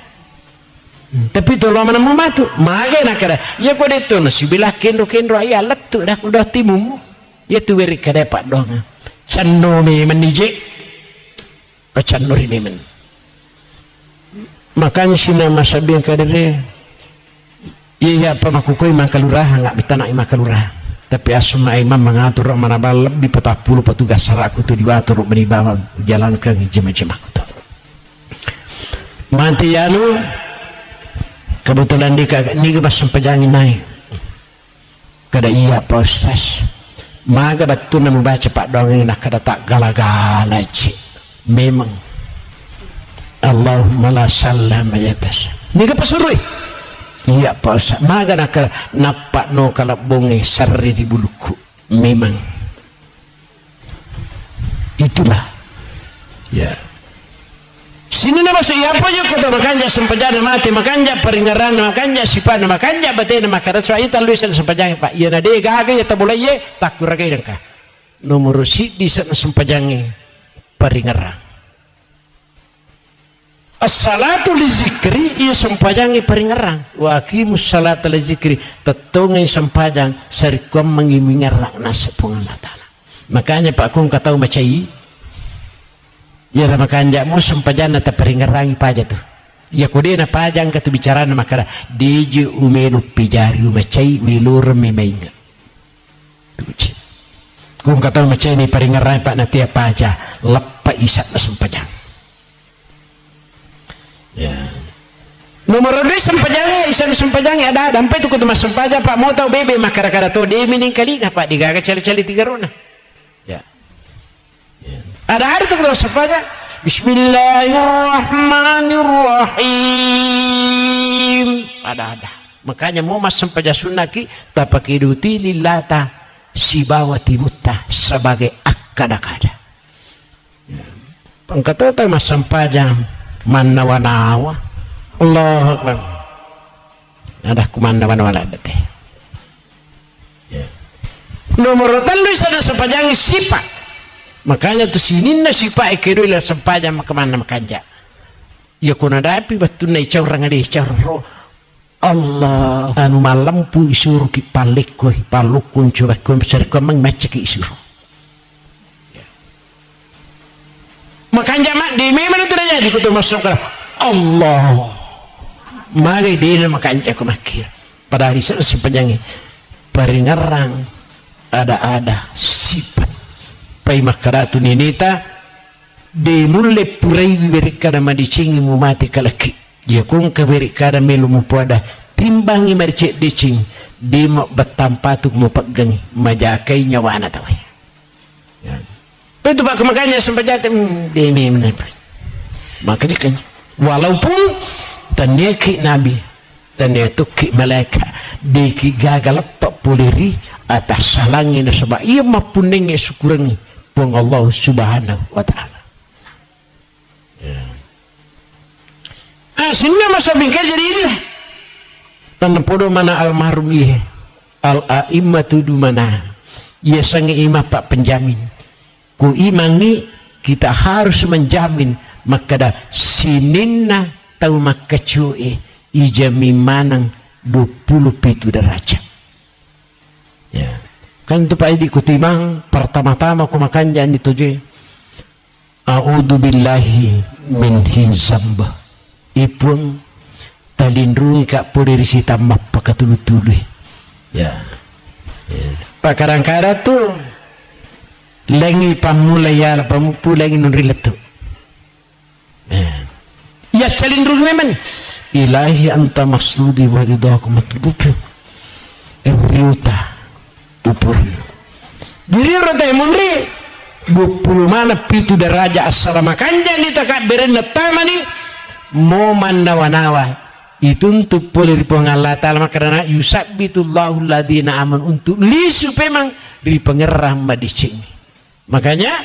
tapi tulow manang mamatu magay na kada ya ko dito na sibilah kendro ay alat tu daku dah timum ya tu weri kada pak dong canno mi manije pacan nuri nemen makanya sina masabiang kadere iya apa makukoy makalurah nggak bitana makalurah tapi asma imam mengatur mana balap di 40 petugas saraku tu diwatur beribawa jalankan jemaah aku tu manti anu kebetulan ni pas sempajangin naik kada iya Pak Ustaz maga betul na membaca pak dongeng nak kada tak gala-gala cik memang Allahumma la salam ayatas ni ka pasurui iya Pak maga nak napak no kalabonge sarri di buluku memang itulah ya sini na masuk iya apa yuk kuda makanja sempajana mati makanja peringaran makanja sipana makanja batena makarat so ita luisan sempajang pak iya na de gaga ya tabulay ye takuragay ka nomor si di sana sempajangi peringarang as-salatu li zikri iya sempajangi peringarang wa aqimus salata li zikri tetungay sempajang sarikom mengimingarang nasa pengamatan makanya pak kung kataw macai ya makanya mo sempajang na peringarang paja tu ya kode na pajang katu bicara na makara deje umenu pijari macai milur mimainga tuci kung kataw macam ni peringaran pak nanti apa aja lepas isak na sempajang ya nomor 2 sempajang isak na sempajang ada dampai tu kutu mas sempajang pak mau tahu bebe makara-kara tu dia mining kali pak digaga cali-cali 3 rona ya ada hari tu kutu mas sempajang Bismillahirrahmanirrahim ada makanya mau mas sempajang sunaki tapak iduti lillata si bawa tibuta sebagai akada-kada pangkatota mas sempajang manawa-nawa Allah Akbar ada kumanawa-nawa ada teh nomor 3 sana sempajang sifat makanya tu sinin na sifat ikiru ila sempajang makamana makanja ya kuna dapi betul na icau orang ada icau roh Allah anu malampu isuruh ki palekko palukun coba ko mencari mang macam ki isuruh makanya mak di memang itu aja di kutu masuk ke Allah mari dia makanya aku makir pada hari sepanjang peringarang ada sifat pai makaratu ninita de mulle purai berikada madicingi mu mati kalaki ya kung kawiri kada melu mo pada timbangi mercek dicing di mo batampatuk mo paggangi majakay nyawa na taway itu pak makanya sempajat di mem makanya kan walaupun taneki nabi tanetu ki malaikat deki gagal pak poleri atas salangin sebab ia mapuneng syukurangi pun Allah subhanahu wa ta'ala. Sehingga masa bingkai jadi inilah tanah podo mana almarhum iya al-a'immatu du mana ia sangi imam pak penjamin ku imangi kita harus menjamin maka dah sininna tahu maka cuy ijami manang 27 derajat ya kan itu pak idi kutimang pertama-tama ku makan jangan dituju a'udzu billahi min hizambah ipun talindrungi kak poderi si tambah pakatulu-tulu ya pak kadang-kadang tuh lengi pamulai ya pamupulengi nunrilet tuh ya calindrungi memang ilahi anta maksudi wa ridaku matlubu riuta upurun diri roda munri 20 mana pitu daraja assalamualaikum jangan ditakak beren tamani mau mandawa-nawa itu untuk boleh Allah Ta'ala karena yusabbitullahu alladhina aman untuk lisu memang di pengerah di sini makanya